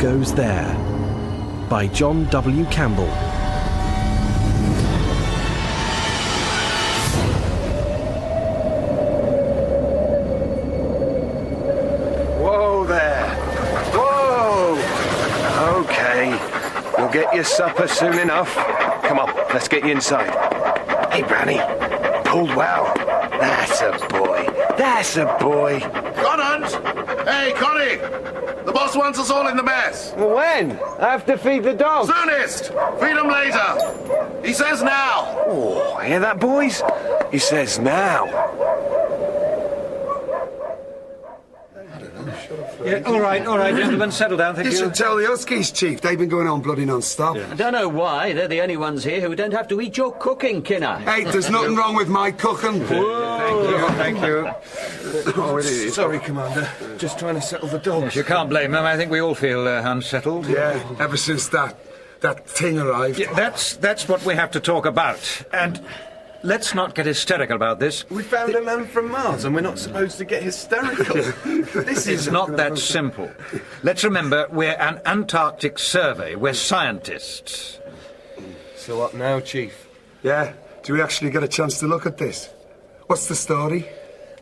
Goes There by John W Campbell. Whoa there. Whoa! Okay. You'll get your supper soon enough. Come on, let's get you inside. Hey, Branny. Pulled well. That's a boy. That's a boy. Conant! Hey, Connie! The boss wants us all in the mess. When? I have to feed the dog. Soonest! Feed him later. He says now. Oh, hear that, boys? He says now. Yeah, all right, gentlemen, settle down, thank You you. should tell the Huskies, Chief. They've been going on bloody non-stop. Yeah. I don't know why. They're the only ones here who don't have to eat your cooking, Kinner. Hey, there's nothing wrong with my cooking. Thank you. Oh, it is. Sorry, Commander. Just trying to settle the dogs. You can't blame them. I think we all feel unsettled. Yeah, ever since that thing arrived. Yeah, that's what we have to talk about. And let's not get hysterical about this. We found a man from Mars and we're not supposed to get hysterical. This It's not that simple. Let's remember, we're an Antarctic survey. We're scientists. So what now, Chief? Yeah, do we actually get a chance to look at this? What's the story?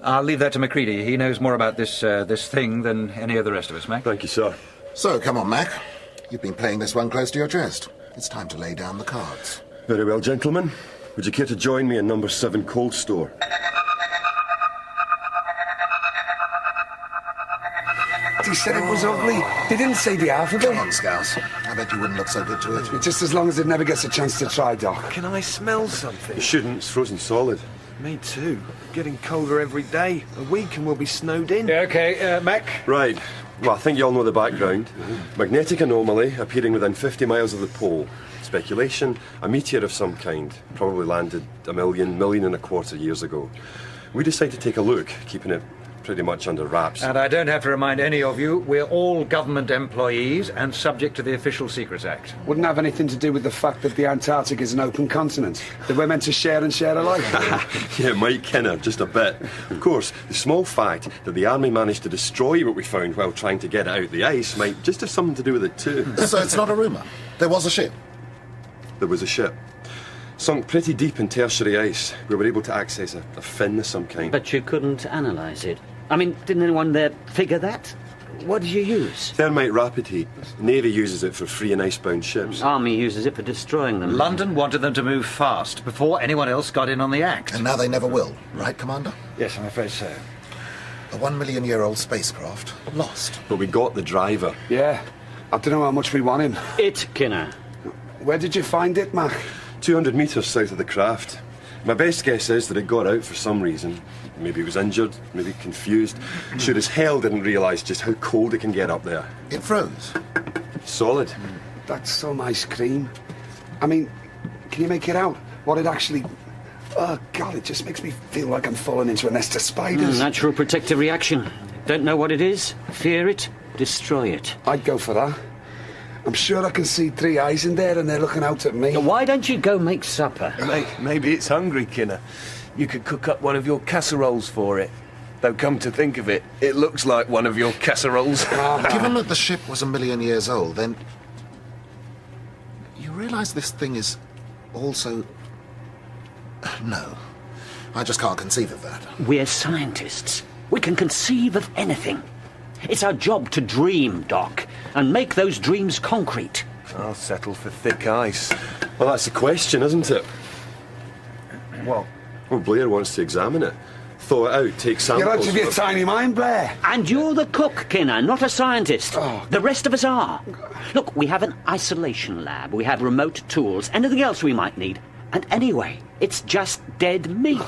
I'll leave that to Macready. He knows more about this thing than any of the rest of us, Mac. Thank you, sir. So, come on, Mac. You've been playing this one close to your chest. It's time to lay down the cards. Very well, gentlemen. Would you care to join me in number 7 cold store? He said it was ugly. They didn't say the alphabet. Come on, Scouse. I bet you wouldn't look so good to it. Just as long as it never gets a chance to try, Doc. Can I smell something? You shouldn't. It's frozen solid. Me too. Getting colder every day. A week and we'll be snowed in. Yeah, OK, Mac? Right. Well, I think you all know the background. Magnetic anomaly appearing within 50 miles of the pole. Speculation, a meteor of some kind. Probably landed a million and a quarter years ago. We decided to take a look, keeping it pretty much under wraps. And I don't have to remind any of you, we're all government employees and subject to the Official Secrets Act. Wouldn't have anything to do with the fact that the Antarctic is an open continent. That we're meant to share and share alike. Yeah, Mike Kinner, just a bit. Of course, the small fact that the army managed to destroy what we found while trying to get it out the ice might just have something to do with it too. So it's not a rumour. There was a ship. There was a ship. Sunk pretty deep in tertiary ice. We were able to access a fin of some kind. But you couldn't analyse it. I mean, didn't anyone there figure that? What did you use? Thermite rapid heat. Navy uses it for free and icebound ships. Army uses it for destroying them. London wanted them to move fast before anyone else got in on the act. And now they never will, right, Commander? Yes, I'm afraid so. A 1 million-year-old spacecraft lost. But we got the driver. Yeah. I don't know how much we want him. It, Kinner. Where did you find it, Mac? 200 metres south of the craft. My best guess is that it got out for some reason. Maybe it was injured, maybe confused. Sure as hell didn't realise just how cold it can get up there. It froze. Solid. That's some ice cream. I mean, can you make it out? What it actually... Oh, God, it just makes me feel like I'm falling into a nest of spiders. Natural protective reaction. Don't know what it is? Fear it? Destroy it. I'd go for that. I'm sure I can see 3 eyes in there and they're looking out at me. Why don't you go make supper? Maybe it's hungry, Kinner. You could cook up one of your casseroles for it. Though come to think of it, it looks like one of your casseroles. Given that the ship was 1 million years old, then... You realise this thing is also... No. I just can't conceive of that. We're scientists. We can conceive of anything. It's our job to dream, Doc, and make those dreams concrete. I'll settle for thick ice. Well, that's the question, isn't it? What? Well, Blair wants to examine it. Thaw it out, take samples... You're out of your tiny mind, Blair. And you're the cook, Kinner, not a scientist. Oh. The rest of us are. Look, we have an isolation lab, we have remote tools, anything else we might need. And anyway, it's just dead meat.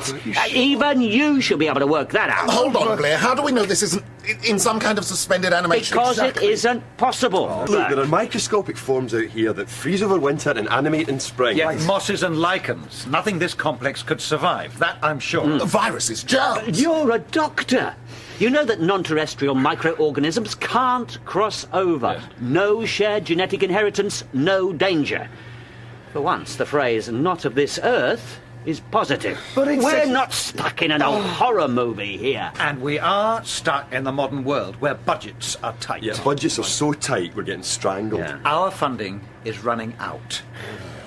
Even you should be able to work that out. Hold on, Blair. How do we know this isn't in some kind of suspended animation? Because Exactly. it isn't possible. Look, there are microscopic forms out here that freeze over winter and animate in spring. Yeah, mosses and lichens. Nothing this complex could survive. That I'm sure. Viruses, germs. You're a doctor. You know that non-terrestrial microorganisms can't cross over. Yes. No shared genetic inheritance, no danger. For once, the phrase "not of this earth" is positive. But it's We're a- not stuck in an old horror movie here. And we are stuck in the modern world where budgets are tight. Yeah, budgets are so tight, we're getting strangled. Yeah. Our funding is running out.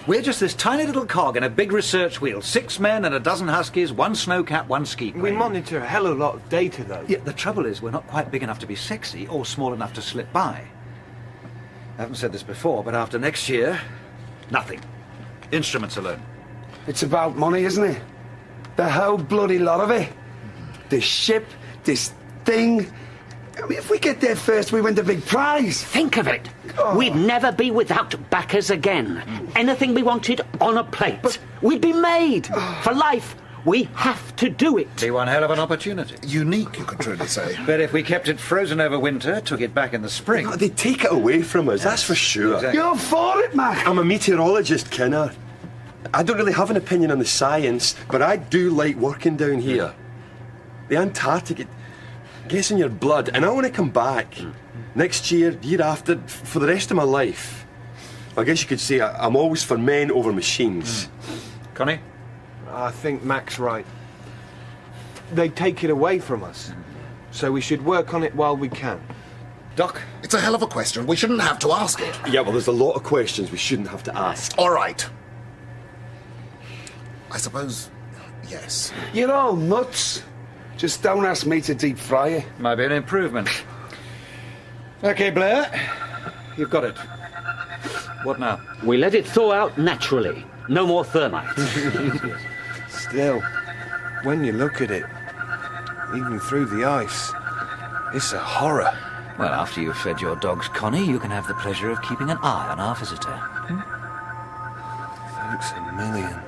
We're just this tiny little cog in a big research wheel. 6 men and a dozen huskies, 1 snowcat, 1 ski plane. We monitor a hell of a lot of data, though. Yeah, the trouble is we're not quite big enough to be sexy or small enough to slip by. I haven't said this before, but after next year, nothing. Instruments alone. It's about money, isn't it? The whole bloody lot of it. This ship, this thing. I mean, if we get there first, we win the big prize. Think of it. We'd never be without backers again. Anything we wanted on a plate. We'd be made. For life, we have to do it. Be one hell of an opportunity. Unique, you could truly say. But if we kept it frozen over winter, took it back in the spring... They take it away from us, that's for sure. Exactly. You're for it, Mac. I'm a meteorologist, Kinner. I don't really have an opinion on the science, but I do like working down here. The Antarctic, it gets in your blood, and I want to come back next year, year after, for the rest of my life. I guess you could say I'm always for men over machines. Connie? I think Mac's right. They take it away from us. So we should work on it while we can. Doc? It's a hell of a question. We shouldn't have to ask it. Yeah, well, there's a lot of questions we shouldn't have to ask. All right. I suppose, yes. You're all nuts. Just don't ask me to deep fry it. Might be an improvement. Okay, Blair. You've got it. What now? We let it thaw out naturally. No more thermite. Still, when you look at it, even through the ice, it's a horror. Well, after you've fed your dogs, Connie, you can have the pleasure of keeping an eye on our visitor. Thanks a million.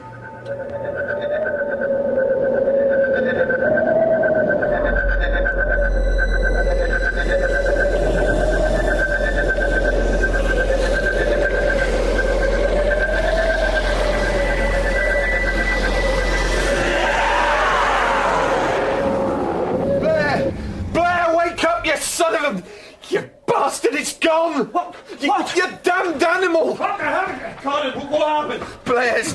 Blair, wake up, you son of a... You bastard, it's gone! What? You damned animal! What the hell? Colin, what happened?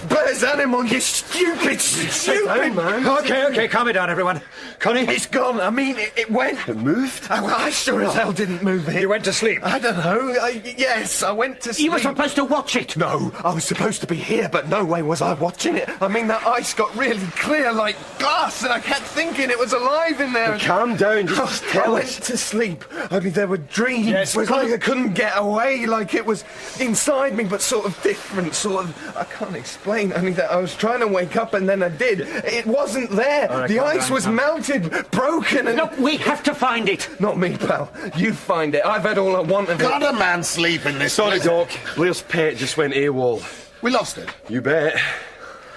Blair's animal, you stupid, stupid... man. Okay, calm it down, everyone. Connie? It's gone, I mean, it went... It moved? Well, I sure as hell didn't move it. You went to sleep? I don't know, yes, I went to sleep. You were supposed to watch it. No, I was supposed to be here, but no way was I watching it. I mean, that ice got really clear like glass, and I kept thinking it was alive in there. Calm down, just I tell went us. to sleep. I mean, there were dreams. Yes, It was like I couldn't get away, like it was inside me, but sort of different, sort of... I can't explain. I mean, that I was trying to wake up, and then I did. It wasn't there. right, The calm ice down, was calm. melted, broken, and... Look, we have to find it. Not me, pal. You find it. I've had all I want of it. Can't a man sleep in this Sorry, place? Doc. Blair's pet just went AWOL. We lost it. You bet.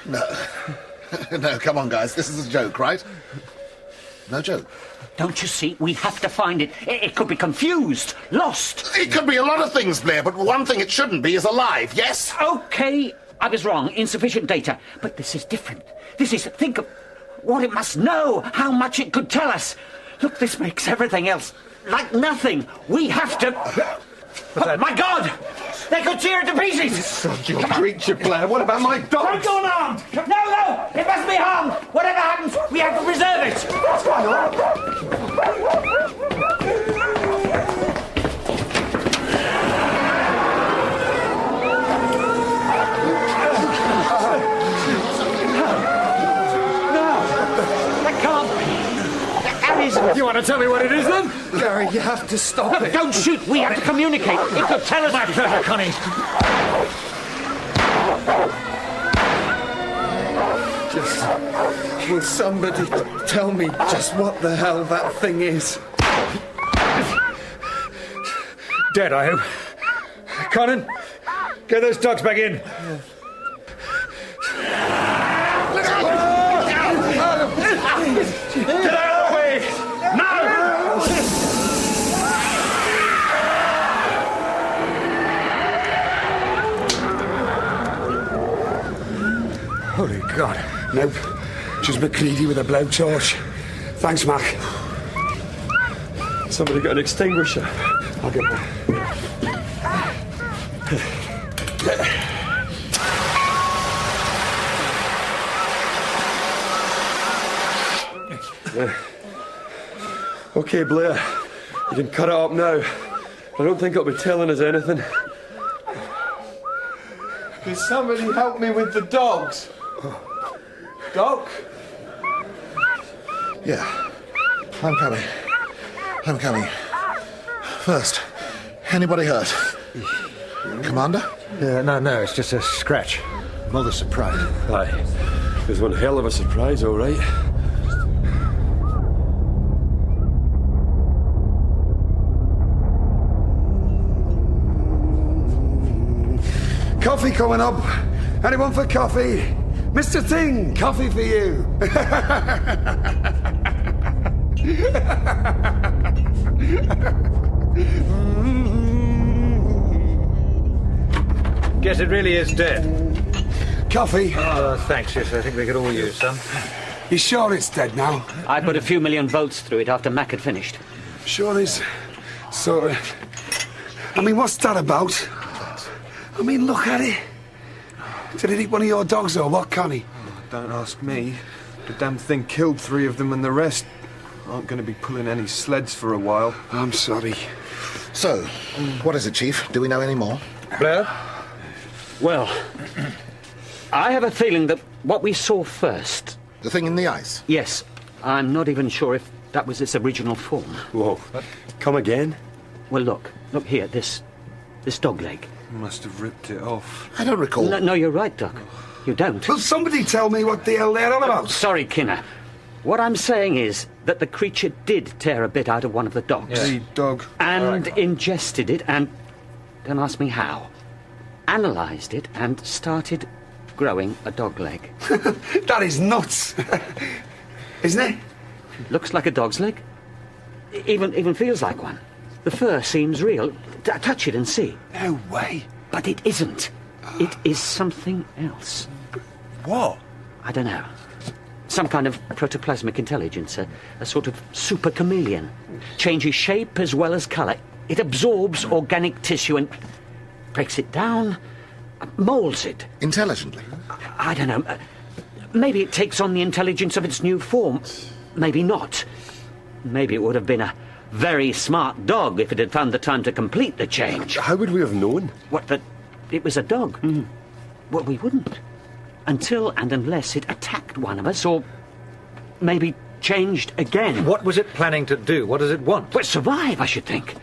No. No, come on, guys. This is a joke, right? No joke. Don't you see? We have to find it. It could be confused, lost. It could be a lot of things, Blair, but one thing it shouldn't be is alive, yes? Okay, I was wrong. Insufficient data. But this is different. Think of what it must know, how much it could tell us. Look, this makes everything else like nothing. We have to... Oh, my God! They could tear it to pieces! Sod your creature, Blair. What about my dog? Don't go unarmed! No! It must be harmed! Whatever happens, we have to preserve it! What's going on? That can't be. That isn't. You want to tell me what it is, then? Gary, you have to stop it. Don't shoot! We have to communicate! It could tell us... My pleasure, Connie. Will somebody tell me just what the hell that thing is? Dead, I hope. Conan, get those dogs back in. Get out of the way! Now! Holy God. Nope. Just McCready with a blowtorch. Thanks, Mac. Somebody got an extinguisher. I'll get one. OK, Blair. You can cut it up now. I don't think it'll be telling us anything. Can somebody help me with the dogs? Doc? Yeah. I'm coming. I'm coming. First, anybody hurt? Commander? No, it's just a scratch. Mother surprise. Aye. It was one hell of a surprise, all right. Coffee coming up. Anyone for coffee? Mr. Thing, coffee for you. Guess it really is dead. Coffee. Oh, thanks, yes, I think we could all use some. You sure it's dead now? I put a few million volts through it after Mac had finished. Sure is. So, I mean, what's that about? I mean, look at it. Did it eat one of your dogs or what, Connie? Don't ask me. The damn thing killed 3 of them and the rest aren't going to be pulling any sleds for a while. I'm sorry. So, what is it, Chief? Do we know any more? Blair? Well, I have a feeling that what we saw first... The thing in the ice? Yes, I'm not even sure if that was its original form. Whoa. Come again? Well, look here, this dog leg. Must have ripped it off. I don't recall. No, you're right, Doc. You don't. Will somebody tell me what the hell they're on about? Sorry, Kinner. What I'm saying is that the creature did tear a bit out of one of the dogs. The dog. And ingested it and... Don't ask me how. Analysed it and started growing a dog leg. That is nuts. Isn't it? Looks like a dog's leg. Even feels like one. The fur seems real. Touch it and see. No way. But it isn't. It is something else. What? I don't know. Some kind of protoplasmic intelligence, a sort of super chameleon. Changes shape as well as colour. It absorbs organic tissue and breaks it down, moulds it. Intelligently? I don't know. Maybe it takes on the intelligence of its new form. Maybe not. Maybe it would have been a very smart dog if it had found the time to complete the change. How would we have known? What, that it was a dog? Well, we wouldn't. Until and unless it attacked one of us, or maybe changed again. What was it planning to do? What does it want? Well, survive, I should think.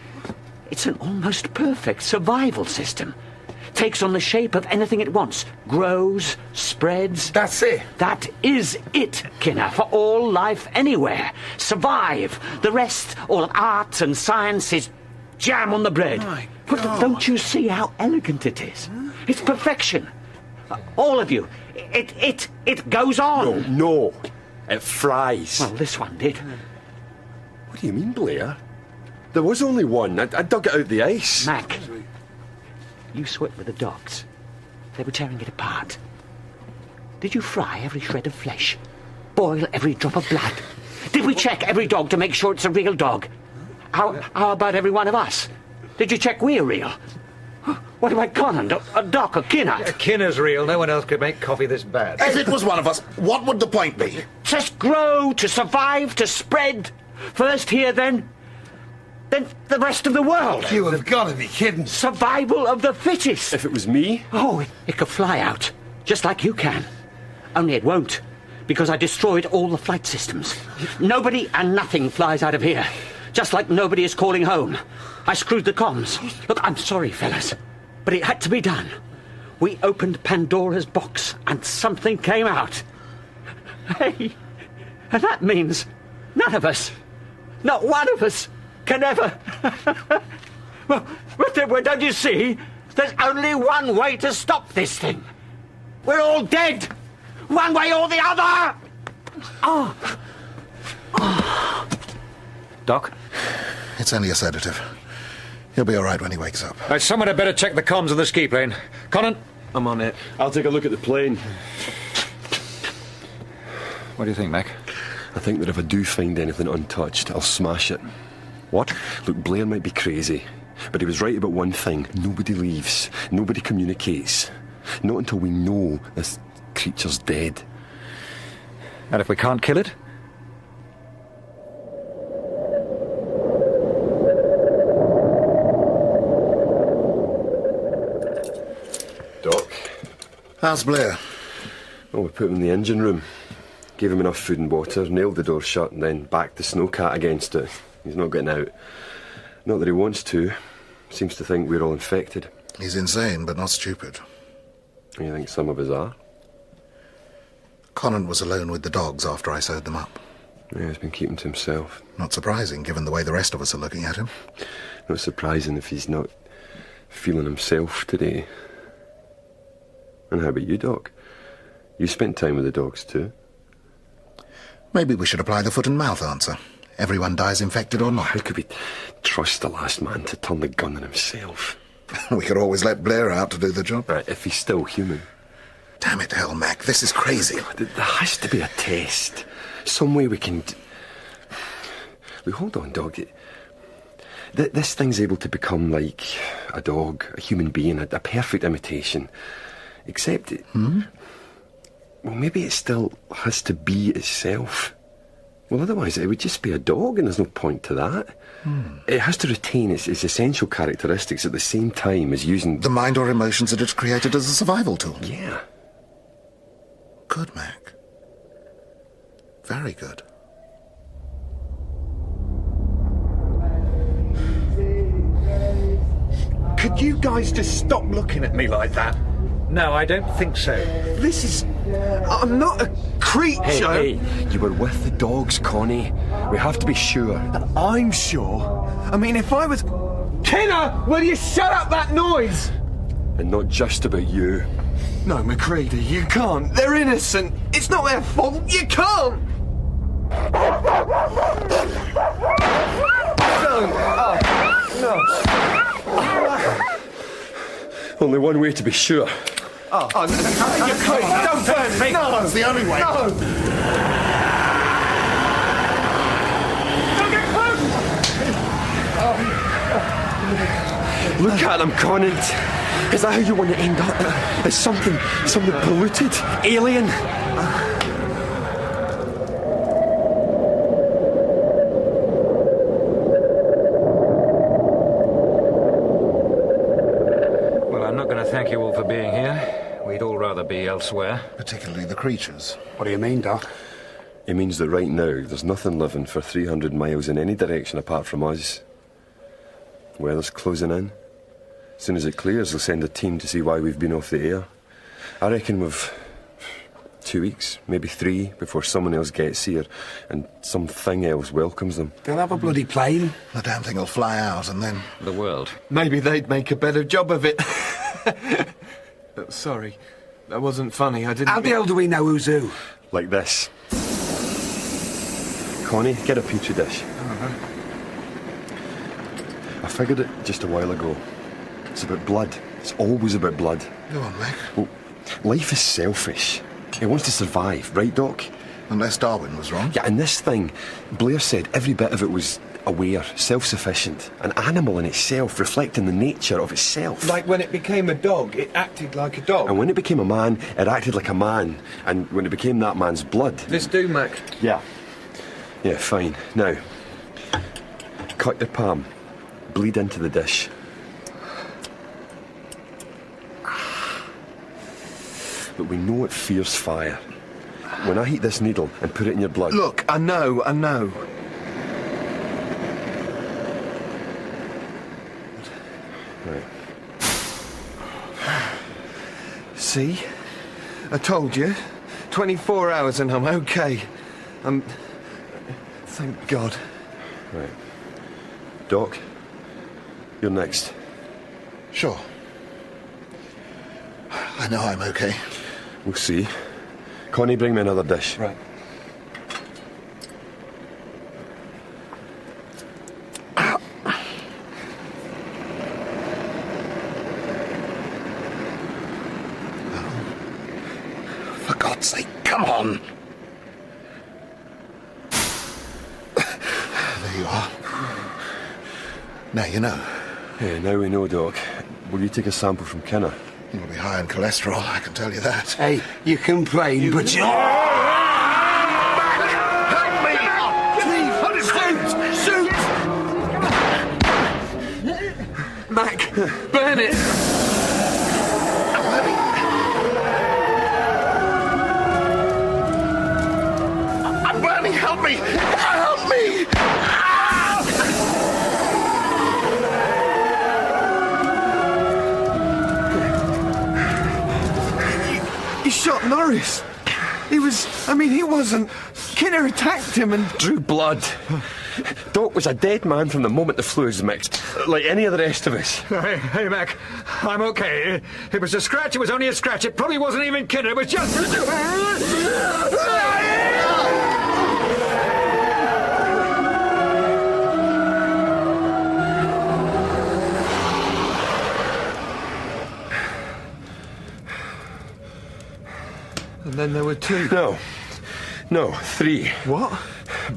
It's an almost perfect survival system. Takes on the shape of anything it wants. Grows, spreads. That's it. That is it, Kinner, for all life anywhere. Survive. The rest, all of art and science, is jam on the bread. My But God. don't you see how elegant it is? It's perfection. All of you. It goes on. No. It flies. Well, this one did. What do you mean, Blair? There was only one. I dug it out the ice. Mac, you saw it with the dogs. They were tearing it apart. Did you fry every shred of flesh? Boil every drop of blood? Did we check every dog to make sure it's a real dog? How about every one of us? Did you check we're real? What have I gone? A Doc, a Kinner? Kinner's real. No one else could make coffee this bad. If it was one of us, what would the point be? Just grow, to survive, to spread. First here, then the rest of the world. You have got to be kidding. Survival of the fittest. If it was me, Oh, it could fly out, just like you can. Only it won't, because I destroyed all the flight systems. Nobody and nothing flies out of here, just like nobody is calling home. I screwed the comms. Look, I'm sorry, fellas, but it had to be done. We opened Pandora's box, and something came out. Hey, and that means none of us, not one of us, can ever... Well, don't you see? There's only one way to stop this thing. We're all dead. One way or the other. Doc? It's only a sedative. He'll be all right when he wakes up. Someone had better check the comms on the ski plane. Conan? I'm on it. I'll take a look at the plane. What do you think, Mac? I think that if I do find anything untouched, I'll smash it. What? Look, Blair might be crazy, but he was right about one thing. Nobody leaves. Nobody communicates. Not until we know this creature's dead. And if we can't kill it? How's Blair? Well, we put him in the engine room, gave him enough food and water, nailed the door shut, and then backed the snowcat against it. He's not getting out. Not that he wants to. Seems to think we're all infected. He's insane, but not stupid. You think some of us are? Conant was alone with the dogs after I sewed them up. Yeah, he's been keeping to himself. Not surprising, given the way the rest of us are looking at him. Not surprising if he's not feeling himself today. And how about you, Doc? You spent time with the dogs too. Maybe we should apply the foot and mouth answer. Everyone dies infected or not. How could we trust the last man to turn the gun on himself? We could always let Blair out to do the job. Right, if he's still human. Damn it, hell, Mac, this is crazy. There has to be a test. Some way we can... Wait, hold on, Dog. This thing's able to become like a dog, a human being, a perfect imitation. Except... Well, maybe it still has to be itself. Well, otherwise it would just be a dog, and there's no point to that. It has to retain its essential characteristics at the same time as using... The mind or emotions that it's created as a survival tool. Yeah. Good, Mac. Very good. Could you guys just stop looking at me like that? No, I don't think so. This is... I'm not a creature. Hey, you were with the dogs, Connie. We have to be sure. I'm sure. I mean, if I was... Kenner, will you shut up that noise? And not just about you. No, Macready, you can't. They're innocent. It's not their fault. You can't. No. Only one way to be sure. Oh, no, you're crazy. Don't turn me. No, It's the only way. no. Don't get close. Look at him, Conant. Is that how you want to end up? As something polluted? Alien? Well, I'm not going to thank you all for being here. We'd all rather be elsewhere. Particularly the creatures. What do you mean, Doc? It means that right now, there's nothing living for 300 miles in any direction apart from us. Weather's closing in. As soon as it clears, they'll send a team to see why we've been off the air. I reckon we've 2 weeks, maybe 3, before someone else gets here and something else welcomes them. They'll have a bloody plane. The damn thing will fly out and then... The world. Maybe they'd make a better job of it. Sorry. That wasn't funny. I didn't... How the hell do we know who's who? Like this. Connie, get a petri dish. I figured it just a while ago. It's about blood. It's always about blood. Go on, Mac. Well, life is selfish. It wants to survive, right, Doc? Unless Darwin was wrong. Yeah, and this thing, Blair said every bit of it was aware, self-sufficient, an animal in itself, reflecting the nature of itself. Like when it became a dog, it acted like a dog. And when it became a man, it acted like a man. And when it became that man's blood... This do, Mac. Yeah. Yeah, fine. Now, cut your palm. Bleed into the dish. But we know it fears fire. When I heat this needle and put it in your blood... Look, I know. Right. See? I told you. 24 hours and I'm okay. Thank God. Right. Doc, you're next. Sure. I know I'm okay. We'll see. Connie, bring me another dish. Right. For God's sake, come on! There you are. Now you know. Yeah, now we know, Doc. Will you take a sample from Kenner? You'll be high in cholesterol, I can tell you that. Hey, you complain, but you... Help me! Shoot! Mac, burn it! Help me! Help me! He shot Norris. He wasn't. Kinner attacked him and Drew blood. Doc was a dead man from the moment the fluids mixed, like any of the rest of us. Hey, Mac, I'm okay. It was a scratch, it was only a scratch. It probably wasn't even Kinner, it was just... And then there were two. No, three. What?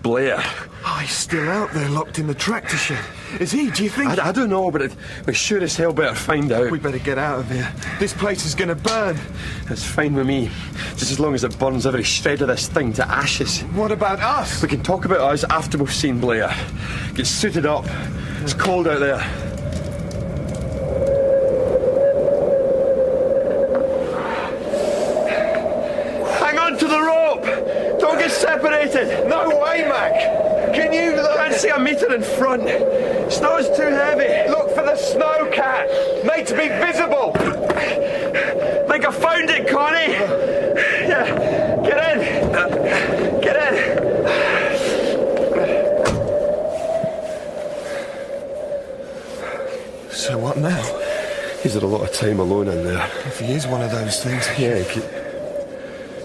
Blair. Oh, he's still out there, locked in the tractor shed. Is he, do you think? I don't know, but we sure as hell better find out. We better get out of here. This place is gonna burn. That's fine with me. Just as long as it burns every shred of this thing to ashes. What about us? We can talk about us after we've seen Blair. Get suited up. It's cold out there. Hang on to the rope! Don't get separated! No way, Mac! Can you look? I can't see a metre in front. Snow's too heavy. Look for the snowcat! Made to be visible! Think I found it, Connie! Yeah, get in! Get in! So what now? He's had a lot of time alone in there. If he is one of those things... Yeah, he could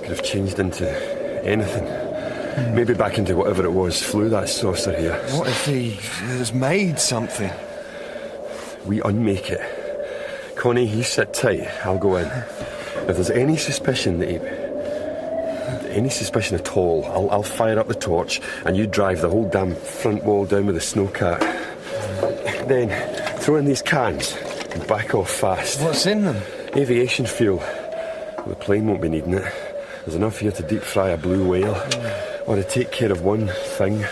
have changed into anything. Maybe back into whatever it was flew that saucer here. What if he has made something? We unmake it. Connie, you sit tight. I'll go in. If there's any suspicion that any suspicion at all, I'll fire up the torch and you drive the whole damn front wall down with the snowcat. Then throw in these cans and back off fast. What's in them? Aviation fuel. Well, the plane won't be needing it. There's enough here to deep fry a blue whale. Or to take care of one thing.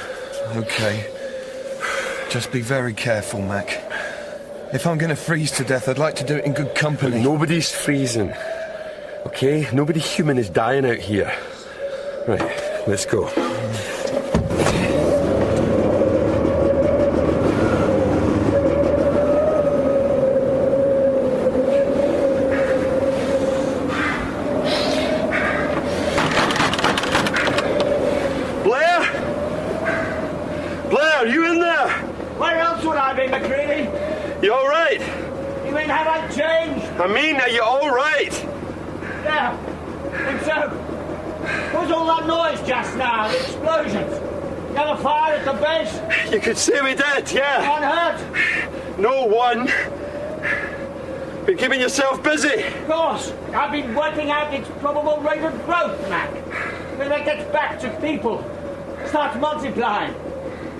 Okay. Just be very careful, Mac. If I'm going to freeze to death, I'd like to do it in good company. Nobody's freezing. Okay? Nobody human is dying out here. Right, let's go. You all right? You mean, have I changed? I mean, are you all right? Yeah, think so. What was all that noise just now? The explosions? You had a fire at the base? You could say we did, yeah. One hurt? No one. Been keeping yourself busy? Of course. I've been working out its probable rate of growth, Mac. When it gets back to people, starts multiplying.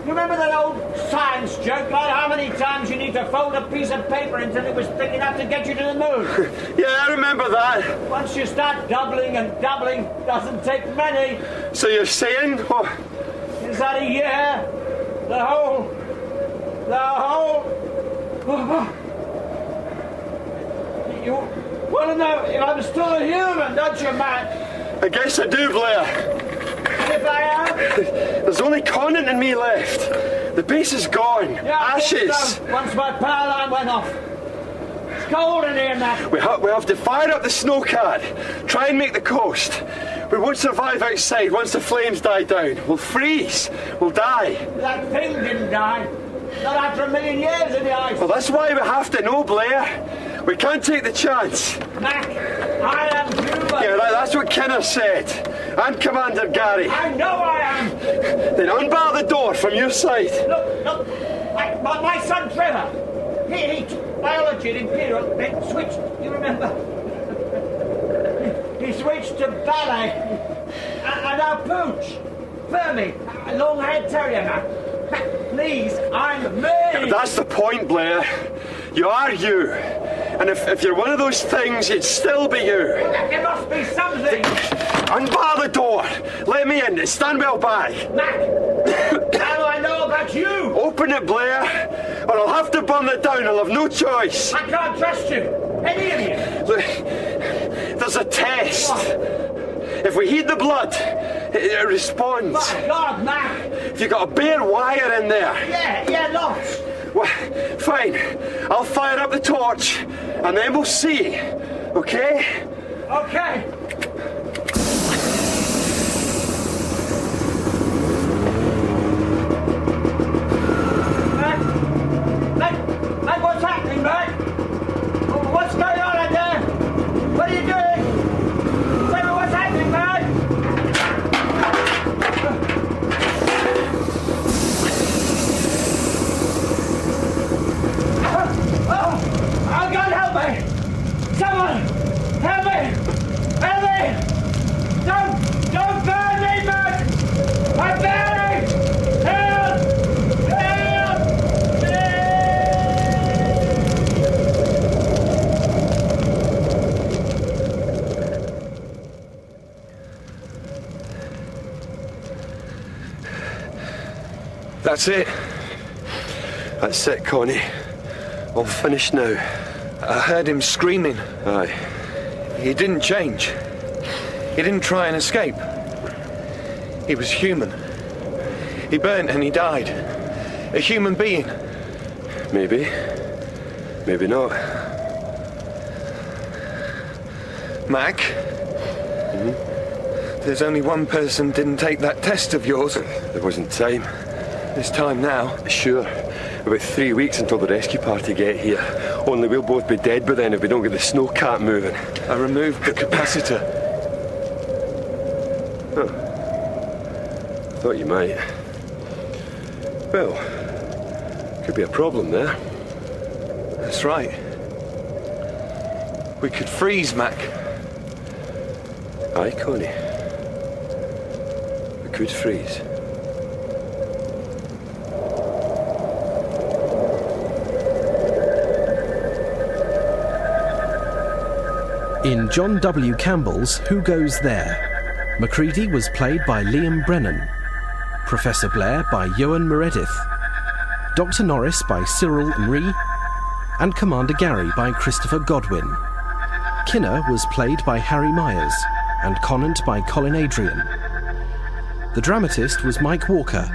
You remember that old science joke about how many times you need to fold a piece of paper until it was thick enough to get you to the moon? Yeah, I remember that. Once you start doubling and doubling, doesn't take many. So you're saying? Oh. Inside a year, the whole... You want to know if I'm still a human, don't you, Matt? I guess I do, Blair. If I am? There's only Conan and me left. The base is gone. Yeah, ashes. So. Once my power line went off. It's cold in here, Matt. We have to fire up the snowcat. Try and make the coast. We won't survive outside once the flames die down. We'll freeze. We'll die. That thing didn't die. Not after 1 million years in the ice. Well, that's why we have to know, Blair. We can't take the chance. Mac, I am human. Yeah, that's what Kinner said. And Commander Gary. I know I am. Then unbar the door from your side. Look. My son Trevor. He took biology at Imperial, then switched, you remember? He switched to ballet. And our pooch, Fermi, a long-haired terrier now. Please, I'm me. Yeah, that's the point, Blair. You are you. And if you're one of those things, it'd still be you. There must be something. Unbar the door. Let me in. Stand well by. Mac, how do I know about you? Open it, Blair, or I'll have to burn it down. I'll have no choice. I can't trust you. Any of you. There's a test. If we heed the blood, It responds. My God, Mac! Have you got a bare wire in there? Yeah, lots. Well, fine. I'll fire up the torch, and then we'll see. Okay? Okay. Mac, what's happening, Mac? What's going on out there? What are you doing? Tell me what's happening, Mac? Oh, God, help me! Someone, help me! Help me! Don't burn me, Mac! I'm burning! Help! Help! That's it. That's it, Connie. All finished now. I heard him screaming. Aye. He didn't change. He didn't try and escape. He was human. He burnt and he died. A human being. Maybe. Maybe not. Mac? There's only one person didn't take that test of yours. There wasn't time. There's time now. Sure. About 3 weeks until the rescue party get here. Only we'll both be dead by then if we don't get the snowcat moving. I removed the capacitor. Huh. Thought you might. Well, could be a problem there. That's right. We could freeze, Mac. Aye, Connie. We could freeze. In John W Campbell's Who Goes There, Macready was played by Liam Brennan, Professor Blair by Ewan Meredith, Dr. Norris by Cyril Mree, and Commander Gary by Christopher Godwin. Kinner was played by Harry Myers, and Conant by Colin Adrian. The dramatist was Mike Walker.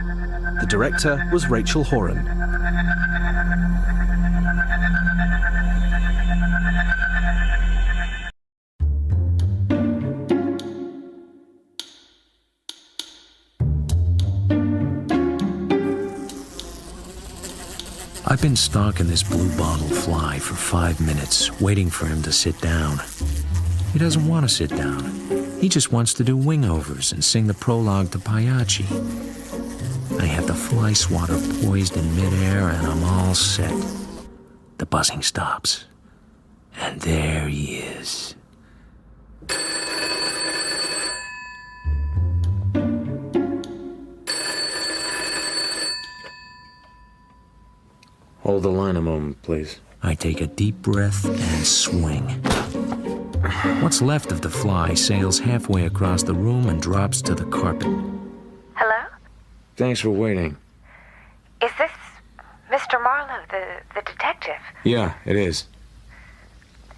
The director was Rachel Horan. I've been stalking this blue-bottle fly for 5 minutes, waiting for him to sit down. He doesn't want to sit down. He just wants to do wingovers and sing the prologue to Pagliacci. I have the fly swatter poised in midair, and I'm all set. The buzzing stops. And there he is. Hold the line a moment, please. I take a deep breath and swing. What's left of the fly sails halfway across the room and drops to the carpet. Hello? Thanks for waiting. Is this Mr. Marlowe, the detective? Yeah, it is.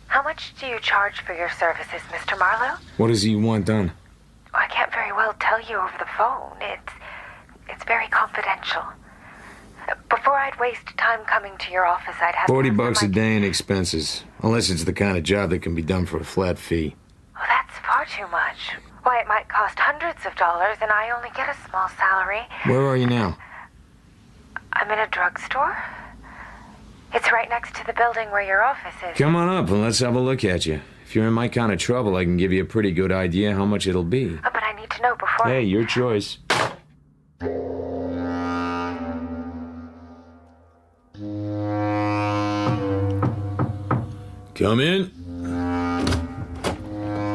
How much do you charge for your services, Mr. Marlowe? What does he want done? I can't very well tell you over the phone. It's very confidential. Before I'd waste time coming to your office, I'd have $40 a day in expenses. Unless it's the kind of job that can be done for a flat fee. Oh, that's far too much. Why, it might cost hundreds of dollars, and I only get a small salary. Where are you now? I'm in a drugstore. It's right next to the building where your office is. Come on up and let's have a look at you. If you're in my kind of trouble, I can give you a pretty good idea how much it'll be. But I need to know before... Hey, your choice. Come in.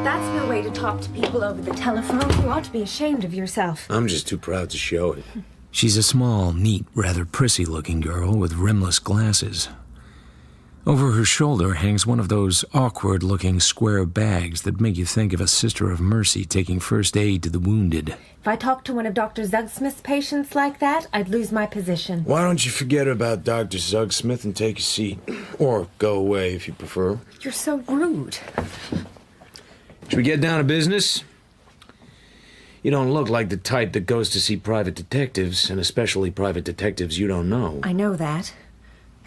That's no way to talk to people over the telephone. You ought to be ashamed of yourself. I'm just too proud to show it. She's a small, neat, rather prissy-looking girl with rimless glasses. Over her shoulder hangs one of those awkward-looking square bags that make you think of a Sister of Mercy taking first aid to the wounded. If I talked to one of Dr. Zugsmith's patients like that, I'd lose my position. Why don't you forget about Dr. Zugsmith and take a seat? Or go away if you prefer. You're so rude. Should we get down to business? You don't look like the type that goes to see private detectives, and especially private detectives you don't know. I know that.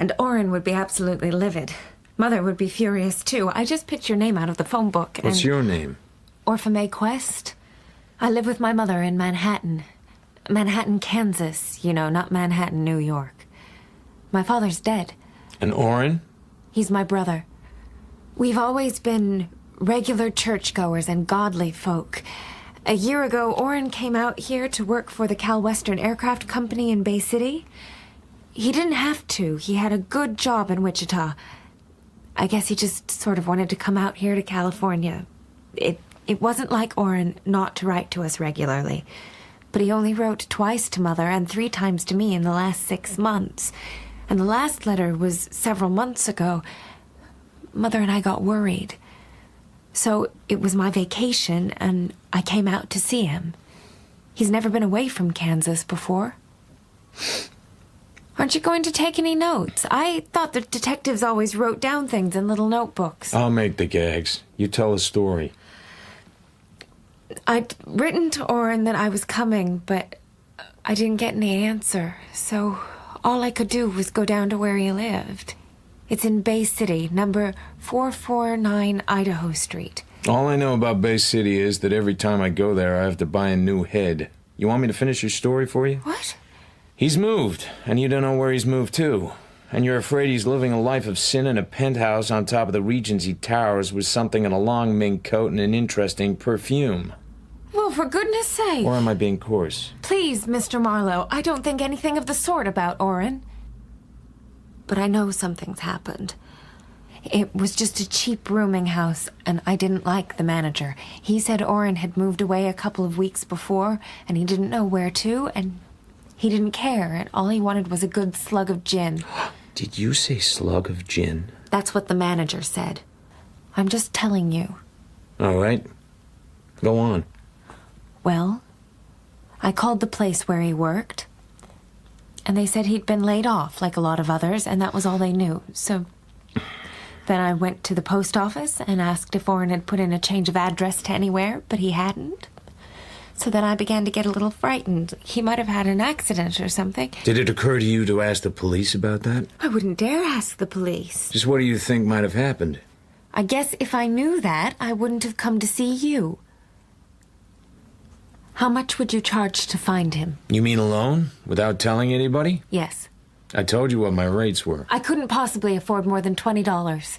And Oren would be absolutely livid. Mother would be furious, too. I just picked your name out of the phone book. What's your name? Orpha Quest. I live with my mother in Manhattan. Manhattan, Kansas, you know, not Manhattan, New York. My father's dead. And Oren? He's my brother. We've always been regular churchgoers and godly folk. A year ago, Oren came out here to work for the Cal Western Aircraft Company in Bay City. He didn't have to. He had a good job in Wichita. I guess he just sort of wanted to come out here to California. It wasn't like Oren not to write to us regularly. But he only wrote twice to Mother and 3 times to me in the last 6 months. And the last letter was several months ago. Mother and I got worried. So it was my vacation, and I came out to see him. He's never been away from Kansas before. Aren't you going to take any notes? I thought the detectives always wrote down things in little notebooks. I'll make the gags. You tell a story. I'd written to Oren that I was coming, but I didn't get any answer. So all I could do was go down to where he lived. It's in Bay City, number 449 Idaho Street. All I know about Bay City is that every time I go there, I have to buy a new head. You want me to finish your story for you? What? He's moved, and you don't know where he's moved to. And you're afraid he's living a life of sin in a penthouse on top of the Regency Towers with something in a long mink coat and an interesting perfume. Well, for goodness sake. Or am I being coarse? Please, Mr. Marlowe, I don't think anything of the sort about Oren. But I know something's happened. It was just a cheap rooming house, and I didn't like the manager. He said Oren had moved away a couple of weeks before, and he didn't know where to, and he didn't care, and all he wanted was a good slug of gin. Did you say slug of gin? That's what the manager said. I'm just telling you. All right. Go on. Well, I called the place where he worked, and they said he'd been laid off like a lot of others, and that was all they knew. So then I went to the post office and asked if Oren had put in a change of address to anywhere, but he hadn't. So then I began to get a little frightened. He might have had an accident or something. Did it occur to you to ask the police about that? I wouldn't dare ask the police. Just what do you think might have happened? I guess if I knew that, I wouldn't have come to see you. How much would you charge to find him? You mean alone? Without telling anybody? Yes. I told you what my rates were. I couldn't possibly afford more than $20.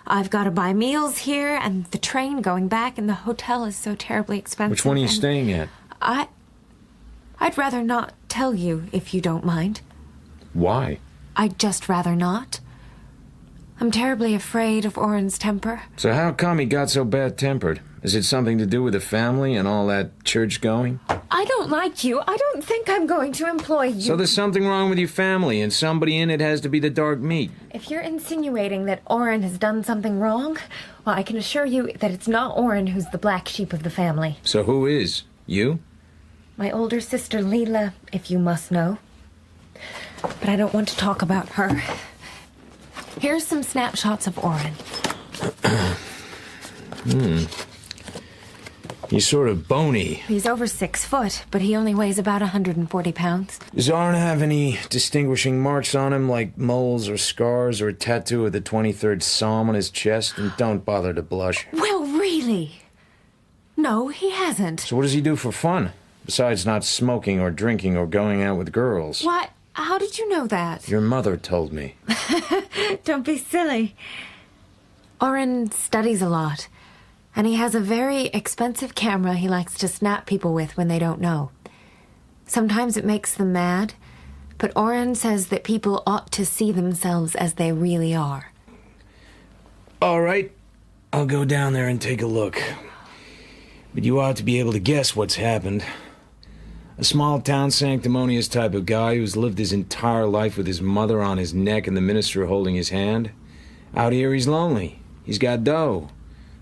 I've got to buy meals here, and the train going back, and the hotel is so terribly expensive. Which one are you staying at? I'd rather not tell you, if you don't mind. Why? I'd just rather not. I'm terribly afraid of Oren's temper. So how come he got so bad-tempered? Is it something to do with the family and all that church-going? I don't like you. I don't think I'm going to employ you. So there's something wrong with your family, and somebody in it has to be the dark meat. If you're insinuating that Oren has done something wrong, well, I can assure you that it's not Oren who's the black sheep of the family. So who is? You? My older sister, Leela, if you must know. But I don't want to talk about her. Here's some snapshots of Oren. He's sort of bony. He's over 6 foot, but he only weighs about 140 pounds. Does Oren have any distinguishing marks on him, like moles or scars or a tattoo of the 23rd Psalm on his chest? And don't bother to blush. Well, really? No, he hasn't. So what does he do for fun? Besides not smoking or drinking or going out with girls? What? How did you know that? Your mother told me. Don't be silly. Oren studies a lot. And he has a very expensive camera he likes to snap people with when they don't know. Sometimes it makes them mad, but Oren says that people ought to see themselves as they really are. All right, I'll go down there and take a look. But you ought to be able to guess what's happened. A small-town, sanctimonious type of guy who's lived his entire life with his mother on his neck and the minister holding his hand. Out here, he's lonely. He's got dough.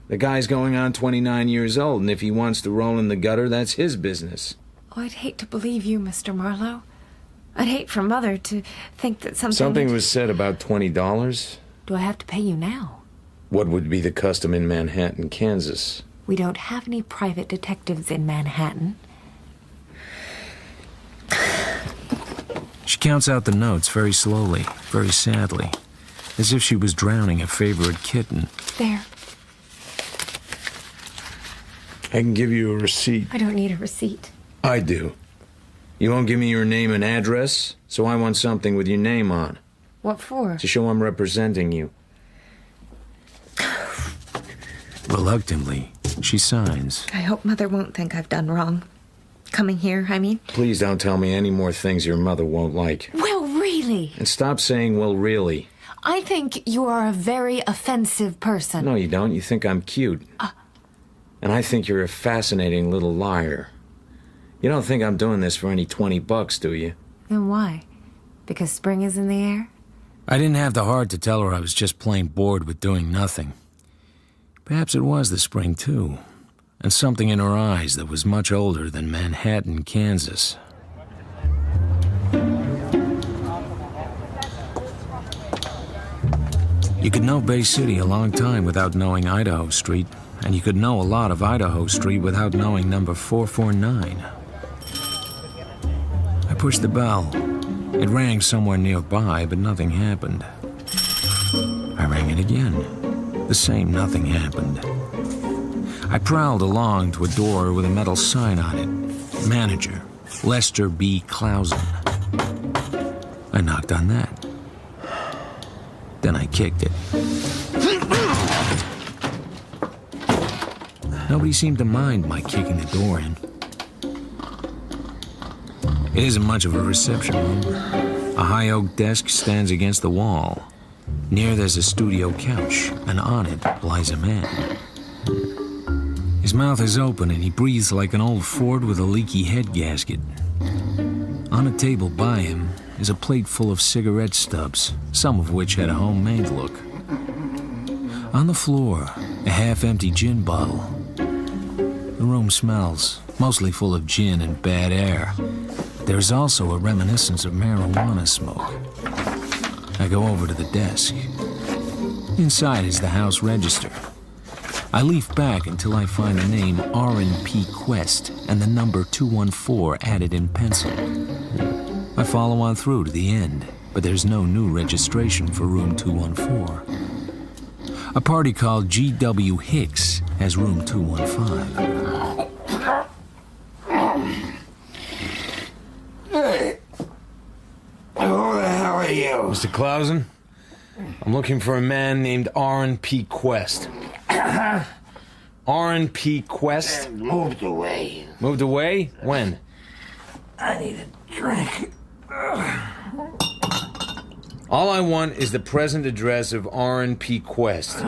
The guy's going on 29 years old, and if he wants to roll in the gutter, that's his business. Oh, I'd hate to believe you, Mr. Marlowe. I'd hate for Mother to think that something... Something was said about $20. Do I have to pay you now? What would be the custom in Manhattan, Kansas? We don't have any private detectives in Manhattan. She counts out the notes very slowly, very sadly, as if she was drowning a favorite kitten. There. I can give you a receipt. I don't need a receipt. I do. You won't give me your name and address, so I want something with your name on. What for? To show I'm representing you. Reluctantly, she signs. I hope Mother won't think I've done wrong. Coming here, I mean. Please don't tell me any more things your mother won't like. Well, really? And stop saying, well, really. I think you are a very offensive person. No, you don't. You think I'm cute. And I think you're a fascinating little liar. You don't think I'm doing this for any $20, do you? Then why? Because spring is in the air? I didn't have the heart to tell her I was just plain bored with doing nothing. Perhaps it was the spring, too, and something in her eyes that was much older than Manhattan, Kansas. You could know Bay City a long time without knowing Idaho Street, and you could know a lot of Idaho Street without knowing number 449. I pushed the bell. It rang somewhere nearby, but nothing happened. I rang it again. The same nothing happened. I prowled along to a door with a metal sign on it. Manager, Lester B. Clausen. I knocked on that. Then I kicked it. Nobody seemed to mind my kicking the door in. It isn't much of a reception room. A high oak desk stands against the wall. Near there's a studio couch, and on it lies a man. His mouth is open and he breathes like an old Ford with a leaky head gasket. On a table by him is a plate full of cigarette stubs, some of which had a homemade look. On the floor, a half-empty gin bottle. The room smells, mostly full of gin and bad air. There's also a reminiscence of marijuana smoke. I go over to the desk. Inside is the house register. I leaf back until I find the name R&P Quest and the number 214 added in pencil. I follow on through to the end, but there's no new registration for room 214. A party called G.W. Hicks has room 215. Hey! Who the hell are you? Mr. Clausen? I'm looking for a man named R&P Quest. R&P Quest? Moved away. Moved away? When? I need a drink. All I want is the present address of R&P Quest.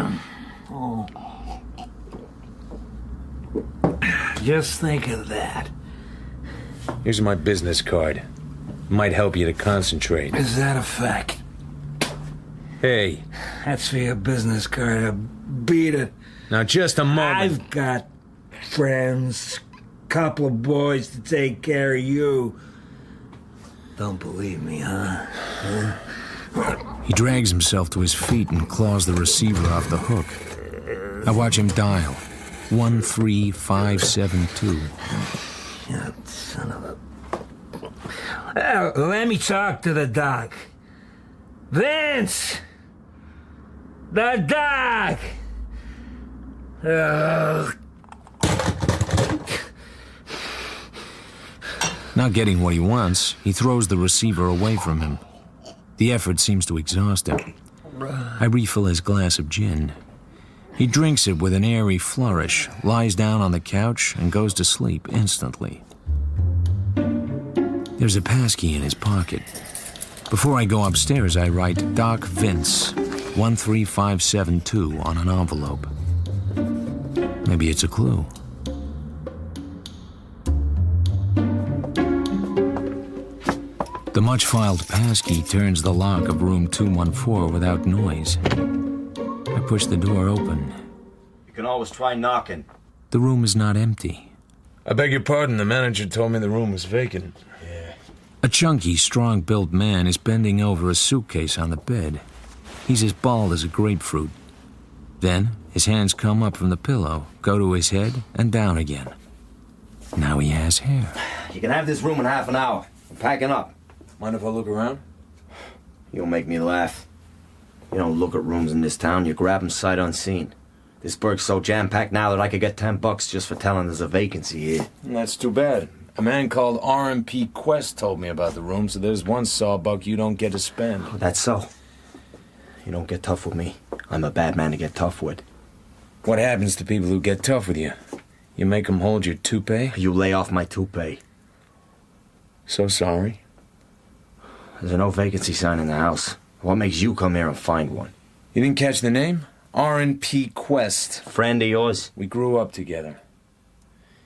Just think of that. Here's my business card. Might help you to concentrate. Is that a fact? Hey. That's for your business card. Beat it. Now, just a moment. I've got friends, couple of boys to take care of you. Don't believe me, huh? He drags himself to his feet and claws the receiver off the hook. I watch him dial. 13572. You son of a... let me talk to the doc. Vince! The doc! Not getting what he wants, he throws the receiver away from him. The effort seems to exhaust him. I refill his glass of gin. He drinks it with an airy flourish, lies down on the couch, and goes to sleep instantly. There's a passkey in his pocket. Before I go upstairs, I write Doc Vince, 13572 on an envelope. Maybe it's a clue. The much-filed passkey turns the lock of room 214 without noise. I push the door open. You can always try knocking. The room is not empty. I beg your pardon, the manager told me the room was vacant. Yeah. A chunky, strong-built man is bending over a suitcase on the bed. He's as bald as a grapefruit. Then, his hands come up from the pillow, go to his head, and down again. Now he has hair. You can have this room in half an hour. I'm packing up. Mind if I look around? You'll make me laugh. You don't look at rooms in this town, you grab them sight unseen. This burg's so jam-packed now that I could get $10 just for telling there's a vacancy here. That's too bad. A man called R.M.P. Quest told me about the room, so there's one sawbuck you don't get to spend. Oh, that's so. You don't get tough with me. I'm a bad man to get tough with. What happens to people who get tough with you? You make them hold your toupee? You lay off my toupee. So sorry. There's no vacancy sign in the house. What makes you come here and find one? You didn't catch the name? R.N.P. Quest. Friend of yours? We grew up together.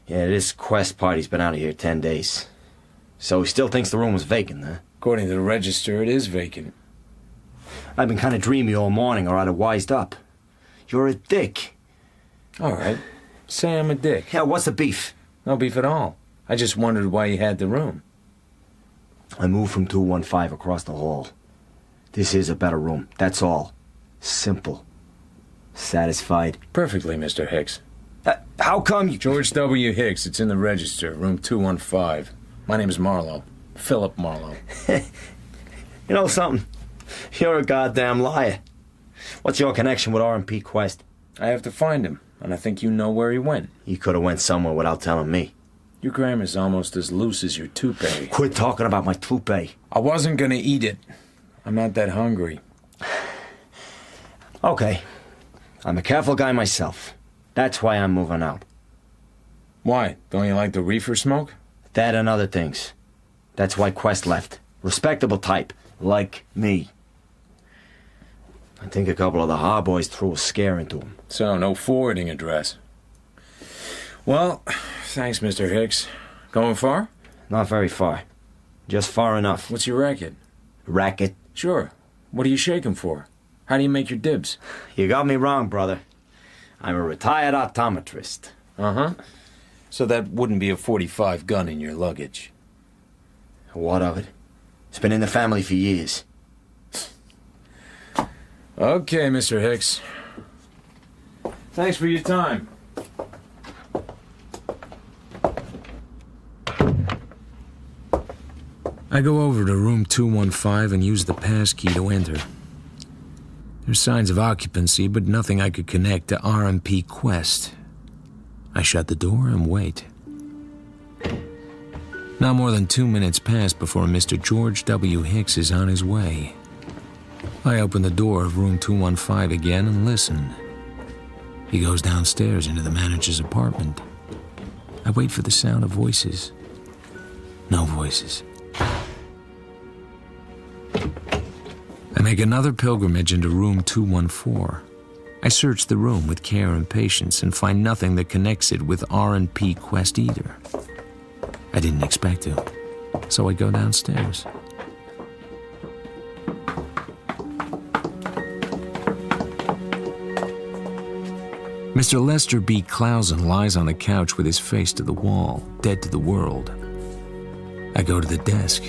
Yeah, this Quest party's been out of here 10 days. So he still thinks the room was vacant, huh? According to the register, it is vacant. I've been kind of dreamy all morning, or I'd have wised up. You're a dick. All right. Say I'm a dick. Yeah, what's the beef? No beef at all. I just wondered why you had the room. I moved from 215 across the hall. This is a better room, that's all. Simple. Satisfied? Perfectly, Mr. Hicks. How come you... George W. Hicks, it's in the register, room 215. My name is Marlowe. Philip Marlowe. You know something? You're a goddamn liar. What's your connection with R.M.P. Quest? I have to find him, and I think you know where he went. He could have went somewhere without telling me. Your grammar's almost as loose as your toupee. Quit talking about my toupee. I wasn't gonna eat it. I'm not that hungry. Okay. I'm a careful guy myself. That's why I'm moving out. Why? Don't you like the reefer smoke? That and other things. That's why Quest left. Respectable type. Like me. I think a couple of the hard boys threw a scare into him. So, no forwarding address. Well, thanks, Mr. Hicks. Going far? Not very far. Just far enough. What's your racket? Racket? Sure. What are you shaking for? How do you make your dibs? You got me wrong, brother. I'm a retired optometrist. Uh-huh. So that wouldn't be a .45 gun in your luggage. What of it? It's been in the family for years. Okay, Mr. Hicks. Thanks for your time. I go over to room 215 and use the passkey to enter. There's signs of occupancy, but nothing I could connect to R.M.P. Quest. I shut the door and wait. Not more than 2 minutes pass before Mr. George W. Hicks is on his way. I open the door of room 215 again and listen. He goes downstairs into the manager's apartment. I wait for the sound of voices. No voices. I make another pilgrimage into room 214. I search the room with care and patience and find nothing that connects it with R&P Quest either. I didn't expect to, so I go downstairs. Mr. Lester B. Clausen lies on the couch with his face to the wall, dead to the world. I go to the desk.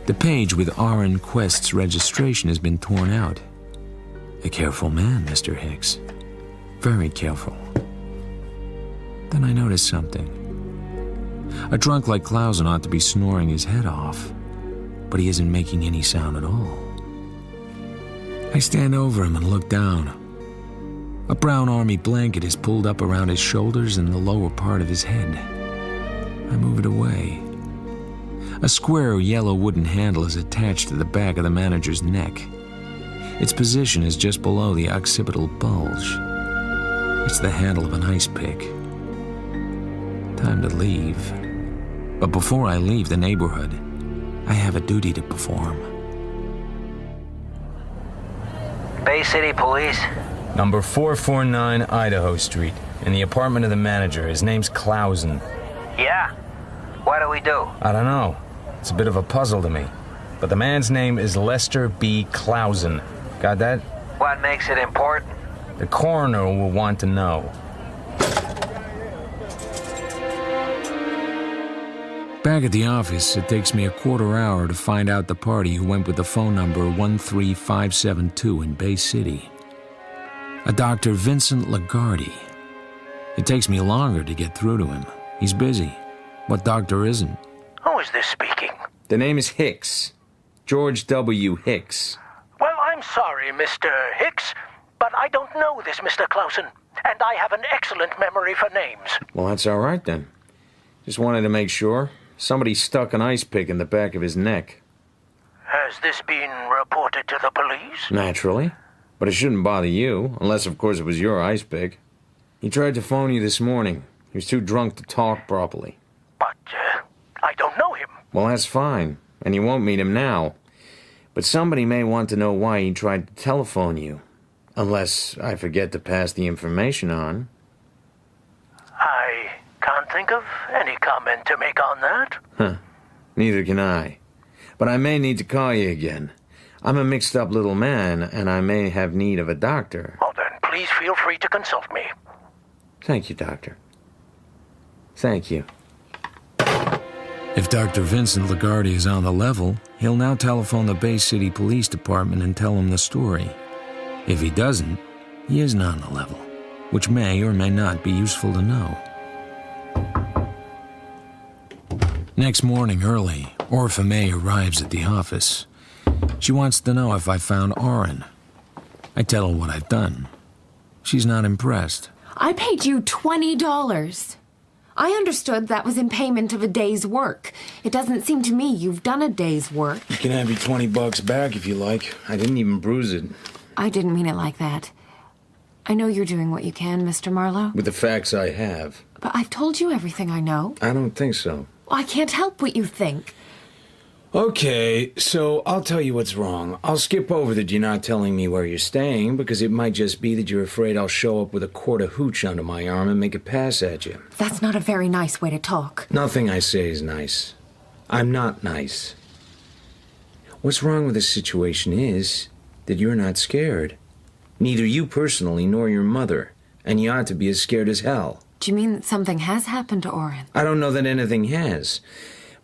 The page with R.N. Quest's registration has been torn out. A careful man, Mr. Hicks. Very careful. Then I notice something. A drunk like Clausen ought to be snoring his head off, but he isn't making any sound at all. I stand over him and look down. A brown army blanket is pulled up around his shoulders and the lower part of his head. I move it away. A square yellow wooden handle is attached to the back of the manager's neck. Its position is just below the occipital bulge. It's the handle of an ice pick. Time to leave. But before I leave the neighborhood, I have a duty to perform. Bay City Police? Number 449 Idaho Street, in the apartment of the manager. His name's Clausen. Yeah. What do we do? I don't know. It's a bit of a puzzle to me. But the man's name is Lester B. Clausen. Got that? What makes it important? The coroner will want to know. Back at the office, it takes me a quarter hour to find out the party who went with the phone number 13572 in Bay City. A Dr. Vincent Lagarde. It takes me longer to get through to him. He's busy. What doctor isn't? Who is this speaking? The name is Hicks. George W. Hicks. Well, I'm sorry, Mr. Hicks, but I don't know this Mr. Clausen, and I have an excellent memory for names. Well, that's all right then. Just wanted to make sure. Somebody stuck an ice pick in the back of his neck. Has this been reported to the police? Naturally. But it shouldn't bother you, unless, of course, it was your ice pick. He tried to phone you this morning. He was too drunk to talk properly. But, I don't know him. Well, that's fine, and you won't meet him now. But somebody may want to know why he tried to telephone you. Unless I forget to pass the information on. I can't think of any comment to make on that. Huh. Neither can I. But I may need to call you again. I'm a mixed-up little man, and I may have need of a doctor. Oh, then please feel free to consult me. Thank you, Doctor. Thank you. If Dr. Vincent Lagarde is on the level, he'll now telephone the Bay City Police Department and tell him the story. If he doesn't, he isn't on the level, which may or may not be useful to know. Next morning early, Orpha May arrives at the office. She wants to know if I found Oren. I tell her what I've done. She's not impressed. I paid you $20. I understood that was in payment of a day's work. It doesn't seem to me you've done a day's work. You can have your $20 back if you like. I didn't even bruise it. I didn't mean it like that. I know you're doing what you can, Mr. Marlowe. With the facts I have. But I've told you everything I know. I don't think so. I can't help what you think. Okay, so I'll tell you what's wrong. I'll skip over that you're not telling me where you're staying, because it might just be that you're afraid I'll show up with a quart of hooch under my arm and make a pass at you. That's not a very nice way to talk. Nothing I say is nice. I'm not nice. What's wrong with this situation is that you're not scared. Neither you personally nor your mother, and you ought to be as scared as hell. Do you mean that something has happened to Oren? I don't know that anything has.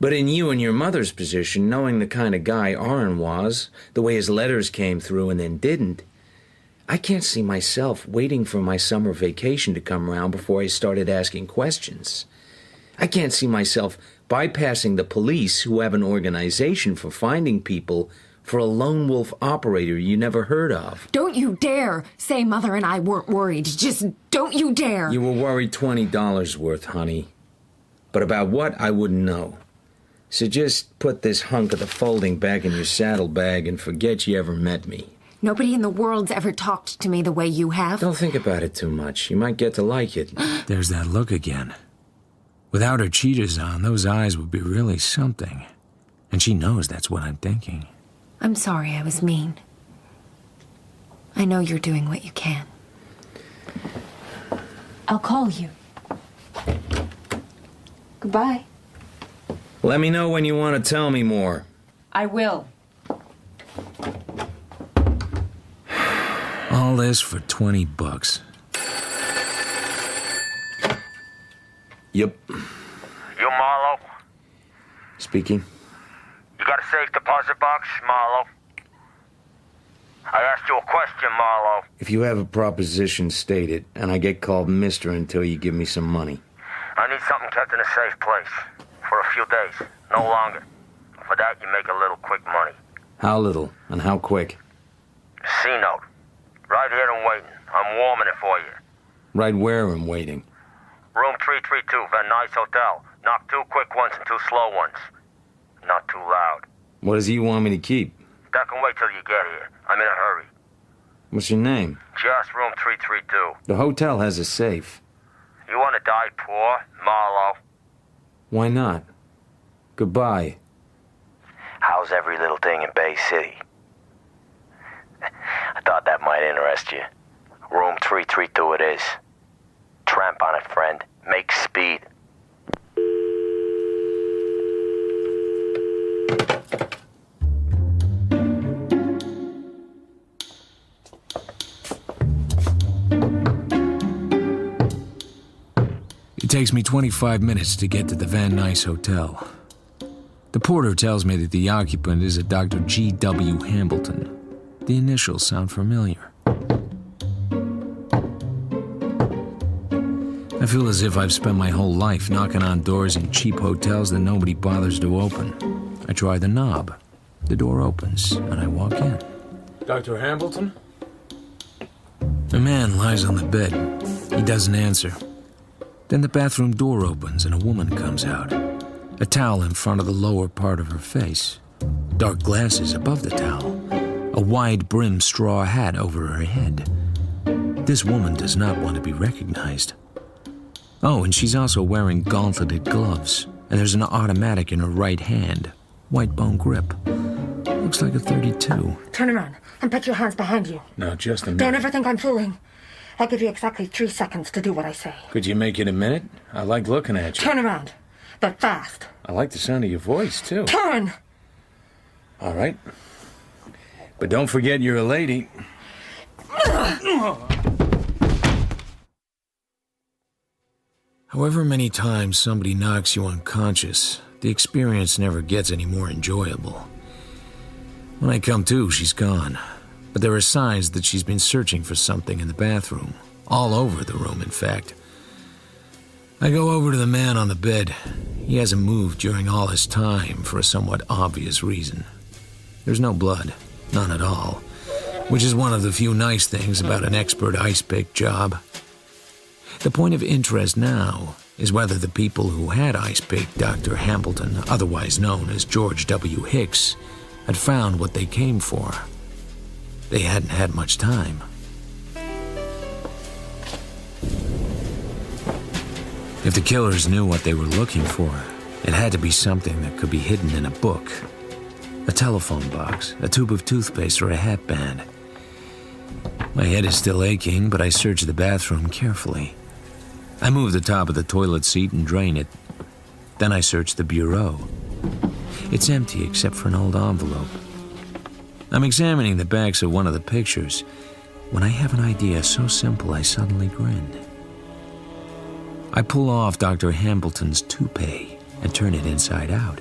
But in you and your mother's position, knowing the kind of guy Oren was, the way his letters came through and then didn't, I can't see myself waiting for my summer vacation to come around before I started asking questions. I can't see myself bypassing the police, who have an organization for finding people, for a lone wolf operator you never heard of. Don't you dare say Mother and I weren't worried. Just don't you dare. You were worried $20 worth, honey. But about what, I wouldn't know. So just put this hunk of the folding back in your saddlebag and forget you ever met me. Nobody in the world's ever talked to me the way you have. Don't think about it too much. You might get to like it. There's that look again. Without her cheaters on, those eyes would be really something. And she knows that's what I'm thinking. I'm sorry I was mean. I know you're doing what you can. I'll call you. Goodbye. Let me know when you want to tell me more. I will. All this for $20. Yep. You Marlowe? Speaking. You got a safe deposit box, Marlowe? I asked you a question, Marlowe. If you have a proposition, state it, and I get called mister until you give me some money. I need something kept in a safe place. For a few days, no longer. For that, you make a little quick money. How little, and how quick? C-note. Right here and waiting. I'm warming it for you. Right where I'm waiting? Room 332, Van Nuys Hotel. Knock 2 quick ones and 2 slow ones. Not too loud. What does he want me to keep? That can wait till you get here. I'm in a hurry. What's your name? Just room 332. The hotel has a safe. You want to die poor, Marlowe? Why not? Goodbye. How's every little thing in Bay City? I thought that might interest you. Room 332 it is. Tramp on it, friend. Make speed. It takes me 25 minutes to get to the Van Nuys Hotel. The porter tells me that the occupant is a Dr. G.W. Hambleton. The initials sound familiar. I feel as if I've spent my whole life knocking on doors in cheap hotels that nobody bothers to open. I try the knob. The door opens, and I walk in. Dr. Hambleton? A man lies on the bed. He doesn't answer. Then the bathroom door opens, and a woman comes out. A towel in front of the lower part of her face. Dark glasses above the towel. A wide-brimmed straw hat over her head. This woman does not want to be recognized. Oh, and she's also wearing gauntleted gloves, and there's an automatic in her right hand. White bone grip. Looks like a .32. Turn around and put your hands behind you. No, just a minute. Don't ever think I'm fooling. I'll give you exactly 3 seconds to do what I say. Could you make it a minute? I like looking at you. Turn around, but fast. I like the sound of your voice, too. Turn! All right. But don't forget you're a lady. However many times somebody knocks you unconscious, the experience never gets any more enjoyable. When I come to, she's gone. But there are signs that she's been searching for something in the bathroom. All over the room, in fact. I go over to the man on the bed. He hasn't moved during all this time for a somewhat obvious reason. There's no blood. None at all. Which is one of the few nice things about an expert ice pick job. The point of interest now is whether the people who had ice-picked Dr. Hambleton, otherwise known as George W. Hicks, had found what they came for. They hadn't had much time. If the killers knew what they were looking for, it had to be something that could be hidden in a book. A telephone box, a tube of toothpaste, or a hatband. My head is still aching, but I search the bathroom carefully. I move the top of the toilet seat and drain it. Then I search the bureau. It's empty except for an old envelope. I'm examining the backs of one of the pictures when I have an idea so simple I suddenly grin. I pull off Dr. Hambleton's toupee and turn it inside out.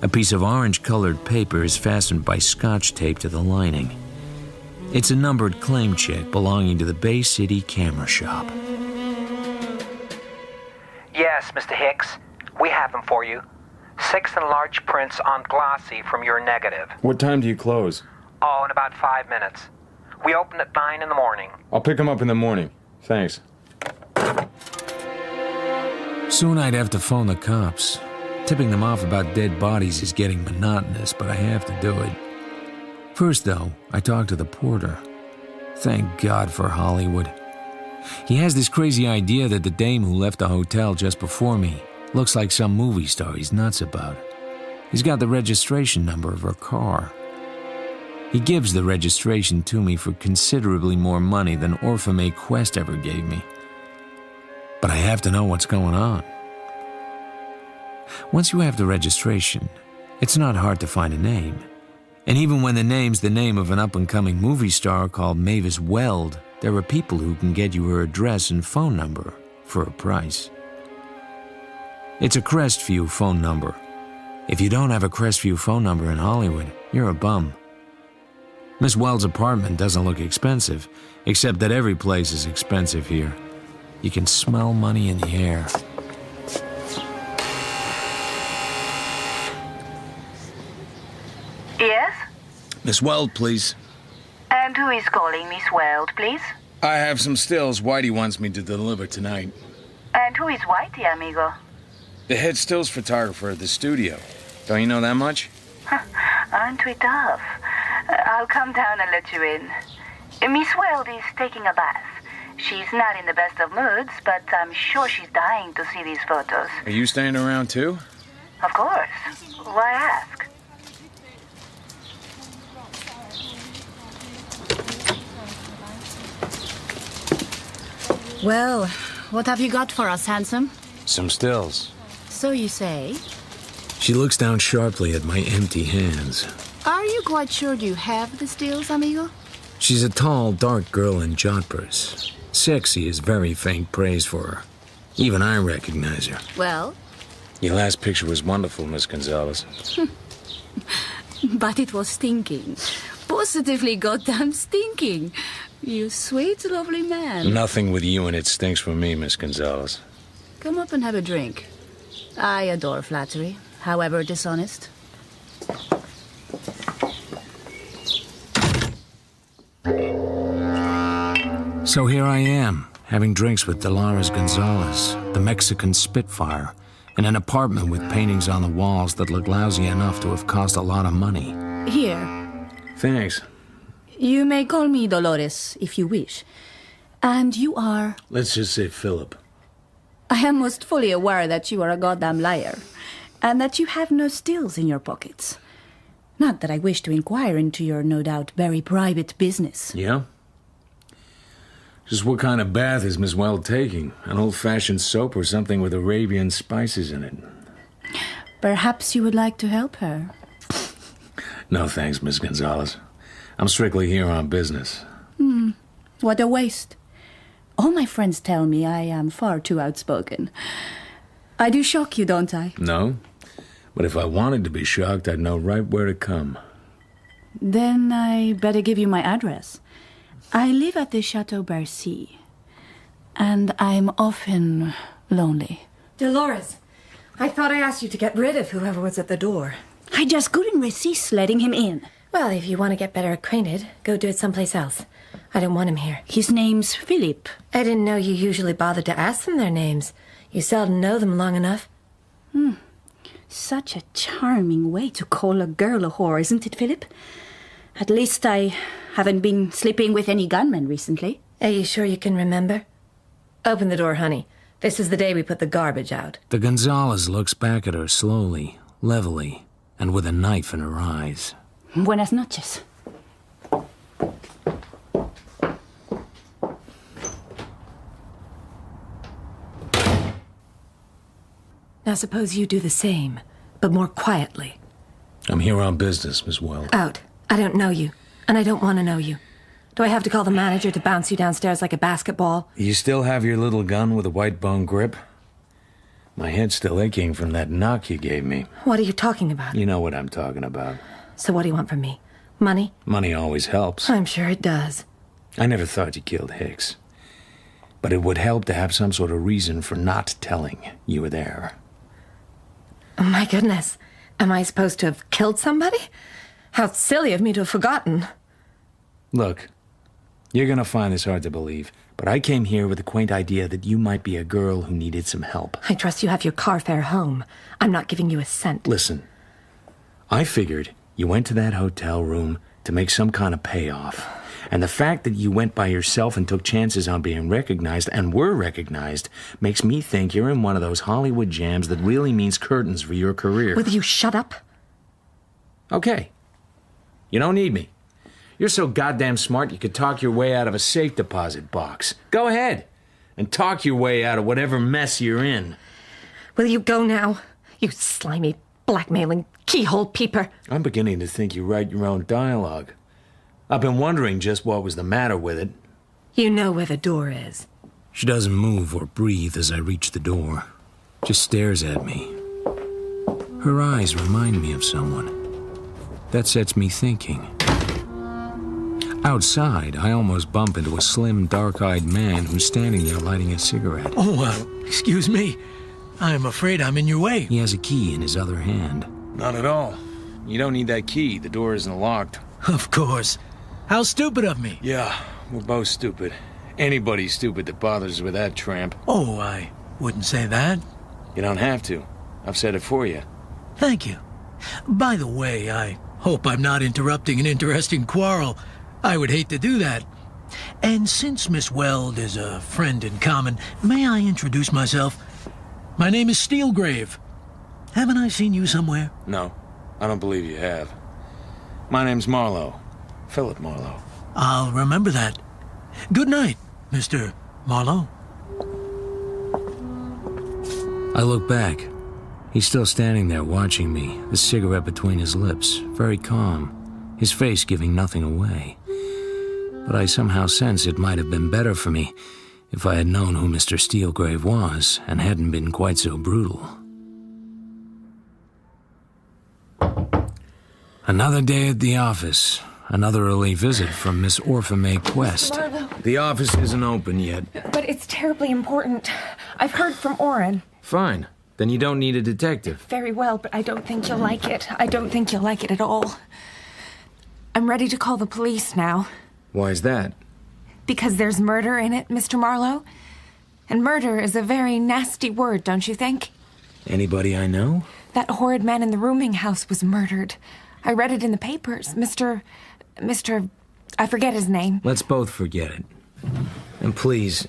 A piece of orange-colored paper is fastened by scotch tape to the lining. It's a numbered claim check belonging to the Bay City Camera Shop. Yes, Mr. Hicks. We have them for you. 6 enlarged prints on glossy from your negative. What time do you close? Oh, in about 5 minutes. We open at 9 in the morning. I'll pick them up in the morning. Thanks. Soon I'd have to phone the cops. Tipping them off about dead bodies is getting monotonous, but I have to do it. First, though, I talk to the porter. Thank God for Hollywood. He has this crazy idea that the dame who left the hotel just before me looks like some movie star he's nuts about. He's got the registration number of her car. He gives the registration to me for considerably more money than Orphamay Quest ever gave me. But I have to know what's going on. Once you have the registration, it's not hard to find a name. And even when the name's the name of an up-and-coming movie star called Mavis Weld, there are people who can get you her address and phone number for a price. It's a Crestview phone number. If you don't have a Crestview phone number in Hollywood, you're a bum. Miss Weld's apartment doesn't look expensive, except that every place is expensive here. You can smell money in the air. Yes? Miss Weld, please. And who is calling, Miss Weld, please? I have some stills Whitey wants me to deliver tonight. And who is Whitey, amigo? The head stills photographer at the studio. Don't you know that much? Aren't we tough? I'll come down and let you in. Miss Weld is taking a bath. She's not in the best of moods, but I'm sure she's dying to see these photos. Are you staying around too? Of course. Why ask? Well, what have you got for us, handsome? Some stills. So you say. She looks down sharply at my empty hands. Are you quite sure you have the stills, amigo? She's a tall, dark girl in jodhpurs. Sexy is very faint praise for her. Even I recognize her. Well? Your last picture was wonderful, Miss Gonzalez. But it was stinking. Positively goddamn stinking. You sweet, lovely man. Nothing with you and it stinks for me, Miss Gonzalez. Come up and have a drink. I adore flattery. however dishonest. So here I am, having drinks with Dolores Gonzalez, the Mexican Spitfire, in an apartment with paintings on the walls that look lousy enough to have cost a lot of money. Here. Thanks. You may call me Dolores, if you wish. And you are... Let's just say Philip. I am most fully aware that you are a goddamn liar, and that you have no stills in your pockets. Not that I wish to inquire into your no doubt very private business. Yeah? Just what kind of bath is Miss Weld taking? An old-fashioned soap or something with Arabian spices in it? Perhaps you would like to help her. No thanks, Miss Gonzalez. I'm strictly here on business. What a waste. All my friends tell me I am far too outspoken. I do shock you, don't I? No. But if I wanted to be shocked, I'd know right where to come. Then I better give you my address. I live at the Chateau Bercy, and I'm often lonely. Dolores, I thought I asked you to get rid of whoever was at the door. I just couldn't resist letting him in. Well, if you want to get better acquainted, go do it someplace else. I don't want him here. His name's Philip. I didn't know you usually bothered to ask them their names. You seldom know them long enough. Such a charming way to call a girl a whore, isn't it, Philip? At least I haven't been sleeping with any gunmen recently. Are you sure you can remember? Open the door, honey. This is the day we put the garbage out. The Gonzalez looks back at her slowly, levelly, and with a knife in her eyes. Buenas noches. Now suppose you do the same, but more quietly. I'm here on business, Miss Weld. Out. I don't know you, and I don't want to know you. Do I have to call the manager to bounce you downstairs like a basketball? You still have your little gun with a white bone grip? My head's still aching from that knock you gave me. What are you talking about? You know what I'm talking about. So what do you want from me? Money? Money always helps. I'm sure it does. I never thought you killed Hicks. But it would help to have some sort of reason for not telling you were there. Oh, my goodness. Am I supposed to have killed somebody? How silly of me to have forgotten. Look, you're gonna find this hard to believe, but I came here with the quaint idea that you might be a girl who needed some help. I trust you have your car fare home. I'm not giving you a cent. Listen, I figured you went to that hotel room to make some kind of payoff. And the fact that you went by yourself and took chances on being recognized, and were recognized, makes me think you're in one of those Hollywood jams that really means curtains for your career. Will you shut up? Okay. You don't need me. You're so goddamn smart you could talk your way out of a safe deposit box. Go ahead and talk your way out of whatever mess you're in. Will you go now? You slimy, blackmailing, keyhole peeper. I'm beginning to think you write your own dialogue. I've been wondering just what was the matter with it. You know where the door is. She doesn't move or breathe as I reach the door. Just stares at me. Her eyes remind me of someone. That sets me thinking. Outside, I almost bump into a slim, dark-eyed man who's standing there lighting a cigarette. Oh, excuse me. I'm afraid I'm in your way. He has a key in his other hand. Not at all. You don't need that key. The door isn't locked. Of course. How stupid of me. Yeah, we're both stupid. Anybody's stupid that bothers with that tramp. Oh, I wouldn't say that. You don't have to. I've said it for you. Thank you. By the way, I hope I'm not interrupting an interesting quarrel. I would hate to do that. And since Miss Weld is a friend in common, may I introduce myself? My name is Steelgrave. Haven't I seen you somewhere? No, I don't believe you have. My name's Marlowe. Philip Marlowe. I'll remember that. Good night, Mr. Marlowe. I look back. He's still standing there watching me, the cigarette between his lips, very calm, his face giving nothing away. But I somehow sense it might have been better for me if I had known who Mr. Steelgrave was and hadn't been quite so brutal. Another day at the office. Another early visit from Miss Orpha Quest. Marlowe. The office isn't open yet. But it's terribly important. I've heard from Oren. Fine. Then you don't need a detective. Very well, but I don't think you'll like it. I don't think you'll like it at all. I'm ready to call the police now. Why is that? Because there's murder in it, Mr. Marlowe. And murder is a very nasty word, don't you think? Anybody I know? That horrid man in the rooming house was murdered. I read it in the papers. Mr. I forget his name. Let's both forget it. And please,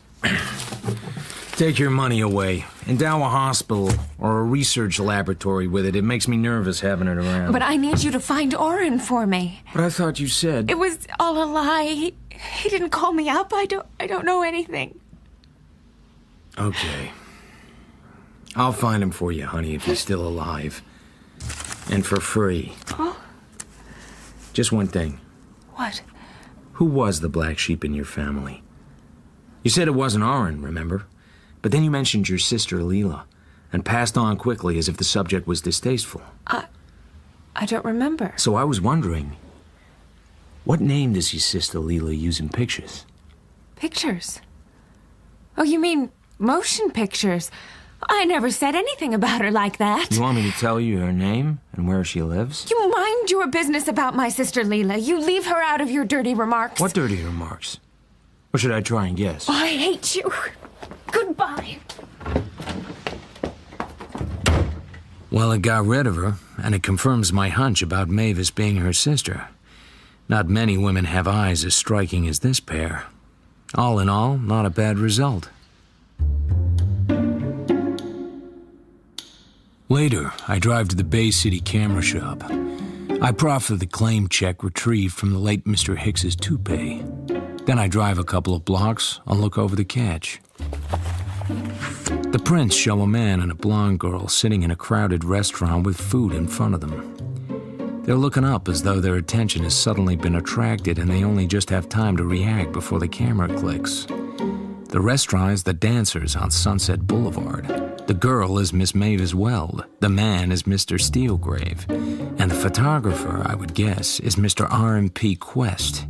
take your money away. Endow a hospital or a research laboratory with it. It makes me nervous having it around. But I need you to find Oren for me. But I thought you said... It was all a lie. He didn't call me up. I don't know anything. Okay. I'll find him for you, honey, if he's still alive. And for free. Oh? Just one thing. What? Who was the black sheep in your family? You said it wasn't Oren, remember? But then you mentioned your sister, Leela, and passed on quickly as if the subject was distasteful. I don't remember. So I was wondering, what name does your sister Leela use in pictures? Pictures? Oh, you mean motion pictures? I never said anything about her like that. You want me to tell you her name and where she lives? You mind your business about my sister Leela. You leave her out of your dirty remarks. What dirty remarks? Or should I try and guess? Oh, I hate you. Goodbye. Well, it got rid of her, and it confirms my hunch about Mavis being her sister. Not many women have eyes as striking as this pair. All in all, not a bad result. Later, I drive to the Bay City camera shop. I proffer the claim check retrieved from the late Mr. Hicks's toupee. Then I drive a couple of blocks and look over the catch. The prints show a man and a blonde girl sitting in a crowded restaurant with food in front of them. They're looking up as though their attention has suddenly been attracted and they only just have time to react before the camera clicks. The restaurant is the Dancers on Sunset Boulevard. The girl is Miss Mavis Weld. The man is Mr. Steelgrave. And the photographer, I would guess, is Mr. R.M.P. Quest.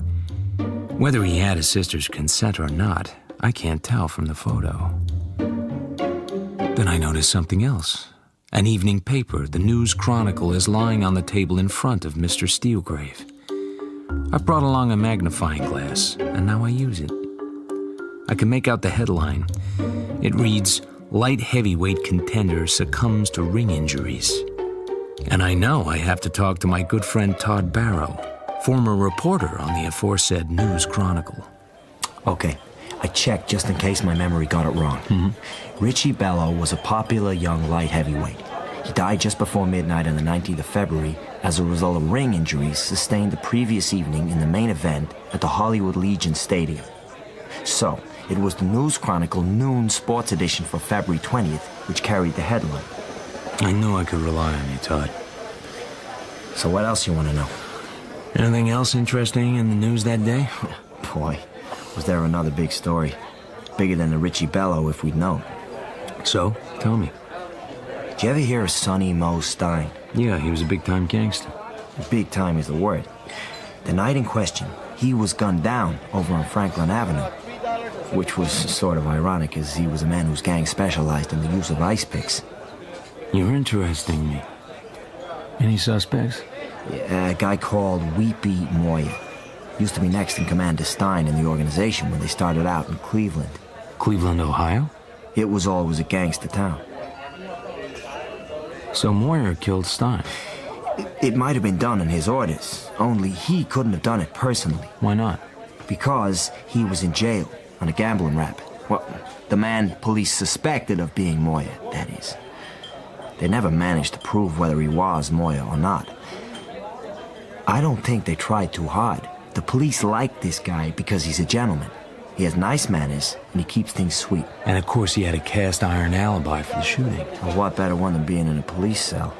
Whether he had his sister's consent or not, I can't tell from the photo. Then I notice something else. An evening paper, the News Chronicle, is lying on the table in front of Mr. Steelgrave. I've brought along a magnifying glass, and now I use it. I can make out the headline. It reads, "Light heavyweight contender succumbs to ring injuries." And I know I have to talk to my good friend Todd Barrow, former reporter on the aforesaid News Chronicle. Okay, I checked just in case my memory got it wrong. Richie Bello was a popular young light heavyweight. He died just before midnight on the 19th of February as a result of ring injuries sustained the previous evening in the main event at the Hollywood Legion Stadium. So, it was the News Chronicle noon sports edition for February 20th which carried the headline. I knew I could rely on you, Todd. So what else you want to know? Anything else interesting in the news that day? Boy, was there another big story. Bigger than the Richie Bello if we'd known. So, tell me. Did you ever hear of Sonny Mo Stein? Yeah, he was a big-time gangster. Big time is the word. The night in question, he was gunned down over on Franklin Avenue. Which was sort of ironic, as he was a man whose gang specialized in the use of ice picks. You're interesting me. Any suspects? Yeah, a guy called Weepy Moya. Used to be next in command to Stein in the organization when they started out in Cleveland. Cleveland, Ohio? It was always a gangster town. So Moyer killed Stein? It might have been done in his orders, only he couldn't have done it personally. Why not? Because he was in jail on a gambling rap. Well, the man police suspected of being Moya, that is. They never managed to prove whether he was Moya or not. I don't think they tried too hard. The police like this guy because he's a gentleman. He has nice manners, and he keeps things sweet. And of course he had a cast-iron alibi for the shooting. Well, what better one than being in a police cell?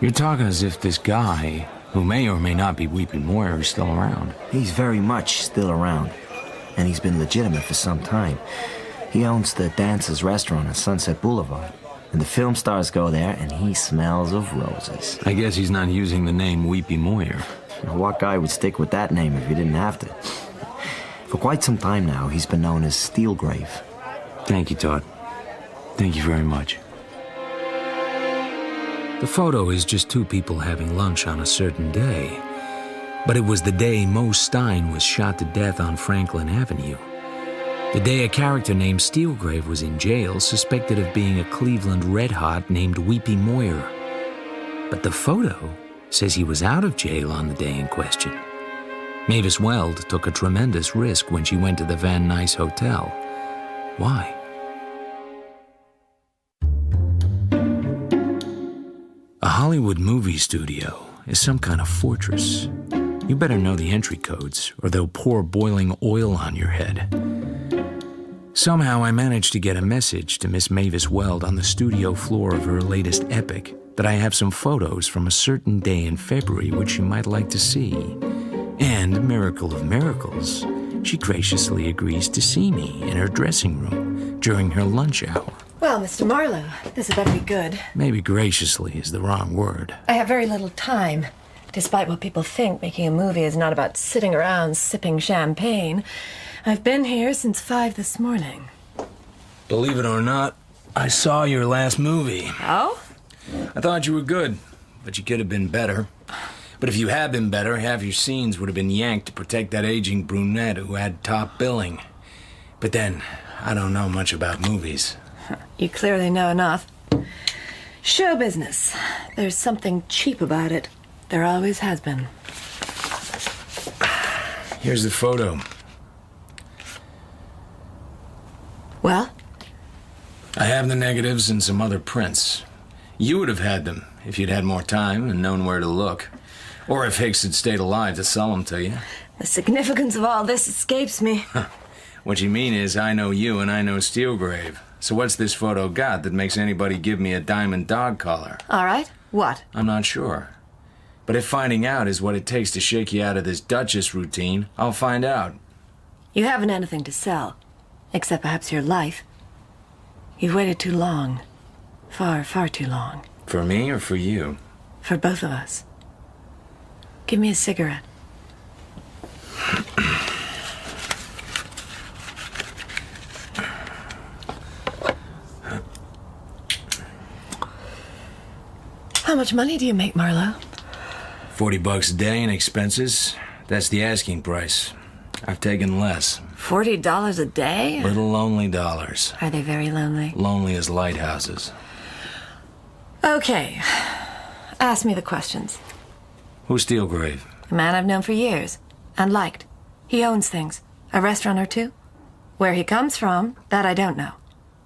You're talking as if this guy, who may or may not be Weepy Moyer, is still around. He's very much still around, and he's been legitimate for some time. He owns the Dancers restaurant on Sunset Boulevard, and the film stars go there, and he smells of roses. I guess he's not using the name Weepy Moyer. What guy would stick with that name if he didn't have to? For quite some time now, he's been known as Steelgrave. Thank you, Todd. Thank you very much. The photo is just two people having lunch on a certain day. But it was the day Moe Stein was shot to death on Franklin Avenue. The day a character named Steelgrave was in jail, suspected of being a Cleveland Red Hot named Weepy Moyer. But the photo says he was out of jail on the day in question. Mavis Weld took a tremendous risk when she went to the Van Nuys Hotel. Why? A Hollywood movie studio is some kind of fortress. You better know the entry codes, or they'll pour boiling oil on your head. Somehow I managed to get a message to Miss Mavis Weld on the studio floor of her latest epic that I have some photos from a certain day in February which she might like to see. And, miracle of miracles, she graciously agrees to see me in her dressing room during her lunch hour. Well, Mr. Marlowe, this had better be good. Maybe graciously is the wrong word. I have very little time. Despite what people think, making a movie is not about sitting around sipping champagne. I've been here since 5 this morning. Believe it or not, I saw your last movie. Oh? I thought you were good, but you could have been better. But if you had been better, half your scenes would have been yanked to protect that aging brunette who had top billing. But then, I don't know much about movies. You clearly know enough. Show business. There's something cheap about it. There always has been. Here's the photo. Well? I have the negatives and some other prints. You would have had them if you'd had more time and known where to look. Or if Hicks had stayed alive to sell them to you. The significance of all this escapes me. What you mean is I know you and I know Steelgrave. So what's this photo got that makes anybody give me a diamond dog collar? All right. What? I'm not sure. But if finding out is what it takes to shake you out of this Duchess routine, I'll find out. You haven't anything to sell. Except perhaps your life. You've waited too long. Far, far too long. For me or for you? For both of us. Give me a cigarette. How much money do you make, Marlowe? $40 a day in expenses. That's the asking price. I've taken less. $40 a day? Little lonely dollars. Are they very lonely? Lonely as lighthouses. Okay. Ask me the questions. Who's Steelgrave? A man I've known for years. And liked. He owns things. A restaurant or two. Where he comes from, that I don't know.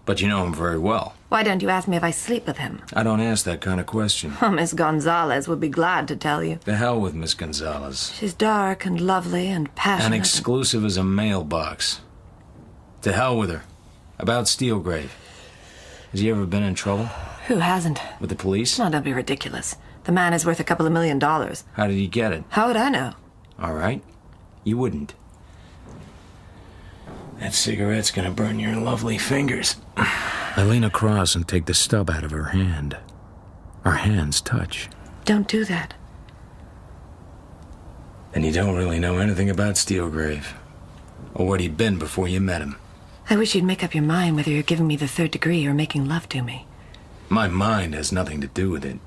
But you know him very well. Why don't you ask me if I sleep with him? I don't ask that kind of question. Oh, Miss Gonzalez would be glad to tell you. The hell with Miss Gonzalez. She's dark and lovely and passionate. And exclusive as a mailbox. To hell with her. About Steelgrave. Has he ever been in trouble? Who hasn't? With the police? Oh, don't be ridiculous. The man is worth a couple of $1 million. How did he get it? How would I know? All right. You wouldn't. That cigarette's gonna burn your lovely fingers. I lean across and take the stub out of her hand. Our hands touch. Don't do that. And you don't really know anything about Steelgrave. Or what he'd been before you met him. I wish you'd make up your mind whether you're giving me the 3rd degree or making love to me. My mind has nothing to do with it.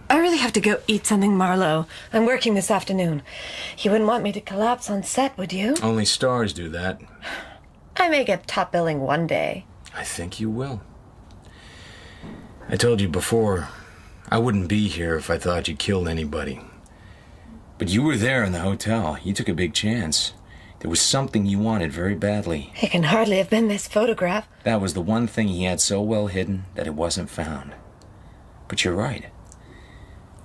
I really have to go eat something, Marlowe. I'm working this afternoon. You wouldn't want me to collapse on set, would you? Only stars do that. I may get top billing one day. I think you will. I told you before, I wouldn't be here if I thought you killed anybody. But you were there in the hotel. You took a big chance. There was something you wanted very badly. It can hardly have been this photograph. That was the one thing he had so well hidden that it wasn't found. But you're right.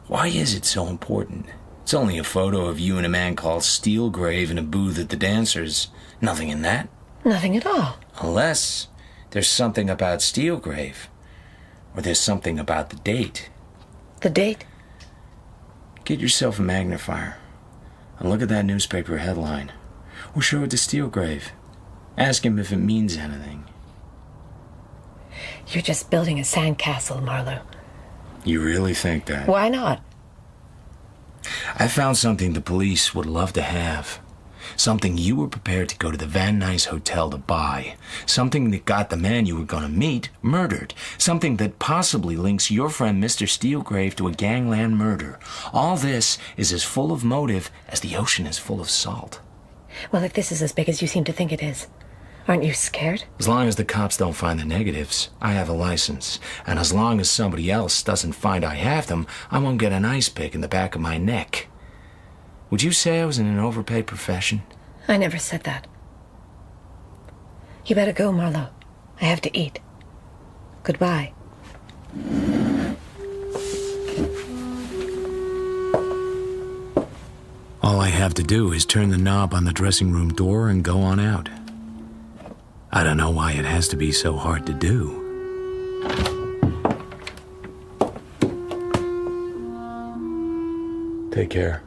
Why is it so important? It's only a photo of you and a man called Steelgrave in a booth at the Dancers. Nothing in that. Nothing at all. Unless there's something about Steelgrave. Or there's something about the date. The date? Get yourself a magnifier and look at that newspaper headline. Or show it to Steelgrave. Ask him if it means anything. You're just building a sandcastle, Marlowe. You really think that? Why not? I found something the police would love to have. Something you were prepared to go to the Van Nuys Hotel to buy. Something that got the man you were going to meet murdered. Something that possibly links your friend Mr. Steelgrave to a gangland murder. All this is as full of motive as the ocean is full of salt. Well, if this is as big as you seem to think it is, aren't you scared? As long as the cops don't find the negatives, I have a license. And as long as somebody else doesn't find I have them, I won't get an ice pick in the back of my neck. Would you say I was in an overpaid profession? I never said that. You better go, Marlowe. I have to eat. Goodbye. All I have to do is turn the knob on the dressing room door and go on out. I don't know why it has to be so hard to do. Take care.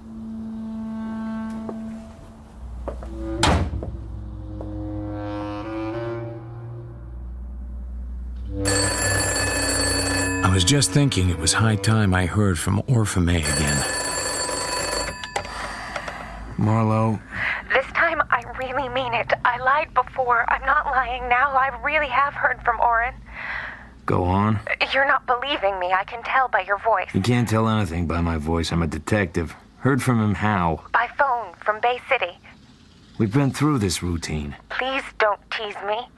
I was just thinking it was high time I heard from Orphamay again. Marlowe. This time, I really mean it. I lied before. I'm not lying now. I really have heard from Oren. Go on. You're not believing me. I can tell by your voice. You can't tell anything by my voice. I'm a detective. Heard from him how? By phone, from Bay City. We've been through this routine. Please don't tease me.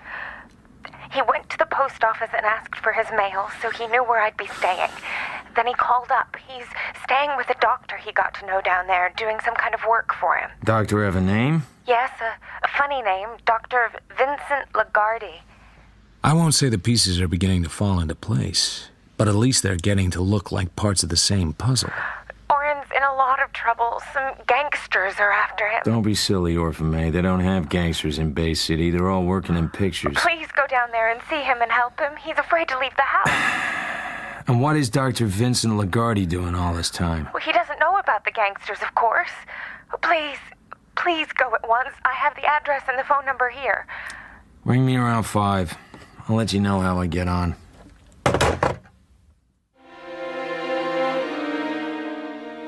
He went to the post office and asked for his mail, so he knew where I'd be staying. Then he called up. He's staying with a doctor he got to know down there, doing some kind of work for him. Doctor have a name? Yes, a funny name, Dr. Vincent Lagarde. I won't say the pieces are beginning to fall into place, but at least they're getting to look like parts of the same puzzle. Oren's in a lot of trouble. Some gangsters are after him. Don't be silly, Orphamay. They don't have gangsters in Bay City. They're all working in pictures. Please go down there and see him and help him. He's afraid to leave the house. And what is Dr. Vincent Lagarde doing all this time? Well, he doesn't know about the gangsters, of course. Please go at once. I have the address and the phone number here. Ring me around 5. I'll let you know how I get on.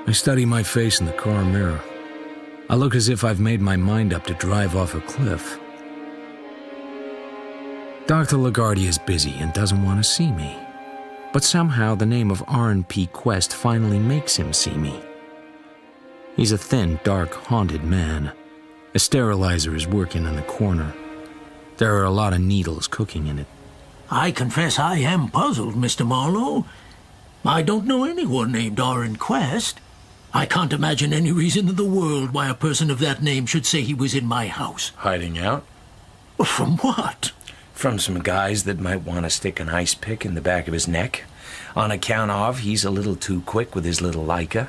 I study my face in the car mirror. I look as if I've made my mind up to drive off a cliff. Dr. Lagarde is busy and doesn't want to see me. But somehow the name of R&P Quest finally makes him see me. He's a thin, dark, haunted man. A sterilizer is working in the corner. There are a lot of needles cooking in it. I confess I am puzzled, Mr. Marlowe. I don't know anyone named Oren Quest. I can't imagine any reason in the world why a person of that name should say he was in my house. Hiding out? From what? From some guys that might want to stick an ice pick in the back of his neck. On account of he's a little too quick with his little Leica.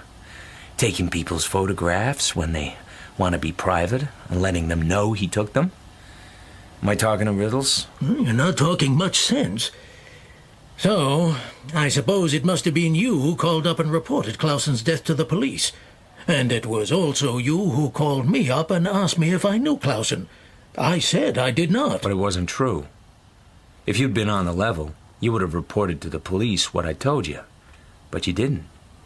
Taking people's photographs when they want to be private and letting them know he took them. Am I talking in riddles? You're not talking much sense. So, I suppose it must have been you who called up and reported Clausen's death to the police. And it was also you who called me up and asked me if I knew Clausen. I said I did not. But it wasn't true. If you'd been on the level, you would have reported to the police what I told you. But you didn't.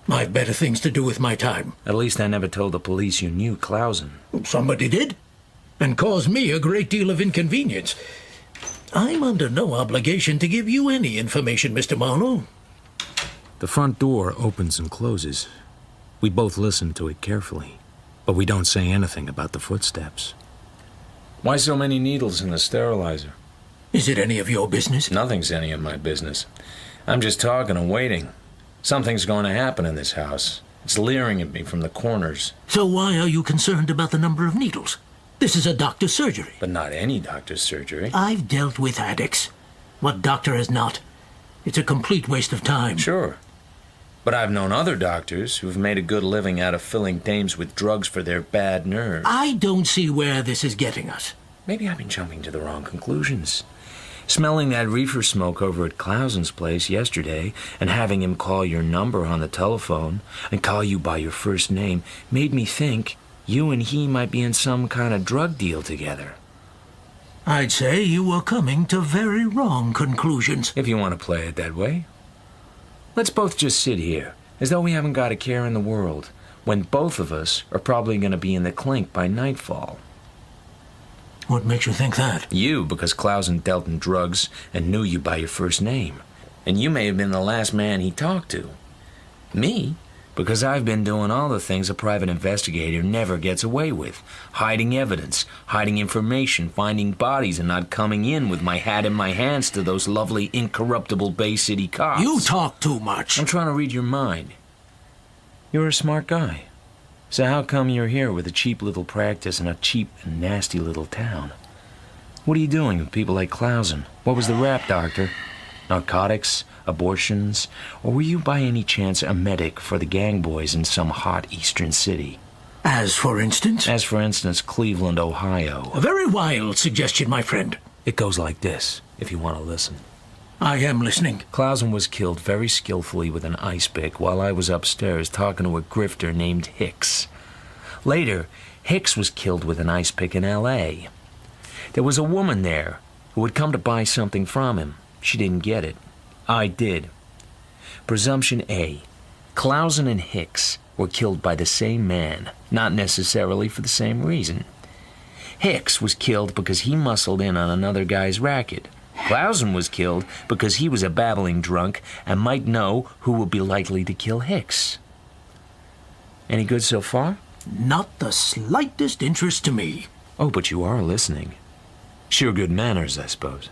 I've better things to do with my time. At least I never told the police you knew Clausen. Somebody did. And caused me a great deal of inconvenience. I'm under no obligation to give you any information, Mr. Marlowe. The front door opens and closes. We both listen to it carefully, but we don't say anything about the footsteps. Why so many needles in the sterilizer? Is it any of your business? Nothing's any of my business. I'm just talking and waiting. Something's going to happen in this house. It's leering at me from the corners. So why are you concerned about the number of needles? This is a doctor's surgery. But not any doctor's surgery. I've dealt with addicts. What doctor has not? It's a complete waste of time. Sure. But I've known other doctors who've made a good living out of filling dames with drugs for their bad nerves. I don't see where this is getting us. Maybe I've been jumping to the wrong conclusions. Smelling that reefer smoke over at Clausen's place yesterday and having him call your number on the telephone and call you by your first name made me think you and he might be in some kind of drug deal together. I'd say you were coming to very wrong conclusions. If you want to play it that way. Let's both just sit here, as though we haven't got a care in the world, when both of us are probably going to be in the clink by nightfall. What makes you think that? You, because Clausen dealt in drugs and knew you by your first name. And you may have been the last man he talked to. Me, because I've been doing all the things a private investigator never gets away with. Hiding evidence, hiding information, finding bodies, and not coming in with my hat in my hands to those lovely, incorruptible Bay City cops. You talk too much. I'm trying to read your mind. You're a smart guy. So how come you're here with a cheap little practice in a cheap and nasty little town? What are you doing with people like Clausen? What was the rap, Doctor? Narcotics? Abortions? Or were you by any chance a medic for the gang boys in some hot eastern city? As for instance? As for instance, Cleveland, Ohio. A very wild suggestion, my friend. It goes like this, if you want to listen. I am listening. Clausen was killed very skillfully with an ice pick while I was upstairs talking to a grifter named Hicks. Later, Hicks was killed with an ice pick in L.A. There was a woman there who had come to buy something from him. She didn't get it. I did. Presumption A. Clausen and Hicks were killed by the same man, not necessarily for the same reason. Hicks was killed because he muscled in on another guy's racket. Clausen was killed because he was a babbling drunk and might know who would be likely to kill Hicks. Any good so far? Not the slightest interest to me. Oh, but you are listening. Sure good manners, I suppose.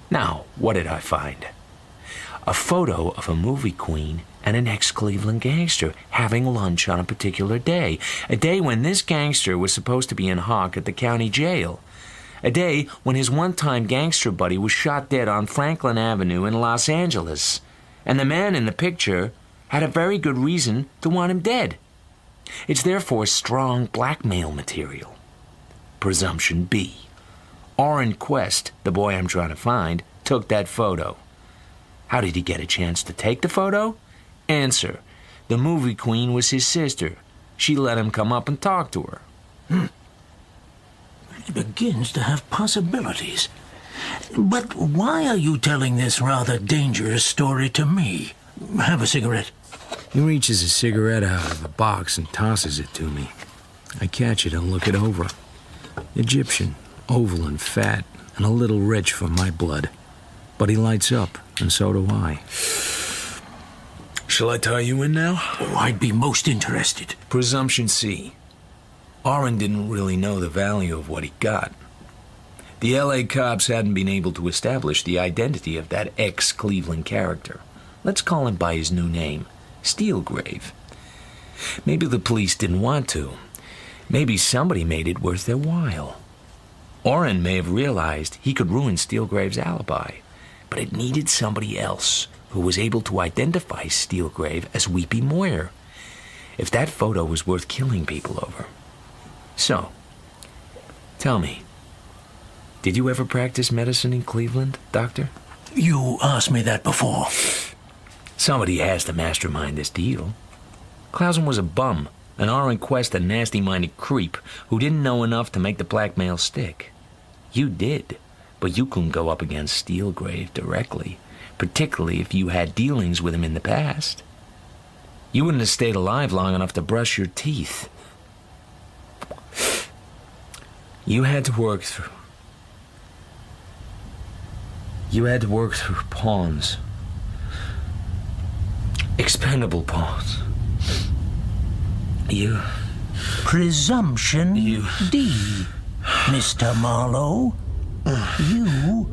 Now, what did I find? A photo of a movie queen and an ex-Cleveland gangster having lunch on a particular day. A day when this gangster was supposed to be in hock at the county jail. A day when his one-time gangster buddy was shot dead on Franklin Avenue in Los Angeles. And the man in the picture had a very good reason to want him dead. It's therefore strong blackmail material. Presumption B. Orrin Quest, the boy I'm trying to find, took that photo. How did he get a chance to take the photo? Answer. The movie queen was his sister. She let him come up and talk to her. It begins to have possibilities. But why are you telling this rather dangerous story to me? Have a cigarette. He reaches a cigarette out of a box and tosses it to me. I catch it and look it over. Egyptian, oval and fat, and a little rich for my blood. But he lights up, and so do I. Shall I tie you in now? Oh, I'd be most interested. Presumption C. Orrin didn't really know the value of what he got. The L.A. cops hadn't been able to establish the identity of that ex-Cleveland character. Let's call him by his new name, Steelgrave. Maybe the police didn't want to. Maybe somebody made it worth their while. Orrin may have realized he could ruin Steelgrave's alibi, but it needed somebody else who was able to identify Steelgrave as Weepy Moyer, if that photo was worth killing people over. So, tell me, did you ever practice medicine in Cleveland, Doctor? You asked me that before. Somebody has to mastermind this deal. Clausen was a bum, and Orrin Quest a nasty-minded creep who didn't know enough to make the blackmail stick. You did, but you couldn't go up against Steelgrave directly, particularly if you had dealings with him in the past. You wouldn't have stayed alive long enough to brush your teeth. You had to work through pawns. Expendable pawns. Presumption D, Mr. Marlowe. You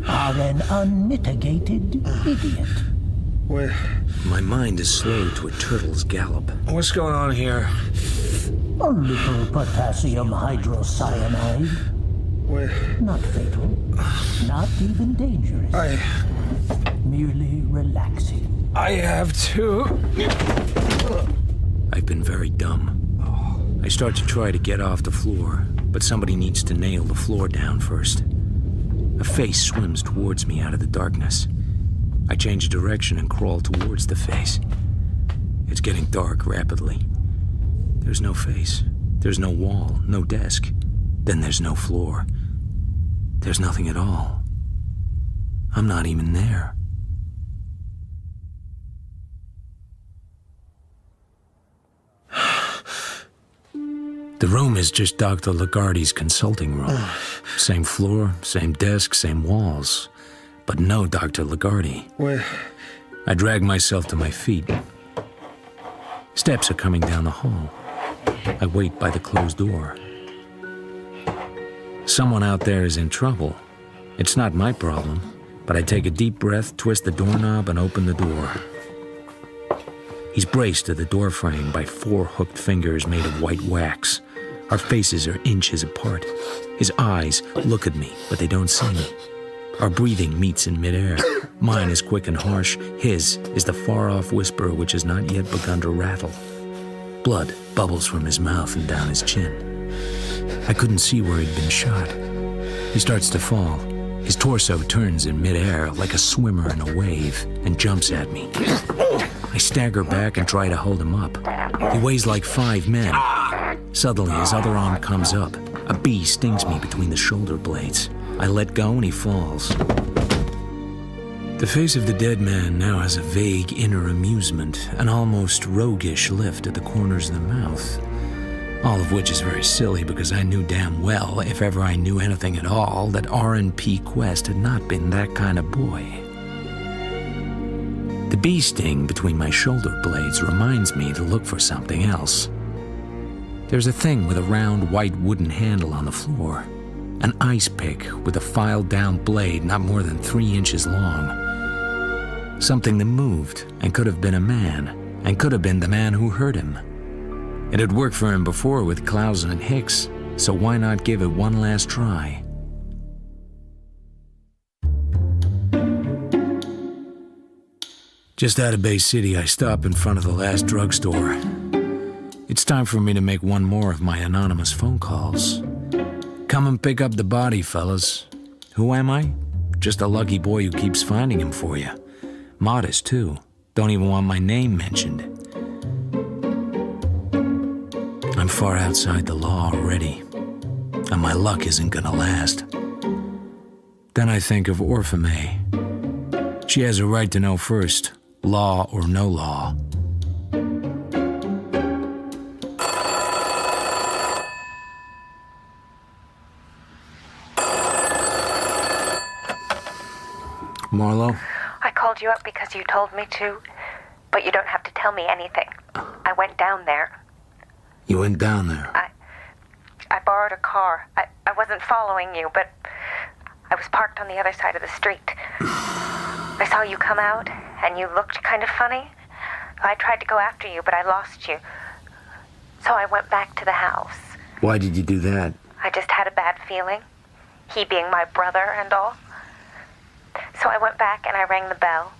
are an unmitigated idiot. Where? My mind is slowed to a turtle's gallop. What's going on here? A little potassium hydrocyanide. Where? Not fatal. Not even dangerous. Merely relaxing. I have to. I've been very dumb. I start to try to get off the floor, but somebody needs to nail the floor down first. A face swims towards me out of the darkness. I change direction and crawl towards the face. It's getting dark rapidly. There's no face. There's no wall, no desk. Then there's no floor. There's nothing at all. I'm not even there. The room is just Dr. Lagarde's consulting room. Same floor, same desk, same walls. But no Dr. Lagarde. Where? I drag myself to my feet. Steps are coming down the hall. I wait by the closed door. Someone out there is in trouble. It's not my problem, but I take a deep breath, twist the doorknob, and open the door. He's braced to the doorframe by 4 hooked fingers made of white wax. Our faces are inches apart. His eyes look at me, but they don't see me. Our breathing meets in midair. Mine is quick and harsh. His is the far-off whisper which has not yet begun to rattle. Blood bubbles from his mouth and down his chin. I couldn't see where he'd been shot. He starts to fall. His torso turns in midair like a swimmer in a wave and jumps at me. I stagger back and try to hold him up. He weighs like 5 men. Suddenly, his other arm comes up. A bee stings me between the shoulder blades. I let go and he falls. The face of the dead man now has a vague inner amusement, an almost roguish lift at the corners of the mouth. All of which is very silly because I knew damn well, if ever I knew anything at all, that R&P Quest had not been that kind of boy. The bee sting between my shoulder blades reminds me to look for something else. There's a thing with a round white wooden handle on the floor. An ice pick with a filed-down blade not more than 3 inches long. Something that moved and could have been a man, and could have been the man who hurt him. It had worked for him before with Clausen and Hicks, so why not give it one last try? Just out of Bay City, I stop in front of the last drugstore. It's time for me to make one more of my anonymous phone calls. Come and pick up the body, fellas. Who am I? Just a lucky boy who keeps finding him for you. Modest, too. Don't even want my name mentioned. I'm far outside the law already, and my luck isn't gonna last. Then I think of Orphamay. She has a right to know first, law or no law. Marlowe? I called you up because you told me to, but you don't have to tell me anything. I went down there. You went down there? I borrowed a car. I wasn't following you, but I was parked on the other side of the street. I saw you come out, and you looked kind of funny. I tried to go after you, but I lost you. So I went back to the house. Why did you do that? I just had a bad feeling. He being my brother and all. So I went back and I rang the bell.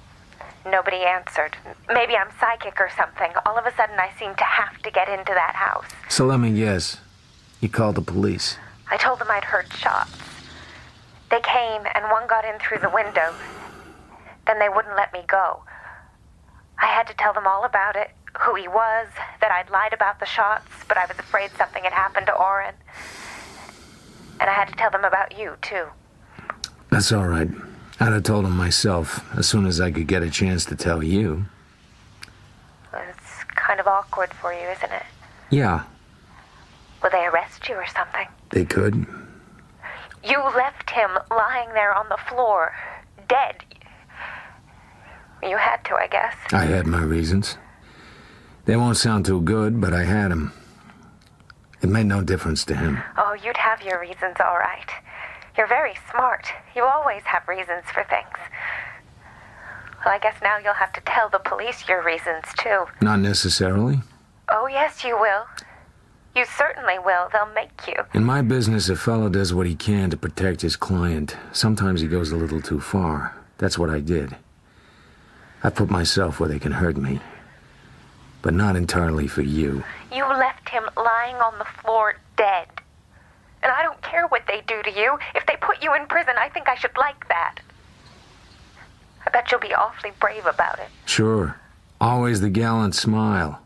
Nobody answered. Maybe I'm psychic or something. All of a sudden I seemed to have to get into that house. So let me guess. You called the police. I told them I'd heard shots. They came and one got in through the window. Then they wouldn't let me go. I had to tell them all about it, who he was, that I'd lied about the shots, but I was afraid something had happened to Oren. And I had to tell them about you, too. That's all right. I'd have told them myself as soon as I could get a chance to tell you. It's kind of awkward for you, isn't it? Yeah, Will they arrest you or something? they could. You left him lying there on the floor, dead. You had to, I guess. I had my reasons. They won't sound too good, but I had them. It made no difference to him. Oh, you'd have your reasons, all right. You're very smart. You always have reasons for things. Well, I guess now you'll have to tell the police your reasons, too. Not necessarily. Oh, yes, you will. You certainly will. They'll make you. In my business, a fellow does what he can to protect his client. Sometimes he goes a little too far. That's what I did. I put myself where they can hurt me. But not entirely for you. You left him lying on the floor, dead. And I don't care what they do to you. If they put you in prison, I think I should like that. I bet you'll be awfully brave about it. Sure. Always the gallant smile.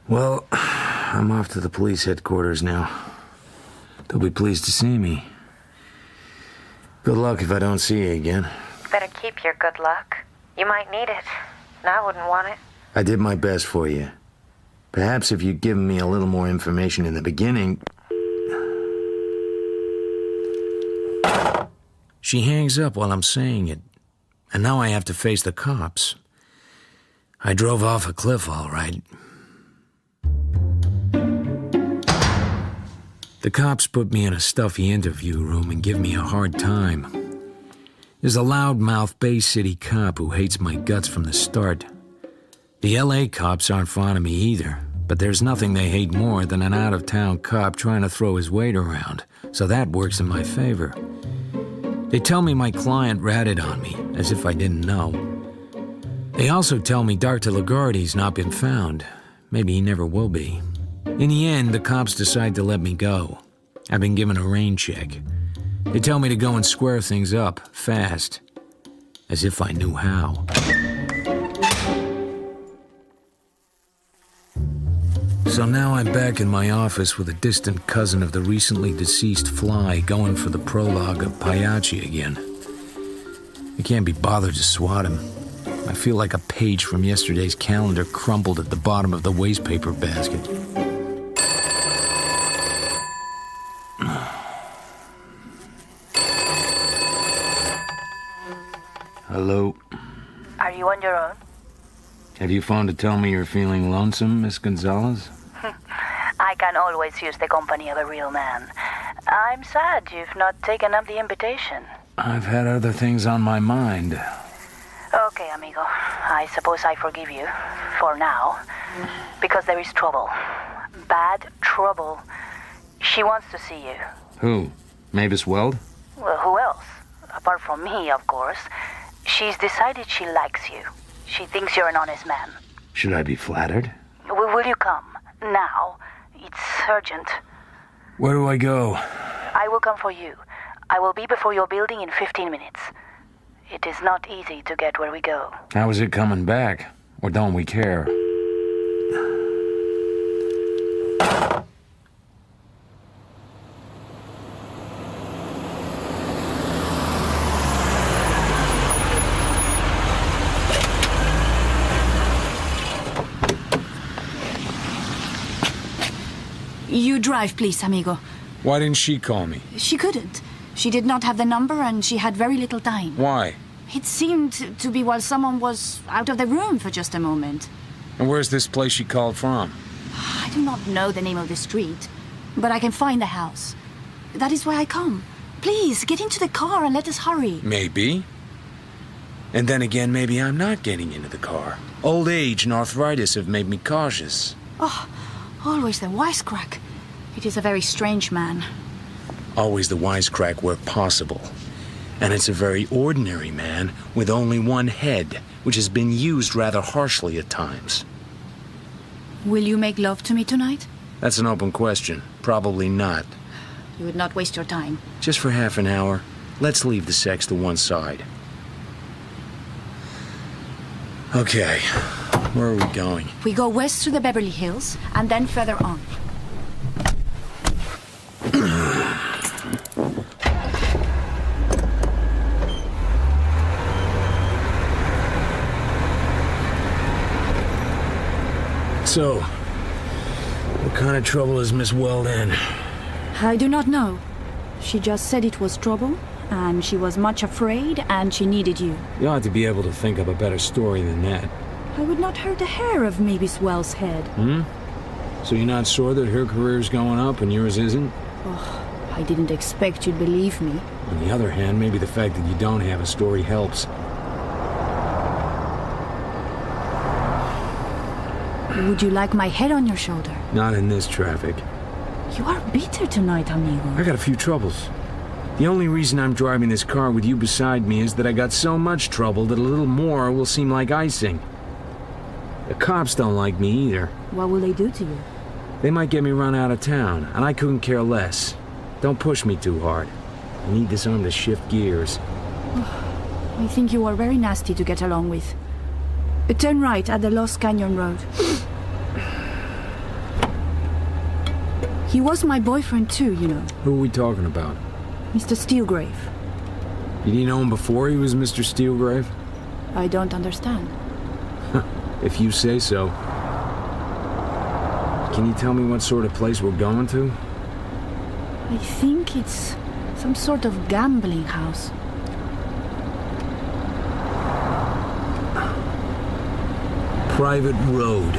Well, I'm off to the police headquarters now. They'll be pleased to see me. Good luck if I don't see you again. Better keep your good luck. You might need it, and I wouldn't want it. I did my best for you. Perhaps if you'd given me a little more information in the beginning... She hangs up while I'm saying it, and now I have to face the cops. I drove off a cliff, all right. The cops put me in a stuffy interview room and give me a hard time. There's a loudmouth Bay City cop who hates my guts from the start. The LA cops aren't fond of me either, but there's nothing they hate more than an out-of-town cop trying to throw his weight around, so that works in my favor. They tell me my client ratted on me, as if I didn't know. They also tell me Dr. Lagarde's not been found. Maybe he never will be. In the end, the cops decide to let me go. I've been given a rain check. They tell me to go and square things up, fast. As if I knew how. So now I'm back in my office with a distant cousin of the recently deceased Fly going for the prologue of Pagliacci again. I can't be bothered to swat him. I feel like a page from yesterday's calendar crumpled at the bottom of the wastepaper basket. Hello. Are you on your own? Have you phoned to tell me you're feeling lonesome, Miss Gonzalez? I can always use the company of a real man. I'm sad you've not taken up the invitation. I've had other things on my mind. Okay, amigo. I suppose I forgive you. For now. Because there is trouble. Bad trouble. She wants to see you. Who? Mavis Weld? Well, who else? Apart from me, of course. She's decided she likes you. She thinks you're an honest man. Should I be flattered? Will you come? Now. It's urgent. Where do I go? I will come for you. I will be before your building in 15 minutes. It is not easy to get where we go. How is it coming back? Or don't we care? You drive, please, amigo. Why didn't she call me? She couldn't. She did not have the number and she had very little time. Why? It seemed to be while someone was out of the room for just a moment. And where's this place she called from? I do not know the name of the street, but I can find the house. That is why I come. Please, get into the car and let us hurry. Maybe. And then again, maybe I'm not getting into the car. Old age and arthritis have made me cautious. Oh, always the wisecrack. It is a very strange man. Always the wisecrack where possible. And it's a very ordinary man with only one head, which has been used rather harshly at times. Will you make love to me tonight? That's an open question. Probably not. You would not waste your time. Just for half an hour. Let's leave the sex to one side. Okay, where are we going? We go west through the Beverly Hills, and then further on. So, what kind of trouble is Miss Weld in? I do not know. She just said it was trouble, and she was much afraid, and she needed you. You ought to be able to think of a better story than that. I would not hurt a hair of Mavis Wells' head. So you're not sure that her career's going up and yours isn't? Oh, I didn't expect you'd believe me. On the other hand, maybe the fact that you don't have a story helps. Would you like my head on your shoulder? Not in this traffic. You are bitter tonight, amigo. I got a few troubles. The only reason I'm driving this car with you beside me is that I got so much trouble that a little more will seem like icing. The cops don't like me either. What will they do to you? They might get me run out of town, and I couldn't care less. Don't push me too hard. I need this arm to shift gears. I think you are very nasty to get along with. Turn right at the Lost Canyon Road. He was my boyfriend too, you know. Who are we talking about? Mr. Steelgrave. Did you know him before he was Mr. Steelgrave? I don't understand. If you say so. Can you tell me what sort of place we're going to? I think it's some sort of gambling house. Private road.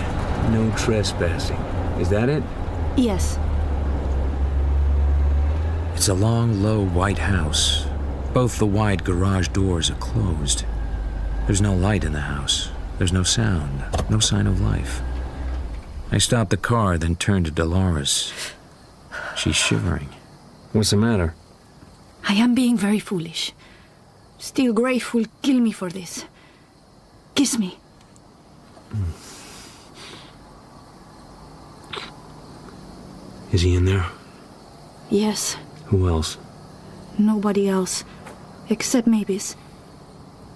No trespassing. Is that it? Yes. It's a long, low, white house. Both the wide garage doors are closed. There's no light in the house. There's no sound, no sign of life. I stopped the car, then turned to Dolores. She's shivering. What's the matter? I am being very foolish. Steelgrave will kill me for this. Kiss me. Is he in there? Yes. Who else? Nobody else. Except Mavis.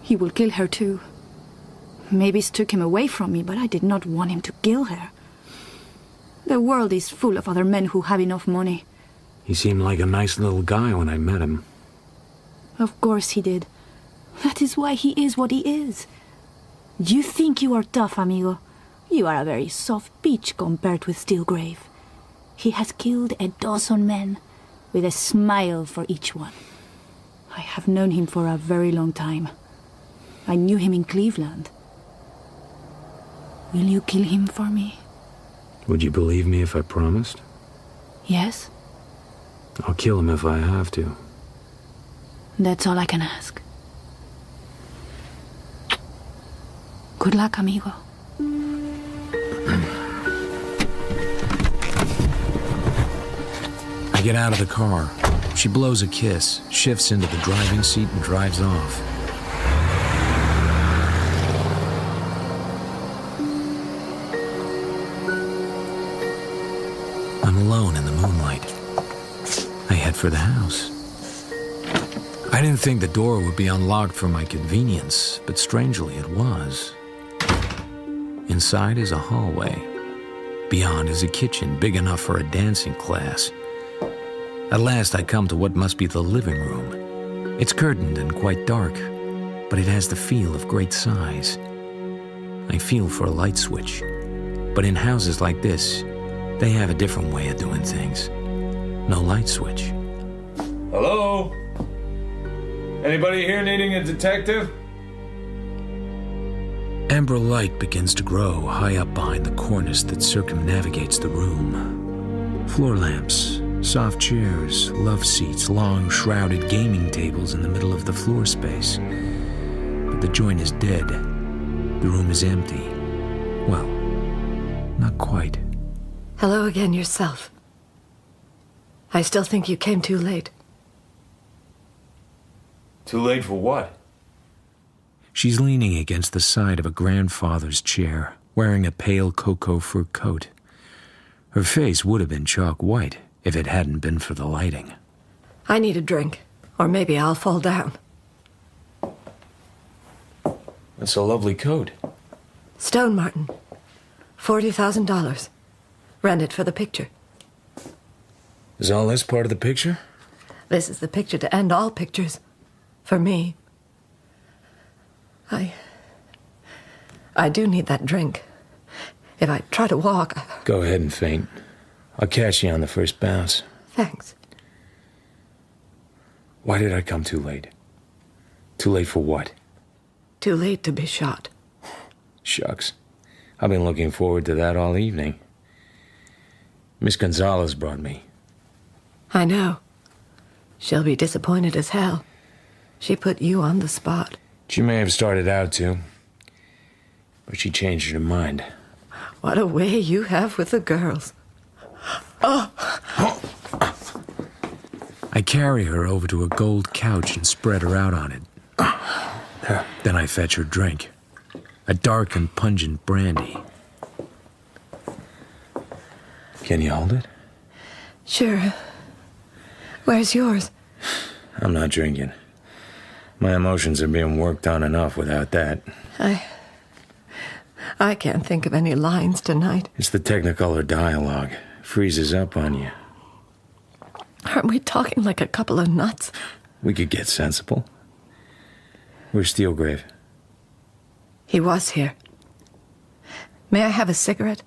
He will kill her too. Mavis took him away from me, but I did not want him to kill her. The world is full of other men who have enough money. He seemed like a nice little guy when I met him. Of course he did. That is why he is what he is. You think you are tough, amigo. You are a very soft peach compared with Steelgrave. He has killed 12 men, with a smile for each one. I have known him for a very long time. I knew him in Cleveland. Will you kill him for me? Would you believe me if I promised? Yes? I'll kill him if I have to. That's all I can ask. Good luck, amigo. I get out of the car. She blows a kiss, shifts into the driving seat, and drives off. I'm alone in the moonlight. I head for the house. I didn't think the door would be unlocked for my convenience, but strangely it was. Inside is a hallway. Beyond is a kitchen big enough for a dancing class. At last I come to what must be the living room. It's curtained and quite dark, but it has the feel of great size. I feel for a light switch, but in houses like this, they have a different way of doing things. No light switch. Hello? Anybody here needing a detective? Amber light begins to grow high up behind the cornice that circumnavigates the room. Floor lamps, soft chairs, love seats, long shrouded gaming tables in the middle of the floor space. But the joint is dead. The room is empty. Well, not quite. Hello again yourself. I still think you came too late. Too late for what? She's leaning against the side of a grandfather's chair, wearing a pale cocoa fur coat. Her face would have been chalk white if it hadn't been for the lighting. I need a drink, or maybe I'll fall down. That's a lovely coat. Stone Martin. $40,000. Rented for the picture. Is all this part of the picture? This is the picture to end all pictures. For me. I do need that drink. If I try to walk... Go ahead and faint. I'll catch you on the first bounce. Thanks. Why did I come too late? Too late for what? Too late to be shot. Shucks. I've been looking forward to that all evening. Miss Gonzalez brought me. I know. She'll be disappointed as hell. She put you on the spot. She may have started out to, but she changed her mind. What a way you have with the girls. Oh! I carry her over to a gold couch and spread her out on it. Then I fetch her drink. A dark and pungent brandy. Can you hold it? Sure. Where's yours? I'm not drinking. My emotions are being worked on enough without that. I can't think of any lines tonight. It's the Technicolor dialogue. Freezes up on you. Aren't we talking like a couple of nuts? We could get sensible. Where's Steelgrave? He was here. May I have a cigarette?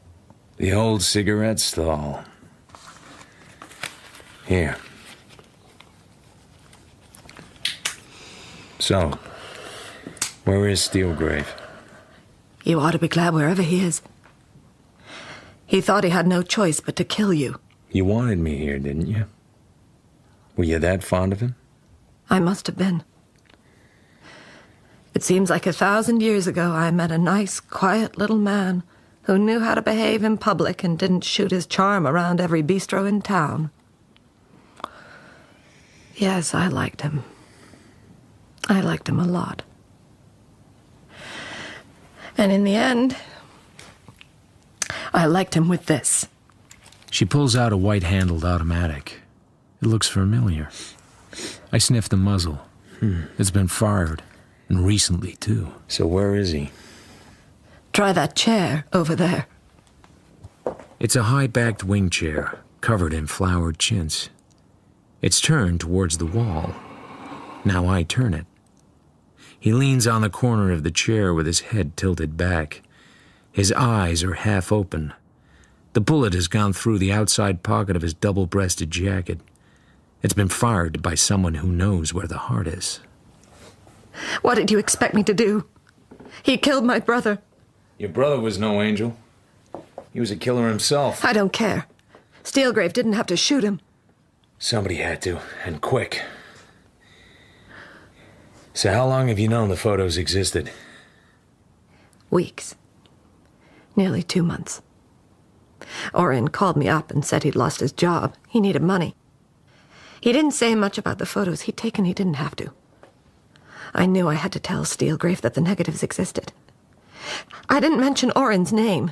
The old cigarette stall. Here. So, where is Steelgrave? You ought to be glad wherever he is. He thought he had no choice but to kill you. You wanted me here, didn't you? Were you that fond of him? I must have been. It seems like 1,000 years ago I met a nice, quiet little man who knew how to behave in public and didn't shoot his charm around every bistro in town. Yes, I liked him. I liked him a lot. And in the end, I liked him with this. She pulls out a white-handled automatic. It looks familiar. I sniff the muzzle. It's been fired, and recently, too. So where is he? Try that chair over there. It's a high-backed wing chair, covered in flowered chintz. It's turned towards the wall. Now I turn it. He leans on the corner of the chair with his head tilted back. His eyes are half open. The bullet has gone through the outside pocket of his double-breasted jacket. It's been fired by someone who knows where the heart is. What did you expect me to do? He killed my brother. Your brother was no angel. He was a killer himself. I don't care. Steelgrave didn't have to shoot him. Somebody had to, and quick. So how long have you known the photos existed? Weeks. Nearly 2 months. Oren called me up and said he'd lost his job. He needed money. He didn't say much about the photos he'd taken. He didn't have to. I knew I had to tell Steelgrave that the negatives existed. I didn't mention Oren's name.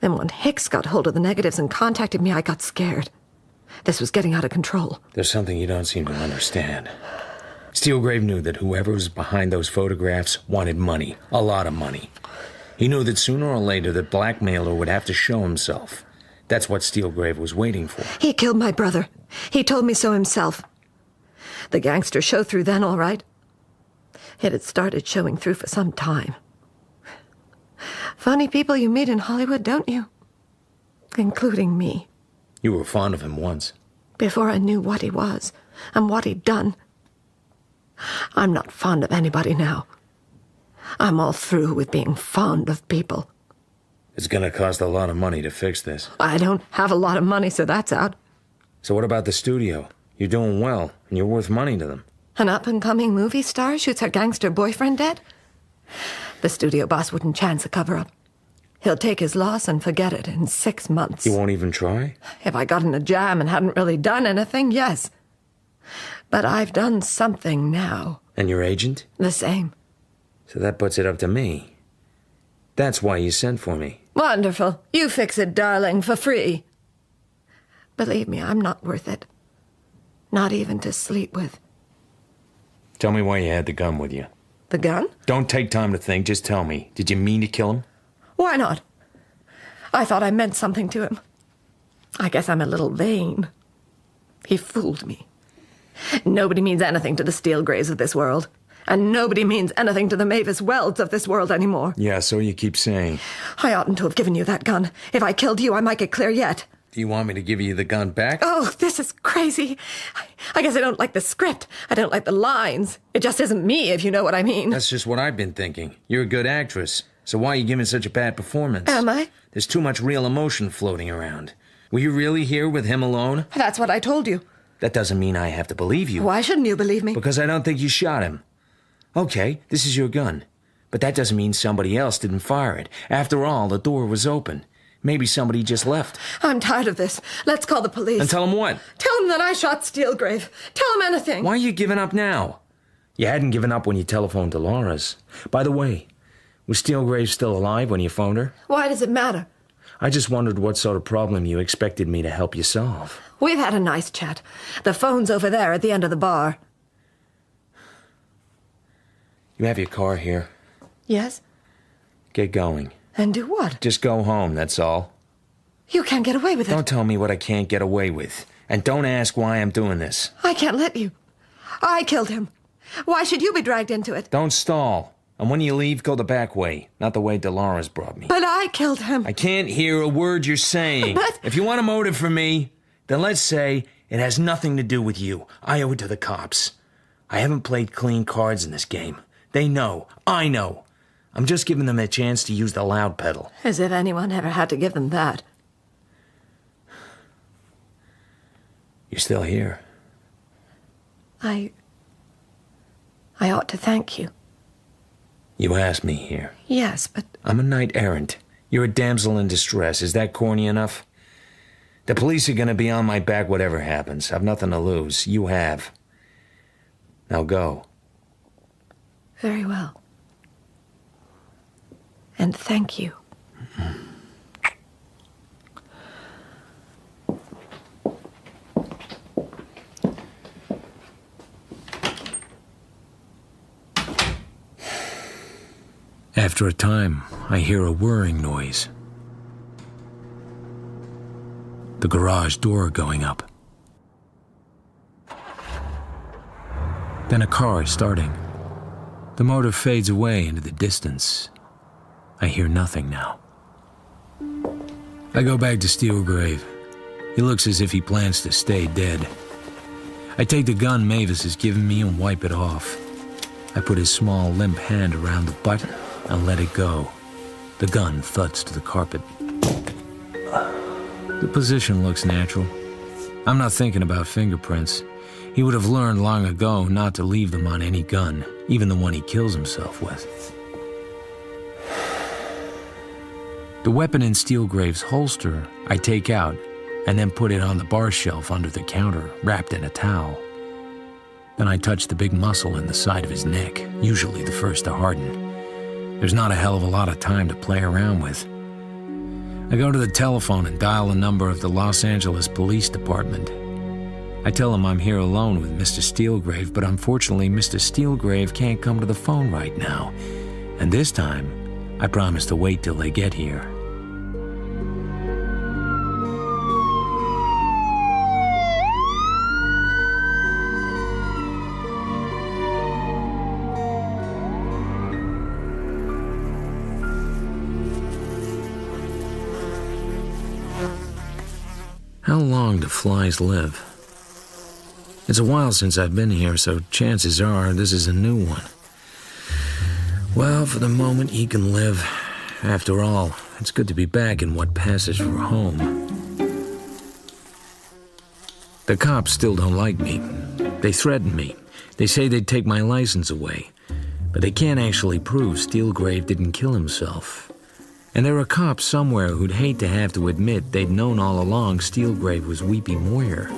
Then when Hicks got hold of the negatives and contacted me, I got scared. This was getting out of control. There's something you don't seem to understand. Steelgrave knew that whoever was behind those photographs wanted money. A lot of money. He knew that sooner or later the blackmailer would have to show himself. That's what Steelgrave was waiting for. He killed my brother. He told me so himself. The gangster showed through then, all right. It had started showing through for some time. Funny people you meet in Hollywood, don't you? Including me. You were fond of him once. Before I knew what he was and what he'd done. I'm not fond of anybody now. I'm all through with being fond of people. It's gonna cost a lot of money to fix this. I don't have a lot of money, so that's out. So what about the studio? You're doing well, and you're worth money to them. An up-and-coming movie star shoots her gangster boyfriend dead? The studio boss wouldn't chance a cover-up. He'll take his loss and forget it in 6 months. You won't even try? If I got in a jam and hadn't really done anything, yes. But I've done something now. And your agent? The same. So that puts it up to me. That's why you sent for me. Wonderful. You fix it, darling, for free. Believe me, I'm not worth it. Not even to sleep with. Tell me why you had the gun with you. The gun? Don't take time to think, just tell me. Did you mean to kill him? Why not? I thought I meant something to him. I guess I'm a little vain. He fooled me. Nobody means anything to the Steelgraves of this world. And nobody means anything to the Mavis Welds of this world anymore. Yeah, so you keep saying. I oughtn't to have given you that gun. If I killed you, I might get clear yet. Do you want me to give you the gun back? Oh, this is crazy. I guess I don't like the script. I don't like the lines. It just isn't me, if you know what I mean. That's just what I've been thinking. You're a good actress. So why are you giving such a bad performance? Am I? There's too much real emotion floating around. Were you really here with him alone? That's what I told you. That doesn't mean I have to believe you. Why shouldn't you believe me? Because I don't think you shot him. Okay, this is your gun. But that doesn't mean somebody else didn't fire it. After all, the door was open. Maybe somebody just left. I'm tired of this. Let's call the police. And tell them what? Tell them that I shot Steelgrave. Tell them anything. Why are you giving up now? You hadn't given up when you telephoned Dolores. By the way, was Steelgrave still alive when you phoned her? Why does it matter? I just wondered what sort of problem you expected me to help you solve. We've had a nice chat. The phone's over there at the end of the bar. You have your car here. Yes? Get going. And do what? Just go home, that's all. You can't get away with it. Don't tell me what I can't get away with. And don't ask why I'm doing this. I can't let you. I killed him. Why should you be dragged into it? Don't stall. And when you leave, go the back way, not the way Dolores brought me. But I killed him. I can't hear a word you're saying. But... If you want a motive for me, then let's say it has nothing to do with you. I owe it to the cops. I haven't played clean cards in this game. They know. I know. I'm just giving them a chance to use the loud pedal. As if anyone ever had to give them that. You're still here. I ought to thank you. You asked me here. Yes, but... I'm a knight errant. You're a damsel in distress. Is that corny enough? The police are gonna be on my back whatever happens. I've nothing to lose. You have. Now go. Very well. And thank you. After a time, I hear a whirring noise. The garage door going up. Then a car starting. The motor fades away into the distance. I hear nothing now. I go back to Steelgrave. He looks as if he plans to stay dead. I take the gun Mavis has given me and wipe it off. I put his small, limp hand around the butt and let it go. The gun thuds to the carpet. The position looks natural. I'm not thinking about fingerprints. He would have learned long ago not to leave them on any gun, even the one he kills himself with. The weapon in Steelgrave's holster, I take out and then put it on the bar shelf under the counter, wrapped in a towel. Then I touch the big muscle in the side of his neck, usually the first to harden. There's not a hell of a lot of time to play around with. I go to the telephone and dial the number of the Los Angeles Police Department. I tell him I'm here alone with Mr. Steelgrave, but unfortunately Mr. Steelgrave can't come to the phone right now. And this time, I promise to wait till they get here. How long do flies live? It's a while since I've been here, so chances are this is a new one. Well, for the moment, he can live. After all, it's good to be back in what passes for home. The cops still don't like me. They threaten me. They say they'd take my license away. But they can't actually prove Steelgrave didn't kill himself. And there are cops somewhere who'd hate to have to admit they'd known all along Steelgrave was Weepy Moyer.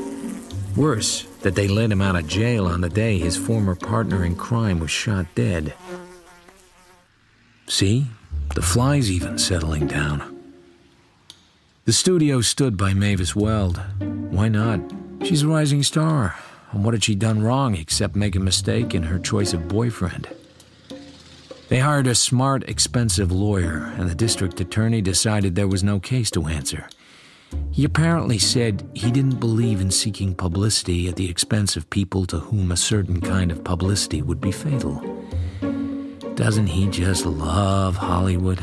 Worse, that they let him out of jail on the day his former partner in crime was shot dead. See? The fly's even settling down. The studio stood by Mavis Weld. Why not? She's a rising star. And what had she done wrong except make a mistake in her choice of boyfriend? They hired a smart, expensive lawyer, and the district attorney decided there was no case to answer. He apparently said he didn't believe in seeking publicity at the expense of people to whom a certain kind of publicity would be fatal. Doesn't he just love Hollywood?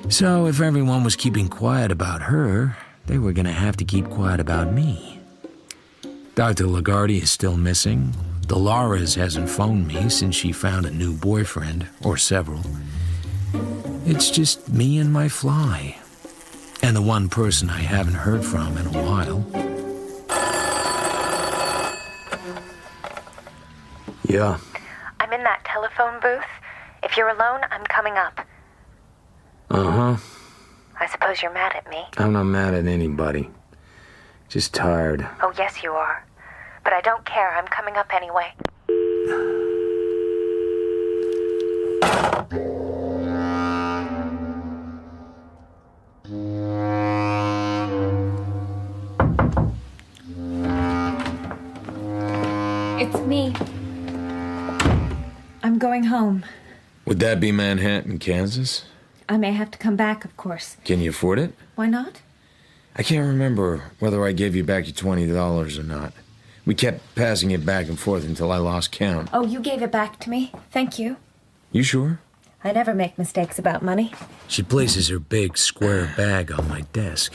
So if everyone was keeping quiet about her, they were going to have to keep quiet about me. Dr. Lagarde is still missing. Dolores hasn't phoned me since she found a new boyfriend, or several. It's just me and my fly. And the one person I haven't heard from in a while. Yeah. I'm in that telephone booth. If you're alone, I'm coming up. Uh-huh. I suppose you're mad at me. I'm not mad at anybody. Just tired. Oh, yes, you are. But I don't care. I'm coming up anyway. It's me. I'm going home. Would that be Manhattan, Kansas? I may have to come back, of course. Can you afford it? Why not? I can't remember whether I gave you back your $20 or not. We kept passing it back and forth until I lost count. Oh, you gave it back to me. Thank you. You sure? I never make mistakes about money. She places her big, square bag on my desk.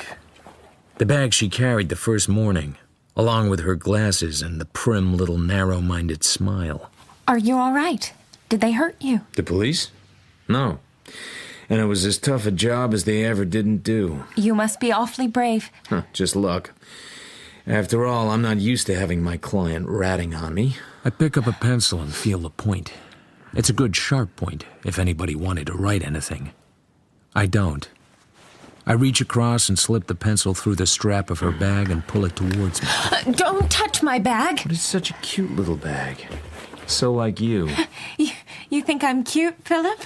The bag she carried the first morning, along with her glasses and the prim little narrow-minded smile. Are you all right? Did they hurt you? The police? No. And it was as tough a job as they ever didn't do. You must be awfully brave. Just luck. After all, I'm not used to having my client ratting on me. I pick up a pencil and feel the point. It's a good sharp point, if anybody wanted to write anything. I don't. I reach across and slip the pencil through the strap of her bag and pull it towards me. Don't touch my bag. But it's such a cute little bag. So like you. You think I'm cute, Philip?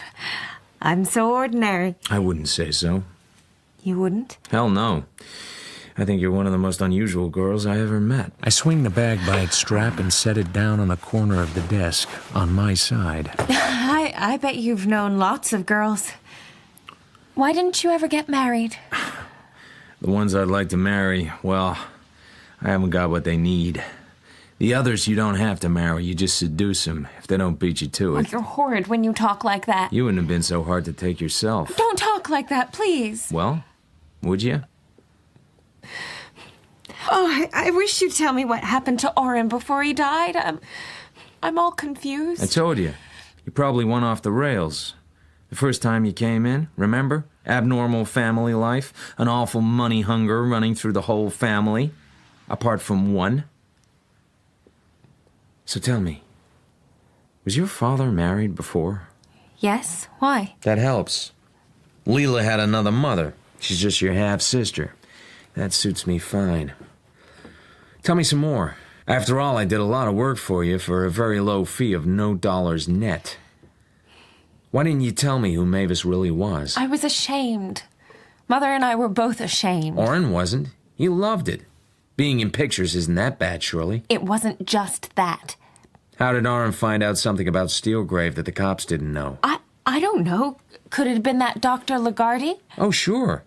I'm so ordinary. I wouldn't say so. You wouldn't? Hell no. I think you're one of the most unusual girls I ever met. I swing the bag by its strap and set it down on a corner of the desk, on my side. I bet you've known lots of girls. Why didn't you ever get married? The ones I'd like to marry, well, I haven't got what they need. The others you don't have to marry, you just seduce them if they don't beat you to it. Oh, you're horrid when you talk like that. You wouldn't have been so hard to take yourself. Don't talk like that, please. Well, would you? Oh, I wish you'd tell me what happened to Oren before he died. I'm all confused. I told you. You probably went off the rails. The first time you came in, remember? Abnormal family life, an awful money hunger running through the whole family, apart from one. So tell me, was your father married before? Yes? Why? That helps. Leela had another mother. She's just your half-sister. That suits me fine. Tell me some more. After all, I did a lot of work for you for a very low fee of no dollars net. Why didn't you tell me who Mavis really was? I was ashamed. Mother and I were both ashamed. Oren wasn't. He loved it. Being in pictures isn't that bad, surely. It wasn't just that. How did Oren find out something about Steelgrave that the cops didn't know? I don't know. Could it have been that Dr. Lagarde? Oh, sure.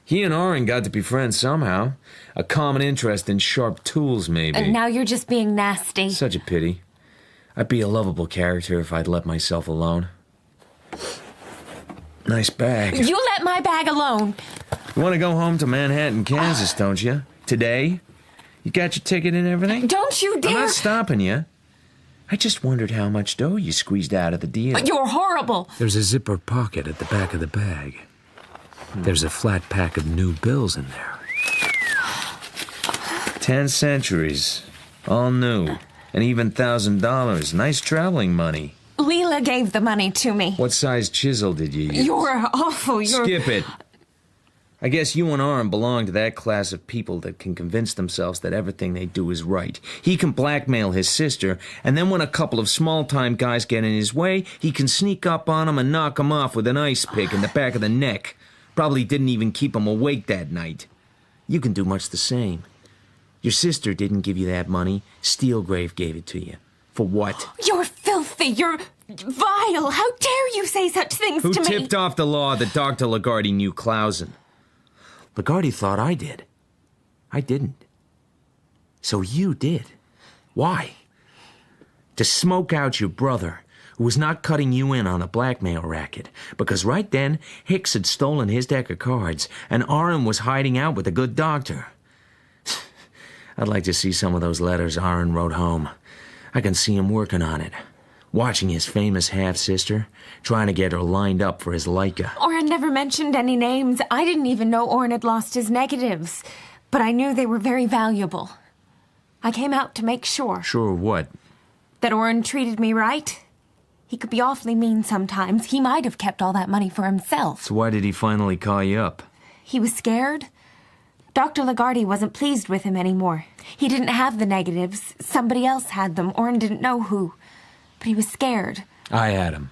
He and Oren got to be friends somehow. A common interest in sharp tools, maybe. And now you're just being nasty. Such a pity. I'd be a lovable character if I'd let myself alone. Nice bag. You let my bag alone. You want to go home to Manhattan, Kansas, don't you? Today? You got your ticket and everything? Don't you dare! I'm not stopping you. I just wondered how much dough you squeezed out of the deal. You're horrible. There's a zipper pocket at the back of the bag. There's a flat pack of new bills in there. 10 centuries. All new. And even $1,000. Nice traveling money. Leela gave the money to me. What size chisel did you use? You're awful. Skip it. I guess you and Oren belong to that class of people that can convince themselves that everything they do is right. He can blackmail his sister, and then when a couple of small-time guys get in his way, he can sneak up on them and knock them off with an ice pick in the back of the neck. Probably didn't even keep him awake that night. You can do much the same. Your sister didn't give you that money. Steelgrave gave it to you. For what? You're filthy. You're vile. How dare you say such things to me? Who tipped off the law that Dr. Lagarde knew Clausen? Lagarde thought I did. I didn't. So you did. Why? To smoke out your brother, who was not cutting you in on a blackmail racket, because right then, Hicks had stolen his deck of cards, and Oren was hiding out with a good doctor. I'd like to see some of those letters Oren wrote home. I can see him working on it. Watching his famous half-sister, trying to get her lined up for his Leica. Oren never mentioned any names. I didn't even know Oren had lost his negatives. But I knew they were very valuable. I came out to make sure. Sure what? That Oren treated me right. He could be awfully mean sometimes. He might have kept all that money for himself. So why did he finally call you up? He was scared. Dr. Lagarde wasn't pleased with him anymore. He didn't have the negatives. Somebody else had them. Oren didn't know who. But he was scared. I had him.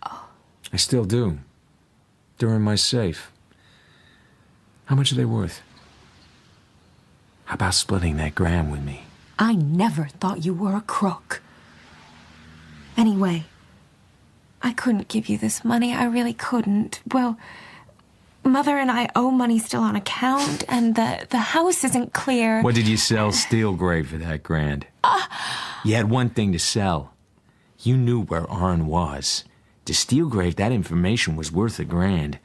Oh. I still do. They're in my safe. How much are they worth? How about splitting that grand with me? I never thought you were a crook. Anyway, I couldn't give you this money. I really couldn't. Well, Mother and I owe money still on account, and the house isn't clear. What did you sell Steelgrave for that grand? You had one thing to sell. You knew where Oren was. To Steelgrave, that information was worth $1,000.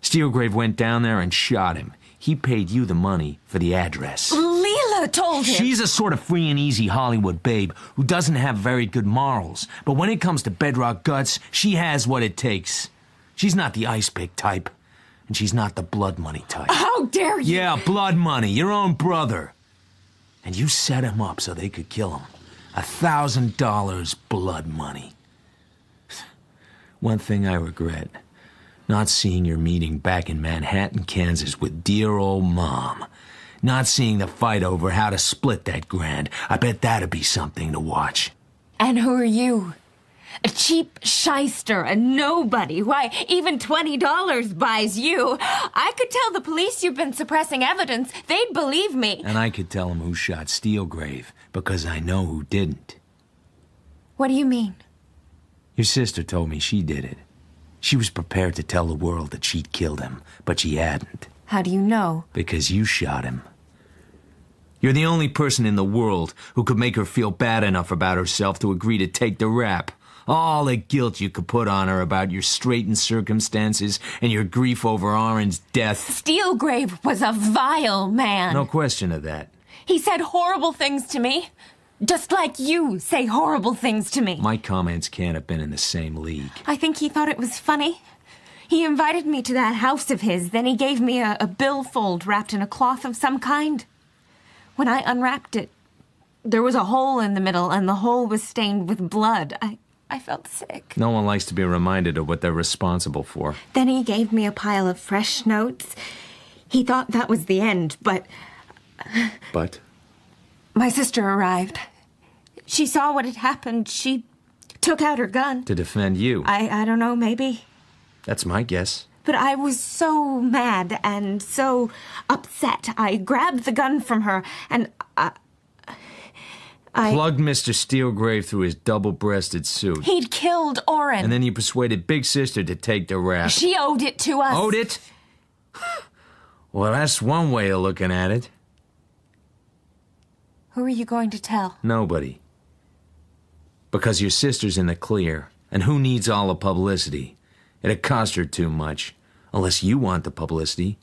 Steelgrave went down there and shot him. He paid you the money for the address. Leela told him. She's a sort of free and easy Hollywood babe who doesn't have very good morals. But when it comes to bedrock guts, she has what it takes. She's not the ice pick type. And she's not the blood money type. How dare you? Yeah, blood money. Your own brother. And you set him up so they could kill him. $1,000 blood money. One thing I regret. Not seeing your meeting back in Manhattan, Kansas with dear old Mom. Not seeing the fight over how to split that $1,000. I bet that'd be something to watch. And who are you? A cheap shyster, a nobody. Why, even $20 buys you. I could tell the police you've been suppressing evidence. They'd believe me. And I could tell them who shot Steelgrave, because I know who didn't. What do you mean? Your sister told me she did it. She was prepared to tell the world that she'd killed him, but she hadn't. How do you know? Because you shot him. You're the only person in the world who could make her feel bad enough about herself to agree to take the rap. All the guilt you could put on her about your straitened circumstances and your grief over Oren's death. Steelgrave was a vile man. No question of that. He said horrible things to me. Just like you say horrible things to me. My comments can't have been in the same league. I think he thought it was funny. He invited me to that house of his, then he gave me a billfold wrapped in a cloth of some kind. When I unwrapped it, there was a hole in the middle, and the hole was stained with blood. I felt sick. No one likes to be reminded of what they're responsible for. Then he gave me a pile of fresh notes. He thought that was the end, but... But? My sister arrived. She saw what had happened. She took out her gun. To defend you. I don't know, maybe. That's my guess. But I was so mad and so upset. I grabbed the gun from her and I plugged Mr. Steelgrave through his double-breasted suit. He'd killed Oren. And then you persuaded Big Sister to take the rap. She owed it to us. Owed it? Well, that's one way of looking at it. Who are you going to tell? Nobody. Because your sister's in the clear. And who needs all the publicity? It'd cost her too much. Unless you want the publicity.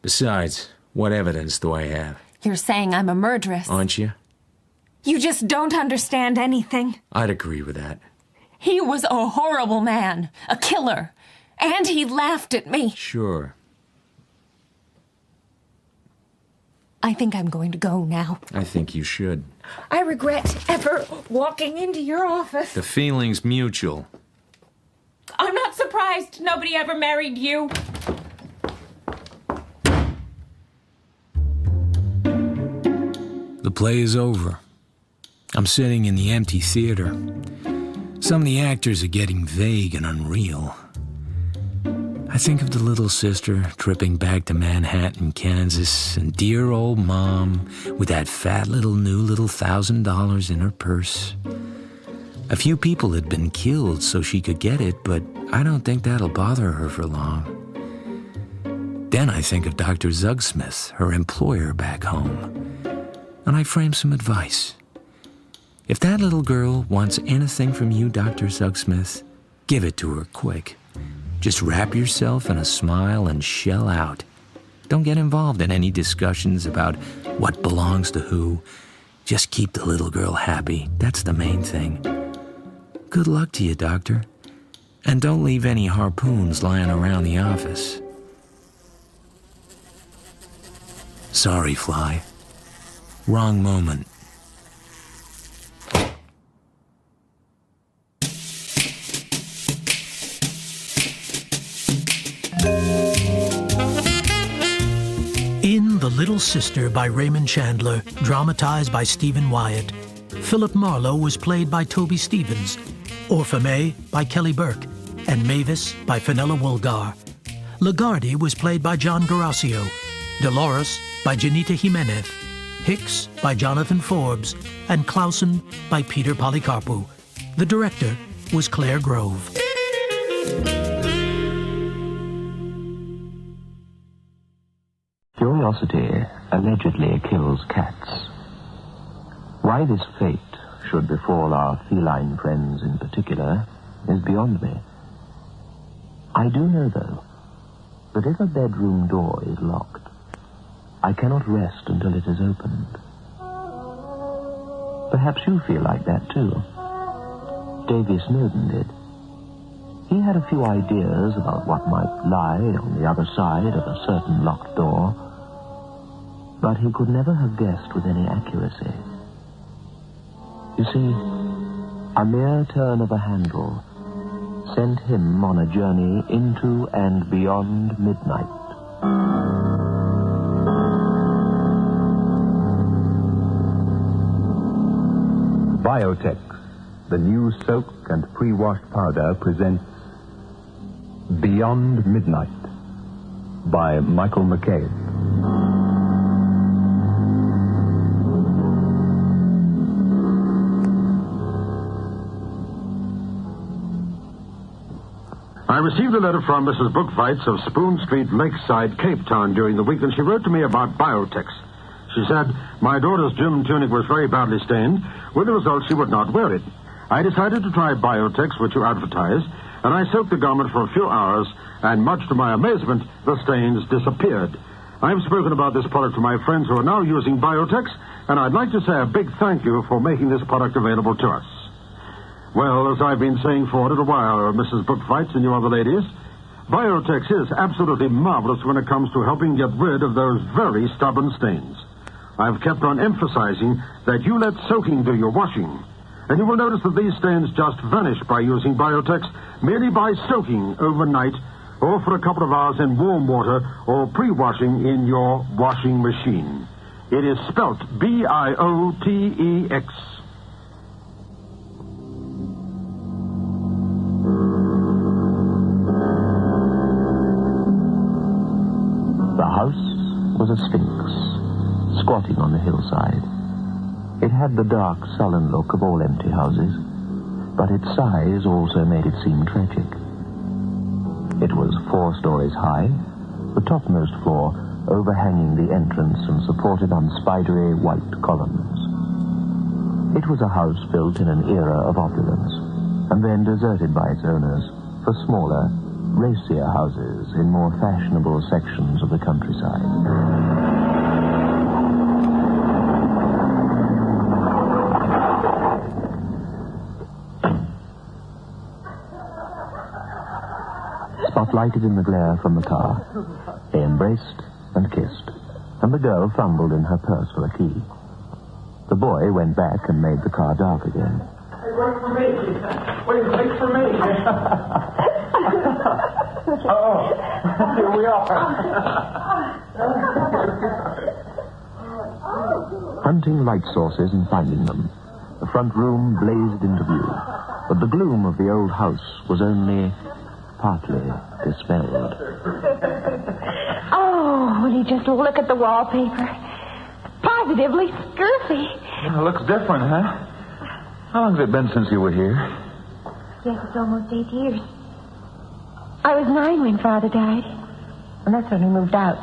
Besides, what evidence do I have? You're saying I'm a murderess. Aren't you? You just don't understand anything. I'd agree with that. He was a horrible man. A killer. And he laughed at me. Sure. I think I'm going to go now. I think you should. I regret ever walking into your office. The feeling's mutual. I'm not surprised nobody ever married you. The play is over. I'm sitting in the empty theater. Some of the actors are getting vague and unreal. I think of the little sister tripping back to Manhattan, Kansas, and dear old Mom with that fat little $1,000 in her purse. A few people had been killed so she could get it, but I don't think that'll bother her for long. Then I think of Dr. Zugsmith, her employer back home, and I frame some advice. If that little girl wants anything from you, Dr. Zugsmith, give it to her quick. Just wrap yourself in a smile and shell out. Don't get involved in any discussions about what belongs to who. Just keep the little girl happy. That's the main thing. Good luck to you, Doctor. And don't leave any harpoons lying around the office. Sorry, Fly. Wrong moment. In The Little Sister by Raymond Chandler, dramatized by Stephen Wyatt, Philip Marlowe was played by Toby Stevens, Orpha by Kelly Burke, and Mavis by Fenella Woolgar. Lagarde was played by John Garasio, Dolores by Janita Jimenez, Hicks by Jonathan Forbes, and Clausen by Peter Polycarpou. The director was Claire Grove. Curiosity allegedly kills cats. Why this fate should befall our feline friends in particular is beyond me. I do know, though, that if a bedroom door is locked, I cannot rest until it is opened. Perhaps you feel like that, too. Davy Snowden did. He had a few ideas about what might lie on the other side of a certain locked door, but he could never have guessed with any accuracy. You see, a mere turn of a handle sent him on a journey into and beyond midnight. Biotex, the new soak and pre-washed powder, presents Beyond Midnight by Michael McCabe. I received a letter from Mrs. Bookfights of Spoon Street, Lakeside, Cape Town during the week, and she wrote to me about Biotex. She said my daughter's gym tunic was very badly stained, with the result she would not wear it. I decided to try Biotex, which you advertise, and I soaked the garment for a few hours, and much to my amazement, the stains disappeared. I've spoken about this product to my friends who are now using Biotex, and I'd like to say a big thank you for making this product available to us. Well, as I've been saying for a little while, Mrs. Bookfights and you other ladies, Biotex is absolutely marvelous when it comes to helping get rid of those very stubborn stains. I've kept on emphasizing that you let soaking do your washing. And you will notice that these stains just vanish by using Biotex merely by soaking overnight or for a couple of hours in warm water or pre-washing in your washing machine. It is spelt B-I-O-T-E-X. The house was a sphinx, squatting on the hillside. It had the dark, sullen look of all empty houses, but its size also made it seem tragic. It was 4 stories high, the topmost floor overhanging the entrance and supported on spidery white columns. It was a house built in an era of opulence, and then deserted by its owners for smaller, racier houses in more fashionable sections of the countryside. Spotlighted in the glare from the car, they embraced and kissed, and the girl fumbled in her purse for a key. The boy went back and made the car dark again. Hey, wait for me. Wait for me. Oh, here we are. Hunting light sources and finding them, the front room blazed into view, but the gloom of the old house was only partly dispelled. Oh, will you just look at the wallpaper? Positively scurfy. It looks different, huh? How long has it been since you were here? Yes, it's almost 8 years. I was 9 when Father died. And that's when we moved out.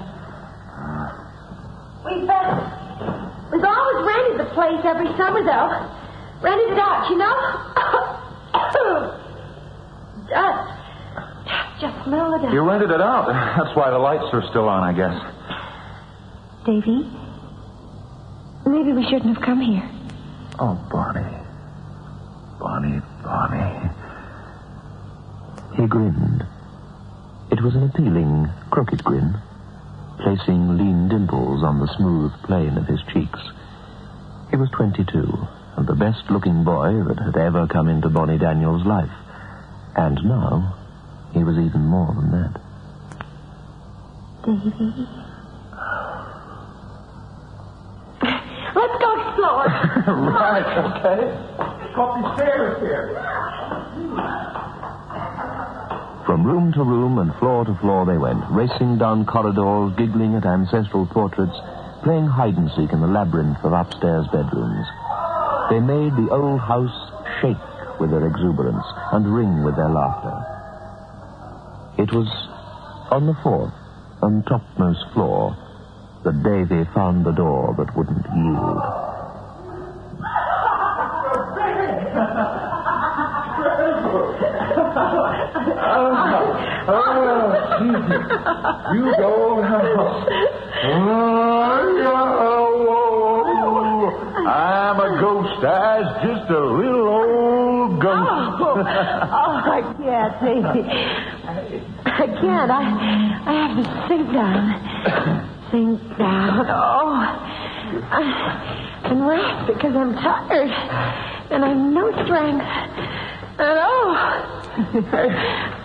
We've always rented the place every summer, though. Rented it out, you know? Just smell it out. You rented it out. That's why the lights are still on, I guess. Davy, maybe we shouldn't have come here. Oh, Bonnie. Bonnie. He grinned. It was an appealing, crooked grin, placing lean dimples on the smooth plane of his cheeks. He was 22, and the best-looking boy that had ever come into Bonnie Daniels' life. And now, he was even more than that. Davy. Let's go explore. Right, okay. Go up these stairs here. From room to room and floor to floor they went, racing down corridors, giggling at ancestral portraits, playing hide-and-seek in the labyrinth of upstairs bedrooms. They made the old house shake with their exuberance and ring with their laughter. It was on the 4th and topmost floor that Davy found the door that wouldn't yield. You go now. I'm a ghost. I's just a little old ghost. I can't, baby. I can't. I have to sink down. Sink down. And rest because I'm tired. And I've no strength. And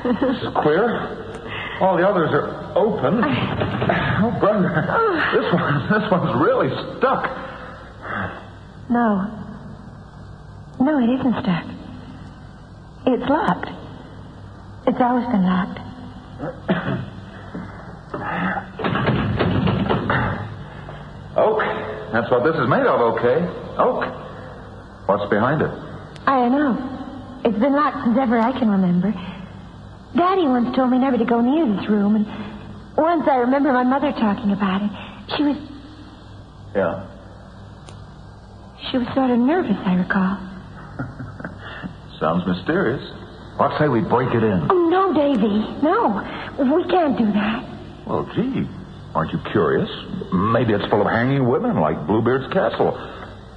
This is queer. All the others are open. Oh, brother. This one's really stuck. No, it isn't stuck. It's locked. It's always been locked. Oak. That's what this is made of, okay? Oak. What's behind it? I don't know. It's been locked since ever I can remember. Daddy once told me never to go near this room, and once I remember my mother talking about it. She was sort of nervous, I recall. Sounds mysterious. What say we break it in? Oh, no, Davy. No. We can't do that. Well, gee, aren't you curious? Maybe it's full of hanging women like Bluebeard's castle.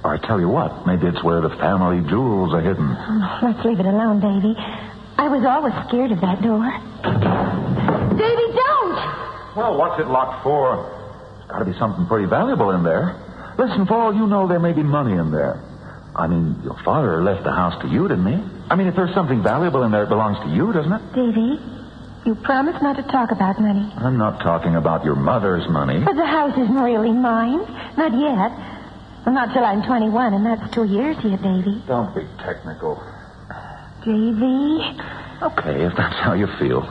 Or I tell you what, maybe it's where the family jewels are hidden. Oh, let's leave it alone, Davy. I was always scared of that door. Davy, don't! Well, what's it locked for? There's got to be something pretty valuable in there. Listen, for all you know, there may be money in there. I mean, your father left the house to you, didn't he? I mean, if there's something valuable in there, it belongs to you, doesn't it? Davy, you promised not to talk about money. I'm not talking about your mother's money. But the house isn't really mine. Not yet. Well, not till I'm 21, and that's 2 years yet, Davy. Don't be technical. Davy. Okay, if that's how you feel.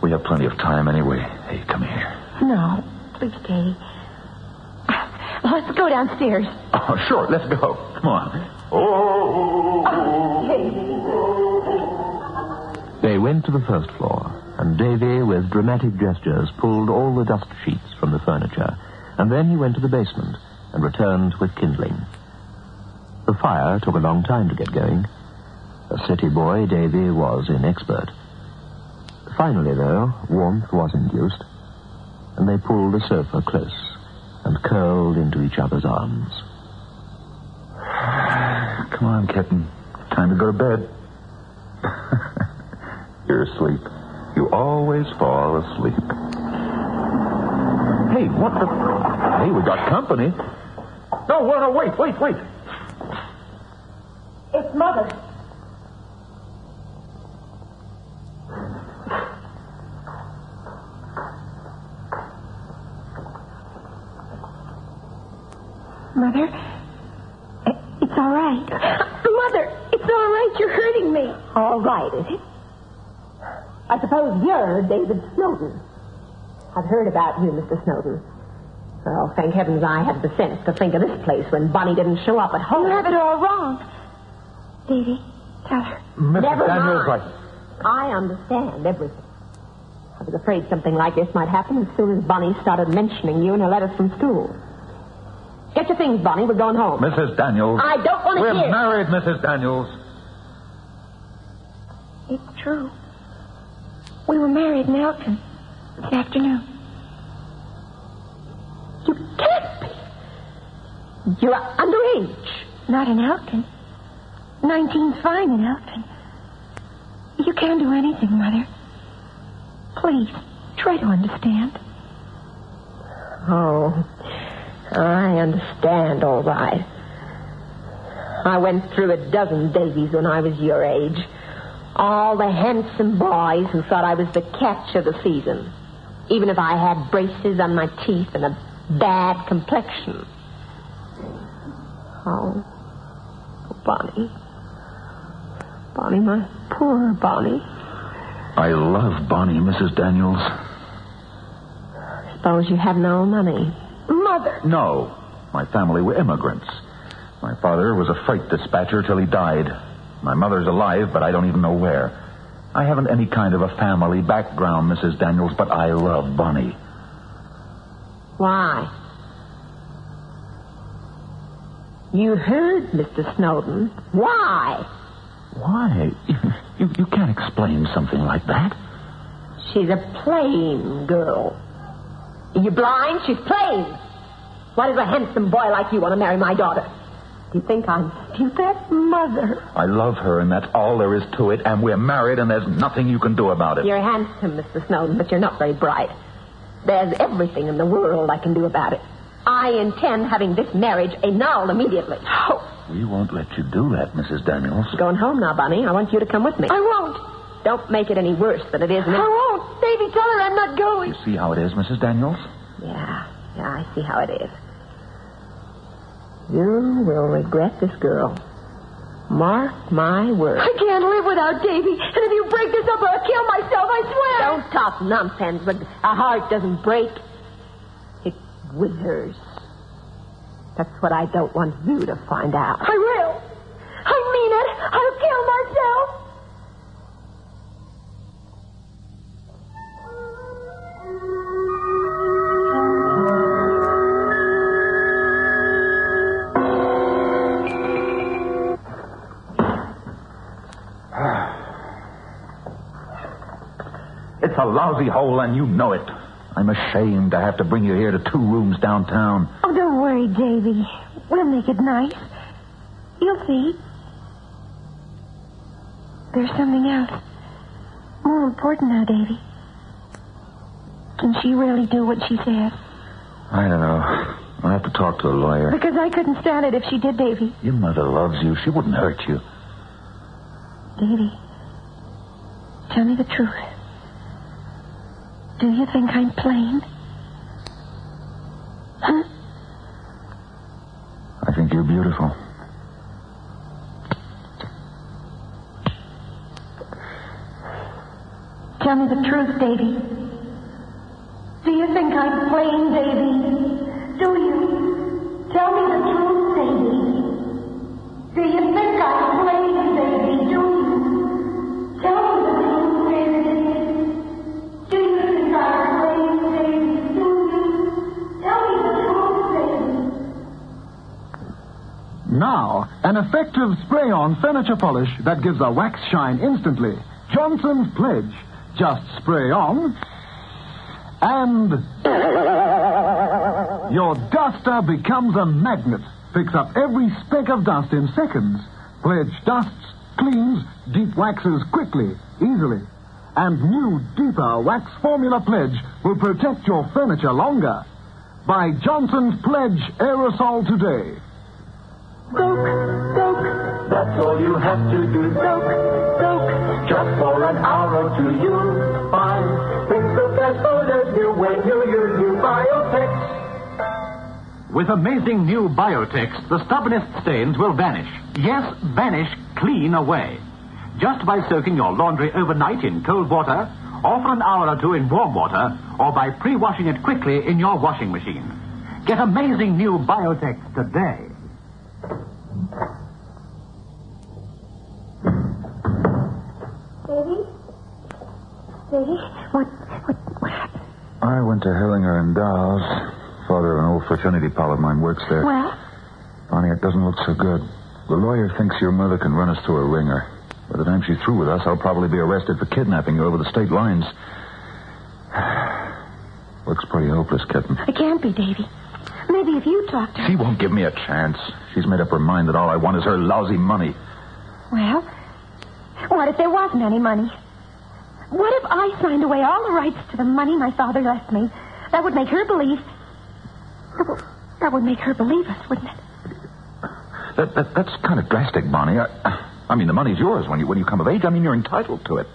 We have plenty of time anyway. Hey, come here. No, please, Davy. Let's go downstairs. Oh, sure, let's go. Come on. They went to the first floor, and Davy, with dramatic gestures, pulled all the dust sheets from the furniture, and then he went to the basement and returned with kindling. The fire took a long time to get going. A city boy, Davy was inexpert. Finally, though, warmth was induced, and they pulled the sofa close and curled into each other's arms. Come on, kitten. Time to go to bed. You're asleep. You always fall asleep. Hey, what the... Hey, we got company. No, wait. It's Mother. Mother, it's all right. Mother, it's all right. You're hurting me. All right, is it? I suppose you're David Snowden. I've heard about you, Mr. Snowden. Well, thank heavens I had the sense to think of this place when Bonnie didn't show up at home. You have it all wrong. Davy, tell her. Never Daniels, mind. I understand everything. I was afraid something like this might happen as soon as Bonnie started mentioning you in her letters from school. Get your things, Bonnie. We're going home. Mrs. Daniels. I don't want to hear. We're married, Mrs. Daniels. It's true. We were married in Elton this afternoon. You can't be. You're underage. Not in Elton. 19's fine in Elton. You can't do anything, Mother. Please, try to understand. Oh, I understand, all right. I went through a dozen Davies when I was your age. All the handsome boys who thought I was the catch of the season. Even if I had braces on my teeth and a bad complexion. Oh, Bonnie. Bonnie, my poor Bonnie. I love Bonnie, Mrs. Daniels. Suppose you have no money. Mother! No. My family were immigrants. My father was a freight dispatcher till he died. My mother's alive, but I don't even know where. I haven't any kind of a family background, Mrs. Daniels, but I love Bonnie. Why? You heard, Mr. Snowden. Why? Why? You can't explain something like that. She's a plain girl. Are you blind? She's plain. Why does a handsome boy like you want to marry my daughter? Do you think I'm stupid? Mother. I love her, and that's all there is to it, and we're married, and there's nothing you can do about it. You're handsome, Mr. Snowden, but you're not very bright. There's everything in the world I can do about it. I intend having this marriage annulled immediately. Oh. We won't let you do that, Mrs. Daniels. I'm going home now, Bunny. I want you to come with me. I won't. Don't make it any worse than it is now. I won't. Davy, tell her I'm not going. You see how it is, Mrs. Daniels? Yeah, I see how it is. You will regret this girl. Mark my words. I can't live without Davy. And if you break this up, I'll kill myself, I swear. Don't talk nonsense. But a heart doesn't break. It withers. That's what I don't want you to find out. I will. I mean it. I'll kill myself. It's a lousy hole, and you know it. I'm ashamed to have to bring you here to 2 rooms downtown. Oh, don't worry, Davy. We'll make it nice. You'll see. There's something else. More important now, Davy. Can she really do what she said? I don't know. I'll have to talk to a lawyer. Because I couldn't stand it if she did, Davy. Your mother loves you. She wouldn't hurt you. Davy, tell me the truth. Do you think I'm plain? Huh? I think you're beautiful. Tell me the truth, Davy. Do you think I'm plain, Davy? Do you? Tell me the truth, Davy. Do you think I'm plain, Davy? Do you? Tell me the truth, Davy. Do you think I'm plain, Davy? Do you? Tell me the truth, Davy. Now, an effective spray-on furniture polish that gives a wax shine instantly. Johnson's Pledge. Just spray on, and your duster becomes a magnet. Picks up every speck of dust in seconds. Pledge dusts, cleans, deep waxes quickly, easily. And new, deeper wax formula Pledge will protect your furniture longer. Buy Johnson's Pledge Aerosol today. Soak, soak. That's all you have to do. Soak, soak. Just for an hour or two, you'll find things look as good as new when you use new Biotex. With amazing new Biotex, the stubbornest stains will vanish. Yes, vanish clean away. Just by soaking your laundry overnight in cold water, or for an hour or two in warm water, or by pre-washing it quickly in your washing machine. Get amazing new Biotex today. Davy, what happened? I went to Hillinger and Dow's. Father of an old fraternity pal of mine works there. Well? Bonnie, it doesn't look so good. The lawyer thinks your mother can run us through a ringer. By the time she's through with us, I'll probably be arrested for kidnapping you over the state lines. Looks pretty hopeless, Kitten. It can't be, Davy. Maybe if you talk to her... She won't give me a chance. She's made up her mind that all I want is her lousy money. Well, what if there wasn't any money? What if I signed away all the rights to the money my father left me? That would make her believe... That would make her believe us, wouldn't it? That's kind of drastic, Bonnie. I mean, the money's yours when you come of age. I mean, you're entitled to it.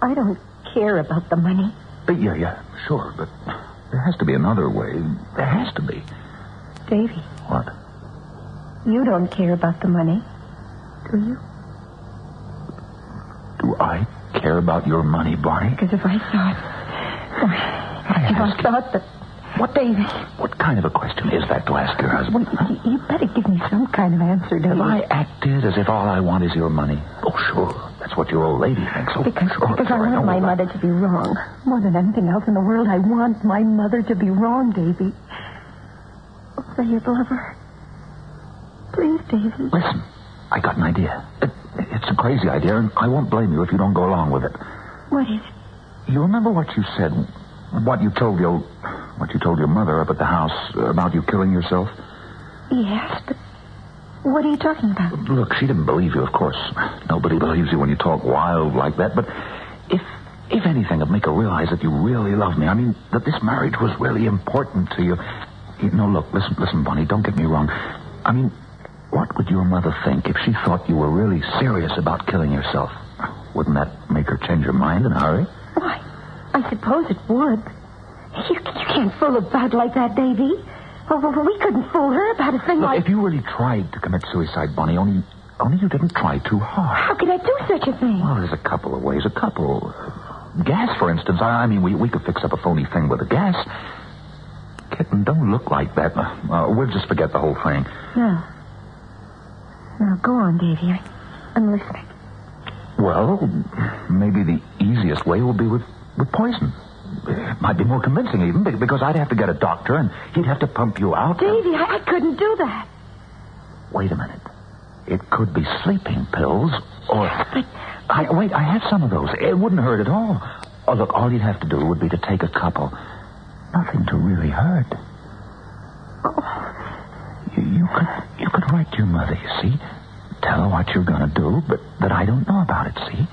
I don't care about the money. Yeah, sure, but there has to be another way. There has to be. Davy. What? You don't care about the money, do you? Do I care about your money, Bonnie? Because if I thought... If I thought that... What, Davy? What kind of a question is that to ask your husband? Well, you better give me some kind of answer, Davy. Have I acted as if all I want is your money? Oh, sure. That's what your old lady thinks. Oh, because sure, I want my mother to be wrong. More than anything else in the world, I want my mother to be wrong, Davy. Oh, say it, lover. Please, Davy. Listen, I got an idea. It's a crazy idea, and I won't blame you if you don't go along with it. What is it? You remember what you said, what you told your mother up at the house about you killing yourself? Yes, but what are you talking about? Look, she didn't believe you, of course. Nobody believes you when you talk wild like that, but if anything, it'd make her realize that you really love me. I mean, that this marriage was really important to you. No, look, listen, Bonnie, don't get me wrong. I mean, what would your mother think if she thought you were really serious about killing yourself? Wouldn't that make her change her mind in a hurry? Why, I suppose it would. You can't fool about like that, Davy. Well, we couldn't fool her about a thing Look, like... if you really tried to commit suicide, Bonnie, only you didn't try too hard. How could I do such a thing? Well, there's a couple of ways. Gas, for instance. I mean, we could fix up a phony thing with a gas. Kitten, don't look like that. We'll just forget the whole thing. No. Now, go on, Davy. I'm listening. Well, maybe the easiest way will be with poison. It might be more convincing, even, because I'd have to get a doctor, and he'd have to pump you out. Davy, I couldn't do that. Wait a minute. It could be sleeping pills, or... But... I have some of those. It wouldn't hurt at all. Oh, look, all you'd have to do would be to take a couple. Nothing to really hurt. Oh. You could write to your mother, you see. Tell her what you're going to do, but that I don't know about it, see?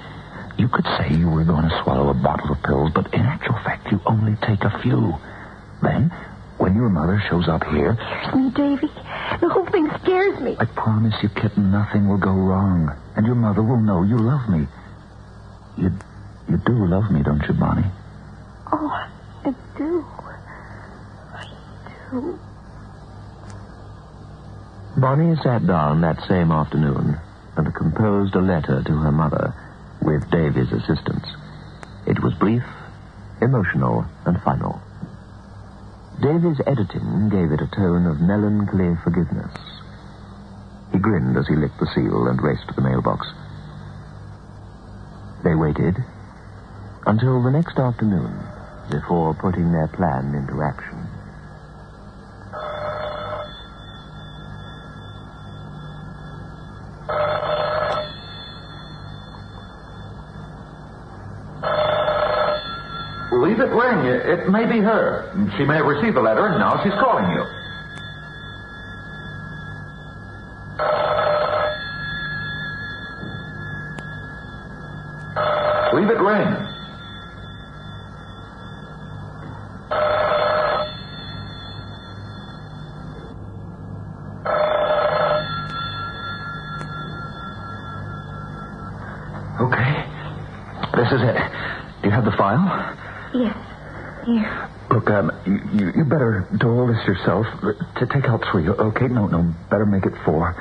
You could say you were going to swallow a bottle of pills, but in actual fact, you only take a few. Then, when your mother shows up here... Scares me, Davy. The whole thing scares me. I promise you, kitten, nothing will go wrong. And your mother will know you love me. You do love me, don't you, Bonnie? Oh, I do. I do. Bonnie sat down that same afternoon and composed a letter to her mother with Davy's assistance. It was brief, emotional, and final. Davy's editing gave it a tone of melancholy forgiveness. He grinned as he licked the seal and raced to the mailbox. They waited until the next afternoon before putting their plan into action. Leave it ring. It may be her. She may have received the letter, and now she's calling you. Leave it ring. Okay. This is it. Do you have the file? Yes. Here. Look, you better do all this yourself. To take out 3, okay? No, better make it 4.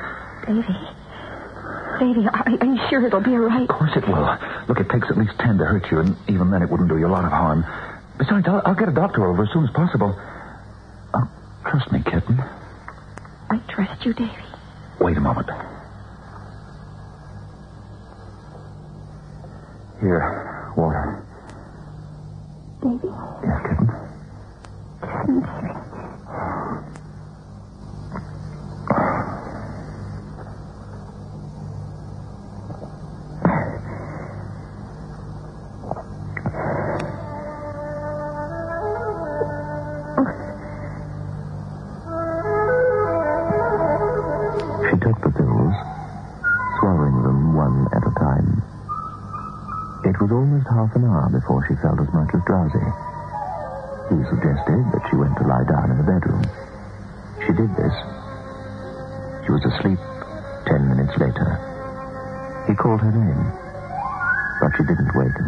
Davy, are you sure it'll be all right? Of course it will. Look, it takes at least 10 to hurt you, and even then it wouldn't do you a lot of harm. Besides, I'll get a doctor over as soon as possible. Trust me, kitten. I trust you, Davy. Wait a moment. Here, water. Davy? Yes, kitten? She took the pills, swallowing them one at a time. It was almost half an hour before she felt as much as drowsy. He suggested that she went to lie down in the bedroom. She did this. She was asleep 10 minutes later. He called her name, but she didn't waken.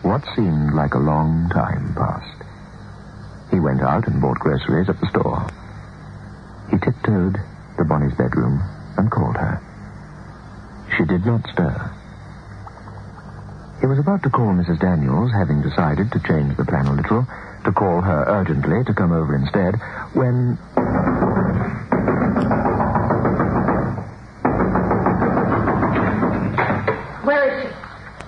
What seemed like a long time passed. went out and bought groceries at the store. He tiptoed to Bonnie's bedroom and called her. She did not stir. He was about to call Mrs. Daniels, having decided to change the plan a little, to call her urgently to come over instead, when... Where is she?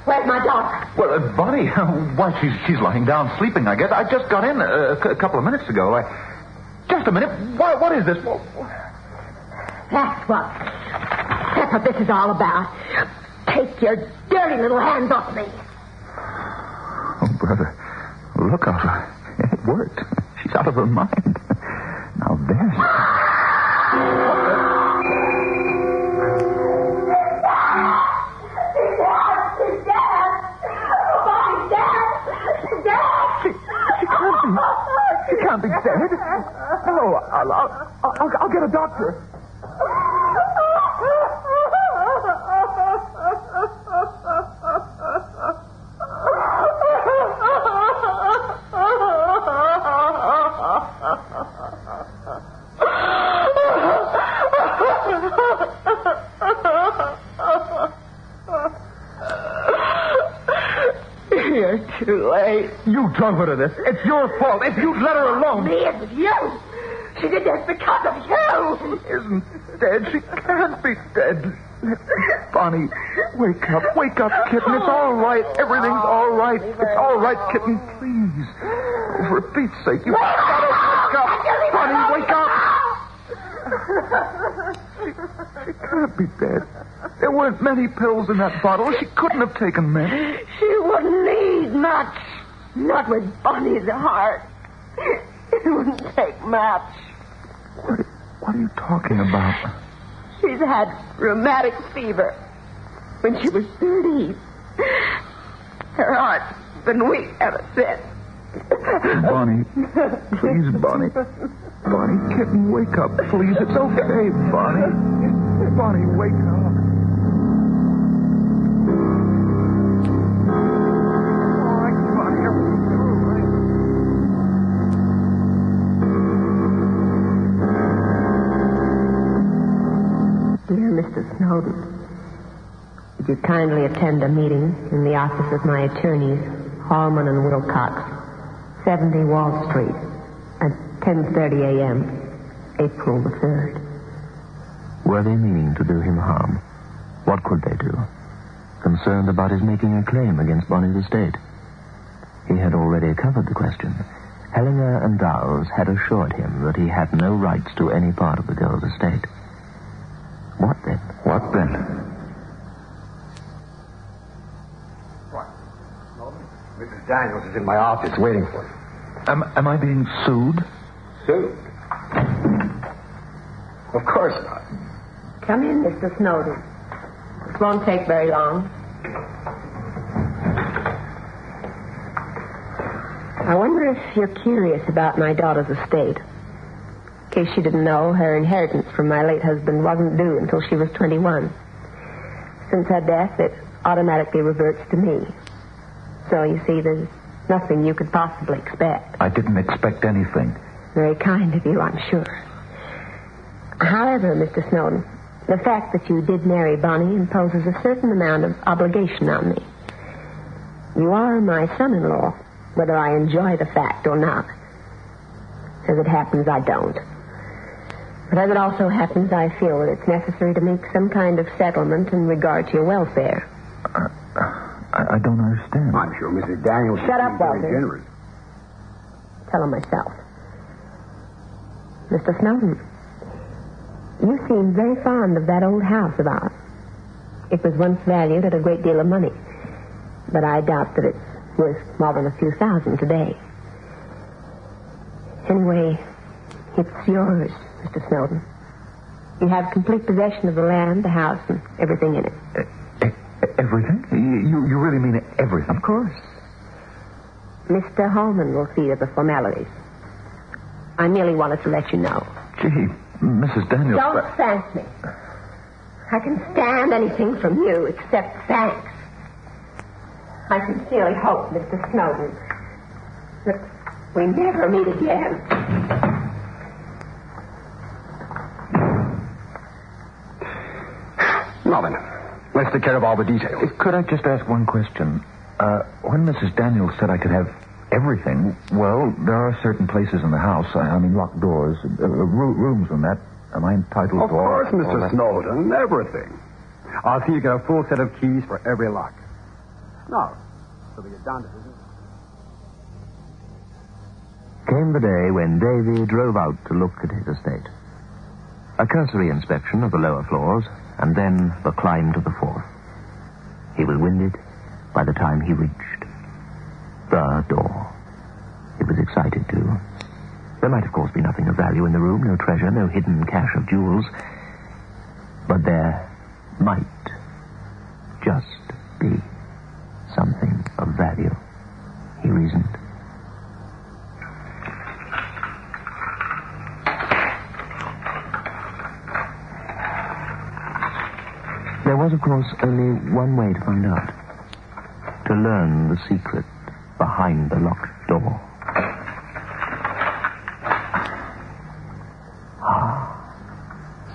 Where's my daughter? Well, Bonnie, why, she's lying down sleeping, I guess. I just got in a couple of minutes ago. Just a minute. What is this? That's what this is all about. Take your dirty little hands off me. Oh, brother, look at her. It worked. She's out of her mind. Now there's... She can't be dead. No, I'll get a doctor. You're too late. You drove her to this. It's your fault. If you'd let her alone. Me, it was you. She did this because of you. She isn't dead. She can't be dead. Bonnie, wake up. Wake up, kitten. It's all right. Everything's all right. It's all right, kitten. Please. Oh, for Pete's sake, you gotta wake up. Bonnie, wake up. She can't be dead. There weren't many pills in that bottle. She couldn't have taken many. She wouldn't need much. Not with Bonnie's heart. It wouldn't take much. What are you talking about? She's had rheumatic fever when she was 13. Her heart's been weak ever since. Bonnie. Please, Bonnie. Bonnie, kitten, wake up, please. It's okay, Bonnie. Bonnie, wake up. Dear Mr. Snowden, would you kindly attend a meeting in the office of my attorneys, Hallman and Wilcox, 70 Wall Street, at 10:30 a.m., April the 3rd. Were they meaning to do him harm? What could they do? Concerned about his making a claim against Bonnie's estate? He had already covered the question. Hellinger and Dowles had assured him that he had no rights to any part of the girl's estate. What then? What then? Mrs. Daniels is in my office waiting for you. Am I being sued? Sued? Of course not. Come in, Mr. Snowden. This won't take very long. I wonder if you're curious about my daughter's estate. In case you didn't know, her inheritance from my late husband wasn't due until she was 21. Since her death, it automatically reverts to me. So, you see, there's nothing you could possibly expect. I didn't expect anything. Very kind of you, I'm sure. However, Mr. Snowden, the fact that you did marry Bonnie imposes a certain amount of obligation on me. You are my son-in-law, whether I enjoy the fact or not. As it happens, I don't. But as it also happens, I feel that it's necessary to make some kind of settlement in regard to your welfare. I don't understand. I'm sure Mrs. Daniels Shut up, very Walter. generous. Tell him myself. Mr. Snowden, you seem very fond of that old house of ours. It was once valued at a great deal of money, but I doubt that it's worth more than a few thousand today. Anyway, it's yours, Mr. Snowden. You have complete possession of the land, the house, and everything in it. Everything? You really mean everything? Of course. Mr. Holman will see to the formalities. I merely wanted to let you know. Gee, Mrs. Daniels... Don't thank me. I can stand anything from you except thanks. I sincerely hope, Mr. Snowden, that we never meet again. Nothing. Let's take care of all the details. Could I just ask one question? When Mrs. Daniels said I could have everything, well, there are certain places in the house, I mean locked doors, rooms and that. Am I entitled to Of course, Mr. Snowden, everything. I'll see you get a full set of keys for every lock. Now, so that you're done, isn't it? Came the day when Davy drove out to look at his estate. A cursory inspection of the lower floors, and then the climb to the fourth. He was winded by the time he reached the door. He was excited, too. There might, of course, be nothing of value in the room, no treasure, no hidden cache of jewels. But there might just be something of value, he reasoned. There was, of course, only one way to find out. To learn the secret behind the locked door.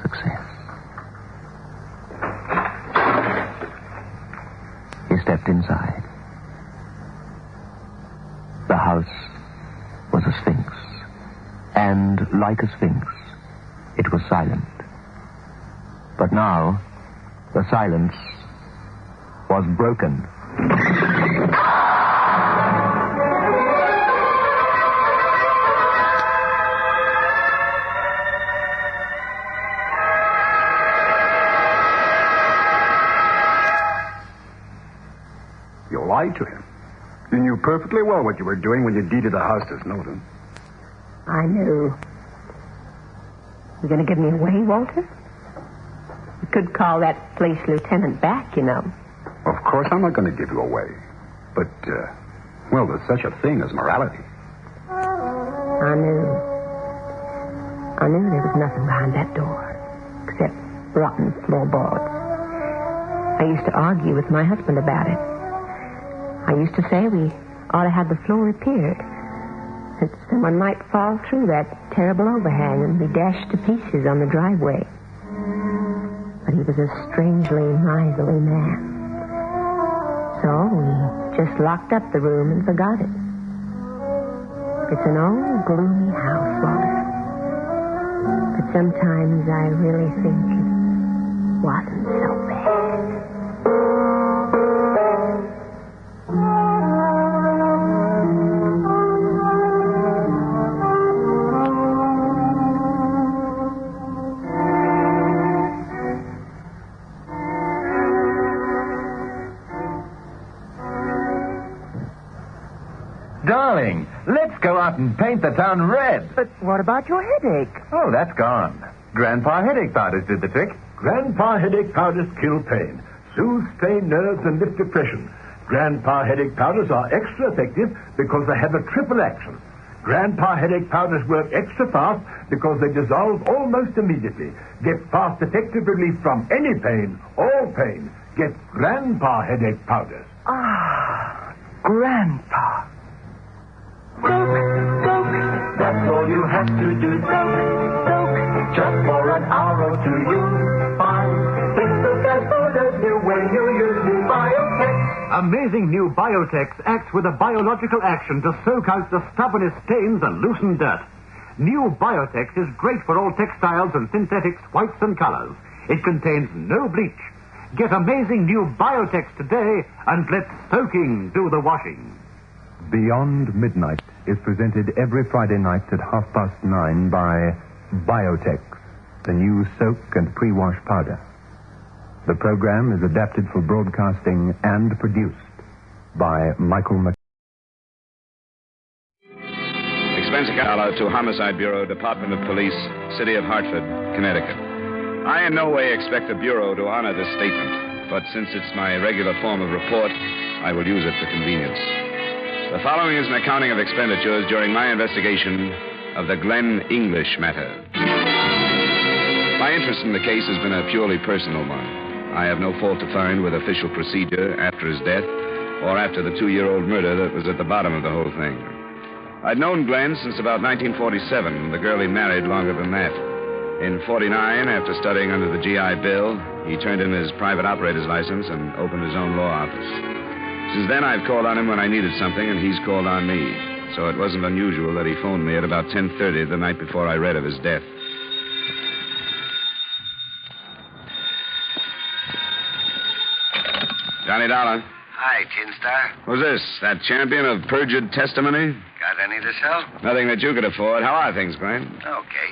Success. He stepped inside. The house was a sphinx. And like a sphinx, it was silent. But now, the silence was broken. You lied to him. You knew perfectly well what you were doing when you deeded the house to Snowden. I knew. You going to give me away, Walter? You could call that police lieutenant back, you know. Of course I'm not going to give you away. But, well, there's such a thing as morality. I knew there was nothing behind that door, except rotten floorboards. I used to argue with my husband about it. I used to say we ought to have the floor repaired, that someone might fall through that terrible overhang and be dashed to pieces on the driveway. But he was a strangely miserly man. So we just locked up the room and forgot it. It's an old, gloomy house, Walter. But sometimes I really think it wasn't so bad. Darling, let's go out and paint the town red. But what about your headache? Oh, that's gone. Grandpa headache powders did the trick. Grandpa headache powders kill pain, soothe strained nerves, and lift depression. Grandpa headache powders are extra effective because they have a triple action. Grandpa headache powders work extra fast because they dissolve almost immediately. Get fast, effective relief from any pain, all pain. Get Grandpa headache powders. Ah, Grandpa. Soak, soak, that's all you have to do. Soak, soak, just for an hour or two you'll find things look as good as new when you use new Biotex. Amazing new Biotex acts with a biological action to soak out the stubbornest stains and loosen dirt. New Biotex is great for all textiles and synthetics, whites and colors. It contains no bleach. Get amazing new Biotex today and let soaking do the washing. Beyond Midnight is presented every Friday night at 9:30 by Biotex, the new soak and pre-wash powder. The program is adapted for broadcasting and produced by Michael Mc... Expense account to Homicide Bureau, Department of Police, City of Hartford, Connecticut. I in no way expect the Bureau to honor this statement, but since it's my regular form of report, I will use it for convenience. The following is an accounting of expenditures during my investigation of the Glen English Matter. My interest in the case has been a purely personal one. I have no fault to find with official procedure after his death or after the 2-year-old murder that was at the bottom of the whole thing. I'd known Glenn since about 1947, the girl he married longer than that. In 49, after studying under the GI Bill, he turned in his private operator's license and opened his own law office. Since then, I've called on him when I needed something, and he's called on me. So it wasn't unusual that he phoned me at about 10:30 the night before I read of his death. Johnny Dollar. Hi, Tin Star. Who's this? That champion of perjured testimony? Got any to sell? Nothing that you could afford. How are things, Glenn? Okay.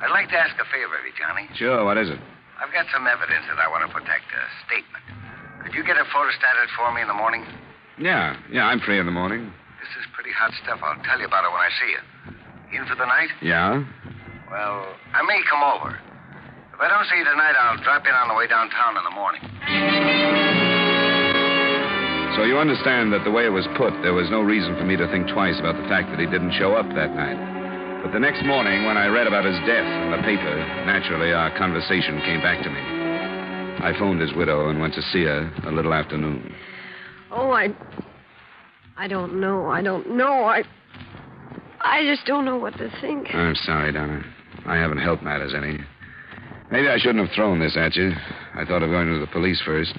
I'd like to ask a favor of you, Johnny. Sure, what is it? I've got some evidence that I want to protect, a statement. Could you get a photostated for me in the morning? Yeah, I'm free in the morning. This is pretty hot stuff. I'll tell you about it when I see you. In for the night? Yeah? Well, I may come over. If I don't see you tonight, I'll drop in on the way downtown in the morning. So you understand that the way it was put, there was no reason for me to think twice about the fact that he didn't show up that night. But the next morning, when I read about his death in the paper, naturally our conversation came back to me. I phoned his widow and went to see her a little after noon. Oh, I don't know. I just don't know what to think. I'm sorry, Donna. I haven't helped matters any. Maybe I shouldn't have thrown this at you. I thought of going to the police first.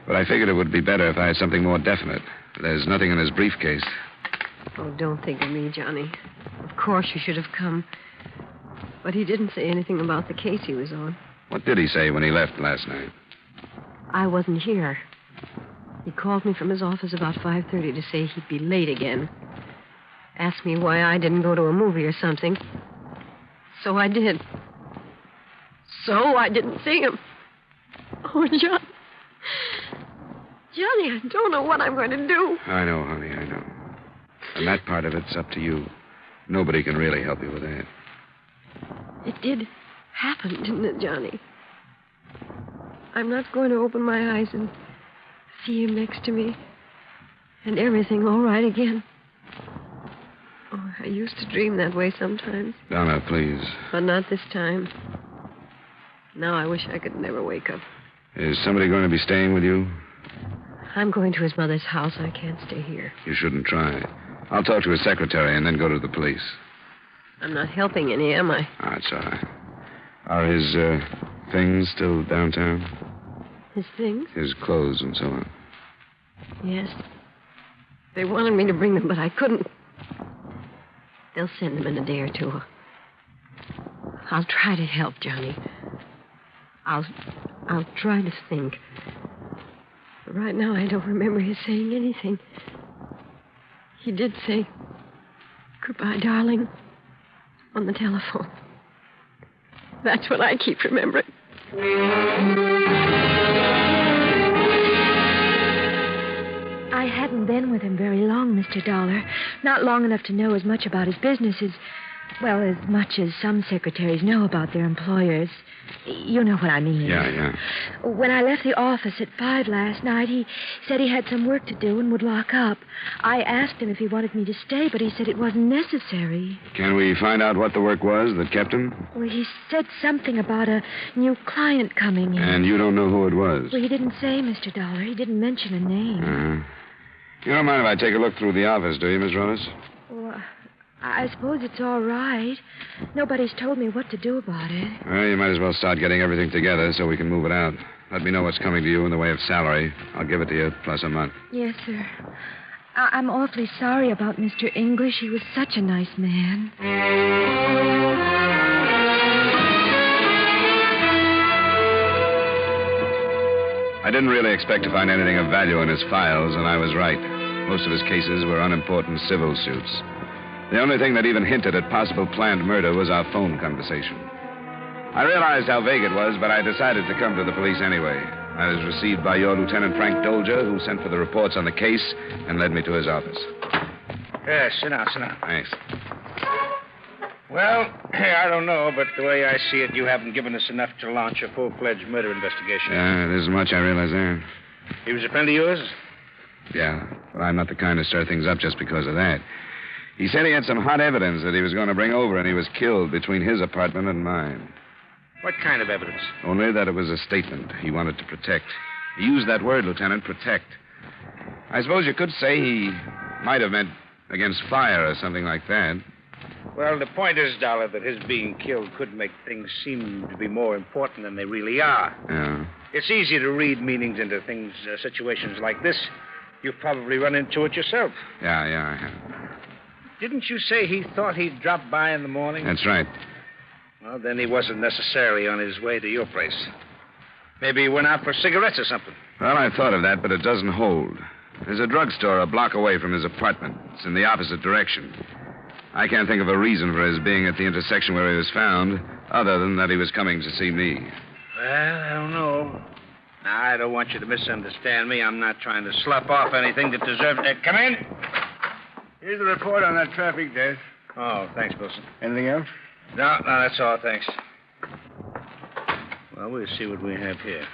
But I figured it would be better if I had something more definite. There's nothing in his briefcase. Oh, don't think of me, Johnny. Of course you should have come. But he didn't say anything about the case he was on. What did he say when he left last night? I wasn't here. He called me from his office about 5:30 to say he'd be late again. Asked me why I didn't go to a movie or something. So I did. So I didn't see him. Oh, John. Johnny, I don't know what I'm going to do. I know, honey, I know. And that part of it's up to you. Nobody can really help you with that. It did happen, didn't it, Johnny? I'm not going to open my eyes and see him next to me and everything all right again. Oh, I used to dream that way sometimes. Donna, please. But not this time. Now I wish I could never wake up. Is somebody going to be staying with you? I'm going to his mother's house. I can't stay here. You shouldn't try. I'll talk to his secretary and then go to the police. I'm not helping any, am I? Oh, it's all right. Are his things still downtown? His things? His clothes and so on. Yes. They wanted me to bring them, but I couldn't. They'll send them in a day or two. I'll try to help, Johnny. I'll try to think. But right now, I don't remember his saying anything. He did say, "Goodbye, darling," on the telephone. That's what I keep remembering. I hadn't been with him very long, Mr. Dollar. Not long enough to know as much about his business as much as some secretaries know about their employers. You know what I mean. Yeah. When I left the office at 5 last night, he said he had some work to do and would lock up. I asked him if he wanted me to stay, but he said it wasn't necessary. Can we find out what the work was that kept him? Well, he said something about a new client coming in. And you don't know who it was? Well, he didn't say, Mr. Dollar. He didn't mention a name. Uh-huh. You don't mind if I take a look through the office, do you, Miss Rodas? Well, I suppose it's all right. Nobody's told me what to do about it. Well, you might as well start getting everything together so we can move it out. Let me know what's coming to you in the way of salary. I'll give it to you, plus a month. Yes, sir. I'm awfully sorry about Mr. English. He was such a nice man. I didn't really expect to find anything of value in his files, and I was right. Most of his cases were unimportant civil suits. The only thing that even hinted at possible planned murder was our phone conversation. I realized how vague it was, but I decided to come to the police anyway. I was received by your Lieutenant Frank Dolger, who sent for the reports on the case and led me to his office. Yeah, sit down. Thanks. Well, I don't know, but the way I see it, you haven't given us enough to launch a full-fledged murder investigation. Yeah, it isn't much I realize there. He was a friend of yours? Yeah, but I'm not the kind to stir things up just because of that. He said he had some hot evidence that he was going to bring over, and he was killed between his apartment and mine. What kind of evidence? Only that it was a statement he wanted to protect. He used that word, Lieutenant, protect. I suppose you could say he might have meant Against fire or something like that. Well, the point is, Dollar, that his being killed could make things seem to be more important than they really are. Yeah. It's easy to read meanings into things, situations like this. You've probably run into it yourself. Yeah, I have. Didn't you say he thought he'd drop by in the morning? That's right. Well, then he wasn't necessarily on his way to your place. Maybe he went out for cigarettes or something. Well, I thought of that, but it doesn't hold. There's a drugstore a block away from his apartment. It's in the opposite direction. I can't think of a reason for his being at the intersection where he was found, other than that he was coming to see me. Well, I don't know. Now, I don't want you to misunderstand me. I'm not trying to slough off anything that deserves... come in. Here's the report on that traffic death. Oh, thanks, Wilson. Anything else? No, that's all, thanks. Well, we'll see what we have here.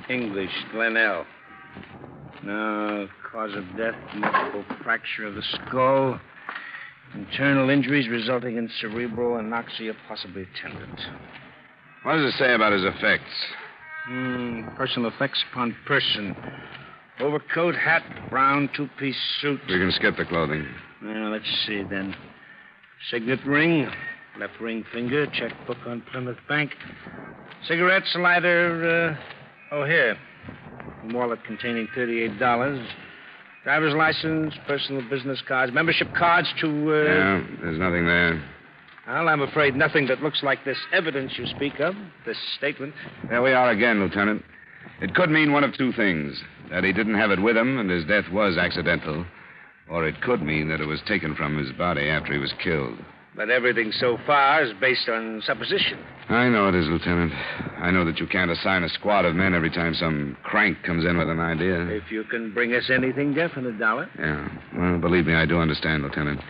English, Glen L. No, cause of death, multiple fracture of the skull. Internal injuries resulting in cerebral anoxia, possibly tendon. What does it say about his effects? Personal effects upon person. Overcoat, hat, brown two-piece suit. We can skip the clothing. Well, let's see, then. Signet ring, left ring finger, checkbook on Plymouth Bank. Cigarettes, lighter, here. Wallet containing $38. Driver's license, personal business cards, membership cards to, Yeah, there's nothing there. Well, I'm afraid nothing that looks like this evidence you speak of, this statement. There we are again, Lieutenant. It could mean one of two things. That he didn't have it with him and his death was accidental. Or it could mean that it was taken from his body after he was killed. But everything so far is based on supposition. I know it is, Lieutenant. I know that you can't assign a squad of men every time some crank comes in with an idea. If you can bring us anything definite, Dollar. Yeah. Well, believe me, I do understand, Lieutenant.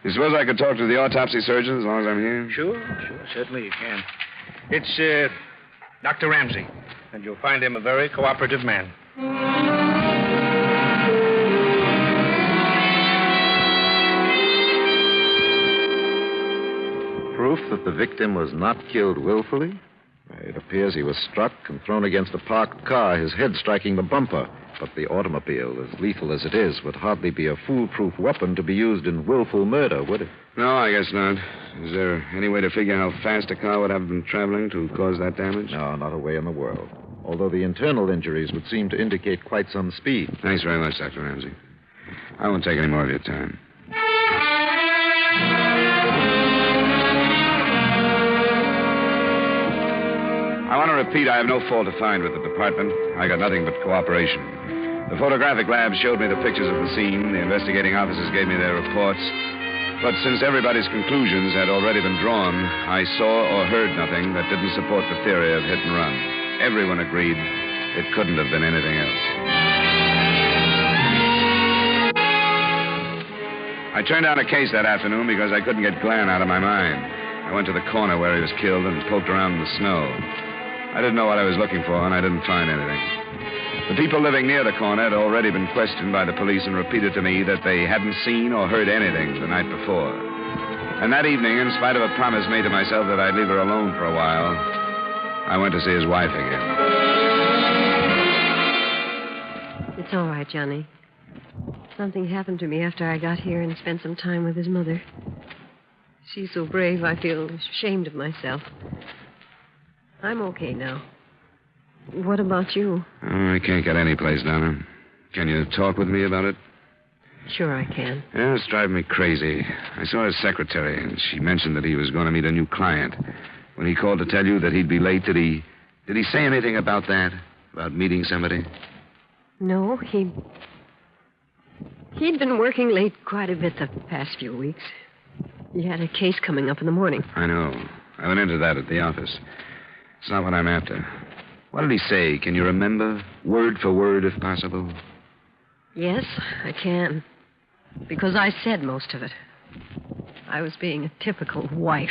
You suppose I could talk to the autopsy surgeon as long as I'm here? Sure. Certainly you can. It's, Dr. Ramsey. And you'll find him a very cooperative man. Proof that the victim was not killed willfully? It appears he was struck and thrown against a parked car, his head striking the bumper. But the automobile, as lethal as it is, would hardly be a foolproof weapon to be used in willful murder, would it? No, I guess not. Is there any way to figure how fast a car would have been traveling to cause that damage? No, not a way in the world. Although the internal injuries would seem to indicate quite some speed. Thanks very much, Dr. Ramsey. I won't take any more of your time. I want to repeat, I have no fault to find with the department. I got nothing but cooperation. The photographic lab showed me the pictures of the scene. The investigating officers gave me their reports. But since everybody's conclusions had already been drawn, I saw or heard nothing that didn't support the theory of hit and run. Everyone agreed it couldn't have been anything else. I turned down a case that afternoon because I couldn't get Glen out of my mind. I went to the corner where he was killed and poked around in the snow. I didn't know what I was looking for, and I didn't find anything. The people living near the corner had already been questioned by the police and repeated to me that they hadn't seen or heard anything the night before. And that evening, in spite of a promise made to myself that I'd leave her alone for a while, I went to see his wife again. It's all right, Johnny. Something happened to me after I got here and spent some time with his mother. She's so brave, I feel ashamed of myself. I'm okay now. What about you? Oh, I can't get any place, Donna. Can you talk with me about it? Sure I can. Yeah, it's driving me crazy. I saw his secretary, and she mentioned that he was going to meet a new client. When he called to tell you that he'd be late, did he say anything about that? About meeting somebody? No, he'd been working late quite a bit the past few weeks. He had a case coming up in the morning. I know. I went into that at the office. It's not what I'm after. What did he say? Can you remember? Word for word, if possible. Yes, I can. Because I said most of it. I was being a typical wife.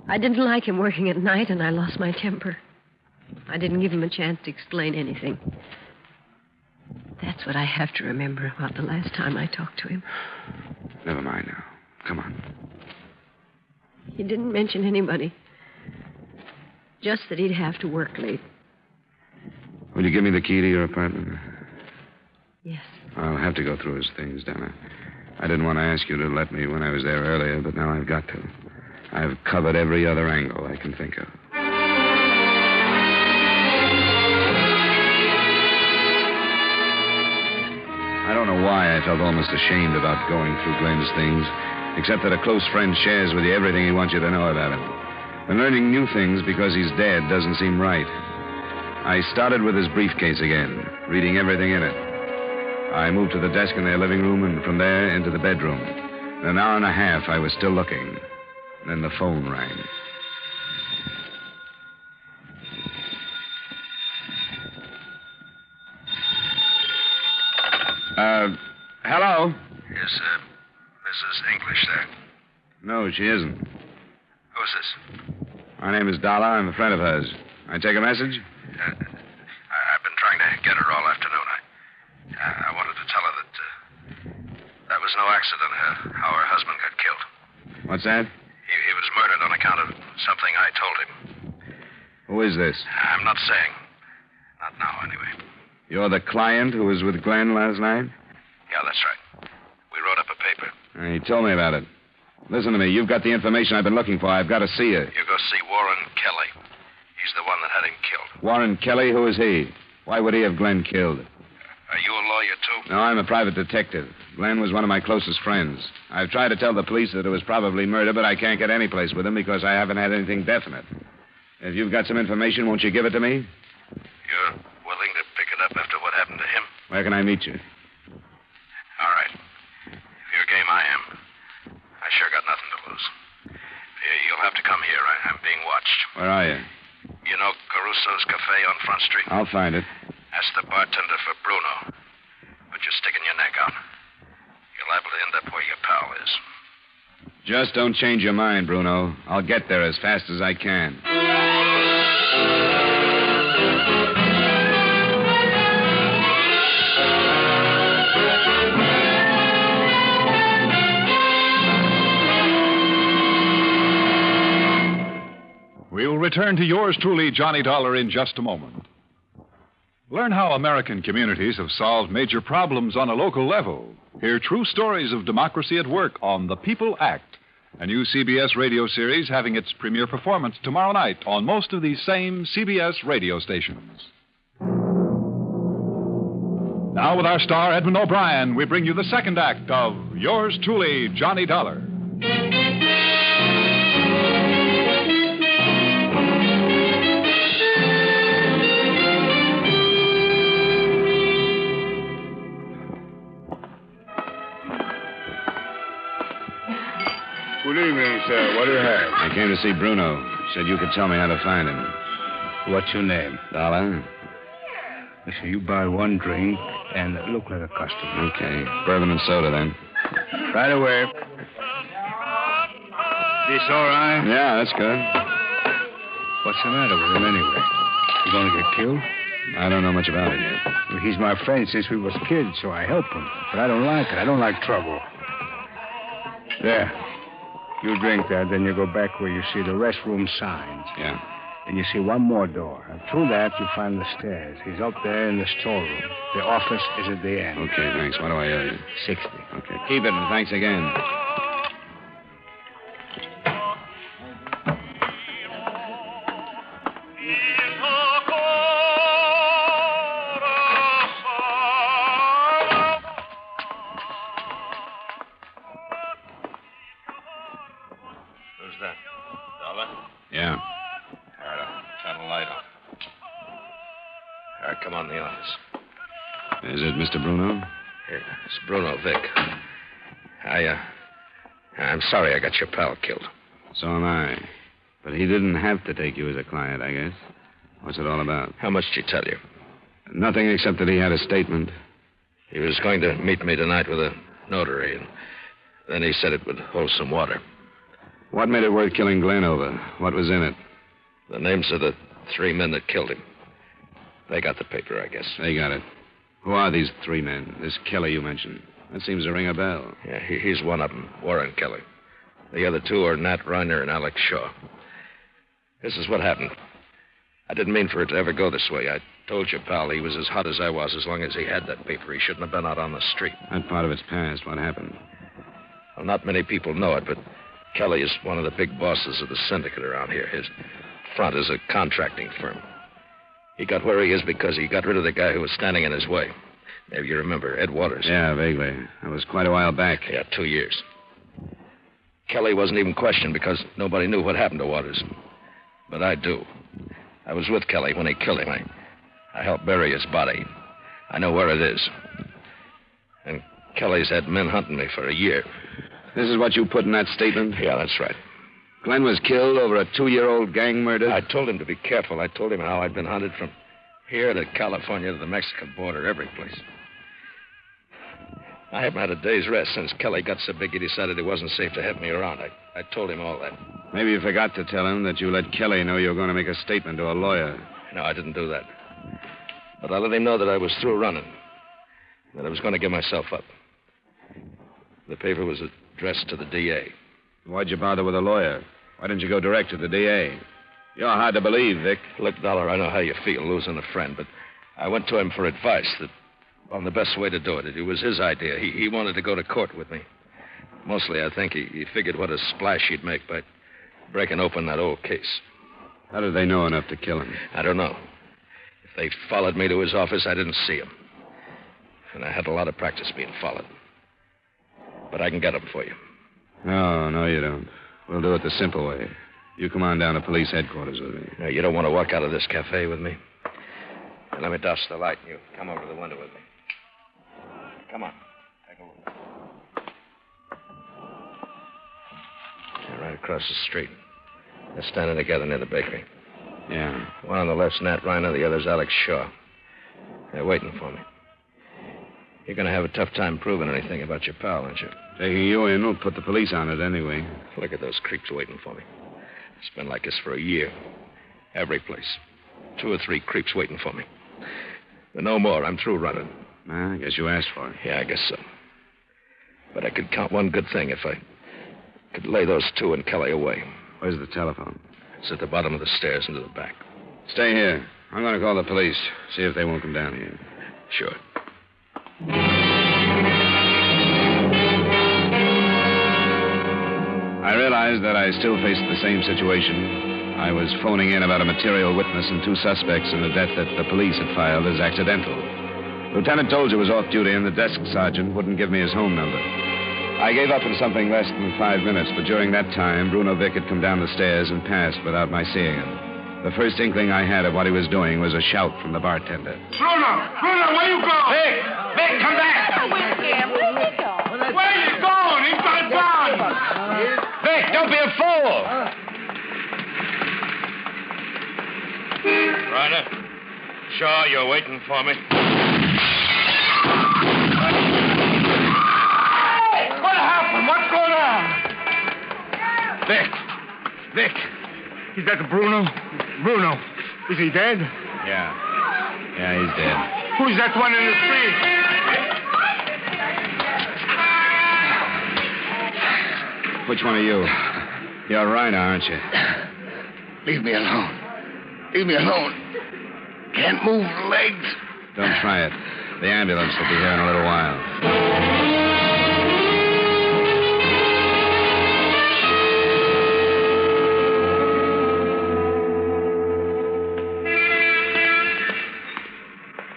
I didn't like him working at night, and I lost my temper. I didn't give him a chance to explain anything. That's what I have to remember about the last time I talked to him. Never mind now. Come on. He didn't mention anybody. Just that he'd have to work late. Will you give me the key to your apartment? Yes. I'll have to go through his things, Donna. I didn't want to ask you to let me when I was there earlier, but now I've got to. I've covered every other angle I can think of. I don't know why I felt almost ashamed about going through Glen's things, except that a close friend shares with you everything he wants you to know about him. And learning new things because he's dead doesn't seem right. I started with his briefcase again, reading everything in it. I moved to the desk in their living room, and from there into the bedroom. In an hour and a half, I was still looking. Then the phone rang. Hello? Is Mrs. English there? No, she isn't. Who's this? My name is Dollar. I'm a friend of hers. I take a message? I've been trying to get her all afternoon. I wanted to tell her that was no accident, how her husband got killed. What's that? He was murdered on account of something I told him. Who is this? I'm not saying. Not now, anyway. You're the client who was with Glen last night? Yeah, that's right. We wrote up a paper. He told me about it. Listen to me. You've got the information I've been looking for. I've got to see you. You go see Warren Kelly. He's the one that had him killed. Warren Kelly? Who is he? Why would he have Glen killed? Are you a lawyer, too? No, I'm a private detective. Glen was one of my closest friends. I've tried to tell the police that it was probably murder, but I can't get any place with him because I haven't had anything definite. If you've got some information, won't you give it to me? You're willing to pick it up after what happened to him? Where can I meet you? All right. If you're game, I am. I sure got nothing to lose. You'll have to come here. I'm being watched. Where are you? You know Caruso's Cafe on Front Street? I'll find it. Ask the bartender for Bruno. But you're sticking your neck out. You're liable to end up where your pal is. Just don't change your mind, Bruno. I'll get there as fast as I can. We'll return to yours truly, Johnny Dollar, in just a moment. Learn how American communities have solved major problems on a local level. Hear true stories of democracy at work on The People Act, a new CBS radio series having its premiere performance tomorrow night on most of these same CBS radio stations. Now, with our star, Edmund O'Brien, we bring you the second act of Yours Truly, Johnny Dollar. Good evening, sir. What do you have? I came to see Bruno. Said you could tell me how to find him. What's your name? Dollar. Listen, you buy one drink and look like a customer. Okay. Bourbon and soda, then. Right away. This all right? Yeah, that's good. What's the matter with him, anyway? You going to get killed? I don't know much about it yet. Well, he's my friend since we was kids, so I help him. But I don't like it. I don't like trouble. There. You drink that, then you go back where you see the restroom signs. Yeah. And you see one more door. And through that, you find the stairs. He's up there in the storeroom. The office is at the end. Okay, thanks. What do I owe you? 60. Okay, keep it, and thanks again. Yeah. All right, I'll turn the light on. All right, come on in the office. Is it Mr. Bruno? Here, it's Bruno Vic. I'm sorry I got your pal killed. So am I. But he didn't have to take you as a client, I guess. What's it all about? How much did he tell you? Nothing except that he had a statement. He was going to meet me tonight with a notary, and then he said it would hold some water. What made it worth killing Glen over? What was in it? The names of the 3 men that killed him. They got the paper, I guess. They got it. Who are these 3 men? This Kelly you mentioned. That seems to ring a bell. Yeah, he's one of them, Warren Kelly. The other 2 are Nat Reiner and Alex Shaw. This is what happened. I didn't mean for it to ever go this way. I told you, pal, he was as hot as I was as long as he had that paper. He shouldn't have been out on the street. That part of it's past. What happened? Well, not many people know it, but Kelly is one of the big bosses of the syndicate around here. His front is a contracting firm. He got where he is because he got rid of the guy who was standing in his way. Maybe you remember Ed Waters. Yeah, vaguely. That was quite a while back. Yeah, 2 years. Kelly wasn't even questioned because nobody knew what happened to Waters. But I do. I was with Kelly when he killed him. I helped bury his body. I know where it is. And Kelly's had men hunting me for a year. This is what you put in that statement? Yeah, that's right. Glenn was killed over a 2-year-old gang murder? I told him to be careful. I told him how I'd been hunted from here to California to the Mexican border, every place. I haven't had a day's rest since Kelly got so big he decided it wasn't safe to have me around. I told him all that. Maybe you forgot to tell him that you let Kelly know you were going to make a statement to a lawyer. No, I didn't do that. But I let him know that I was through running, that I was going to give myself up. The paper was addressed to the DA. Why'd you bother with a lawyer? Why didn't you go direct to the DA? You're hard to believe, Vic. Look, Dollar, I know how you feel losing a friend, but I went to him for advice on the best way to do it. It was his idea. He wanted to go to court with me. Mostly, I think he figured what a splash he'd make by breaking open that old case. How did they know enough to kill him? I don't know. If they followed me to his office, I didn't see him. And I had a lot of practice being followed. But I can get him for you. No, you don't. We'll do it the simple way. You come on down to police headquarters with me. No, you don't want to walk out of this cafe with me? Now, let me douse the light and you come over to the window with me. Come on. Take a look. They're right across the street. They're standing together near the bakery. Yeah. One on the left's Nat Reiner, the other's Alex Shaw. They're waiting for me. You're going to have a tough time proving anything about your pal, aren't you? Taking you in will put the police on it anyway. Look at those creeps waiting for me. It's been like this for a year. Every place. 2 or 3 creeps waiting for me. But no more. I'm through running. I guess you asked for it. Yeah, I guess so. But I could count one good thing if I could lay those 2 and Kelly away. Where's the telephone? It's at the bottom of the stairs into the back. Stay here. I'm going to call the police. See if they won't come down here. Sure. I realized that I still faced the same situation. I was phoning in about a material witness and 2 suspects in the death that the police had filed as accidental. Lieutenant Tolger was off duty, and the desk sergeant wouldn't give me his home number. I gave up in something less than 5 minutes, but during that time, Bruno Vic had come down the stairs and passed without my seeing him. The first inkling I had of what he was doing was a shout from the bartender. Bruno, where you going? Vic, come back. Where you going? He's got a gun. Vic, don't be a fool. Ryder, Shaw, you're waiting for me. What happened? What's going on? Vic. Is that Bruno? Bruno, is he dead? Yeah, he's dead. Who's that one in the street? Which one are you? You're Reiner, aren't you? Leave me alone. Can't move the legs. Don't try it. The ambulance will be here in a little while.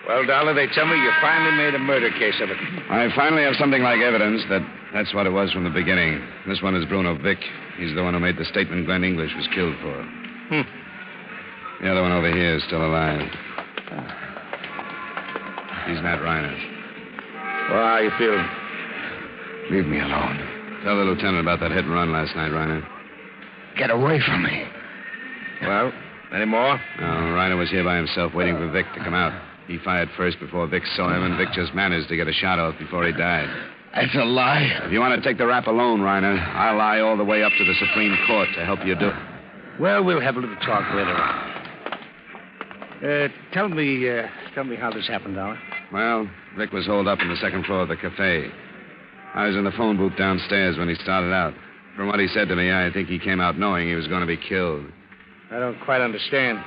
Well, Dollar, they tell me you finally made a murder case of it. I finally have something like evidence that's what it was from the beginning. This one is Bruno Vic. He's the one who made the statement Glen English was killed for. The other one over here is still alive. He's Nat Reiner. Well, how you feeling? Leave me alone. Tell the lieutenant about that hit and run last night, Reiner. Get away from me. Well, any more? No, Reiner was here by himself waiting for Vic to come out. He fired first before Vic saw him, and Vic just managed to get a shot off before he died. That's a lie. If you want to take the rap alone, Reiner, I'll lie all the way up to the Supreme Court to help you do it. Well, we'll have a little talk later on. Tell me how this happened, Dollar. Well, Vic was holed up on the second floor of the cafe. I was in the phone booth downstairs when he started out. From what he said to me, I think he came out knowing he was going to be killed. I don't quite understand.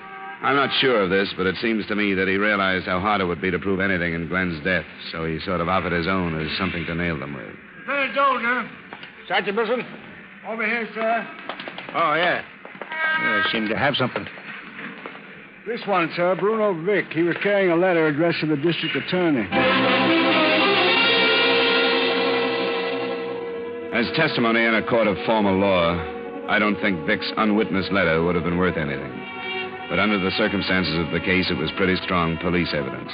I'm not sure of this, but it seems to me that he realized how hard it would be to prove anything in Glen's death, so he sort of offered his own as something to nail them with. Lieutenant Dozier. Sergeant Wilson. Over here, sir. Oh, yeah. They seem to have something. This one, sir, Bruno Vick. He was carrying a letter addressed to the district attorney. As testimony in a court of formal law, I don't think Vick's unwitnessed letter would have been worth anything. But under the circumstances of the case, it was pretty strong police evidence.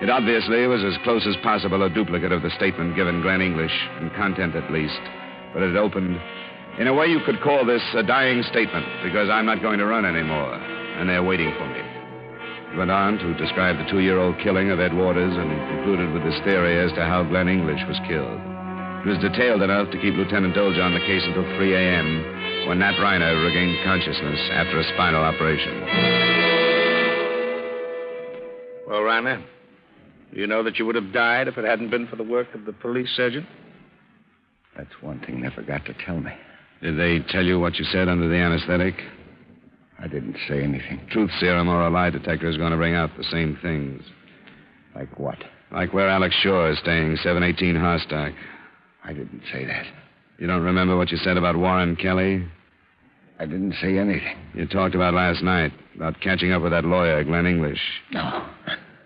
It obviously was as close as possible a duplicate of the statement given Glen English, in content at least. But it opened... In a way, you could call this a dying statement, because I'm not going to run anymore, and they're waiting for me. He went on to describe the 2-year-old killing of Ed Waters and concluded with his theory as to how Glen English was killed. It was detailed enough to keep Lieutenant Dozier on the case until 3 a.m., when Nat Reiner regained consciousness after a spinal operation. Well, Reiner, you know that you would have died if it hadn't been for the work of the police surgeon? That's one thing they forgot to tell me. Did they tell you what you said under the anesthetic? I didn't say anything. Truth serum or a lie detector is going to bring out the same things. Like what? Like where Alex Shaw is staying, 718 Harstock. I didn't say that. You don't remember what you said about Warren Kelly? I didn't say anything. You talked about last night, about catching up with that lawyer, Glen English. No.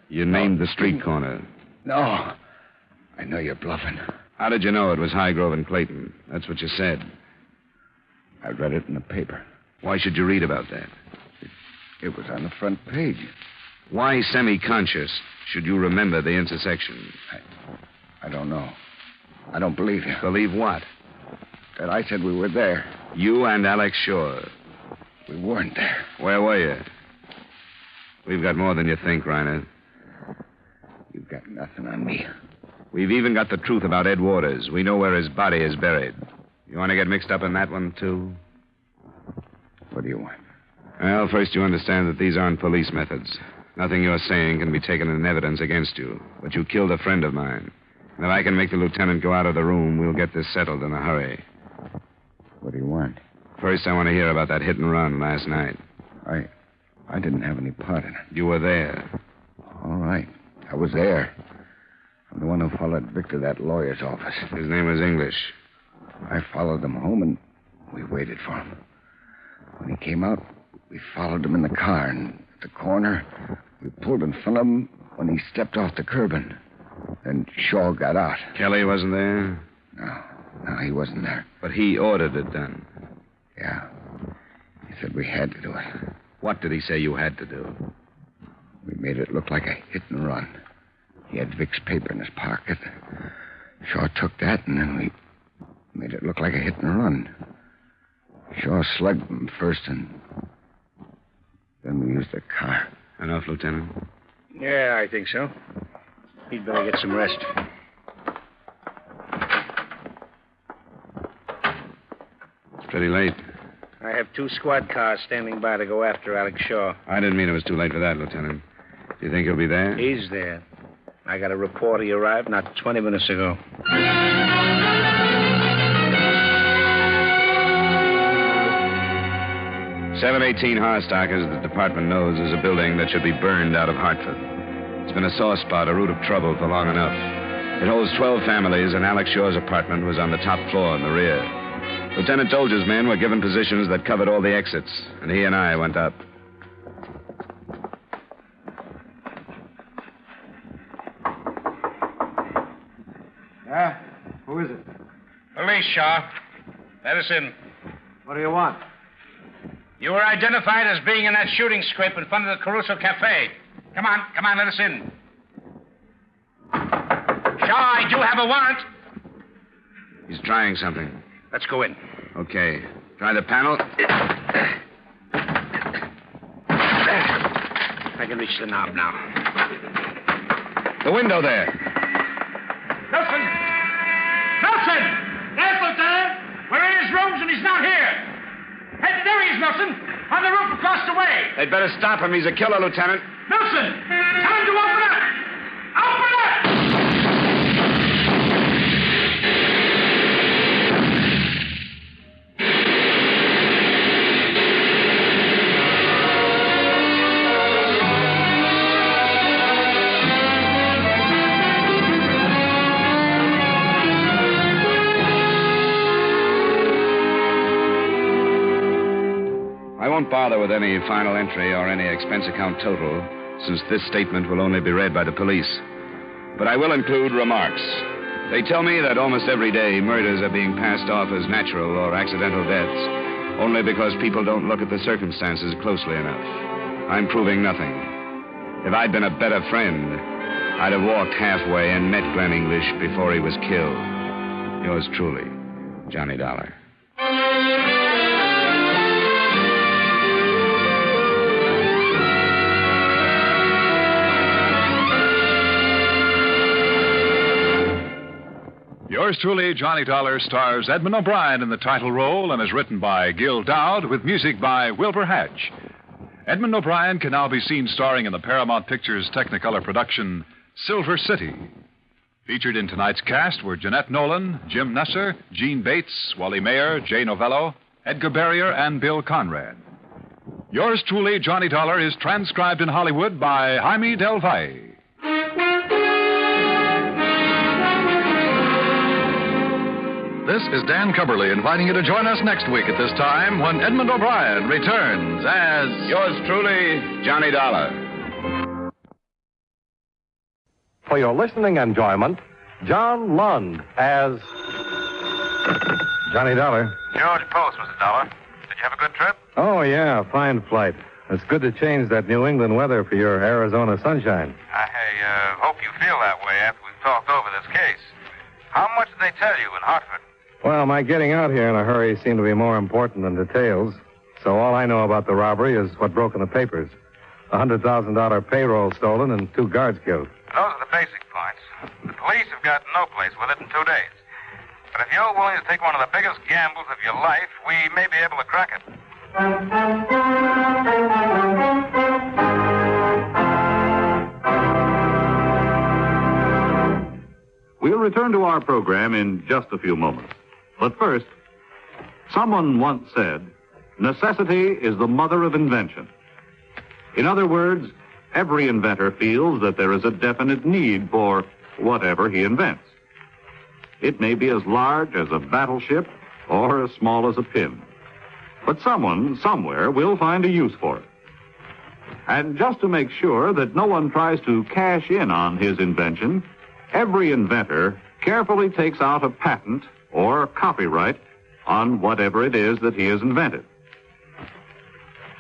You named the street corner. No. I know you're bluffing. How did you know it was Highgrove and Clayton? That's what you said. I read it in the paper. Why should you read about that? It was on the front page. Why, semi-conscious, should you remember the intersection? I don't know. I don't believe you. Believe what? That I said we were there. You and Alex Shaw. We weren't there. Where were you? We've got more than you think, Reiner. You've got nothing on me. We've even got the truth about Ed Waters. We know where his body is buried. You want to get mixed up in that one, too? What do you want? Well, first you understand that these aren't police methods. Nothing you're saying can be taken in evidence against you. But you killed a friend of mine. And if I can make the lieutenant go out of the room, we'll get this settled in a hurry. What do you want? First, I want to hear about that hit and run last night. I didn't have any part in it. You were there. All right. I was there. I'm the one who followed Vic to that lawyer's office. His name was English. I followed him home, and we waited for him. When he came out, we followed him in the car, and at the corner, we pulled in front of him when he stepped off the curb, and then Shaw got out. Kelly wasn't there? No, he wasn't there. But he ordered it done. Yeah. He said we had to do it. What did he say you had to do? We made it look like a hit and run. He had Vic's paper in his pocket. Shaw took that, and then we made it look like a hit and run. Shaw slugged him first, and then we used the car. Enough, Lieutenant? Yeah, I think so. He'd better get some rest. It's pretty late. I have 2 squad cars standing by to go after Alex Shaw. I didn't mean it was too late for that, Lieutenant. Do you think he'll be there? He's there. I got a report he arrived not 20 minutes ago. .718 Harstock, as the department knows, is a building that should be burned out of Hartford. It's been a sore spot, a root of trouble for long enough. It holds 12 families, and Alex Shaw's apartment was on the top floor in the rear. Lieutenant Dolger's men were given positions that covered all the exits, and he and I went up. Yeah? Who is it? Police, Shaw. Let us in. What do you want? You were identified as being in that shooting scrape in front of the Caruso Cafe. Come on, let us in. Shaw, I do have a warrant. He's trying something. Let's go in. Okay. Try the panel. I can reach the knob now. The window there. Nelson! Nelson! Yes, Lieutenant! We're in his rooms and he's not here. Hey, there he is, Nelson. On the roof across the way. They'd better stop him. He's a killer, Lieutenant. Nelson! Tell him to open up! Open up! won't bother with any final entry or any expense account total, since this statement will only be read by the police. But I will include remarks. They tell me that almost every day murders are being passed off as natural or accidental deaths, only because people don't look at the circumstances closely enough. I'm proving nothing. If I'd been a better friend, I'd have walked halfway and met Glen English before he was killed. Yours truly, Johnny Dollar. Yours truly, Johnny Dollar, stars Edmund O'Brien in the title role and is written by Gil Dowd with music by Wilbur Hatch. Edmund O'Brien can now be seen starring in the Paramount Pictures Technicolor production Silver City. Featured in tonight's cast were Jeanette Nolan, Jim Nusser, Gene Bates, Wally Mayer, Jay Novello, Edgar Barrier, and Bill Conrad. Yours truly, Johnny Dollar, is transcribed in Hollywood by Jaime Del Valle. This is Dan Cubberly inviting you to join us next week at this time when Edmund O'Brien returns as... Yours truly, Johnny Dollar. For your listening enjoyment, John Lund as... Johnny Dollar. George Post, Mr. Dollar. Did you have a good trip? Oh, yeah, fine flight. It's good to change that New England weather for your Arizona sunshine. I hope you feel that way after we've talked over this case. How much did they tell you in Hartford? Well, my getting out here in a hurry seemed to be more important than details. So all I know about the robbery is what broke in the papers. A $100,000 payroll stolen and 2 guards killed. Those are the basic points. The police have got no place with it in 2 days. But if you're willing to take one of the biggest gambles of your life, we may be able to crack it. We'll return to our program in just a few moments. But first, someone once said, necessity is the mother of invention. In other words, every inventor feels that there is a definite need for whatever he invents. It may be as large as a battleship or as small as a pin. But someone, somewhere, will find a use for it. And just to make sure that no one tries to cash in on his invention, every inventor carefully takes out a patent or copyright on whatever it is that he has invented.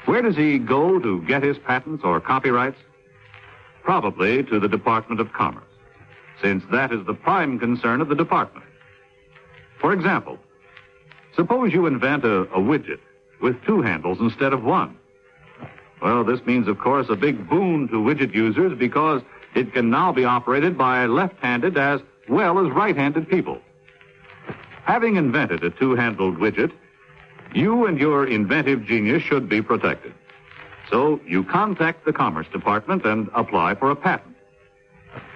Where does he go to get his patents or copyrights? Probably to the Department of Commerce, since that is the prime concern of the department. For example, suppose you invent a widget with 2 handles instead of 1. Well, this means, of course, a big boon to widget users because it can now be operated by left-handed as well as right-handed people. Having invented a 2-handled widget, you and your inventive genius should be protected. So you contact the Commerce Department and apply for a patent.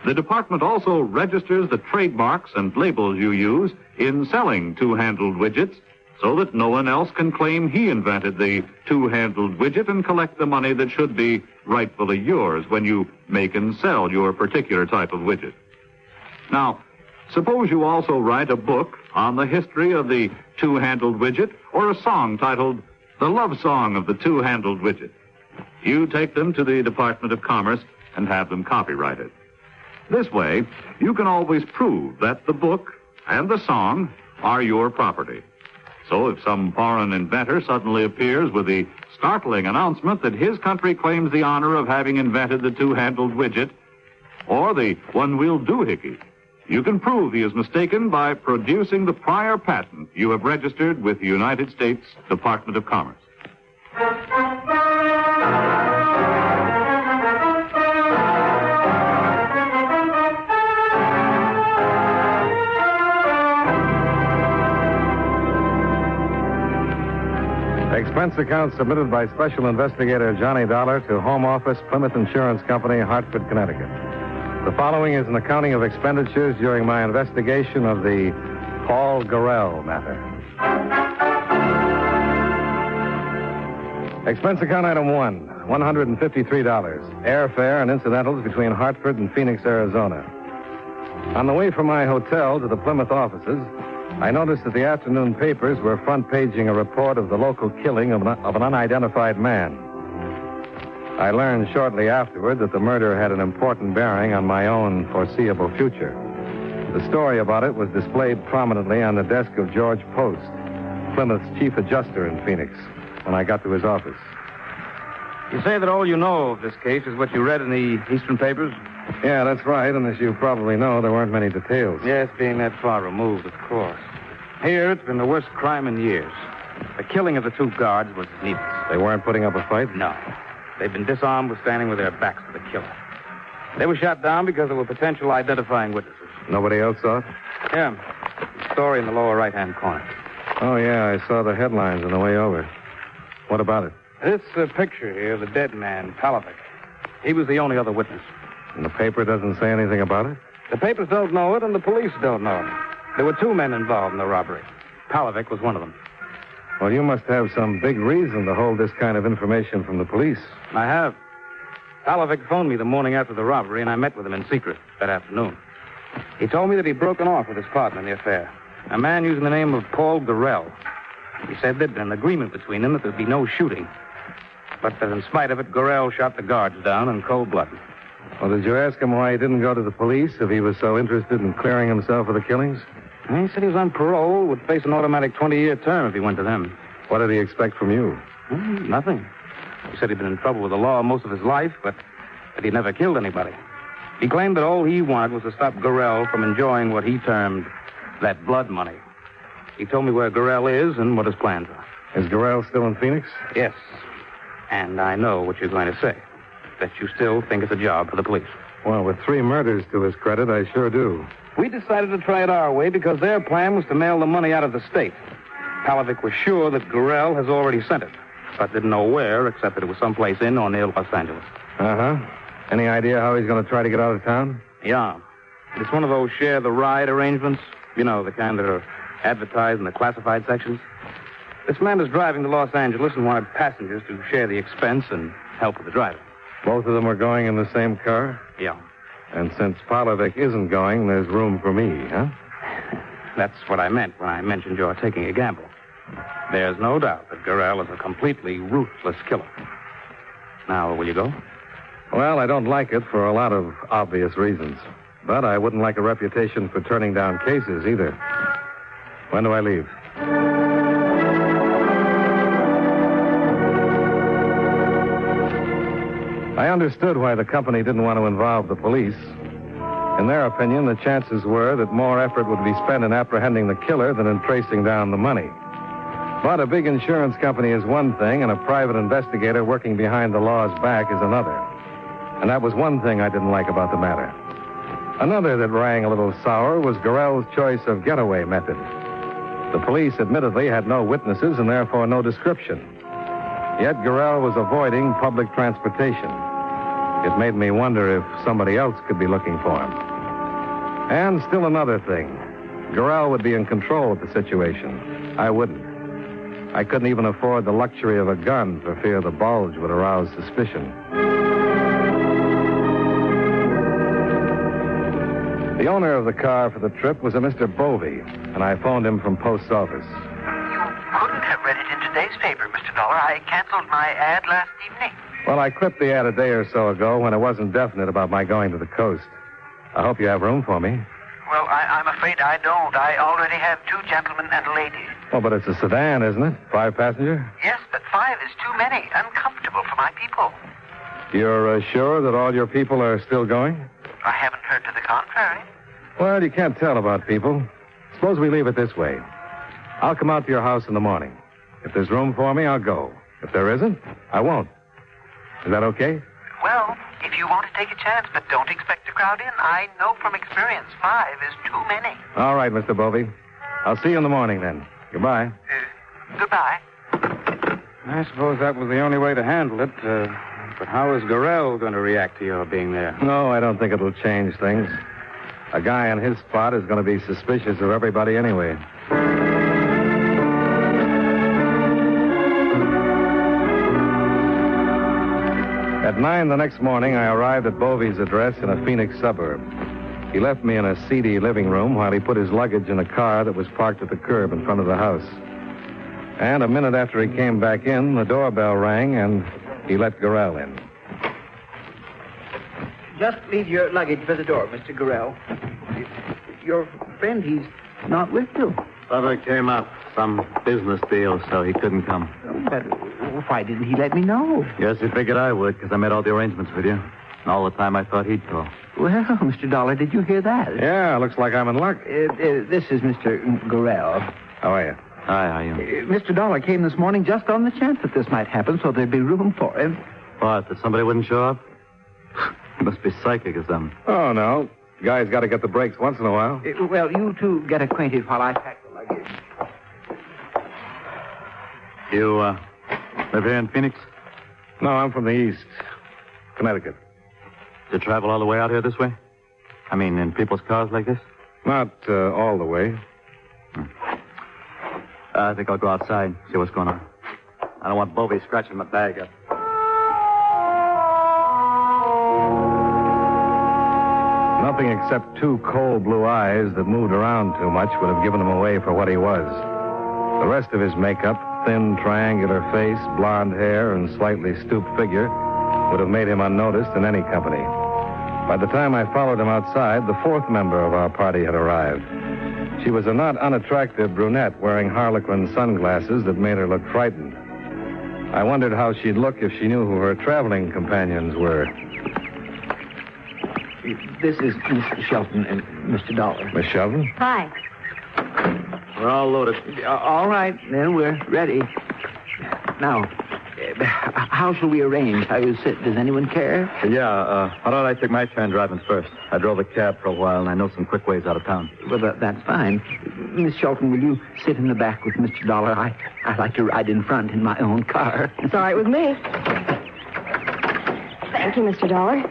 The department also registers the trademarks and labels you use in selling 2-handled widgets so that no one else can claim he invented the 2-handled widget and collect the money that should be rightfully yours when you make and sell your particular type of widget. Now, suppose you also write a book on the history of the 2-handled widget or a song titled The Love Song of the 2-handled widget. You take them to the Department of Commerce and have them copyrighted. This way, you can always prove that the book and the song are your property. So if some foreign inventor suddenly appears with the startling announcement that his country claims the honor of having invented the 2-handled widget or the one-wheel doohickey, you can prove he is mistaken by producing the prior patent you have registered with the United States Department of Commerce. Expense account submitted by Special Investigator Johnny Dollar to Home Office, Plymouth Insurance Company, Hartford, Connecticut. The following is an accounting of expenditures during my investigation of the Paul Gorrell Matter. Expense account item 1, $153. Airfare and incidentals between Hartford and Phoenix, Arizona. On the way from my hotel to the Plymouth offices, I noticed that the afternoon papers were front-paging a report of the local killing of an unidentified man. I learned shortly afterward that the murder had an important bearing on my own foreseeable future. The story about it was displayed prominently on the desk of George Post, Plymouth's chief adjuster in Phoenix, when I got to his office. You say that all you know of this case is what you read in the Eastern papers? Yeah, that's right, and as you probably know, there weren't many details. Yes, being that far removed, of course. Here, it's been the worst crime in years. The killing of the two guards was needless. They weren't putting up a fight? No. They've been disarmed with standing with their backs to the killer. They were shot down because there were potential identifying witnesses. Nobody else saw it? Yeah. Story in the lower right-hand corner. Oh, yeah, I saw the headlines on the way over. What about it? This picture here of the dead man, Palovic. He was the only other witness. And the paper doesn't say anything about it? The papers don't know it, and the police don't know it. There were two men involved in the robbery. Palovic was one of them. Well, you must have some big reason to hold this kind of information from the police. I have. Palovic phoned me the morning after the robbery, and I met with him in secret that afternoon. He told me that he'd broken off with his partner in the affair, a man using the name of Paul Gorrell. He said there'd been an agreement between them that there'd be no shooting, but that in spite of it, Gorrell shot the guards down in cold blood. Well, did you ask him why he didn't go to the police if he was so interested in clearing himself of the killings? He said he was on parole, would face an automatic 20-year term if he went to them. What did he expect from you? Nothing. He said he'd been in trouble with the law most of his life, but that he'd never killed anybody. He claimed that all he wanted was to stop Gorrell from enjoying what he termed that blood money. He told me where Gorrell is and what his plans are. Is Gorrell still in Phoenix? Yes. And I know what you're going to say. That you still think it's a job for the police. Well, with 3 murders to his credit, I sure do. We decided to try it our way because their plan was to mail the money out of the state. Palovic was sure that Gorrell has already sent it, but didn't know where, except that it was someplace in or near Los Angeles. Uh-huh. Any idea how he's going to try to get out of town? Yeah. It's one of those share the ride arrangements. You know, the kind that are advertised in the classified sections. This man is driving to Los Angeles and wanted passengers to share the expense and help with the driving. Both of them are going in the same car? Yeah. And since Palovic isn't going, there's room for me, huh? That's what I meant when I mentioned you're taking a gamble. There's no doubt that Gorrell is a completely ruthless killer. Now, will you go? Well, I don't like it for a lot of obvious reasons. But I wouldn't like a reputation for turning down cases either. When do I leave? I understood why the company didn't want to involve the police. In their opinion, the chances were that more effort would be spent in apprehending the killer than in tracing down the money. But a big insurance company is one thing, and a private investigator working behind the law's back is another. And that was one thing I didn't like about the matter. Another that rang a little sour was Gorrell's choice of getaway method. The police admittedly had no witnesses and therefore no description. Yet Gorrell was avoiding public transportation. It made me wonder if somebody else could be looking for him. And still another thing. Gorrell would be in control of the situation. I wouldn't. I couldn't even afford the luxury of a gun for fear the bulge would arouse suspicion. The owner of the car for the trip was a Mr. Bovey, and I phoned him from post office. You couldn't have read it in today's paper, Mr. Dollar. I canceled my ad last evening. Well, I clipped the ad a day or so ago when it wasn't definite about my going to the coast. I hope you have room for me. Well, I'm afraid I don't. I already have 2 gentlemen and a lady. Oh, but it's a sedan, isn't it? 5-passenger? Yes, but 5 is too many. Uncomfortable for my people. You're sure that all your people are still going? I haven't heard to the contrary. Well, you can't tell about people. Suppose we leave it this way. I'll come out to your house in the morning. If there's room for me, I'll go. If there isn't, I won't. Is that okay? Well, if you want to take a chance, but don't expect to crowd in. I know from experience 5 is too many. All right, Mr. Bovey. I'll see you in the morning then. Goodbye. Goodbye. I suppose that was the only way to handle it. But how is Gorrell going to react to your being there? No, I don't think it'll change things. A guy in his spot is going to be suspicious of everybody anyway. At 9 the next morning, I arrived at Bovey's address in a Phoenix suburb. He left me in a seedy living room while he put his luggage in a car that was parked at the curb in front of the house. And a minute after he came back in, the doorbell rang, and he let Gorrell in. Just leave your luggage by the door, Mr. Gorrell. Your friend, he's not with you. Brother came up. Some business deal, so he couldn't come. But why didn't he let me know? Yes, he figured I would, because I made all the arrangements with you. And all the time I thought he'd call. Well, Mr. Dollar, did you hear that? Yeah, looks like I'm in luck. This is Mr. Gorrell. How are you? Hi, how are you? Mr. Dollar came this morning just on the chance that this might happen, so there'd be room for him. What, that somebody wouldn't show up? He must be psychic or something. Oh, no. Guy's got to get the breaks once in a while. Well, you two get acquainted while I pack the luggage. You, live here in Phoenix? No, I'm from the East. Connecticut. You travel all the way out here this way? I mean, in people's cars like this? Not all the way. I think I'll go outside, see what's going on. I don't want Bovey scratching my bag up. Nothing except two cold blue eyes that moved around too much would have given him away for what he was. The rest of his makeup, thin, triangular face, blonde hair, and slightly stooped figure, would have made him unnoticed in any company. By the time I followed him outside, the fourth member of our party had arrived. She was a not unattractive brunette wearing harlequin sunglasses that made her look frightened. I wondered how she'd look if she knew who her traveling companions were. This is Mr. Shelton and Mr. Dollar. Miss Shelton? Hi. We're all loaded. All right, then we're ready. Now, how shall we arrange how you sit? Does anyone care? Yeah, how about I take my turn driving first? I drove a cab for a while, and I know some quick ways out of town. Well, that's fine. Miss Shelton, will you sit in the back with Mr. Dollar? I like to ride in front in my own car. It's all right with me. Thank you, Mr. Dollar.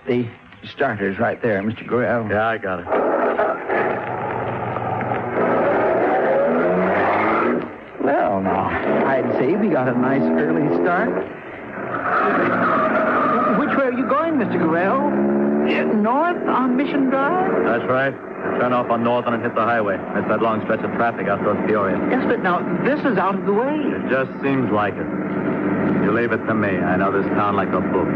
The starter's right there, Mr. Gorrell. Yeah, I got it. Well, now, I'd say we got a nice early start. Which way are you going, Mr. Gorrell? North on Mission Drive? That's right. Turn off on Northern and hit the highway. Miss that long stretch of traffic out towards Peoria. Yes, but now, this is out of the way. It just seems like it. You leave it to me. I know this town like a book.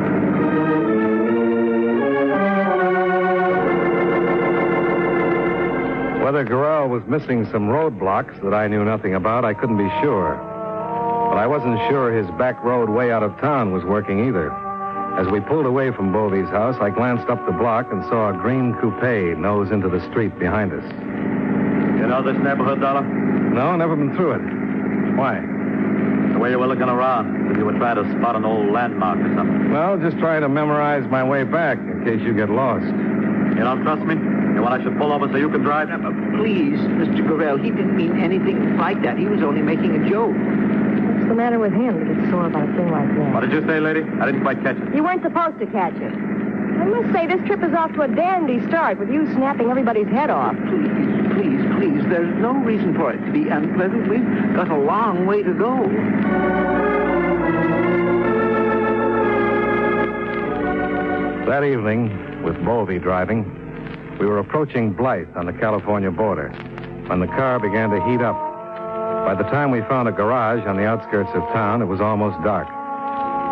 Whether Gorrell was missing some roadblocks that I knew nothing about, I couldn't be sure. But I wasn't sure his back road way out of town was working either. As we pulled away from Bovey's house, I glanced up the block and saw a green coupe nose into the street behind us. You know this neighborhood, Dollar? No, never been through it. Why? The way you were looking around. You were trying to spot an old landmark or something. Well, just trying to memorize my way back in case you get lost. You don't trust me? You want I should pull over so you can drive? Please, Mr. Gorrell, he didn't mean anything like that. He was only making a joke. What's the matter with him to get sore about a thing like that? What did you say, lady? I didn't quite catch it. You weren't supposed to catch it. I must say, this trip is off to a dandy start with you snapping everybody's head off. Please, there's no reason for it to be unpleasant. We've got a long way to go. That evening, with Bovey driving, we were approaching Blythe on the California border when the car began to heat up. By the time we found a garage on the outskirts of town, it was almost dark.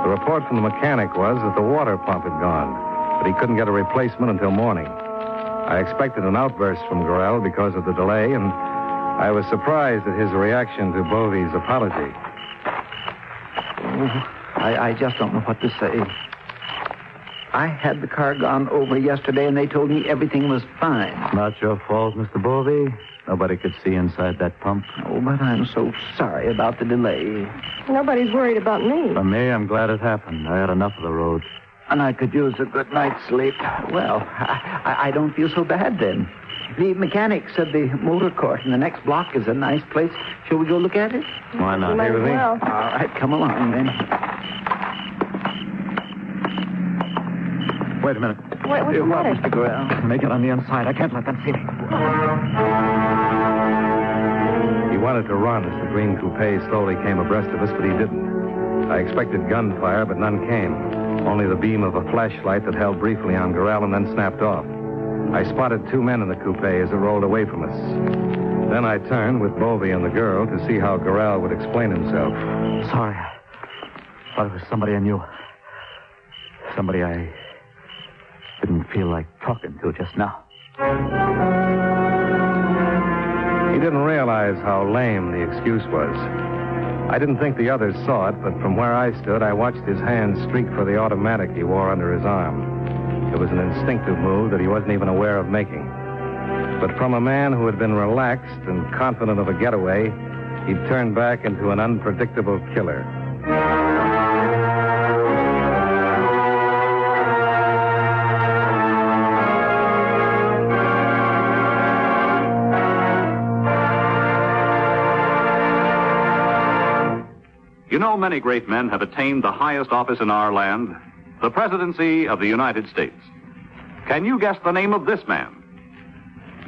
The report from the mechanic was that the water pump had gone, but he couldn't get a replacement until morning. I expected an outburst from Gorrell because of the delay, and I was surprised at his reaction to Bovey's apology. I just don't know what to say. I had the car gone over yesterday, and they told me everything was fine. Not your fault, Mr. Bovey. Nobody could see inside that pump. Oh, but I'm so sorry about the delay. Nobody's worried about me. For me, I'm glad it happened. I had enough of the road. And I could use a good night's sleep. Well, I don't feel so bad then. The mechanic said the motor court in the next block is a nice place. Shall we go look at it? Why not? Might as well. All right, come along then. Wait a minute. What's the matter? Mr. Gorrell? Make it on the inside. I can't let them see me. He wanted to run as the green coupe slowly came abreast of us, but he didn't. I expected gunfire, but none came. only the beam of a flashlight that held briefly on Gorrell and then snapped off. I spotted 2 men in the coupe as it rolled away from us. Then I turned with Bovey and the girl to see how Gorrell would explain himself. Sorry. Thought it was somebody I knew. Somebody I didn't feel like talking to just now. He didn't realize how lame the excuse was. I didn't think the others saw it, but from where I stood, I watched his hand streak for the automatic he wore under his arm. It was an instinctive move that he wasn't even aware of making. But from a man who had been relaxed and confident of a getaway, he'd turned back into an unpredictable killer. You know, many great men have attained the highest office in our land, the presidency of the United States. Can you guess the name of this man?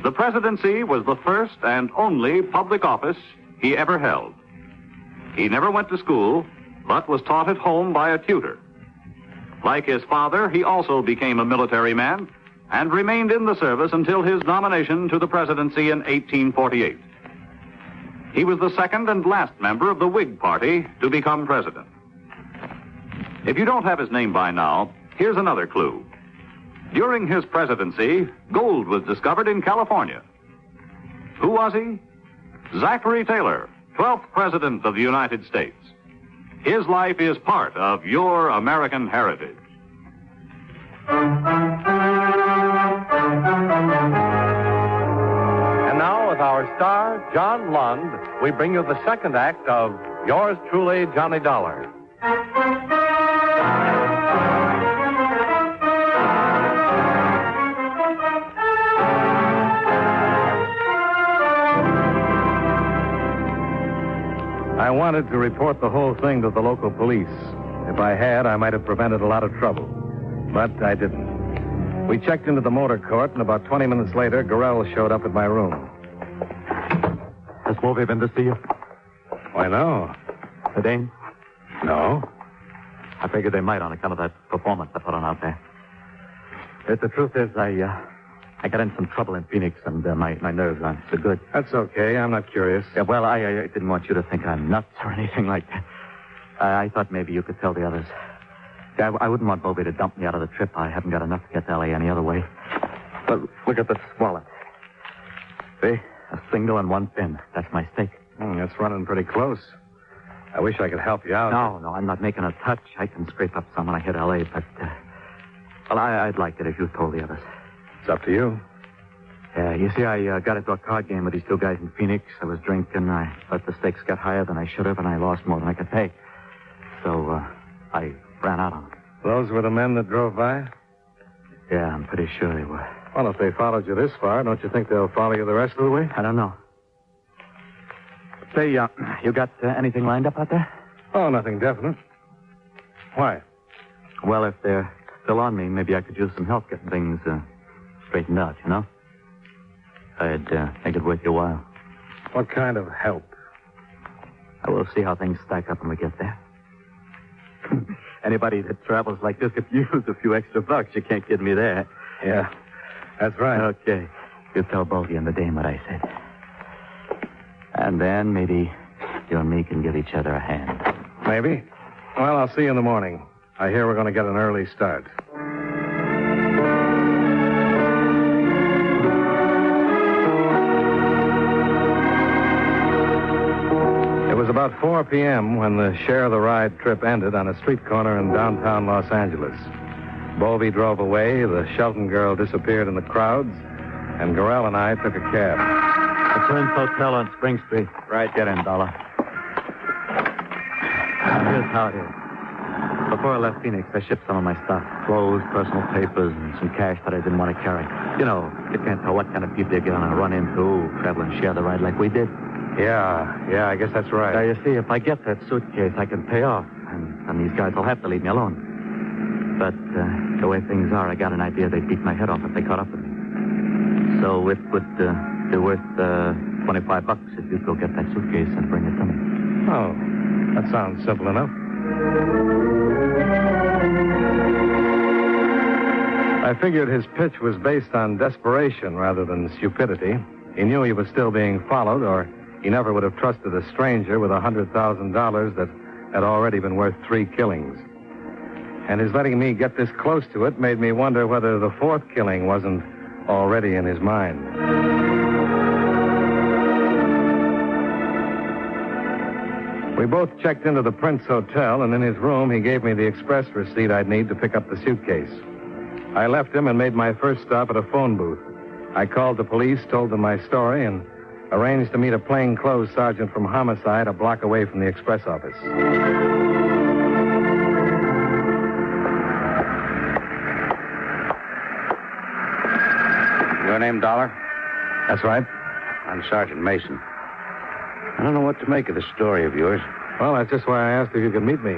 The presidency was the first and only public office he ever held. He never went to school, but was taught at home by a tutor. Like his father, he also became a military man and remained in the service until his nomination to the presidency in 1848. He was the second and last member of the Whig Party to become president. If you don't have his name by now, here's another clue. During his presidency, gold was discovered in California. Who was he? Zachary Taylor, 12th President of the United States. His life is part of your American heritage. And now, with our star, John Lund, we bring you the second act of Yours Truly, Johnny Dollar. I wanted to report the whole thing to the local police. If I had, I might have prevented a lot of trouble. But I didn't. We checked into the motor court, and about 20 minutes later, Gorrell showed up at my room. Has Bovey been to see you? Why, no. The Dane? No. I figured they might on account of that performance I put on out there. The truth is, I got in some trouble in Phoenix, and my nerves aren't so good. That's okay. I'm not curious. Yeah, well, I didn't want you to think I'm nuts or anything like that. I thought maybe you could tell the others. Yeah, I wouldn't want Bovey to dump me out of the trip. I haven't got enough to get to L.A. any other way. But look at this wallet. See? A single and 1 pin. That's my stake. That's running pretty close. I wish I could help you out. No, I'm not making a touch. I can scrape up some when I hit L.A., but... well, I'd like it if you told the others. It's up to you. Yeah, you see, I got into a card game with these 2 guys in Phoenix. I was drinking. But the stakes got higher than I should have, and I lost more than I could pay. So, I ran out on them. Those were the men that drove by? Yeah, I'm pretty sure they were. Well, if they followed you this far, don't you think they'll follow you the rest of the way? I don't know. Say, you got anything lined up out there? Oh, nothing definite. Why? Well, if they're still on me, maybe I could use some help getting things straightened out, you know? I'd make it worth your while. What kind of help? I will see how things stack up when we get there. Anybody that travels like this could use a few extra bucks. You can't kid me there. Yeah, that's right. Okay. You tell Bovey and the Dame what I said. And then maybe you and me can give each other a hand. Maybe. Well, I'll see you in the morning. I hear we're going to get an early start. It was about 4 p.m. when the share the ride trip ended on a street corner in downtown Los Angeles. Bovey drove away, the Shelton girl disappeared in the crowds, and Gorrell and I took a cab. The Twins Hotel on Spring Street. Right, get in, Dollar. Here's how it is. Before I left Phoenix, I shipped some of my stuff. Clothes, personal papers, and some cash that I didn't want to carry. You know, you can't tell what kind of people you're going to run into, travel and share the ride like we did. Yeah, I guess that's right. Now, you see, if I get that suitcase, I can pay off, and these guys will have to leave me alone. But the way things are, I got an idea they'd beat my head off if they caught up with me. So it would be worth $25 if you'd go get that suitcase and bring it to me. Oh, that sounds simple enough. I figured his pitch was based on desperation rather than stupidity. He knew he was still being followed, or he never would have trusted a stranger with $100,000 that had already been worth 3 killings. And his letting me get this close to it made me wonder whether the 4th killing wasn't already in his mind. We both checked into the Prince Hotel, and in his room, he gave me the express receipt I'd need to pick up the suitcase. I left him and made my first stop at a phone booth. I called the police, told them my story, and arranged to meet a plainclothes sergeant from homicide a block away from the express office. Your name, Dollar? That's right. I'm Sergeant Mason. I don't know what to make of this story of yours. Well, that's just why I asked if you could meet me.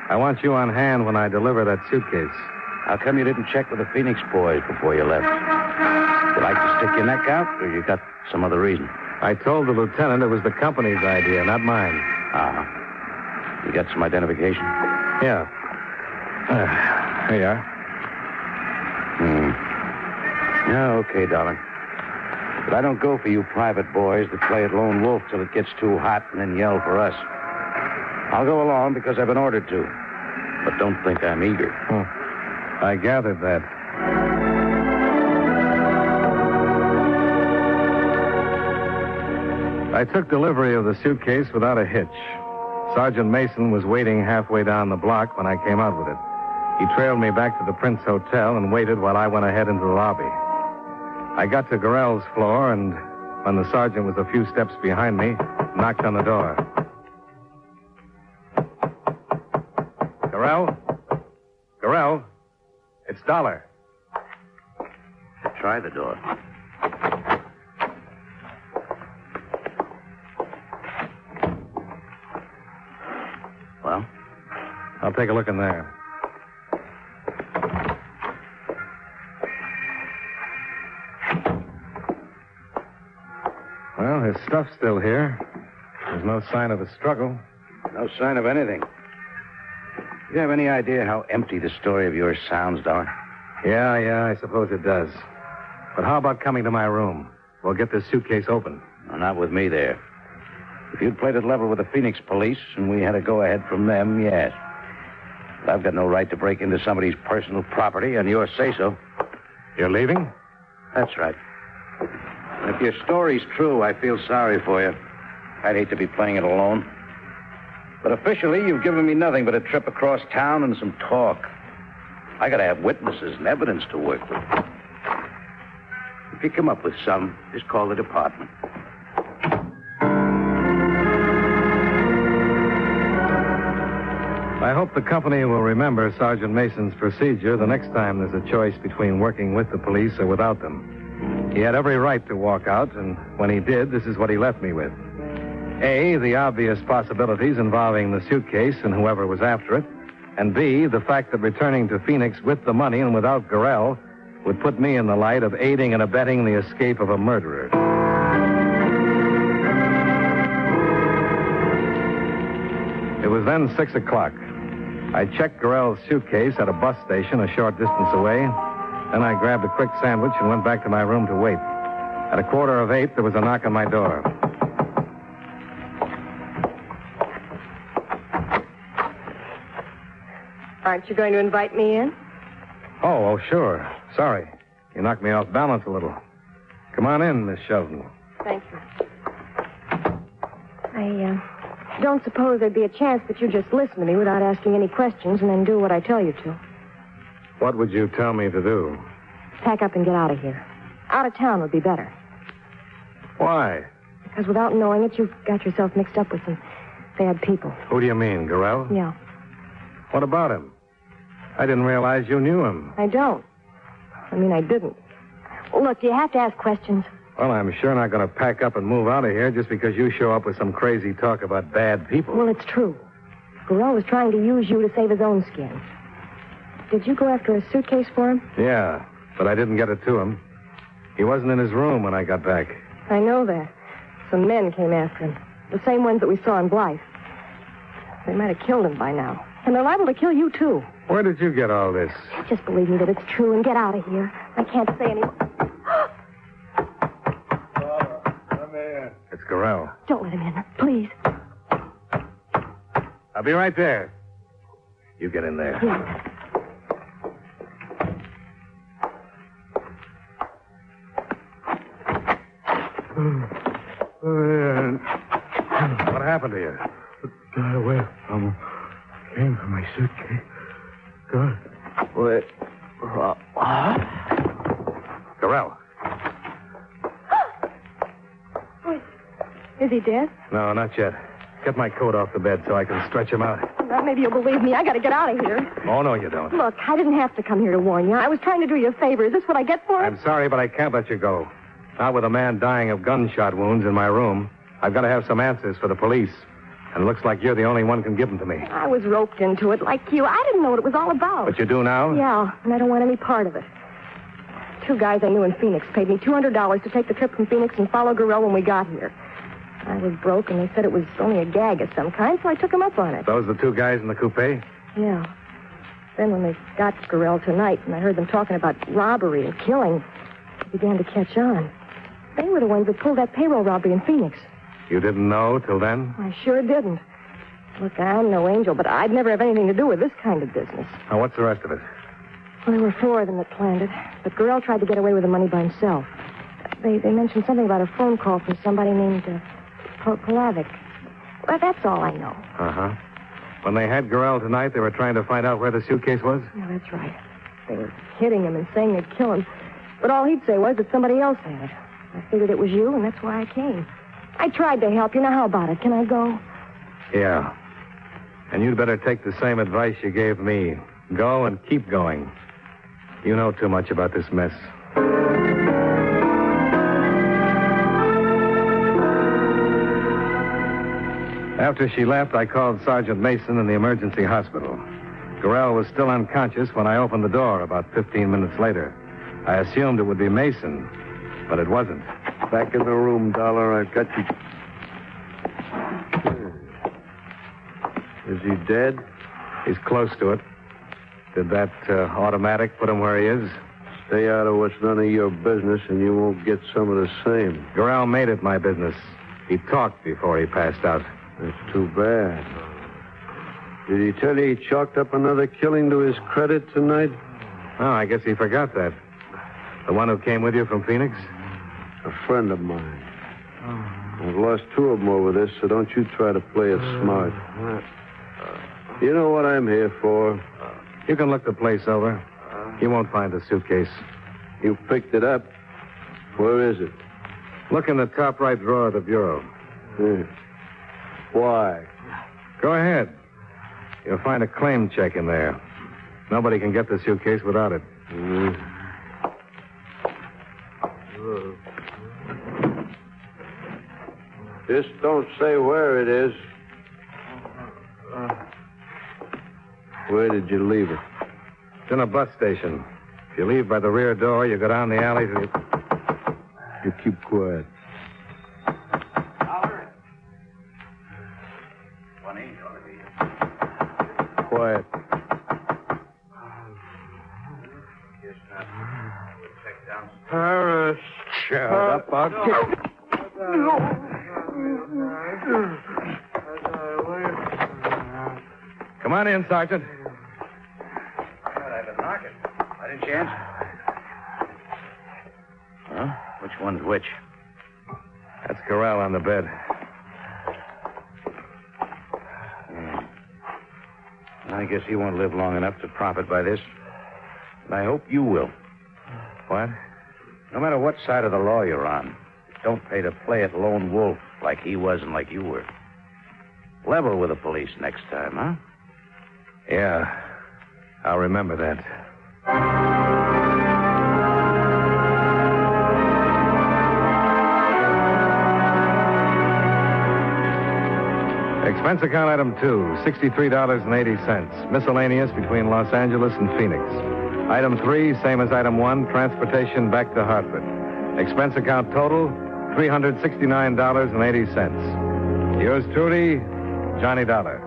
I want you on hand when I deliver that suitcase. How come you didn't check with the Phoenix boys before you left? You like to stick your neck out, or you got some other reason? I told the lieutenant it was the company's idea, not mine. Uh-huh. You got some identification? Yeah. Here you are. Yeah, okay, Dollar. But I don't go for you private boys that play at lone wolf till it gets too hot and then yell for us. I'll go along because I've been ordered to. But don't think I'm eager. I gathered that. I took delivery of the suitcase without a hitch. Sergeant Mason was waiting halfway down the block when I came out with it. He trailed me back to the Prince Hotel and waited while I went ahead into the lobby. I got to Gorrell's floor, and when the sergeant was a few steps behind me, knocked on the door. Gorrell? Gorrell? It's Dollar. Try the door. Well? I'll take a look in there. Well, his stuff's still here. There's no sign of a struggle. No sign of anything. Do you have any idea how empty the story of yours sounds, Dollar? Yeah, I suppose it does. But how about coming to my room? We'll get this suitcase open. No, not with me there. If you'd played it level with the Phoenix police and we had a go-ahead from them, yes. But I've got no right to break into somebody's personal property on your say-so. You're leaving? That's right. And if your story's true, I feel sorry for you. I'd hate to be playing it alone. But officially, you've given me nothing but a trip across town and some talk. I gotta have witnesses and evidence to work with. If you come up with some, just call the department. I hope the company will remember Sergeant Mason's procedure the next time there's a choice between working with the police or without them. He had every right to walk out, and when he did, this is what he left me with. A, the obvious possibilities involving the suitcase and whoever was after it. And B, the fact that returning to Phoenix with the money and without Gorrell would put me in the light of aiding and abetting the escape of a murderer. It was then 6 o'clock. I checked Gorrell's suitcase at a bus station a short distance away. Then I grabbed a quick sandwich and went back to my room to wait. At 7:45, there was a knock on my door. Aren't you going to invite me in? Oh, sure. Sorry. You knocked me off balance a little. Come on in, Miss Shelton. Thank you. I don't suppose there'd be a chance that you just listen to me without asking any questions and then do what I tell you to. What would you tell me to do? Pack up and get out of here. Out of town would be better. Why? Because without knowing it, you've got yourself mixed up with some bad people. Who do you mean, Gorrell? Yeah. What about him? I didn't realize you knew him. I don't. I mean, I didn't. Look, you have to ask questions. Well, I'm sure not going to pack up and move out of here just because you show up with some crazy talk about bad people. Well, it's true. Gorrell was trying to use you to save his own skin. Did you go after a suitcase for him? Yeah, but I didn't get it to him. He wasn't in his room when I got back. I know that. Some men came after him. The same ones that we saw in Blythe. They might have killed him by now. And they're liable to kill you, too. Where did you get all this? Just believe me that it's true and get out of here. I can't say any more. Come here. It's Gorrell. Don't let him in, please. I'll be right there. You get in there. Yeah. What happened to you? Got away from him. Came for my suitcase. Good. Wait. Gorrell. Is he dead? No, not yet. Get my coat off the bed so I can stretch him out. Well, maybe you'll believe me. I got to get out of here. Oh, no, you don't. Look, I didn't have to come here to warn you. I was trying to do you a favor. Is this what I get for it? I'm sorry, but I can't let you go. Not with a man dying of gunshot wounds in my room. I've got to have some answers for the police. And it looks like you're the only one who can give them to me. I was roped into it like you. I didn't know what it was all about. But you do now? Yeah, and I don't want any part of it. 2 guys I knew in Phoenix paid me $200 to take the trip from Phoenix and follow Gorrell when we got here. I was broke, and they said it was only a gag of some kind, so I took them up on it. Those the 2 guys in the coupe? Yeah. Then when they got Gorrell tonight, and I heard them talking about robbery and killing, it began to catch on. They were the ones that pulled that payroll robbery in Phoenix. You didn't know till then? I sure didn't. Look, I'm no angel, but I'd never have anything to do with this kind of business. Now, what's the rest of it? Well, there were 4 of them that planned it, but Gorrell tried to get away with the money by himself. They mentioned something about a phone call from somebody named Polavic. Well, that's all I know. Uh-huh. When they had Gorrell tonight, they were trying to find out where the suitcase was? Yeah, that's right. They were hitting him and saying they'd kill him. But all he'd say was that somebody else had it. I figured it was you, and that's why I came. I tried to help you. Now, how about it? Can I go? Yeah. And you'd better take the same advice you gave me. Go and keep going. You know too much about this mess. After she left, I called Sergeant Mason in the emergency hospital. Gorrell was still unconscious when I opened the door about 15 minutes later. I assumed it would be Mason, but it wasn't. Back in the room, Dollar. I've got you. Is he dead? He's close to it. Did that automatic put him where he is? Stay out of what's none of your business, and you won't get some of the same. Gorrell made it my business. He talked before he passed out. That's too bad. Did he tell you he chalked up another killing to his credit tonight? Oh, I guess he forgot that. The one who came with you from Phoenix? A friend of mine. I've lost 2 of them over this, so don't you try to play it smart. You know what I'm here for. You can look the place over. You won't find the suitcase. You picked it up. Where is it? Look in the top right drawer of the bureau. Why? Go ahead. You'll find a claim check in there. Nobody can get the suitcase without it. Just don't say where it is. Where did you leave it? It's in a bus station. If you leave by the rear door, you go down the alley to the... You keep quiet. Quiet. Paris. Shut up. I'll get... Come on in, Sergeant. I've been knocking. By any chance? Huh? Which one's which? That's Gorrell on the bed. I guess he won't live long enough to profit by this. And I hope you will. What? No matter what side of the law you're on, don't pay to play at lone wolf like he was and like you were. Level with the police next time, huh? Yeah. I'll remember that. Expense account item 2, $63.80. Miscellaneous between Los Angeles and Phoenix. Item 3, same as item 1, transportation back to Hartford. Expense account total, $369.80. Yours truly, Johnny Dollar.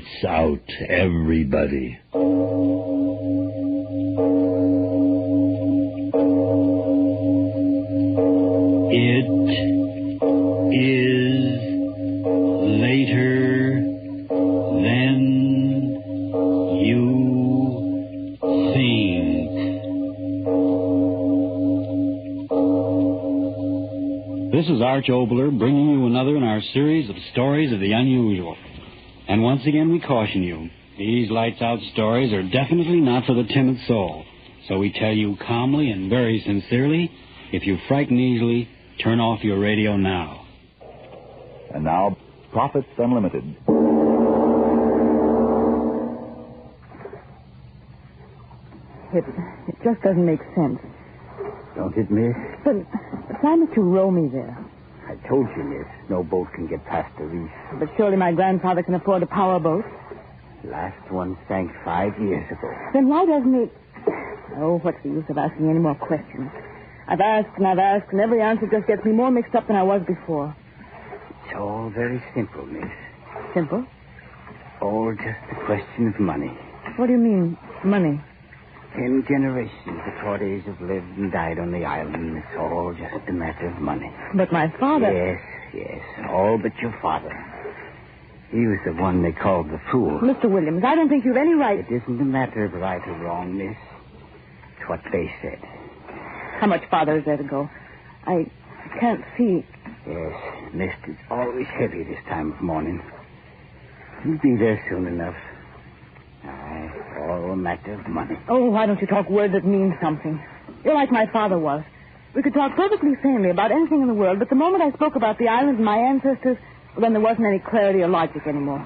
Lights out, everybody. It is later than you think. This is Arch Obler bringing you another in our series of stories of the unusual. And once again we caution you, these lights-out stories are definitely not for the timid soul. So we tell you calmly and very sincerely, if you frighten easily, turn off your radio now. And now, Profits Unlimited. It just doesn't make sense. Don't it, miss? But why did you row me there? I told you, miss, no boat can get past the reef. But surely my grandfather can afford a power boat. Last one sank 5 years ago. Then why doesn't he... Oh, what's the use of asking any more questions? I've asked, and every answer just gets me more mixed up than I was before. It's all very simple, miss. Simple? All just a question of money. What do you mean, money? 10 generations the Cordays have lived and died on the island. It's all just a matter of money. But my father... Yes, all but your father. He was the one they called the fool. Mr. Williams, I don't think you've any right... It isn't a matter of right or wrong, miss. It's what they said. How much farther is there to go? I can't see. Yes, mist is always heavy this time of morning. You'll be there soon enough. Aye, all a matter of money. Oh, why don't you talk words that mean something? You're like my father was. We could talk perfectly sanely about anything in the world, but the moment I spoke about the island and my ancestors, well, then there wasn't any clarity or logic anymore.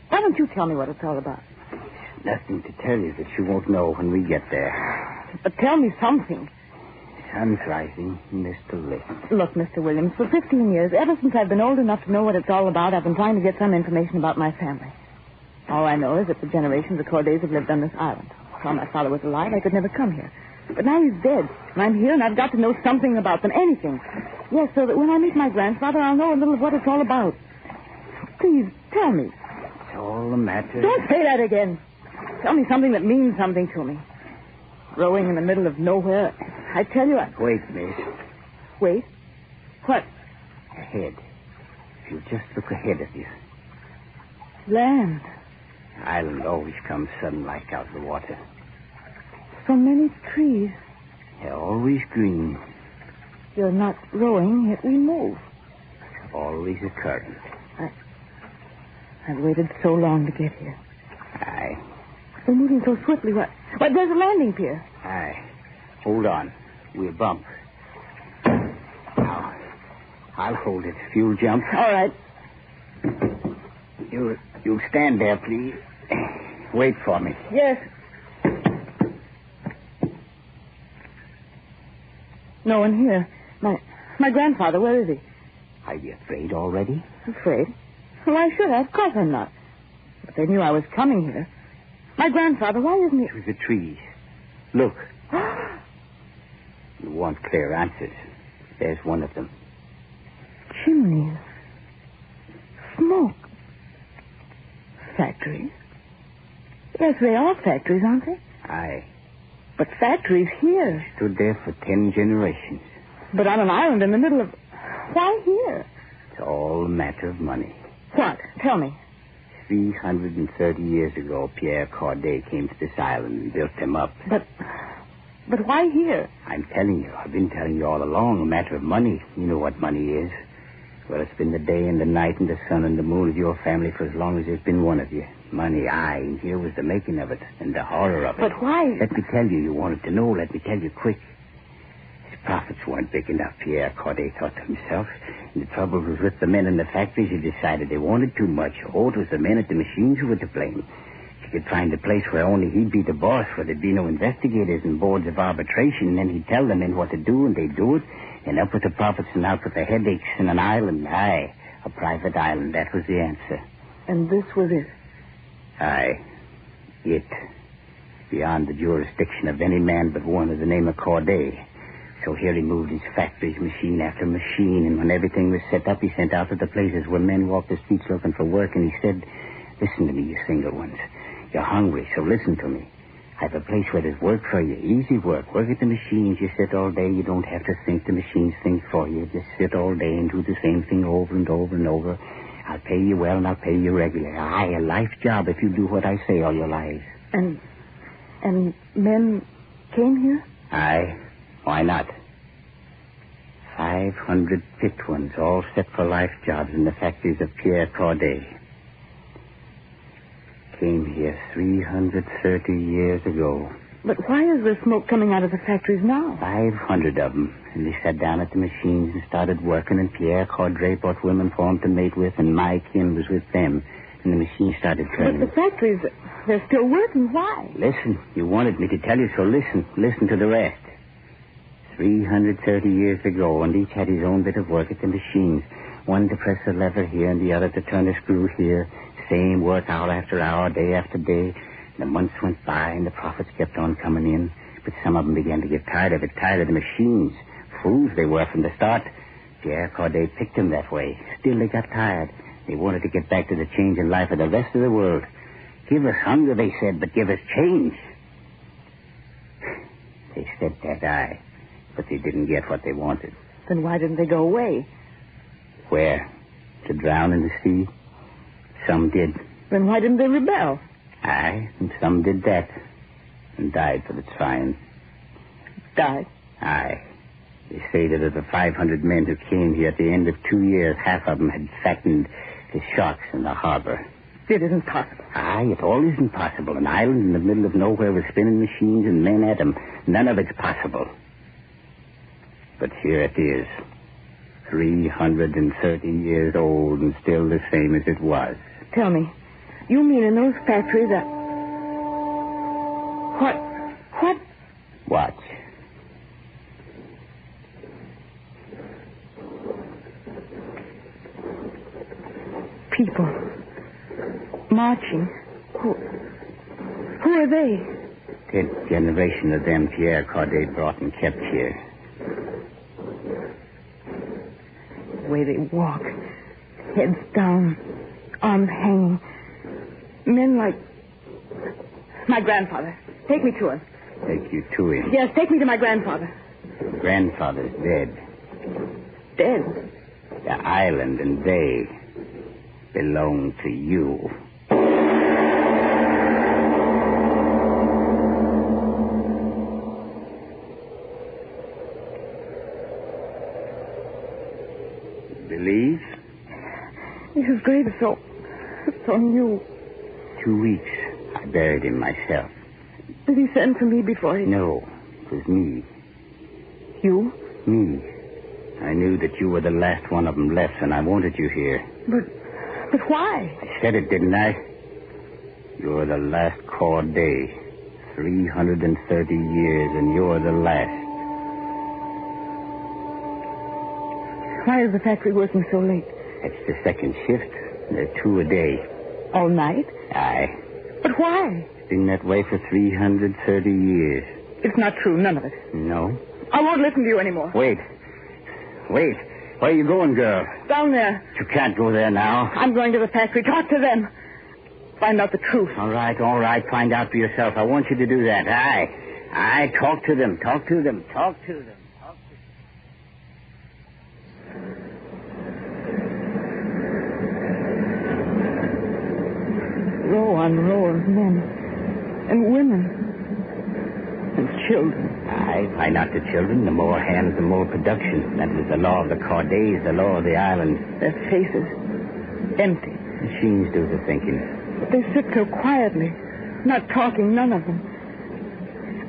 Why don't you tell me what it's all about? There's nothing to tell you that you won't know when we get there. But tell me something. The sun's rising, Mr. Lake. Look, Mr. Williams, for 15 years, ever since I've been old enough to know what it's all about, I've been trying to get some information about my family. All I know is that for generations the Cordays have lived on this island. While my father was alive, I could never come here. But now he's dead, and I'm here, and I've got to know something about them, anything. Yes, so that when I meet my grandfather, I'll know a little of what it's all about. Please, tell me. It's all a matter... Don't say that again. Tell me something that means something to me. Rowing in the middle of nowhere, I tell you... Wait, miss. Wait? What? Ahead. If you just look ahead of you. Land. Island always comes sudden like out of the water. So many trees. They're always green. You're not rowing, yet we move. Always a current. I've waited so long to get here. Aye. We're moving so swiftly. What? There's a landing pier. Aye. Hold on. We'll bump. Now, I'll hold it. If you'll jump. All right. You'll stand there, please. Wait for me. Yes. No one here. My grandfather, where is he? Are you afraid already? Afraid? Why should I? Of course I'm not. But they knew I was coming here. My grandfather, why isn't he... Through the trees. Look. You want clear answers. There's one of them. Chimneys. Smoke. Factories. Yes, they are factories, aren't they? Aye. But factories here. Stood there for 10 generations. But on an island in the middle of... Why here? It's all a matter of money. What? Tell me. 330 years ago, Pierre Corday came to this island and built them up. But why here? I'm telling you. I've been telling you all along. A matter of money. You know what money is. Well, it's been the day and the night and the sun and the moon of your family for as long as there's been one of you. Money, aye. And here was the making of it and the horror of it. But why? Let me tell you. You wanted to know. Let me tell you quick. His profits weren't big enough, Pierre Corday thought to himself. And the trouble was with the men in the factories who decided they wanted too much. Oh, it was the men at the machines who were to blame. He could find a place where only he'd be the boss, where there'd be no investigators and boards of arbitration, and then he'd tell the men what to do, and they'd do it. And up with the profits and out with the headaches in an island. Aye, a private island. That was the answer. And this was it? Aye. It. Beyond the jurisdiction of any man but one of the name of Corday. So here he moved his factories, machine after machine, and when everything was set up, he sent out to the places where men walked the streets looking for work, and he said Listen to me, you single ones. You're hungry, so listen to me. I have a place where there's work for you. Easy work. Work at the machines. You sit all day. You don't have to think. The machines think for you. Just sit all day and do the same thing over and over and over. I'll pay you well, and I'll pay you regular. Aye, a life job if you do what I say all your lives. And men came here? Aye. Why not? 500 picked ones, all set for life jobs in the factories of Pierre Corday. Came here 330 years ago. But why is there smoke coming out of the factories now? 500 of them. And they sat down at the machines and started working, and Pierre Corday bought women for him to mate with, and my kin was with them. And the machine started turning. But the factories, they're still working. Why? Listen, you wanted me to tell you, so listen. Listen to the rest. 330 years ago, and each had his own bit of work at the machines. One to press a lever here, and the other to turn a screw here. Same work hour after hour, day after day. The months went by, and the profits kept on coming in. But some of them began to get tired of it, tired of the machines. Fools they were from the start. Pierre Corday picked them that way. Still, they got tired. They wanted to get back to the changing life of the rest of the world. Give us hunger, they said, but give us change. They said that, aye. But they didn't get what they wanted. Then why didn't they go away? Where? To drown in the sea? Some did. Then why didn't they rebel? Aye, and some did that. And died for the trying. Died? Aye. They say that of the 500 men who came here at the end of 2 years, half of them had fattened the sharks in the harbor. It isn't possible. Aye, it all isn't possible. An island in the middle of nowhere with spinning machines and men at them. None of it's possible. But here it is. 330 years old and still the same as it was. Tell me, you mean in those factories that... What? Watch. People. Marching. Who are they? 10th generation of them Pierre Corday brought and kept here. The way they walk. Heads down. Arms hanging. Men like... My grandfather. Take me to him. Take you to him? Yes, take me to my grandfather. Grandfather's dead. Dead? The island and they belong to you. Believe? His grave is so new. 2 weeks. I buried him myself. Did he send for me before he... No, it was me. You? Me. I knew that you were the last one of them left, and I wanted you here. But why? I said it, didn't I? You're the last Corday. 330 years, and you're the last. Why is the factory working so late? It's the second shift. There are 2 a day. All night? Aye. But why? It's been that way for 330 years. It's not true, none of it. No? I won't listen to you anymore. Wait. Where are you going, girl? Down there. You can't go there now. I'm going to the factory. Talk to them. Find out the truth. All right. Find out for yourself. I want you to do that. Aye. Talk to them. Row on row of men and women and children. Aye, why not the children? The more hands, the more production. That was the law of the Cordays, the law of the island. Their faces empty. Machines do the thinking. But they sit so quietly, not talking, none of them.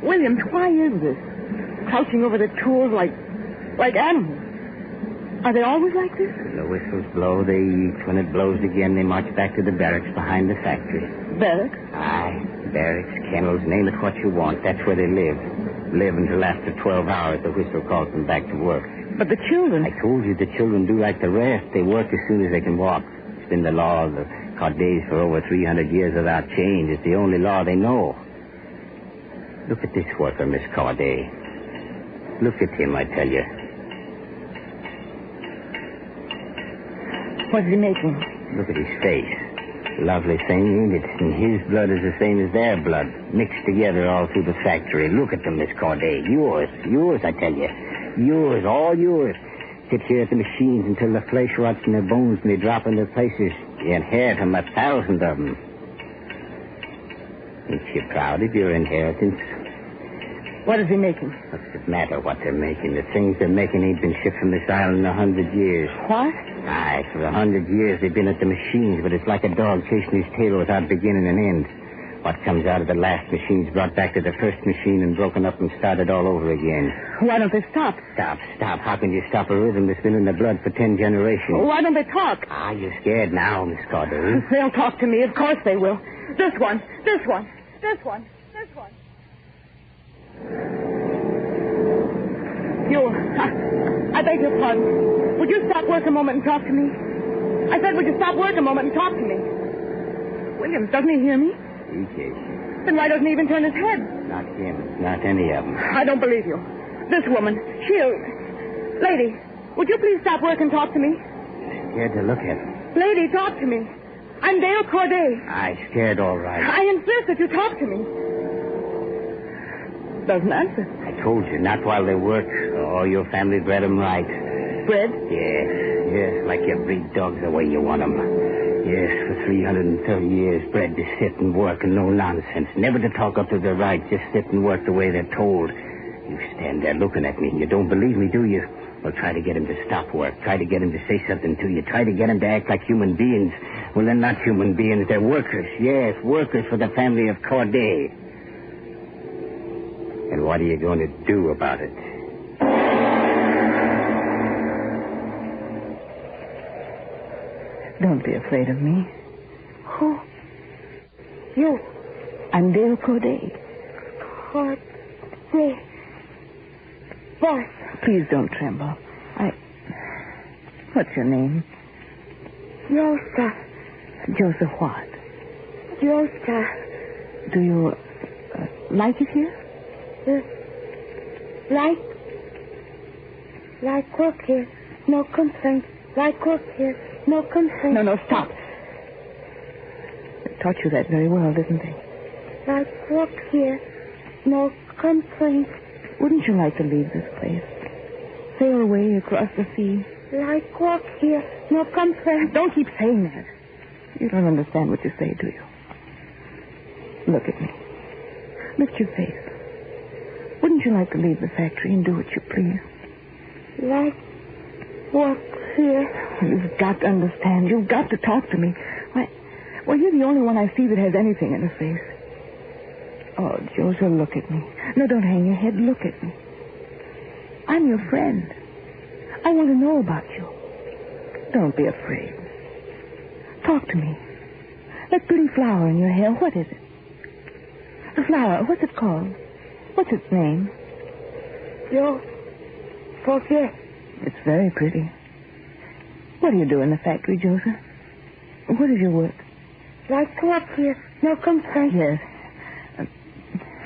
Williams, why is this? Crouching over the tools like animals. Are they always like this? When the whistles blow, they eat. When it blows again, they march back to the barracks behind the factory. Barracks? Aye. Barracks, kennels, name it what you want. That's where they live. Live until after 12 hours the whistle calls them back to work. But the children... I told you the children do like the rest. They work as soon as they can walk. It's been the law of the Cordays for over 300 years without change. It's the only law they know. Look at this worker, Miss Corday. Look at him, I tell you. What's he making? Look at his face. Lovely thing, ain't it? And his blood is the same as their blood, mixed together all through the factory. Look at them, Miss Corday. Yours, I tell you. Yours, all yours. Sit here at the machines until the flesh rots in their bones and they drop in their places. You inherit them, 1,000 of them. Ain't you proud of your inheritance? What is he making? What's it matter what they're making? The things they're making ain't been shipped from this island in 100 years. What? Aye, for 100 years they've been at the machines, but it's like a dog chasing his tail without beginning and end. What comes out of the last machine's brought back to the first machine and broken up and started all over again. Why don't they stop? Stop. How can you stop a rhythm that's been in the blood for 10 generations? Why don't they talk? You're scared now, Miss Corday. They'll talk to me. Of course they will. This one. You, I beg your pardon. Would you stop work a moment and talk to me? I said, would you stop work a moment and talk to me? Williams, doesn't he hear me? He hears. Then why doesn't he even turn his head? Not him. Not any of them. I don't believe you. This woman, Lady, would you please stop work and talk to me? Scared to look at him. Lady, talk to me. I'm Dale Corday. I'm scared, all right. I insist that you talk to me. Doesn't answer. I told you, not while they work. Oh, your family bred them right. Bred? Yes, like you breed dogs the way you want them. Yes, for 330 years, bred to sit and work and no nonsense. Never to talk up to their right, just sit and work the way they're told. You stand there looking at me and you don't believe me, do you? Well, try to get him to stop work. Try to get him to say something to you. Try to get him to act like human beings. Well, they're not human beings. They're workers. Yes, workers for the family of Corday. And what are you going to do about it? Don't be afraid of me. Who? You. I'm Dale Corday. Corday. Boss. Please don't tremble. What's your name? Joseph. Joseph what? Joseph. Do you like it here? Like work here. No complaints. Like work here. No complaints. No, stop. They taught you that very well, didn't they? Like work here. No complaints. Wouldn't you like to leave this place? Sail away across the sea? Like work here. No complaints. Don't keep saying that. You don't understand what you say, do you? Look at me. Lift your face. Wouldn't you like to leave the factory and do what you please? Like work here. You've got to understand. You've got to talk to me. Well, you're the only one I see that has anything in his face. Oh, Joseph, look at me. No, don't hang your head. Look at me. I'm your friend. I want to know about you. Don't be afraid. Talk to me. That pretty flower in your hair, what is it? The flower, what's it called? What's its name? You forget. It's very pretty. What do you do in the factory, Joseph? What is your work? Like to work here. No complaints. Yes.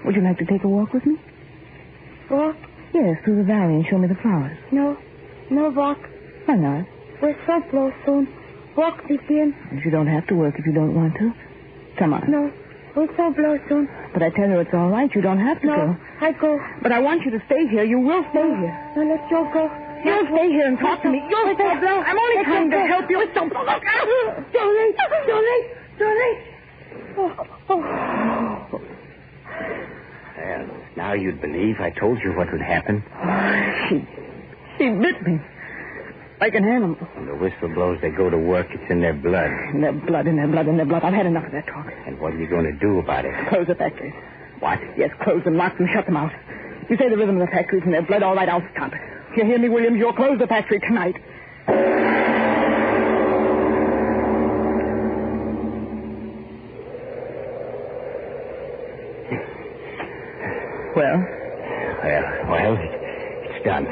Would you like to take a walk with me? Walk? Yes, through the valley and show me the flowers. No walk. Why not? We're so blow soon. Walk begin. You don't have to work if you don't want to. Come on. No, we're so blow soon. But I tell you it's all right. You don't have to go. No, I go. But I want you to stay here. You will stay here. No, let Joe go. You'll stay here and talk to me. You'll stay. I'm only trying to help you. Don't look. Jolie. Well, now you'd believe I told you what would happen. She bit me. Like an animal. When the whistle blows, they go to work. It's in their blood. In their blood. I've had enough of that talk. And what are you going to do about it? Close the factory. What? Yes, close them, lock them, shut them out. You say the rhythm of the factory's in their blood. All right, I'll stop it. You hear me, Williams? You'll close the factory tonight. Well, it's done.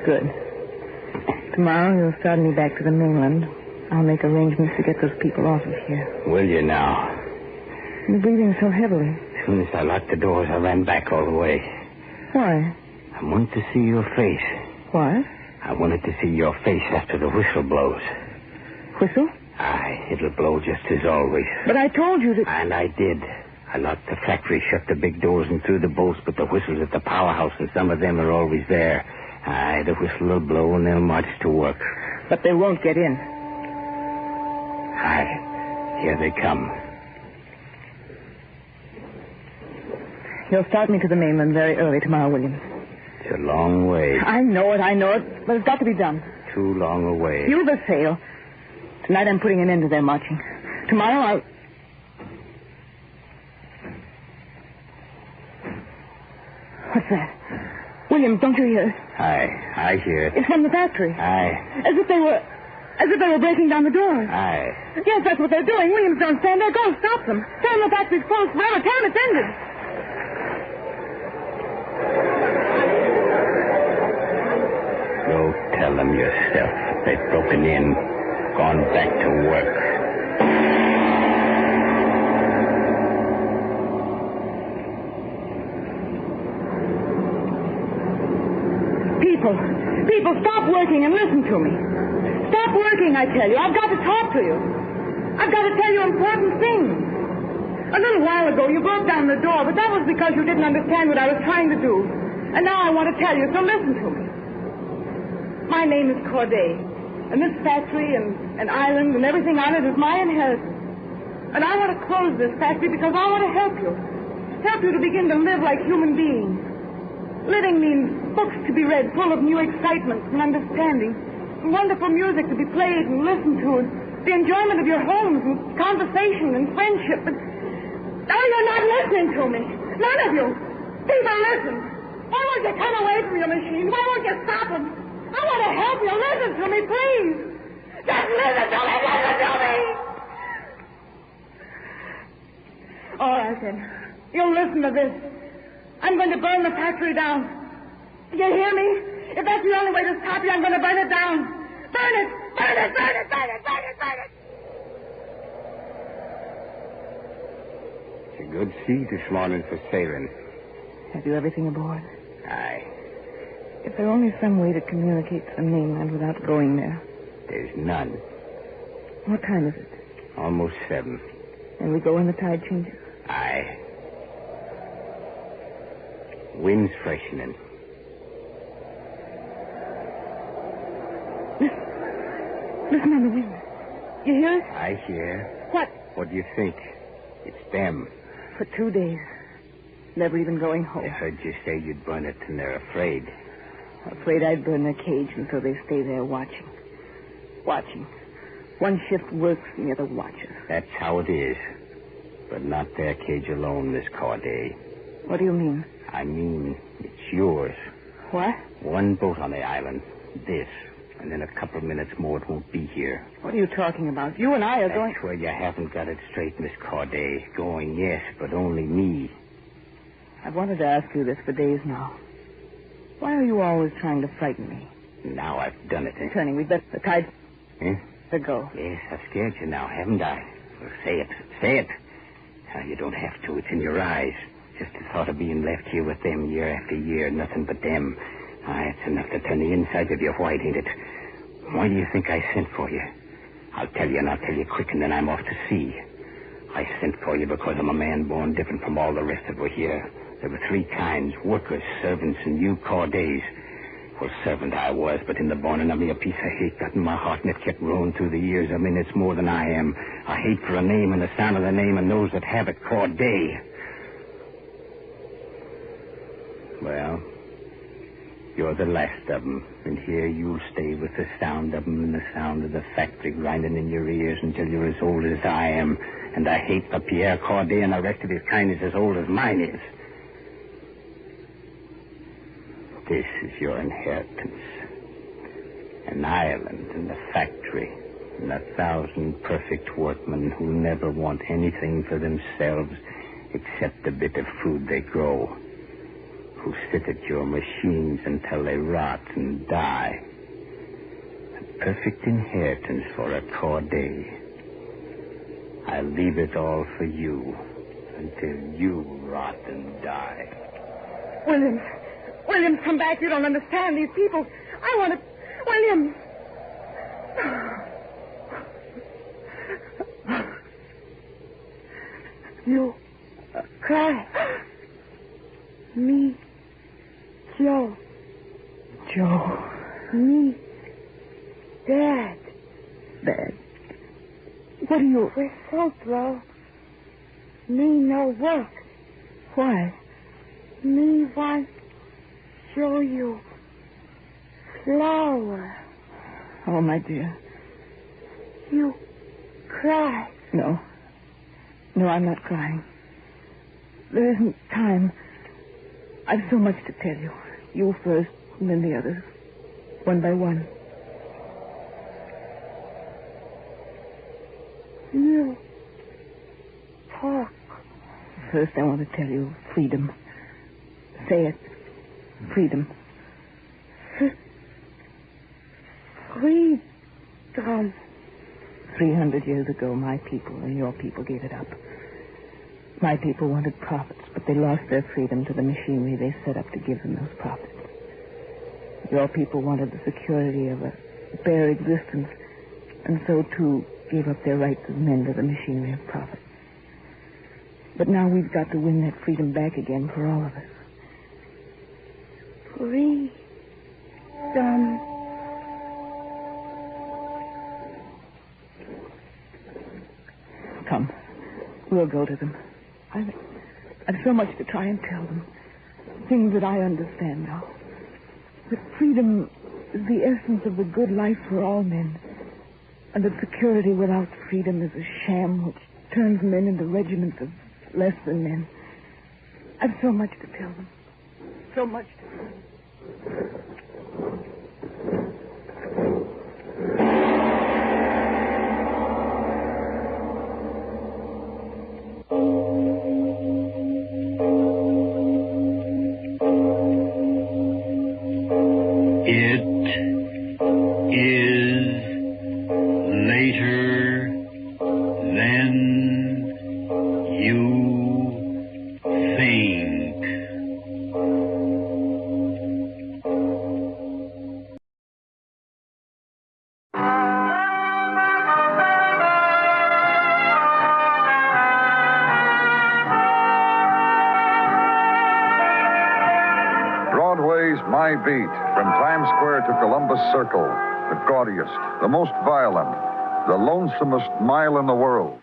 Good. Tomorrow you'll start me back to the mainland. I'll make arrangements to get those people off of here. Will you now? You're breathing so heavily. As soon as I locked the doors, I ran back all the way. Why? I wanted to see your face. Why? I wanted to see your face after the whistle blows. Whistle? Aye, it'll blow just as always. But I told you that... And I did. I locked the factory, shut the big doors, and threw the bolts, but the whistles at the powerhouse, and some of them are always there. Aye, the whistle will blow, and they'll march to work. But they won't get in. Aye, here they come. You'll start me to the mainland very early tomorrow, William. It's a long way. I know it, but it's got to be done. Too long a way. You've a sail. Tonight I'm putting an end to their marching. Tomorrow I'll... What's that? William, don't you hear it? Aye, I hear it. It's from the factory. Aye. As if they were breaking down the doors. Aye. Yes, that's what they're doing. Williams, don't stand there. Go, stop them. Tell them the factory's closed forever. Tell them it's ended. Go tell them yourself. They've broken in, gone back to work. People, stop working and listen to me. Stop working, I tell you. I've got to talk to you. I've got to tell you important things. A little while ago, you broke down the door, but that was because you didn't understand what I was trying to do. And now I want to tell you, so listen to me. My name is Corday, and this factory and island and everything on it is my inheritance. And I want to close this factory because I want to help you. Help you to begin to live like human beings. Living means books to be read full of new excitement and understanding, and wonderful music to be played and listened to, and the enjoyment of your homes and conversation and friendship. But now you're not listening to me. None of you. People, listen. Why won't you come away from your machine? Why won't you stop them? I want to help you. Listen to me, please. Just listen to me. Listen to me. All right, then. You'll listen to this. I'm going to burn the factory down. You hear me? If that's the only way to stop you, I'm going to burn it down. Burn it! Burn it! Burn it! Burn it! Burn it! Burn it! It's a good sea this morning for sailing. Have you everything aboard? Aye. Is there only some way to communicate to the mainland without going there? There's none. What time is it? Almost 7. And we go when the tide changes? Aye. Wind's freshening. Listen on the wind. You hear it? I hear. What? What do you think? It's them. For 2 days. Never even going home. They heard you say you'd burn it, and they're afraid. Afraid I'd burn their cage until they stay there watching. Watching. One shift works and the other watches. That's how it is. But not their cage alone, Miss Corday. What do you mean? I mean, it's yours. What? One boat on the island. This. And in a couple of minutes more, it won't be here. What are you talking about? You and I are going... That's where you haven't got it straight, Miss Corday. Going, yes, but only me. I've wanted to ask you this for days now. Why are you always trying to frighten me? Now I've done it. Turning, we'd better... The tide... Eh? To go. Yes, I've scared you now, haven't I? Well, say it. Say it. Now, you don't have to. It's in your eyes. Just the thought of being left here with them year after year, nothing but them. It's enough to turn the insides of you white, ain't it? Why do you think I sent for you? I'll tell you, and I'll tell you quick, and then I'm off to sea. I sent for you because I'm a man born different from all the rest that were here. There were 3 kinds, workers, servants, and you Cordays. Well, servant I was, but in the borning of me a piece of hate got in my heart, and it kept growing through the years. I mean, it's more than I am. A hate for a name and the sound of the name and those that have it, Corday. Well, you're the last of them, and here you'll stay with the sound of them and the sound of the factory grinding in your ears until you're as old as I am. And I hate the Pierre Corday and the rest of his kind is as old as mine is. This is your inheritance. An island and a factory and 1,000 perfect workmen who never want anything for themselves except the bit of food they grow, who sit at your machines until they rot and die. A perfect inheritance for a Corday. I'll leave it all for you until you rot and die. William, come back. You don't understand these people. I want to... William. You cry. Me, Joe. Joe. Me, Dad. Dad. What are you? We're so slow. Me no work. Why? Me want show you flower. Oh, my dear. You cry. No. No, I'm not crying. There isn't time. I've so much to tell you. You first, and then the others. One by one. You talk. First, I want to tell you freedom. Say it. Freedom. Freedom. 300 years ago, my people and your people gave it up. My people wanted profits, but they lost their freedom to the machinery they set up to give them those profits. Your people wanted the security of a bare existence, and so, too, gave up their rights as men to the machinery of profit. But now we've got to win that freedom back again for all of us. Freedom. Come. We'll go to them. I've so much to try and tell them. Things that I understand now. That freedom is the essence of the good life for all men. And that security without freedom is a sham which turns men into regiments of less than men. I've so much to tell them. So much to tell them. My Beat, from Times Square to Columbus Circle, the gaudiest, the most violent, the lonesomest mile in the world.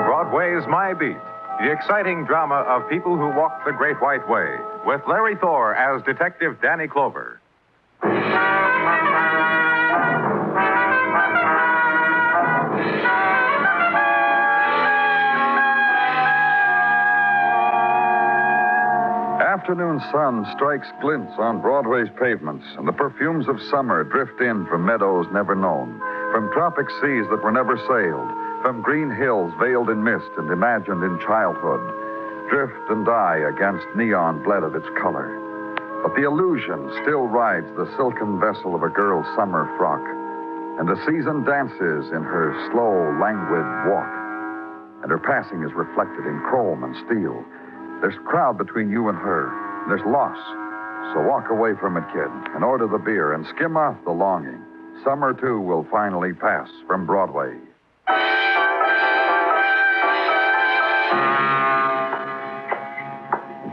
Broadway's My Beat, the exciting drama of people who walk the Great White Way, with Larry Thor as Detective Danny Clover. Afternoon sun strikes glints on Broadway's pavements, and the perfumes of summer drift in from meadows never known, from tropic seas that were never sailed, from green hills veiled in mist and imagined in childhood, drift and die against neon bled of its color. But the illusion still rides the silken vessel of a girl's summer frock, and the season dances in her slow, languid walk, and her passing is reflected in chrome and steel. There's crowd between you and her. There's loss. So walk away from it, kid, and order the beer and skim off the longing. Summer, too, will finally pass from Broadway.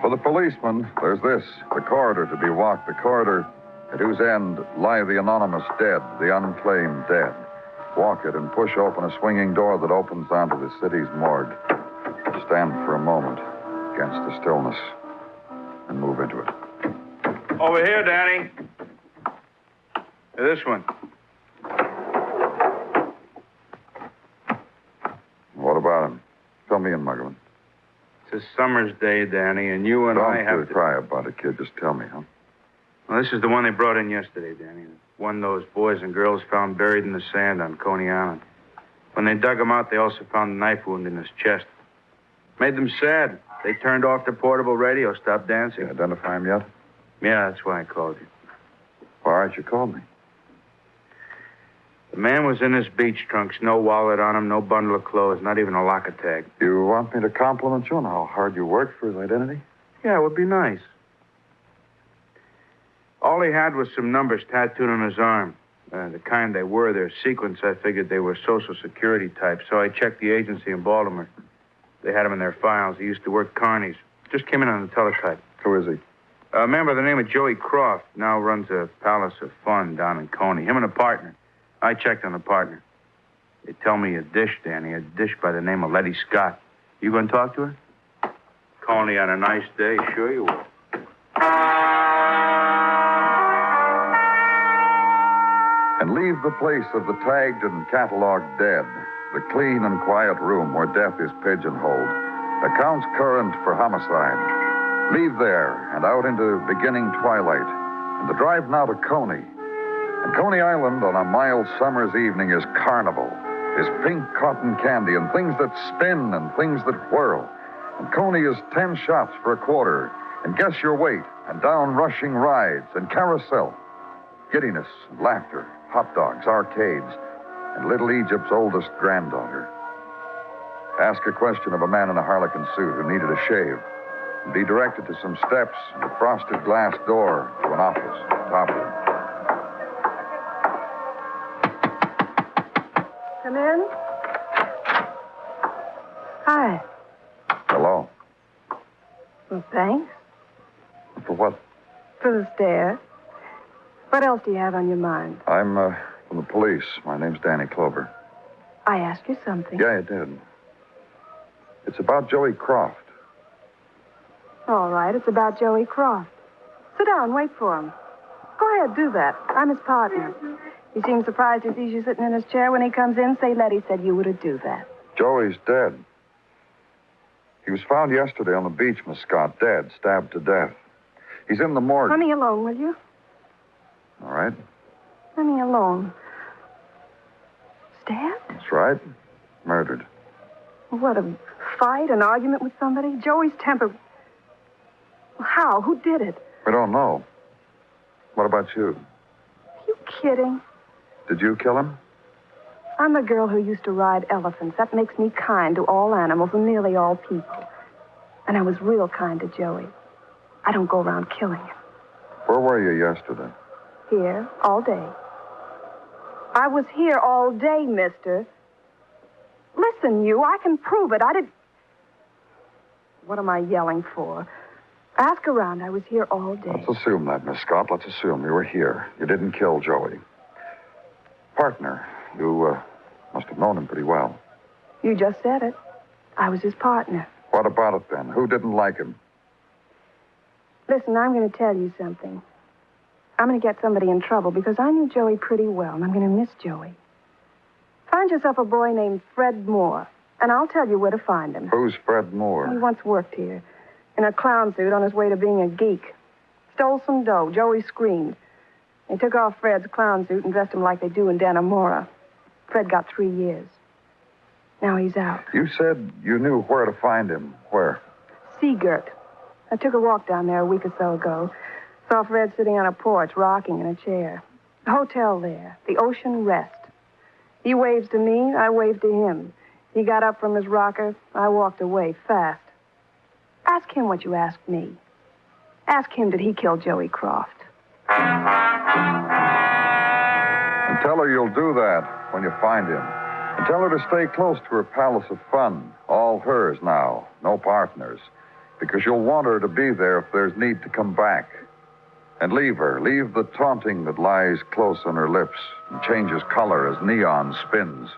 For the policeman, there's this, the corridor to be walked, the corridor at whose end lie the anonymous dead, the unclaimed dead. Walk it and push open a swinging door that opens onto the city's morgue. Stand for a moment against the stillness and move into it. Over here, Danny. This one. What about him? Fill me in, Muggavan. It's a summer's day, Danny, and you and I have to cry about it, kid. Just tell me, huh? Well, this is the one they brought in yesterday, Danny. One those boys and girls found buried in the sand on Coney Island. When they dug him out, they also found a knife wound in his chest. Made them sad. They turned off their portable radio, stopped dancing. You identify him yet? Yeah, that's why I called you. All right, you called me. The man was in his beach trunks, no wallet on him, no bundle of clothes, not even a locker tag. You want me to compliment you on how hard you worked for his identity? Yeah, it would be nice. All he had was some numbers tattooed on his arm. The kind they were, their sequence, I figured they were Social Security types, so I checked the agency in Baltimore. They had him in their files. He used to work Carney's. Just came in on the teletype. Who is he? A man by the name of Joey Croft. Now runs a Palace of Fun down in Coney. Him and a partner. I checked on the partner. They tell me a dish, Danny. A dish by the name of Letty Scott. You going to talk to her? Coney on a nice day? Sure you will. And leave the place of the tagged and catalogued dead, the clean and quiet room where death is pigeonholed, accounts current for homicide. Leave there and out into beginning twilight, and the drive now to Coney. And Coney Island on a mild summer's evening is carnival, is pink cotton candy and things that spin and things that whirl. And Coney is 10 shots for a quarter, and guess your weight, and down rushing rides and carousel. Giddiness and laughter, hot dogs, arcades, and little Egypt's oldest granddaughter. Ask a question of a man in a harlequin suit who needed a shave, and be directed to some steps and a frosted glass door to an office, top room. Come in. Hi. Hello. Well, thanks. For what? For the stare. What else do you have on your mind? I'm from the police. My name's Danny Clover. I asked you something. Yeah, you did. It's about Joey Croft. All right, it's about Joey Croft. Sit down, wait for him. Go ahead, do that. I'm his partner. He seems surprised he sees you sitting in his chair when he comes in. Say Letty said you were to do that. Joey's dead. He was found yesterday on the beach, Miss Scott, dead, stabbed to death. He's in the morgue. Let me alone, will you? All right. Let me alone. Stabbed? That's right. Murdered. What, a fight, an argument with somebody? Joey's temper... Well, how? Who did it? We don't know. What about you? Are you kidding? Did you kill him? I'm the girl who used to ride elephants. That makes me kind to all animals and nearly all people. And I was real kind to Joey. I don't go around killing him. Where were you yesterday? Here, all day. I was here all day, mister. Listen, you, I can prove it. I did... What am I yelling for? Ask around. I was here all day. Let's assume that, Miss Scott. Let's assume you were here. You didn't kill Joey. Partner, you must have known him pretty well. You just said it. I was his partner. What about it, then? Who didn't like him? Listen, I'm going to tell you something. I'm going to get somebody in trouble because I knew Joey pretty well, and I'm going to miss Joey. Find yourself a boy named Fred Moore, and I'll tell you where to find him. Who's Fred Moore? He once worked here in a clown suit on his way to being a geek. Stole some dough. Joey screamed. They took off Fred's clown suit and dressed him like they do in Dannemora. Fred got 3 years. Now he's out. You said you knew where to find him. Where? Seagirt. I took a walk down there a week or so ago. Saw Fred sitting on a porch, rocking in a chair. The hotel there, the Ocean Rest. He waves to me, I waved to him. He got up from his rocker. I walked away fast. Ask him what you asked me. Ask him, did he kill Joey Croft? And tell her you'll do that when you find him. And tell her to stay close to her palace of fun. All hers now, no partners. Because you'll want her to be there if there's need to come back. And leave her. Leave the taunting that lies close on her lips and changes color as neon spins.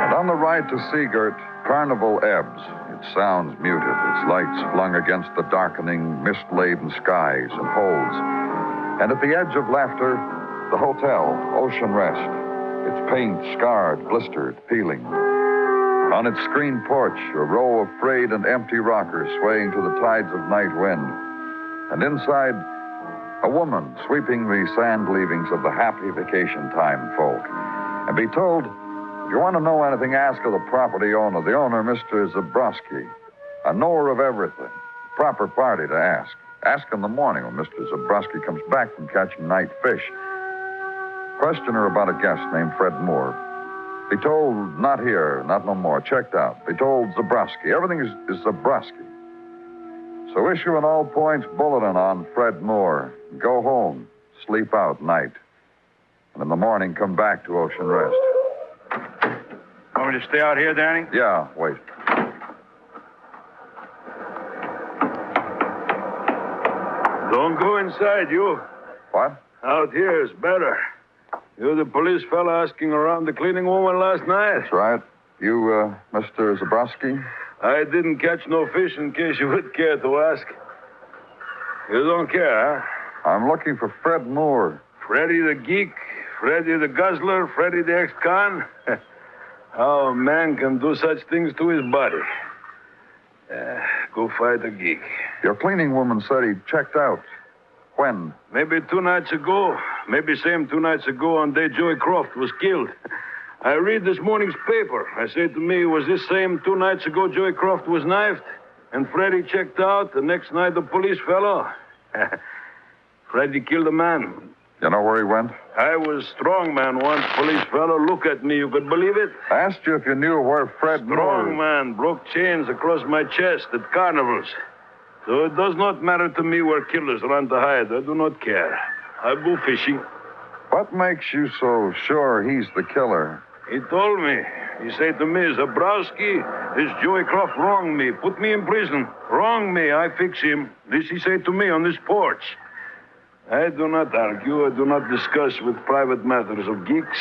And on the ride to Seagirt, Carnival ebbs. Its sounds muted, its lights flung against the darkening, mist-laden skies and holds. And at the edge of laughter, the hotel, Ocean Rest. Its paint scarred, blistered, peeling. On its screen porch, a row of frayed and empty rockers swaying to the tides of night wind. And inside, a woman sweeping the sand leavings of the happy vacation time folk. And be told, if you want to know anything, ask of the property owner. The owner, Mr. Zabrowski, a knower of everything. Proper party to ask. Ask in the morning when Mr. Zabrowski comes back from catching night fish. Question her about a guest named Fred Moore. Be told, not here, not no more, checked out. Be told Zabrowski. Everything is Zabrowski. So issue an all-points bulletin on Fred Moore. Go home, sleep out night. And in the morning, come back to Ocean Rest. Want me to stay out here, Danny? Yeah, wait. Don't go inside, you. What? Out here is better. You're the police fella asking around the cleaning woman last night? That's right. You, Mr. Zabrowski? I didn't catch no fish in case you would care to ask. You don't care, huh? I'm looking for Fred Moore. Freddy the geek, Freddy the guzzler, Freddy the ex-con? How a man can do such things to his body. Go fight a geek. Your cleaning woman said he checked out. When? Maybe 2 nights ago. Maybe same 2 nights ago on day Joey Croft was killed. I read this morning's paper. I say to me, was this same 2 nights ago Joey Croft was knifed? And Freddy checked out the next night the police fellow? Freddy killed a man. You know where he went? I was strong man once, police fellow. Look at me. You could believe it? I asked you if you knew where Fred Moore... Strong man. Broke chains across my chest at carnivals. So it does not matter to me where killers run to hide. I do not care. I go fishing. What makes you so sure he's the killer? He told me. He said to me, Zabrowski, this Joey Croft wronged me. Put me in prison. Wronged me. I fix him. This he said to me on this porch. I do not argue. I do not discuss with private matters of geeks.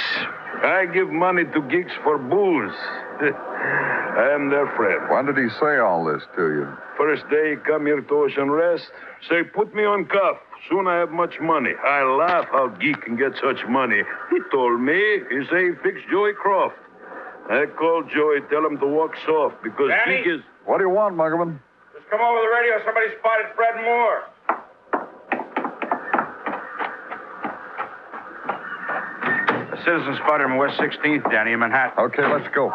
I give money to geeks for booze. I am their friend. When did he say all this to you? First day he come here to Ocean Rest. Say, put me on cuff. Soon I have much money. I laugh how geek can get such money. He told me. He say he fixed Joey Croft. I called Joey, tell him to walk soft because Danny? geek is... What do you want, Muggerman? Just come over the radio. Somebody spotted Fred Moore. A citizen spotted him on West 16th, Danny, in Manhattan. Okay, let's go.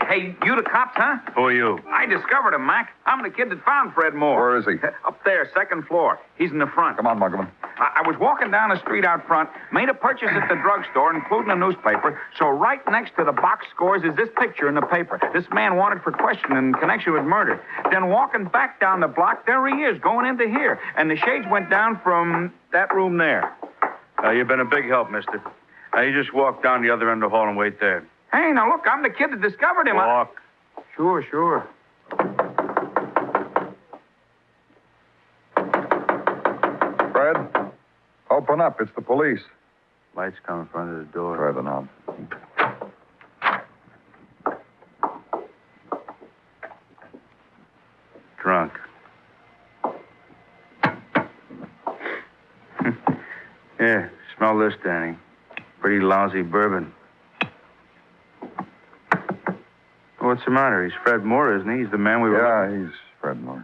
Hey, you the cops, huh? Who are you? I discovered him, Mac. I'm the kid that found Fred Moore. Where is he? Up there, second floor. He's in the front. Come on, Muggerman. I was walking down the street out front, made a purchase at the drugstore, including a newspaper. So right next to the box scores is this picture in the paper. This man wanted for questioning in connection with murder. Then walking back down the block, there he is, going into here. And the shades went down from that room there. You've been a big help, mister. You just walk down the other end of the hall and wait there. Hey, now look, I'm the kid that discovered him. Walk. Sure. Fred, open up. It's the police. Lights come in front of the door. Try the knob. Drunk. Yeah, smell this, Danny. Pretty lousy bourbon. What's the matter? He's Fred Moore, isn't he? He's the man we were... Yeah, he's Fred Moore.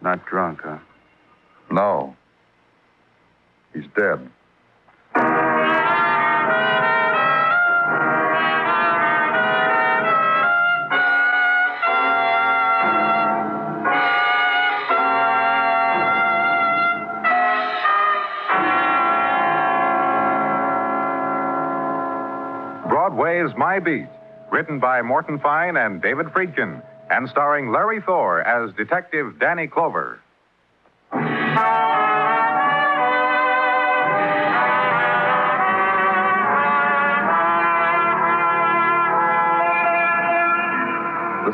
Not drunk, huh? No. He's dead. Broadway's My Beat, written by Morton Fine and David Friedkin, and starring Larry Thor as Detective Danny Clover. The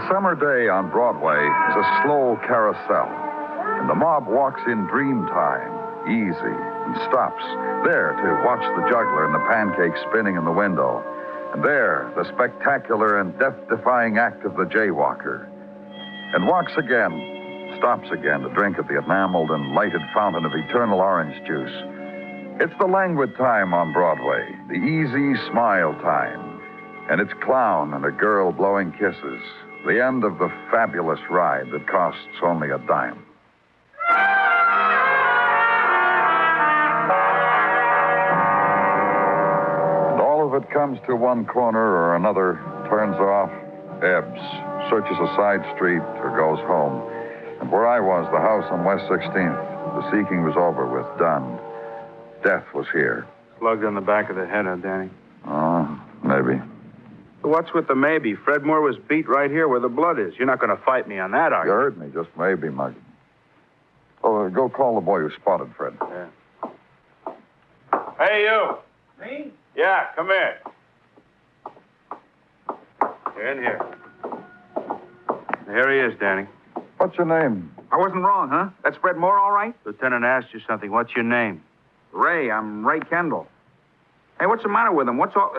summer day on Broadway is a slow carousel, and the mob walks in dream time, easy, and stops there to watch the juggler and the pancakes spinning in the window. And there, the spectacular and death-defying act of the jaywalker. And walks again, stops again to drink at the enameled and lighted fountain of eternal orange juice. It's the languid time on Broadway, the easy smile time. And it's clown and a girl blowing kisses, the end of the fabulous ride that costs only a dime. It comes to one corner or another, turns off, ebbs, searches a side street, or goes home. And where I was, the house on West 16th, the seeking was over with, done. Death was here. Slugged in the back of the head, Danny? Oh, maybe. What's with the maybe? Fred Moore was beat right here where the blood is. You're not going to fight me on that, are You you? heard me, just maybe, Muggy. Oh, go call the boy who spotted Fred. Yeah. Hey, you. Me? Yeah, come here. You're in here. Here he is, Danny. What's your name? I wasn't wrong, huh? That's Fred Moore, all right? Lieutenant asked you something. What's your name? Ray. I'm Ray Kendall. Hey, what's the matter with him? What's all...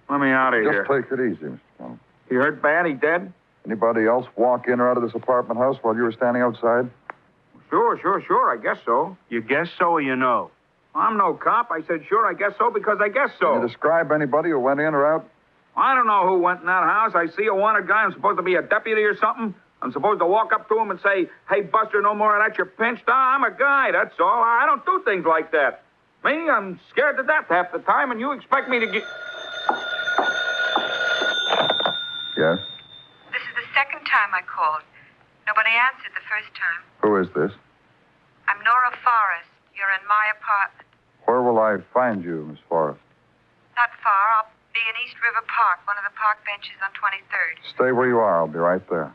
Let me out of here. Just take it easy, Mr. Kendall. He hurt bad? He dead? Anybody else walk in or out of this apartment house while you were standing outside? Sure. I guess so. You guess so or you know? I'm no cop. I said sure, I guess so, because I guess so. Can you describe anybody who went in or out? I don't know who went in that house. I see a wanted guy. I'm supposed to be a deputy or something. I'm supposed to walk up to him and say, hey, Buster, no more of that. You're pinched. I'm a guy, that's all. I don't do things like that. Me, I'm scared to death half the time, and you expect me to get... Yes? This is the second time I called. Nobody answered the first time. Who is this? I'm Nora Forrest. You're in my apartment. Where will I find you, Miss Forrest? Not far. I'll be in East River Park, one of the park benches on 23rd. Stay where you are. I'll be right there.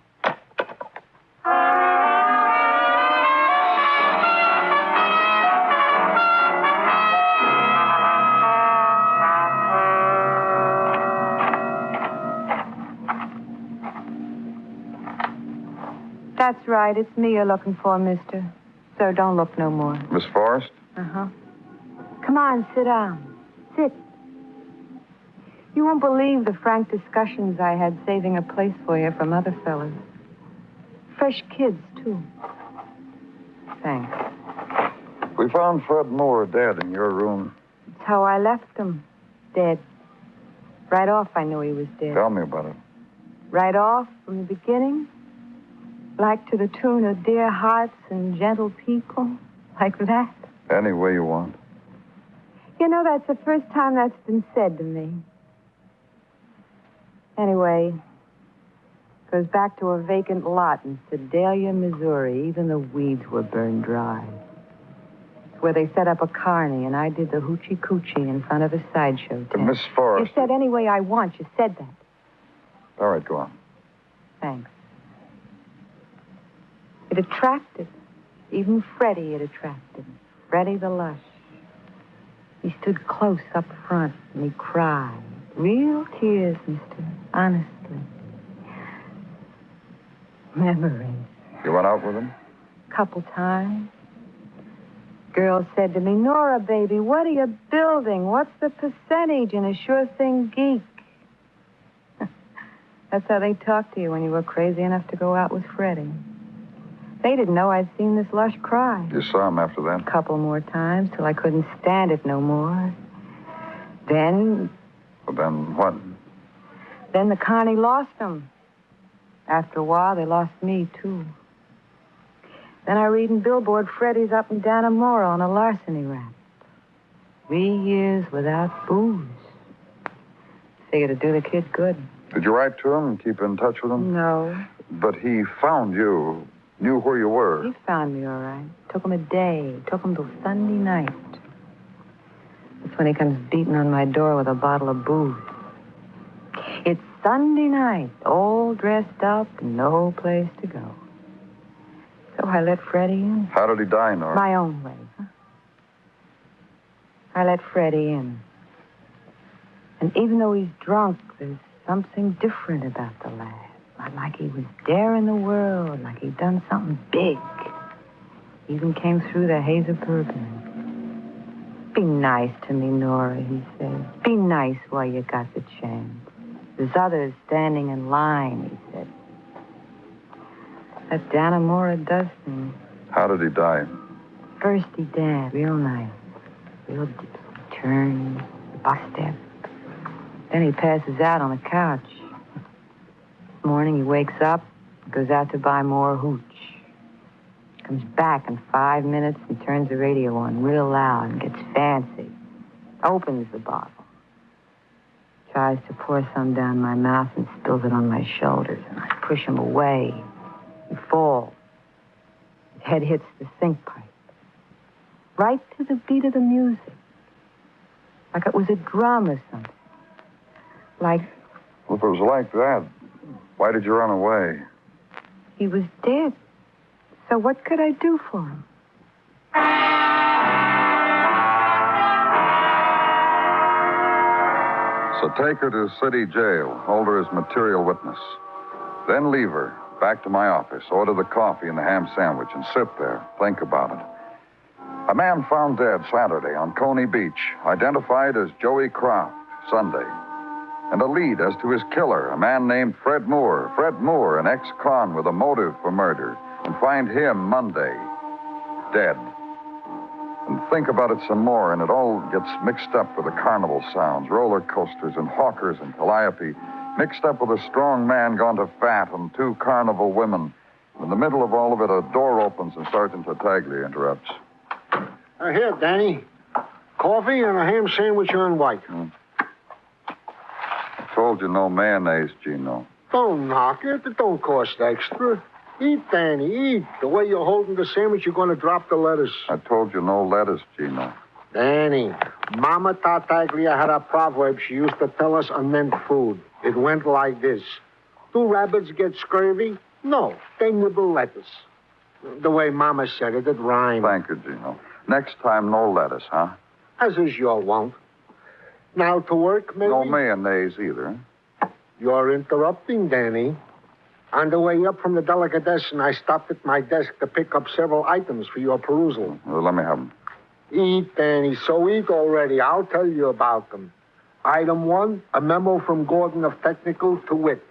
That's right. It's me you're looking for, mister. So don't look no more. Miss Forrest? Uh-huh. Come on, sit down. Sit. You won't believe the frank discussions I had saving a place for you from other fellas. Fresh kids, too. Thanks. We found Fred Moore dead in your room. It's how I left him. Dead. Right off, I knew he was dead. Tell me about it. Right off, from the beginning. Like to the tune of Dear Hearts and Gentle People. Like that. Any way you want. You know, that's the first time that's been said to me. Anyway, goes back to a vacant lot in Sedalia, Missouri. Even the weeds were burned dry. It's where they set up a carny, and I did the hoochie-coochie in front of a sideshow tent. Miss Forrest. You said any way I want. You said that. All right, go on. Thanks. It attracted. Even Freddie it attracted. Freddie the Lush. He stood close up front, and he cried. Real tears, mister. Honestly. Memories. You went out with him? Couple times. Girl said to me, Nora, baby, what are you building? What's the percentage in a sure thing geek? That's how they talked to you when you were crazy enough to go out with Freddie. They didn't know I'd seen this Lush cry. You saw him after that? A couple more times till I couldn't stand it no more. Then... Well, then what? Then the carny lost him. After a while, they lost me, too. Then I read in Billboard Freddie's up in Dannemora on a larceny rap. 3 years without booze. Figured it'd do the kid good. Did you write to him and keep in touch with him? No. But he found you, knew where you were. He found me, all right. Took him a day. Took him till Sunday night. That's when he comes beating on my door with a bottle of booze. It's Sunday night, all dressed up, and no place to go. So I let Freddie in. How did he die, Nora? My own way, huh? I let Freddie in. And even though he's drunk, there's something different about the lad. Like he was daring the world, like he'd done something big. Even came through the haze of bourbon. Be nice to me, Nora, he said. Be nice while you got the chance. There's others standing in line, he said. That Dannemora does things. How did he die? First he danced, real nice. Real deep turns, bus step. Then he passes out on the couch. This morning he wakes up, goes out to buy more hooch. Comes back in 5 minutes and turns the radio on real loud and gets fancy. Opens the bottle. Tries to pour some down my mouth and spills it on my shoulders, and I push him away. He falls. His head hits the sink pipe. Right to the beat of the music. Like it was a drum or something. Like... Well, if it was like that, why did you run away? he was dead. So what could I do for him? So take her to city jail, hold her as material witness. Then leave her back to my office, order the coffee and the ham sandwich, and sit there, think about it. A man found dead Saturday on Coney Beach, identified as Joey Croft, Sunday. And a lead as to his killer, a man named Fred Moore. Fred Moore, an ex-con with a motive for murder. And find him Monday, dead. And think about it some more, and it all gets mixed up with the carnival sounds, roller coasters and hawkers and calliope, mixed up with a strong man gone to fat and two carnival women. In the middle of all of it, a door opens and Sergeant Tartaglia interrupts. Here, Danny. Coffee and a ham sandwich on white. I told you no mayonnaise, Gino. Don't knock it. It don't cost extra. Eat, Danny, eat. The way you're holding the sandwich, you're going to drop the lettuce. I told you no lettuce, Gino. Danny, Mama Tartaglia had a proverb she used to tell us anent food. It went like this. Do rabbits get scurvy? No, they nibble lettuce. The way Mama said it, it rhymed. Thank you, Gino. Next time, no lettuce, huh? As is your wont. Now to work, maybe? No mayonnaise either. You're interrupting, Danny. On the way up from the delicatessen, I stopped at my desk to pick up several items for your perusal. Well, let me have them. Eat, Danny, so eat already. I'll tell you about them. Item 1, a memo from Gordon of Technical to wit.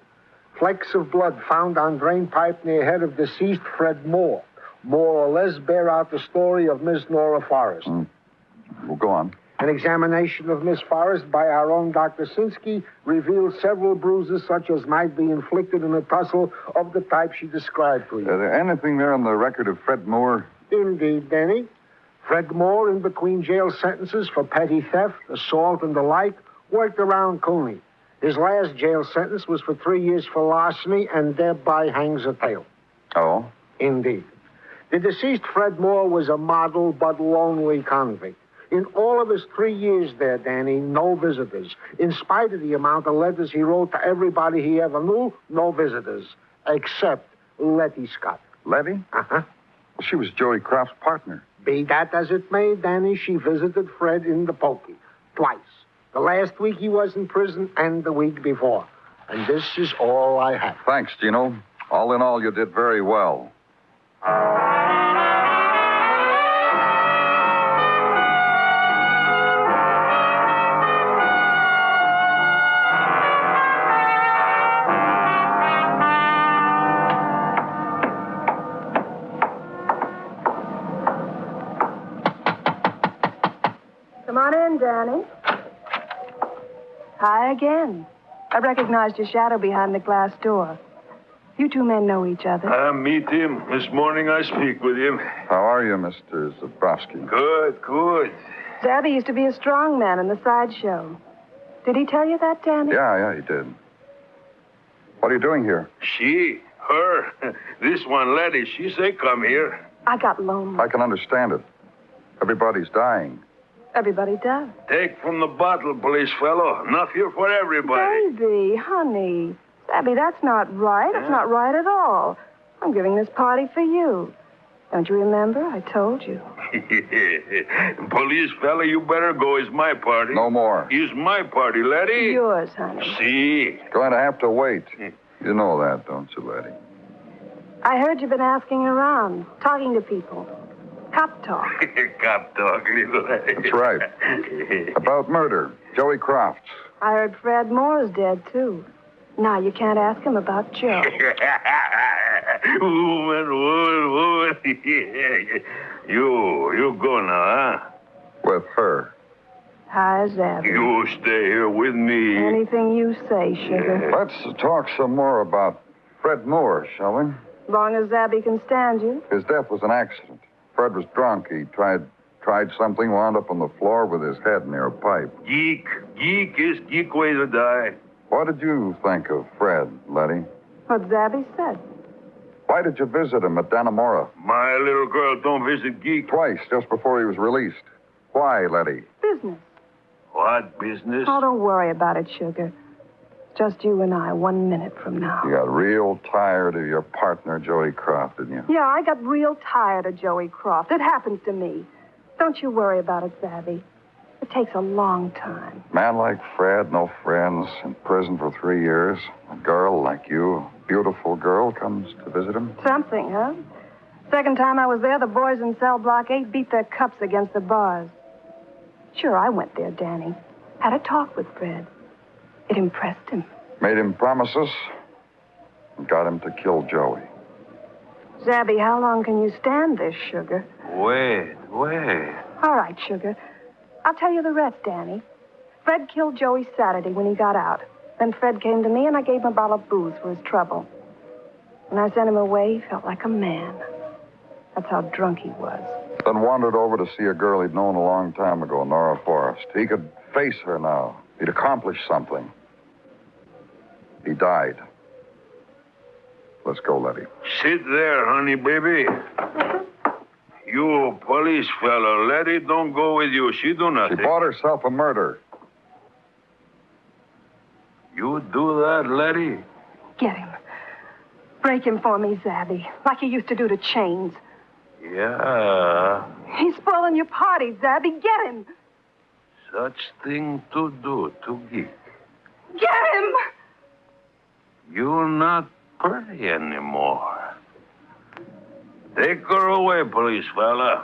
Flecks of blood found on drain pipe near head of deceased Fred Moore. More or less bear out the story of Miss Nora Forrest. Well, go on. An examination of Miss Forrest by our own Dr. Sinsky reveals several bruises such as might be inflicted in a tussle of the type she described to you. Is there anything there on the record of Fred Moore? Indeed, Danny. Fred Moore, in between jail sentences for petty theft, assault, and the like, worked around Coney. His last jail sentence was for 3 years for larceny and thereby hangs a tail. Oh? Indeed. The deceased Fred Moore was a model but lonely convict. In all of his 3 years there, Danny, no visitors. In spite of the amount of letters he wrote to everybody he ever knew, no visitors. Except Letty Scott. Letty? Uh-huh. She was Joey Croft's partner. Be that as it may, Danny, she visited Fred in the pokey. Twice. The last week he was in prison and the week before. And this is all I have. Thanks, Gino. All in all, you did very well. Come on in, Danny. Hi again. I recognized your shadow behind the glass door. You two men know each other. I meet him. This morning I speak with him. How are you, Mr. Zabrowski? Good, good. Zabby used to be a strong man in the sideshow. Did he tell you that, Danny? Yeah, he did. What are you doing here? She, her, this one lady, she say come here. I got lonely. I can understand it. Everybody's dying. Everybody does. Take from the bottle, police fellow. Enough here for everybody. Baby, honey. Zabby, that's not right. That's not right at all. I'm giving this party for you. Don't you remember? I told you. Police fella, you better go. It's my party. No more. It's my party, Letty. Yours, honey. See? Going to have to wait. You know that, don't you, Letty? I heard you've been asking around, talking to people. Cop talk. Cop talk, little lady. That's right. About murder. Joey Croft. I heard Fred Moore's dead, too. Now you can't ask him about Joe. woman. You go now, huh? With her. Hi, Zabby. You stay here with me. Anything you say, sugar. Let's talk some more about Fred Moore, shall we? As long as Zabby can stand you. His death was an accident. Fred was drunk. He tried tried something, wound up on the floor with his head near a pipe. Geek. Geek is geek way to die. What did you think of Fred, Letty? What Zabby said. Why did you visit him at Dannemora? My little girl don't visit geek. Twice, just before he was released. Why, Letty? Business. What business? Oh, don't worry about it, sugar. Just you and I 1 minute from now. You got real tired of your partner, Joey Croft, didn't you? Yeah, I got real tired of Joey Croft. It happens to me. Don't you worry about it, Zabby. It takes a long time. Man like Fred, no friends, in prison for 3 years. A girl like you, a beautiful girl, comes to visit him. Something, huh? Second time I was there, the boys in cell block 8 beat their cups against the bars. Sure, I went there, Danny. Had a talk with Fred. It impressed him. Made him promises and got him to kill Joey. Zabby, how long can you stand this, sugar? Wait. All right, sugar. I'll tell you the rest, Danny. Fred killed Joey Saturday when he got out. Then Fred came to me and I gave him a bottle of booze for his trouble. When I sent him away, he felt like a man. That's how drunk he was. Then wandered over to see a girl he'd known a long time ago, Nora Forrest. He could face her now. He'd accomplished something. He died. Let's go, Letty. Sit there, honey, baby. You police fellow, Letty don't go with you. She do nothing. She bought herself a murder. You do that, Letty? Get him. Break him for me, Zabby, like you used to do to Chains. Yeah. He's spoiling your party, Zabby. Get him. Such thing to do to geek. Get him! You're not pretty anymore. Take her away, police fella.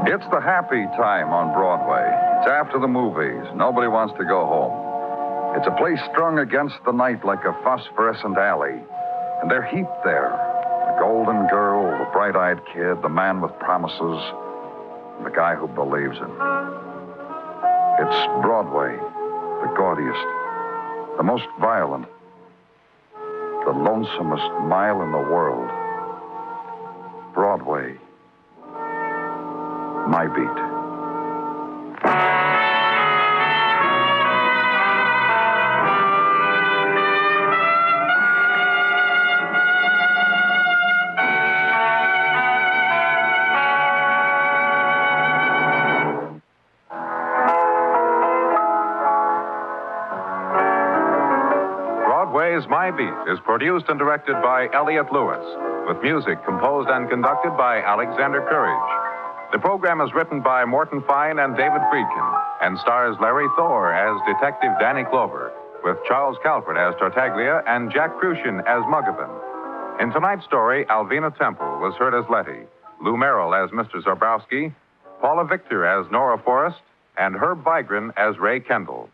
It's the happy time on Broadway. It's after the movies. Nobody wants to go home. It's a place strung against the night like a phosphorescent alley. And they're heaped there. The golden girl, the bright-eyed kid, the man with promises, and the guy who believes in. It's Broadway, the gaudiest, the most violent, the lonesomest mile in the world. Broadway. My beat. Broadway's My Beat is produced and directed by Elliott Lewis, with music composed and conducted by Alexander Courage. The program is written by Morton Fine and David Friedkin and stars Larry Thor as Detective Danny Clover, with Charles Calvert as Tartaglia and Jack Crucian as Muggavan. In tonight's story, Alvina Temple was heard as Letty, Lou Merrill as Mr. Zabrowski, Paula Victor as Nora Forrest, and Herb Vigran as Ray Kendall.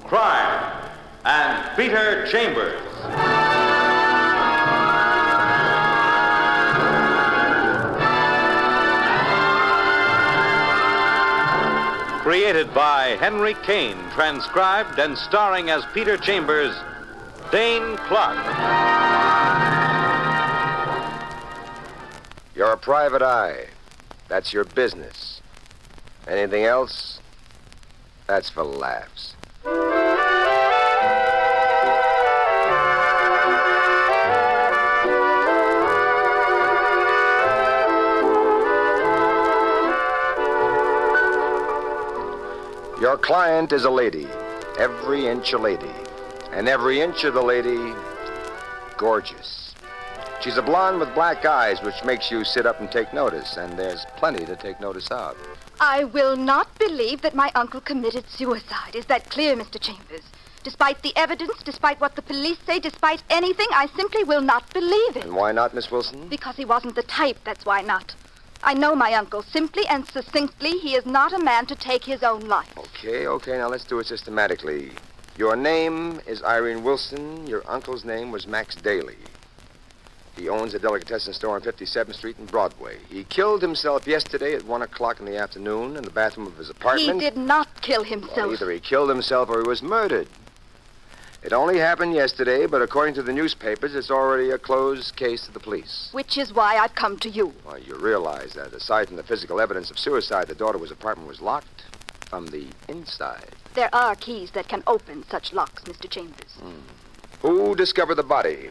Crime and Peter Chambers. Created by Henry Kane, transcribed and starring as Peter Chambers, Dane Clark. You're a private eye. That's your business. Anything else? That's for laughs. Your client is a lady. Every inch a lady. And every inch of the lady, gorgeous. She's a blonde with black eyes, which makes you sit up and take notice, and there's plenty to take notice of. I will not believe that my uncle committed suicide. Is that clear, Mr. Chambers? Despite the evidence, despite what the police say, despite anything, I simply will not believe it. And why not, Miss Wilson? Because he wasn't the type, that's why not. I know my uncle. Simply and succinctly, he is not a man to take his own life. Okay, now let's do it systematically. Your name is Irene Wilson. Your uncle's name was Max Daly. He owns a delicatessen store on 57th Street and Broadway. He killed himself yesterday at 1 o'clock in the afternoon in the bathroom of his apartment. He did not kill himself. Well, either he killed himself or he was murdered. It only happened yesterday, but according to the newspapers, it's already a closed case to the police. Which is why I've come to you. Well, you realize that aside from the physical evidence of suicide, the door to his apartment was locked from the inside. There are keys that can open such locks, Mr. Chambers. Who discovered the body?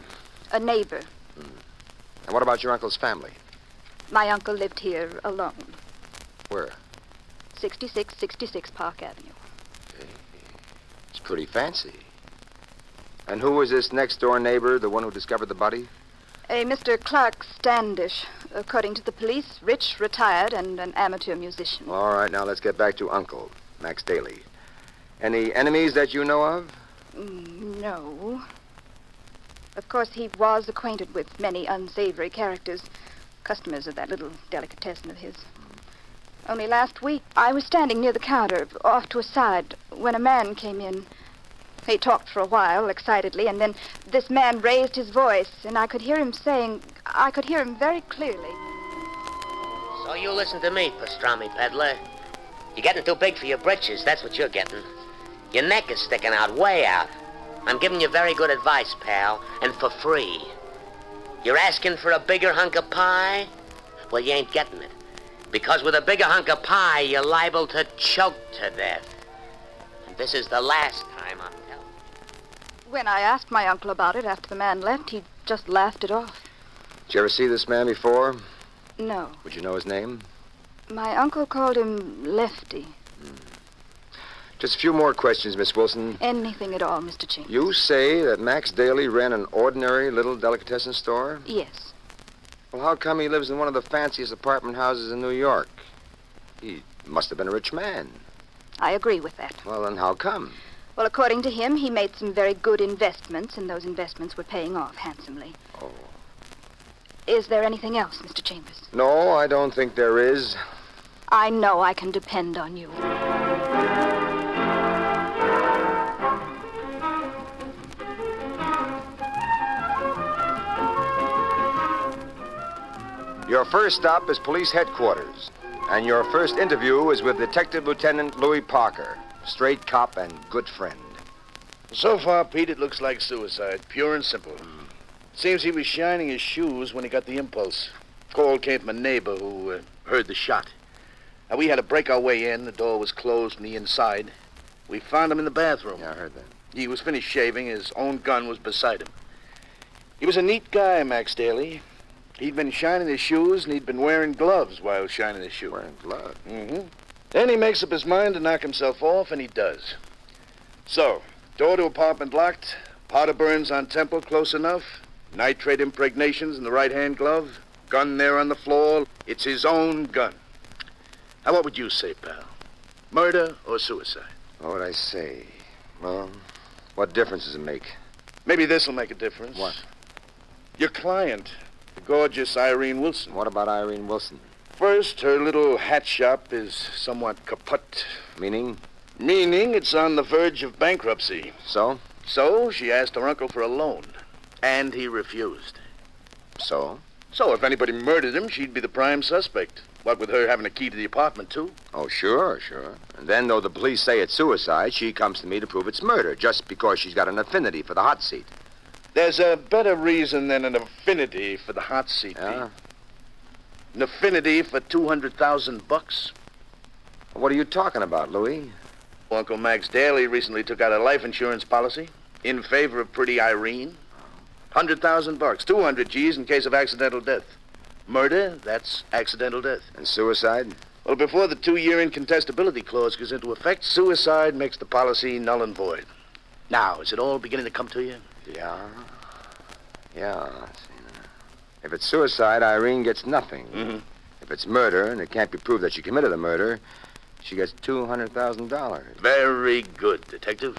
A neighbor. And what about your uncle's family? My uncle lived here alone. Where? 6666 Park Avenue. Okay. It's pretty fancy. And who was this next-door neighbor, the one who discovered the body? A Mr. Clark Standish. According to the police, rich, retired, and an amateur musician. All right, now let's get back to Uncle, Max Daly. Any enemies that you know of? No. Of course, he was acquainted with many unsavory characters, customers of that little delicatessen of his. Only last week, I was standing near the counter, off to a side, when a man came in. He talked for a while, excitedly, and then this man raised his voice, and I could hear him very clearly. So you listen to me, pastrami peddler. You're getting too big for your britches, that's what you're getting. Your neck is sticking out, way out. I'm giving you very good advice, pal, and for free. You're asking for a bigger hunk of pie? Well, you ain't getting it. Because with a bigger hunk of pie, you're liable to choke to death. And this is the last time I'm telling you. When I asked my uncle about it after the man left, he just laughed it off. Did you ever see this man before? No. Would you know his name? My uncle called him Lefty. Just a few more questions, Miss Wilson. Anything at all, Mr. Chambers. You say that Max Daly ran an ordinary little delicatessen store? Yes. Well, how come he lives in one of the fanciest apartment houses in New York? He must have been a rich man. I agree with that. Well, then how come? Well, according to him, he made some very good investments, and those investments were paying off handsomely. Oh. Is there anything else, Mr. Chambers? No, I don't think there is. I know I can depend on you. Your first stop is police headquarters, and your first interview is with Detective Lieutenant Louis Parker, straight cop and good friend. So far, Pete, it looks like suicide, pure and simple. Seems he was shining his shoes when he got the impulse. Call came from a neighbor who heard the shot. Now, we had to break our way in. The door was closed from the inside. We found him in the bathroom. Yeah, I heard that. He was finished shaving. His own gun was beside him. He was a neat guy, Max Daly. He'd been shining his shoes, and he'd been wearing gloves while shining his shoes. Wearing gloves? Mm-hmm. Then he makes up his mind to knock himself off, and he does. So, door to apartment locked, powder burns on temple close enough, nitrate impregnations in the right-hand glove, gun there on the floor. It's his own gun. Now, what would you say, pal? Murder or suicide? What would I say? Well, what difference does it make? Maybe this'll make a difference. What? Your client, the gorgeous Irene Wilson. What about Irene Wilson? First, her little hat shop is somewhat kaput. Meaning? Meaning it's on the verge of bankruptcy. So? So, she asked her uncle for a loan, and he refused. So? So, if anybody murdered him, she'd be the prime suspect. What with her having a key to the apartment, too? Oh, sure. And then, though the police say it's suicide, she comes to me to prove it's murder, just because she's got an affinity for the hot seat. There's a better reason than an affinity for the hot seat, Yeah? Pete. An affinity for $200,000. What are you talking about, Louis? Uncle Max Daly recently took out a life insurance policy in favor of pretty Irene. $100,000, 200 G's in case of accidental death. Murder, that's accidental death. And suicide? Well, before the 2-year incontestability clause goes into effect, suicide makes the policy null and void. Now, is it all beginning to come to you? Yeah. If it's suicide, Irene gets nothing. Mm-hmm. If it's murder, and it can't be proved that she committed the murder, she gets $200,000. Very good, Detective.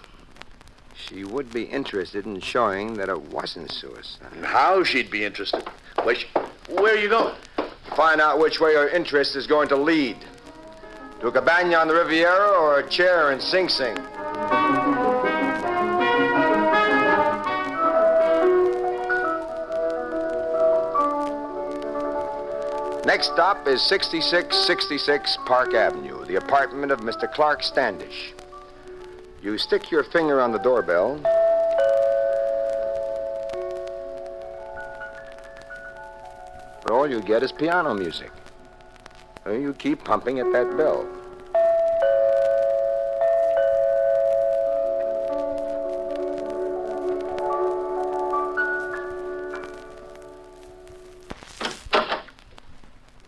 She would be interested in showing that it wasn't suicide. And how she'd be interested? Where are you going? Find out which way her interest is going to lead. To a cabana on the Riviera or a chair in Sing Sing. Next stop is 6666 Park Avenue, the apartment of Mr. Clark Standish. You stick your finger on the doorbell. But all you get is piano music. So you keep pumping at that bell.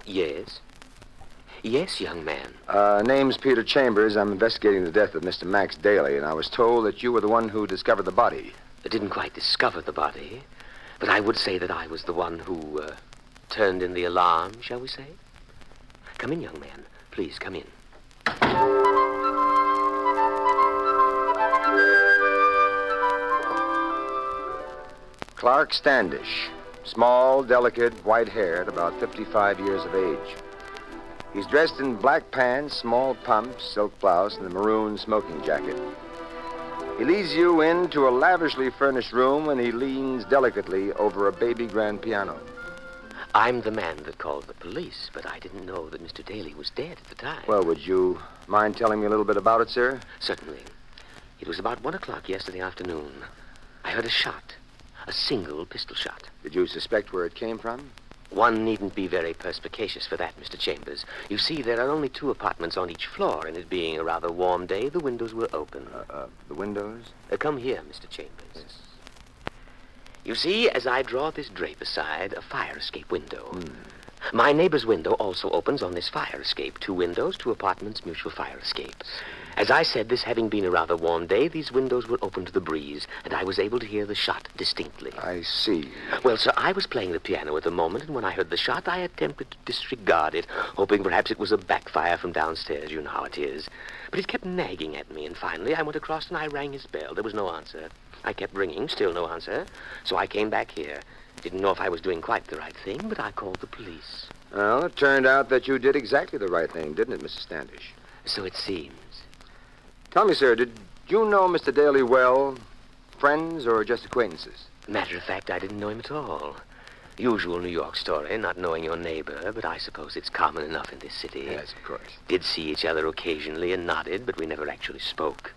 Yes? Yes, young man. Name's Peter Chambers. I'm investigating the death of Mr. Max Daly, and I was told that you were the one who discovered the body. I didn't quite discover the body, but I would say that I was the one who turned in the alarm, shall we say? Come in, young man. Please, come in. Clark Standish. Small, delicate, white-haired, about 55 years of age. He's dressed in black pants, small pumps, silk blouse, and a maroon smoking jacket. He leads you into a lavishly furnished room, and he leans delicately over a baby grand piano. I'm the man that called the police, but I didn't know that Mr. Daly was dead at the time. Well, would you mind telling me a little bit about it, sir? Certainly. It was about 1 o'clock yesterday afternoon. I heard a shot. A single pistol shot. Did you suspect where it came from? One needn't be very perspicacious for that, Mr. Chambers. You see, there are only 2 apartments on each floor, and it being a rather warm day, the windows were open. The windows? Come here, Mr. Chambers. Yes. You see, as I draw this drape aside, a fire escape window. My neighbor's window also opens on this fire escape. 2 windows, 2 apartments, mutual fire escape. As I said, this having been a rather warm day, these windows were open to the breeze, and I was able to hear the shot distinctly. I see. Well, sir, I was playing the piano at the moment, and when I heard the shot, I attempted to disregard it, hoping perhaps it was a backfire from downstairs. You know how it is. But it kept nagging at me, and finally I went across and I rang his bell. There was no answer. I kept ringing, still no answer. So I came back here. Didn't know if I was doing quite the right thing, but I called the police. Well, it turned out that you did exactly the right thing, didn't it, Mr. Standish? So it seems. Tell me, sir, did you know Mr. Daly well? Friends or just acquaintances? Matter of fact, I didn't know him at all. Usual New York story, not knowing your neighbor, but I suppose it's common enough in this city. Yes, of course. Did see each other occasionally and nodded, but we never actually spoke.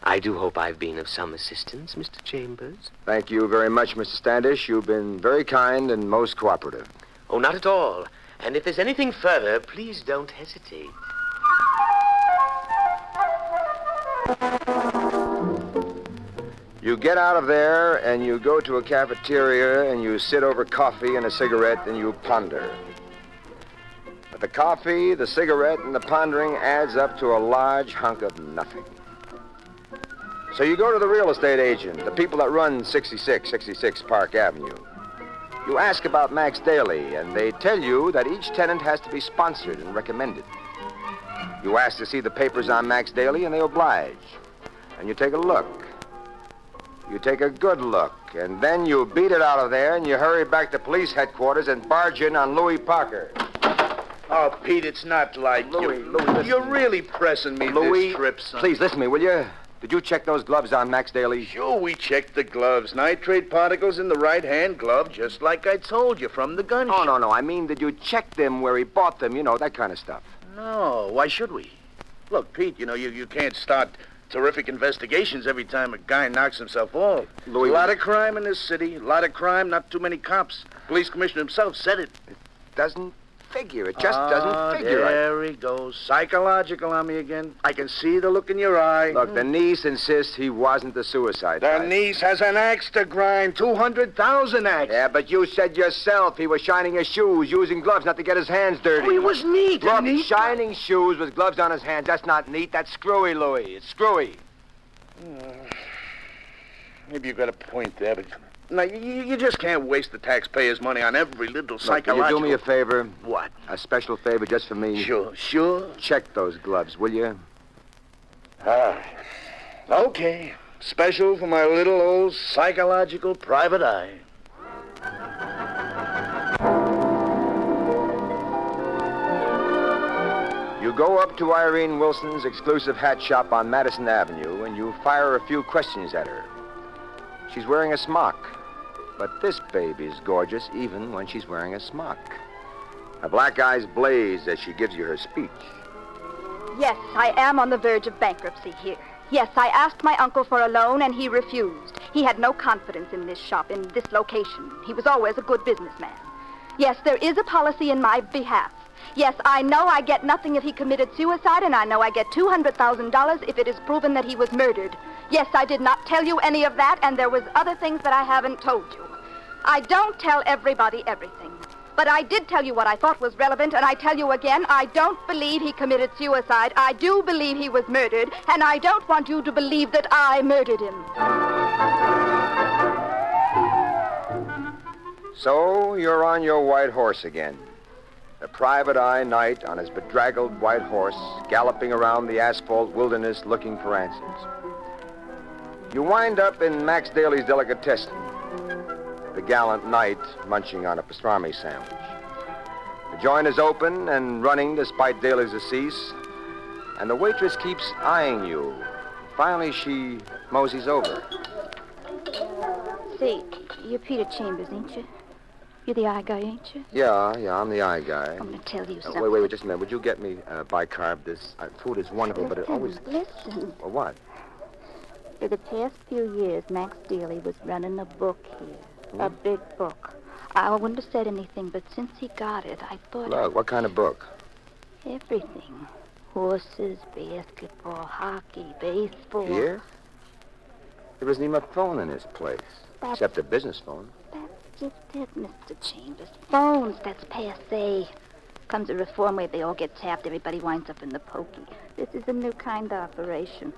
I do hope I've been of some assistance, Mr. Chambers. Thank you very much, Mr. Standish. You've been very kind and most cooperative. Oh, not at all. And if there's anything further, please don't hesitate. You get out of there and you go to a cafeteria and you sit over coffee and a cigarette and you ponder. But the coffee, the cigarette, and the pondering adds up to a large hunk of nothing. So you go to the real estate agent, the people that run 6666 Park Avenue. You ask about Max Daly, and they tell you that each tenant has to be sponsored and recommended. You ask to see the papers on Max Daly, and they oblige. And you take a look. You take a good look, and then you beat it out of there, and you hurry back to police headquarters and barge in on Louis Parker. Oh, Pete, it's not like Louis, listen. You're really pressing me Louis, this trip, son. Please listen to me, will you? Did you check those gloves on Max Daly? Sure, we checked the gloves. Nitrate particles in the right-hand glove, just like I told you from the gun shop. Oh, no. I mean, did you check them where he bought them? You know, that kind of stuff. No, why should we? Look, Pete, you know, you can't start terrific investigations every time a guy knocks himself off. Louis, a lot of crime in this city. A lot of crime, not too many cops. Police commissioner himself said it. It doesn't figure. It just doesn't figure. There he goes. Psychological on me again. I can see the look in your eye. Look, the niece insists he wasn't the suicide The type. niece has an axe to grind. 200,000 axe. Yeah, but you said yourself he was shining his shoes, using gloves not to get his hands dirty. Oh, he was neat. Look, neat. shining shoes with gloves on his hands, that's not neat. That's screwy, Louis. It's screwy. Maybe you've got a point there, but... No, you just can't waste the taxpayers' money on every little psychological... Can you do me a favor? What? A special favor just for me? Sure. Check those gloves, will you? Okay. Special for my little old psychological private eye. You go up to Irene Wilson's exclusive hat shop on Madison Avenue, and you fire a few questions at her. She's wearing a smock, but this baby's gorgeous even when she's wearing a smock. Her black eyes blaze as she gives you her speech. Yes, I am on the verge of bankruptcy here. Yes, I asked my uncle for a loan, and he refused. He had no confidence in this shop, in this location. He was always a good businessman. Yes, there is a policy in my behalf. Yes, I know I get nothing if he committed suicide, and I know I get $200,000 if it is proven that he was murdered. Yes, I did not tell you any of that, and there was other things that I haven't told you. I don't tell everybody everything. But I did tell you what I thought was relevant, and I tell you again, I don't believe he committed suicide. I do believe he was murdered, and I don't want you to believe that I murdered him. So you're on your white horse again. A private eye knight on his bedraggled white horse, galloping around the asphalt wilderness looking for answers. You wind up in Max Daly's delicatessen, the gallant knight munching on a pastrami sandwich. The joint is open and running despite Daly's decease, and the waitress keeps eyeing you. Finally, she moseys over. Say, you're Peter Chambers, ain't you? You're the eye guy, ain't you? Yeah, I'm the eye guy. I'm going to tell you something. Wait, just a minute. Would you get me bicarb? This food is wonderful, but it always... Listen. Well, what? For the past few years, Max Daly was running a book here. A big book. I wouldn't have said anything, but since he got it, I thought... Look, what kind of book? Everything. Horses, basketball, hockey, baseball. Here? There isn't even a phone in this place. Except a business phone. Just it, Mr. Chambers. Phones, that's passé. Comes a reform where they all get tapped, everybody winds up in the pokey. This is a new kind of operation.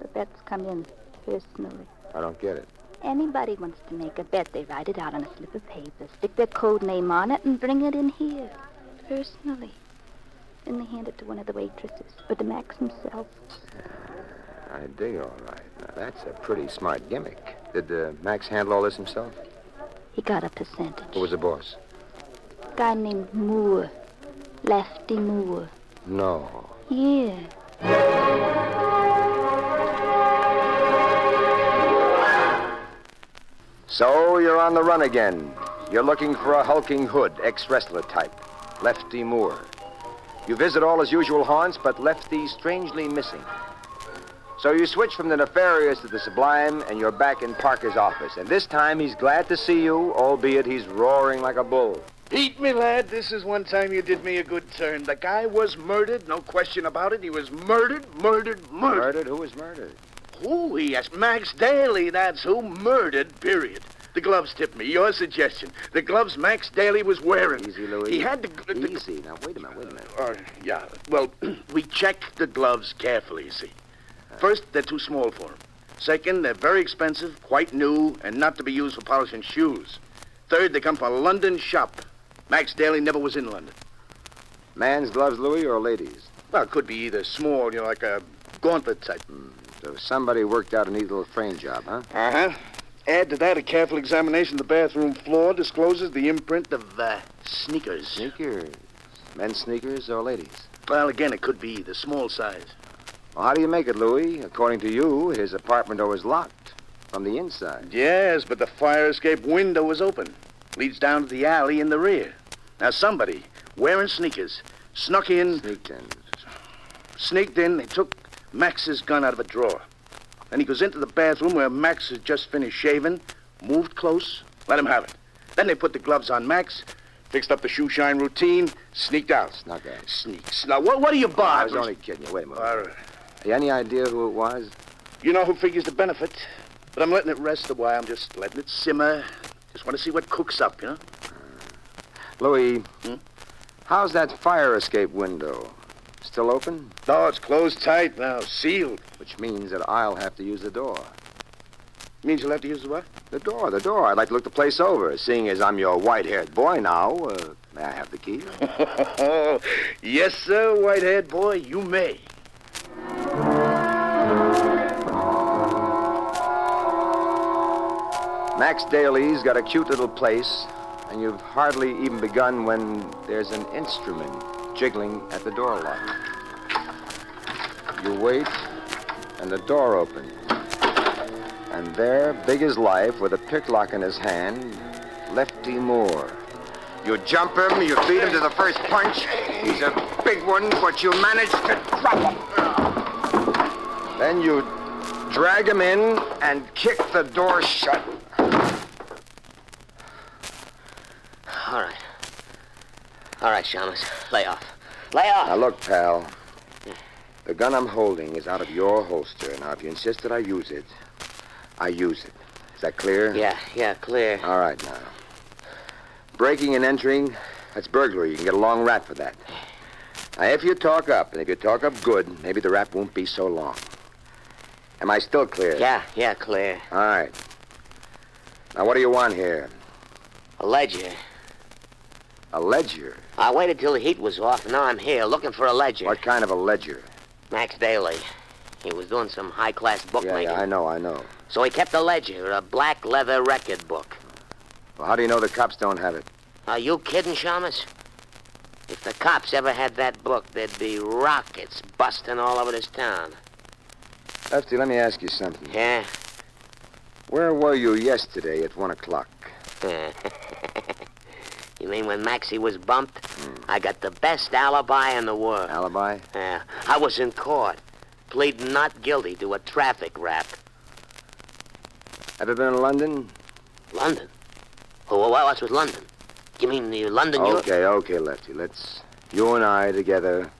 The bets come in personally. I don't get it. Anybody wants to make a bet, they write it out on a slip of paper, stick their code name on it, and bring it in here. Personally. Then they hand it to one of the waitresses, or to Max himself. I dig, all right. Now, that's a pretty smart gimmick. Did Max handle all this himself? He got a percentage. Who was the boss? A guy named Moore. Lefty Moore. No. Yeah. So you're on the run again. You're looking for a hulking hood, ex-wrestler type. Lefty Moore. You visit all his usual haunts, but Lefty's strangely missing. So you switch from the nefarious to the sublime, and you're back in Parker's office. And this time he's glad to see you, albeit he's roaring like a bull. Eat me, lad. This is one time you did me a good turn. The guy was murdered, no question about it. He was murdered. Murdered? Who was murdered? Who? Yes, Max Daly, that's who. Murdered, period. The gloves tipped me. Your suggestion. The gloves Max Daly was wearing. Easy, Louis. He had to... Easy. Now, wait a minute. Yeah. Well, we checked the gloves carefully, you see. First, they're too small for him. Second, they're very expensive, quite new, and not to be used for polishing shoes. Third, they come from a London shop. Max Daly never was in London. Man's gloves, Louis, or ladies? Well, it could be either small, like a gauntlet type. So somebody worked out a neat little frame job, huh? Uh-huh. Add to that a careful examination of the bathroom floor discloses the imprint of sneakers. Sneakers? Men's sneakers or ladies? Well, again, it could be the small size. Well, how do you make it, Louis? According to you, his apartment door is locked from the inside. Yes, but the fire escape window was open. Leads down to the alley in the rear. Now, somebody, wearing sneakers, snuck in... Sneaked in. They took Max's gun out of a drawer. Then he goes into the bathroom where Max has just finished shaving, moved close, let him have it. Then they put the gloves on Max, Fixed up the shoe shine routine, sneaked out. Snuck out. Sneaks. Now, what are you, I Bob? was only kidding you. Wait a minute. All right. Have you any idea who it was? You know who figures the benefit. But I'm letting it rest a while. I'm just letting it simmer. Just want to see what cooks up, you know? Louis, how's that fire escape window? Still open? No, it's closed tight now, sealed. Which means that I'll have to use the door. Means you'll have to use the what? The door. I'd like to look the place over. Seeing as I'm your white-haired boy now, may I have the key? Yes, sir, white-haired boy, you may. Max Daly's got a cute little place, and you've hardly even begun when there's an instrument jiggling at the door lock. You wait, and the door opens. And there, big as life, with a picklock in his hand, Lefty Moore. You jump him, you beat him to the first punch. He's a big one, but you manage to drop him. Then you drag him in and kick the door shut. All right, Shamus. Lay off. Lay off. Now, look, pal. The gun I'm holding is out of your holster. Now, if you insist that I use it, I use it. Is that clear? Yeah, clear. All right, now. Breaking and entering, that's burglary. You can get a long rap for that. Now, if you talk up, and if you talk up good, maybe the rap won't be so long. Am I still clear? Yeah, clear. All right. Now, what do you want here? A ledger. A ledger? I waited till the heat was off, and now I'm here looking for a ledger. What kind of a ledger? Max Daly. He was doing some high-class bookmaking. Yeah, I know. So he kept a ledger, a black leather record book. Well, how do you know the cops don't have it? Are you kidding, Shamus? If the cops ever had that book, there'd be rockets busting all over this town. Lefty, let me ask you something. Yeah? Where were you yesterday at 1 o'clock? You mean when Maxie was bumped? I got the best alibi in the world. Alibi? Yeah. I was in court, pleading not guilty to a traffic rap. Ever been in London? London? Oh, what's with London? You mean the London... Okay, Lefty. Let's, you and I together,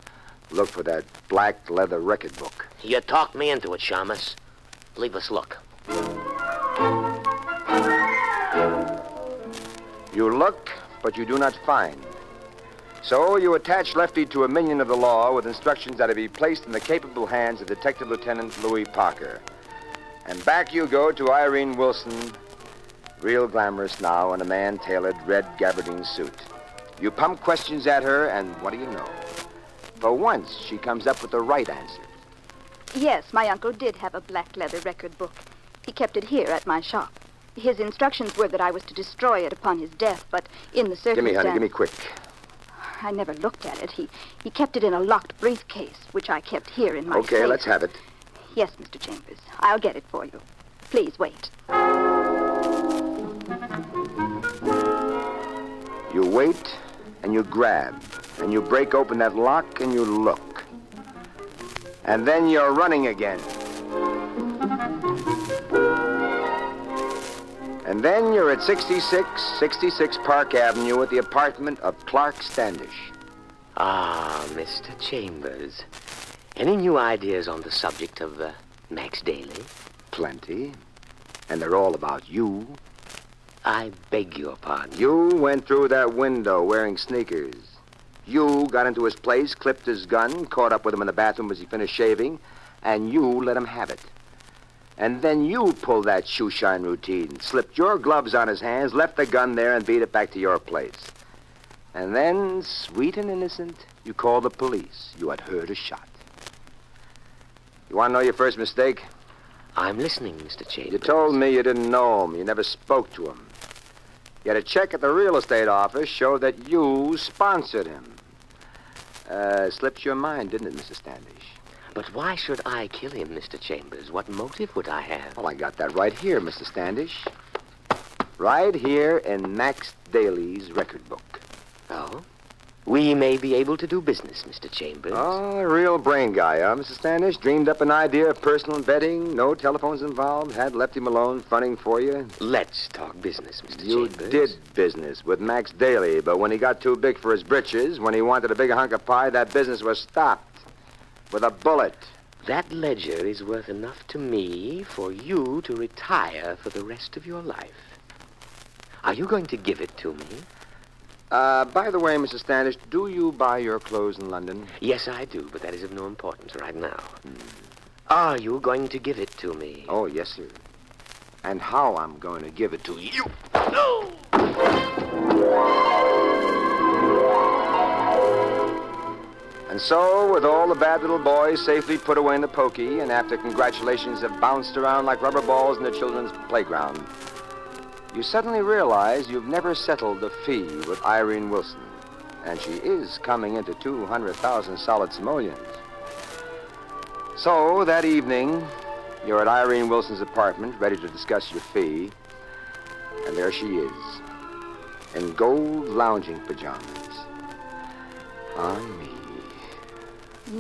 look for that black leather record book. You talked me into it, Shamus. Leave us look. You look, but you do not find. So you attach Lefty to a minion of the law with instructions that it be placed in the capable hands of Detective Lieutenant Louis Parker. And back you go to Irene Wilson, real glamorous now in a man-tailored red gabardine suit. You pump questions at her, and what do you know? For once, she comes up with the right answer. Yes, my uncle did have a black leather record book. He kept it here at my shop. His instructions were that I was to destroy it upon his death, but in the circumstance... Give me, honey, give me quick. I never looked at it. He kept it in a locked briefcase, which I kept here in my safe. Okay, let's have it. Yes, Mr. Chambers. I'll get it for you. Please wait. You wait, and you grab, and you break open that lock, and you look. And then you're running again. And then you're at 66 Park Avenue at the apartment of Clark Standish. Ah, Mr. Chambers. Any new ideas on the subject of Max Daly? Plenty. And they're all about you. I beg your pardon. You went through that window wearing sneakers. You got into his place, clipped his gun, caught up with him in the bathroom as he finished shaving, and you let him have it. And then you pulled that shoeshine routine, slipped your gloves on his hands, left the gun there, and beat it back to your place. And then, sweet and innocent, you called the police. You had heard a shot. You want to know your first mistake? I'm listening, Mr. Chambers. You told me you didn't know him. You never spoke to him. Yet a check at the real estate office showed that you sponsored him. Slipped your mind, didn't it, Mr. Standish? But why should I kill him, Mr. Chambers? What motive would I have? Well, I got that right here, Mr. Standish. Right here in Max Daly's record book. Oh? We may be able to do business, Mr. Chambers. Oh, a real brain guy, huh, Mr. Standish? Dreamed up an idea of personal vetting, no telephones involved, had left him alone fronting for you? Let's talk business, Mr. You Chambers. did business with Max Daly, but when he got too big for his britches, when he wanted a bigger hunk of pie, that business was stopped. With a bullet. That ledger is worth enough to me for you to retire for the rest of your life. Are you going to give it to me? By the way, Mr. Standish, do you buy your clothes in London? Yes, I do, but that is of no importance right now. Are you going to give it to me? Oh, yes, sir. And how I'm going to give it to you. No! And so, with all the bad little boys safely put away in the pokey, and after congratulations have bounced around like rubber balls in the children's playground, you suddenly realize you've never settled the fee with Irene Wilson, and she is coming into 200,000 solid simoleons. So, that evening, you're at Irene Wilson's apartment, ready to discuss your fee, and there she is, in gold lounging pajamas. On me.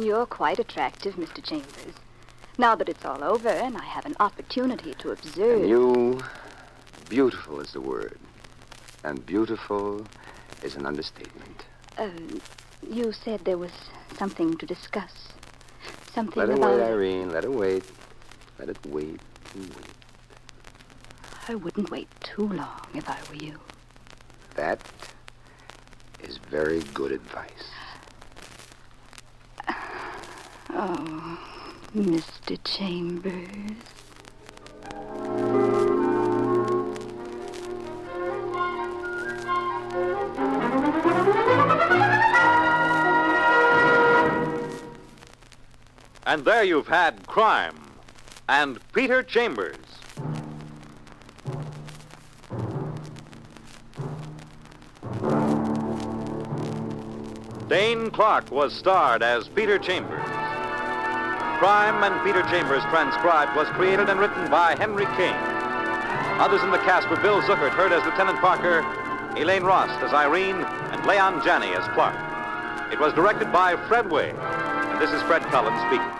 You're quite attractive, Mr. Chambers. Now that it's all over and I have an opportunity to observe... And you... Beautiful is the word. And beautiful is an understatement. You said there was something to discuss. Something Let her about... wait, Irene. Let her wait. Let it wait and wait. I wouldn't wait too long if I were you. That is very good advice. Oh, Mr. Chambers. And there you've had Crime and Peter Chambers. Dane Clark was starred as Peter Chambers. Crime and Peter Chambers Transcribed was created and written by Henry Kane. Others in the cast were Bill Zuckert, heard as Lieutenant Parker, Elaine Rost as Irene, and Leon Janney as Clark. It was directed by Fred Way, and this is Fred Collins speaking.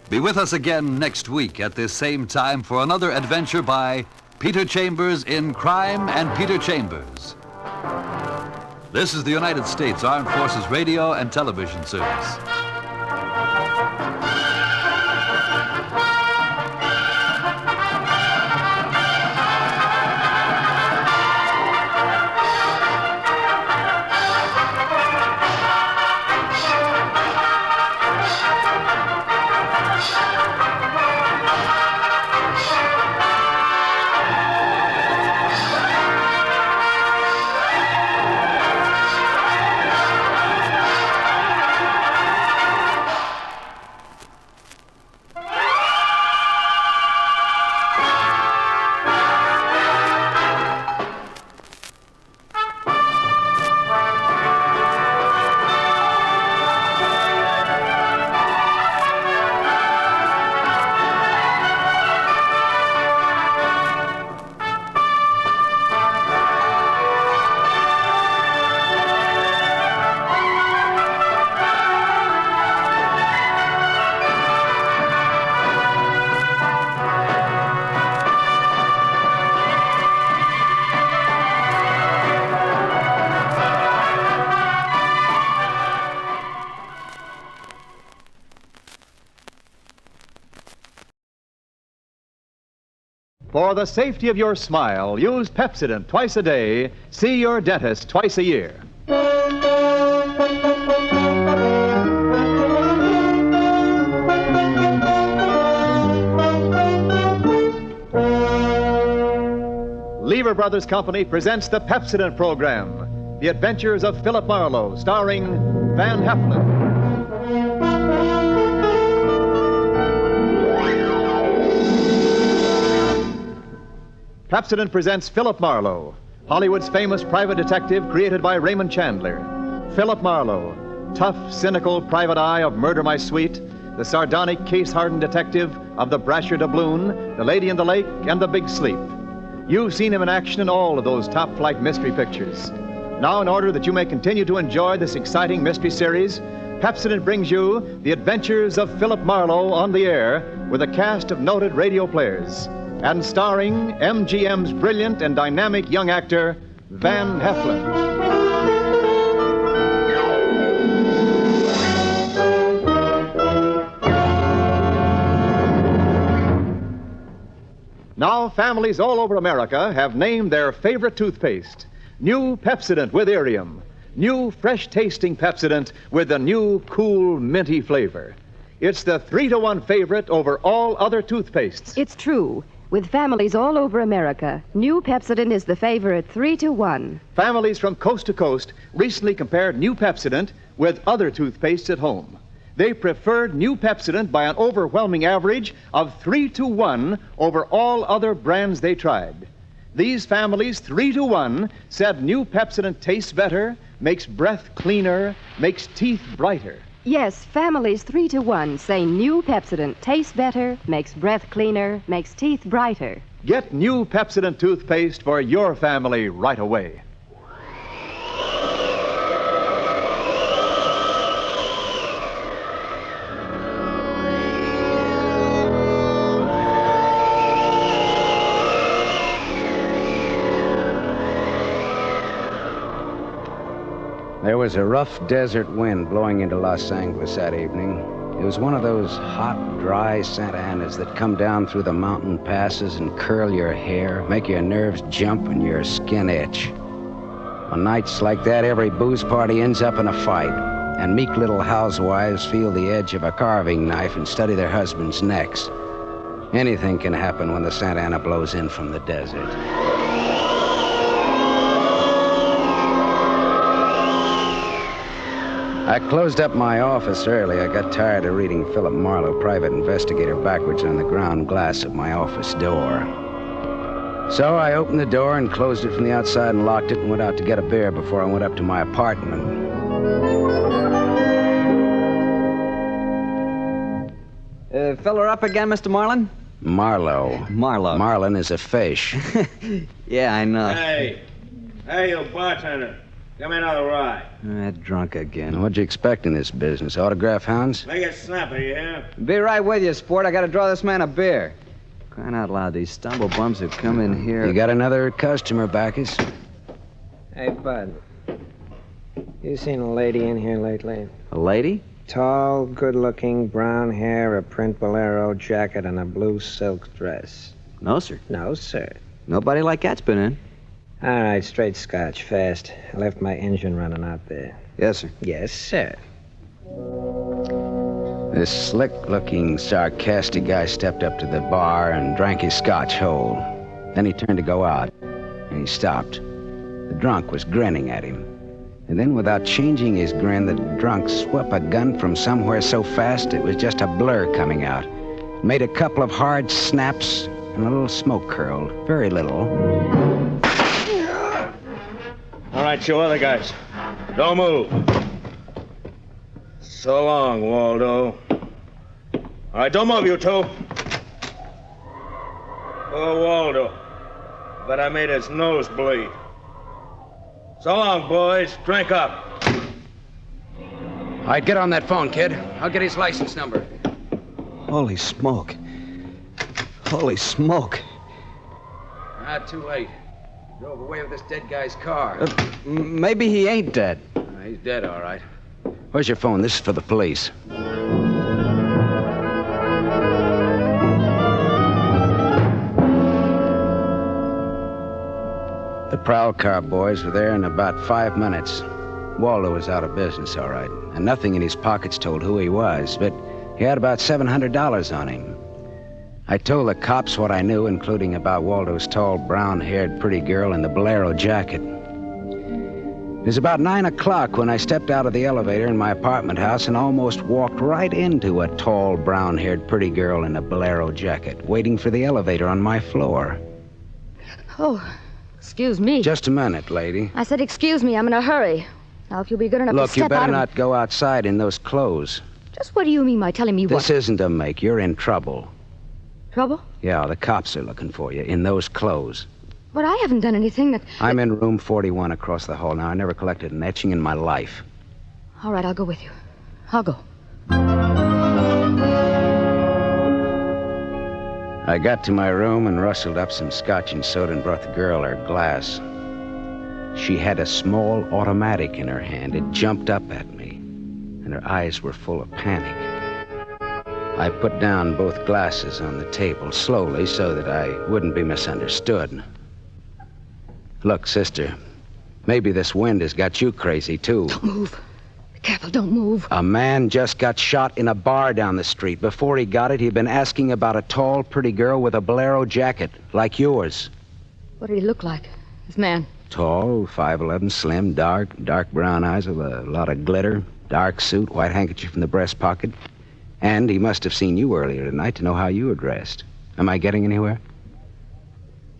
Be with us again next week at this same time for another adventure by Peter Chambers in Crime and Peter Chambers. This is the United States Armed Forces Radio and Television Service. For the safety of your smile, use Pepsodent twice a day. See your dentist twice a year. Lever Brothers Company presents the Pepsodent program, The Adventures of Philip Marlowe, starring Van Heflin. Pepsodent presents Philip Marlowe, Hollywood's famous private detective created by Raymond Chandler. Philip Marlowe, tough, cynical private eye of Murder My Sweet, the sardonic, case-hardened detective of The Brasher Doubloon, The Lady in the Lake, and The Big Sleep. You've seen him in action in all of those top-flight mystery pictures. Now, in order that you may continue to enjoy this exciting mystery series, Pepsodent brings you The Adventures of Philip Marlowe on the air with a cast of noted radio players and starring MGM's brilliant and dynamic young actor, Van Heflin. Now, families all over America have named their favorite toothpaste. New Pepsodent with Irium. New fresh-tasting Pepsodent with the new cool, minty flavor. It's the 3-to-1 favorite over all other toothpastes. It's true. With families all over America, new Pepsodent is the favorite 3-to-1. Families from coast to coast recently compared new Pepsodent with other toothpastes at home. They preferred new Pepsodent by an overwhelming average of 3-to-1 over all other brands they tried. These families, 3-to-1, said new Pepsodent tastes better, makes breath cleaner, makes teeth brighter. Yes, families 3-to-1 say new Pepsodent tastes better, makes breath cleaner, makes teeth brighter. Get new Pepsodent toothpaste for your family right away. There was a rough desert wind blowing into Los Angeles that evening. It was one of those hot, dry Santa Anas that come down through the mountain passes and curl your hair, make your nerves jump and your skin itch. On nights like that, every booze party ends up in a fight, and meek little housewives feel the edge of a carving knife and study their husbands' necks. Anything can happen when the Santa Ana blows in from the desert. I closed up my office early. I got tired of reading Philip Marlowe, private investigator, backwards on the ground glass of my office door. So I opened the door and closed it from the outside and locked it and went out to get a beer before I went up to my apartment. Filler up again, Mr. Marlin? Marlowe. Marlowe. Marlin is a fish. Yeah, I know. Hey, you bartender. Give me another ride. Drunk again. What'd you expect in this business? Autograph hounds? Make it snappy, you hear? Be right with you, sport. I gotta draw this man a beer. Crying out loud, these stumble bums who come in here. You got another customer, Bacchus? Hey, Bud. You seen a lady in here lately? A lady? Tall, good-looking, brown hair, a print bolero jacket, and a blue silk dress. No, sir. No, sir. Nobody like that's been in. All right, straight scotch, fast. I left my engine running out there. Yes, sir. Yes, sir. This slick-looking, sarcastic guy stepped up to the bar and drank his scotch whole. Then he turned to go out, and he stopped. The drunk was grinning at him. And then, without changing his grin, the drunk swept a gun from somewhere so fast it was just a blur coming out. Made a couple of hard snaps, and a little smoke curled. Very little. All right, you other guys. Don't move. So long, Waldo. All right, don't move, you two. Oh, Waldo. But I made his nose bleed. So long, boys. Drink up. All right, get on that phone, kid. I'll get his license number. Holy smoke. Holy smoke. Not too late. Drove away with this dead guy's car. Maybe he ain't dead. He's dead, all right. Where's your phone? This is for the police. The prowl car boys were there in about 5 minutes. Waldo was out of business, all right, and nothing in his pockets told who he was, but he had about $700 on him. I told the cops what I knew, including about Waldo's tall, brown-haired, pretty girl in the bolero jacket. It was about 9 o'clock when I stepped out of the elevator in my apartment house and almost walked right into a tall, brown-haired, pretty girl in a bolero jacket, waiting for the elevator on my floor. Oh, excuse me. Just a minute, lady. I said excuse me. I'm in a hurry. Now, if you'll be good enough to Look, step you better out not go outside in those clothes. Just what do you mean by telling me what? This isn't a make. You're in trouble. Trouble? Yeah, the cops are looking for you in those clothes. But I haven't done anything that... I'm in room 41 across the hall now. I never collected an etching in my life. All right, I'll go with you. I'll go. I got to my room and rustled up some scotch and soda and brought the girl her glass. She had a small automatic in her hand. It jumped up at me, and her eyes were full of panic. I put down both glasses on the table slowly so that I wouldn't be misunderstood. Look, sister, maybe this wind has got you crazy, too. Don't move. Be careful, don't move. A man just got shot in a bar down the street. Before he got it, he'd been asking about a tall, pretty girl with a bolero jacket, like yours. What did he look like, this man? Tall, 5'11", slim, dark brown eyes with a lot of glitter, dark suit, white handkerchief in the breast pocket. And he must have seen you earlier tonight to know how you were dressed. Am I getting anywhere?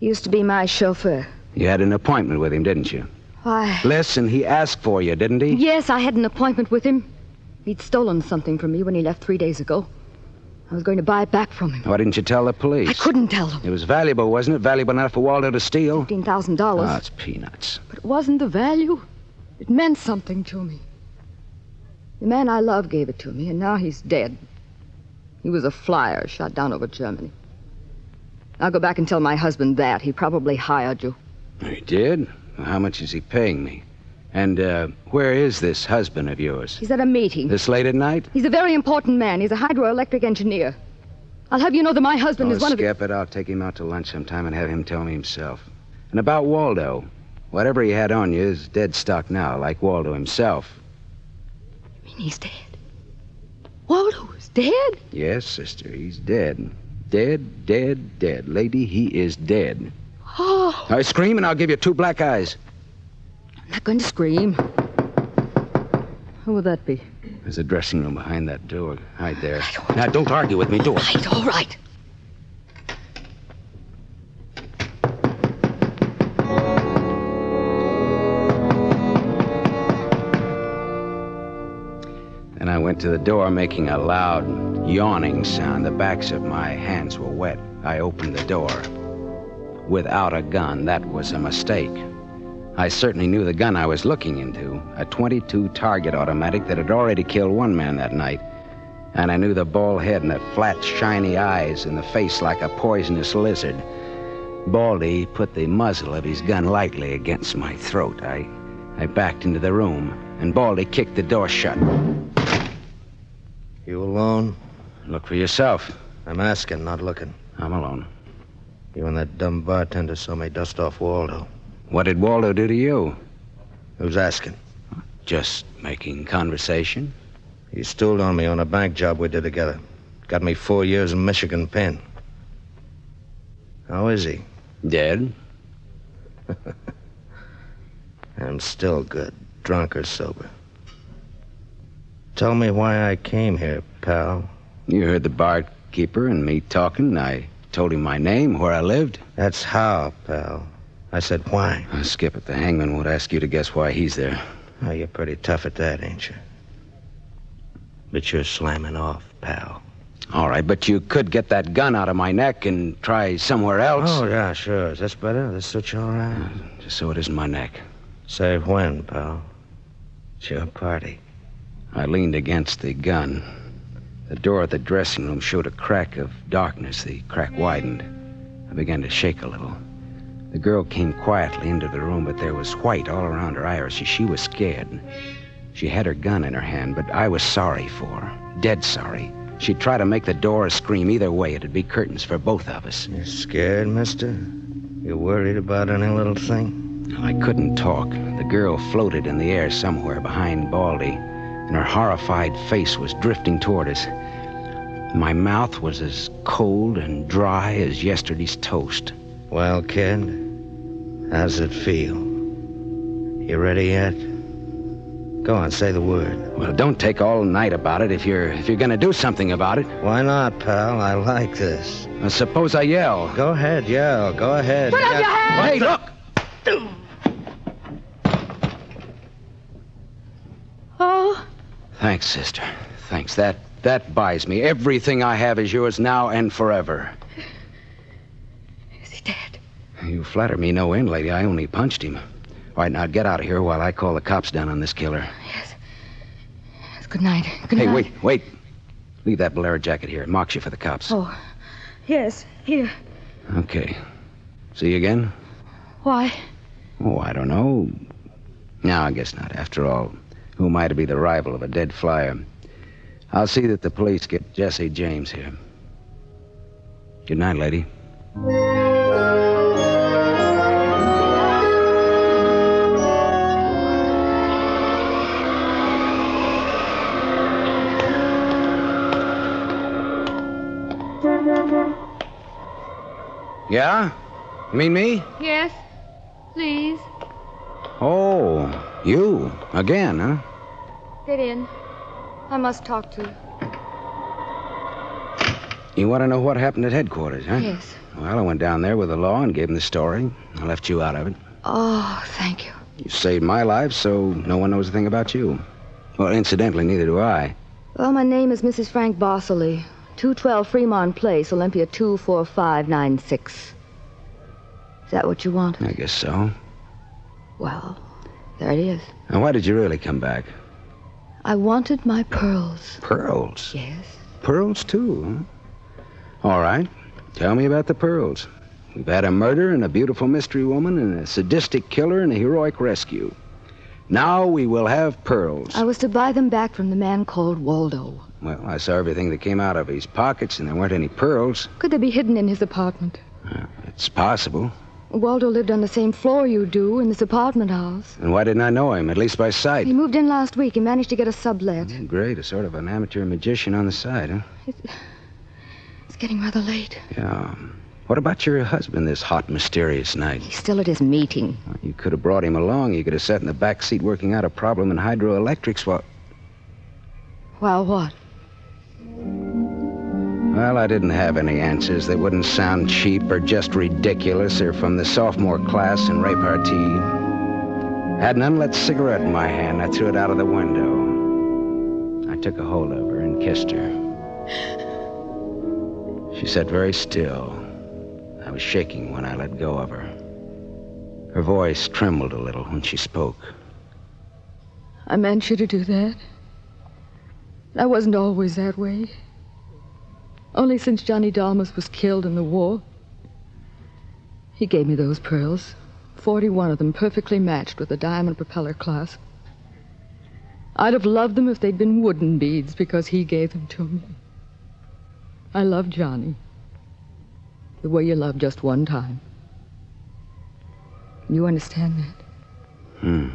He used to be my chauffeur. You had an appointment with him, didn't you? Why? Listen, he asked for you, didn't he? Yes, I had an appointment with him. He'd stolen something from me when he left 3 days ago. I was going to buy it back from him. Why didn't you tell the police? I couldn't tell them. It was valuable, wasn't it? Valuable enough for Waldo to steal? $15,000. Oh, it's peanuts. But it wasn't the value. It meant something to me. The man I love gave it to me, and now he's dead. He was a flyer shot down over Germany. I'll go back and tell my husband that. He probably hired you. He did? Well, how much is he paying me? And where is this husband of yours? He's at a meeting. This late at night? He's a very important man. He's a hydroelectric engineer. I'll have you know that my husband is one of the... Skip it. I'll take him out to lunch sometime and have him tell me himself. And about Waldo. Whatever he had on you is dead stock now, like Waldo himself. You mean he's dead? Waldo is dead? Yes, sister, he's dead. Dead. Lady, he is dead. Oh. I scream and I'll give you 2 black eyes. I'm not going to scream. Who would that be? There's a dressing room behind that door. Hide there. Now, don't argue with me. Do it. Right, all right. Then I went to the door, making a loud, yawning sound. The backs of my hands were wet. I opened the door. Without a gun, that was a mistake. I certainly knew the gun I was looking into, a .22 target automatic that had already killed 1 man that night. And I knew the bald head and the flat, shiny eyes and the face like a poisonous lizard. Baldy put the muzzle of his gun lightly against my throat. I backed into the room, and Baldy kicked the door shut. You alone? Look for yourself. I'm asking, not looking. I'm alone. You and that dumb bartender saw me dust off Waldo. What did Waldo do to you? Who's asking? Just making conversation. He stooled on me on a bank job we did together. Got me 4 years in Michigan pen. How is he? Dead. I'm still good, drunk or sober. Tell me why I came here, pal. You heard the barkeeper and me talking. I told him my name, where I lived. That's how, pal. I said why. Skip it. The hangman won't ask you to guess why he's there. Oh, you're pretty tough at that, ain't you? But you're slamming off, pal. All right, but you could get that gun out of my neck and try somewhere else. Oh, yeah, sure. Is this better? This suit you all right? Just so it isn't my neck. Say when, pal? It's your party. I leaned against the gun. The door of the dressing room showed a crack of darkness. The crack widened. I began to shake a little. The girl came quietly into the room, but there was white all around her irises. She was scared. She had her gun in her hand, but I was sorry for her. Dead sorry. She'd try to make the door scream. Either way, it'd be curtains for both of us. You're scared, mister? You worried about any little thing? I couldn't talk. The girl floated in the air somewhere behind Baldy, and her horrified face was drifting toward us. My mouth was as cold and dry as yesterday's toast. Well, kid, how's it feel? You ready yet? Go on, say the word. Well, don't take all night about it if you're gonna do something about it. Why not, pal? I like this. Suppose I yell. Go ahead, yell. Go ahead. Put up your hands! Hey, look! Oh. Thanks, sister. Thanks. That buys me. Everything I have is yours now and forever. Is he dead? You flatter me no end, lady. I only punched him. All right, now get out of here while I call the cops down on this killer. Yes. Good night. Good night. Hey, wait. Leave that bolero jacket here. It marks you for the cops. Oh. Yes, here. Okay. See you again? Why? Oh, I don't know. No, I guess not. After all, who am I to be the rival of a dead flyer? I'll see that the police get Jesse James here. Good night, lady. Yeah? You mean me? Yes, please. Oh, you. Again, huh? Get in. I must talk to you. You want to know what happened at headquarters, huh? Yes. Well, I went down there with the law and gave him the story. I left you out of it. Oh, thank you. You saved my life, so no one knows a thing about you. Well, incidentally, neither do I. Well, my name is Mrs. Frank Bosley. 212 Fremont Place, Olympia 24596. Is that what you want? I guess so. Well, there it is. Now, why did you really come back? I wanted my pearls. Pearls? Yes. Pearls, too, huh? All right. Tell me about the pearls. We've had a murder and a beautiful mystery woman and a sadistic killer and a heroic rescue. Now we will have pearls. I was to buy them back from the man called Waldo. Well, I saw everything that came out of his pockets, and there weren't any pearls. Could they be hidden in his apartment? It's possible. Waldo lived on the same floor you do in this apartment house. And why didn't I know him, at least by sight? He moved in last week. He managed to get a sublet. Great, a sort of an amateur magician on the side, huh? It's getting rather late. Yeah. What about your husband this hot, mysterious night? He's still at his meeting. Well, you could have brought him along. You could have sat in the back seat working out a problem in hydroelectrics while... While what? Well, I didn't have any answers. They wouldn't sound cheap or just ridiculous or from the sophomore class in repartee. Had an unlit cigarette in my hand. I threw it out of the window. I took a hold of her and kissed her. She sat very still. I was shaking when I let go of her. Her voice trembled a little when she spoke. I meant you to do that. I wasn't always that way. Only since Johnny Dalmas was killed in the war. He gave me those pearls. 41 of them perfectly matched with a diamond propeller clasp. I'd have loved them if they'd been wooden beads because he gave them to me. I love Johnny. The way you love just one time. You understand that?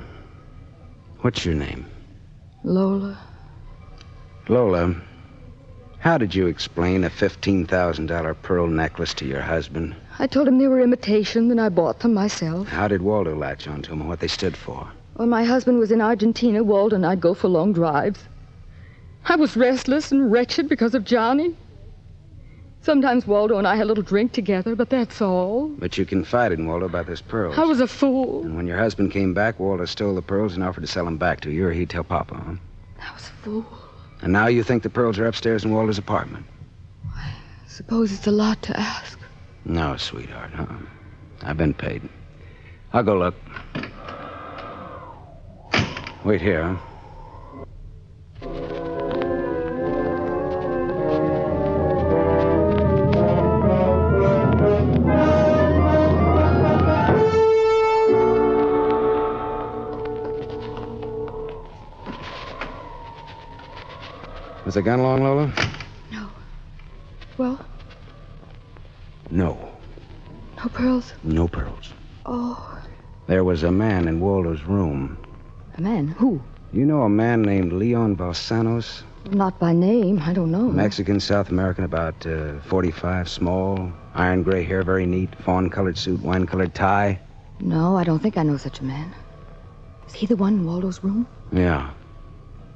What's your name? Lola. Lola, how did you explain a $15,000 pearl necklace to your husband? I told him they were imitation, and I bought them myself. How did Waldo latch onto them and what they stood for? When my husband was in Argentina, Waldo and I'd go for long drives. I was restless and wretched because of Johnny. Sometimes Waldo and I had a little drink together, but that's all. But you confided in Waldo about those pearls. I was a fool. And when your husband came back, Waldo stole the pearls and offered to sell them back to you, or he'd tell Papa, huh? I was a fool. And now you think the pearls are upstairs in Waldo's apartment? I suppose it's a lot to ask. No, sweetheart, I've been paid. I'll go look. Wait here, huh? Was the gun long, Lola? No. Well? No. No pearls? No pearls. Oh. There was a man in Waldo's room. A man? Who? You know a man named Leon Balsanos? Not by name. I don't know. Mexican, South American, about 45, small, iron gray hair, very neat, fawn-colored suit, wine-colored tie. No, I don't think I know such a man. Is he the one in Waldo's room? Yeah.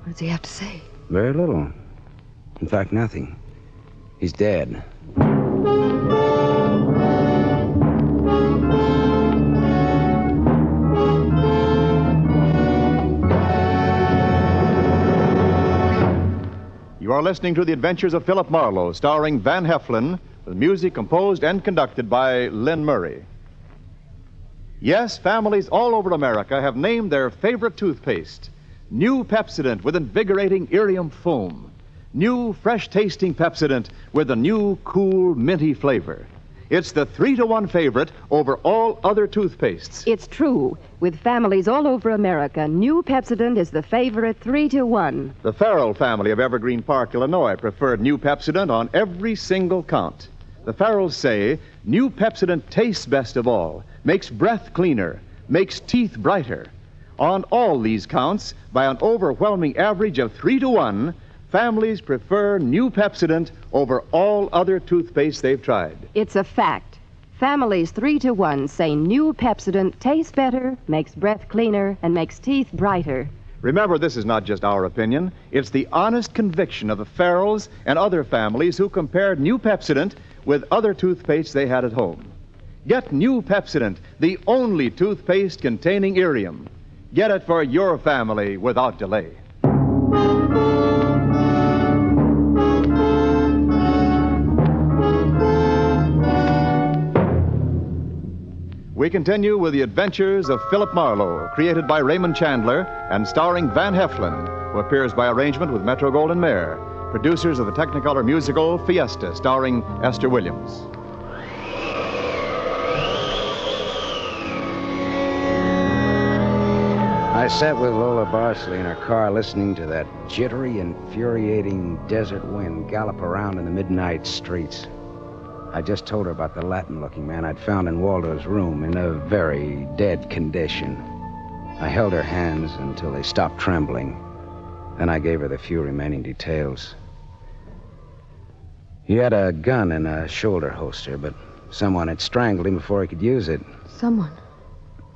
What does he have to say? Very little. In fact, nothing. He's dead. You are listening to The Adventures of Philip Marlowe, starring Van Heflin, with music composed and conducted by Lynn Murray. Yes, families all over America have named their favorite toothpaste. New Pepsodent with invigorating Irium foam. New, fresh-tasting Pepsodent with a new, cool, minty flavor. It's the 3-to-1 favorite over all other toothpastes. It's true. With families all over America, new Pepsodent is the favorite 3-to-1. The Farrell family of Evergreen Park, Illinois, preferred New Pepsodent on every single count. The Farrells say New Pepsodent tastes best of all, makes breath cleaner, makes teeth brighter. On all these counts, by an overwhelming average of 3-to-1, families prefer New Pepsodent over all other toothpaste they've tried. It's a fact. Families 3-to-1 say new Pepsodent tastes better, makes breath cleaner, and makes teeth brighter. Remember, this is not just our opinion. It's the honest conviction of the Farrells and other families who compared New Pepsodent with other toothpaste they had at home. Get New Pepsodent, the only toothpaste containing Irium. Get it for your family without delay. We continue with The Adventures of Philip Marlowe, created by Raymond Chandler and starring Van Heflin, who appears by arrangement with Metro-Goldwyn-Mayer, producers of the Technicolor musical Fiesta, starring Esther Williams. I sat with Lola Barsley in her car listening to that jittery, infuriating desert wind gallop around in the midnight streets. I just told her about the Latin-looking man I'd found in Waldo's room in a very dead condition. I held her hands until they stopped trembling. Then I gave her the few remaining details. He had a gun in a shoulder holster, but someone had strangled him before he could use it. Someone?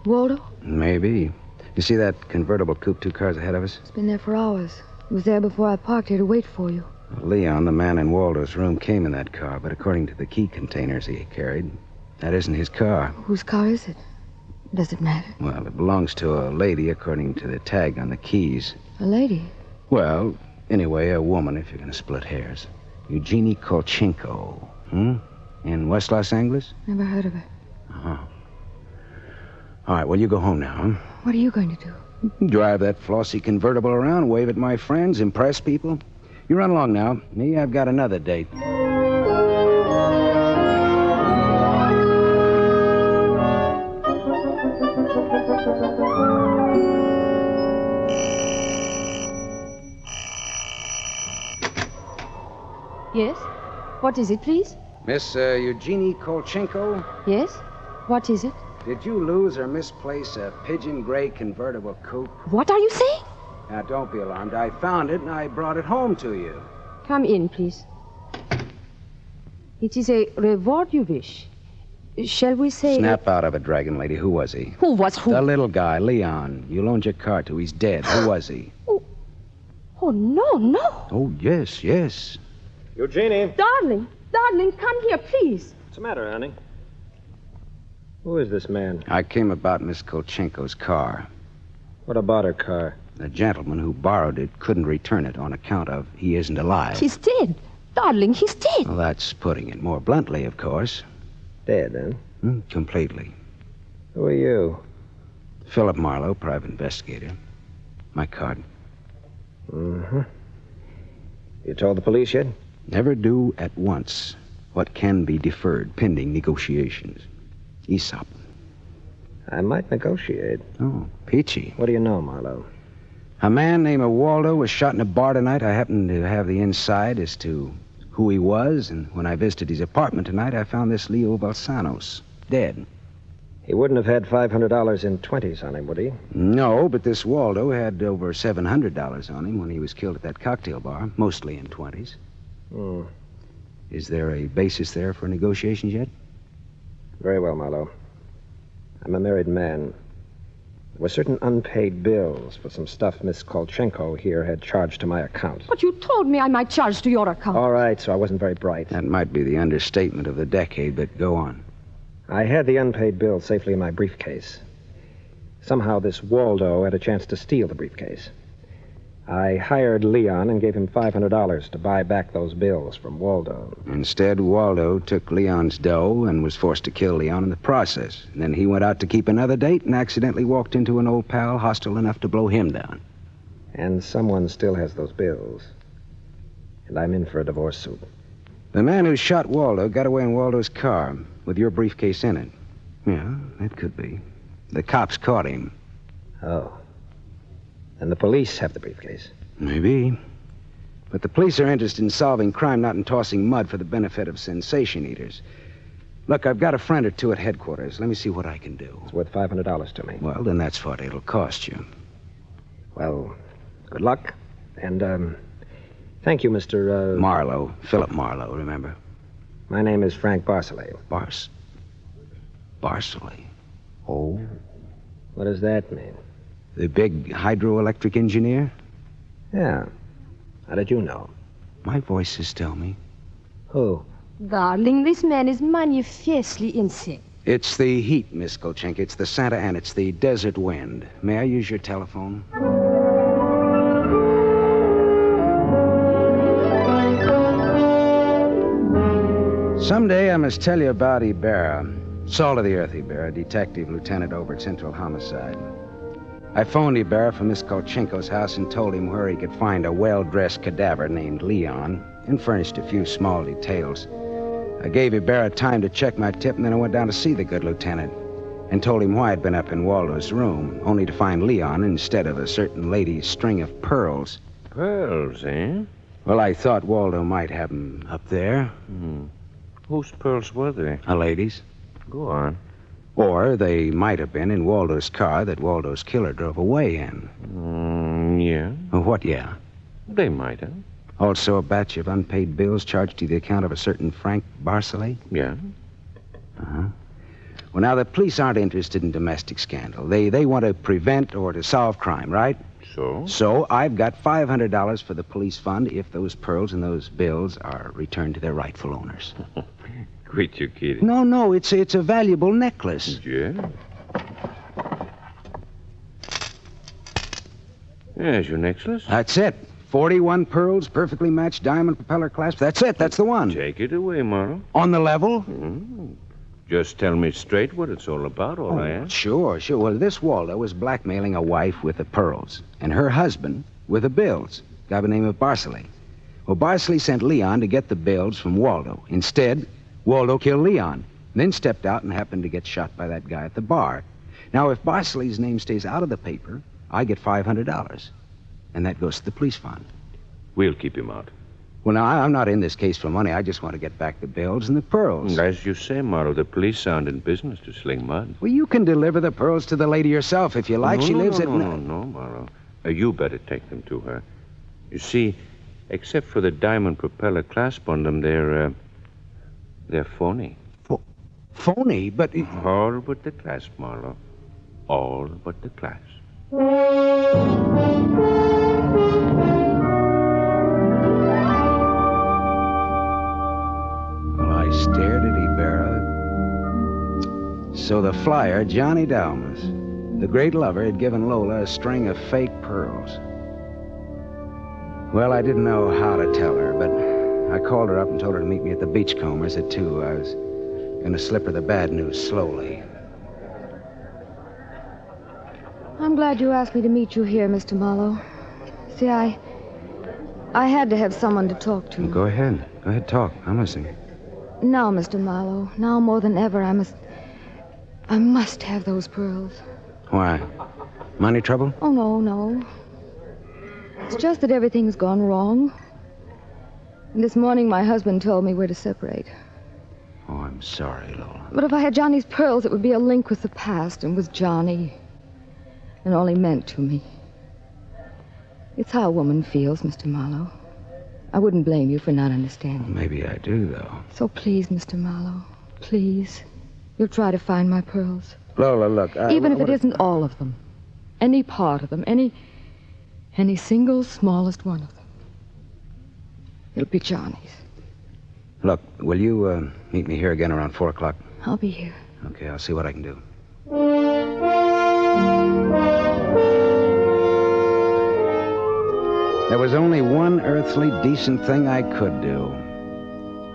Waldo? Maybe. You see that convertible coupe 2 cars ahead of us? It's been there for hours. It was there before I parked here to wait for you. Leon, the man in Waldo's room, came in that car, but according to the key containers he carried, that isn't his car. Whose car is it? Does it matter? Well, it belongs to a lady, according to the tag on the keys. A lady? Well, anyway, a woman, if you're going to split hairs. Eugenie Kolchenko. In West Los Angeles? Never heard of her. Uh-huh. All right, well, you go home now, huh? What are you going to do? Drive that flossy convertible around, wave at my friends, impress people. You run along now. Me, I've got another date. Yes? What is it, please? Miss Eugenie Kolchenko? Yes? What is it? Did you lose or misplace a pigeon gray convertible coupe? What are you saying? Now, don't be alarmed. I found it and I brought it home to you. Come in, please. It is a reward you wish. Shall we say... Snap out of it, Dragon Lady. Who was he? Who was who? The little guy, Leon. You loaned your car to. He's dead. Who was he? Oh, no. Oh, yes. Eugenie. Darling, come here, please. What's the matter, honey? Who is this man? I came about Miss Kolchenko's car. What about her car? The gentleman who borrowed it couldn't return it on account of he isn't alive. He's dead. Darling, he's dead. Well, that's putting it more bluntly, of course. Dead, huh? Completely. Who are you? Philip Marlowe, private investigator. My card. Mm-hmm. You told the police yet? Never do at once what can be deferred pending negotiations. Aesop. I might negotiate. Oh, peachy. What do you know, Marlowe? A man named Waldo was shot in a bar tonight. I happened to have the inside as to who he was, and when I visited his apartment tonight, I found this Leo Balsanos dead. He wouldn't have had $500 in 20s on him, would he? No, but this Waldo had over $700 on him when he was killed at that cocktail bar, mostly in 20s. Hmm. Is there a basis there for negotiations yet? Very well, Marlowe. I'm a married man. There were certain unpaid bills for some stuff Miss Kolchenko here had charged to my account. But you told me I might charge to your account. All right, so I wasn't very bright. That might be the understatement of the decade, but go on. I had the unpaid bill safely in my briefcase. Somehow this Waldo had a chance to steal the briefcase. I hired Leon and gave him $500 to buy back those bills from Waldo. Instead, Waldo took Leon's dough and was forced to kill Leon in the process. And then he went out to keep another date and accidentally walked into an old pal hostile enough to blow him down. And someone still has those bills. And I'm in for a divorce suit. The man who shot Waldo got away in Waldo's car with your briefcase in it. Yeah, that could be. The cops caught him. Oh. And the police have the briefcase. Maybe. But the police are interested in solving crime, not in tossing mud for the benefit of sensation eaters. Look, I've got a friend or two at headquarters. Let me see what I can do. It's worth $500 to me. Well, then that's what it'll cost you. Well, good luck. And, thank you, Mr. Marlowe. Philip Marlowe, remember? My name is Frank Barcelay. Barcelay? Oh. What does that mean? The big hydroelectric engineer? Yeah. How did you know? My voices tell me. Who? Darling, this man is manifestly insane. It's the heat, Miss Kolchenko. It's the Santa Ana. It's the desert wind. May I use your telephone? Someday I must tell you about Ibarra. Salt of the earth Ibarra, detective lieutenant over at Central Homicide. I phoned Ibarra from Miss Kolchenko's house and told him where he could find a well-dressed cadaver named Leon and furnished a few small details. I gave Ibarra time to check my tip, and then I went down to see the good lieutenant and told him why I'd been up in Waldo's room, only to find Leon instead of a certain lady's string of pearls. Pearls, eh? Well, I thought Waldo might have them up there. Whose pearls were they? A lady's. Go on. Or they might have been in Waldo's car that Waldo's killer drove away in. Yeah. What, yeah? They might have. Also a batch of unpaid bills charged to the account of a certain Frank Barcelay? Yeah. Uh-huh. Well, now, the police aren't interested in domestic scandal. They want to prevent or to solve crime, right? So? So I've got $500 for the police fund if those pearls and those bills are returned to their rightful owners. Quit your kidding. No, it's a valuable necklace. Yeah? There's your necklace. That's it. 41 pearls, perfectly matched diamond propeller clasp. That's it. That's the one. Take it away, Marlowe. On the level? Just tell me straight what it's all about, all I ask. Sure. Well, this Waldo was blackmailing a wife with the pearls and her husband with the bills, a guy by the name of Barcelay. Well, Barcelay sent Leon to get the bills from Waldo. Instead, Waldo killed Leon, then stepped out and happened to get shot by that guy at the bar. Now, if Barcelay's name stays out of the paper, I get $500, and that goes to the police fund. We'll keep him out. Well, now, I'm not in this case for money. I just want to get back the bills and the pearls. As you say, Marlowe, the police aren't in business to sling mud. Well, you can deliver the pearls to the lady yourself if you like. No, She no, lives no, at... No, Marlowe. You better take them to her. You see, except for the diamond propeller clasp on them, they're phony. Phony? But... All but the clasp, Marlowe. All but the clasp. I stared at Ibarra. So the flyer, Johnny Dalmas, the great lover, had given Lola a string of fake pearls. Well, I didn't know how to tell her, but I called her up and told her to meet me at the Beachcombers at 2. I was going to slip her the bad news slowly. I'm glad you asked me to meet you here, Mr. Marlowe. See, I had to have someone to talk to. Go ahead. Go ahead, talk. I'm listening. Now, Mr. Marlowe, now more than ever, I must have those pearls. Why? Money trouble? Oh, no. It's just that everything's gone wrong. And this morning, my husband told me we're to separate. Oh, I'm I'm sorry, Lola. But if I had Johnny's pearls, it would be a link with the past and with Johnny. And all he meant to me. It's how a woman feels, Mr. Marlowe. I wouldn't blame you for not understanding. Maybe I do, though. So please, Mr. Marlowe, please, you'll try to find my pearls. Lola, look, Even if it isn't all of them. Any part of them. Any single smallest one of them. It'll be Johnny's. Look, will you meet me here again around 4 o'clock? I'll be here. Okay, I'll see what I can do. There was only one earthly decent thing I could do.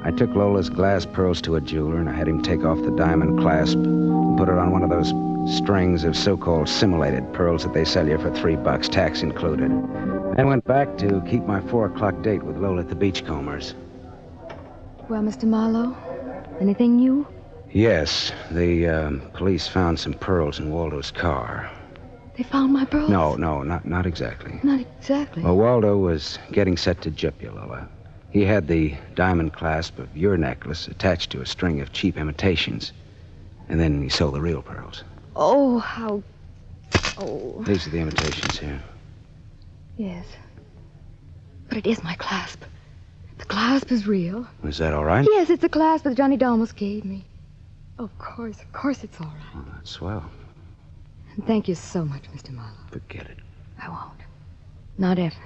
I took Lola's glass pearls to a jeweler, and I had him take off the diamond clasp and put it on one of those strings of so-called simulated pearls that they sell you for $3, tax included. Then went back to keep my 4 o'clock date with Lola at the Beachcombers. Well, Mr. Marlowe, anything new? Yes, the police found some pearls in Waldo's car. They found my pearls? No, not exactly. Not exactly. Well, Waldo was getting set to gyp you, Lola. He had the diamond clasp of your necklace attached to a string of cheap imitations. And then he sold the real pearls. Oh, how... Oh. These are the imitations here. Yes. But it is my clasp. The clasp is real. Is that all right? Yes, it's a clasp that Johnny Dalmas gave me. Of course it's all right. Oh, that's swell. And thank you so much, Mr. Marlowe. Forget it. I won't. Not ever.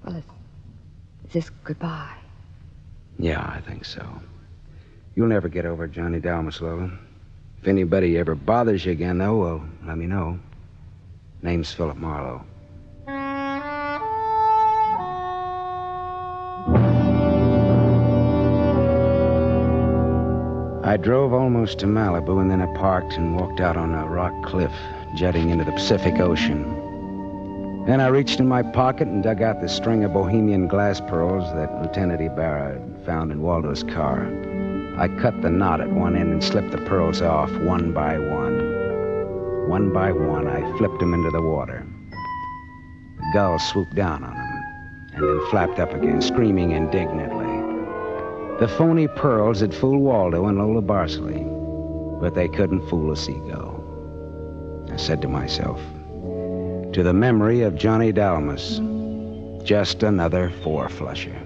Well, is this goodbye? Yeah, I think so. You'll never get over Johnny Dalmas, Lola. If anybody ever bothers you again, though, well, let me know. Name's Philip Marlowe. I drove almost to Malibu, and then I parked and walked out on a rock cliff jutting into the Pacific Ocean. Then I reached in my pocket and dug out the string of Bohemian glass pearls that Lieutenant Ibarra had found in Waldo's car. I cut the knot at one end and slipped the pearls off one by one. One by one, I flipped them into the water. The gull swooped down on them and then flapped up again, screaming indignantly. The phony pearls had fooled Waldo and Lola Barsley, but they couldn't fool a seagull. I said to myself, to the memory of Johnny Dalmas, just another four-flusher.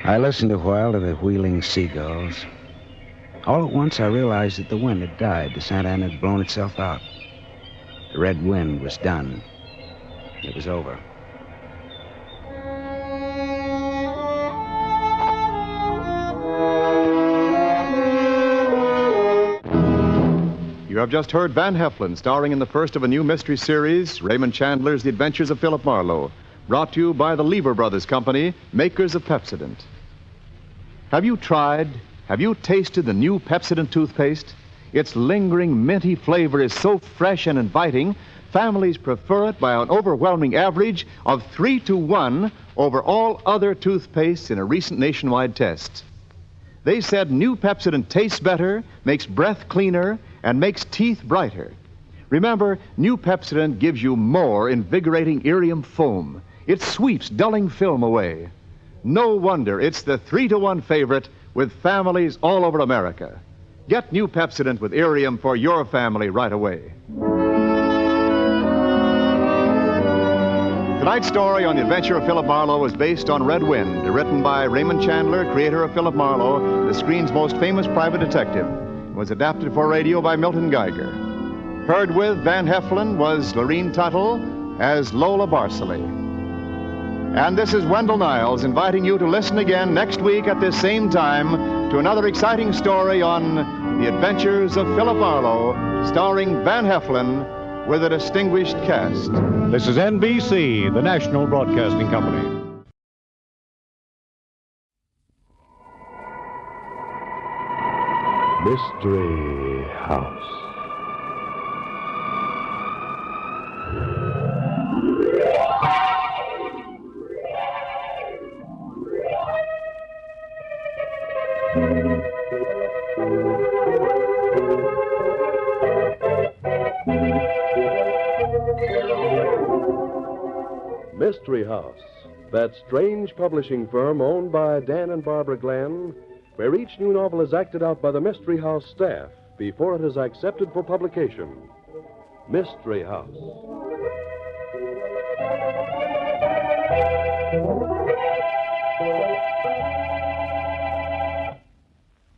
I listened a while to the wheeling seagulls. All at once I realized that the wind had died. The Santa Ana had blown itself out. The red wind was done. It was over. You have just heard Van Heflin starring in the first of a new mystery series, Raymond Chandler's The Adventures of Philip Marlowe, brought to you by the Lever Brothers Company, makers of Pepsodent. Have you tasted the new Pepsodent toothpaste? Its lingering, minty flavor is so fresh and inviting, families prefer it by an overwhelming average of 3-to-1 over all other toothpastes in a recent nationwide test. They said new Pepsodent tastes better, makes breath cleaner, and makes teeth brighter. Remember, new Pepsodent gives you more invigorating irium foam. It sweeps dulling film away. No wonder it's the 3-to-1 favorite with families all over America. Get new Pepsodent with irium for your family right away. Tonight's story on the adventure of Philip Marlowe is based on Red Wind, written by Raymond Chandler, creator of Philip Marlowe, the screen's most famous private detective. It was adapted for radio by Milton Geiger. Heard with Van Heflin was Lorene Tuttle as Lola Barsley. And this is Wendell Niles inviting you to listen again next week at this same time to another exciting story on The Adventures of Philip Marlowe, starring Van Heflin with a distinguished cast. This is NBC, the National Broadcasting Company. Mystery House. Mystery House that strange publishing firm owned by Dan and Barbara Glenn, where each new novel is acted out by the Mystery House staff before it is accepted for publication. Mystery House.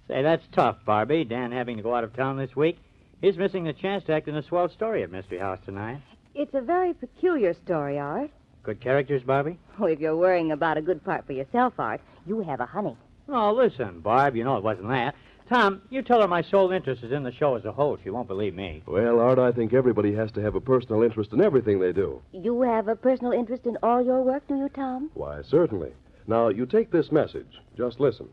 Say, that's tough, Barbie. Dan having to go out of town this week. He's missing the chance to act in a swell story at Mystery House tonight. It's a very peculiar story, Art. Good characters, Barbie? Oh, if you're worrying about a good part for yourself, Art, you have a honey. Oh, listen, Barb, you know it wasn't that. Tom, you tell her my sole interest is in the show as a whole. She won't believe me. Well, Art, I think everybody has to have a personal interest in everything they do. You have a personal interest in all your work, do you, Tom? Why, certainly. Now, you take this message. Just listen.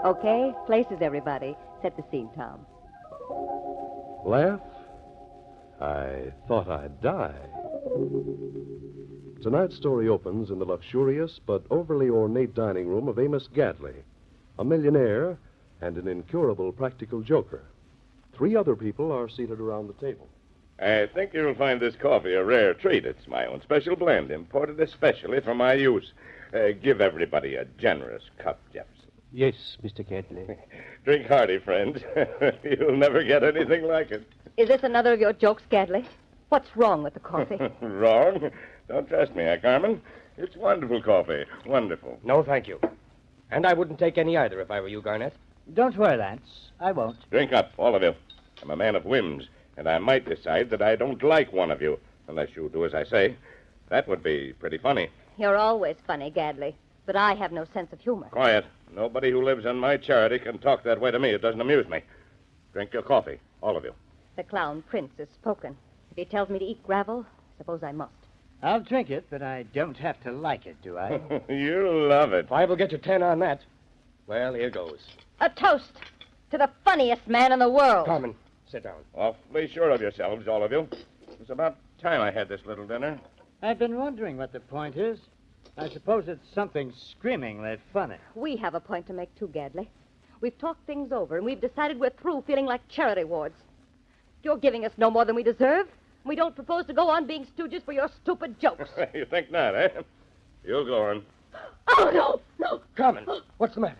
Okay, places, everybody. Set the scene, Tom. Laugh? I thought I'd die. Tonight's story opens in the luxurious but overly ornate dining room of Amos Gadley, a millionaire and an incurable practical joker. 3 other people are seated around the table. I think you'll find this coffee a rare treat. It's my own special blend, imported especially for my use. Give everybody a generous cup, Jefferson. Yes, Mr. Gadley. Drink hearty, friends. You'll never get anything like it. Is this another of your jokes, Gadley? What's wrong with the coffee? Wrong? Don't trust me, Carmen. It's wonderful coffee. Wonderful. No, thank you. And I wouldn't take any either if I were you, Garnett. Don't worry, Lance. I won't. Drink up, all of you. I'm a man of whims, and I might decide that I don't like one of you, unless you do as I say. That would be pretty funny. You're always funny, Gadley, but I have no sense of humor. Quiet. Nobody who lives on my charity can talk that way to me. It doesn't amuse me. Drink your coffee, all of you. The clown prince has spoken. If he tells me to eat gravel, suppose I must. I'll drink it, but I don't have to like it, do I? You'll love it. 5 will get you 10 on that. Well, here goes. A toast to the funniest man in the world. Carmen, sit down. Awfully sure of yourselves, all of you. It's about time I had this little dinner. I've been wondering what the point is. I suppose it's something screamingly funny. We have a point to make, too, Gadley. We've talked things over, and we've decided we're through feeling like charity wards. You're giving us no more than we deserve. We don't propose to go on being stooges for your stupid jokes. You think not, eh? You'll go on. Oh, no, no. Carmen, what's the matter?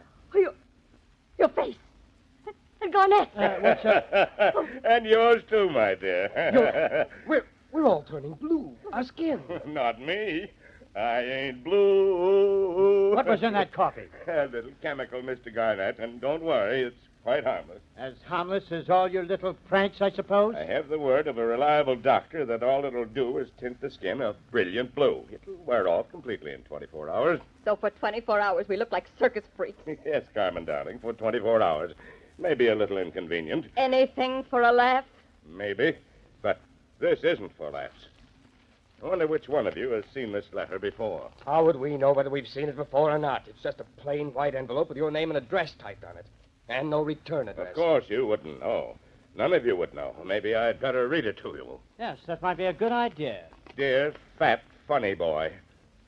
Your face. And Garnett. What's up? And yours, too, my dear. We're all turning blue. Our skin. Not me. I ain't blue. What was in that coffee? A little chemical, Mr. Garnett, and don't worry, it's quite harmless. As harmless as all your little pranks, I suppose? I have the word of a reliable doctor that all it'll do is tint the skin a brilliant blue. It'll wear off completely in 24 hours. So for 24 hours, we look like circus freaks. Yes, Carmen, darling, for 24 hours. Maybe a little inconvenient. Anything for a laugh? Maybe, but this isn't for laughs. I wonder which one of you has seen this letter before. How would we know whether we've seen it before or not? It's just a plain white envelope with your name and address typed on it. And no return address. Of course you wouldn't know. None of you would know. Maybe I'd better read it to you. Yes, that might be a good idea. Dear, fat, funny boy,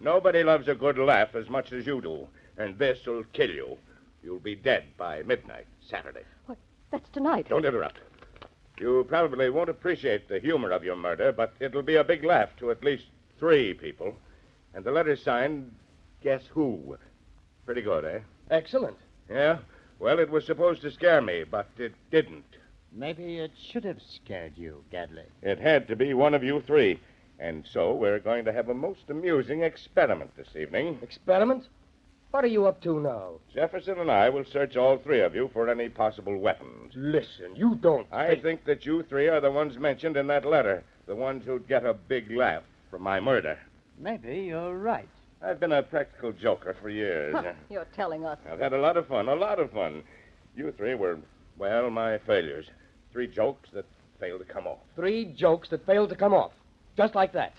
nobody loves a good laugh as much as you do, and this'll kill you. You'll be dead by midnight, Saturday. What? That's tonight. Don't interrupt. You probably won't appreciate the humor of your murder, but it'll be a big laugh to at least 3 people. And the letter's signed, guess who? Pretty good, eh? Excellent. Yeah? Well, it was supposed to scare me, but it didn't. Maybe it should have scared you, Gadley. It had to be one of you 3. And so we're going to have a most amusing experiment this evening. Experiment? What are you up to now? Jefferson and I will search all 3 of you for any possible weapons. Listen, you don't... I think that you 3 are the ones mentioned in that letter. The ones who'd get a big laugh from my murder. Maybe you're right. I've been a practical joker for years. You're telling us. I've had a lot of fun. You 3 were, well, my failures. 3 jokes that failed to come off. 3 jokes that failed to come off. Just like that.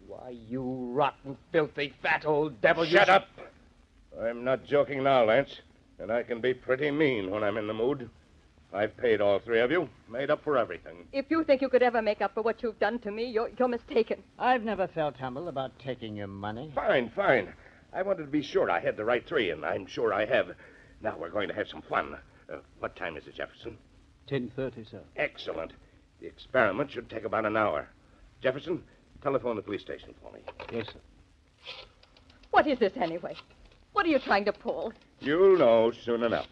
Why, you rotten, filthy, fat old devil, you... Shut up! I'm not joking now, Lance, and I can be pretty mean when I'm in the mood. I've paid all 3 of you, made up for everything. If you think you could ever make up for what you've done to me, you're mistaken. I've never felt humble about taking your money. Fine. I wanted to be sure I had the right 3, and I'm sure I have. Now we're going to have some fun. What time is it, Jefferson? 10:30, sir. Excellent. The experiment should take about an hour. Jefferson, telephone the police station for me. Yes, sir. What is this, anyway? What are you trying to pull? You'll know soon enough.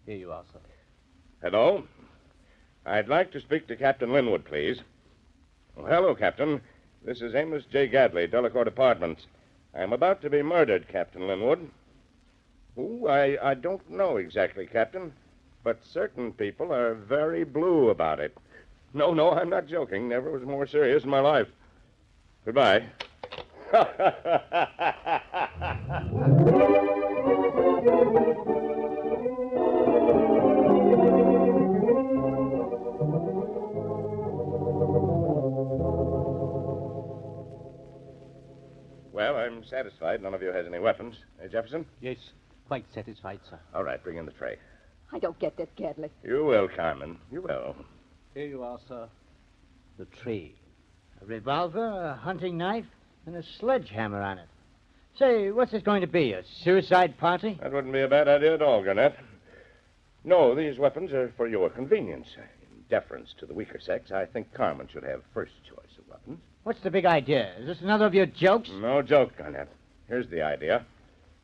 Here you are, sir. Hello? I'd like to speak to Captain Linwood, please. Oh, hello, Captain. This is Amos J. Gadley, Delacourt Apartments. I'm about to be murdered, Captain Linwood. Who? I don't know exactly, Captain. But certain people are very blue about it. No, I'm not joking. Never was more serious in my life. Goodbye. Well, I'm satisfied none of you has any weapons. Jefferson? Yes, quite satisfied, sir. All right, bring in the tray. I don't get this, Gadley. You will, Carmen. You will. Here you are, sir. The tree. A revolver, a hunting knife, and a sledgehammer on it. Say, what's this going to be, a suicide party? That wouldn't be a bad idea at all, Garnett. No, these weapons are for your convenience. In deference to the weaker sex, I think Carmen should have first choice of weapons. What's the big idea? Is this another of your jokes? No joke, Garnett. Here's the idea.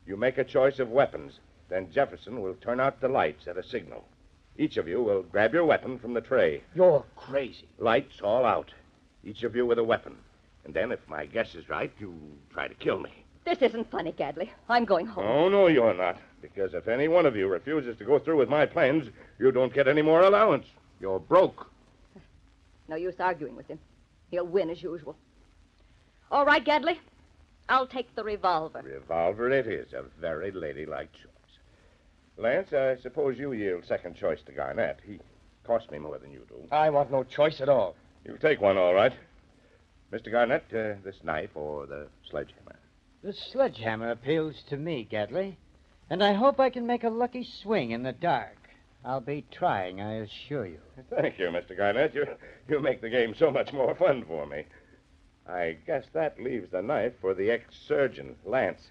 You make a choice of weapons. Then Jefferson will turn out the lights at a signal. Each of you will grab your weapon from the tray. You're crazy. Lights all out. Each of you with a weapon. And then, if my guess is right, you try to kill me. This isn't funny, Gadley. I'm going home. Oh, no, you're not. Because if any one of you refuses to go through with my plans, you don't get any more allowance. You're broke. No use arguing with him. He'll win as usual. All right, Gadley. I'll take the revolver. Revolver it is. A very ladylike choice. Lance, I suppose you yield second choice to Garnett. He costs me more than you do. I want no choice at all. You take one, all right. Mr. Garnett, this knife or the sledgehammer? The sledgehammer appeals to me, Gadley. And I hope I can make a lucky swing in the dark. I'll be trying, I assure you. Thank you, Mr. Garnett. You make the game so much more fun for me. I guess that leaves the knife for the ex-surgeon, Lance.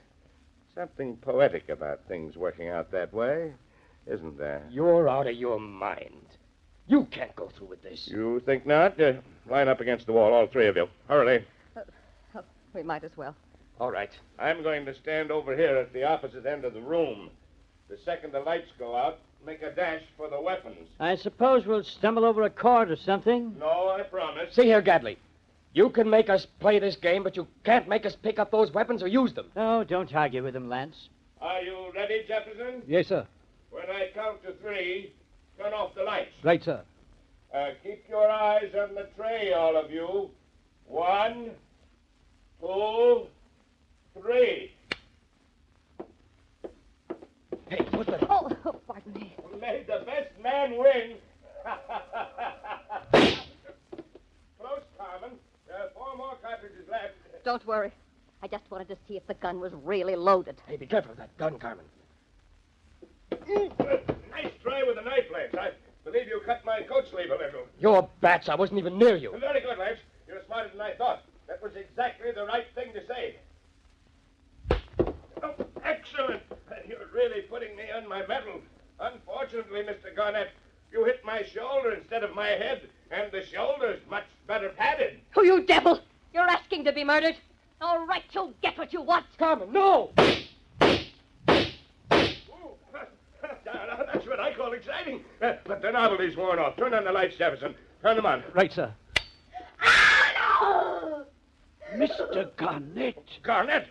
Something poetic about things working out that way, isn't there? You're out of your mind. You can't go through with this. You think not? Line up against the wall, all three of you. Hurry. We might as well. All right. I'm going to stand over here at the opposite end of the room. The second the lights go out, make a dash for the weapons. I suppose we'll stumble over a cord or something. No, I promise. See here, Gadley. You can make us play this game, but you can't make us pick up those weapons or use them. No, don't argue with him, Lance. Are you ready, Jefferson? Yes, sir. When I count to three, turn off the lights. Right, sir. Keep your eyes on the tray, all of you. 1, 2, 3. Hey, what the... Oh, pardon me. May the best man win. Close, Carmen. There are 4 more cartridges left. Don't worry. I just wanted to see if the gun was really loaded. Hey, be careful of that gun, Carmen. Nice try with the knife, Lance. I believe you cut my coat sleeve a little. You're bats. I wasn't even near you. Very good, Lance. You're smarter than I thought. That was exactly the right thing to say. Oh, excellent. You're really putting me on my mettle. Unfortunately, Mr. Garnett, you hit my shoulder instead of my head, and the shoulder's much better padded. Oh, you devil! You're asking to be murdered. All right, you'll get what you want. Carmen, no! That's what I call exciting. But the novelty's worn off. Turn on the lights, Jefferson. Turn them on. Right, sir. Mr. Garnett. Garnett?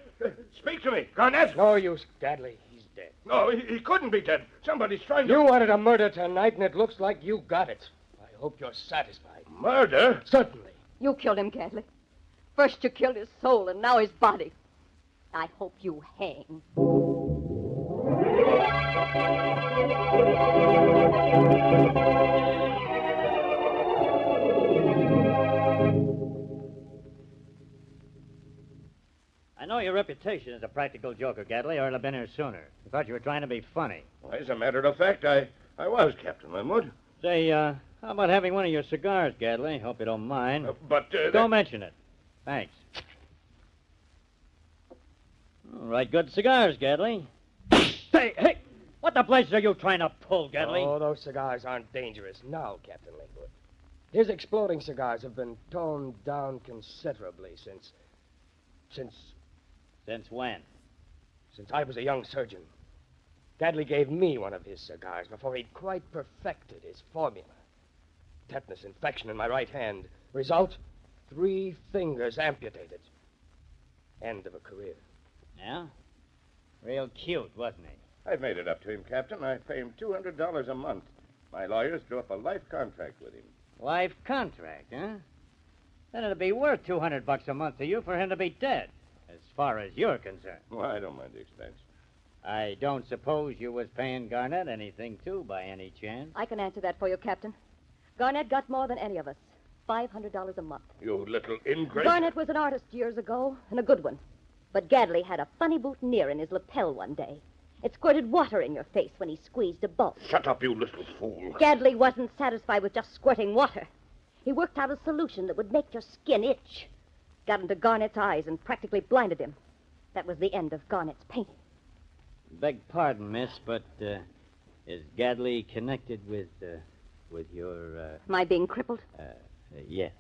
Speak to me. Garnett? No use, Gadley. He's dead. No, he couldn't be dead. Somebody's trying to... You wanted a murder tonight, and it looks like you got it. I hope you're satisfied. Murder? Certainly. You killed him, Gadley. First you killed his soul, and now his body. I hope you hang. I know your reputation as a practical joker, Gadley, or I'd have been here sooner. I thought you were trying to be funny. Well, as a matter of fact, I was, Captain Linwood. Say, how about having one of your cigars, Gadley? Hope you don't mind. Don't mention it. Thanks. All right, good cigars, Gadley. Hey, What the blazes are you trying to pull, Gedley? Oh, those cigars aren't dangerous now, Captain Linwood. His exploding cigars have been toned down considerably since when? Since I was a young surgeon. Gadley gave me one of his cigars before he'd quite perfected his formula. Tetanus infection in my right hand. Result, 3 fingers amputated. End of a career. Yeah? Real cute, wasn't he? I've made it up to him, Captain. I pay him $200 a month. My lawyers drew up a life contract with him. Life contract, huh? Then it'd be worth $200 a month to you for him to be dead, as far as you're concerned. Well, I don't mind the expense. I don't suppose you was paying Garnett anything, too, by any chance? I can answer that for you, Captain. Garnett got more than any of us. $500 a month. You little ingrate. Garnett was an artist years ago, and a good one. But Gadley had a funny boutonniere in his lapel one day. It squirted water in your face when he squeezed a bolt. Shut up, you little fool. Gadley wasn't satisfied with just squirting water. He worked out a solution that would make your skin itch. Got into Garnett's eyes and practically blinded him. That was the end of Garnett's painting. Beg pardon, miss, but is Gadley connected with your, My being crippled? Yes.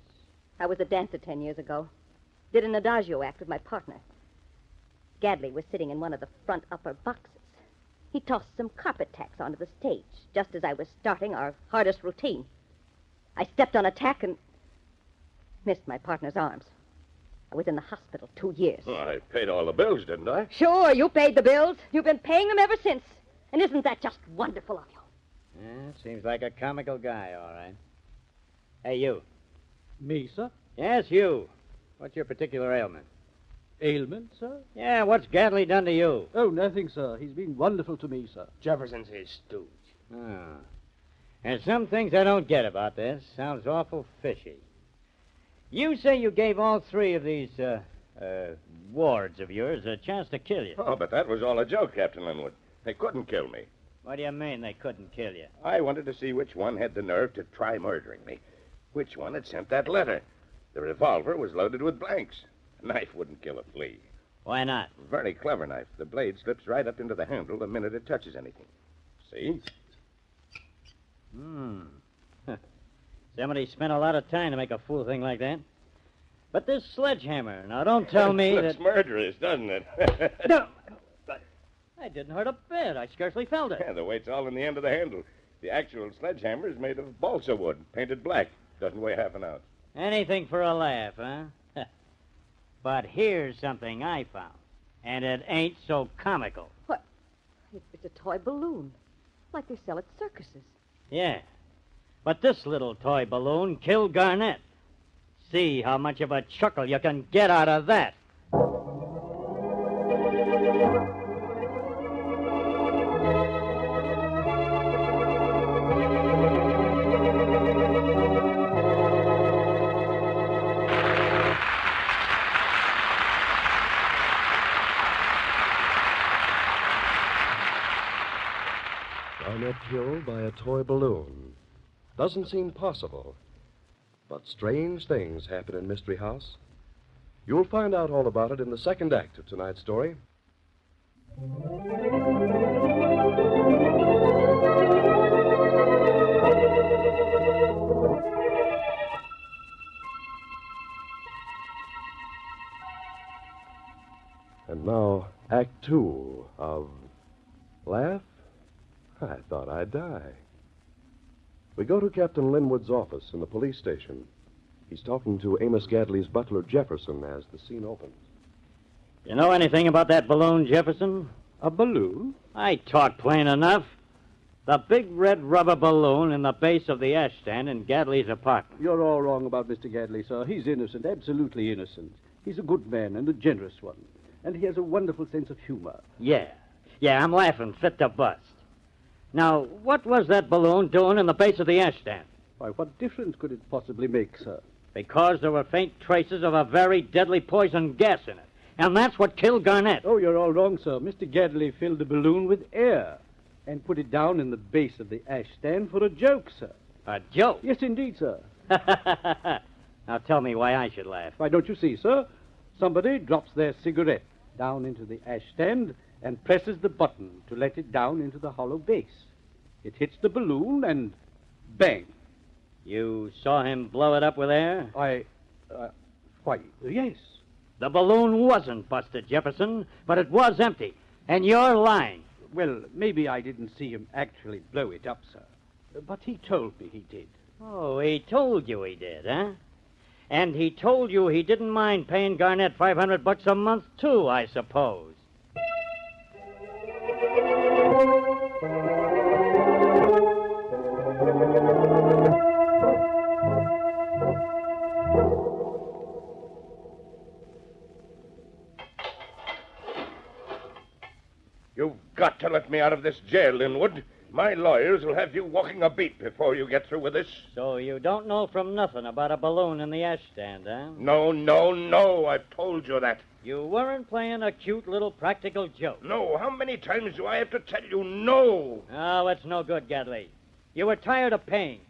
I was a dancer 10 years ago. Did an adagio act with my partner. Gadley was sitting in one of the front upper boxes. He tossed some carpet tacks onto the stage, just as I was starting our hardest routine. I stepped on a tack and missed my partner's arms. I was in the hospital 2 years. Well, I paid all the bills, didn't I? Sure, you paid the bills. You've been paying them ever since. And isn't that just wonderful of you? Yeah, seems like a comical guy, all right. Hey, you. Me, sir? Yes, you. What's your particular ailment? Ailment, sir? Yeah, what's Gadley done to you? Oh, nothing, sir. He's been wonderful to me, sir. Jefferson's his stooge. Oh. There's some things I don't get about this. Sounds awful fishy. You say you gave all 3 of these, wards of yours a chance to kill you. Oh, but that was all a joke, Captain Linwood. They couldn't kill me. What do you mean they couldn't kill you? I wanted to see which one had the nerve to try murdering me. Which one had sent that letter. The revolver was loaded with blanks. A knife wouldn't kill a flea. Why not? Very clever knife. The blade slips right up into the handle the minute it touches anything. See? Somebody spent a lot of time to make a fool thing like that. But this sledgehammer, now don't tell me Looks that... murderous, doesn't it? No! I didn't hurt a bit. I scarcely felt it. Yeah, the weight's all in the end of the handle. The actual sledgehammer is made of balsa wood, painted black. Doesn't weigh half an ounce. Anything for a laugh, huh? But here's something I found. And it ain't so comical. What? It's a toy balloon. Like they sell at circuses. Yeah. But this little toy balloon killed Garnett. See how much of a chuckle you can get out of that. Garnett killed by a toy balloon. Doesn't seem possible. But strange things happen in Mystery House. You'll find out all about it in the second act of tonight's story. And now, Act 2 of Laugh? I thought I'd die. We go to Captain Linwood's office in the police station. He's talking to Amos Gadley's butler, Jefferson, as the scene opens. You know anything about that balloon, Jefferson? A balloon? I talk plain enough. The big red rubber balloon in the base of the ashstand in Gadley's apartment. You're all wrong about Mr. Gadley, sir. He's innocent, absolutely innocent. He's a good man and a generous one. And he has a wonderful sense of humor. Yeah, I'm laughing fit to bust. Now, what was that balloon doing in the base of the ashstand? Why, what difference could it possibly make, sir? Because there were faint traces of a very deadly poison gas in it. And that's what killed Garnett. Oh, you're all wrong, sir. Mr. Gadley filled the balloon with air and put it down in the base of the ashstand for a joke, sir. A joke? Yes, indeed, sir. Now tell me why I should laugh. Why, don't you see, sir? Somebody drops their cigarette down into the ashstand, and presses the button to let it down into the hollow base. It hits the balloon and bang. You saw him blow it up with air? Why, yes. The balloon wasn't busted, Jefferson, but it was empty. And you're lying. Well, maybe I didn't see him actually blow it up, sir. But he told me he did. Oh, he told you he did, huh? And he told you he didn't mind paying Garnett $500 a month, too, I suppose. You've got to let me out of this jail, Linwood. My lawyers will have you walking a beat before you get through with this. So you don't know from nothing about a balloon in the ashstand, huh? No. I've told you that. You weren't playing a cute little practical joke. No. How many times do I have to tell you no? Oh, it's no good, Gadley. You were tired of paying.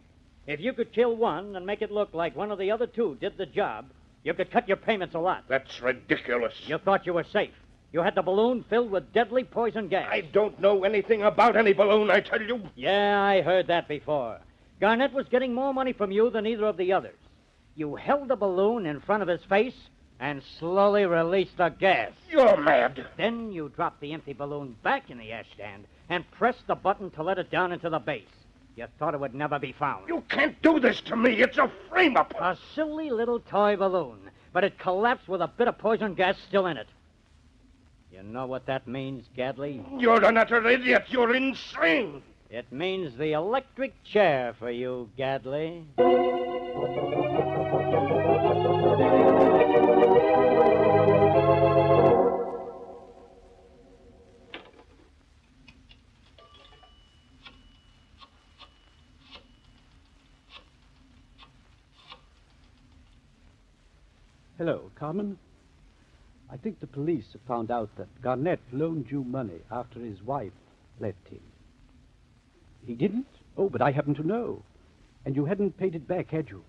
If you could kill one and make it look like one of the other two did the job, you could cut your payments a lot. That's ridiculous. You thought you were safe. You had the balloon filled with deadly poison gas. I don't know anything about any balloon, I tell you. Yeah, I heard that before. Garnett was getting more money from you than either of the others. You held the balloon in front of his face and slowly released the gas. You're mad. Then you dropped the empty balloon back in the ashstand and pressed the button to let it down into the base. You thought it would never be found. You can't do this to me. It's a frame-up. A silly little toy balloon, but it collapsed with a bit of poison gas still in it. You know what that means, Gadley? You're an utter idiot. You're insane. It means the electric chair for you, Gadley. Hello, Carmen. I think the police have found out that Garnett loaned you money after his wife left him. He didn't? Oh, but I happen to know. And you hadn't paid it back, had you?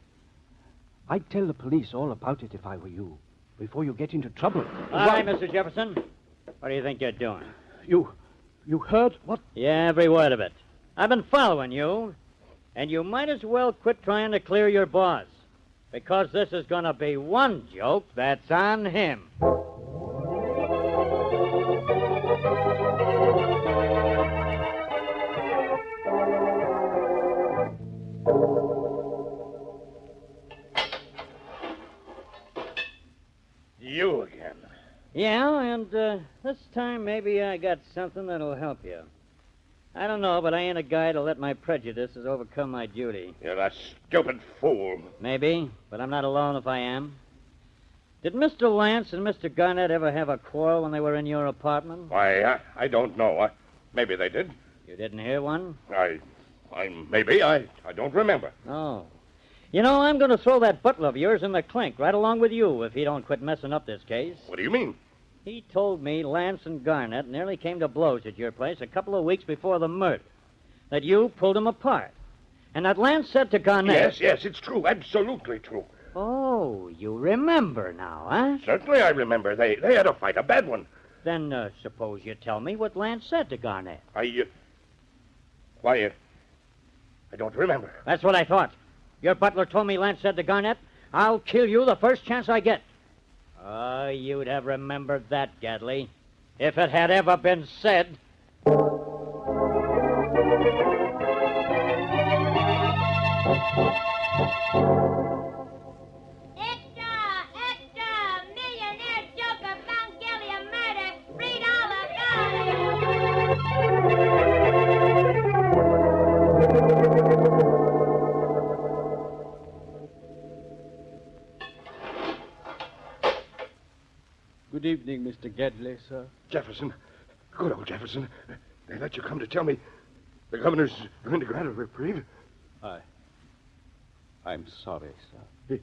I'd tell the police all about it if I were you, before you get into trouble. Hi, Mr. Jefferson. What do you think you're doing? You heard what? Yeah, every word of it. I've been following you, and you might as well quit trying to clear your boss, because this is going to be one joke that's on him. You again. Yeah, and this time maybe I got something that'll help you. I don't know, but I ain't a guy to let my prejudices overcome my duty. You're a stupid fool. Maybe, but I'm not alone if I am. Did Mr. Lance and Mr. Garnett ever have a quarrel when they were in your apartment? Why, I don't know. Maybe they did. You didn't hear one? Maybe. I don't remember. Oh. You know, I'm going to throw that butler of yours in the clink right along with you if he don't quit messing up this case. What do you mean? He told me Lance and Garnett nearly came to blows at your place a couple of weeks before the murder. That you pulled them apart. And that Lance said to Garnett... Yes, it's true. Absolutely true. Oh, you remember now, huh? Certainly I remember. They had a fight, a bad one. Then suppose you tell me what Lance said to Garnett. I don't remember. That's what I thought. Your butler told me Lance said to Garnett, "I'll kill you the first chance I get." Oh, you'd have remembered that, Gadley, if it had ever been said. Millionaire joker found guilty of murder. Read all about it. Good evening, Mr. Gadley, sir. Jefferson. Good old Jefferson. They let you come to tell me the governor's going to grant a reprieve? I'm sorry, sir.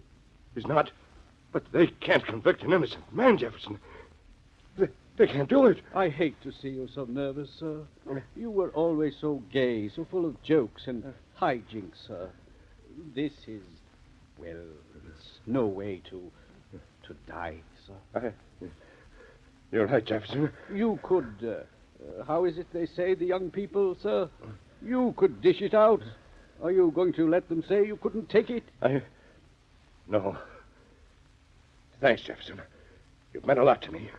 He's not. But they can't convict an innocent man, Jefferson. They can't do it. I hate to see you so nervous, sir. You were always so gay, so full of jokes and hijinks, sir. This is, well, it's no way to die, sir. You're right, Jefferson. You could, how is it they say, the young people, sir? You could dish it out. Are you going to let them say you couldn't take it? No. Thanks, Jefferson. You've meant a lot to me.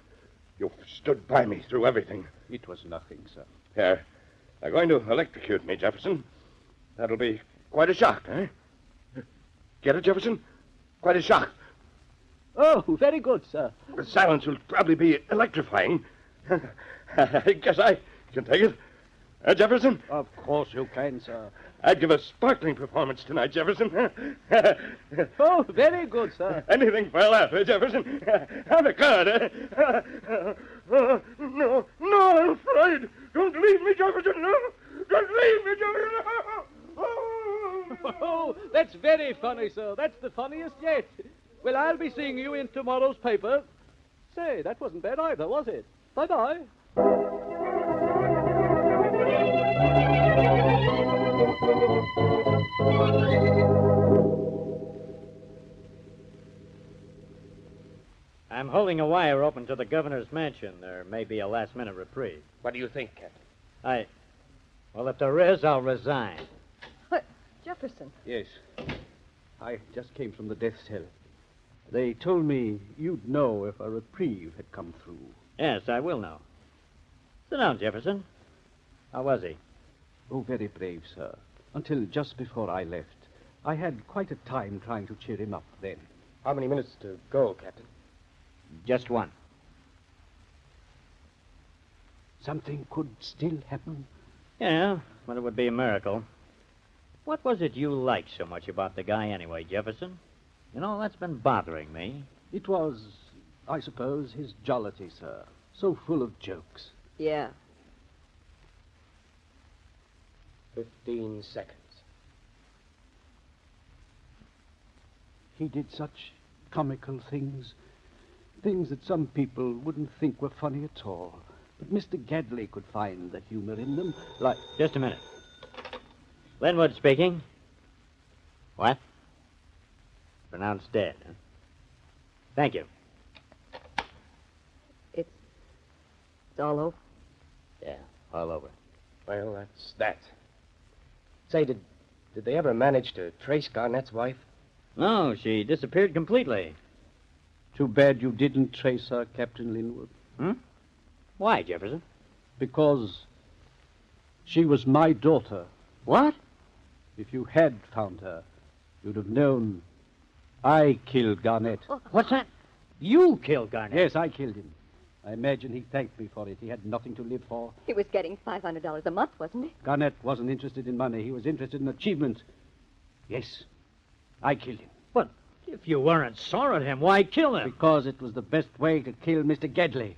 You've stood by me through everything. It was nothing, sir. They're going to electrocute me, Jefferson. That'll be quite a shock, eh? Get it, Jefferson? Quite a shock. Oh, very good, sir. The silence will probably be electrifying. I guess I can take it. Jefferson? Of course you can, sir. I'd give a sparkling performance tonight, Jefferson. Oh, very good, sir. Anything for a laugh, Jefferson. Have a card, No, I'm afraid. Don't leave me, Jefferson. No. Don't leave me, Jefferson. Oh, that's very funny, sir. That's the funniest yet. Well, I'll be seeing you in tomorrow's paper. Say, that wasn't bad either, was it? Bye-bye. I'm holding a wire open to the governor's mansion. There may be a last-minute reprieve. What do you think, Captain? Well, if there is, I'll resign. What? Jefferson? Yes. I just came from the death cell. They told me you'd know if a reprieve had come through. Yes, I will know. Sit down, Jefferson. How was he? Oh, very brave, sir. Until just before I left. I had quite a time trying to cheer him up then. How many minutes to go, Captain? Just one. Something could still happen? Yeah, but it would be a miracle. What was it you liked so much about the guy anyway, Jefferson? You know, that's been bothering me. It was, I suppose, his jollity, sir. So full of jokes. Yeah. 15 seconds. He did such comical things. Things that some people wouldn't think were funny at all. But Mr. Gadley could find the humor in them, like... Just a minute. Linwood speaking. What? Pronounced dead, huh? Thank you. It's all over? Yeah, all over. Well, that's that. Say, did they ever manage to trace Garnett's wife? No, she disappeared completely. Too bad you didn't trace her, Captain Linwood. Why, Jefferson? Because she was my daughter. What? If you had found her, you'd have known I killed Garnett. What's that? You killed Garnett? Yes, I killed him. I imagine he thanked me for it. He had nothing to live for. He was getting $500 a month, wasn't he? Garnett wasn't interested in money. He was interested in achievement. Yes, I killed him. But if you weren't sore at him, why kill him? Because it was the best way to kill Mr. Gadley.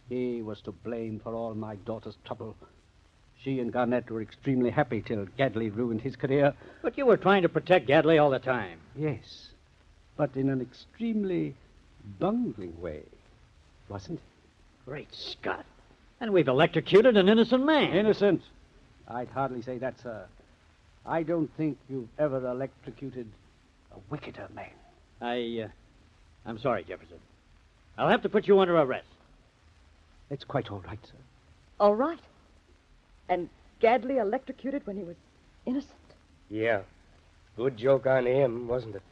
He was to blame for all my daughter's trouble. She and Garnett were extremely happy till Gadley ruined his career. But you were trying to protect Gadley all the time. Yes, but in an extremely bungling way, wasn't it? Great Scott. And we've electrocuted an innocent man. Innocent? I'd hardly say that, sir. I don't think you've ever electrocuted a wickeder man. I'm sorry, Jefferson. I'll have to put you under arrest. It's quite all right, sir. All right. And Gadley electrocuted when he was innocent? Yeah. Good joke on him, wasn't it?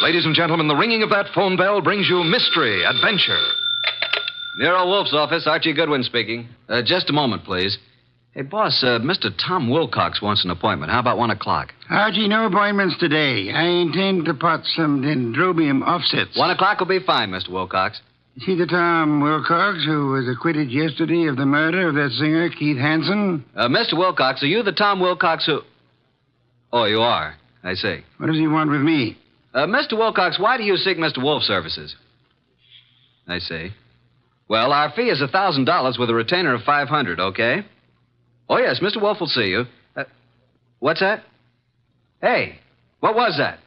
Ladies and gentlemen, the ringing of that phone bell brings you mystery, adventure. Nero Wolf's office, Archie Goodwin speaking. Just a moment, please. Hey, boss, Mr. Tom Wilcox wants an appointment. How about 1 o'clock? Archie, no appointments today. I intend to pot some dendrobium offsets. 1 o'clock will be fine, Mr. Wilcox. See the Tom Wilcox who was acquitted yesterday of the murder of that singer, Keith Hansen? Mr. Wilcox, are you the Tom Wilcox who... Oh, you are. I see. What does he want with me? Mr. Wilcox, why do you seek Mr. Wolf's services? I see. Well, our fee is $1,000 with a retainer of $500, okay? Oh, yes, Mr. Wolf will see you. What's that? Hey, what was that?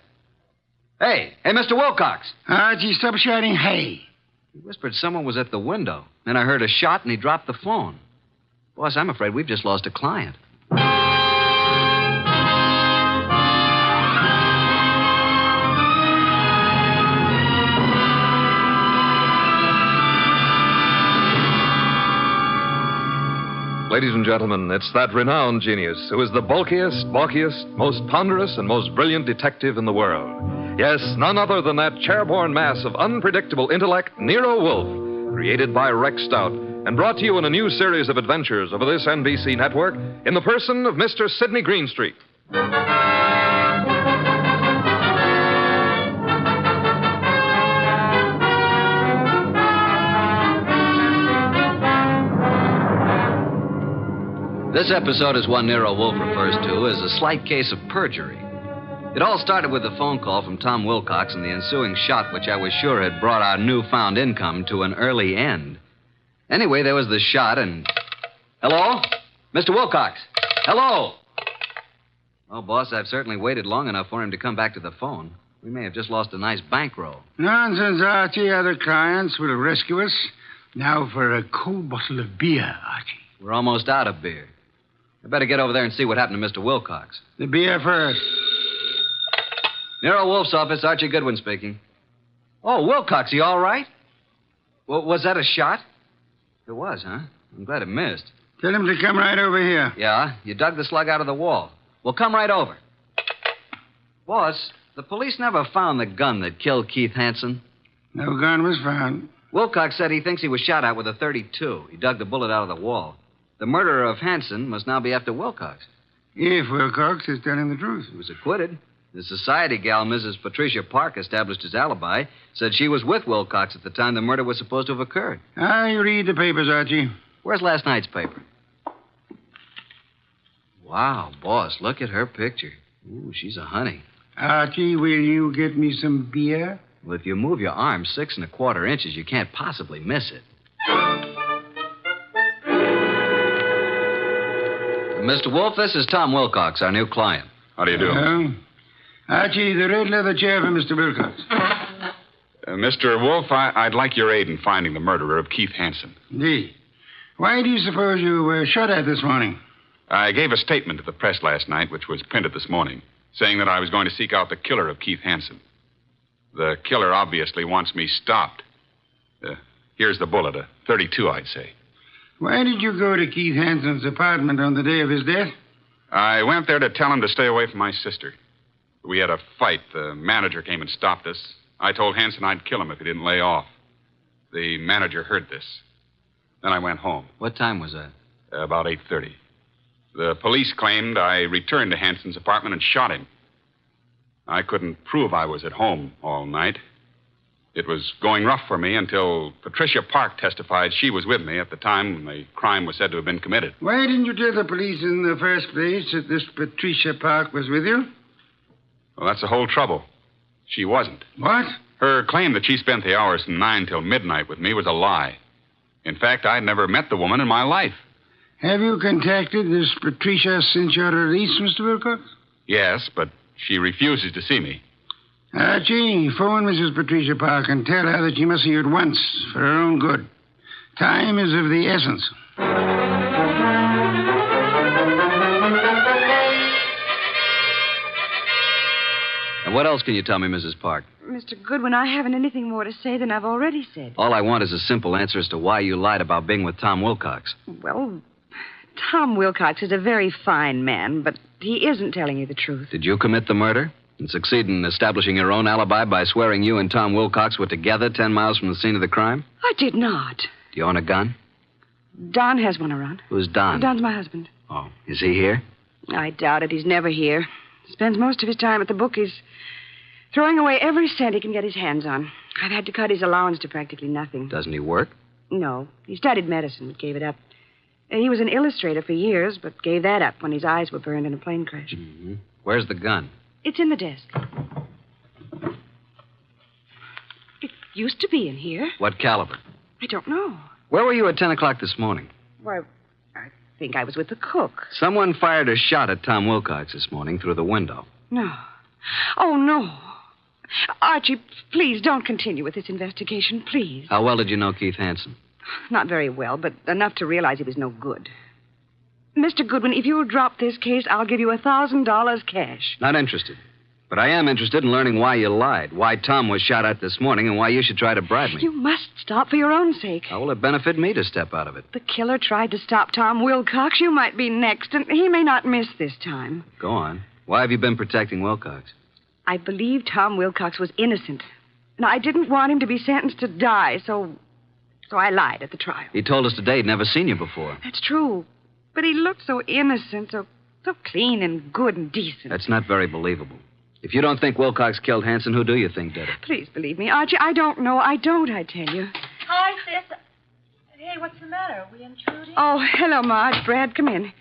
Hey, Mr. Wilcox. Archie, stop shouting, hey. He whispered someone was at the window. Then I heard a shot and he dropped the phone. Boss, I'm afraid we've just lost a client. Ladies and gentlemen, it's that renowned genius who is the bulkiest, balkiest, most ponderous, and most brilliant detective in the world. Yes, none other than that chairborne mass of unpredictable intellect, Nero Wolfe, created by Rex Stout, and brought to you in a new series of adventures over this NBC network in the person of Mr. Sidney Greenstreet. This episode is one Nero Wolfe refers to as a slight case of perjury. It all started with a phone call from Tom Wilcox and the ensuing shot, which I was sure had brought our newfound income to an early end. Anyway, there was the shot and... Hello? Mr. Wilcox? Hello? Oh, boss, I've certainly waited long enough for him to come back to the phone. We may have just lost a nice bankroll. Nonsense, Archie. Other clients will rescue us. Now for a cold bottle of beer, Archie. We're almost out of beer. I better get over there and see what happened to Mr. Wilcox. The beer first. Nero Wolf's office, Archie Goodwin speaking. Oh, Wilcox, you all right? Well, was that a shot? It was, huh? I'm glad it missed. Tell him to come right over here. Yeah, you dug the slug out of the wall. Well, come right over. Boss, the police never found the gun that killed Keith Hansen. No gun was found. Wilcox said he thinks he was shot at with a .32. He dug the bullet out of the wall. The murderer of Hansen must now be after Wilcox. If Wilcox is telling the truth. He was acquitted. The society gal, Mrs. Patricia Park, established his alibi, said she was with Wilcox at the time the murder was supposed to have occurred. I read the papers, Archie. Where's last night's paper? Wow, boss, look at her picture. Ooh, she's a honey. Archie, will you get me some beer? Well, if you move your arm 6 1/4 inches, you can't possibly miss it. Mr. Wolf, this is Tom Wilcox, our new client. How do you do? Archie, the red leather chair for Mr. Wilcox. Mr. Wolf, I'd like your aid in finding the murderer of Keith Hansen. Indeed. Why do you suppose you were shot at this morning? I gave a statement to the press last night, which was printed this morning, saying that I was going to seek out the killer of Keith Hansen. The killer obviously wants me stopped. Here's the bullet, a .32, I'd say. Why did you go to Keith Hansen's apartment on the day of his death? I went there to tell him to stay away from my sister. We had a fight. The manager came and stopped us. I told Hansen I'd kill him if he didn't lay off. The manager heard this. Then I went home. What time was that? About 8:30. The police claimed I returned to Hansen's apartment and shot him. I couldn't prove I was at home all night. It was going rough for me until Patricia Park testified she was with me at the time when the crime was said to have been committed. Why didn't you tell the police in the first place that this Patricia Park was with you? Well, that's the whole trouble. She wasn't. What? Her claim that she spent the hours from 9 till midnight with me was a lie. In fact, I'd never met the woman in my life. Have you contacted this Patricia since your release, Mr. Wilcox? Yes, but she refuses to see me. Archie, phone Mrs. Patricia Park and tell her that she must see you at once for her own good. Time is of the essence. And what else can you tell me, Mrs. Park? Mr. Goodwin, I haven't anything more to say than I've already said. All I want is a simple answer as to why you lied about being with Tom Wilcox. Well, Tom Wilcox is a very fine man, but he isn't telling you the truth. Did you commit the murder and succeed in establishing your own alibi by swearing you and Tom Wilcox were together 10 miles from the scene of the crime? I did not. Do you own a gun? Don has one around. Who's Don? Don's my husband. Oh, is he here? I doubt it. He's never here. Spends most of his time at the bookies, throwing away every cent he can get his hands on. I've had to cut his allowance to practically nothing. Doesn't he work? No. He studied medicine, but gave it up. He was an illustrator for years, but gave that up when his eyes were burned in a plane crash. Mm-hmm. Where's the gun? It's in the desk. It used to be in here. What caliber? I don't know. Where were you at 10 o'clock this morning? Why, I think I was with the cook. Someone fired a shot at Tom Wilcox this morning through the window. No. Oh, no. Archie, please don't continue with this investigation, please. How well did you know Keith Hansen? Not very well, but enough to realize he was no good. Mr. Goodwin, if you'll drop this case, I'll give you $1,000 cash. Not interested. But I am interested in learning why you lied, why Tom was shot at this morning, and why you should try to bribe me. You must stop for your own sake. How will it benefit me to step out of it? The killer tried to stop Tom Wilcox. You might be next, and he may not miss this time. Go on. Why have you been protecting Wilcox? I believe Tom Wilcox was innocent. And I didn't want him to be sentenced to die, so I lied at the trial. He told us today he'd never seen you before. That's true. But he looked so innocent, so clean and good and decent. That's not very believable. If you don't think Wilcox killed Hansen, who do you think did it? Please believe me, Archie. I don't know. I tell you. Hi, sis. Hey, what's the matter? Are we intruding? Oh, hello, Marge. Brad, come in.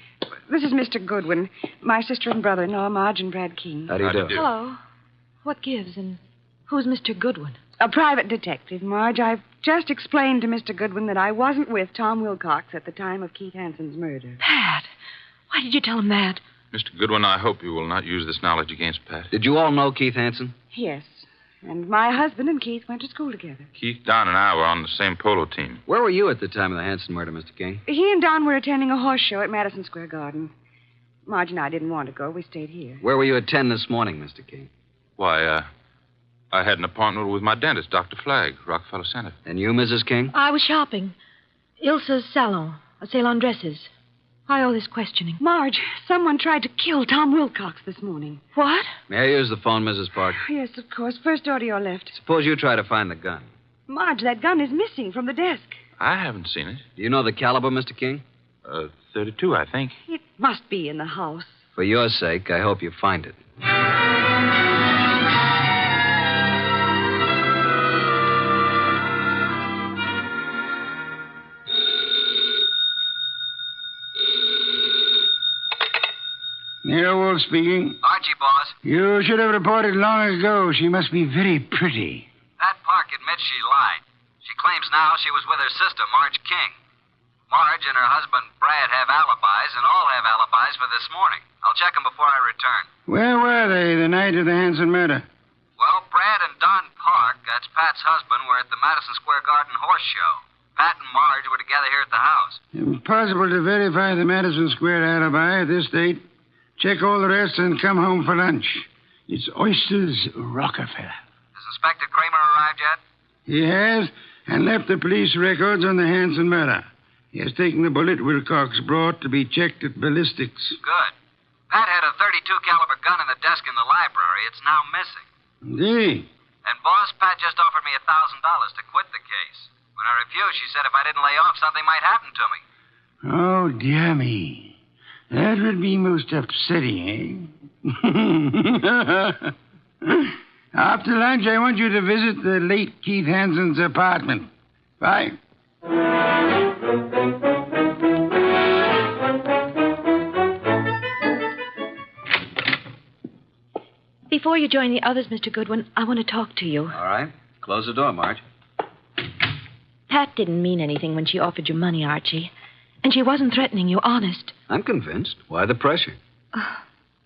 This is Mr. Goodwin, my sister and brother-in-law, Marge and Brad King. How do you do? Hello. What gives, and who's Mr. Goodwin? A private detective, Marge. I've just explained to Mr. Goodwin that I wasn't with Tom Wilcox at the time of Keith Hansen's murder. Pat, why did you tell him that? Mr. Goodwin, I hope you will not use this knowledge against Pat. Did you all know Keith Hansen? Yes. And my husband and Keith went to school together. Keith, Don, and I were on the same polo team. Where were you at the time of the Hansen murder, Mr. King? He and Don were attending a horse show at Madison Square Garden. Marge and I didn't want to go. We stayed here. Where were you at 10 this morning, Mr. King? Why, I had an appointment with my dentist, Dr. Flagg, Rockefeller Center. And you, Mrs. King? I was shopping. Ilsa's salon, a sale on dresses. Why all this questioning? Marge, someone tried to kill Tom Wilcox this morning. What? May I use the phone, Mrs. Park? Yes, of course. First door to your left. Suppose you try to find the gun. Marge, that gun is missing from the desk. I haven't seen it. Do you know the caliber, Mr. King? 32, I think. It must be in the house. For your sake, I hope you find it. Wolf speaking. Archie, boss. You should have reported long ago. She must be very pretty. Pat Park admits she lied. She claims now she was with her sister, Marge King. Marge and her husband, Brad, have alibis, and all have alibis for this morning. I'll check them before I return. Where were they the night of the Hansen murder? Well, Brad and Don Park, that's Pat's husband, were at the Madison Square Garden horse show. Pat and Marge were together here at the house. Impossible to verify the Madison Square alibi at this date. Check all the rest and come home for lunch. It's Oysters Rockefeller. Has Inspector Kramer arrived yet? He has, and left the police records on the Hansen murder. He has taken the bullet Wilcox brought to be checked at ballistics. Good. Pat had a .32 caliber gun in the desk in the library. It's now missing. Indeed. And, boss, Pat just offered me $1,000 to quit the case. When I refused, she said if I didn't lay off, something might happen to me. Oh, dear me. That would be most upsetting, eh? After lunch, I want you to visit the late Keith Hansen's apartment. Bye. Before you join the others, Mr. Goodwin, I want to talk to you. All right. Close the door, Marge. Pat didn't mean anything when she offered you money, Archie. And she wasn't threatening you, honest. I'm convinced. Why the pressure?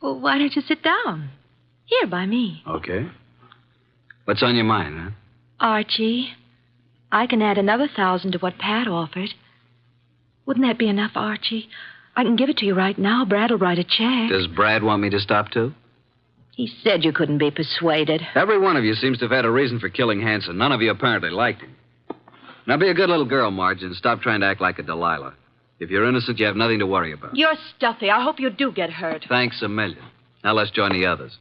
Well, why don't you sit down? Here, by me. Okay. What's on your mind, huh? Archie, I can add another 1,000 to what Pat offered. Wouldn't that be enough, Archie? I can give it to you right now. Brad'll write a check. Does Brad want me to stop, too? He said you couldn't be persuaded. Every one of you seems to have had a reason for killing Hanson. None of you apparently liked him. Now be a good little girl, Marge, and stop trying to act like a Delilah. If you're innocent, you have nothing to worry about. You're stuffy. I hope you do get hurt. Thanks a million. Now let's join the others.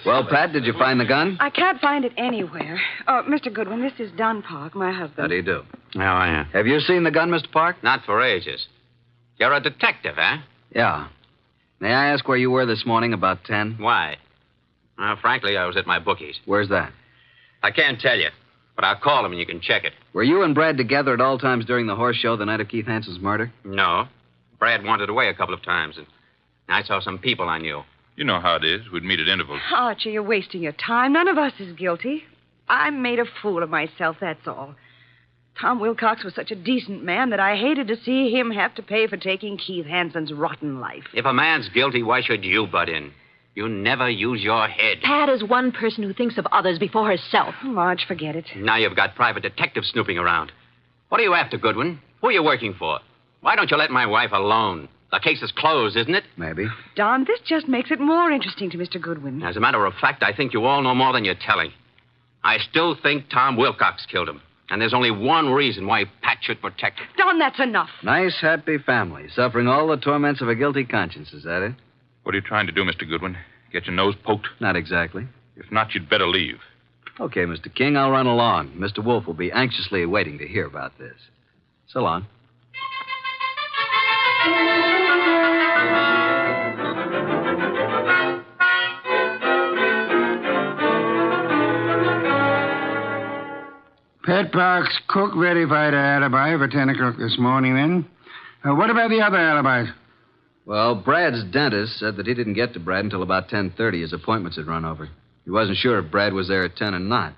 Well, Pat, did you find the gun? I can't find it anywhere. Oh, Mr. Goodwin, this is Don Park, my husband. How do you do? How are you? Have you seen the gun, Mr. Park? Not for ages. You're a detective, eh? Yeah. May I ask where you were this morning about 10? Why? Well, frankly, I was at my bookies. Where's that? I can't tell you, but I'll call him and you can check it. Were you and Brad together at all times during the horse show the night of Keith Hanson's murder? No. Brad wandered away a couple of times, and I saw some people I knew. You know how it is. We'd meet at intervals. Archie, you're wasting your time. None of us is guilty. I made a fool of myself, that's all. Tom Wilcox was such a decent man that I hated to see him have to pay for taking Keith Hanson's rotten life. If a man's guilty, why should you butt in? You never use your head. Pat is one person who thinks of others before herself. Marge, forget it. Now you've got private detectives snooping around. What are you after, Goodwin? Who are you working for? Why don't you let my wife alone? The case is closed, isn't it? Maybe. Don, this just makes it more interesting to Mr. Goodwin. As a matter of fact, I think you all know more than you're telling. I still think Tom Wilcox killed him. And there's only one reason why Pat should protect him. Don, that's enough. Nice, happy family, suffering all the torments of a guilty conscience. Is that it? What are you trying to do, Mr. Goodwin? Get your nose poked? Not exactly. If not, you'd better leave. Okay, Mr. King, I'll run along. Mr. Wolf will be anxiously waiting to hear about this. So long. Pat Park's cook verified her alibi for 10 o'clock this morning, then. What about the other alibis? Well, Brad's dentist said that he didn't get to Brad until about 10:30. His appointments had run over. He wasn't sure if Brad was there at 10 or not.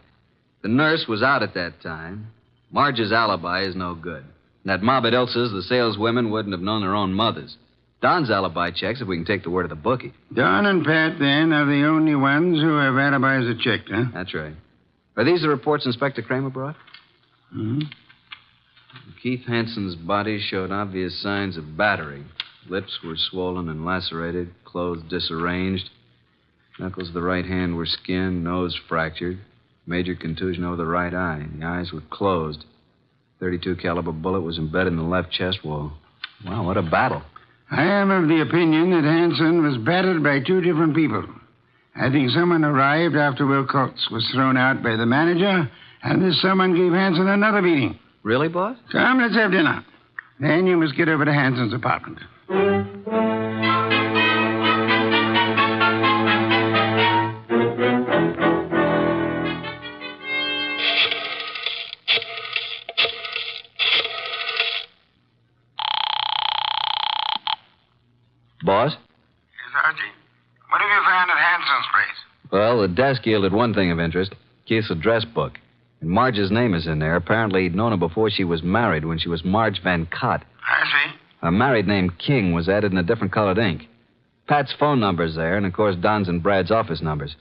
The nurse was out at that time. Marge's alibi is no good. And at mob at Ilsa's, the saleswomen wouldn't have known their own mothers. Don's alibi checks if we can take the word of the bookie. Don and Pat, then, are the only ones who have alibis that checked, huh? That's right. Are these the reports Inspector Kramer brought? Mm-hmm. Keith Hanson's body showed obvious signs of battery. Lips were swollen and lacerated, clothes disarranged. Knuckles of the right hand were skinned, nose fractured. Major contusion over the right eye. The eyes were closed. .32 caliber bullet was embedded in the left chest wall. Wow, what a battle. I am of the opinion that Hanson was battered by two different people. I think someone arrived after Wilcox was thrown out by the manager, and this someone gave Hanson another beating. Really, boss? Come, let's have dinner. Then you must get over to Hanson's apartment. Boss? Yes, Archie? What have you found at Hanson's place? Well, the desk yielded one thing of interest. Keith's address book. And Marge's name is in there. Apparently, he'd known her before she was married, when she was Marge Van Cott. I see. A married name King was added in a different colored ink. Pat's phone number's there, and of course Don's and Brad's office numbers.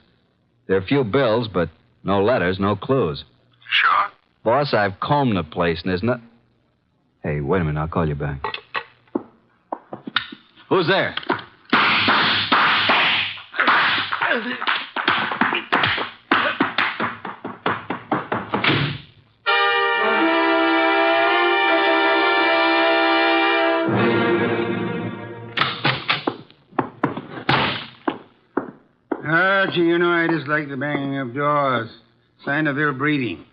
There are a few bills, but no letters, no clues. Sure? Boss, I've combed the place, and there's no... Hey, wait a minute, I'll call you back. Who's there? Archie, you know I dislike the banging of doors. Sign of ill breeding.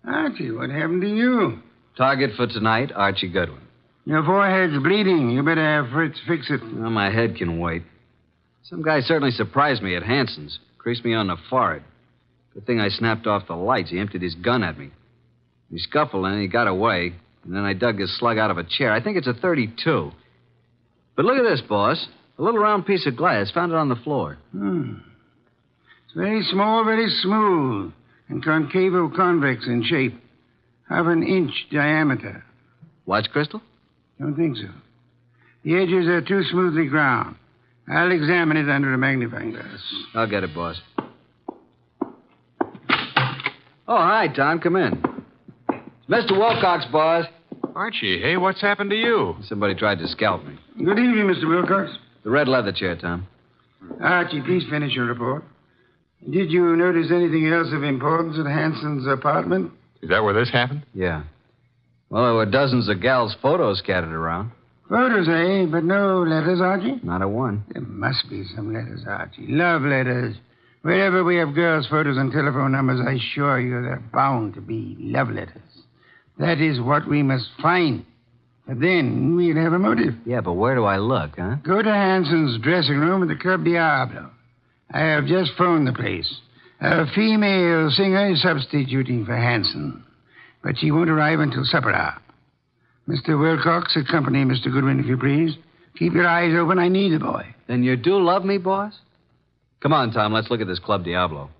Archie, what happened to you? Target for tonight, Archie Goodwin. Your forehead's bleeding. You better have Fritz fix it. Well, my head can wait. Some guy certainly surprised me at Hanson's. Creased me on the forehead. Good thing I snapped off the lights. He emptied his gun at me. We scuffled and he got away. And then I dug his slug out of a chair. I think it's a .32. But look at this, boss. A little round piece of glass. Found it on the floor. It's very small, very smooth, and concavo-convex in shape. Half an inch diameter. Watch crystal? Don't think so. The edges are too smoothly ground. I'll examine it under a magnifying glass. I'll get it, boss. Oh, hi, Tom. Come in. It's Mr. Wilcox, boss. Archie, hey, what's happened to you? Somebody tried to scalp me. Good evening, Mr. Wilcox. The red leather chair, Tom. Archie, please finish your report. Did you notice anything else of importance at Hanson's apartment? Is that where this happened? Yeah. Well, there were dozens of gals' photos scattered around. Photos, eh? But no letters, Archie? Not a one. There must be some letters, Archie. Love letters. Wherever we have girls' photos and telephone numbers, I assure you there are bound to be love letters. That is what we must find. But then we'll have a motive. Yeah, but where do I look, huh? Go to Hanson's dressing room at the Club Diablo. I have just phoned the place. A female singer is substituting for Hanson, but she won't arrive until supper hour. Mr. Wilcox, accompany Mr. Goodwin, if you please. Keep your eyes open. I need the boy. Then you do love me, boss? Come on, Tom. Let's look at this Club Diablo.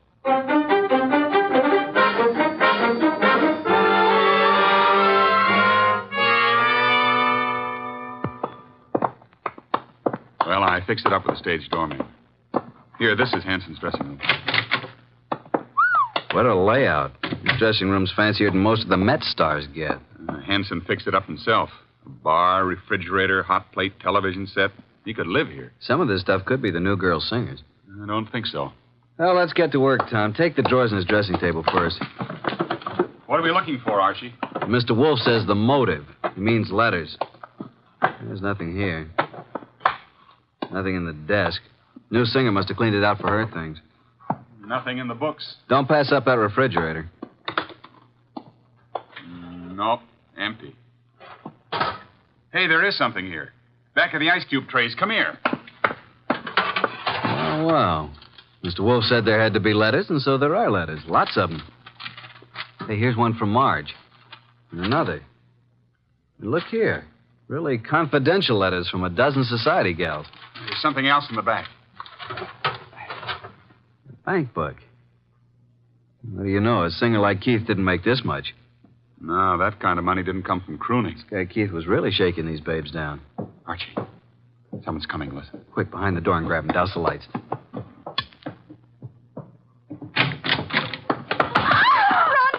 Well, I fixed it up with the stage doorman. Here, this is Hanson's dressing room. What a layout. This dressing room's fancier than most of the Met stars get. Hanson fixed it up himself. A bar, refrigerator, hot plate, television set. He could live here. Some of this stuff could be the new girl singers. I don't think so. Well, let's get to work, Tom. Take the drawers in his dressing table first. What are we looking for, Archie? Mr. Wolf says the motive. He means letters. There's nothing here. Nothing in the desk. New singer must have cleaned it out for her things. Nothing in the books. Don't pass up that refrigerator. Nope. Empty. Hey, there is something here. Back of the ice cube trays. Come here. Oh, wow. Mr. Wolf said there had to be letters, and so there are letters. Lots of them. Hey, here's one from Marge. And another. And look here. Really confidential letters from a dozen society gals. There's something else in the back. Bank book. What do you know? A singer like Keith didn't make this much. No, that kind of money didn't come from crooning. This guy Keith was really shaking these babes down. Archie, someone's coming. Listen. Quick, behind the door and grab him. Douse the lights. Run,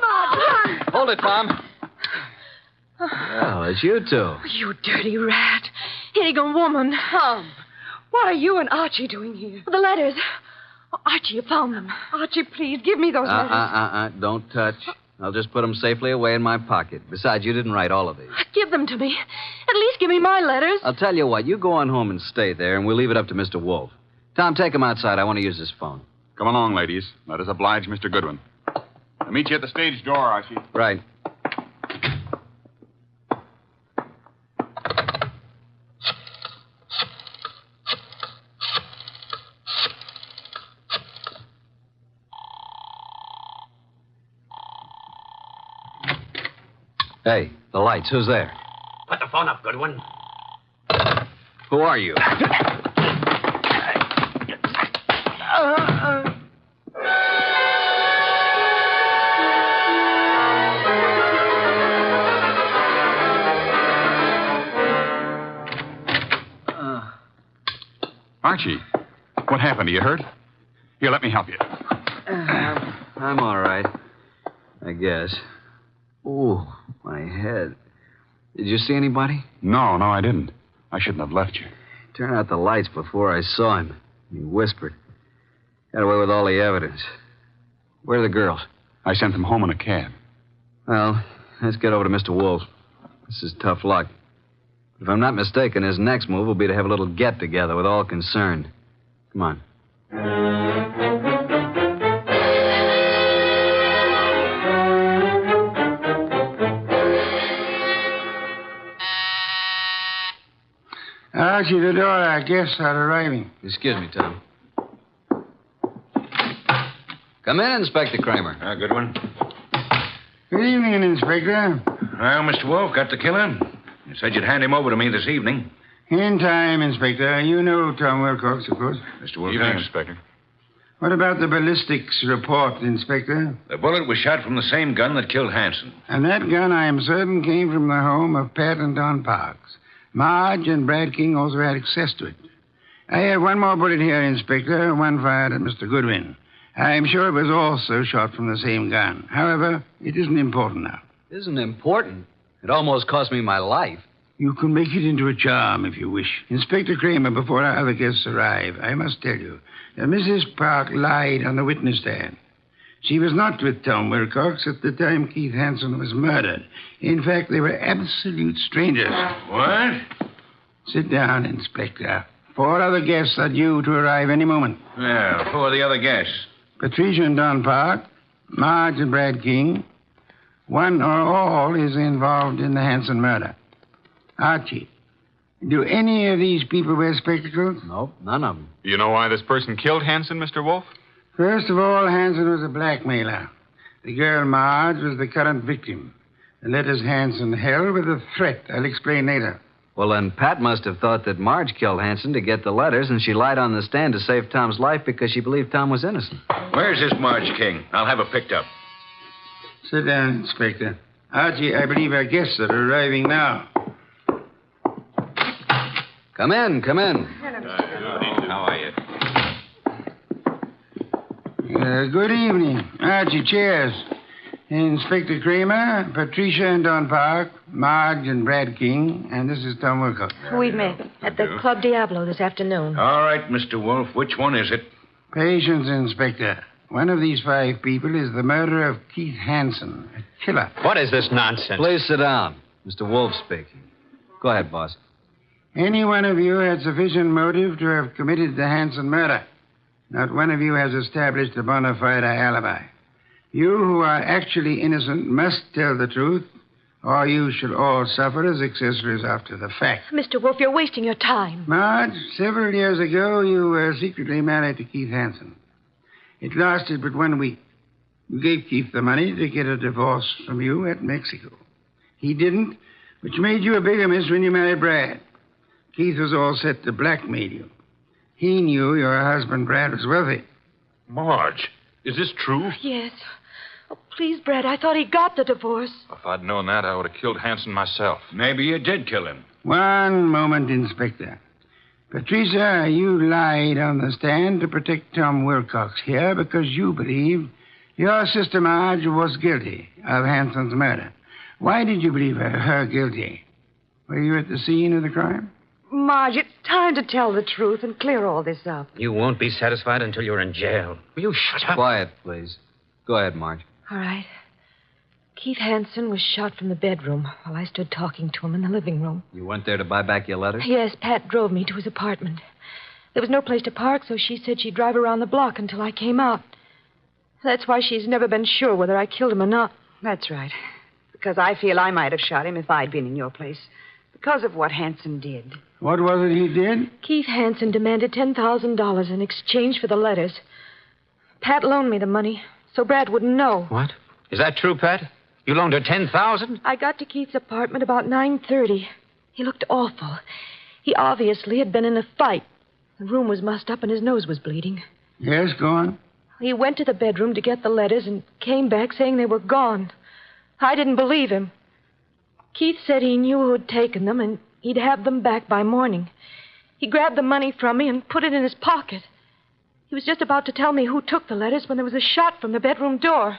Marge, run! Hold it, Tom. Well, it's you two. You dirty rat. Higgin woman. Tom, what are you and Archie doing here? The letters. Oh, Archie, you found them. Archie, please, give me those letters. Don't touch. I'll just put them safely away in my pocket. Besides, you didn't write all of these. Give them to me. At least give me my letters. I'll tell you what. You go on home and stay there, and we'll leave it up to Mr. Wolf. Tom, take him outside. I want to use his phone. Come along, ladies. Let us oblige Mr. Goodwin. I'll meet you at the stage door, Archie. Right. Hey, the lights. Who's there? Put the phone up, Goodwin. Who are you? Archie, what happened? Are you hurt? Here, let me help you. I'm all right. I guess. Ooh, my head. Did you see anybody? No, I didn't. I shouldn't have left you. Turn out the lights before I saw him. He whispered. Got away with all the evidence. Where are the girls? I sent them home in a cab. Well, let's get over to Mr. Wolf. This is tough luck. If I'm not mistaken, his next move will be to have a little get-together with all concerned. Come on. Archie, the door, our guests are arriving. Excuse me, Tom. Come in, Inspector Kramer. Goodwin. Good evening, Inspector. Well, Mr. Wolf, got the killer? You said you'd hand him over to me this evening. In time, Inspector. You know Tom Wilcox, of course. Mr. Wolf. Evening, Inspector. What about the ballistics report, Inspector? The bullet was shot from the same gun that killed Hanson. And that gun, I am certain, came from the home of Pat and Don Parks. Marge and Brad King also had access to it. I have one more bullet here, Inspector, one fired at Mr. Goodwin. I'm sure it was also shot from the same gun. However, it isn't important now. Isn't important? It almost cost me my life. You can make it into a charm if you wish. Inspector Kramer, before our other guests arrive, I must tell you that Mrs. Park lied on the witness stand. She was not with Tom Wilcox at the time Keith Hansen was murdered. In fact, they were absolute strangers. What? Sit down, Inspector. 4 other guests are due to arrive any moment. Well, who are the other guests? Patricia and Don Park, Marge and Brad King. One or all is involved in the Hansen murder. Archie, do any of these people wear spectacles? Nope, none of them. Do you know why this person killed Hansen, Mr. Wolf? First of all, Hansen was a blackmailer. The girl Marge was the current victim. The letters Hansen held were the threat. I'll explain later. Well, then Pat must have thought that Marge killed Hansen to get the letters, and she lied on the stand to save Tom's life because she believed Tom was innocent. Where's this Marge King? I'll have her picked up. Sit down, Inspector. Archie, I believe our guests are arriving now. Come in, come in. How are you? Good evening. Archie, cheers. Inspector Kramer, Patricia and Don Park, Marge and Brad King, and this is Tom Wilcox. We met at the Club Diablo this afternoon. All right, Mr. Wolf. Which one is it? Patience, Inspector. One of these 5 people is the murderer of Keith Hansen, a killer. What is this nonsense? Please sit down. Mr. Wolf speaking. Go ahead, boss. Any one of you had sufficient motive to have committed the Hansen murder. Not one of you has established a bona fide alibi. You who are actually innocent must tell the truth, or you shall all suffer as accessories after the fact. Mr. Wolf, you're wasting your time. Marge, several years ago, you were secretly married to Keith Hansen. It lasted but 1 week. You gave Keith the money to get a divorce from you at Mexico. He didn't, which made you a bigamist when you married Brad. Keith was all set to blackmail you. He knew your husband, Brad, was wealthy. Marge, is this true? Yes. Oh, please, Brad, I thought he got the divorce. If I'd known that, I would have killed Hansen myself. Maybe you did kill him. One moment, Inspector. Patricia, you lied on the stand to protect Tom Wilcox here because you believed your sister Marge was guilty of Hansen's murder. Why did you believe her guilty? Were you at the scene of the crime? Marge, it's time to tell the truth and clear all this up. You won't be satisfied until you're in jail. Will you shut up? Quiet, please. Go ahead, Marge. All right. Keith Hansen was shot from the bedroom while I stood talking to him in the living room. You went there to buy back your letters? Yes, Pat drove me to his apartment. There was no place to park, so she said she'd drive around the block until I came out. That's why she's never been sure whether I killed him or not. That's right. Because I feel I might have shot him if I'd been in your place. Because of what Hansen did. What was it he did? Keith Hansen demanded $10,000 in exchange for the letters. Pat loaned me the money, so Brad wouldn't know. What? Is that true, Pat? You loaned her $10,000? I got to Keith's apartment about 9:30. He looked awful. He obviously had been in a fight. The room was mussed up and his nose was bleeding. Yes, go on. He went to the bedroom to get the letters and came back saying they were gone. I didn't believe him. Keith said he knew who had taken them and he'd have them back by morning. He grabbed the money from me and put it in his pocket. He was just about to tell me who took the letters when there was a shot from the bedroom door.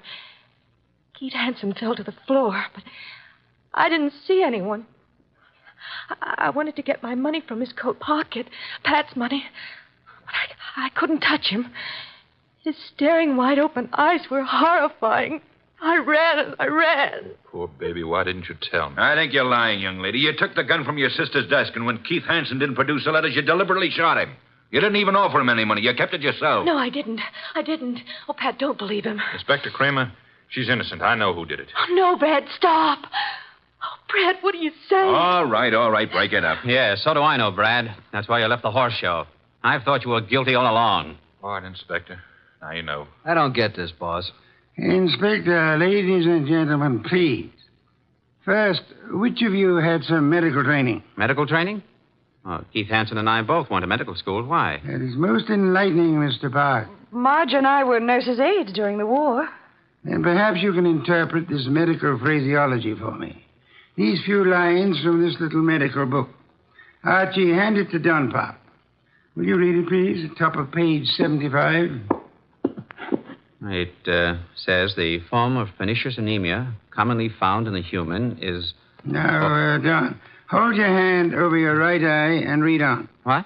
Keith Hansen fell to the floor, but I didn't see anyone. I wanted to get my money from his coat pocket, Pat's money, but I couldn't touch him. His staring, wide-open eyes were horrifying. I ran. Poor baby, why didn't you tell me? I think you're lying, young lady. You took the gun from your sister's desk, and when Keith Hansen didn't produce the letters, you deliberately shot him. You didn't even offer him any money. You kept it yourself. No, I didn't. Oh, Pat, don't believe him. Inspector Kramer, she's innocent. I know who did it. Oh, no, Brad, stop. Oh, Brad, what do you say? All right. Break it up. Yeah, so do I know, Brad. That's why you left the horse show. I've thought you were guilty all along. All right, Inspector. Now you know. I don't get this, boss. Inspector, ladies and gentlemen, please. First, which of you had some medical training? Medical training? Oh, Keith Hansen and I both went to medical school. Why? That is most enlightening, Mr. Park. Marge and I were nurses' aides during the war. Then perhaps you can interpret this medical phraseology for me. These few lines from this little medical book. Archie, hand it to Don Park. Will you read it, please? Top of page 75. It says the form of pernicious anemia commonly found in the human is... Now, Don, Hold your hand over your right eye and read on. What?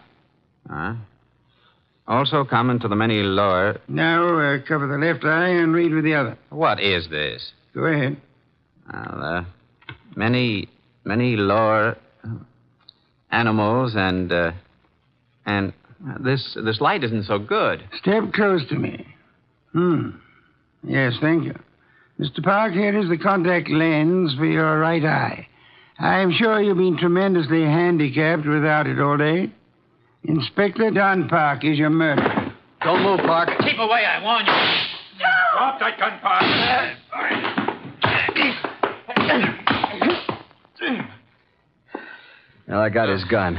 Also common to the many lower... Now, cover the left eye and read with the other. What is this? Go ahead. Well, many lower animals and this light isn't so good. Step close to me. Yes, thank you. Mr. Park, here is the contact lens for your right eye. I'm sure you've been tremendously handicapped without it all day. Inspector Don Park is your murderer. Don't move, Park. Keep away, I warn you. Drop that gun, Park. Well, I got his gun.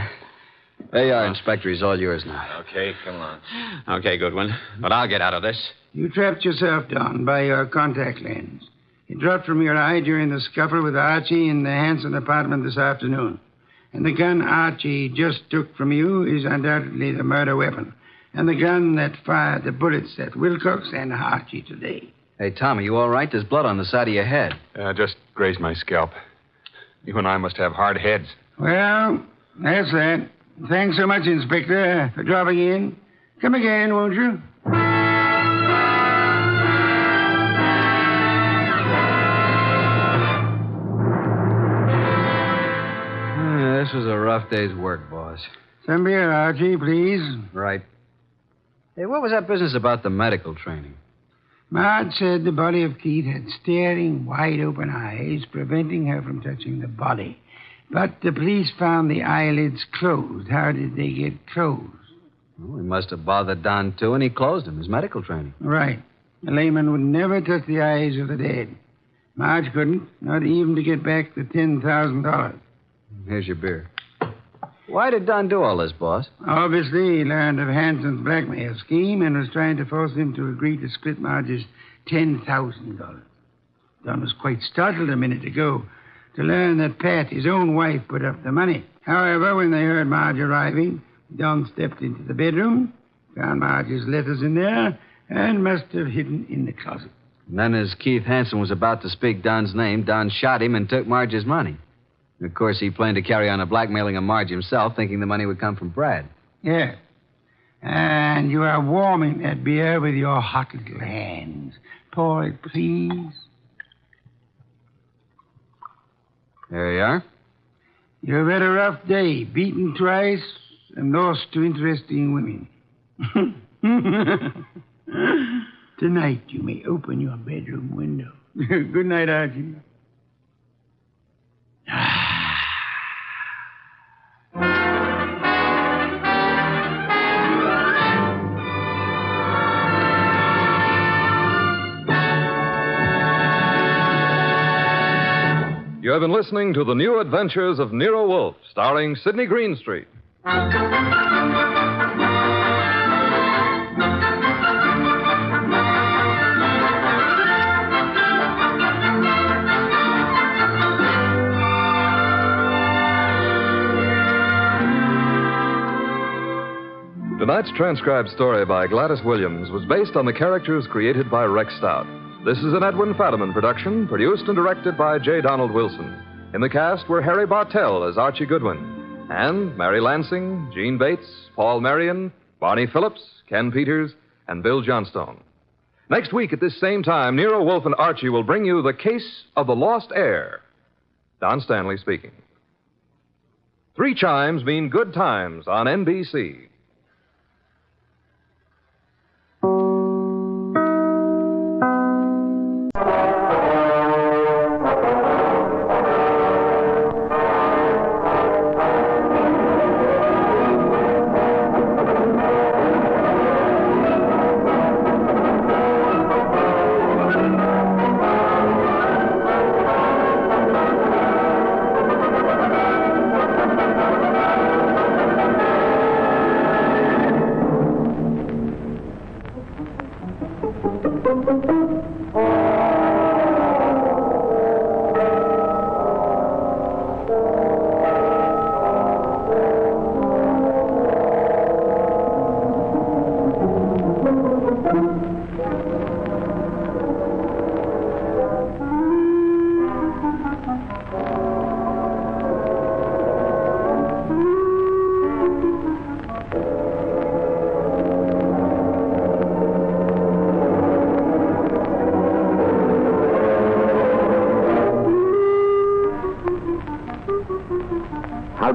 There you are, Inspector. He's all yours now. Okay, come on. Okay, Goodwin. But I'll get out of this. You trapped yourself, Don, by your contact lens. It dropped from your eye during the scuffle with Archie in the Hanson apartment this afternoon. And the gun Archie just took from you is undoubtedly the murder weapon. And the gun that fired the bullets at Wilcox and Archie today. Hey, Tom, are you all right? There's blood on the side of your head. Just grazed my scalp. You and I must have hard heads. Well, that's that. Thanks so much, Inspector, for dropping in. Come again, won't you? This was a rough day's work, boss. Some beer, Archie, please. Right. Hey, what was that business about the medical training? Marge said the body of Keith had staring, wide-open eyes, preventing her from touching the body. But the police found the eyelids closed. How did they get closed? Well, he must have bothered Don, too, and he closed him, his medical training. Right. A layman would never touch the eyes of the dead. Marge couldn't, not even to get back the $10,000. Here's your beer. Why did Don do all this, boss? Obviously, he learned of Hanson's blackmail scheme and was trying to force him to agree to split Marge's $10,000. Don was quite startled a minute ago to learn that Pat, his own wife, put up the money. However, when they heard Marge arriving, Don stepped into the bedroom, found Marge's letters in there, and must have hidden in the closet. And then as Keith Hanson was about to speak Don's name, Don shot him and took Marge's money. And of course, he planned to carry on a blackmailing of Marge himself, thinking the money would come from Brad. Yeah. And you are warming that beer with your hot little hands. Pour it, please. There you are. You've had a rough day, beaten twice and lost to interesting women. Tonight you may open your bedroom window. Good night, Archie. You have been listening to The New Adventures of Nero Wolfe, starring Sidney Greenstreet. Tonight's transcribed story by Gladys Williams was based on the characters created by Rex Stout. This is an Edwin Fadiman production, produced and directed by J. Donald Wilson. In the cast were Harry Bartell as Archie Goodwin, and Mary Lansing, Gene Bates, Paul Marion, Barney Phillips, Ken Peters, and Bill Johnstone. Next week at this same time, Nero Wolfe and Archie will bring you The Case of the Lost Heir. Don Stanley speaking. 3 chimes mean good times on NBC.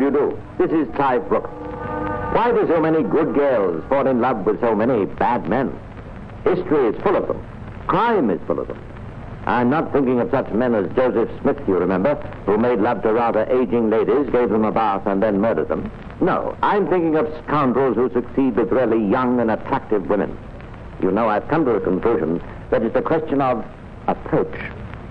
you do? This is Clive Brooks. Why do so many good girls fall in love with so many bad men? History is full of them. Crime is full of them. I'm not thinking of such men as Joseph Smith, you remember, who made love to rather aging ladies, gave them a bath, and then murdered them. No, I'm thinking of scoundrels who succeed with really young and attractive women. You know, I've come to the conclusion that it's a question of approach.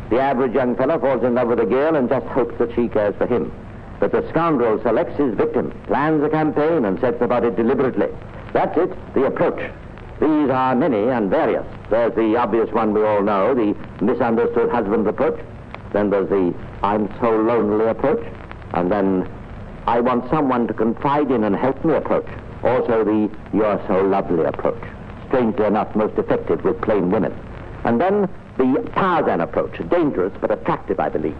The average young fellow falls in love with a girl and just hopes that she cares for him. But the scoundrel selects his victim, plans a campaign, and sets about it deliberately. That's it, the approach. These are many and various. There's the obvious one we all know, the misunderstood husband approach. Then there's the I'm so lonely approach. And then I want someone to confide in and help me approach. Also the you're so lovely approach. Strangely enough, most effective with plain women. And then the Tarzan approach, dangerous but attractive, I believe.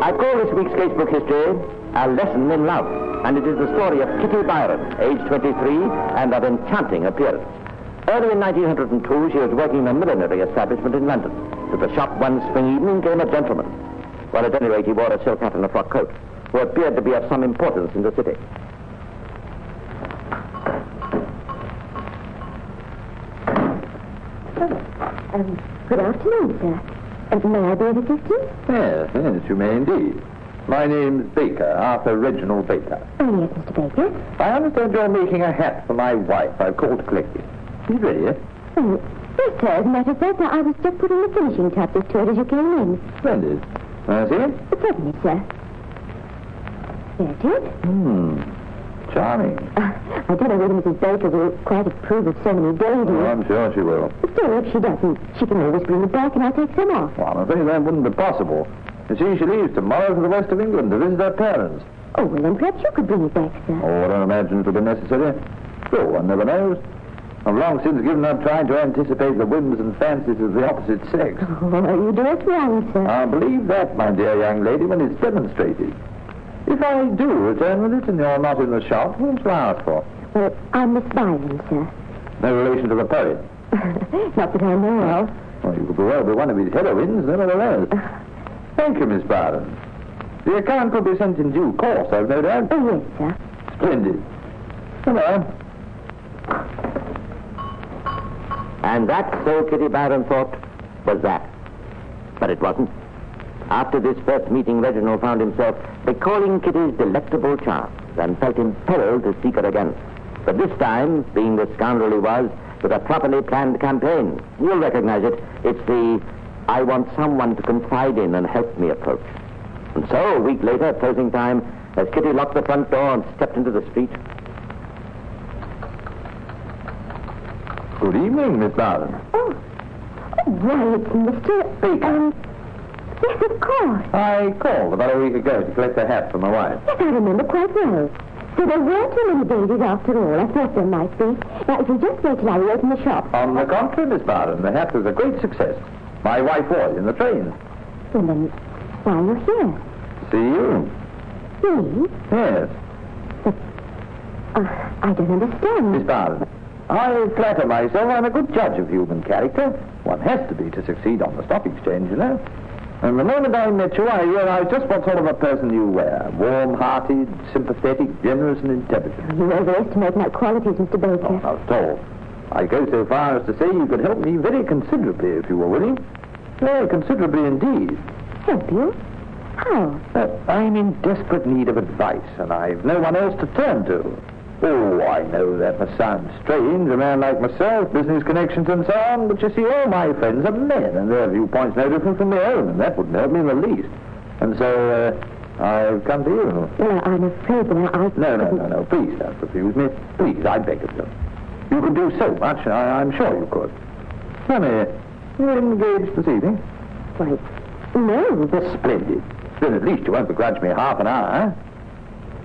I call this week's casebook history A Lesson in Love, and it is the story of Kitty Byron, age 23, and of enchanting appearance. Early in 1902, she was working in a millinery establishment in London. To the shop one spring evening came a gentleman. Well, at any rate, he wore a silk hat and a frock coat, who appeared to be of some importance in the city. Good afternoon, sir. May I be of assistance? Yes, you may indeed. My name's Baker, Arthur Reginald Baker. Oh, yes, Mr. Baker. I understand you're making a hat for my wife. I've called to collect it. Are you ready yet? Oh, yes, sir. As a matter of fact, I was just putting the finishing touches to it as you came in. Splendid. May I see it? Certainly, sir. There's it. Charming. I don't know whether Mrs. Baker will quite approve of so many daisies. Oh, I'm sure she will. Still, if she doesn't, she can always bring it back and I'll take some off. Well, I'm afraid that wouldn't be possible. You see, she leaves tomorrow for the west of England to visit her parents. Oh, well, then perhaps you could bring it back, sir. Oh, I don't imagine it'll be necessary. Still, one never knows. I've long since given up trying to anticipate the whims and fancies of the opposite sex. Oh, you do it wrong, sir. I'll believe that, my dear young lady, when it's demonstrated. If I do return with it and you're not in the shop, whom shall I ask for? Well, I'm Miss Byron, sir. No relation to the poet? Not that I know of. Well, you could well be one of his heroines, nevertheless. Thank you, Miss Byron. The account will be sent in due course, I've no doubt. Oh, yes, sir. Splendid. Hello. And that, so Kitty Byron thought, was that. But it wasn't. After this first meeting, Reginald found himself recalling Kitty's delectable charms and felt impelled to seek her again. But this time, being the scoundrel he was, with a properly planned campaign. You'll recognize it. It's the I want someone to confide in and help me approach. And so, a week later, at closing time, as Kitty locked the front door and stepped into the street. Good evening, Miss Byron. Why, it's Mr. Baker. Yes, of course. I called about a week ago to collect a hat for my wife. Yes, I remember quite well. So there weren't too many daisies after all. I thought there might be. Now, if you just wait till I reopen the shop. On the contrary, Miss Byron, the hat was a great success. My wife was in the train. Well, then, why are you here? See you? Me? Yes. I don't understand. Miss Byron, I flatter myself I'm a good judge of human character. One has to be to succeed on the stock exchange, you know. And the moment I met you, I realized just what sort of a person you were. Warm-hearted, sympathetic, generous, and intelligent. You overestimate my qualities, Mr. Baker. Oh, not at all. I go so far as to say you could help me very considerably if you were willing. Very considerably indeed. Help you? How? I'm in desperate need of advice, and I've no one else to turn to. Oh, I know that must sound strange, a man like myself, business connections and so on, but you see, all my friends are men, and their viewpoints no different from my own, and that wouldn't help me in the least. And so, I've come to you. Well, I'm afraid that I... No, please don't refuse me. Please, I beg of you. You could do so much, I'm sure you could. Tell me, you're engaged this evening? Why, no. Splendid. Then at least you won't begrudge me half an hour, eh?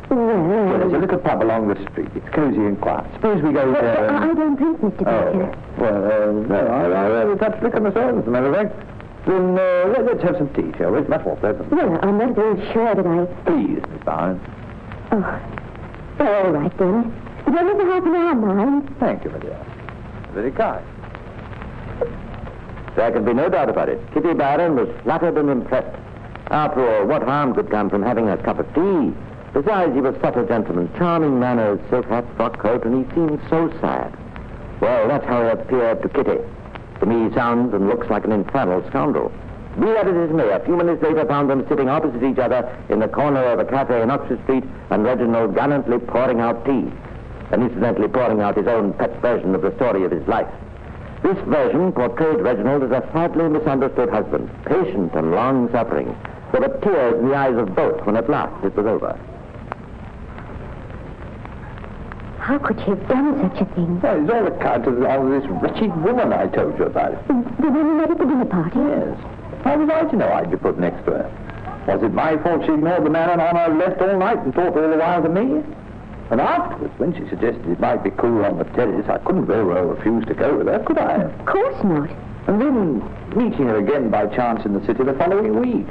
Well, there's a little pub along the street. It's cozy and quiet. Suppose we go there and... I don't drink, Mr. Baker. No, I rather touch liquor myself, as a matter of fact. Then let's have some tea, shall we? It's much more pleasant. Well, I'm not very sure that I... Please, Miss Byron. Oh, all right, then. But only for half an hour, mind. Thank you, my dear. Very kind. There can be no doubt about it. Kitty Byron was flattered and impressed. After all, what harm could come from having a cup of tea? Besides, he was such a gentleman, charming manners, silk hat, frock coat, and he seemed so sad. Well, that's how he appeared to Kitty. To me, he sounds and looks like an infernal scoundrel. Be that as it may, a few minutes later found them sitting opposite each other in the corner of a cafe in Oxford Street, and Reginald gallantly pouring out tea, and incidentally pouring out his own pet version of the story of his life. This version portrayed Reginald as a sadly misunderstood husband, patient and long-suffering. There were tears in the eyes of both when at last it was over. How could she have done such a thing? Well, it's all account of this wretched woman I told you about. The woman met at the dinner party? Yes. How was I to know I'd be put next to her? Was it my fault she ignored the man on her left all night and talked all the while to me? And afterwards, when she suggested it might be cool on the terrace, I couldn't very well refuse to go with her, could I? Of course not. And then meeting her again by chance in the city the following week.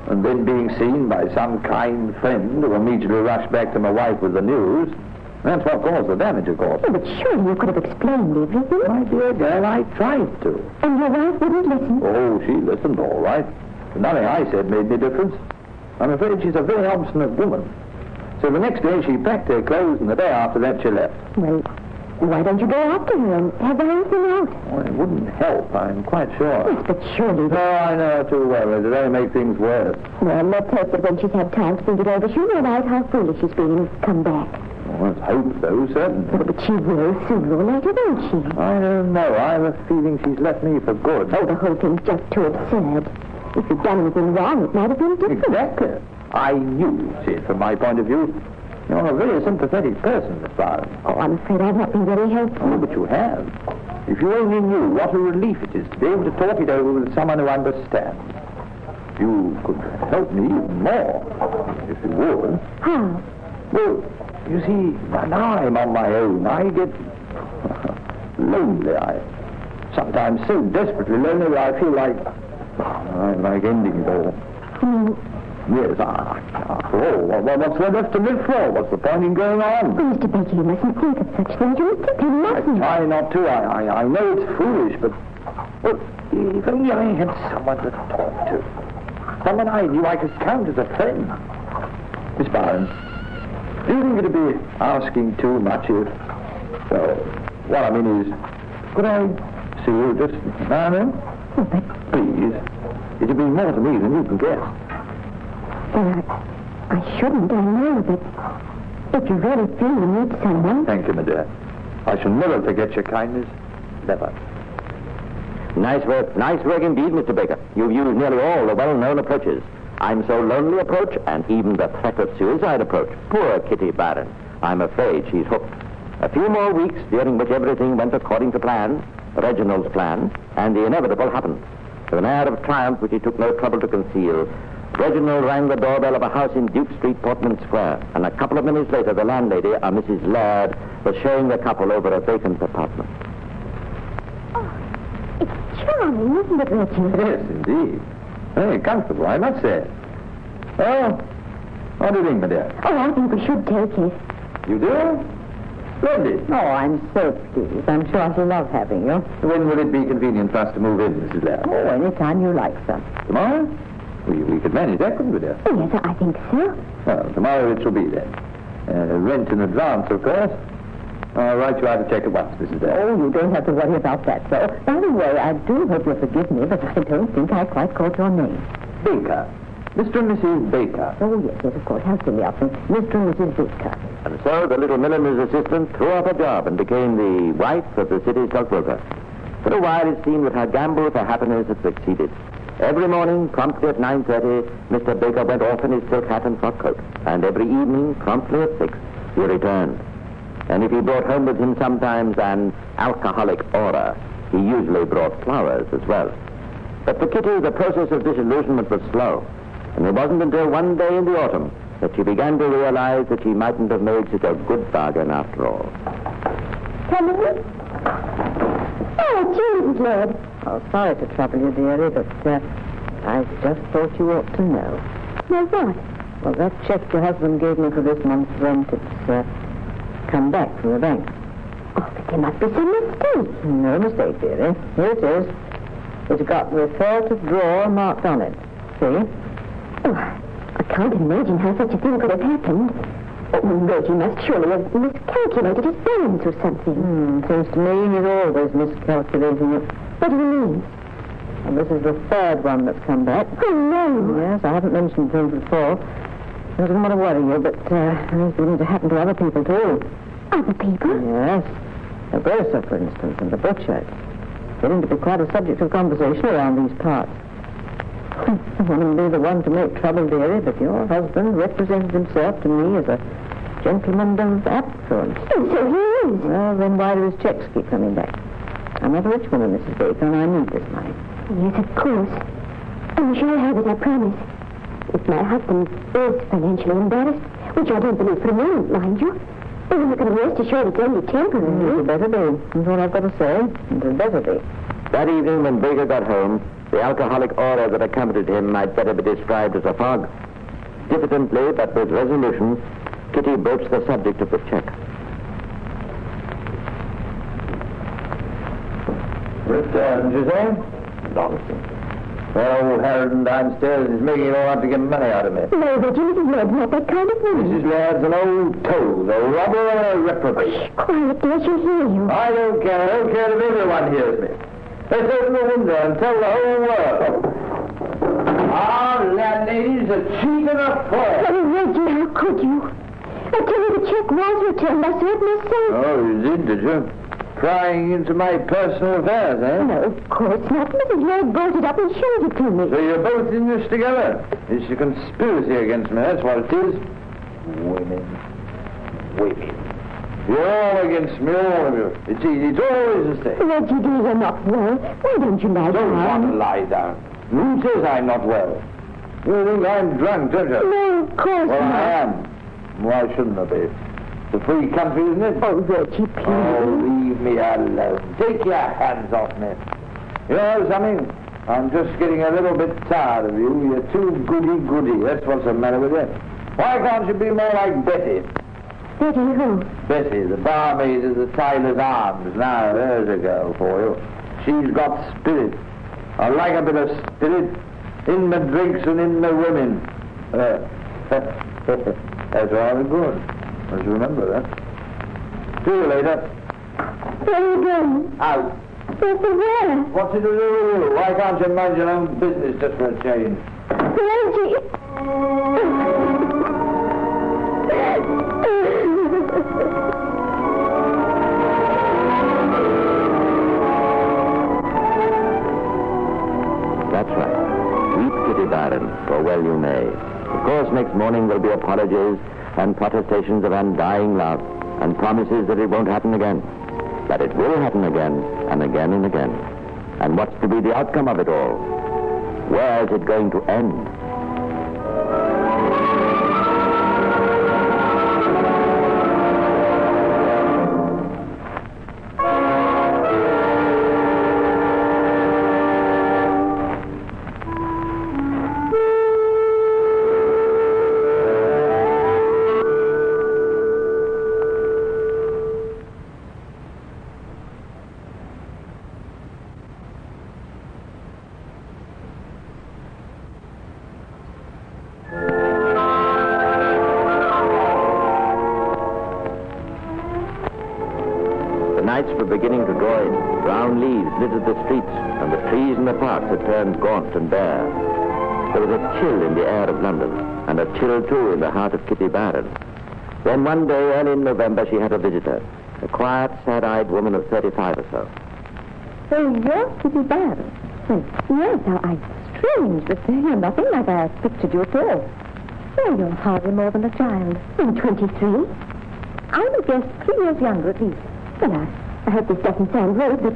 And then being seen by some kind friend who immediately rushed back to my wife with the news. That's what caused the damage, of course. Oh, but surely you could have explained everything. My dear girl, I tried to. And your wife wouldn't listen? Oh, she listened all right. But nothing I said made any difference. I'm afraid she's a very obstinate woman. So the next day she packed her clothes, and the day after that she left. Well, why don't you go after her and have the whole thing out? Oh, it wouldn't help, I'm quite sure. Yes, but surely... No, I know her too well. It'd only make things worse. Well, let's hope that when she's had time to think it over, she'll realize how foolish she's been and come back. Well, let's hope so, certainly. Oh, but she will sooner or later, won't she? I don't know. I have a feeling she's left me for good. Oh, the whole thing's just too absurd. If you'd done anything wrong, it might have been different. Exactly. I knew, see it from my point of view. You're a very sympathetic person, Miss Byron. Oh, I'm afraid I've not been very helpful. Oh, but you have. If you only knew what a relief it is to be able to talk it over with someone who understands. You could help me even more, if you would. How? Well, you see, now I'm on my own, I get lonely. I sometimes so desperately lonely that I feel like like ending it all. Yes, after all, what's there left to live for? What's the point in going on? Oh, Mr. Baker, you mustn't think of such things. You must simply mustn't. I try not to. I know it's foolish, but... Well, if only I had someone to talk to. Someone I knew I could count as a friend. Miss Byron, do you think it'd be asking too much if... Well, what I mean is, could I see you just now and then? Oh, but... Please. It'd be more to me than you can guess. I shouldn't, I know, but if you really feel you need someone... Thank you, my dear. I shall never forget your kindness. Never. Nice work indeed, Mr. Baker. You've used nearly all the well-known approaches. I'm so lonely approach, and even the threat of suicide approach. Poor Kitty Barron. I'm afraid she's hooked. A few more weeks during which everything went according to plan, Reginald's plan, and the inevitable happened. With an air of triumph which he took no trouble to conceal, Reginald rang the doorbell of a house in Duke Street, Portman Square, and a couple of minutes later the landlady, a Mrs. Laird, was showing the couple over a vacant apartment. Oh, it's charming, isn't it, Reginald? Yes, indeed. Very comfortable, I must say. Oh, what do you think, my dear? Oh, I think we should take it. You do? Splendid. Oh, I'm so pleased. I'm sure she'll love having you. When will it be convenient for us to move in, Mrs. Laird? Oh, any time you like, sir. Tomorrow? We could manage that, couldn't we, dear? Oh, yes, I think so. Well, tomorrow it shall be then. Rent in advance, of course. I'll write you out a check at once, Mrs. Laird. Oh, you don't have to worry about that, sir. By the way, I do hope you'll forgive me, but I don't think I quite caught your name. Baker. Mr. and Mrs. Baker. Oh, yes, of course. How silly of me. Mr. and Mrs. Baker. And so the little milliner's assistant threw up a job and became the wife of the city stockbroker. For a while it seemed that her gamble for happiness had succeeded. Every morning, promptly at 9:30, Mr. Baker went off in his silk hat and frock coat. And every evening, promptly at 6, he returned. And if he brought home with him sometimes an alcoholic aura, he usually brought flowers as well. But for Kitty, the process of disillusionment was slow. And it wasn't until one day in the autumn that she began to realize that she mightn't have made such a good bargain after all. Come in. Oh, it's Mrs. Laird. Oh, sorry to trouble you, dearie, but I just thought you ought to know. Well, what? Well, that check your husband gave me for this month's rent, it's come back from the bank. Oh, but there must be some mistake. No mistake, dearie. Here it is. It's got refer to drawer marked on it. See? Oh, I can't imagine how such a thing could have happened. Reggie must surely have miscalculated his balance or something. Seems to me he's always miscalculating it. What do you mean? Well, this is the third one that's come back. Oh, no. Yes, I haven't mentioned things before. I didn't want to worry you, but things begin to happen to other people, too. Other people? Yes. The grocer, for instance, and the butcher. Getting to be quite a subject of conversation around these parts. I wouldn't be the one to make trouble, dearie, but your husband represented himself to me as a gentleman of affluence. Oh, so he is. Well, then why do his checks keep coming back? I'm not a rich woman, Mrs. Baker, and I need this money. Yes, of course. I'm sure I have it, I promise. If my husband is financially embarrassed, which I don't believe for a moment, mind you, then you can rest assured it's only temporary. It better be. That's all I've got to say. It better be. That evening when Baker got home, the alcoholic aura that accompanied him might better be described as a fog. Diffidently, but with resolution, Kitty broached the subject of the check. Returned, you say? Nonsense. Well, old Harridan downstairs is making it all out to get money out of me. No, Reggie, Mrs. Laird's not that kind of woman. Mrs. Laird's an old toad, a robber and a reprobate. Quiet, dear, she'll hear you. I don't care. I don't care if everyone hears me. Let's open the window and tell the whole world. Our landlady's a cheat and a fraud. Oh, Reggie, how could you? I tell you, the check was returned. I saw it myself. Oh, you did you? Prying into my personal affairs, eh? No, of course not. Mrs. Laird brought it up and showed it to me. So you're both in this together. It's a conspiracy against me, that's what it is. Women. You're all against me, all of you. It's easy. It's always the same. Reggie, dear, you're not well. Why don't you lie Don't down? want to lie down. Who says I'm not well? You think I'm drunk, don't you? No, of course well, not. I am. Why shouldn't I be? It's a free country, isn't it? Oh, Reggie, please. Oh, leave me alone. Take your hands off me. You know something? I'm just getting a little bit tired of you. You're too goody-goody. That's what's the matter with you. Why can't you be more like Betty? Betty who? Betty, the barmaid at the Tyler's Arms. Now, there's a girl for you. She's got spirit. I like a bit of spirit in the drinks and in the women. That's rather good. Let's remember that. See you later. Where are you going? Out. Where's the where? What's it to do with you? Why can't you mind your own business just for a change? Reggie! That's right. Weep, Kitty Barron, for well you may. Of course, next morning there'll be apologies and protestations of undying love and promises that it won't happen again. But it will happen again and again and again. And what's to be the outcome of it all? Where is it going to end? Nights were beginning to draw in. Brown leaves littered the streets, and the trees in the parks had turned gaunt and bare. There was a chill in the air of London, and a chill, too, in the heart of Kitty Barron. Then one day, early in November, she had a visitor, a quiet, sad-eyed woman of 35 or so. Oh, you're Kitty Barron? Yes, how strange, but you're nothing like I pictured you at all. Well, you're hardly more than a child. I'm 23. I would guess 3 years younger at least. Well, I hope this doesn't sound rude, but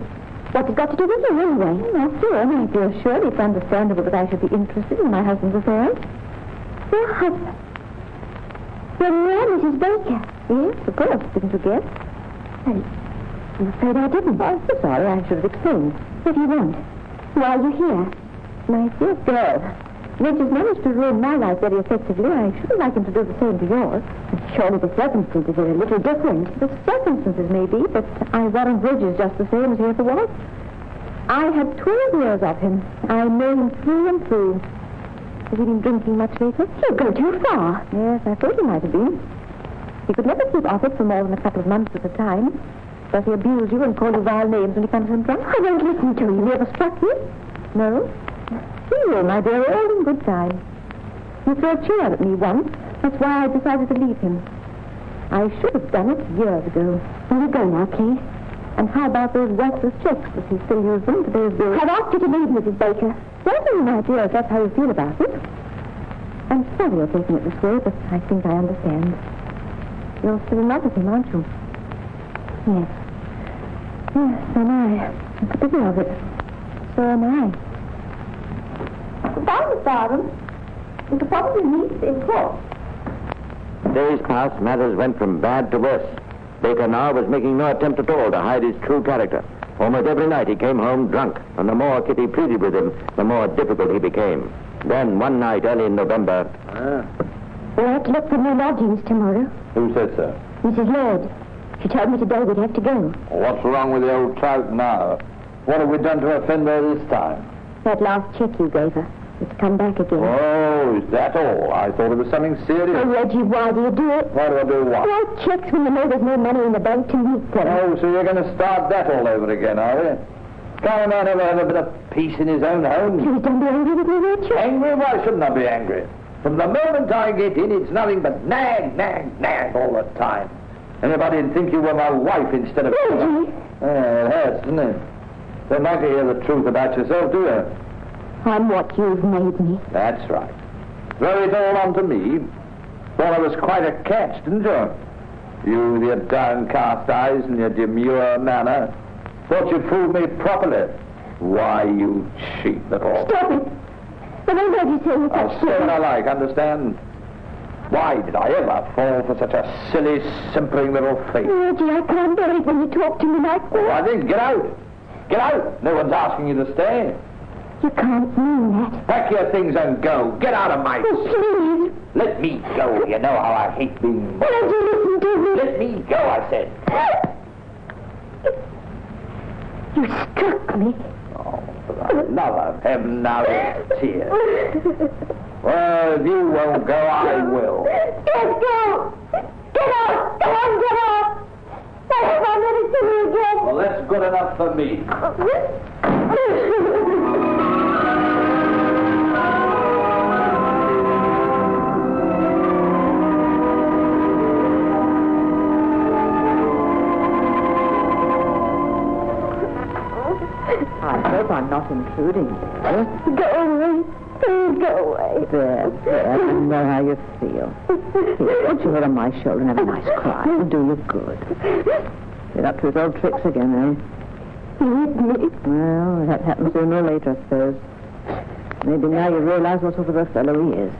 what's it got to do with you anyway? After all, I feel surely it's understandable that I should be interested in my husband's affairs. Your husband? Your man, Mrs. Baker? Yes, of course. Didn't you guess? I'm afraid I didn't. I'm so sorry. I should have explained. What do you want? Why are you here? My dear girl, Rich has managed to ruin my life very effectively. I shouldn't like him to do the same to yours. Surely the circumstances are a little different. The circumstances may be, but I warrant Ridge is just the same as he ever was. I had 12 years of him. I know him through and through. Has he been drinking much lately? You go too far. Yes, I thought he might have been. He could never keep off it for more than a couple of months at a time. Does he abuse you and call you vile names when he comes home drunk? I won't listen to you. He ever struck you? No? He will, my dear, all in good time. He threw a chair at me once. That's why I decided to leave him. I should have done it years ago. Will you go now, please? And how about those worthless checks? Does he still use them to pay his bills? I've asked you to leave, Mrs. Baker. Certainly, my dear, if that's how you feel about it. I'm sorry you're taking it this way, but I think I understand. You're still in love with him, aren't you? Yes. Yes, so am I. I'm thinking of it. So am I. Goodbye, Miss Barham. We could probably meet in court. Days passed, matters went from bad to worse. Baker now was making no attempt at all to hide his true character. Almost every night he came home drunk, and the more Kitty pleaded with him, the more difficult he became. Then, one night early in November... We'll have to look for new lodgings tomorrow. Who said so? Mrs. Laird. She told me today we'd have to go. What's wrong with the old trout now? What have we done to offend her this time? That last check you gave her. It's come back again. Oh, is that all? I thought it was something serious. Oh, Reggie, why do you do it? Why do I do what? Write checks when you know there's no money in the bank to meet them. Oh, so you're going to start that all over again, are you? Can't a man ever have a bit of peace in his own home? Please don't be angry with me, Richard. Angry? Why shouldn't I be angry? From the moment I get in, it's nothing but nag, nag, nag all the time. Anybody'd think you were my wife instead of... Reggie! Yeah, it has, doesn't it? Don't like to hear the truth about yourself, do you? I'm what you've made me. That's right. Throw it all onto me. Thought I was quite a catch, didn't you? You with your downcast eyes and your demure manner. Thought you'd fooled me properly. Why, you cheap little... Stop it! I don't know you say you're I'll say what I like, understand? Why did I ever fall for such a silly, simpering little face? Reggie, I can't bear it when you talk to me like that. Oh, I think, get out. Get out. No one's asking you to stay. You can't mean that. Pack your things and go. Get out of my... Oh, please. Let me go. You know how I hate being... Won't you listen to me? Let me go, I said. You struck me. Oh, for the love of heaven, now there's tears. Well, if you won't go, I will. Just go. Get out. Come on, get out. I hope I'll never see you again. Well, that's good enough for me. I hope I'm not intruding. Go away. Please go away. There. I know how you feel. Here, put your head on my shoulder and have a nice cry. It'll do you good. Get up to his old tricks again, eh? Leave me. Well, that happens sooner or later, I suppose. Maybe now you realize what sort of a fellow he is.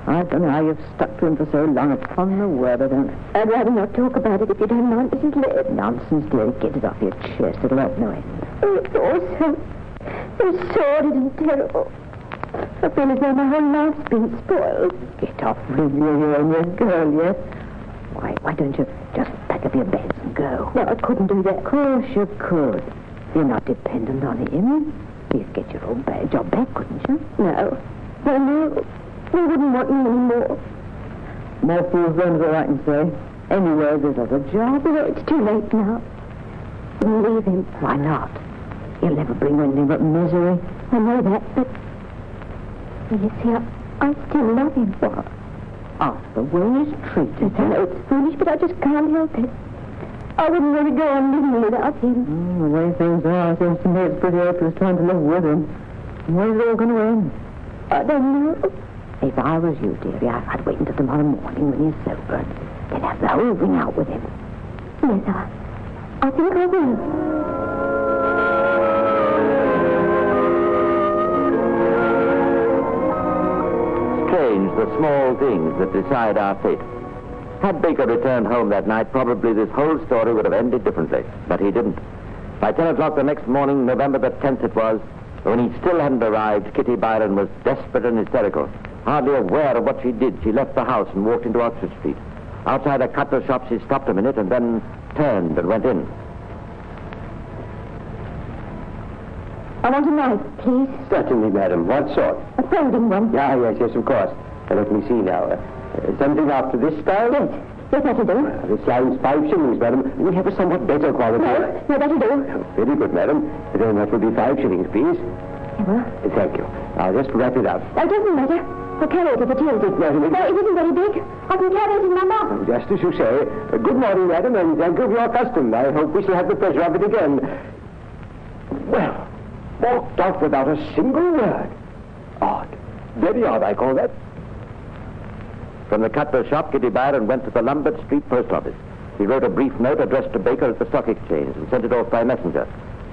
I don't know how you've stuck to him for so long. Upon the word, I don't. I'd rather not talk about it if you don't mind, Mrs. Laird. Nonsense, dear. Get it off your chest. It'll hurt no end. Oh, it's all so sordid and terrible. I feel as though my whole life's been spoiled. Get off, will you? You're only a girl, yes? Why don't you just pack up your bags and go? No, I couldn't do that. Of course you could. You're not dependent on him. You'd get your old job back, couldn't you? No. Oh, no. He wouldn't want me anymore. More fools than all I can say. Anyway, there's other job. No, it's too late now. Leave him. Why not? He'll never bring you anything but misery. I know that, but... You see, I still love him. What? After the way he's treated I know it's foolish, but I just can't help it. I wouldn't want to go on living without him. The way things are, it seems to me it's pretty hopeless trying to live with him. Where's it all going to end? I don't know. If I was you, dearie, I'd wait until tomorrow morning when he's sober. Then have the whole thing out with him. Yes, I think I will. Strange, the small things that decide our fate. Had Baker returned home that night, probably this whole story would have ended differently. But he didn't. By 10 o'clock the next morning, November the 10th it was, when he still hadn't arrived, Kitty Byron was desperate and hysterical. Hardly aware of what she did, she left the house and walked into Oxford Street. Outside a cutler's shop, she stopped a minute and then turned and went in. I want a knife, please. Certainly, madam. What sort? A folding one. Yes, of course. Let me see now. Something after this style? Yes, that'll do. This line's 5 shillings, madam. We have a somewhat better quality. No, that'll do. Oh, very good, madam. Then that will be 5 shillings, please. Well? Thank you. I'll just wrap it up. It doesn't matter. I'll carry it if it is. No, it isn't very big. I can carry it in my mouth. Just as you say. Good morning, madam, and thank you for your custom. I hope we shall have the pleasure of it again. Well, walked out without a single word. Odd. Very odd, I call that. From the cutler's shop, Kitty Byron went to the Lombard Street post office. He wrote a brief note addressed to Baker at the stock exchange and sent it off by messenger.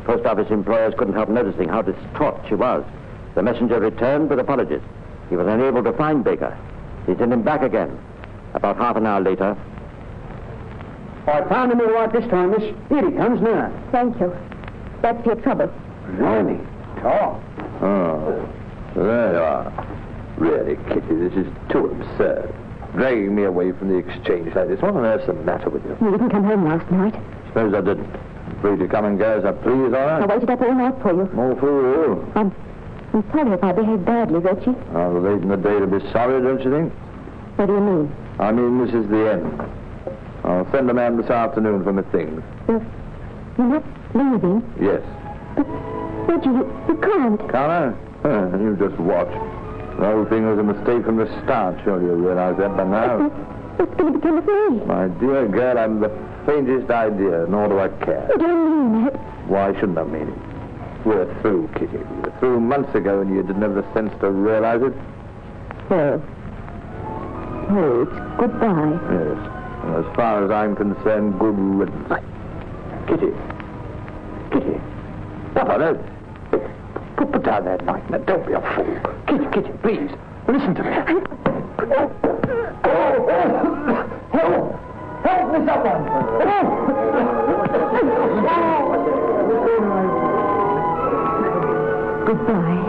Post office employers couldn't help noticing how distraught she was. The messenger returned with apologies. He was unable to find Baker. He sent him back again. About half an hour later... I found him all right this time, miss. Here he comes now. Thank you. That's your trouble. Blimey. Tom. Oh, there you are. Really, Kitty, this is too absurd. Dragging me away from the exchange like this. What on earth's the matter with you? You didn't come home last night. Suppose I didn't. Free to come and go as I please, all right? I waited up all night for you. All for you. I'm sorry if I behaved badly, Richie. Late in the day to be sorry, don't you think? What do you mean? I mean, this is the end. I'll send a man this afternoon for my things. You're not leaving? Yes. But, Reggie, you can't. Can't I? You just watch. The whole thing was a mistake from the start. Surely you realize that by now. What's going to become of me? My dear girl, I haven't the faintest idea, nor do I care. You don't mean that. Why shouldn't I mean it? We're through, Kitty. We were through months ago, and you didn't have the sense to realize it. Well, oh, it's goodbye. Yes. And as far as I'm concerned, good riddance. Kitty. Kitty. What on earth? Put down that knife. Now, don't be a fool. Kitty, please. Listen to me. Help! Help me, someone! Goodbye.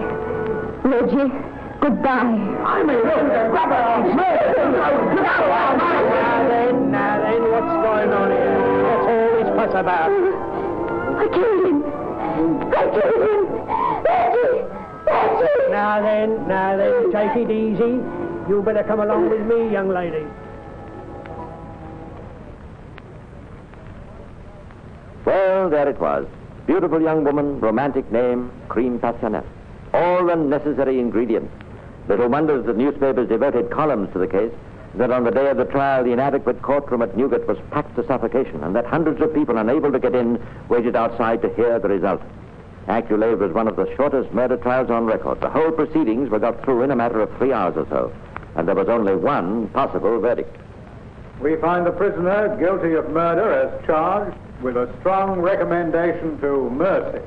Reggie, goodbye. I'm a grab her off. Now then, what's going on here? What's all this fuss about? I killed him. Reggie! Now then, take it easy. You better come along with me, young lady. Well, there it was. Beautiful young woman, romantic name, cream passionnel. All the necessary ingredients. Little wonders that newspapers devoted columns to the case, that on the day of the trial the inadequate courtroom at Newgate was packed to suffocation, and that hundreds of people unable to get in waited outside to hear the result. Acculave was one of the shortest murder trials on record. The whole proceedings were got through in a matter of 3 hours or so, and there was only one possible verdict. We find the prisoner guilty of murder as charged, with a strong recommendation to mercy.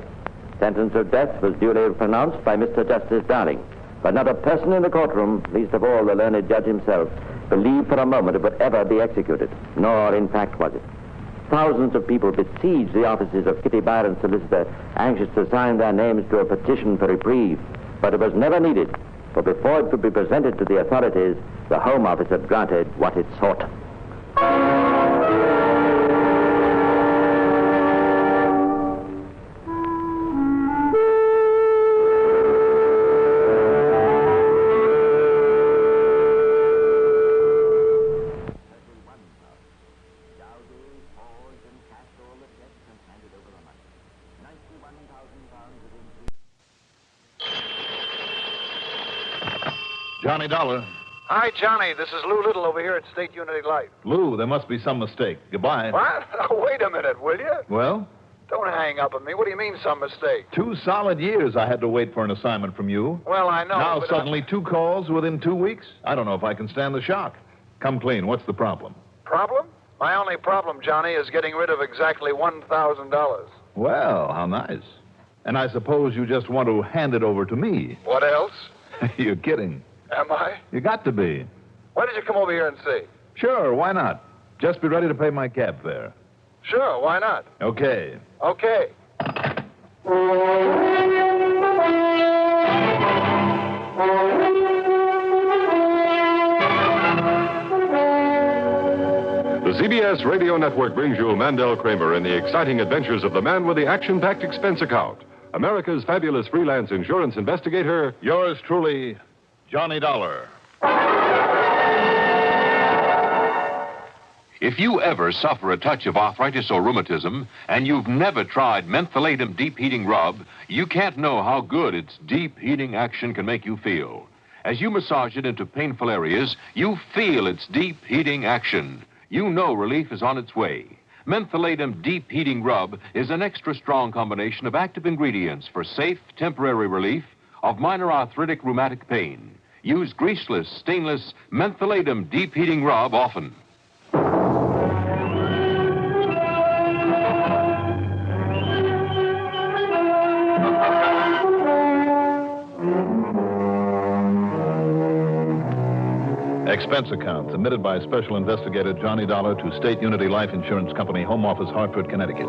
Sentence of death was duly pronounced by Mr. Justice Darling, but not a person in the courtroom, least of all the learned judge himself, believed for a moment it would ever be executed, nor in fact was it. Thousands of people besieged the offices of Kitty Byron's solicitor, anxious to sign their names to a petition for reprieve, but it was never needed, for before it could be presented to the authorities, the Home Office had granted what it sought. Johnny Dollar. Hi, Johnny. This is Lou Little over here at State Unity Light. Lou, there must be some mistake. Goodbye. What? Now, wait a minute, will you? Well? Don't hang up on me. What do you mean, some mistake? 2 solid years I had to wait for an assignment from you. Well, I know. Now suddenly 2 calls within 2 weeks? I don't know if I can stand the shock. Come clean. What's the problem? Problem? My only problem, Johnny, is getting rid of exactly $1,000. Well, how nice. And I suppose you just want to hand it over to me. What else? You're kidding. Am I? You got to be. Why did you come over here and see? Sure, why not? Just be ready to pay my cab fare. Sure, why not? Okay. Okay. The CBS Radio Network brings you Mandel Kramer in the exciting adventures of the man with the action-packed expense account. America's fabulous freelance insurance investigator, Yours truly, Johnny Dollar. If you ever suffer a touch of arthritis or rheumatism and you've never tried mentholatum deep heating rub, you can't know how good its deep heating action can make you feel. As you massage it into painful areas, you feel its deep heating action. You know relief is on its way. Mentholatum deep heating rub is an extra strong combination of active ingredients for safe, temporary relief of minor arthritic rheumatic pain. Use greaseless, stainless mentholatum deep heating rub often. Expense account submitted by Special Investigator Johnny Dollar to State Unity Life Insurance Company, Home Office, Hartford, Connecticut.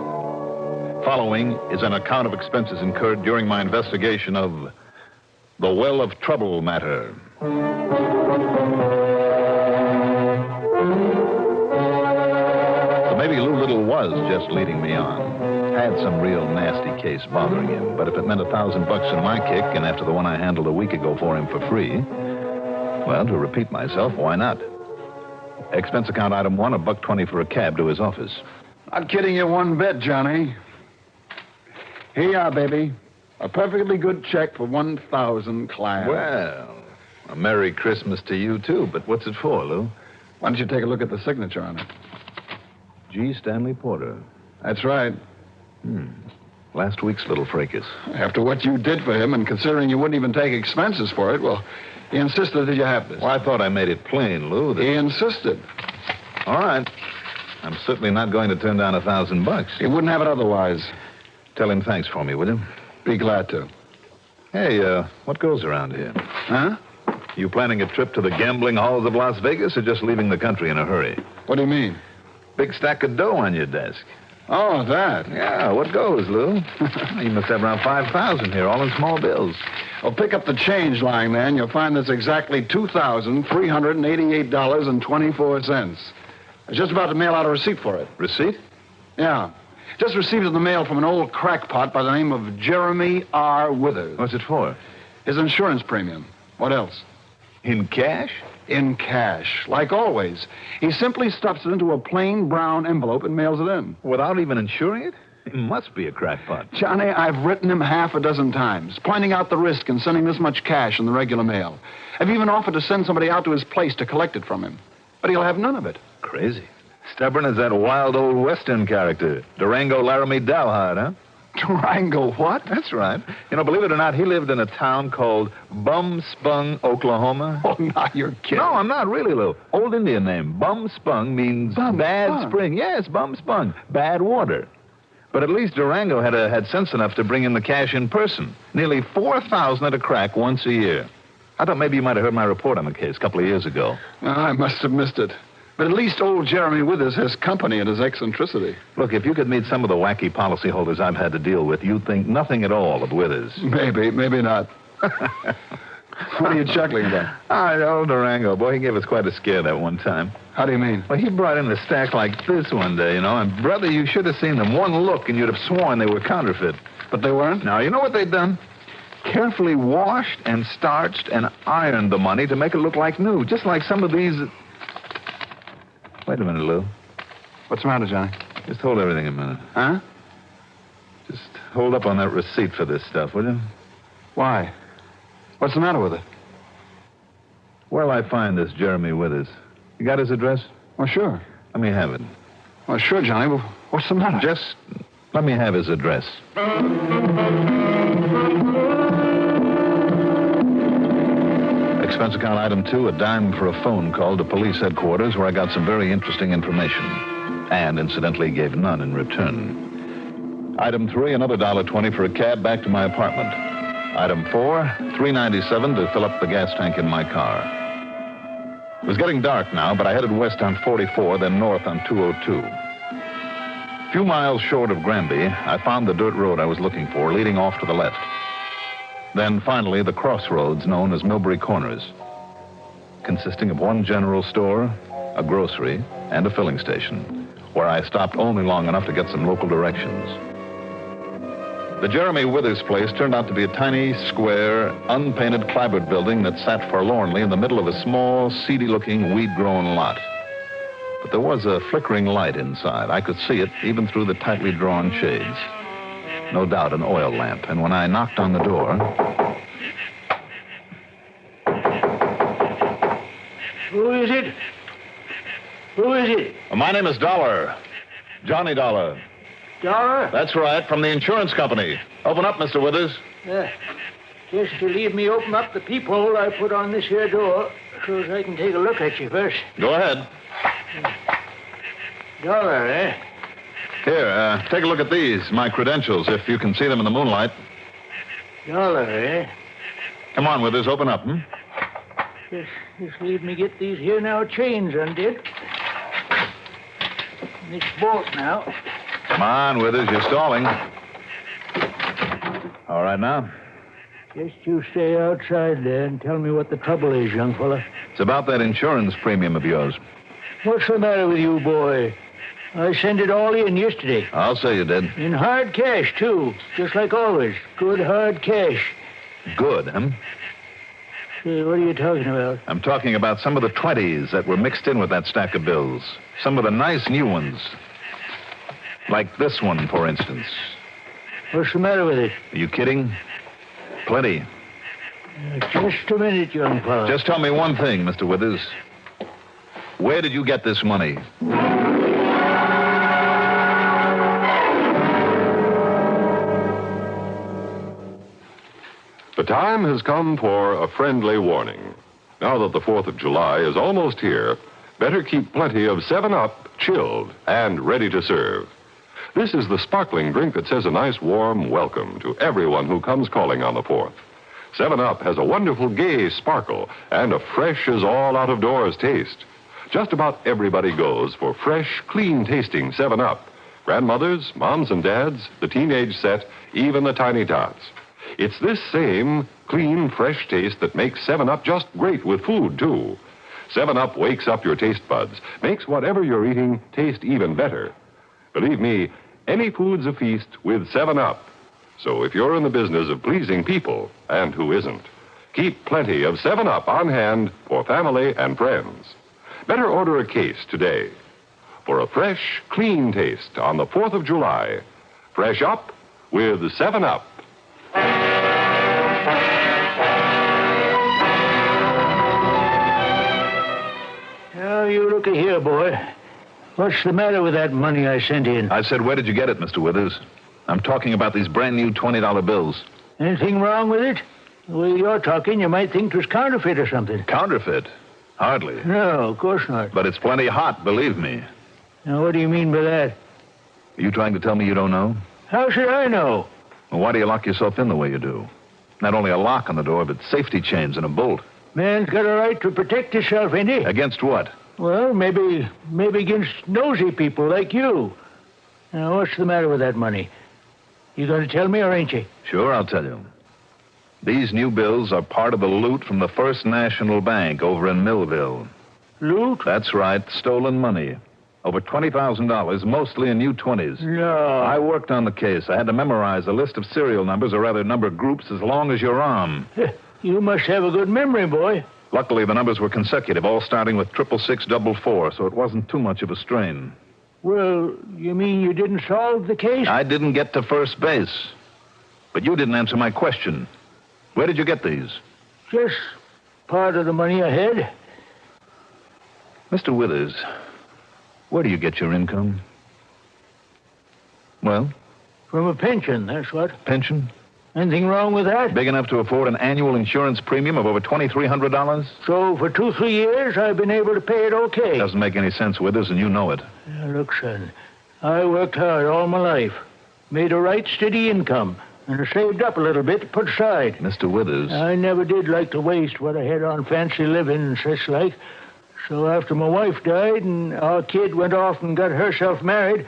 Following is an account of expenses incurred during my investigation of the Well of Trouble matter. So maybe Lou Little was just leading me on. Had some real nasty case bothering him, but if it meant $1,000 in my kick, and after the one I handled a week ago for him for free, well, to repeat myself, why not? Expense account item 1, $1.20 for a cab to his office. Not kidding you one bit, Johnny. Here you are, baby. A perfectly good check for 1,000 clams. Well, a Merry Christmas to you, too. But what's it for, Lou? Why don't you take a look at the signature on it? G. Stanley Porter. That's right. Last week's little fracas. After what you did for him, and considering you wouldn't even take expenses for it, well, he insisted that you have this. Well, I thought I made it plain, Lou. That... He insisted. All right. I'm certainly not going to turn down $1,000. He wouldn't have it otherwise. Tell him thanks for me, will you? Be glad to. Hey, what goes around here? Huh? You planning a trip to the gambling halls of Las Vegas or just leaving the country in a hurry? What do you mean? Big stack of dough on your desk. Oh, that. Yeah, what goes, Lou? You must have around 5,000 here, all in small bills. Well, pick up the change lying there, and you'll find there's exactly $2,388.24. I was just about to mail out a receipt for it. Receipt? Yeah. Just received it in the mail from an old crackpot by the name of Jeremy R. Withers. What's it for? His insurance premium. What else? In cash? In cash, like always. He simply stuffs it into a plain brown envelope and mails it in. Without even insuring it? He must be a crackpot. Johnny, I've written him half a dozen times, pointing out the risk in sending this much cash in the regular mail. I've even offered to send somebody out to his place to collect it from him. But he'll have none of it. Crazy. Stubborn as that wild old Western character, Durango Laramie Dalhart, huh? Durango what? That's right. You know, believe it or not, he lived in a town called Bum-Spung, Oklahoma. Oh, now you're kidding. No, I'm not really, Lou. Old Indian name. Bum-Spung means bad spring. Yes, Bum-Spung. Bad water. But at least Durango had sense enough to bring in the cash in person. Nearly 4,000 at a crack once a year. I thought maybe you might have heard my report on the case a couple of years ago. I must have missed it. But at least old Jeremy Withers has company in his eccentricity. Look, if you could meet some of the wacky policyholders I've had to deal with, you'd think nothing at all of Withers. Maybe not. What are you chuckling about? Old Durango. Boy, he gave us quite a scare that one time. How do you mean? Well, he brought in a stack like this one day, you know, and, brother, you should have seen them. One look, and you'd have sworn they were counterfeit. But they weren't? Now, you know what they'd done? Carefully washed and starched and ironed the money to make it look like new, just like some of these... Wait a minute, Lou. What's the matter, Johnny? Just hold everything a minute. Huh? Just hold up on that receipt for this stuff, will you? Why? What's the matter with it? Where'll I find this Jeremy Withers? You got his address? Well, sure. Let me have it. Well, sure, Johnny. Well, what's the matter? Just let me have his address. Expense account item 2, a dime for a phone call to police headquarters where I got some very interesting information. And, incidentally, gave none in return. Item 3, another $1.20 for a cab back to my apartment. Item 4, $3.97 to fill up the gas tank in my car. It was getting dark now, but I headed west on 44, then north on 202. A few miles short of Granby, I found the dirt road I was looking for, leading off to the left. Then, finally, the crossroads known as Millbury Corners, consisting of one general store, a grocery, and a filling station, where I stopped only long enough to get some local directions. The Jeremy Withers place turned out to be a tiny, square, unpainted clapboard building that sat forlornly in the middle of a small, seedy-looking, weed-grown lot. But there was a flickering light inside. I could see it even through the tightly drawn shades. No doubt an oil lamp. And when I knocked on the door... Who is it? Who is it? My name is Dollar. Johnny Dollar. Dollar? That's right, from the insurance company. Open up, Mr. Withers. Just to leave me open up the peephole I put on this here door so as I can take a look at you first. Go ahead. Dollar, eh? Here, take a look at these, my credentials, if you can see them in the moonlight. Dollar, eh? Come on, Withers, open up, Just leave me get these here now chains undid. This bolt now. Come on, Withers, you're stalling. All right now? Just you stay outside there and tell me what the trouble is, young fella. It's about that insurance premium of yours. What's the matter with you, boy? I sent it all in yesterday. I'll say you did. In hard cash, too. Just like always. Good hard cash. Good, huh? Say, what are you talking about? I'm talking about some of the 20s that were mixed in with that stack of bills. Some of the nice new ones. Like this one, for instance. What's the matter with it? Are you kidding? Plenty. Just a minute, young fellow. Just tell me one thing, Mr. Withers. Where did you get this money? The time has come for a friendly warning. Now that the 4th of July is almost here, better keep plenty of 7-Up chilled and ready to serve. This is the sparkling drink that says a nice warm welcome to everyone who comes calling on the 4th. 7-Up has a wonderful gay sparkle and a fresh as all out-of-doors taste. Just about everybody goes for fresh, clean-tasting 7-Up. Grandmothers, moms and dads, the teenage set, even the tiny tots. It's this same clean, fresh taste that makes 7-Up just great with food, too. 7-Up wakes up your taste buds, makes whatever you're eating taste even better. Believe me, any food's a feast with 7-Up. So if you're in the business of pleasing people, and who isn't, keep plenty of 7-Up on hand for family and friends. Better order a case today. For a fresh, clean taste on the 4th of July, fresh up with 7-Up. Now, you look here, boy. What's the matter with that money I sent in? I said, where did you get it, Mr. Withers? I'm talking about these brand new $20 bills. Anything wrong with it? The way you're talking, you might think it was counterfeit or something. Counterfeit? Hardly. No, of course not. But it's plenty hot, believe me. Now, what do you mean by that? Are you trying to tell me you don't know? How should I know? Well, why do you lock yourself in the way you do? Not only a lock on the door, but safety chains and a bolt. Man's got a right to protect himself, ain't he? Against what? Well, maybe against nosy people like you. Now, what's the matter with that money? You going to tell me or ain't you? Sure, I'll tell you. These new bills are part of the loot from the First National Bank over in Millville. Loot? That's right, stolen money. Over $20,000, mostly in new 20s. No. I worked on the case. I had to memorize a list of serial numbers, or rather number groups, as long as your arm. You must have a good memory, boy. Luckily, the numbers were consecutive, all starting with 66644, so it wasn't too much of a strain. Well, you mean you didn't solve the case? I didn't get to first base. But you didn't answer my question. Where did you get these? Just part of the money I had. Mr. Withers, where do you get your income? Well? From a pension, that's what. Pension? Anything wrong with that? Big enough to afford an annual insurance premium of over $2,300? So for 2-3 years, I've been able to pay it okay. Doesn't make any sense, Withers, and you know it. Now, look, son, I worked hard all my life. Made a right steady income. And I saved up a little bit to put aside. Mr. Withers. I never did like to waste what I had on fancy living and such like. So after my wife died and our kid went off and got herself married,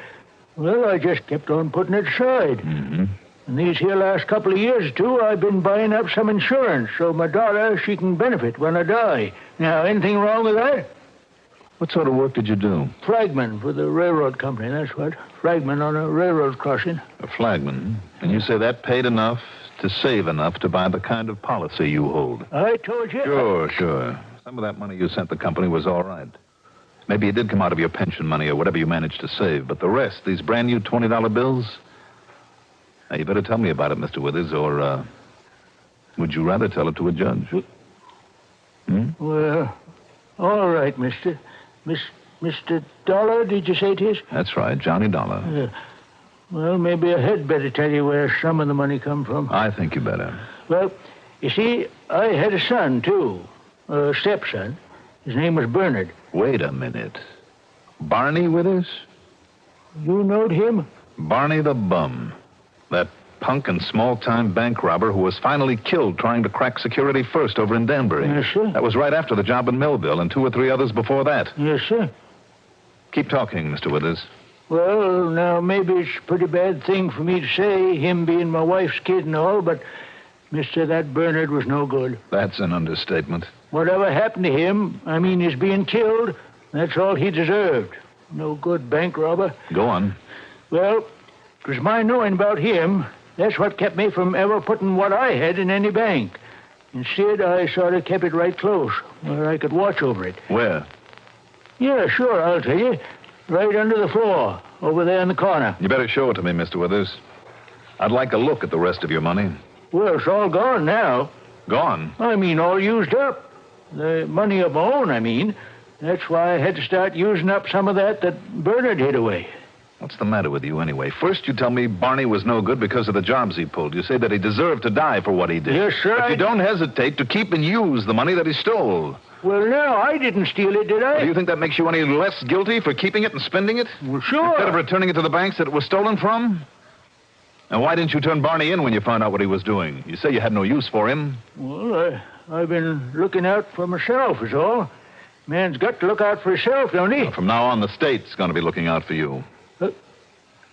well, I just kept on putting it aside. Mm-hmm. And these here last couple of years, too, I've been buying up some insurance so my daughter, she can benefit when I die. Now, anything wrong with that? What sort of work did you do? Flagman for the railroad company, that's what. Flagman on a railroad crossing. A flagman. And you say that paid enough to save enough to buy the kind of policy you hold? I told you. Sure. Some of that money you sent the company was all right. Maybe it did come out of your pension money or whatever you managed to save. But the rest, these brand new $20 bills? Now, you better tell me about it, Mr. Withers, or would you rather tell it to a judge? Well, all right, Mr. Dollar, did you say it is? That's right, Johnny Dollar. Well, maybe I had better tell you where some of the money come from. I think you better. Well, you see, I had a son, too. A stepson. His name was Bernard. Wait a minute. Barney Withers? You knowed him? Barney the Bum. That punk and small-time bank robber who was finally killed trying to crack Security First over in Danbury. Yes, sir. That was right after the job in Millville and 2 or 3 others before that. Yes, sir. Keep talking, Mr. Withers. Well, now, maybe it's a pretty bad thing for me to say, him being my wife's kid and all, but, mister, that Bernard was no good. That's an understatement. Whatever happened to him, I mean his being killed, that's all he deserved. No good bank robber. Go on. Well, it was my knowing about him. That's what kept me from ever putting what I had in any bank. Instead, I sort of kept it right close, where I could watch over it. Where? Yeah, sure, I'll tell you. Right under the floor, over there in the corner. You better show it to me, Mr. Withers. I'd like a look at the rest of your money. Well, it's all gone now. Gone? I mean, all used up. The money of my own, I mean. That's why I had to start using up some of that Bernard hid away. What's the matter with you, anyway? First, you tell me Barney was no good because of the jobs he pulled. You say that he deserved to die for what he did. Yes, sir. But you don't hesitate to keep and use the money that he stole. Well, no, I didn't steal it, did I? Well, do you think that makes you any less guilty for keeping it and spending it? Well, sure. Instead of returning it to the banks that it was stolen from? And why didn't you turn Barney in when you found out what he was doing? You say you had no use for him. Well, I've been looking out for myself, is all. Man's got to look out for himself, don't he? Well, from now on, the state's going to be looking out for you.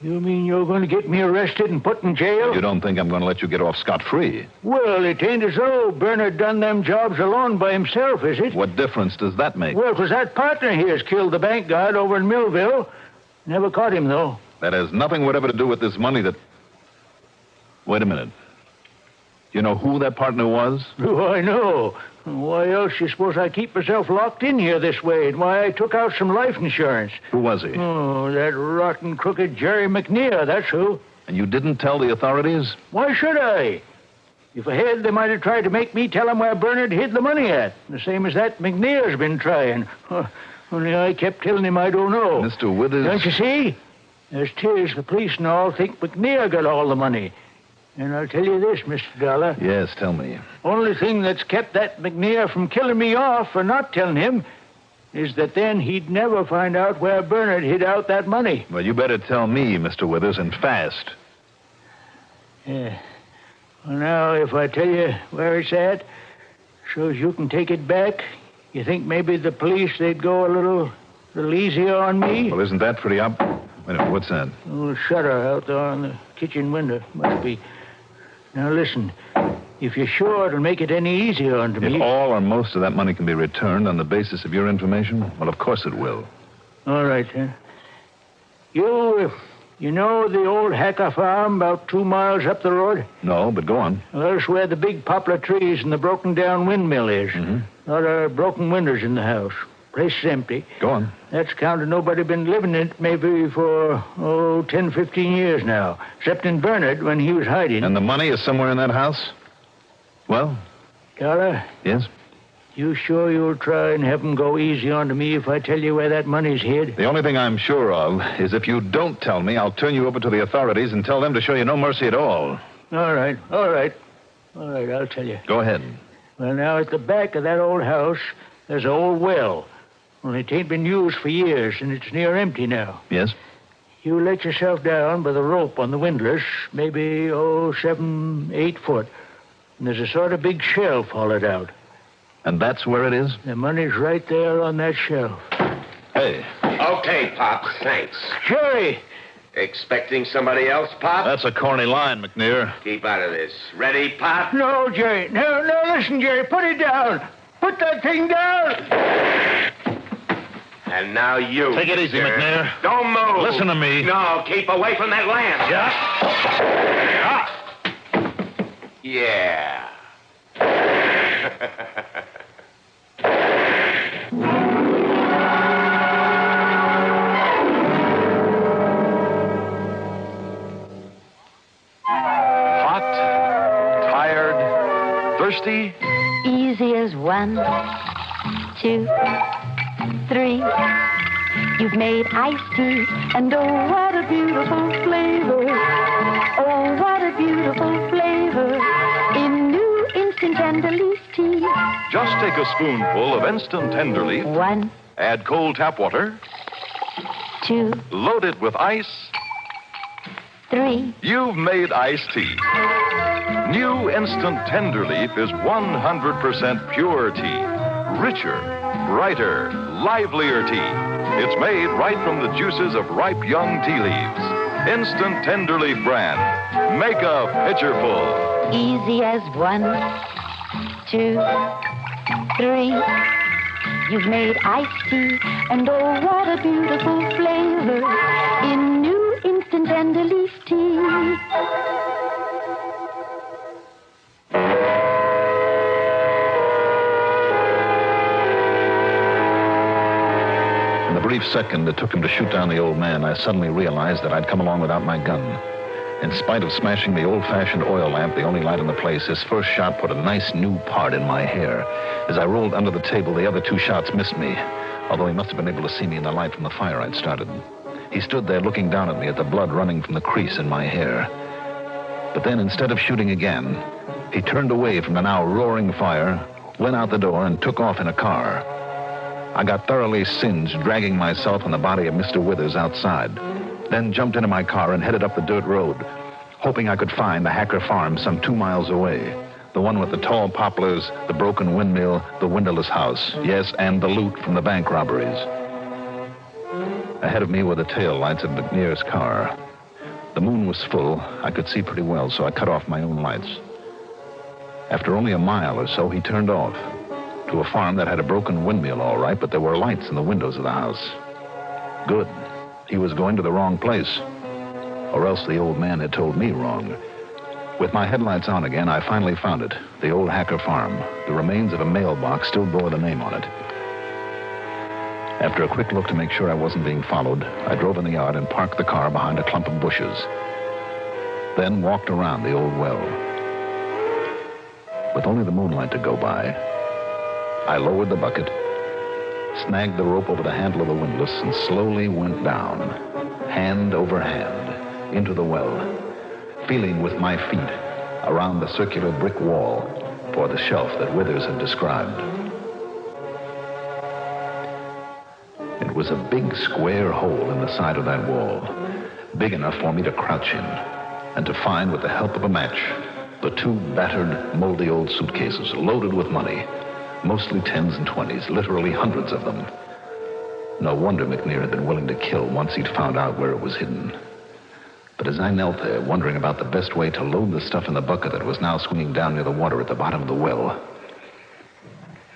You mean you're going to get me arrested and put in jail? You don't think I'm going to let you get off scot-free? Well, it ain't as though Bernard done them jobs alone by himself, is it? What difference does that make? Well, 'cause that partner of his killed the bank guard over in Millville. Never caught him, though. That has nothing whatever to do with this money that... Wait a minute. You know who that partner was? Oh, I know. Why else you suppose I keep myself locked in here this way, and why I took out some life insurance? Who was he? Oh, that rotten, crooked Jerry McNear, that's who. And you didn't tell the authorities? Why should I? If I had, they might have tried to make me tell them where Bernard hid the money at. The same as that McNear's been trying. Only I kept telling him I don't know. Mr. Withers... Don't you see? As 'tis, the police and all think McNear got all the money. And I'll tell you this, Mr. Dollar. Yes, tell me. Only thing that's kept that McNear from killing me off for not telling him is that then he'd never find out where Bernard hid out that money. Well, you better tell me, Mr. Withers, and fast. Yeah. Well, now, if I tell you where it's at, so's you can take it back, you think maybe the police, they'd go a little easier on me? Well, isn't that pretty up? Wait a minute, what's that? A little shutter out there on the kitchen window. Must be. Now, listen. If you're sure it'll make it any easier on me... If all or most of that money can be returned on the basis of your information, well, of course it will. All right, then. You know the old Hacker farm about 2 miles up the road? No, but go on. Well, that's where the big poplar trees and the broken-down windmill is. Mm-hmm. A lot of broken windows in the house. Place is empty. Go on. That's counted nobody been living in it maybe for, 10, 15 years now. Except in Bernard when he was hiding. And the money is somewhere in that house? Well? Dollar? Yes? You sure you'll try and have 'em go easy on to me if I tell you where that money's hid? The only thing I'm sure of is if you don't tell me, I'll turn you over to the authorities and tell them to show you no mercy at all. All right, I'll tell you. Go ahead. Well, now, at the back of that old house, there's an old well. Only it ain't been used for years, and it's near empty now. Yes? You let yourself down by the rope on the windlass, maybe, 7, 8 foot. And there's a sort of big shelf hollowed out. And that's where it is? The money's right there on that shelf. Hey. Okay, Pop, thanks. Jerry! Expecting somebody else, Pop? That's a corny line, McNear. Keep out of this. Ready, Pop? No, Jerry. No, listen, Jerry. Put it down. Put that thing down. And now you. Take it easy, mister. McNair. Don't move. Listen to me. No, keep away from that lamp. Yeah. Hot, tired, thirsty. Easy as 1, 2, 3. You've made iced tea, and oh, what a beautiful flavor. Oh, what a beautiful flavor in new instant tender leaf tea. Just take a spoonful of instant tender leaf. 1. Add cold tap water. 2. Load it with ice. 3. You've made iced tea. New instant tender leaf is 100% pure tea. Richer, brighter, livelier tea. It's made right from the juices of ripe young tea leaves. Instant tender leaf brand. Make a pitcher full. Easy as 1, 2, 3. You've made iced tea, and oh, what a beautiful flavor in new instant tender leaf tea. In the brief second it took him to shoot down the old man, I suddenly realized that I'd come along without my gun. In spite of smashing the old-fashioned oil lamp, the only light in the place, his first shot put a nice new part in my hair. As I rolled under the table, the other 2 shots missed me, although he must have been able to see me in the light from the fire I'd started. He stood there looking down at me at the blood running from the crease in my hair. But then, instead of shooting again, he turned away from the now roaring fire, went out the door, and took off in a car. I got thoroughly singed, dragging myself and the body of Mr. Withers outside. Then jumped into my car and headed up the dirt road, hoping I could find the Hacker farm some 2 miles away. The one with the tall poplars, the broken windmill, the windowless house. Yes, and the loot from the bank robberies. Ahead of me were the tail lights of McNair's car. The moon was full. I could see pretty well, so I cut off my own lights. After only a mile or so, he turned off to a farm that had a broken windmill, all right, but there were lights in the windows of the house. Good. He was going to the wrong place. Or else the old man had told me wrong. With my headlights on again, I finally found it. The old Hacker farm. The remains of a mailbox still bore the name on it. After a quick look to make sure I wasn't being followed, I drove in the yard and parked the car behind a clump of bushes. Then walked around the old well. With only the moonlight to go by, I lowered the bucket, snagged the rope over the handle of the windlass, and slowly went down, hand over hand, into the well, feeling with my feet around the circular brick wall for the shelf that Withers had described. It was a big square hole in the side of that wall, big enough for me to crouch in, and to find, with the help of a match, the 2 battered, moldy old suitcases loaded with money. Mostly 10s and 20s, literally hundreds of them. No wonder McNair had been willing to kill once he'd found out where it was hidden. But as I knelt there, wondering about the best way to load the stuff in the bucket that was now swinging down near the water at the bottom of the well.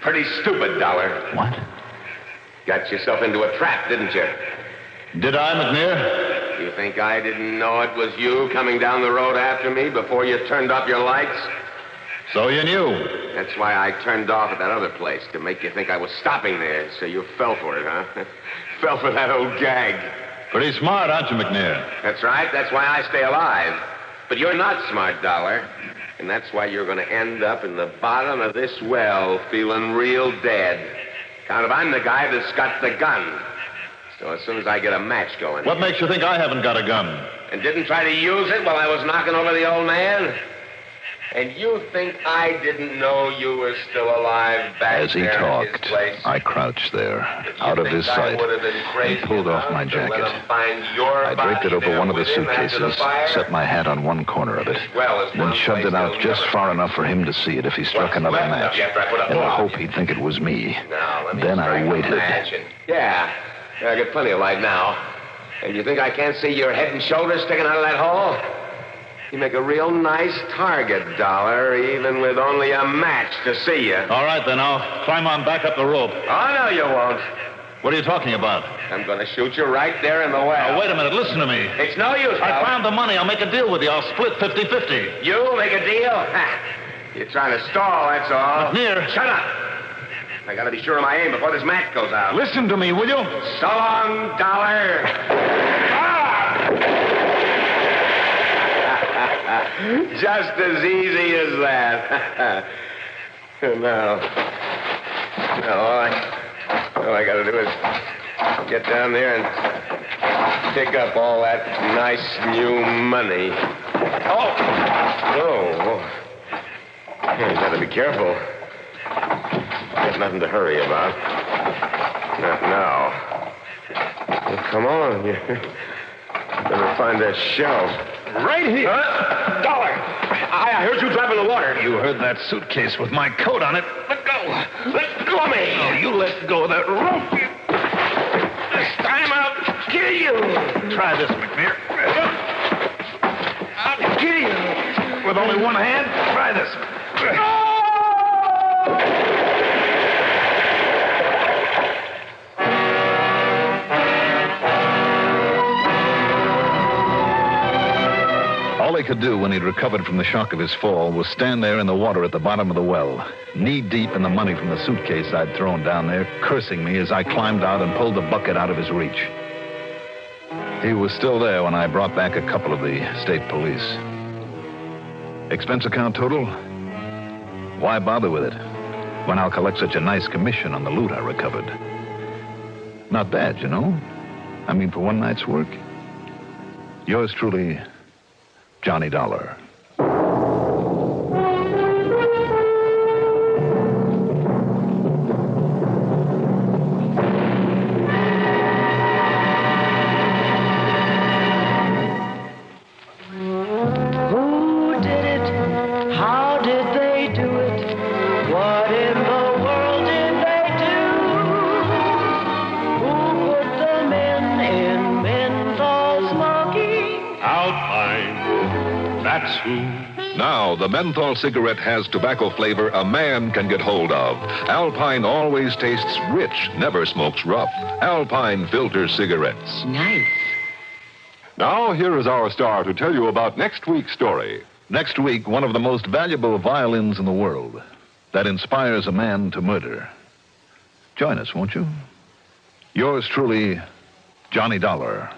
Pretty stupid, Dollar. What? Got yourself into a trap, didn't you? Did I, McNair? You think I didn't know it was you coming down the road after me before you turned off your lights? So you knew. That's why I turned off at that other place, to make you think I was stopping there, so you fell for it, huh? Fell for that old gag. Pretty smart, aren't you, McNair? That's right. That's why I stay alive. But you're not smart, Dollar. And that's why you're going to end up in the bottom of this well feeling real dead. Kind of, I'm the guy that's got the gun. So as soon as I get a match going... What makes you think I haven't got a gun? And didn't try to use it while I was knocking over the old man? And you think I didn't know you were still alive back As he there talked, in his place? I crouched there, out of his sight, and pulled off my jacket. I draped it over one of the suitcases, set my hat on one corner of it, then shoved it out just far enough for him to see it if he struck another match, in the hope he'd think it was me. Then I waited. Yeah, I got plenty of light now. And you think I can't see your head and shoulders sticking out of that hole? You make a real nice target, Dollar, even with only a match to see you. All right, then, I'll climb on back up the rope. Oh, no, you won't. What are you talking about? I'm going to shoot you right there in the well. Now, wait a minute. Listen to me. It's no use, I found the money. I'll make a deal with you. I'll split 50-50. You make a deal? Ha. You're trying to stall, that's all. McNear. Shut up. I got to be sure of my aim before this match goes out. Listen to me, will you? So long, Dollar. Just as easy as that. All I got to do is get down there and pick up all that nice new money. Oh! You got to be careful. Got nothing to hurry about. Not now. Well, come on. You better find that shelf. Right here. Dollar! I heard you drop in the water. You heard that suitcase with my coat on it. Let go. Let go of me. Oh, you let go of that rope. This time I'll kill you. Try this, McNear. I'll kill you. With only one hand? Try this. All he could do when he'd recovered from the shock of his fall was stand there in the water at the bottom of the well, knee-deep in the money from the suitcase I'd thrown down there, cursing me as I climbed out and pulled the bucket out of his reach. He was still there when I brought back a couple of the state police. Expense account total? Why bother with it when I'll collect such a nice commission on the loot I recovered? Not bad, you know. I mean, for one night's work. Yours truly, Johnny Dollar. Now, the menthol cigarette has tobacco flavor a man can get hold of. Alpine always tastes rich, never smokes rough. Alpine filter cigarettes. Nice. Now, here is our star to tell you about next week's story. Next week, one of the most valuable violins in the world that inspires a man to murder. Join us, won't you? Yours truly, Johnny Dollar.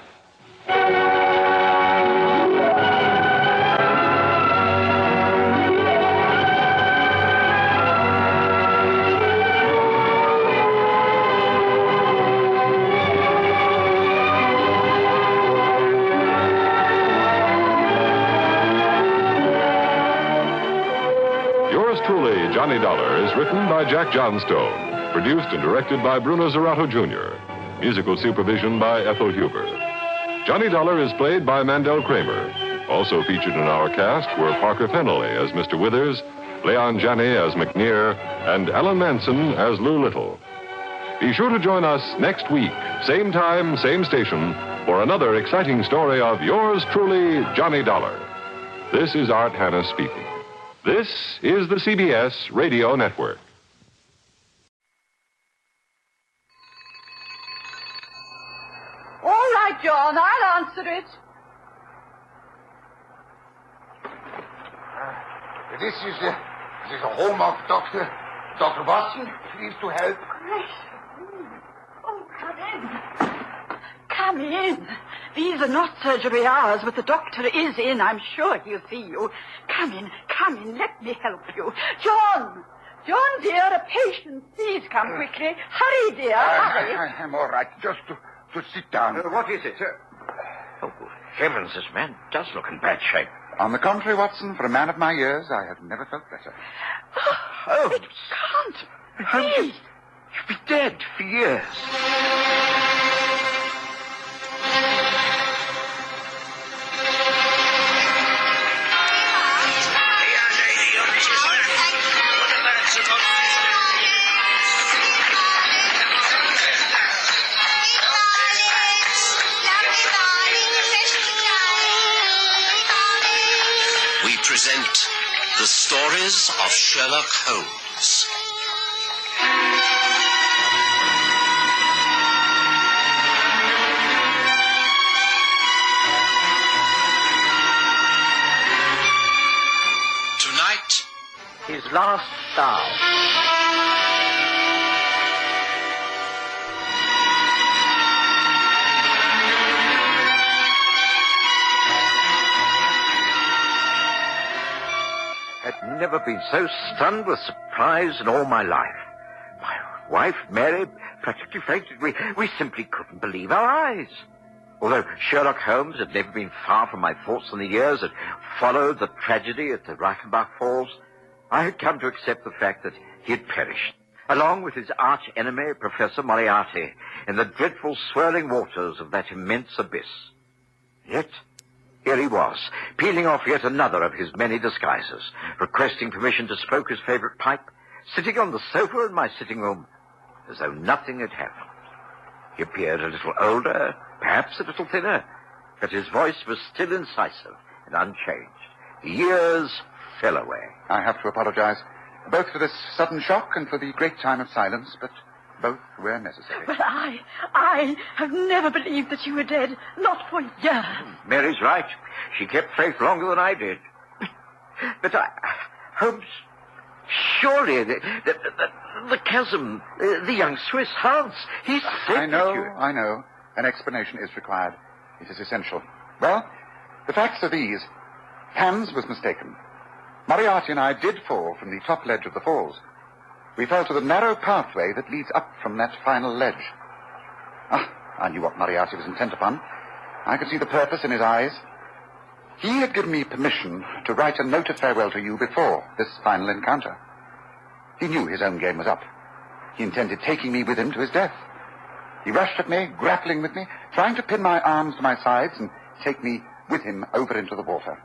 Johnny Dollar is written by Jack Johnstone, produced and directed by Bruno Zerato Jr., musical supervision by Ethel Huber. Johnny Dollar is played by Mandel Kramer. Also featured in our cast were Parker Fennelly as Mr. Withers, Leon Janney as McNear, and Alan Manson as Lou Little. Be sure to join us next week, same time, same station, for another exciting story of yours truly, Johnny Dollar. This is Art Hanna speaking. This is the CBS Radio Network. All right, John, I'll answer it. This is a hallmark, Doctor. Dr. Watson, please to help. Oh, come in. Come in. These are not surgery hours, but the doctor is in. I'm sure he'll see you. Come in. Let me help you. John, dear, a patient. Please come quickly. Hurry, dear, hurry. I'm all right. Just to sit down. What is it? Oh, heavens, this man does look in bad shape. On the contrary, Watson, for a man of my years, I have never felt better. Holmes. It can't be. Holmes, you've been dead for years. We present the stories of Sherlock Holmes. last star. I'd never been so stunned with surprise in all my life. My wife, Mary, practically fainted. We simply couldn't believe our eyes. Although Sherlock Holmes had never been far from my thoughts in the years that followed the tragedy at the Reichenbach Falls, I had come to accept the fact that he had perished, along with his arch-enemy, Professor Moriarty, in the dreadful swirling waters of that immense abyss. Yet, here he was, peeling off yet another of his many disguises, requesting permission to smoke his favorite pipe, sitting on the sofa in my sitting room, as though nothing had happened. He appeared a little older, perhaps a little thinner, but his voice was still incisive and unchanged. The years fell away. I have to apologize, both for this sudden shock and for the great time of silence, but both were necessary. But I have never believed that you were dead. Not for years. Mary's right. She kept faith longer than I did. But Holmes, surely the chasm, the young Swiss, Hans, he's said I know. An explanation is required. It is essential. Well, the facts are these. Hans was mistaken. Moriarty and I did fall from the top ledge of the falls. We fell to the narrow pathway that leads up from that final ledge. I knew what Moriarty was intent upon. I could see the purpose in his eyes. He had given me permission to write a note of farewell to you before this final encounter. He knew his own game was up. He intended taking me with him to his death. He rushed at me, grappling with me, trying to pin my arms to my sides and take me with him over into the water.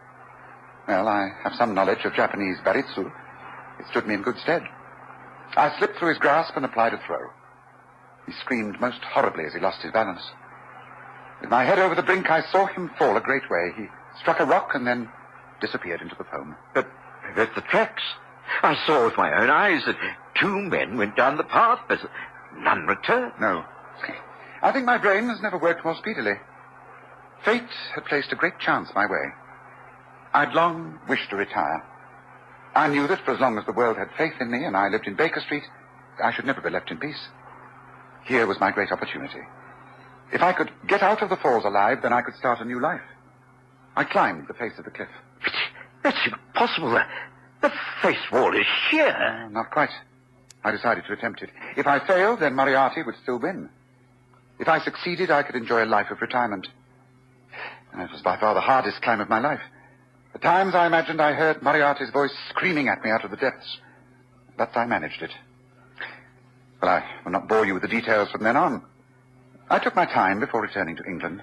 Well, I have some knowledge of Japanese baritsu. It stood me in good stead. I slipped through his grasp and applied a throw. He screamed most horribly as he lost his balance. With my head over the brink, I saw him fall a great way. He struck a rock and then disappeared into the foam. But the tracks. I saw with my own eyes that two men went down the path, but none returned. No. I think my brain has never worked more speedily. Fate had placed a great chance my way. I'd long wished to retire. I knew that for as long as the world had faith in me and I lived in Baker Street, I should never be left in peace. Here was my great opportunity. If I could get out of the falls alive, then I could start a new life. I climbed the face of the cliff. That's impossible. The face wall is sheer. Not quite. I decided to attempt it. If I failed, then Moriarty would still win. If I succeeded, I could enjoy a life of retirement. And it was by far the hardest climb of my life. At times I imagined I heard Moriarty's voice screaming at me out of the depths. But I managed it. Well, I will not bore you with the details from then on. I took my time before returning to England.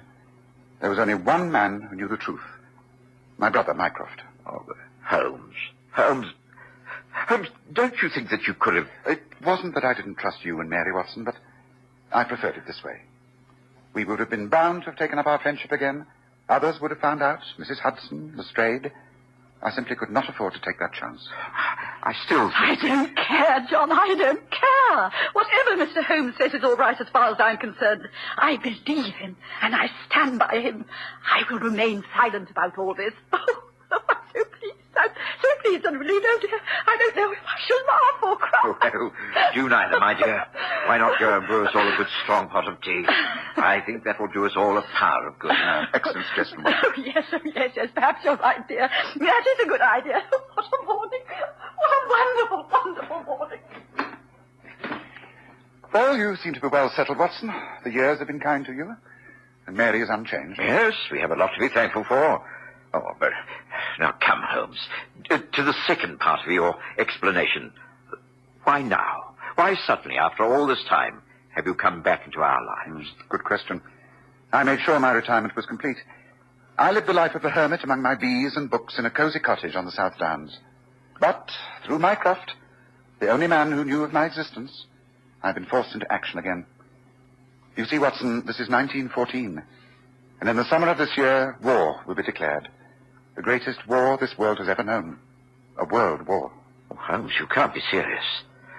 There was only one man who knew the truth. My brother, Mycroft. Oh, Holmes, don't you think that you could have... It wasn't that I didn't trust you and Mary, Watson, but I preferred it this way. We would have been bound to have taken up our friendship again. Others would have found out. Mrs. Hudson, Lestrade. I simply could not afford to take that chance. I don't care, John. I don't care. Whatever Mr. Holmes says is all right as far as I'm concerned. I believe him, and I stand by him. I will remain silent about all this. I'm so pleased and relieved. Oh, dear. I don't know if I shall laugh or cry. Well, do neither, my dear. Why not go and brew us all a good strong pot of tea? I think that will do us all a power of good. Excellent suggestion. Oh, yes. Perhaps you're right, dear. That is a good idea. What a morning. What a wonderful, wonderful morning. Well, you seem to be well settled, Watson. The years have been kind to you. And Mary is unchanged. Yes, we have a lot to be thankful for. Oh, but now come, Holmes, to the second part of your explanation. Why now? Why suddenly, after all this time, have you come back into our lives? Good question. I made sure my retirement was complete. I lived the life of a hermit among my bees and books in a cozy cottage on the South Downs. But through Mycroft, the only man who knew of my existence, I've been forced into action again. You see, Watson, this is 1914. And in the summer of this year, war will be declared. The greatest war this world has ever known. A world war. Oh, Holmes, you can't be serious.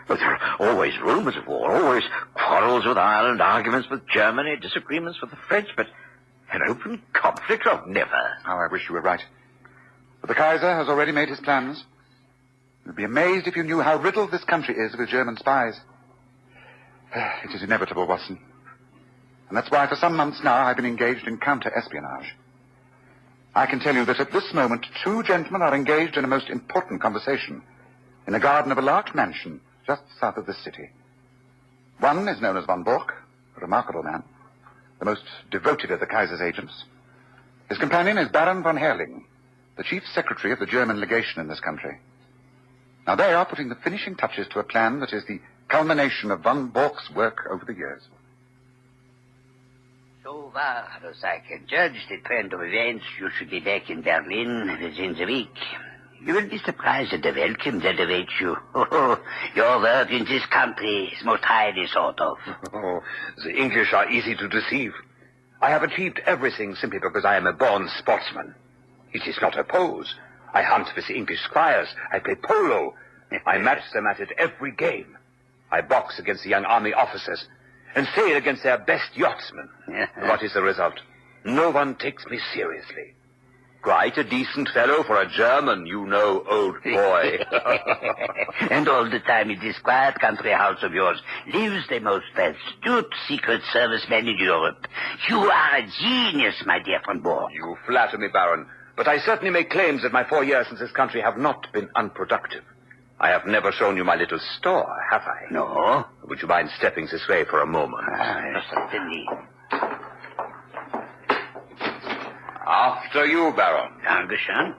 Well, there are always rumors of war, always quarrels with Ireland, arguments with Germany, disagreements with the French, but an open conflict? Oh, never. How I wish you were right. But the Kaiser has already made his plans. You'd be amazed if you knew how riddled this country is with German spies. It is inevitable, Watson. And that's why for some months now I've been engaged in counter-espionage. I can tell you that at this moment 2 gentlemen are engaged in a most important conversation in the garden of a large mansion just south of this city. One is known as von Bork, a remarkable man, the most devoted of the Kaiser's agents. His companion is Baron von Herrling, the chief secretary of the German legation in this country. Now, they are putting the finishing touches to a plan that is the culmination of von Bork's work over the years. So far as I can judge the trend of events, you should be back in Berlin within the week. You will be surprised at the welcome that awaits you. Your work in this country is most highly thought of. The English are easy to deceive. I have achieved everything simply because I am a born sportsman. It is not a pose. I hunt with the English squires. I play polo. I match them at it every game. I box against the young army officers and sail against their best yachtsmen. What is the result? No one takes me seriously. Quite a decent fellow for a German, you know, old boy. And all the time in this quiet country house of yours lives the most astute Secret Service man in Europe. You are a genius, my dear von Bork. You flatter me, Baron, but I certainly make claims that my 4 years in this country have not been unproductive. I have never shown you my little store, have I? No. Would you mind stepping this way for a moment? Certainly. After you, Baron. Dankeschön.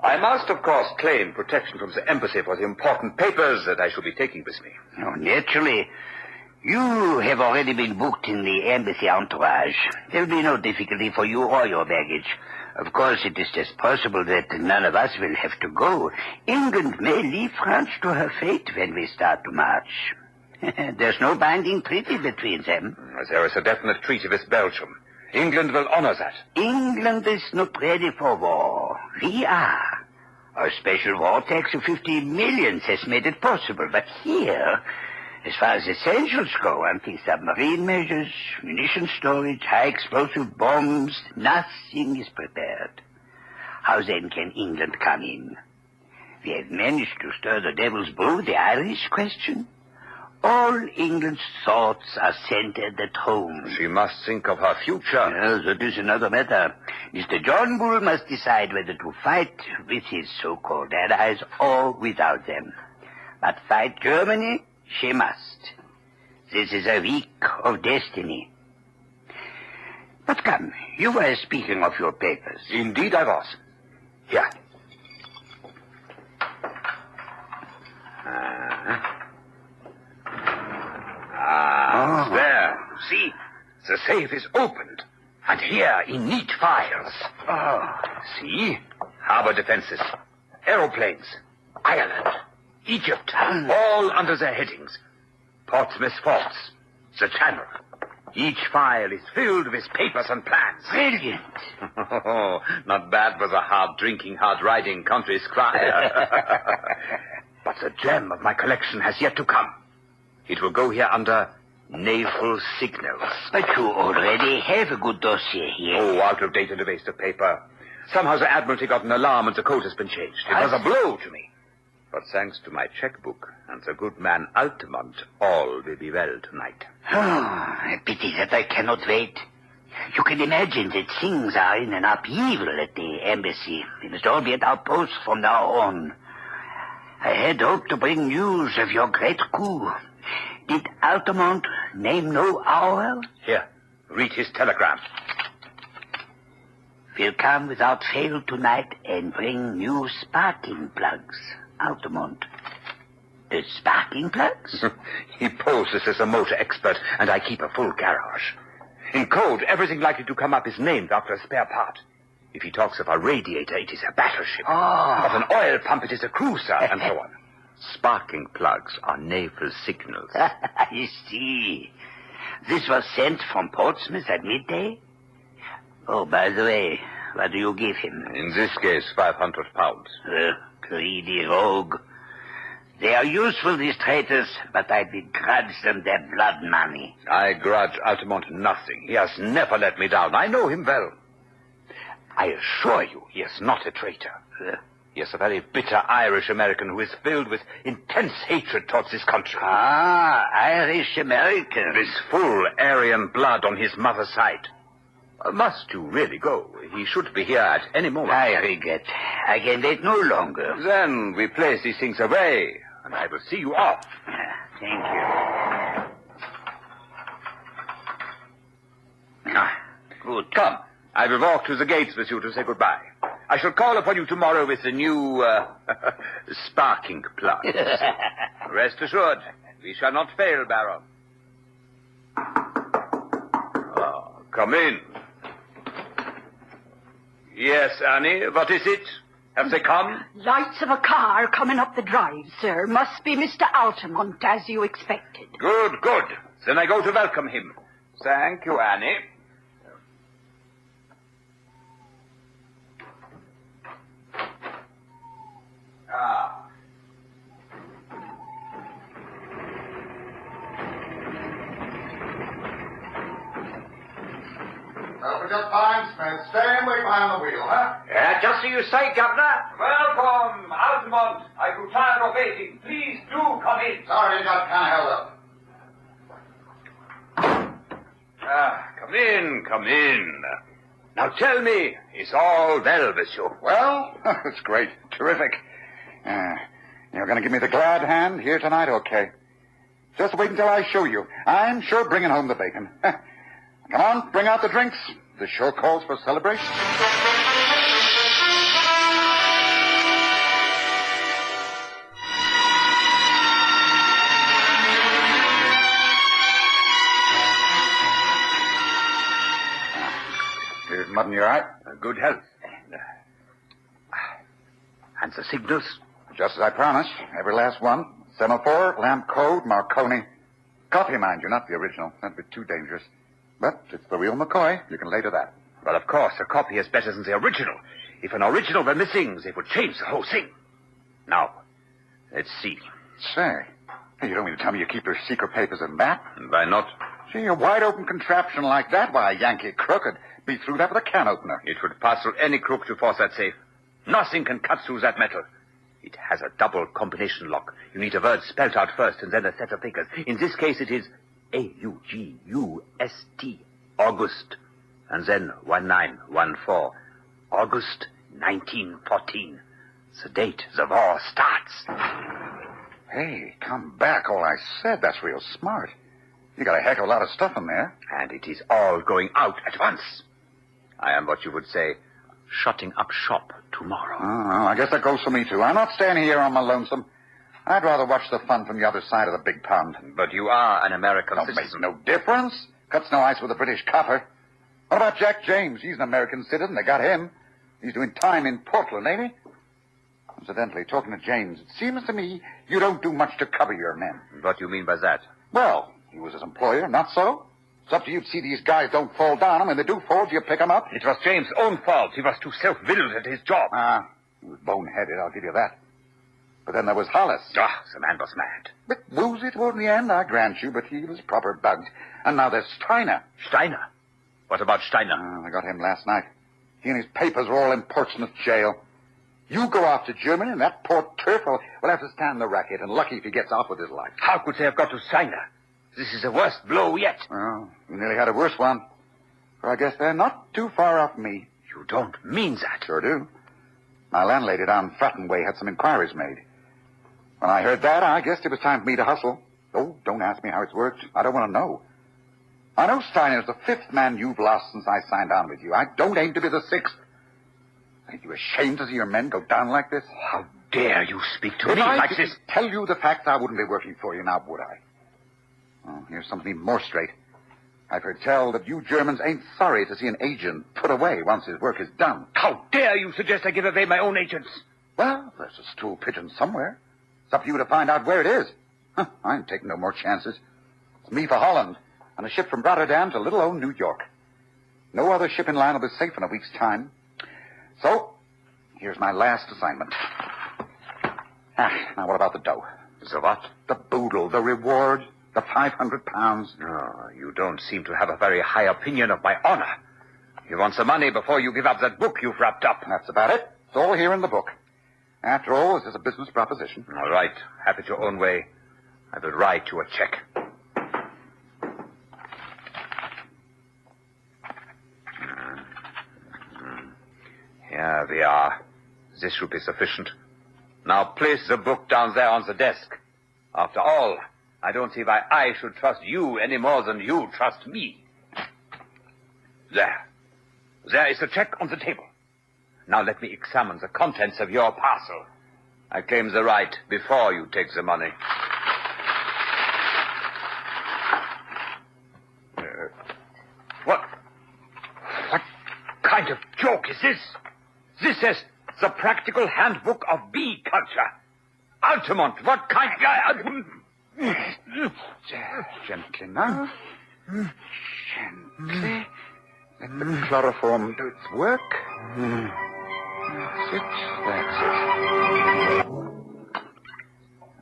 I must, of course, claim protection from the embassy for the important papers that I shall be taking with me. Oh, naturally. You have already been booked in the embassy entourage. There will be no difficulty for you or your baggage. Of course, it is just possible that none of us will have to go. England may leave France to her fate when we start to march. There's no binding treaty between them. There is a definite treaty with Belgium. England will honor that. England is not ready for war. We are. Our special war tax of 50 million has made it possible. But here, as far as essentials go, anti-submarine measures, munition storage, high-explosive bombs, nothing is prepared. How then can England come in? We have managed to stir the devil's brew, the Irish question. All England's thoughts are centered at home. She must think of her future. Yes, that is another matter. Mr. John Bull must decide whether to fight with his so-called allies or without them. But fight Germany, she must. This is a week of destiny. But come, you were speaking of your papers. Indeed I was. Here. There. See, the safe is opened. And here, in neat files. See? Harbor defenses, aeroplanes, Ireland, Egypt, all under their headings. Portsmouth forts, the Channel. Each file is filled with papers and plans. Brilliant. Not bad for the hard-drinking, hard-riding country squire. But the gem of my collection has yet to come. It will go here under naval signals. But you already have a good dossier here. Oh, out of date and a waste of paper. Somehow the Admiralty got an alarm and the code has been changed. It was a blow to me. But thanks to my checkbook and the good man Altamont, all will be well tonight. Oh, a pity that I cannot wait. You can imagine that things are in an upheaval at the embassy. We must all be at our posts from now on. I had hoped to bring news of your great coup. Did Altamont name no hour? Here, read his telegram. Will come without fail tonight and bring new sparking plugs. Altamont. The sparking plugs? He poses as a motor expert, and I keep a full garage. In code, everything likely to come up is named after a spare part. If he talks of a radiator, it is a battleship. Of an oil pump, it is a cruiser, and so on. Sparking plugs are naval signals. I see. This was sent from Portsmouth at midday? Oh, by the way, what do you give him? In this case, £500. Greedy rogue. They are useful, these traitors, but I begrudge them their blood money. I grudge Altamont nothing. He has never let me down. I know him well. I assure you he is not a traitor. Yes, a very bitter Irish-American who is filled with intense hatred towards his country. Ah, Irish-American. This full Aryan blood on his mother's side. Must you really go? He should be here at any moment. I regret. I can wait no longer. Then we place these things away, and I will see you off. Thank you. Good. Come. I will walk to the gates with you to say goodbye. I shall call upon you tomorrow with the new, sparking plugs. Rest assured, we shall not fail, Baron. Oh, come in. Yes, Annie, what is it? Have they come? Lights of a car coming up the drive, sir. Must be Mr. Altamont, as you expected. Good, good. Then I go to welcome him. Thank you, Annie. We're just fine, Smith. Staying way behind the wheel, huh? Just so you say, Governor. Welcome, Altamont. I grew tired of waiting. Please do come in. Sorry, got kind of held up. Come in, come in. Now tell me, is all well with you? Well, it's great. Terrific. You're going to give me the glad hand here tonight, okay? Just wait until I show you. I'm sure bringing home the bacon. Come on, bring out the drinks. This sure calls for celebration. Here's mutton, you all right? Good health. And the signals? Just as I promised. Every last one. Semaphore, lamp code, Marconi. Copy, mind you, not the original. That'd be too dangerous. But it's the real McCoy. You can lay to that. Well, of course, a copy is better than the original. If an original were missing, it would change the whole thing. Now, let's see. Say, you don't mean to tell me you keep your secret papers in that? And why not? Gee, a wide-open contraption like that, why, a Yankee crook could be through that with a can opener. It would puzzle any crook to force that safe. Nothing can cut through that metal. It has a double combination lock. You need a word spelled out first and then a set of figures. In this case, it is A-U-G-U-S-T, August, and then 1914, August 1914. The date the war starts. Hey, come back, all I said. That's real smart. You got a heck of a lot of stuff in there. And it is all going out at once. I am what you would say, shutting up shop tomorrow. Oh, I guess that goes for me, too. I'm not staying here on my lonesome. I'd rather watch the fun from the other side of the big pond. But you are an American citizen. Makes no difference. Cuts no ice with a British copper. What about Jack James? He's an American citizen. They got him. He's doing time in Portland, ain't he? Incidentally, talking to James, it seems to me you don't do much to cover your men. What do you mean by that? Well, he was his employer, not so? It's up to you to see these guys don't fall down, and when they do fall, do you pick them up? It was James' own fault. He was too self-willed at his job. He was boneheaded, I'll give you that. But then there was Hollis. The man was mad. But woozy toward the end, I grant you, but he was proper bugged. And now there's Steiner. Steiner? What about Steiner? I got him last night. He and his papers are all in Portsmouth jail. You go off to Germany, and that poor turf will have to stand the racket, and lucky if he gets off with his life. How could they have got to Steiner? This is the worst blow yet. Well, you nearly had a worse one. For I guess they're not too far off me. You don't mean that. Sure do. My landlady down Fratton Way had some inquiries made. When I heard that, I guessed it was time for me to hustle. Oh, don't ask me how it's worked. I don't want to know. I know Steiner's the 5th man you've lost since I signed on with you. I don't aim to be the 6th. Ain't you ashamed to see your men go down like this? How dare you speak to me like this? If I didn't tell you the facts, I wouldn't be working for you now, would I? Oh, here's something even more straight. I've heard tell that you Germans ain't sorry to see an agent put away once his work is done. How dare you suggest I give away my own agents? Well, there's a stool pigeon somewhere. It's up to you to find out where it is. I ain't taking no more chances. It's me for Holland, and a ship from Rotterdam to little old New York. No other ship in line will be safe in a week's time. So, here's my last assignment. Now what about the dough? The what? The boodle, the reward, the 500 pounds. Oh, you don't seem to have a very high opinion of my honor. You want the money before you give up that book you've wrapped up. That's about it. It's all here in the book. After all, this is a business proposition. All right. Have it your own way. I will write you a check. Here we are. This should be sufficient. Now place the book down there on the desk. After all, I don't see why I should trust you any more than you trust me. There. There is the check on the table. Now let me examine the contents of your parcel. I claim the right before you take the money. What kind of joke is this? This is the practical handbook of bee culture. Altamont, what kind of... Gently now. Gently. Let the chloroform do its work. That's it.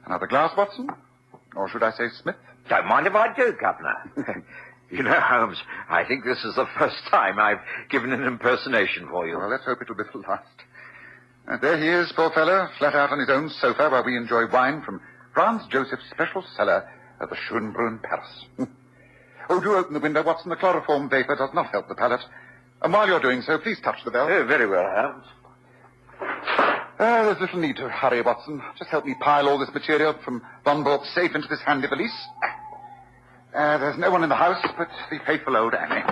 Another glass, Watson? Or should I say Smith? Don't mind if I do, Governor. You know, Holmes, I think this is the first time I've given an impersonation for you. Well, let's hope it'll be the last. And there he is, poor fellow, flat out on his own sofa while we enjoy wine from Franz Joseph's special cellar at the Schönbrunn Palace. Oh, do open the window, Watson. The chloroform vapor does not help the palate. And while you're doing so, please touch the bell. Oh, very well, Holmes. There's little need to hurry, Watson. Just help me pile all this material from Von Bork's safe into this handy valise. There's no one in the house but the faithful old Annie.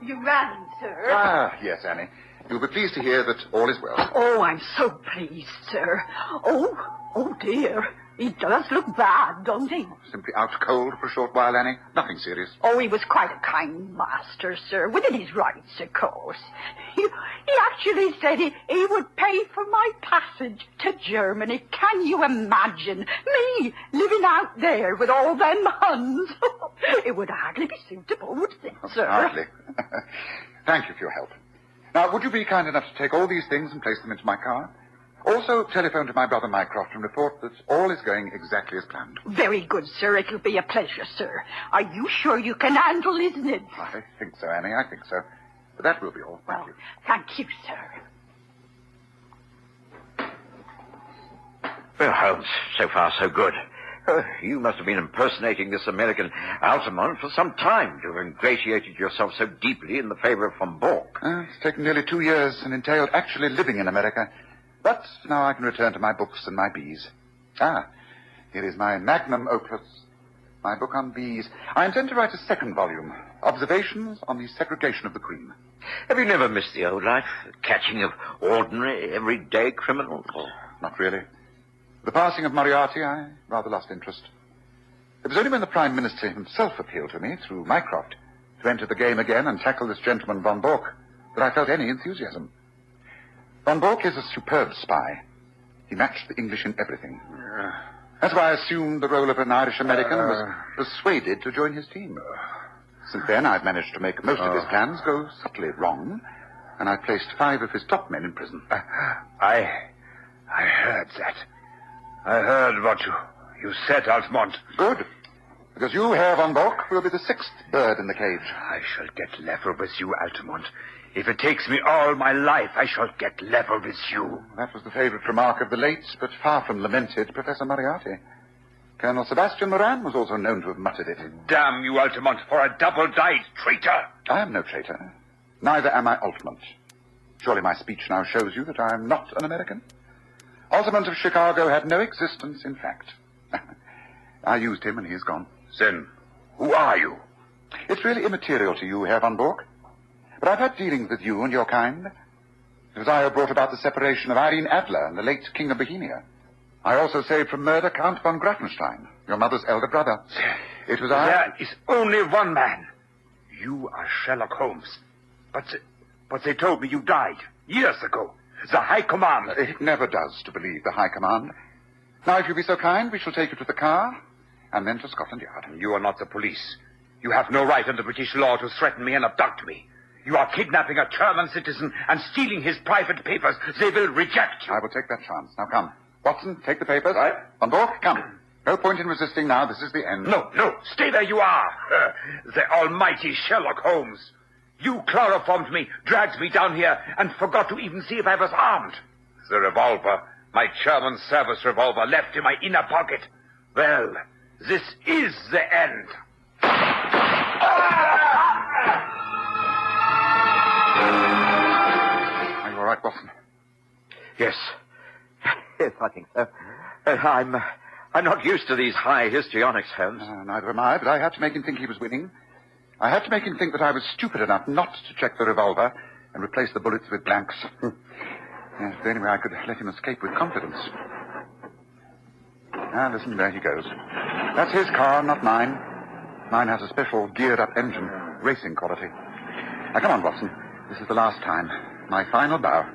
You ran, sir. Ah, yes, Annie. You'll be pleased to hear that all is well. Oh, I'm so pleased, sir. Oh, dear. He does look bad, doesn't he? Simply out cold for a short while, Annie. Nothing serious. Oh, he was quite a kind master, sir, within his rights, of course. He actually said he would pay for my passage to Germany. Can you imagine me living out there with all them Huns? It would hardly be suitable, would it, sir? Hardly. Thank you for your help. Now, would you be kind enough to take all these things and place them into my car? Also, telephone to my brother Mycroft and report that all is going exactly as planned. Very good, sir. It'll be a pleasure, sir. Are you sure you can handle his nibs? I think so, Annie. I think so. But that will be all. Thank you. Thank you, sir. Well, Holmes, so far so good. You must have been impersonating this American Altamont for some time to have ingratiated yourself so deeply in the favor of Von Bork. It's taken nearly 2 years and entailed actually living in America. But now I can return to my books and my bees. Here is my magnum opus, my book on bees. I intend to write a second volume, Observations on the Segregation of the Queen. Have you never missed the old life, the catching of ordinary, everyday criminals? Oh, not really. The passing of Moriarty, I rather lost interest. It was only when the Prime Minister himself appealed to me, through Mycroft, to enter the game again and tackle this gentleman Von Bork, that I felt any enthusiasm. Von Bork is a superb spy. He matched the English in everything. That's why I assumed the role of an Irish-American and was persuaded to join his team. Since then, I've managed to make most of his plans go subtly wrong, and I placed 5 of his top men in prison. I heard that. I heard what you said, Altamont. Good. Because you, Herr Von Bork, will be the 6th bird in the cage. I shall get level with you, Altamont. If it takes me all my life, I shall get level with you. That was the favorite remark of the late, but far from lamented, Professor Moriarty. Colonel Sebastian Moran was also known to have muttered it. Damn you, Altamont, for a double-dyed traitor. I am no traitor. Neither am I Altamont. Surely my speech now shows you that I am not an American. Altamont of Chicago had no existence, in fact. I used him and he is gone. Then, who are you? It's really immaterial to you, Herr Von Bork. But I've had dealings with you and your kind. It was I who brought about the separation of Irene Adler and the late King of Bohemia. I also saved from murder Count von Grafenstein, your mother's elder brother. It was I... There is only one man. You are Sherlock Holmes. But they told me you died years ago. The High Command. It never does to believe the High Command. Now, if you'll be so kind, we shall take you to the car and then to Scotland Yard. You are not the police. You have no right under British law to threaten me and abduct me. You are kidnapping a German citizen and stealing his private papers. They will reject you. I will take that chance. Now, come. Watson, take the papers. Right. Von Bork, come. No point in resisting now. This is the end. No. Stay where you are. The almighty Sherlock Holmes. You chloroformed me, dragged me down here, and forgot to even see if I was armed. The revolver My German service revolver left in my inner pocket. Well, this is the end. Are you all right, Watson? Yes. Yes, I think so. I'm not used to these high histrionics, Holmes. Neither am I, but I had to make him think he was winning. I had to make him think that I was stupid enough not to check the revolver and replace the bullets with blanks. Yes, the only way I could let him escape with confidence. Ah, listen, there he goes. That's his car, not mine. Mine has a special geared-up engine, racing quality. Now, come on, Watson. This is the last time. My final bow.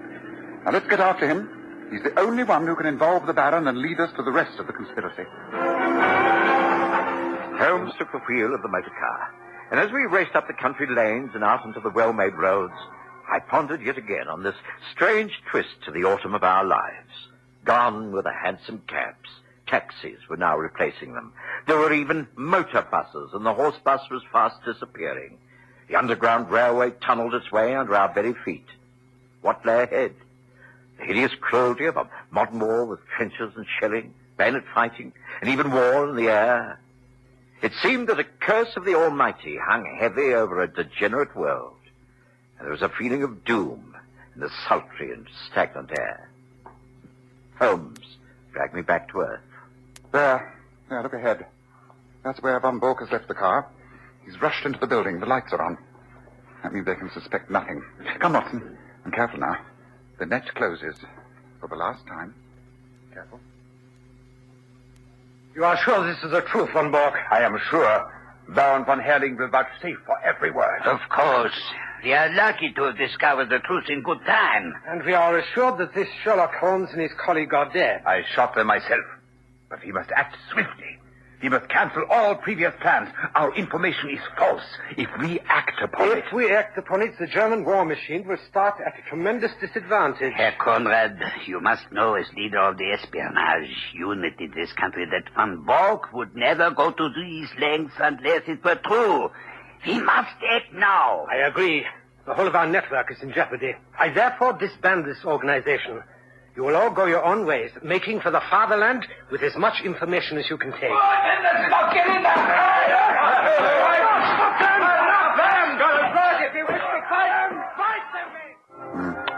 Now, let's get after him. He's the only one who can involve the Baron and lead us to the rest of the conspiracy. Holmes took the wheel of the motor car, and as we raced up the country lanes and out into the well-made roads, I pondered yet again on this strange twist to the autumn of our lives. Gone were the hansom cabs. Taxis were now replacing them. There were even motor buses, and the horse bus was fast disappearing. The Underground Railway tunneled its way under our very feet. What lay ahead? The hideous cruelty of a modern war with trenches and shelling, bayonet fighting, and even war in the air. It seemed that a curse of the Almighty hung heavy over a degenerate world, and there was a feeling of doom in the sultry and stagnant air. Holmes dragged me back to earth. There, look ahead. That's where Von Bork has left the car. He's rushed into the building. The lights are on. That means they can suspect nothing. Come, Watson. And careful now. The net closes for the last time. Careful. You are sure this is the truth, Von Bork? I am sure. Baron von Herling will vouchsafe for every word. Of course. We are lucky to have discovered the truth in good time. And we are assured that this Sherlock Holmes and his colleague are dead. I shot them myself. But we must act swiftly. We must cancel all previous plans. Our information is false. If we act upon it... If we act upon it, the German war machine will start at a tremendous disadvantage. Herr Conrad, you must know as leader of the espionage unit in this country that Von Bork would never go to these lengths unless it were true. We must act now. I agree. The whole of our network is in jeopardy. I therefore disband this organization. You will all go your own ways, making for the fatherland with as much information as you can take. Get in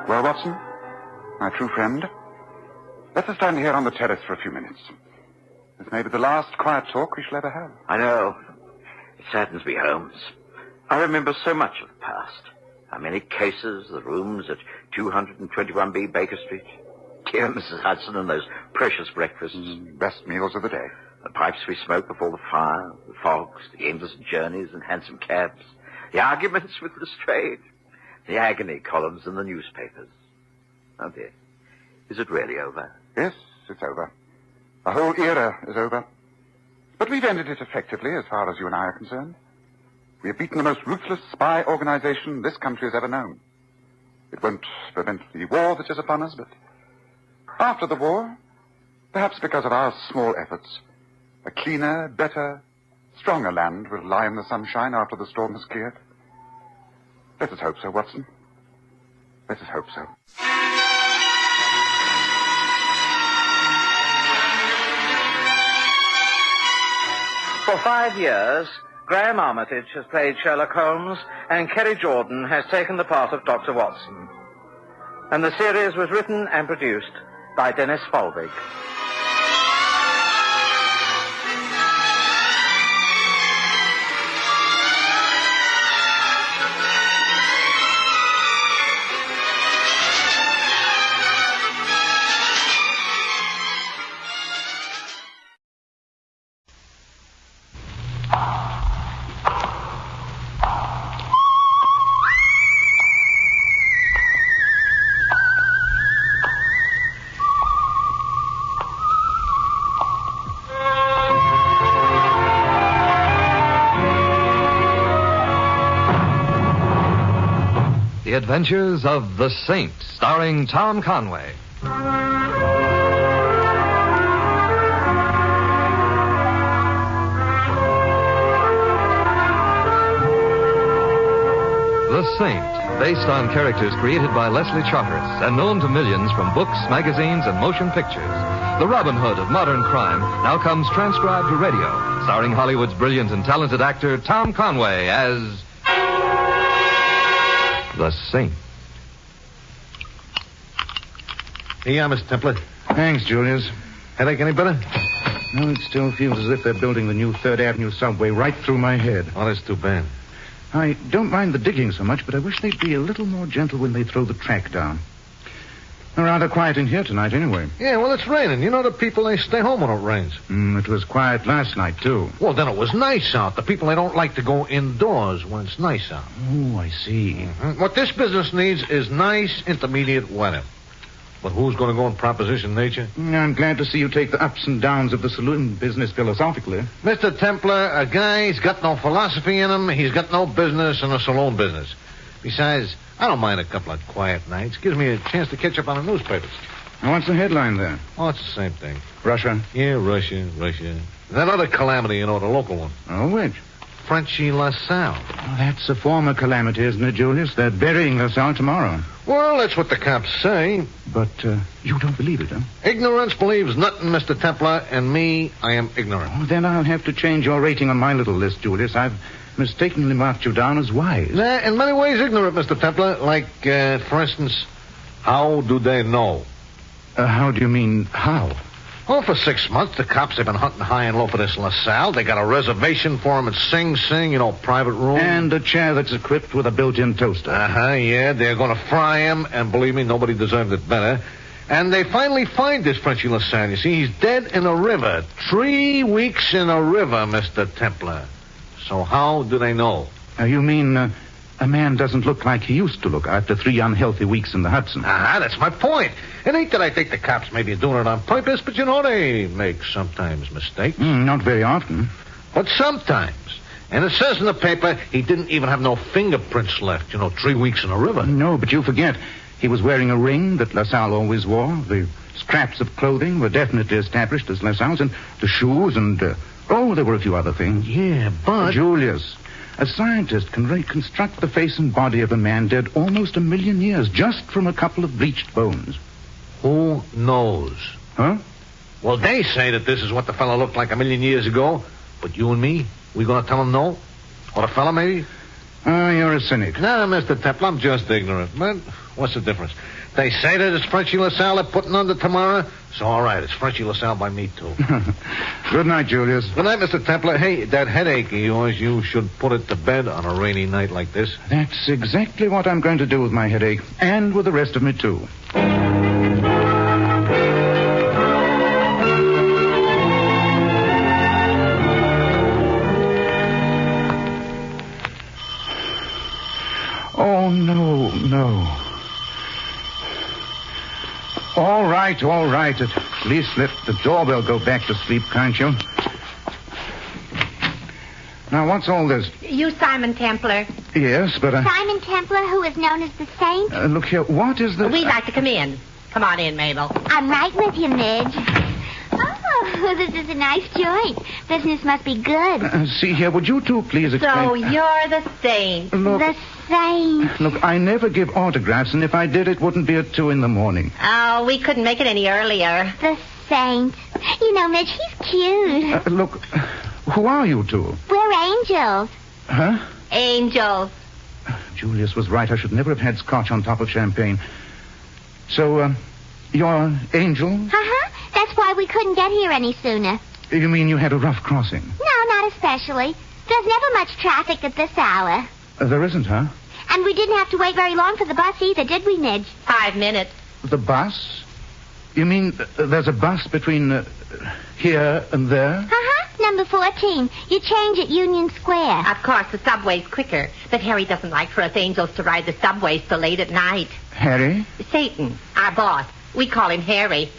Well, Watson, my true friend, let us stand here on the terrace for a few minutes. This may be the last quiet talk we shall ever have. I know. It saddens me, Holmes. I remember so much of the past. How many cases, the rooms at 221B Baker Street. Dear Mrs. Hudson and those precious breakfasts. Best meals of the day. The pipes we smoked before the fire, the fogs, the endless journeys in hansom cabs, the arguments with Lestrade, the agony columns in the newspapers. Oh, dear. Is it really over? Yes, it's over. The whole era is over. But we've ended it effectively as far as you and I are concerned. We have beaten the most ruthless spy organization this country has ever known. It won't prevent the war that is upon us, but after the war, perhaps because of our small efforts, a cleaner, better, stronger land will lie in the sunshine after the storm has cleared. Let us hope so, Watson. Let us hope so. For 5 years, Graham Armitage has played Sherlock Holmes, and Kerry Jordan has taken the part of Dr. Watson. And the series was written and produced by Dennis Folbig. The Adventures of the Saint, starring Tom Conway. The Saint, based on characters created by Leslie Charteris and known to millions from books, magazines, and motion pictures. The Robin Hood of modern crime now comes transcribed to radio, starring Hollywood's brilliant and talented actor Tom Conway as the Saint. Here, Mr. Templar. Thanks, Julius. Headache any better? No, it still feels as if they're building the new 3rd Avenue subway right through my head. Oh, that's too bad. I don't mind the digging so much, but I wish they'd be a little more gentle when they throw the track down. They're rather quiet in here tonight, anyway. Yeah, well, it's raining. You know the people, they stay home when it rains. It was quiet last night, too. Well, then it was nice out. The people, they don't like to go indoors when it's nice out. Oh, I see. Mm-hmm. What this business needs is nice, intermediate weather. But who's going to go in proposition nature? I'm glad to see you take the ups and downs of the saloon business philosophically. Mr. Templar, a guy's got no philosophy in him. He's got no business in the saloon business. Besides, I don't mind a couple of quiet nights. Gives me a chance to catch up on the newspapers. Now, what's the headline there? Oh, it's the same thing. Russia? Yeah, Russia. That other calamity, the local one. Oh, which? Frenchy LaSalle. Oh, that's a former calamity, isn't it, Julius? They're burying LaSalle tomorrow. Well, that's what the cops say. But you don't believe it, huh? Ignorance believes nothing, Mr. Templar, and me, I am ignorant. Oh, then I'll have to change your rating on my little list, Julius. I've mistakenly marked you down as wise. Nah, in many ways ignorant, Mr. Templar. Like, for instance, how do they know? How do you mean, how? Well, for 6 months, the cops have been hunting high and low for this LaSalle. They got a reservation for him at Sing Sing, private room. And a chair that's equipped with a built-in toaster. Yeah. They're going to fry him, and believe me, nobody deserved it better. And they finally find this Frenchy LaSalle. You see, he's dead in a river. 3 weeks in a river, Mr. Templar. So how do they know? You mean a man doesn't look like he used to look after 3 unhealthy weeks in the Hudson? That's my point. It ain't that I think the cops may be doing it on purpose, but they make sometimes mistakes. Not very often. But sometimes. And it says in the paper he didn't even have no fingerprints left, 3 weeks in a river. No, but you forget. He was wearing a ring that LaSalle always wore. The scraps of clothing were definitely established as LaSalle's, and the shoes and, there were a few other things. Yeah, but... Julius, a scientist can reconstruct the face and body of a man dead almost 1 million years just from a couple of bleached bones. Who knows? Huh? Well, they say that this is what the fellow looked like 1 million years ago, but you and me, we going to tell them no? Or the fellow, maybe? You're a cynic. No, Mr. Templar, I'm just ignorant. But what's the difference? They say that it's Frenchy LaSalle they're putting under tomorrow, so all right, it's Frenchy LaSalle by me, too. Good night, Julius. Good night, Mr. Templar. Hey, that headache of yours, you should put it to bed on a rainy night like this. That's exactly what I'm going to do with my headache, and with the rest of me, too. Oh, no. All right. At least let the doorbell go back to sleep, can't you? Now, what's all this? You Simon Templar. Yes, but Simon Templar, who is known as the Saint? Look here, what is the... We'd like to come in. Come on in, Mabel. I'm right with you, Midge. Oh, this is a nice joint. Business must be good. See here, would you two please explain... So you're the Saint. Look, the Saint. Look, I never give autographs, and if I did, it wouldn't be at 2 a.m. Oh, we couldn't make it any earlier. The Saint. Midge, he's cute. Look, who are you two? We're angels. Huh? Angels. Julius was right. I should never have had scotch on top of champagne. So, you're Angel? Uh-huh. That's why we couldn't get here any sooner. You mean you had a rough crossing? No, not especially. There's never much traffic at this hour. There isn't, huh? And we didn't have to wait very long for the bus either, did we, Midge? 5 minutes. The bus? You mean there's a bus between here and there? Uh-huh. Number 14. You change at Union Square. Of course, the subway's quicker. But Harry doesn't like for us angels to ride the subway so late at night. Harry? Satan, our boss. We call him Harry.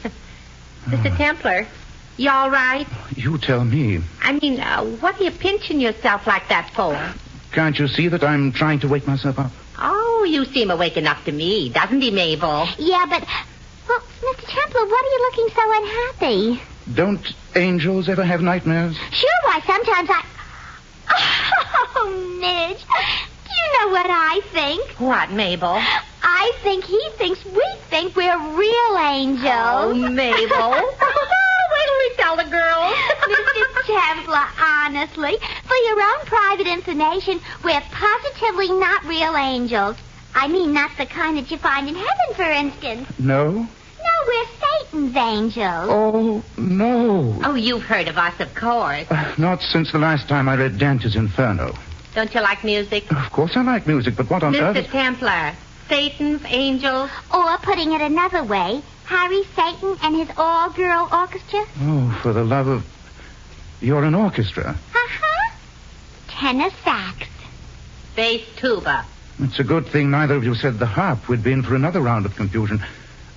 Mr. Templar, you all right? You tell me. I mean, what are you pinching yourself like that for? Can't you see that I'm trying to wake myself up? Oh, you seem awake enough to me, doesn't he, Mabel? Yeah, but... Well, Mr. Templar, what are you looking so unhappy? Don't angels ever have nightmares? Sure, why, sometimes I... Oh, Midge, do You know what I think? What, Mabel? I think he thinks we think we're real angels. Oh, Mabel. Wait till we tell the girls. Mr. Templar, honestly, for your own private information, we're positively not real angels. I mean, not the kind that you find in heaven, for instance. No? No, we're Satan's angels. Oh, no. Oh, you've heard of us, of course. Not since the last time I read Dante's Inferno. Don't you like music? Of course I like music, but what on earth... Mr. Templar, Satan's angels. Or, putting it another way, Harry Satan and his all-girl orchestra. Oh, for the love of... You're an orchestra. Uh-huh. Tenor sax. Bass tuba. It's a good thing neither of you said the harp. We'd be in for another round of confusion.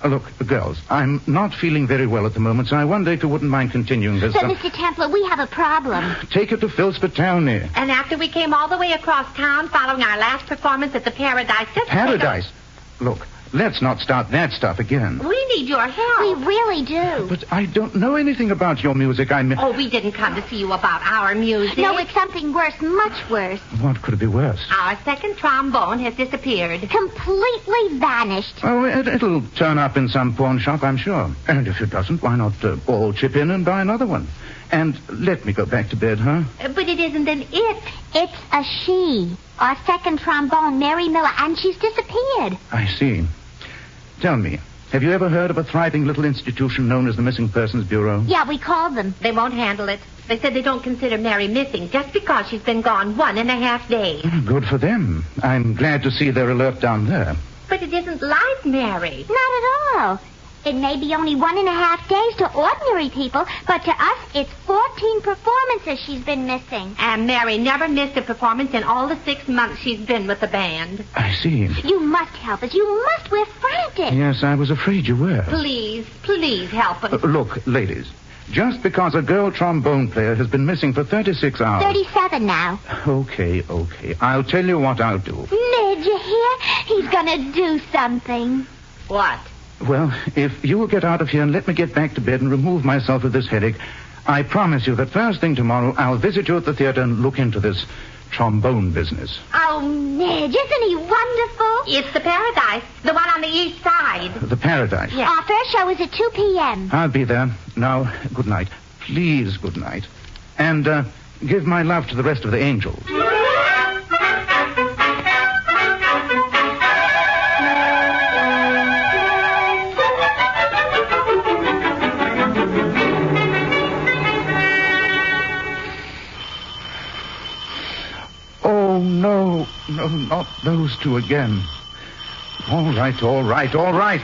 Look, girls, I'm not feeling very well at the moment, so I wonder if you wouldn't mind continuing this. But, Mr. Templar, we have a problem. Take it to Phil Spitali. And after we came all the way across town following our last performance at the Paradise... Paradise? Look, let's not start that stuff again. We need your help. We really do. But I don't know anything about your music. Oh, we didn't come to see you about our music. No, it's something worse, much worse. What could it be worse? Our second trombone has disappeared. Completely vanished. Oh, it'll turn up in some pawn shop, I'm sure. And if it doesn't, why not all chip in and buy another one? And let me go back to bed, huh? But it isn't an it. It's a she. Our second trombone, Mary Miller, and she's disappeared. I see. Tell me, have you ever heard of a thriving little institution known as the Missing Persons Bureau? Yeah, we called them. They won't handle it. They said they don't consider Mary missing just because she's been gone 1.5 days. Good for them. I'm glad to see they're alert down there. But it isn't like Mary. Not at all. It may be only 1.5 days to ordinary people, but to us, it's 14 performances she's been missing. And Mary never missed a performance in all the 6 months she's been with the band. I see. You must help us. You must. We're frantic. Yes, I was afraid you were. Please help us. Look, ladies, just because a girl trombone player has been missing for 36 hours... 37 now. Okay. I'll tell you what I'll do. Ned, you hear? He's gonna do something. What? Well, if you will get out of here and let me get back to bed and remove myself of this headache, I promise you that first thing tomorrow I'll visit you at the theater and look into this trombone business. Oh, Ned, isn't he wonderful? It's the Paradise, the one on the east side. The Paradise? Yeah. Our first show is at 2 p.m. I'll be there. Now, good night. Please, good night. And give my love to the rest of the angels. No, not those two again. All right.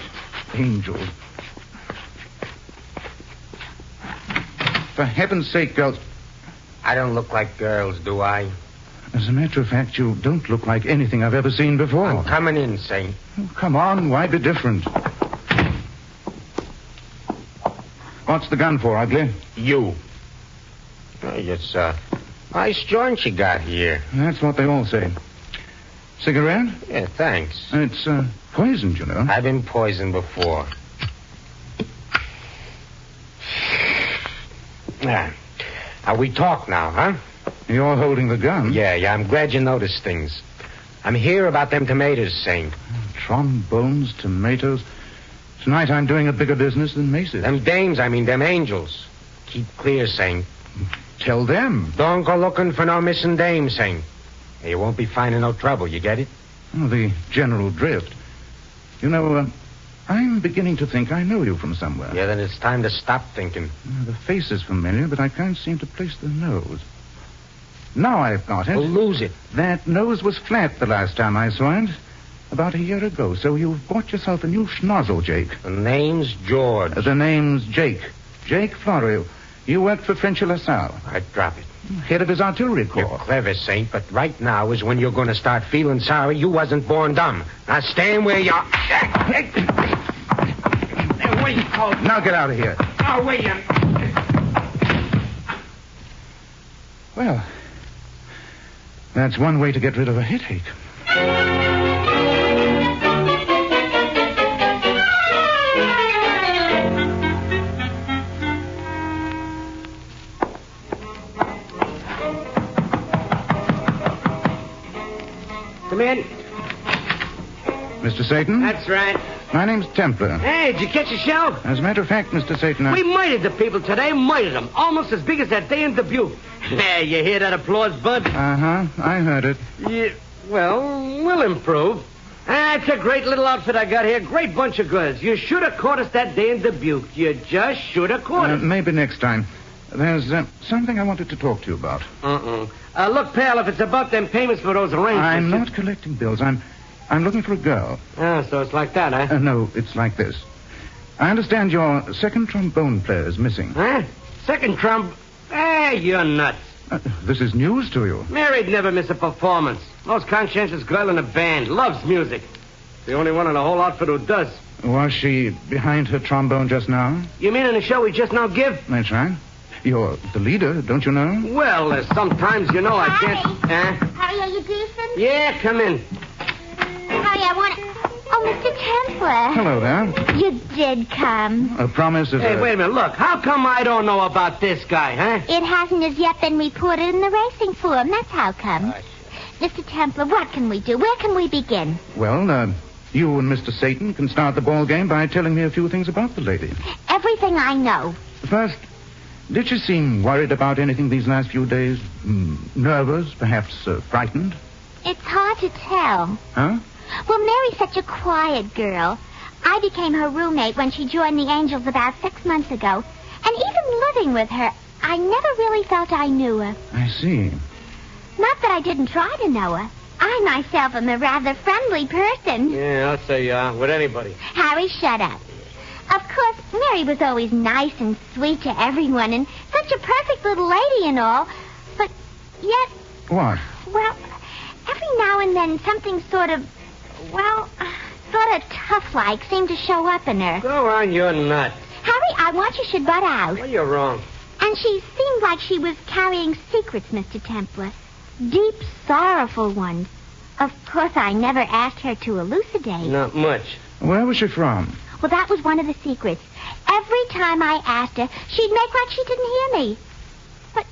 Angel. For heaven's sake, girls. I don't look like girls, do I? As a matter of fact, you don't look like anything I've ever seen before. I'm coming in, Saint. Oh, come on, why be different? What's the gun for, Ugly? You. Oh, it's nice joint you got here. That's what they all say. Cigarette? Yeah, thanks. It's poisoned, you know. I've been poisoned before. Now, we talk now, huh? You're holding the gun? Yeah, I'm glad you noticed things. I'm here about them tomatoes, Saint. Trombones, tomatoes. Tonight I'm doing a bigger business than Macy's. Them dames, them angels. Keep clear, Saint. Tell them. Don't go looking for no missing dames, Saint. You won't be finding no trouble, you get it? Oh, the general drift. You know, I'm beginning to think I know you from somewhere. Yeah, then it's time to stop thinking. The face is familiar, but I can't seem to place the nose. Now I've got it. We'll lose it. That nose was flat the last time I saw it. About a year ago, so you've bought yourself a new schnozzle, Jake. The name's George. The name's Jake. Jake Florio. You worked for Frenchy LaSalle. I'd drop it. Head of his artillery corps. You're clever, Saint, but right now is when you're going to start feeling sorry you wasn't born dumb. Now stand where you are. Wait, now get out of here. Oh, wait. Well, that's one way to get rid of a headache. Come Satan? That's right. My name's Templar. Hey, did you catch a shell? As a matter of fact, Mr. Satan, We murdered the people today, murdered them. Almost as big as that day in Dubuque. Yeah, you hear that applause, Bud? Uh-huh. I heard it. Yeah, well, we'll improve. It's a great little outfit I got here. Great bunch of goods. You should have caught us that day in Dubuque. You just should have caught us. Maybe next time. There's something I wanted to talk to you about. Look, pal, if it's about them payments for those arrangements... I'm not collecting bills. I'm looking for a girl. So it's like that, huh? No, it's like this. I understand your second trombone player is missing. Huh? Second you're nuts. This is news to you. Mary'd never miss a performance. Most conscientious girl in a band. Loves music. The only one in the whole outfit who does. Was she behind her trombone just now? You mean in the show we just now give? That's right. You're the leader, don't you know? Well, sometimes, you know, I can't... Harry, are you decent? Yeah, come in. Harry, I want... Oh, Mr. Templar. Hello there. You did come. A promise is Hey, wait a minute. Look, how come I don't know about this guy, huh? It hasn't as yet been reported in the racing form. That's how come. Mr. Templar, what can we do? Where can we begin? Well, you and Mr. Satan can start the ball game by telling me a few things about the lady. Everything I know. First, did she seem worried about anything these last few days? Nervous, perhaps frightened? It's hard to tell. Huh? Well, Mary's such a quiet girl. I became her roommate when she joined the Angels about 6 months ago. And even living with her, I never really felt I knew her. I see. Not that I didn't try to know her. I myself am a rather friendly person. Yeah, I'll say with anybody. Harry, shut up. Of course, Mary was always nice and sweet to everyone, and such a perfect little lady and all. But yet... What? Well, every now and then something sort of tough-like seemed to show up in her. Go on, you're nuts. Harry, I want you should butt out. Well, you're wrong. And she seemed like she was carrying secrets, Mr. Templar. Deep, sorrowful ones. Of course, I never asked her to elucidate. Not much. Where was she from? Well, that was one of the secrets. Every time I asked her, she'd make like she didn't hear me. But,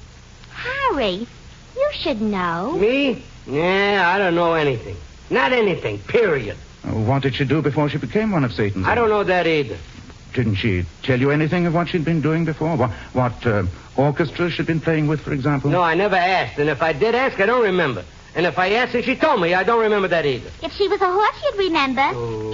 Harry, you should know. Me? Yeah, I don't know anything. Not anything, period. What did she do before she became one of Satan's? I don't know that either. Didn't she tell you anything of what she'd been doing before? What orchestra she'd been playing with, for example? No, I never asked. And if I did ask, I don't remember. And if I asked her, she told me. I don't remember that either. If she was a horse, you'd remember.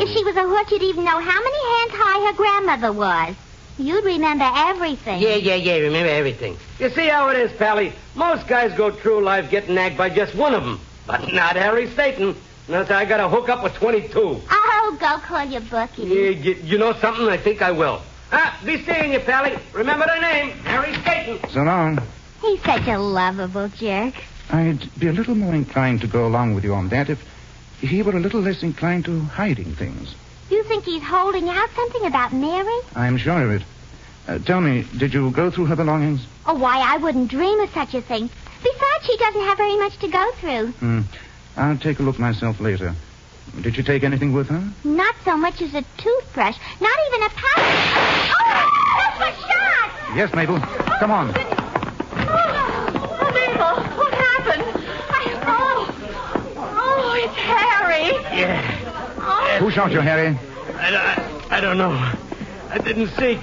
If she was a horse, you'd even know how many hands high her grandmother was. You'd remember everything. Yeah, remember everything. You see how it is, Pally? Most guys go through life getting nagged by just one of them. But not Harry Satan. Unless I got to hook up with 22. Oh, go call your bookie. You know something? I think I will. Be seeing you, Pally. Remember the name, Harry Satan. So long. He's such a lovable jerk. I'd be a little more inclined to go along with you on that if he were a little less inclined to hiding things. You think he's holding out something about Mary? I'm sure of it. Tell me, did you go through her belongings? Oh, why, I wouldn't dream of such a thing. Besides, she doesn't have very much to go through. I'll take a look myself later. Did she take anything with her? Not so much as a toothbrush. Not even a powder. Oh, that's my shot! Yes, Mabel. Come on. Oh, Mabel, what happened? Oh, it's Harry. Yeah. Oh. Who shot you, Harry? I don't know. I didn't see.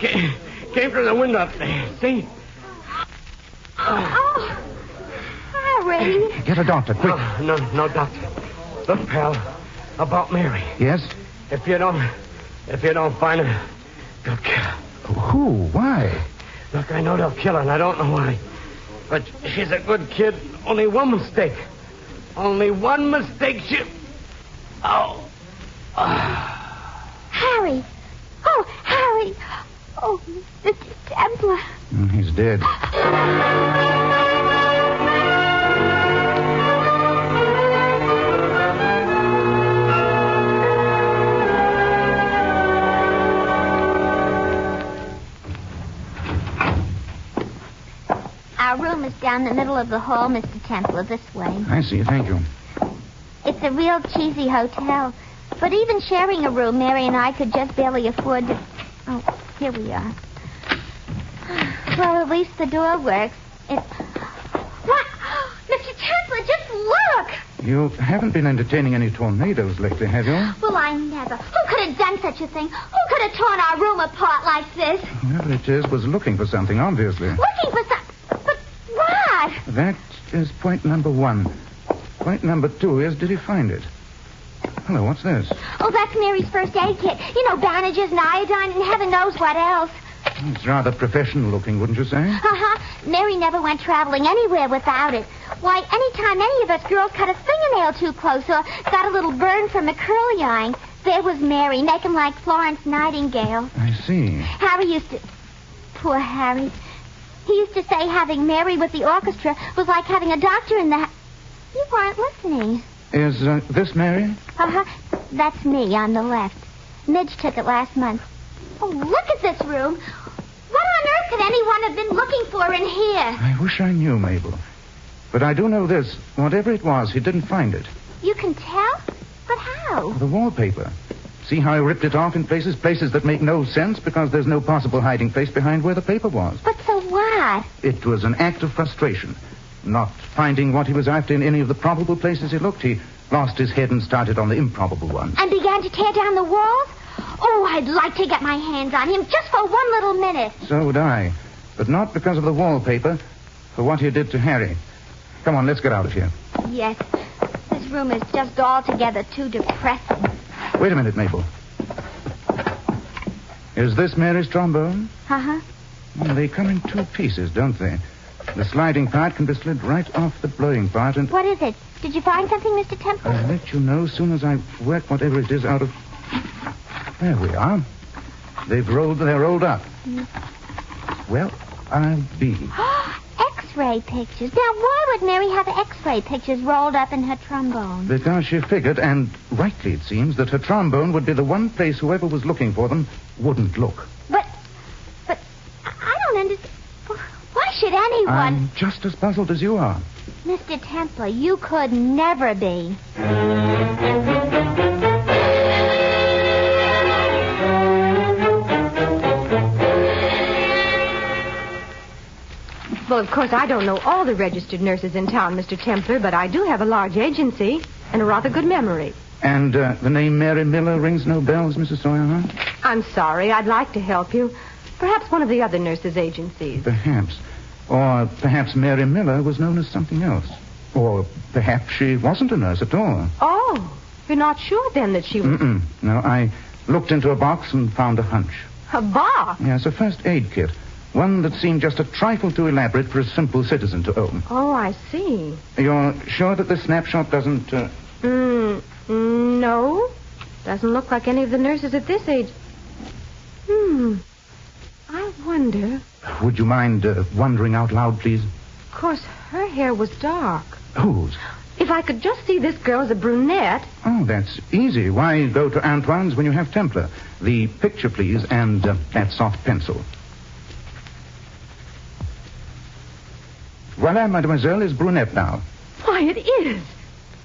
Came through the window up there. See? Oh, Harry. Get a doctor, quick. No, doctor. Look, pal, about Mary. Yes? If you don't find her, they'll kill her. Who? Why? Look, I know they'll kill her, and I don't know why. But she's a good kid. Only one mistake. Only one mistake. Oh. Harry. Oh, Harry. Oh, Mr. Templar. He's dead. Our room is down the middle of the hall, Mr. Templar, this way. I see. Thank you. It's a real cheesy hotel. But even sharing a room, Mary and I could just barely afford to... Oh, here we are. Well, at least the door works. What? Mr. Templar, just look! You haven't been entertaining any tornadoes lately, have you? Well, I never. Who could have done such a thing? Who could have torn our room apart like this? Whoever it is was looking for something, obviously. Looking for some... But what? That is point number 1. Point number 2 is, did he find it? Hello, what's this? Oh, that's Mary's first aid kit. You know, bandages and iodine and heaven knows what else. It's rather professional looking, wouldn't you say? Uh-huh. Mary never went traveling anywhere without it. Why, anytime any of us girls cut a fingernail too close or got a little burn from a curly iron, there was Mary, making like Florence Nightingale. I see. Harry used to... Poor Harry. He used to say having Mary with the orchestra was like having a doctor in the... You weren't listening. Is this Mary? Uh-huh. That's me on the left. Midge took it last month. Oh, look at this room. What on earth could anyone have been looking for in here? I wish I knew, Mabel. But I do know this. Whatever it was, he didn't find it. You can tell? But how? The wallpaper. See how he ripped it off in places that make no sense because there's no possible hiding place behind where the paper was. But so what? It was an act of frustration. Not finding what he was after in any of the probable places he looked, he lost his head and started on the improbable ones. And began to tear down the walls? Oh, I'd like to get my hands on him just for one little minute. So would I. But not because of the wallpaper, for what he did to Harry. Come on, let's get out of here. Yes. This room is just altogether too depressing. Wait a minute, Mabel. Is this Mary's trombone? Uh-huh. Well, they come in 2 pieces, don't they? The sliding part can be slid right off the blowing part and... What is it? Did you find something, Mr. Temple? I'll let you know as soon as I work whatever it is out of... There we are. They're rolled up. Well, I'll be. X-ray pictures. Now, why would Mary have X-ray pictures rolled up in her trombone? Because she figured, and rightly it seems, that her trombone would be the one place whoever was looking for them wouldn't look. But I don't understand. Why should anyone... I'm just as puzzled as you are. Mr. Templar, you could never be. Well, of course, I don't know all the registered nurses in town, Mr. Templar, but I do have a large agency and a rather good memory. And the name Mary Miller rings no bells, Mrs. Sawyer, huh? I'm sorry. I'd like to help you. Perhaps one of the other nurses' agencies. Perhaps. Or perhaps Mary Miller was known as something else. Or perhaps she wasn't a nurse at all. Oh, you're not sure then that she was... No, I looked into a box and found a hunch. A box? Yes, a first aid kit. One that seemed just a trifle too elaborate for a simple citizen to own. Oh, I see. You're sure that this snapshot doesn't... No. Doesn't look like any of the nurses at this age. I wonder... Would you mind wondering out loud, please? Of course, her hair was dark. Whose? If I could just see this girl as a brunette... Oh, that's easy. Why go to Antoine's when you have Templar? The picture, please, and that soft pencil. Voila, mademoiselle is brunette now. Why, it is.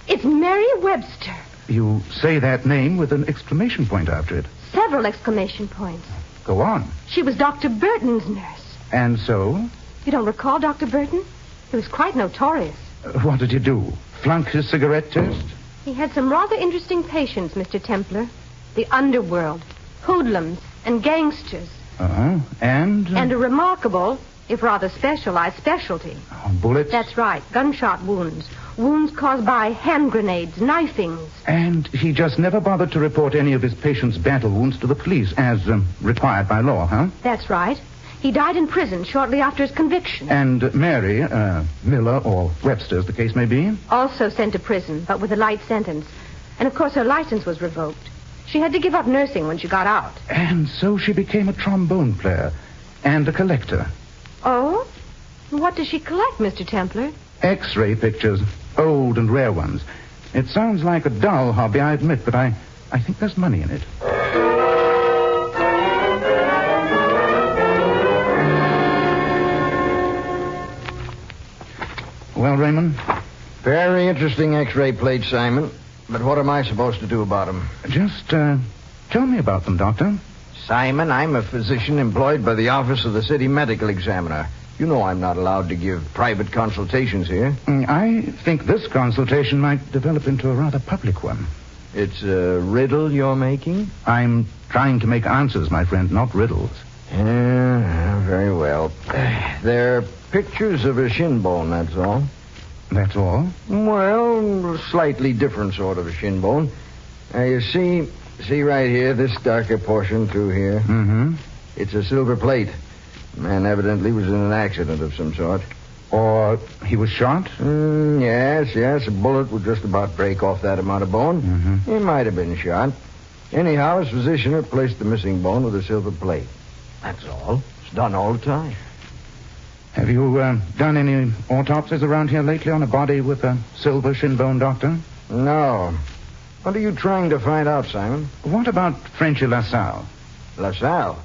It's Mary Webster. You say that name with an exclamation point after it. Several exclamation points. Go on. She was Dr. Burton's nurse. And so? You don't recall Dr. Burton? He was quite notorious. What did he do? Flunk his cigarette test? He had some rather interesting patients, Mr. Templar. The underworld, hoodlums, and gangsters. And? And a remarkable, if rather specialized, specialty. Bullets? That's right. Gunshot wounds. Wounds caused by hand grenades, knifings. And he just never bothered to report any of his patients' battle wounds to the police, as required by law, huh? That's right. He died in prison shortly after his conviction. And Mary, Miller, or Webster, as the case may be? Also sent to prison, but with a light sentence. And, of course, her license was revoked. She had to give up nursing when she got out. And so she became a trombone player and a collector. Oh? What does she collect, Mr. Templar? X-ray pictures, old and rare ones. It sounds like a dull hobby, I admit, but I think there's money in it. Well, Raymond? Very interesting X-ray plates, Simon. But what am I supposed to do about them? Just tell me about them, Doctor. Simon, I'm a physician employed by the Office of the City Medical Examiner. You know I'm not allowed to give private consultations here. I think this consultation might develop into a rather public one. It's a riddle you're making? I'm trying to make answers, my friend, not riddles. Yeah, very well. They're pictures of a shin bone, that's all. That's all? Well, slightly different sort of a shin bone. Now, you see right here, this darker portion through here? Mm-hmm. It's a silver plate. The man evidently was in an accident of some sort. Or he was shot? Yes. A bullet would just about break off that amount of bone. Mm-hmm. He might have been shot. Anyhow, his physician replaced the missing bone with a silver plate. That's all. It's done all the time. Have you done any autopsies around here lately on a body with a silver shin bone, Doctor? No. What are you trying to find out, Simon? What about Frenchy LaSalle? LaSalle?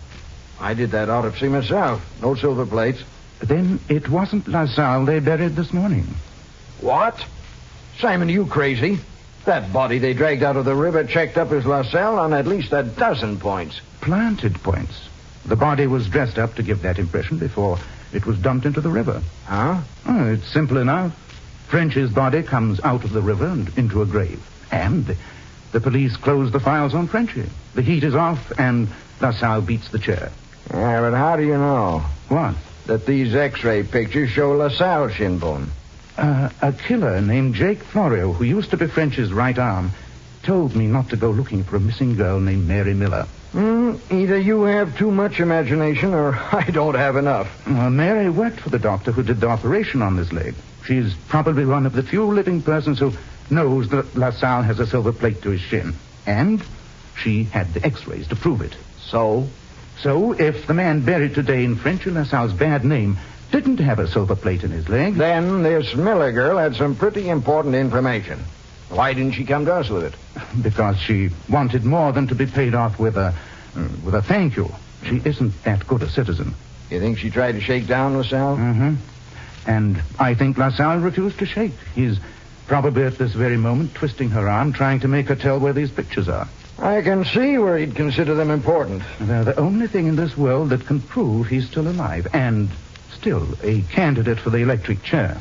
I did that autopsy myself. No silver plates. Then it wasn't LaSalle they buried this morning. What? Simon, are you crazy? That body they dragged out of the river checked up as LaSalle on at least a dozen points. Planted points. The body was dressed up to give that impression before it was dumped into the river. Huh? Oh, it's simple enough. French's body comes out of the river and into a grave. And the police close the files on Frenchy. The heat is off, and LaSalle beats the chair. Yeah, but how do you know? What? That these X-ray pictures show LaSalle's shin bone. A killer named Jake Florio, who used to be French's right arm, told me not to go looking for a missing girl named Mary Miller. Either you have too much imagination or I don't have enough. Well, Mary worked for the doctor who did the operation on this leg. She's probably one of the few living persons who knows that LaSalle has a silver plate to his shin. And she had the X-rays to prove it. So, if the man buried today in Frenchy LaSalle's bad name didn't have a silver plate in his leg... Then this Miller girl had some pretty important information. Why didn't she come to us with it? Because she wanted more than to be paid off with a thank you. She isn't that good a citizen. You think she tried to shake down LaSalle? Mm-hmm. And I think LaSalle refused to shake. He's probably at this very moment twisting her arm, trying to make her tell where these pictures are. I can see where he'd consider them important. They're the only thing in this world that can prove he's still alive and still a candidate for the electric chair.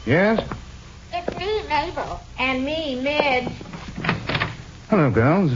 Yes? It's me, Mabel. And me, Midge. Hello, girls.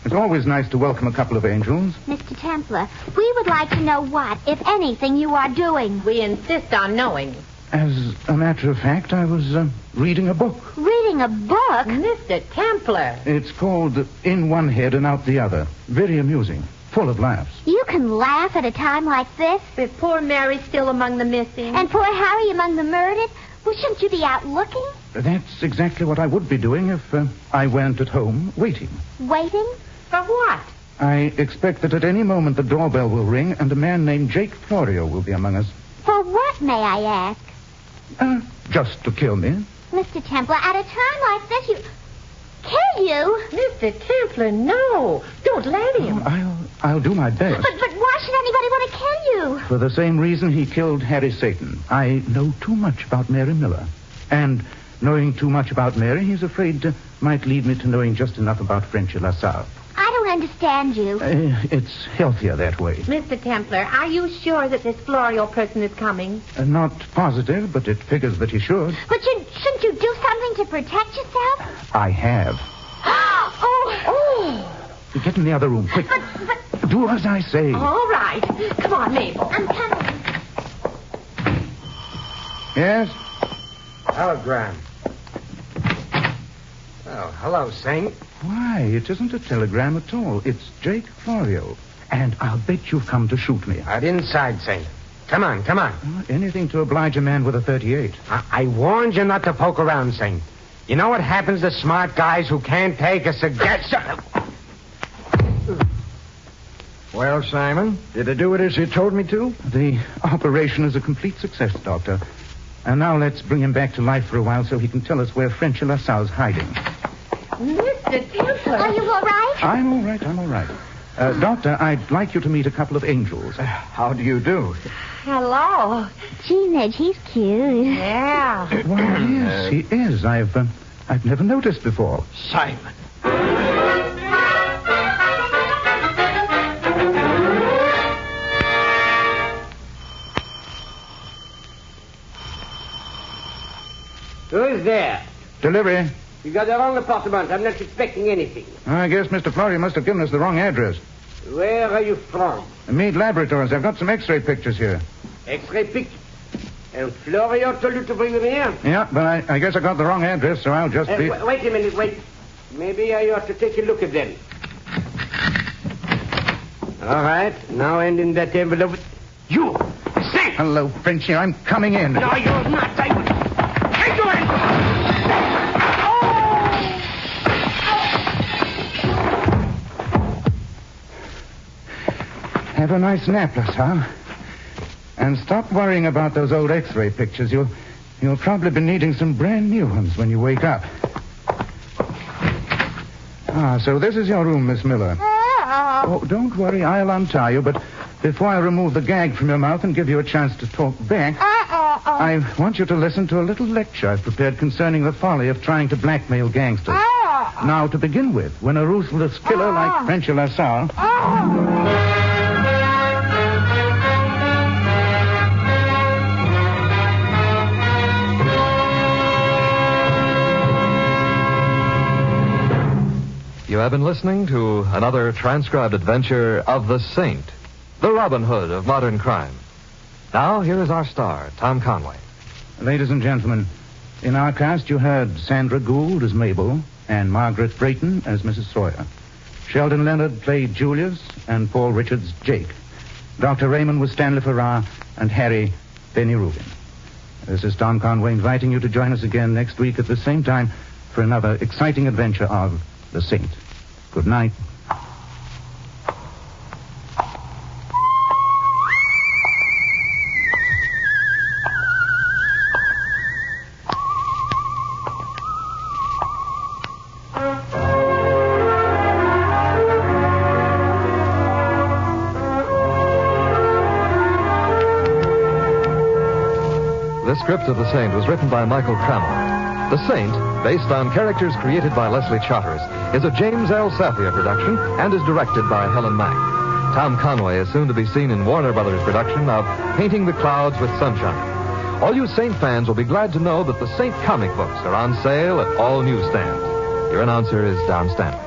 It's always nice to welcome a couple of angels. Mr. Templar, we would like to know what, if anything, you are doing. We insist on knowing. As a matter of fact, I was reading a book. Reading a book? Mr. Templar. It's called In One Head and Out the Other. Very amusing. Full of laughs. You can laugh at a time like this? With poor Mary still among the missing. And poor Harry among the murdered? Well, shouldn't you be out looking? That's exactly what I would be doing if I weren't at home waiting. Waiting? For what? I expect that at any moment the doorbell will ring and a man named Jake Florio will be among us. For what, may I ask? Just to kill me. Mr. Templar, at a time like this, you... Kill you? Mr. Templar, no. Don't let him. I'll do my best. But why should anybody want to kill you? For the same reason he killed Harry Satan. I know too much about Mary Miller. And knowing too much about Mary, he's afraid might lead me to knowing just enough about Frenchy LaSalle. I don't understand you. It's healthier that way. Mr. Templar, are you sure that this Florio person is coming? Not positive, but it figures that he should. But shouldn't you do something to protect yourself? I have. Oh! Get in the other room, quick. But... Do as I say. All right. Come on, Mabel. I'm coming. Yes? Telegram. Oh, hello, Saint. Why, it isn't a telegram at all. It's Jake Florio. And I'll bet you've come to shoot me. Right inside, Saint. Come on. Anything to oblige a man with a 38. I warned you not to poke around, Saint. You know what happens to smart guys who can't take a suggestion? Well, Simon, did I do it as you told me to? The operation is a complete success, Doctor. And now let's bring him back to life for a while so he can tell us where Frenchy LaSalle's hiding. Mr. Templar. Are you all right? I'm all right. Doctor, I'd like you to meet a couple of angels. How do you do? Hello. Gee, Midge, he's cute. Yeah. Well, yes, he is. I've never noticed before. Simon. Who is there? Delivery. You got the wrong apartment. I'm not expecting anything. I guess Mr. Flory must have given us the wrong address. Where are you from? Mead Laboratories. I've got some X-ray pictures here. X-ray pictures? And Florio told you to bring them here? Yeah, but I guess I got the wrong address, so I'll just be... Wait a minute, wait. Maybe I ought to take a look at them. All right, now end in that envelope. You! Say! Hello, Frenchie. I'm coming in. No, you're not. I will... Take your hand! Have a nice nap, LaSalle. And stop worrying about those old X-ray pictures. You'll probably be needing some brand new ones when you wake up. So this is your room, Miss Miller. Oh, don't worry, I'll untie you, but before I remove the gag from your mouth and give you a chance to talk back, I want you to listen to a little lecture I've prepared concerning the folly of trying to blackmail gangsters. Now, to begin with, when a ruthless killer like Frenchy LaSalle... You have been listening to another transcribed adventure of the Saint, the Robin Hood of modern crime. Now, here is our star, Tom Conway. Ladies and gentlemen, in our cast you heard Sandra Gould as Mabel and Margaret Brayton as Mrs. Sawyer. Sheldon Leonard played Julius and Paul Richards Jake. Dr. Raymond was Stanley Farrar and Harry Benny Rubin. This is Tom Conway inviting you to join us again next week at the same time for another exciting adventure of the Saint. Good night. The script of The Saint was written by Michael Trammell. The Saint, based on characters created by Leslie Charters, is a James L. Safier production and is directed by Helen Mack. Tom Conway is soon to be seen in Warner Brothers' production of Painting the Clouds with Sunshine. All you Saint fans will be glad to know that the Saint comic books are on sale at all newsstands. Your announcer is Don Stanley.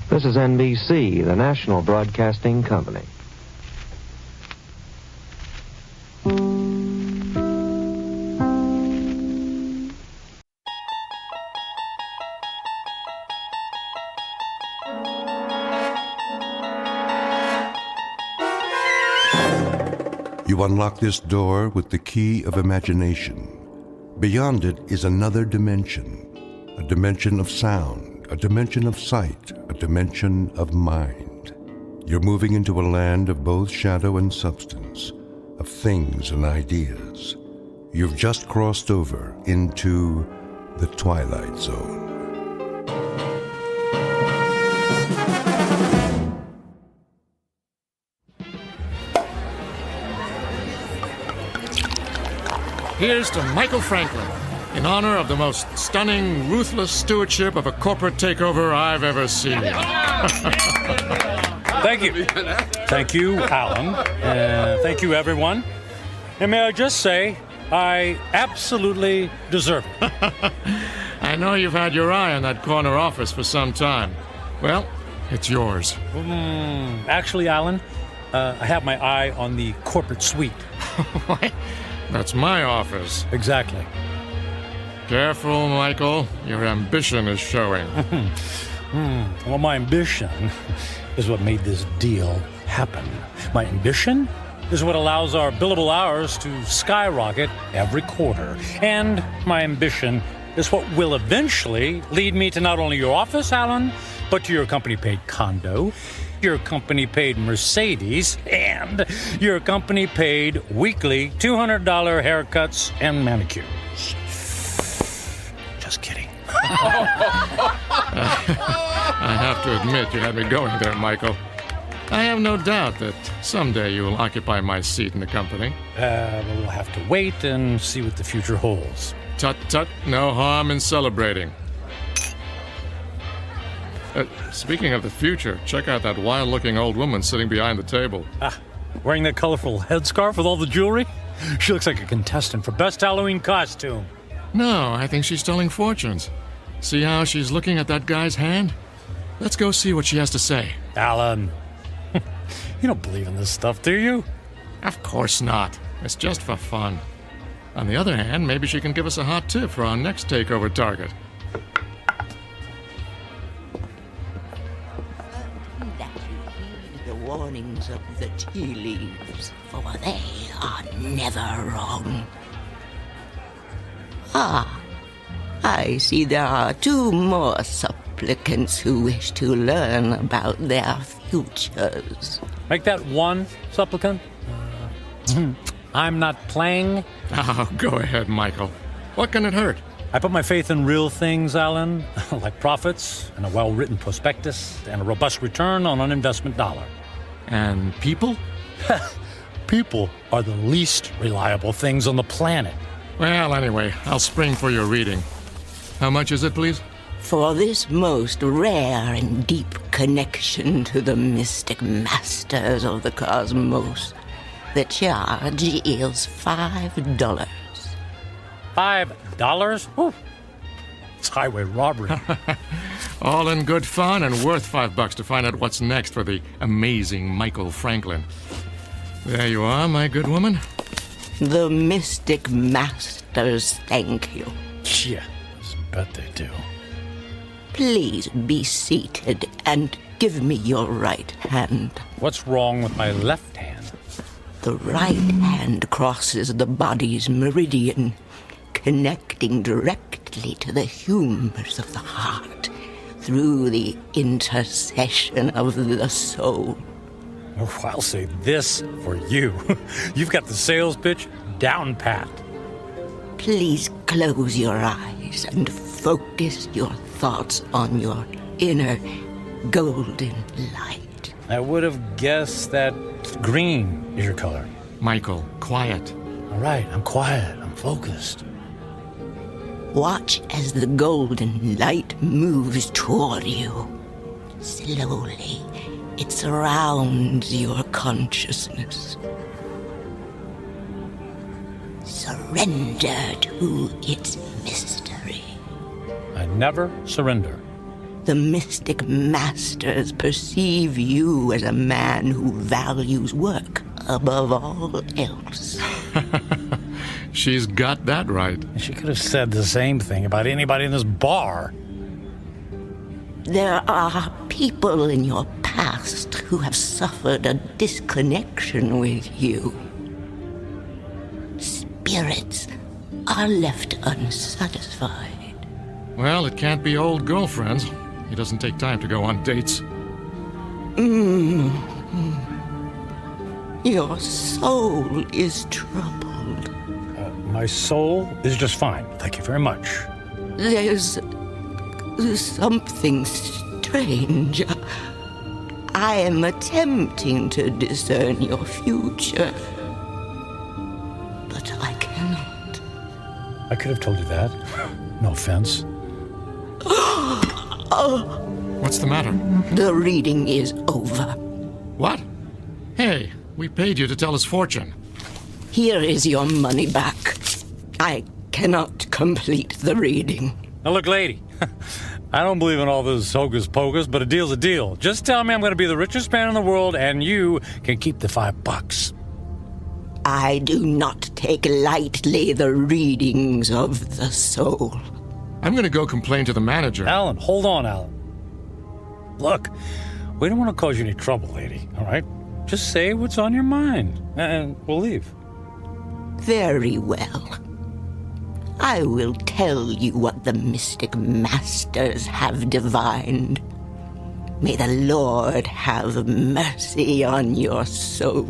This is NBC, the National Broadcasting Company. You unlock this door with the key of imagination. Beyond it is another dimension, a dimension of sound, a dimension of sight, a dimension of mind. You're moving into a land of both shadow and substance, of things and ideas. You've just crossed over into the Twilight Zone. Here's to Michael Franklin, in honor of the most stunning, ruthless stewardship of a corporate takeover I've ever seen. Thank you. Thank you, Alan. Thank you, everyone. And may I just say, I absolutely deserve it. I know you've had your eye on that corner office for some time. Well, it's yours. Actually, Alan, I have my eye on the corporate suite. What? That's my office. Exactly. Careful, Michael. Your ambition is showing. Well, my ambition is what made this deal happen. My ambition is what allows our billable hours to skyrocket every quarter. And my ambition is what will eventually lead me to not only your office, Alan, but to your company-paid condo Your company paid Mercedes, and your company paid weekly $200 haircuts and manicures. Just kidding. I have to admit, you had me going there, Michael. I have no doubt that someday you will occupy my seat in the company. We'll have to wait and see what the future holds. Tut, tut, no harm in celebrating. Speaking of the future, check out that wild-looking old woman sitting behind the table. Wearing that colorful headscarf with all the jewelry? She looks like a contestant for Best Halloween Costume. No, I think she's telling fortunes. See how she's looking at that guy's hand? Let's go see what she has to say. Alan, you don't believe in this stuff, do you? Of course not. It's just for fun. On the other hand, maybe she can give us a hot tip for our next takeover target. The warnings of the tea leaves, for they are never wrong. I see there are 2 more supplicants who wish to learn about their futures. Make that 1 supplicant. I'm not playing. Oh, go ahead, Michael. What can it hurt? I put my faith in real things, Alan, like profits and a well-written prospectus and a robust return on an investment dollar. And people? People are the least reliable things on the planet. Well, anyway, I'll spring for your reading. How much is it, please? For this most rare and deep connection to the mystic masters of the cosmos, the charge is $5. $5? Ooh. It's highway robbery. All in good fun and worth $5 to find out what's next for the amazing Michael Franklin. There you are, my good woman. The mystic masters thank you. Yeah, I bet they do. Please be seated and give me your right hand. What's wrong with my left hand? The right hand crosses the body's meridian, connecting directly to the humors of the heart through the intercession of the soul. Oh, I'll say this for you. You've got the sales pitch down pat. Please close your eyes and focus your thoughts on your inner golden light. I would have guessed that green is your color. Michael, quiet. All right, I'm quiet. I'm focused. Watch as the golden light moves toward you. Slowly, it surrounds your consciousness. Surrender to its mystery. I never surrender. The mystic masters perceive you as a man who values work above all else. She's got that right. She could have said the same thing about anybody in this bar. There are people in your past who have suffered a disconnection with you. Spirits are left unsatisfied. Well, it can't be old girlfriends. He doesn't take time to go on dates. Your soul is troubled. My soul is just fine. Thank you very much. There's something strange. I am attempting to discern your future, but I cannot. I could have told you that. No offense. What's the matter? The reading is over. What? Hey, we paid you to tell us fortune. Here is your money back. I cannot complete the reading. Now look, lady, I don't believe in all this hocus pocus, but a deal's a deal. Just tell me I'm going to be the richest man in the world, and you can keep the $5. I do not take lightly the readings of the soul. I'm going to go complain to the manager. Alan, hold on, Alan. Look, we don't want to cause you any trouble, lady, all right? Just say what's on your mind, and we'll leave. Very well. I will tell you what the mystic masters have divined. May the Lord have mercy on your soul.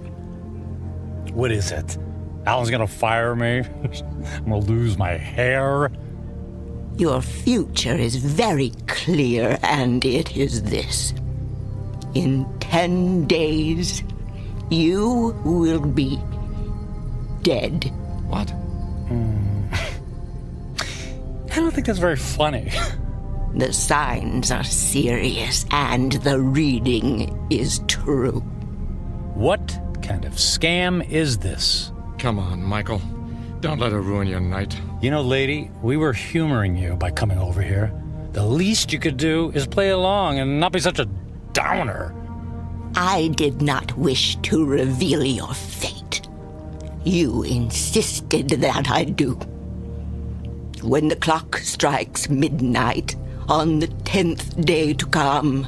What is it? Alan's gonna fire me? I'm gonna lose my hair? Your future is very clear, and it is this. In 10 days, you will be dead. What? I don't think that's very funny. The signs are serious, and the reading is true. What kind of scam is this? Come on, Michael. Don't let her ruin your night. You know, lady, we were humoring you by coming over here. The least you could do is play along and not be such a downer. I did not wish to reveal your fate. You insisted that I do. When the clock strikes midnight on the 10th day to come,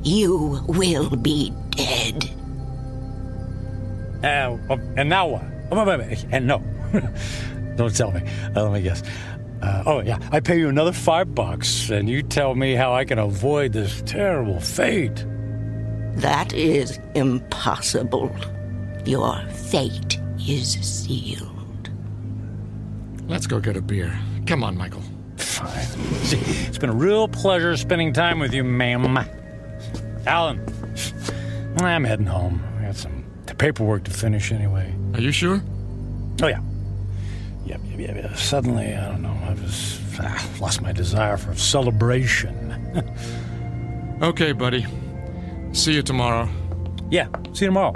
you will be dead. And now what? Wait. And no. Don't tell me. Let me guess. I pay you another $5, and you tell me how I can avoid this terrible fate. That is impossible. Your fate is sealed. Let's go get a beer. Come on, Michael. Fine. See, it's been a real pleasure spending time with you, ma'am. Alan, I'm heading home. I got some paperwork to finish anyway. Are you sure? Oh, yeah. Yep. Suddenly, I don't know, I just lost my desire for celebration. Okay, buddy. See you tomorrow. Yeah, see you tomorrow.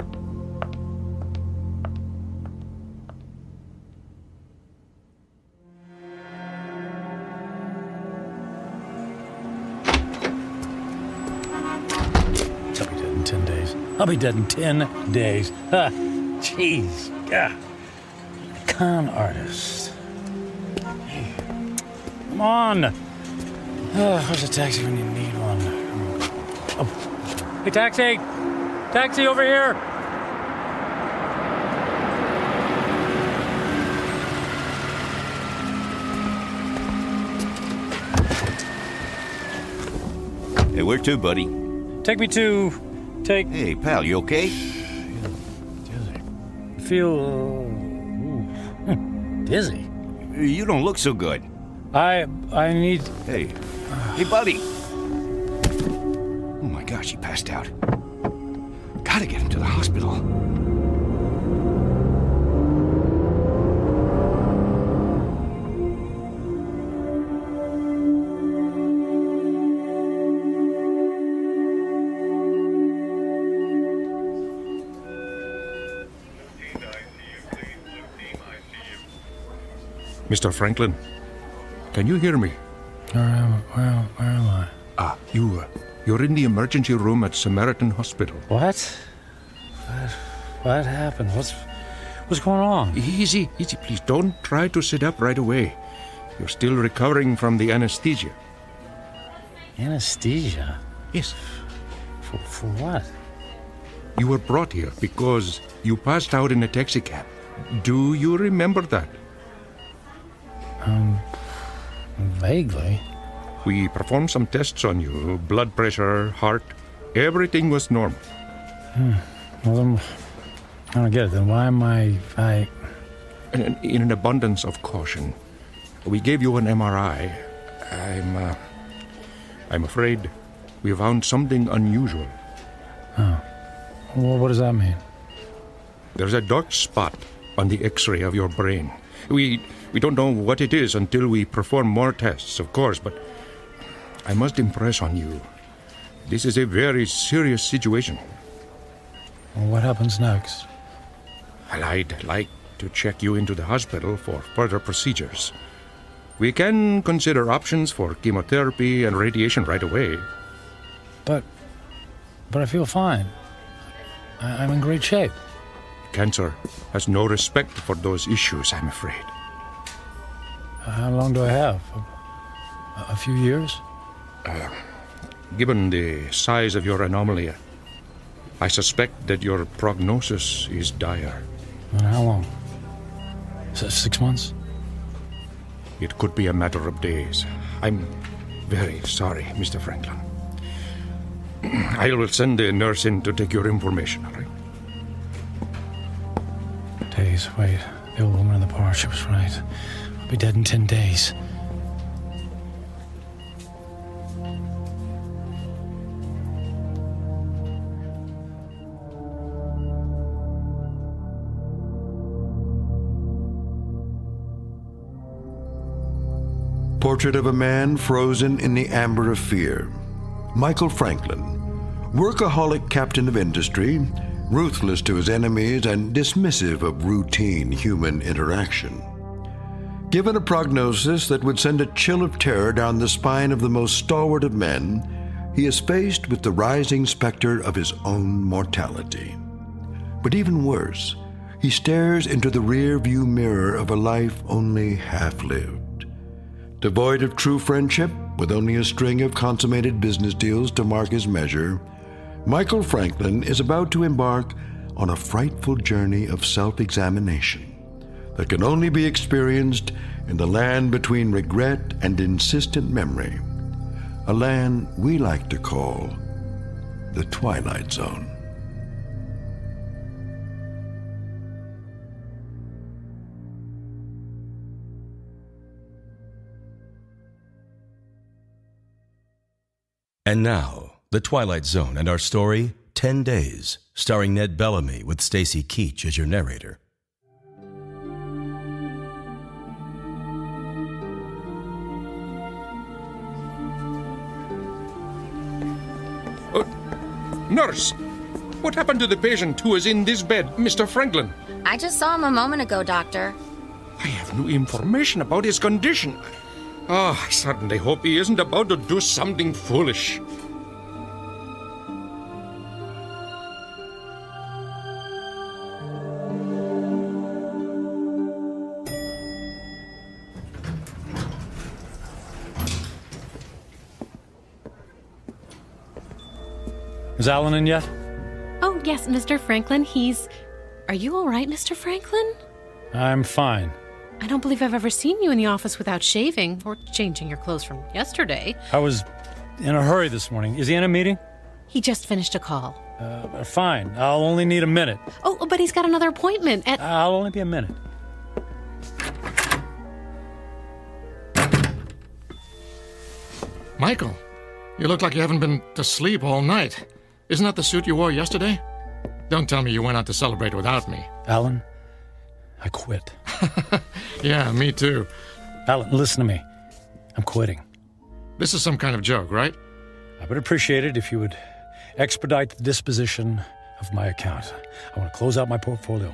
I'll be dead in 10 days. Jeez. Yeah. Con artist. Hey. Come on. Where's a taxi when you need one? Oh. Hey, taxi! Taxi over here! Hey, where to, buddy? Take me to... Hey, pal, you okay? Feel dizzy. You don't look so good. I need... Hey, buddy. Oh my gosh, he passed out. Gotta get him to the hospital. Mr. Franklin, can you hear me? Where am I? You're in the emergency room at Samaritan Hospital. What? What happened? What's going on? Easy, please. Don't try to sit up right away. You're still recovering from the anesthesia. Anesthesia? Yes. For what? You were brought here because you passed out in a taxicab. Do you remember that? Vaguely. We performed some tests on you. Blood pressure, heart. Everything was normal. Well, then, I don't get it. Then why am I... In an abundance of caution, we gave you an MRI. I'm afraid we found something unusual. Oh. Well, what does that mean? There's a dark spot on the X-ray of your brain. We don't know what it is until we perform more tests, of course, but I must impress on you. This is a very serious situation. Well, what happens next? I'd like to check you into the hospital for further procedures. We can consider options for chemotherapy and radiation right away. But I feel fine. I'm in great shape. Cancer has no respect for those issues, I'm afraid. How long do I have? A few years? Given the size of your anomaly, I suspect that your prognosis is dire. And how long? 6 months? It could be a matter of days. I'm very sorry, Mr. Franklin. I will send the nurse in to take your information, all right? Days, wait. The old woman in the bar, she was right. I'll be dead in 10 days. Portrait of a man frozen in the amber of fear. Michael Franklin, workaholic captain of industry, ruthless to his enemies and dismissive of routine human interaction. Given a prognosis that would send a chill of terror down the spine of the most stalwart of men, he is faced with the rising specter of his own mortality. But even worse, he stares into the rear-view mirror of a life only half-lived. Devoid of true friendship, with only a string of consummated business deals to mark his measure, Michael Franklin is about to embark on a frightful journey of self-examination that can only be experienced in the land between regret and insistent memory, a land we like to call the Twilight Zone. And now, The Twilight Zone and our story, 10 Days, starring Ned Bellamy with Stacy Keach as your narrator. Nurse, what happened to the patient who is in this bed, Mr. Franklin? I just saw him a moment ago, Doctor. I have no information about his condition. Oh, I certainly hope he isn't about to do something foolish. Is Alan in yet? Oh, yes, Mr. Franklin. Are you all right, Mr. Franklin? I'm fine. I don't believe I've ever seen you in the office without shaving or changing your clothes from yesterday. I was in a hurry this morning. Is he in a meeting? He just finished a call. Fine. I'll only need a minute. Oh, but he's got another appointment at... I'll only be a minute. Michael, you look like you haven't been to sleep all night. Isn't that the suit you wore yesterday? Don't tell me you went out to celebrate without me. Alan, I quit. Yeah, me too. Alan, listen to me. I'm quitting. This is some kind of joke, right? I would appreciate it if you would expedite the disposition of my account. I want to close out my portfolio.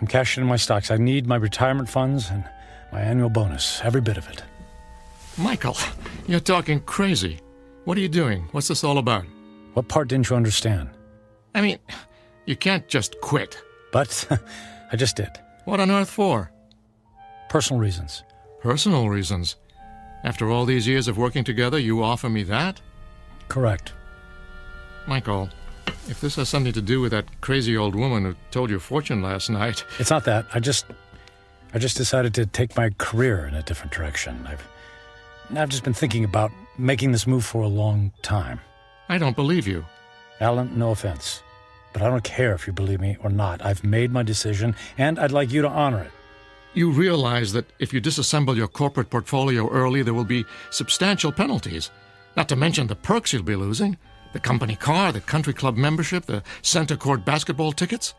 I'm cashing in my stocks. I need my retirement funds and my annual bonus, every bit of it. Michael, you're talking crazy. What are you doing? What's this all about? What part didn't you understand? I mean, you can't just quit. But I just did. What on earth for? Personal reasons. Personal reasons? After all these years of working together, you offer me that? Correct. Michael, if this has something to do with that crazy old woman who told your fortune last night... It's not that. I just decided to take my career in a different direction. I've just been thinking about making this move for a long time. I don't believe you. Alan, no offense, but I don't care if you believe me or not. I've made my decision, and I'd like you to honor it. You realize that if you disassemble your corporate portfolio early, there will be substantial penalties. Not to mention the perks you'll be losing. The company car, the country club membership, the center court basketball tickets.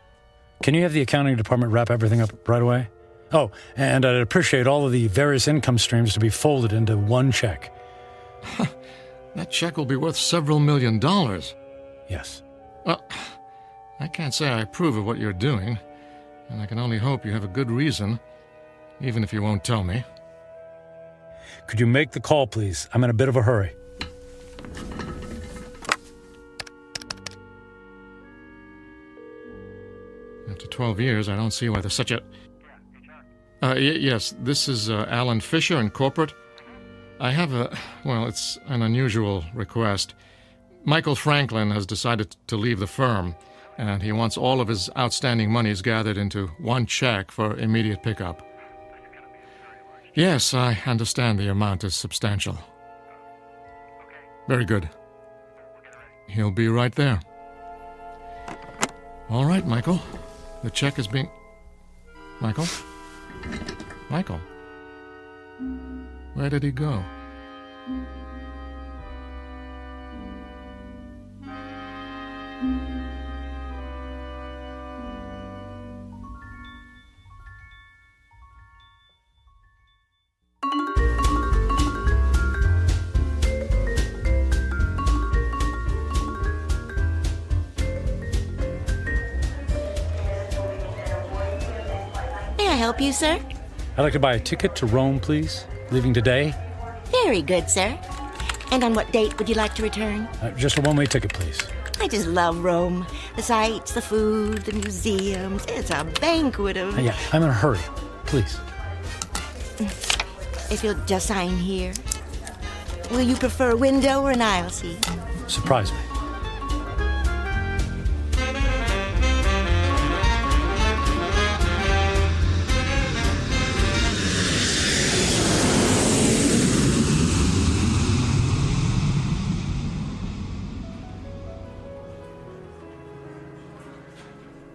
Can you have the accounting department wrap everything up right away? Oh, and I'd appreciate all of the various income streams to be folded into one check. That check will be worth several $1 million. Yes. Well, I can't say I approve of what you're doing, and I can only hope you have a good reason, even if you won't tell me. Could you make the call, please? I'm in a bit of a hurry. After 12 years, I don't see why there's such a... yes, this is Alan Fisher in corporate. I have it's an unusual request. Michael Franklin has decided to leave the firm, and he wants all of his outstanding monies gathered into one check for immediate pickup. Yes, I understand the amount is substantial. Very good. He'll be right there. All right, Michael. The check is being... Michael? Michael? Where did he go? May I help you, sir? I'd like to buy a ticket to Rome, please. Leaving today. Very good, sir. And on what date would you like to return? Just a one-way ticket, please. I just love Rome. The sights, the food, the museums. It's a banquet of... Yeah, I'm in a hurry. Please. If you'll just sign here. Will you prefer a window or an aisle seat? Surprise me.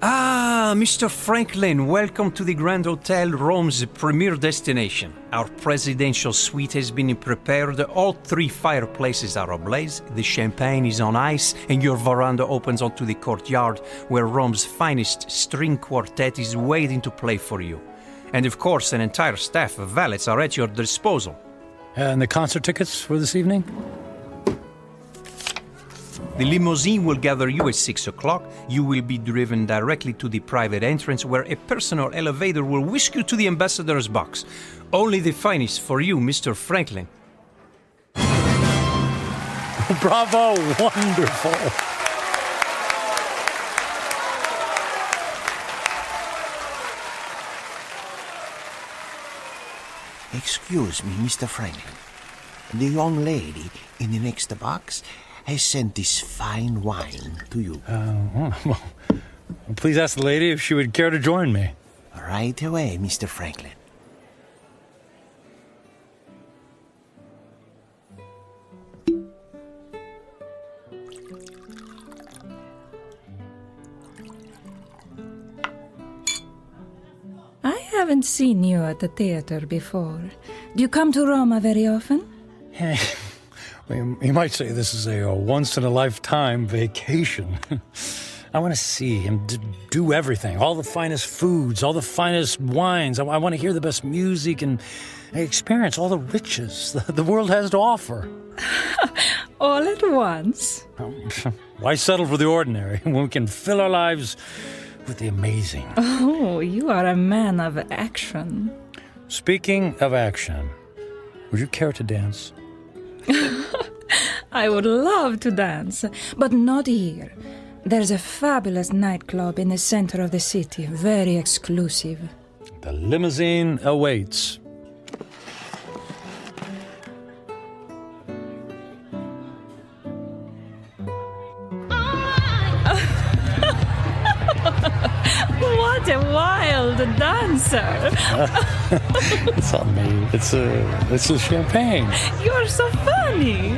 Ah, Mr. Franklin, welcome to the Grand Hotel, Rome's premier destination. Our presidential suite has been prepared. All 3 fireplaces are ablaze, the champagne is on ice, and your veranda opens onto the courtyard where Rome's finest string quartet is waiting to play for you. And of course, an entire staff of valets are at your disposal. And the concert tickets for this evening? The limousine will gather you at 6 o'clock. You will be driven directly to the private entrance where a personal elevator will whisk you to the ambassador's box. Only the finest for you, Mr. Franklin. Bravo! Wonderful! Excuse me, Mr. Franklin. The young lady in the next box has sent this fine wine to you. Well, please ask the lady if she would care to join me. Right away, Mr. Franklin. I haven't seen you at the theater before. Do you come to Roma very often? You might say this is a once-in-a-lifetime vacation. I want to see and do everything. All the finest foods, all the finest wines. I want to hear the best music and experience all the riches the world has to offer. All at once? Why settle for the ordinary when we can fill our lives with the amazing? Oh, you are a man of action. Speaking of action, would you care to dance? I would love to dance, but not here. There's a fabulous nightclub in the center of the city, very exclusive. The limousine awaits. What a wild dancer! It's not me. It's a champagne. You're so funny.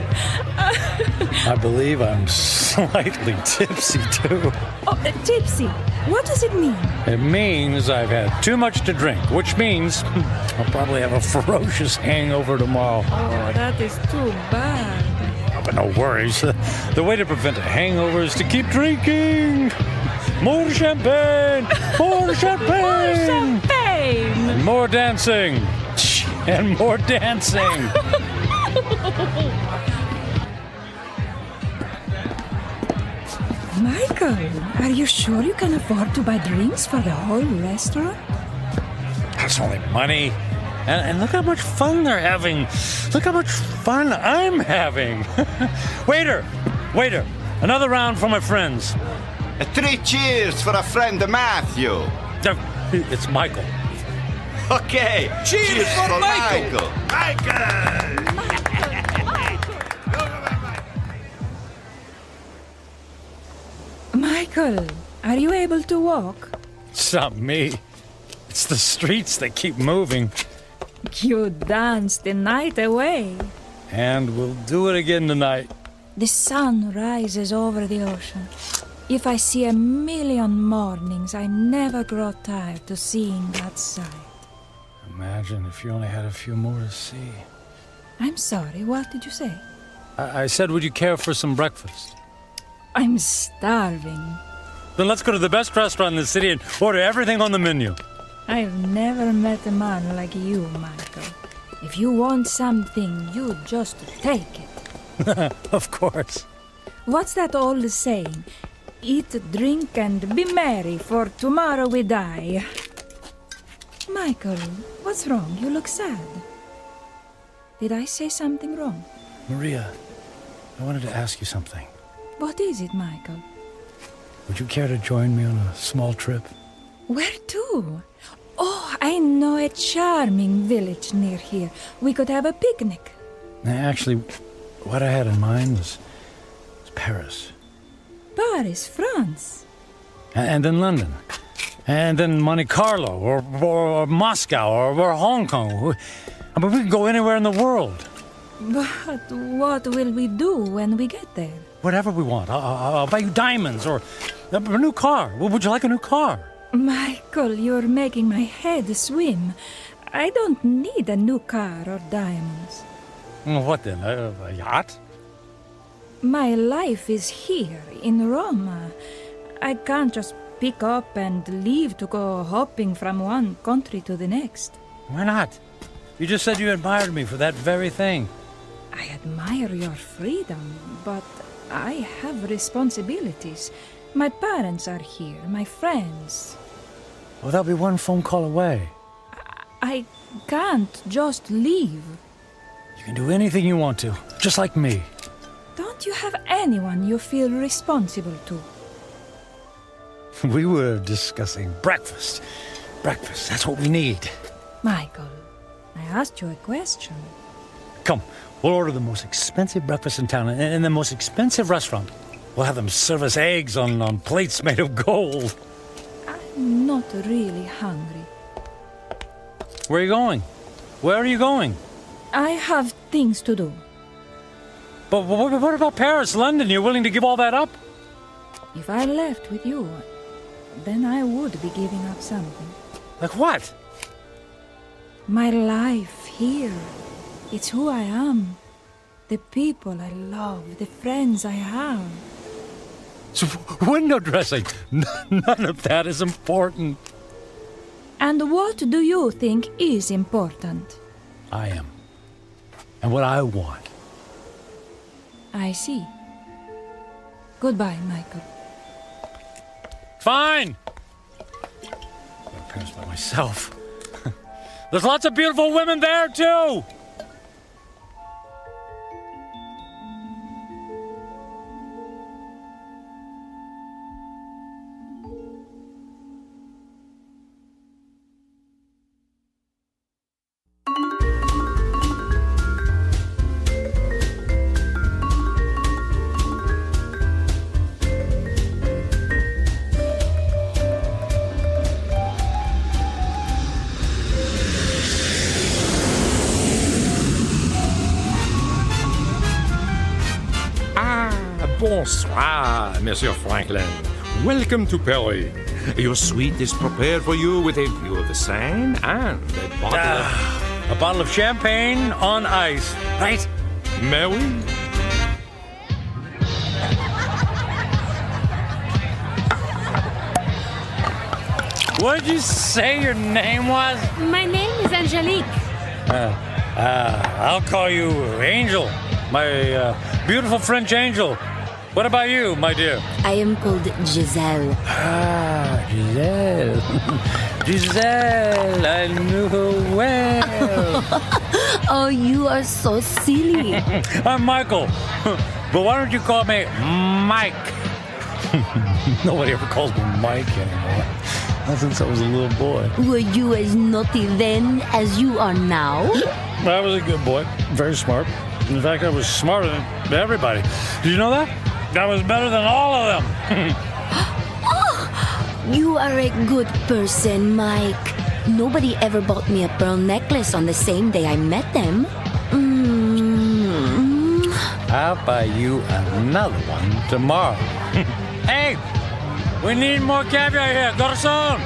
I believe I'm slightly tipsy, too. Oh, tipsy? What does it mean? It means I've had too much to drink, which means I'll probably have a ferocious hangover tomorrow. Oh, that is too bad. Oh, but no worries. The way to prevent a hangover is to keep drinking. More champagne! More champagne! More champagne! And more dancing! And more dancing! Michael, are you sure you can afford to buy drinks for the whole restaurant? That's only money. And look how much fun they're having. Look how much fun I'm having. Waiter! Another round for my friends. 3 cheers for a friend, Matthew. It's Michael. Okay, cheers for Michael. Michael, are you able to walk? It's not me. It's the streets that keep moving. You danced the night away. And we'll do it again tonight. The sun rises over the ocean. If I see 1,000,000 mornings, I never grow tired to seeing that sight. Imagine if you only had a few more to see. I'm sorry, what did you say? I said, would you care for some breakfast? I'm starving. Then let's go to the best restaurant in the city and order everything on the menu. I've never met a man like you, Michael. If you want something, you just take it. Of course. What's that old saying? Eat, drink, and be merry, for tomorrow we die. Michael, what's wrong? You look sad. Did I say something wrong? Maria, I wanted to ask you something. What is it, Michael? Would you care to join me on a small trip? Where to? Oh, I know a charming village near here. We could have a picnic. Actually, what I had in mind was Paris. Paris, France. And then London. And then Monte Carlo, or Moscow, or Hong Kong. I mean, we can go anywhere in the world. But what will we do when we get there? Whatever we want. I'll buy you diamonds, or a new car. Would you like a new car? Michael, you're making my head swim. I don't need a new car or diamonds. What then? A yacht? My life is here, in Rome. I can't just pick up and leave to go hopping from one country to the next. Why not? You just said you admired me for that very thing. I admire your freedom, but I have responsibilities. My parents are here, my friends. Well, they'll be one phone call away. I can't just leave. You can do anything you want to, just like me. Don't you have anyone you feel responsible to? We were discussing breakfast. Breakfast, that's what we need. Michael, I asked you a question. Come, we'll order the most expensive breakfast in town in the most expensive restaurant. We'll have them serve us eggs on plates made of gold. I'm not really hungry. Where are you going? Where are you going? I have things to do. But what about Paris, London? You're willing to give all that up? If I left with you, then I would be giving up something. Like what? My life here. It's who I am. The people I love, the friends I have. So window dressing, none of that is important. And what do you think is important? I am. And what I want. I see. Goodbye, Michael. Fine. I'll go to Paris by myself. There's lots of beautiful women there, too. Bonsoir, Monsieur Franklin. Welcome to Perry. Your suite is prepared for you with a view of the Seine and a bottle of champagne on ice, right? May we? What did you say your name was? My name is Angelique. I'll call you Angel, my beautiful French angel. What about you, my dear? I am called Giselle. Ah, Giselle. Giselle, I knew her well. Oh, you are so silly. I'm Michael. But why don't you call me Mike? Nobody ever calls me Mike anymore. Not since I was a little boy. Were you as naughty then as you are now? I was a good boy. Very smart. In fact, I was smarter than everybody. Did you know that? I was better than all of them. Oh, you are a good person, Mike. Nobody ever bought me a pearl necklace on the same day I met them. I'll buy you another one tomorrow. Hey, we need more caviar here. Garçon!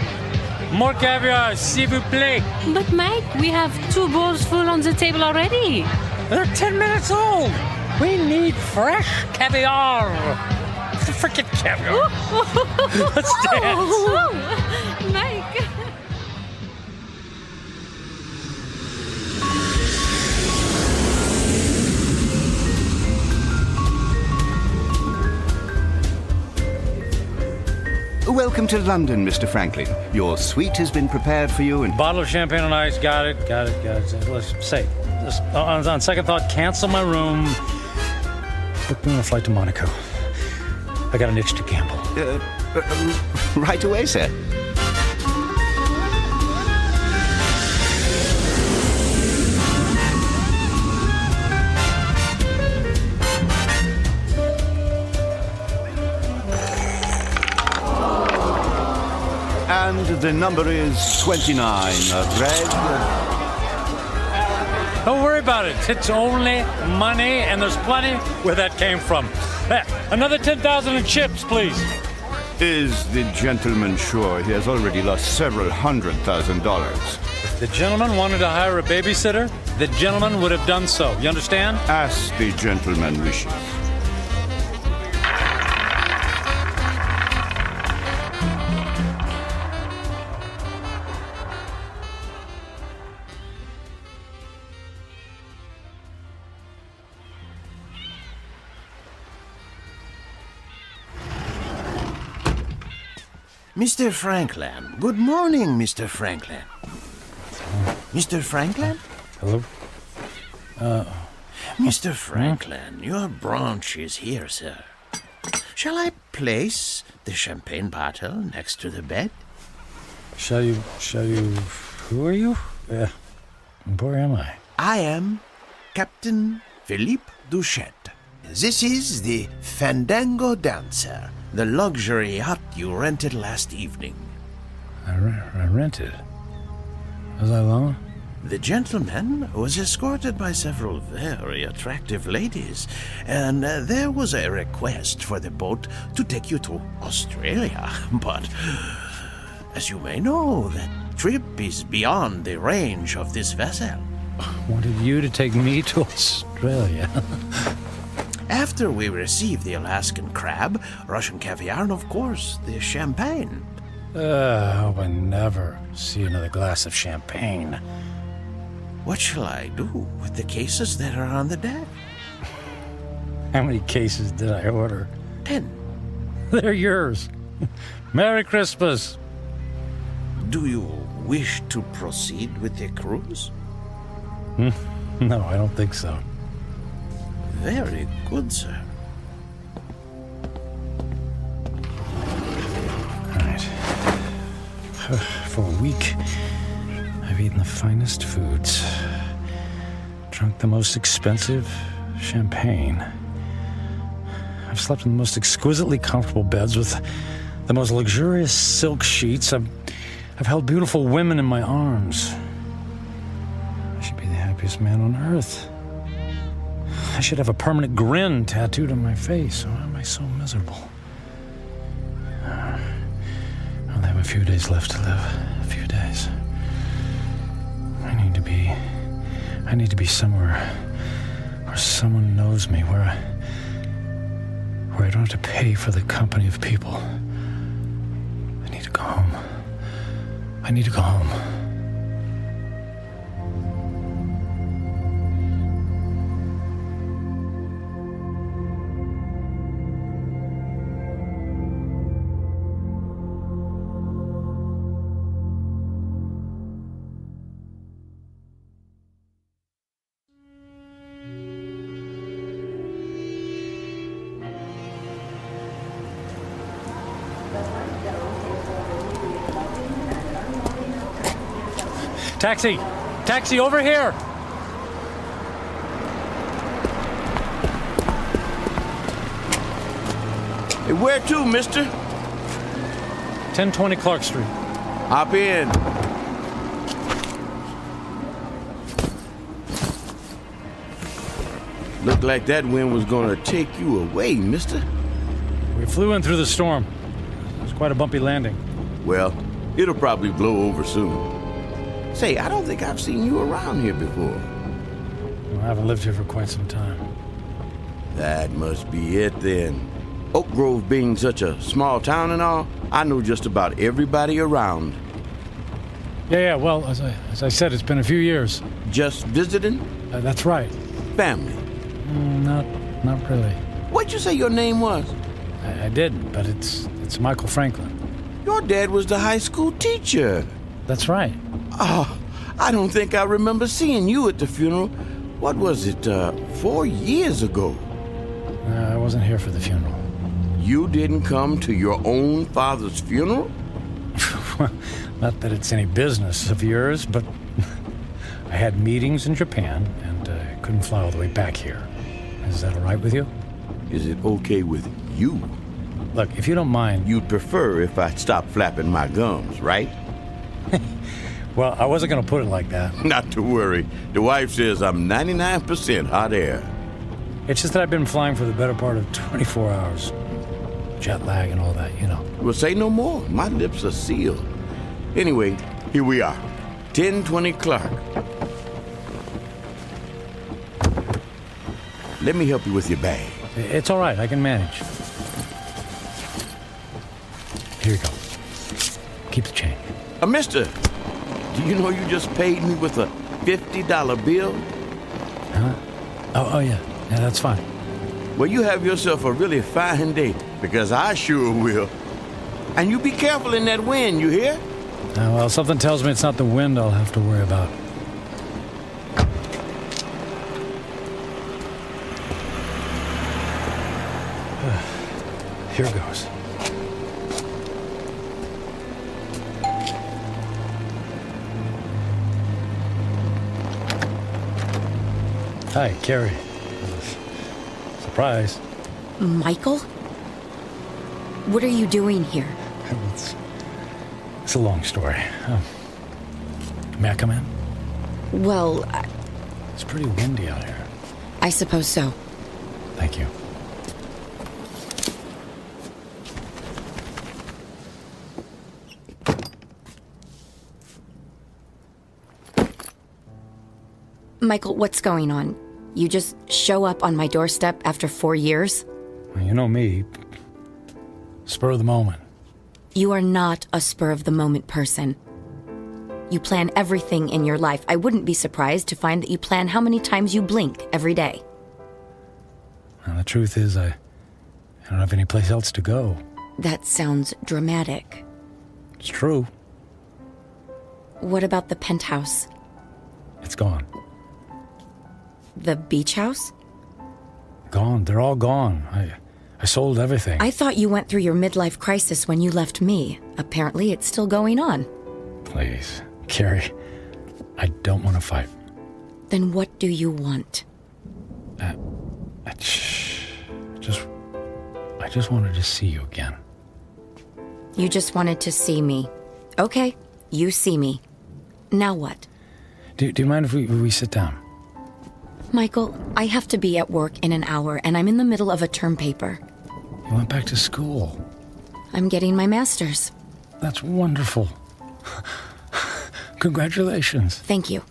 More caviar, s'il vous plaît. But Mike, we have 2 bowls full on the table already. They're 10 minutes old. We need fresh caviar. Freaking caviar. Let's dance. Mike. Welcome to London, Mr. Franklin. Your suite has been prepared for you and... Bottle of champagne on ice. Got it. Let's say, on second thought, cancel my room. Book me on a flight to Monaco. I got an itch to gamble. Right away, sir. And the number is 29. Red. Don't worry about it. It's only money, and there's plenty where that came from. Another 10,000 in chips, please. Is the gentleman sure? He has already lost several $100,000. If the gentleman wanted to hire a babysitter, the gentleman would have done so. You understand? As the gentleman wishes. Mr. Franklin. Good morning, Mr. Franklin. Mr. Franklin? Hello? Mr. Franklin, your branch is here, sir. Shall I place the champagne bottle next to the bed? Shall you... Who are you? Where am I? I am Captain Philippe Duchette. This is the Fandango Dancer, the luxury yacht you rented last evening. I rented? Was I alone? The gentleman was escorted by several very attractive ladies, and there was a request for the boat to take you to Australia. But, as you may know, that trip is beyond the range of this vessel. Wanted you to take me to Australia. After we received the Alaskan crab, Russian caviar, and of course, the champagne. I hope I never see another glass of champagne. What shall I do with the cases that are on the deck? How many cases did I order? 10. They're yours. Merry Christmas. Do you wish to proceed with the cruise? No, I don't think so. Very good, sir. All right. For a week, I've eaten the finest foods, drunk the most expensive champagne. I've slept in the most exquisitely comfortable beds with the most luxurious silk sheets. I've held beautiful women in my arms. I should be the happiest man on earth. I should have a permanent grin tattooed on my face. Why am I so miserable? I only have a few days left to live. A few days. I need to be somewhere where someone knows me, where I don't have to pay for the company of people. I need to go home. I need to go home. Taxi! Taxi, over here! Hey, where to, mister? 1020 Clark Street. Hop in. Looked like that wind was gonna take you away, mister. We flew in through the storm. It was quite a bumpy landing. Well, it'll probably blow over soon. Say, I don't think I've seen you around here before. Well, I haven't lived here for quite some time. That must be it then. Oak Grove being such a small town and all, I know just about everybody around. Yeah, well, as I said, it's been a few years. Just visiting? That's right. Family? Not really. What'd you say your name was? I did, but it's Michael Franklin. Your dad was the high school teacher. That's right. Oh, I don't think I remember seeing you at the funeral. What was it, 4 years ago? I wasn't here for the funeral. You didn't come to your own father's funeral? Not that it's any business of yours, but I had meetings in Japan and couldn't fly all the way back here. Is that all right with you? Is it okay with you? Look, if you don't mind... You'd prefer if I stopped flapping my gums, right? Well, I wasn't going to put it like that. Not to worry. The wife says I'm 99% hot air. It's just that I've been flying for the better part of 24 hours. Jet lag and all that, you know. Well, say no more. My lips are sealed. Anyway, here we are. 1020 Clark. Let me help you with your bag. It's all right. I can manage. Here you go. Keep the change. Mister, do you know you just paid me with a $50 bill? Huh? Oh, yeah. Yeah, that's fine. Well, you have yourself a really fine day, because I sure will. And you be careful in that wind, you hear? Well, something tells me it's not the wind I'll have to worry about. Here goes. Hi, Carrie. Surprise. Michael? What are you doing here? It's a long story. May I come in? Well, It's pretty windy out here. I suppose so. Thank you. Michael, what's going on? You just show up on my doorstep after 4 years? Well, you know me. Spur of the moment. You are not a spur-of-the-moment person. You plan everything in your life. I wouldn't be surprised to find that you plan how many times you blink every day. Well, the truth is, I don't have any place else to go. That sounds dramatic. It's true. What about the penthouse? It's gone. The beach house? Gone. They're all gone. I sold everything. I thought you went through your midlife crisis when you left me. Apparently, it's still going on. Please, Carrie, I don't want to fight. Then what do you want? I just wanted to see you again. You just wanted to see me. Okay, you see me. Now what? Do you mind if we sit down? Michael, I have to be at work in an hour, and I'm in the middle of a term paper. You went back to school. I'm getting my master's. That's wonderful. Congratulations. Thank you.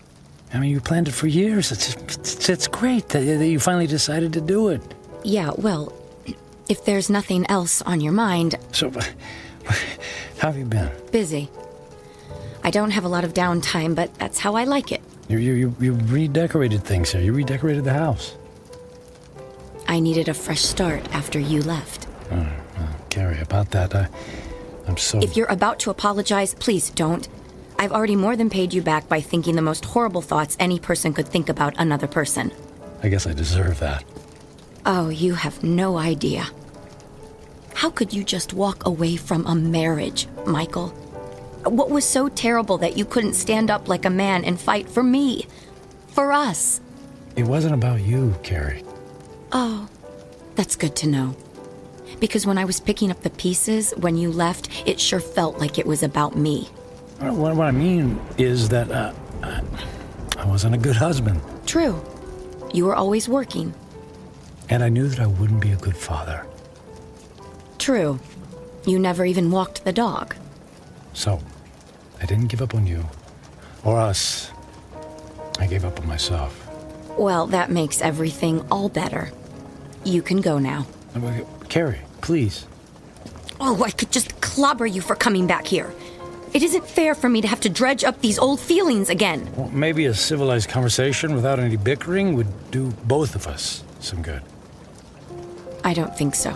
I mean, you planned it for years. It's great that you finally decided to do it. Yeah, well, if there's nothing else on your mind... So, how have you been? Busy. I don't have a lot of downtime, but that's how I like it. You redecorated things here. You redecorated the house. I needed a fresh start after you left. Well, Carrie, about that, I'm so... If you're about to apologize, please don't. I've already more than paid you back by thinking the most horrible thoughts any person could think about another person. I guess I deserve that. Oh, you have no idea. How could you just walk away from a marriage, Michael? What was so terrible that you couldn't stand up like a man and fight for me? For us? It wasn't about you, Carrie. Oh, that's good to know. Because when I was picking up the pieces, when you left, it sure felt like it was about me. What I mean is that I wasn't a good husband. True. You were always working. And I knew that I wouldn't be a good father. True. You never even walked the dog. So, I didn't give up on you. Or us. I gave up on myself. Well, that makes everything all better. You can go now. Carrie, please. Oh, I could just clobber you for coming back here. It isn't fair for me to have to dredge up these old feelings again. Well, maybe a civilized conversation without any bickering would do both of us some good. I don't think so.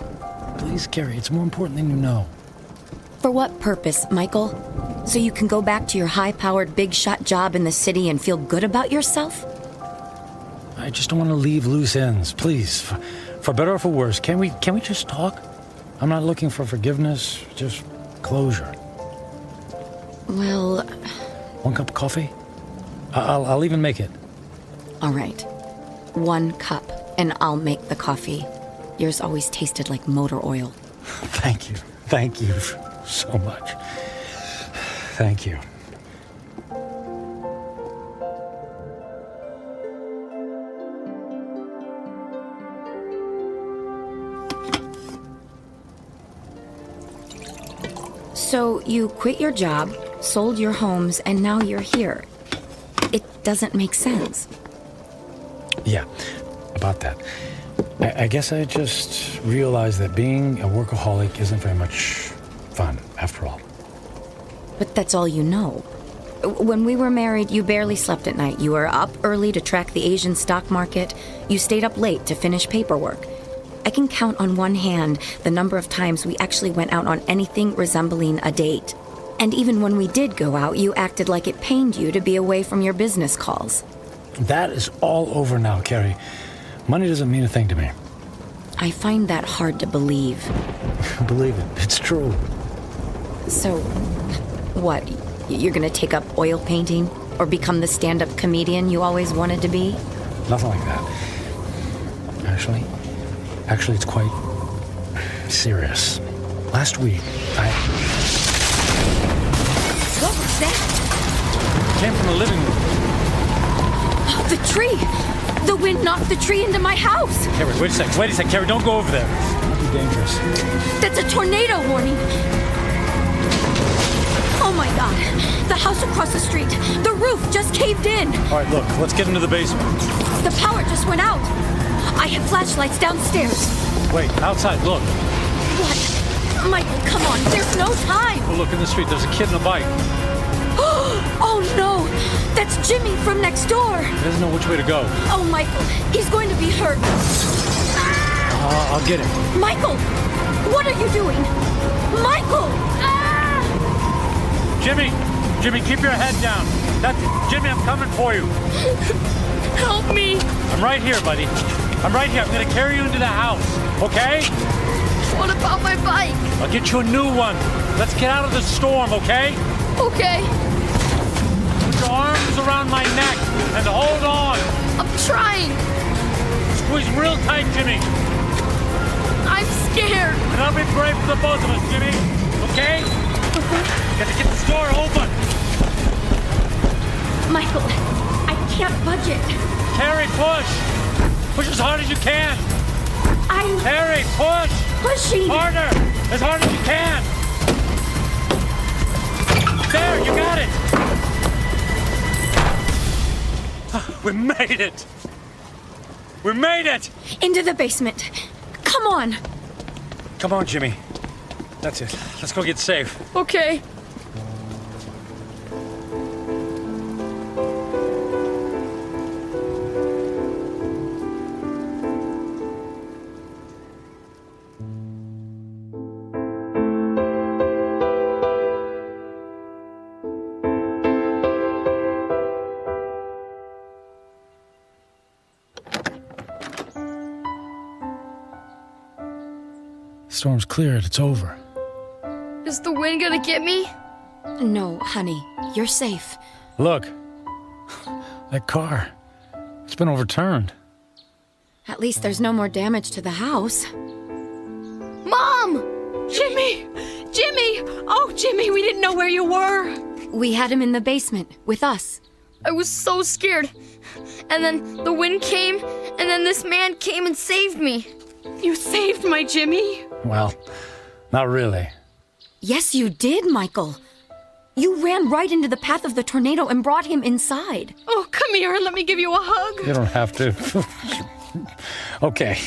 Please, Carrie, it's more important than you know. For what purpose, Michael? So you can go back to your high-powered, big-shot job in the city and feel good about yourself? I just don't want to leave loose ends. Please, for better or for worse, can we just talk? I'm not looking for forgiveness, just closure. Well... One cup of coffee? I'll even make it. All right. 1 cup, and I'll make the coffee. Yours always tasted like motor oil. Thank you. Thank you so much. Thank you. So you quit your job, sold your homes, and now you're here. It doesn't make sense. Yeah, about that. I guess I just realized that being a workaholic isn't very much fun, after all. But that's all you know. When we were married, you barely slept at night. You were up early to track the Asian stock market. You stayed up late to finish paperwork. I can count on one hand the number of times we actually went out on anything resembling a date. And even when we did go out, you acted like it pained you to be away from your business calls. That is all over now, Carrie. Money doesn't mean a thing to me. I find that hard to believe. Believe it. It's true. So, what? You're gonna take up oil painting? Or become the stand-up comedian you always wanted to be? Nothing like that. Actually, it's quite serious. Last week, What was that? It came from the living room. Oh, the tree! The wind knocked the tree into my house! Carrie, wait a sec, Carrie, don't go over there. It might be dangerous. That's a tornado warning! Oh my god! The house across the street! The roof just caved in! All right, look, let's get into the basement. The power just went out! I have flashlights downstairs. Wait, outside, look. What? Michael, come on, there's no time! Oh, look in the street, there's a kid in a bike. Oh no! That's Jimmy from next door! He doesn't know which way to go. Oh, Michael, he's going to be hurt. I'll get him. Michael! What are you doing? Michael! Jimmy, keep your head down. Jimmy, I'm coming for you. Help me! I'm right here, buddy. I'm right here. I'm gonna carry you into the house, okay? What about my bike? I'll get you a new one. Let's get out of the storm, okay? Okay. Put your arms around my neck and hold on. I'm trying. Squeeze real tight, Jimmy. I'm scared. And I'll be brave for the both of us, Jimmy. Okay? Got to get this door open. Michael, I can't budge it. Carrie, push. Push as hard as you can. Carrie, push. Pushing. Harder. As hard as you can. There, you got it. We made it. We made it. Into the basement. Come on. Come on, Jimmy. That's it. Let's go get safe. Okay. Storm's cleared. It's over. Is the wind gonna get me? No, honey. You're safe. Look. That car. It's been overturned. At least there's no more damage to the house. Mom! Jimmy! Jimmy! Oh, Jimmy, we didn't know where you were. We had him in the basement with us. I was so scared. And then the wind came, and then this man came and saved me. You saved my Jimmy? Well, not really. Yes, you did, Michael. You ran right into the path of the tornado and brought him inside. Oh, come here and let me give you a hug. You don't have to. Okay.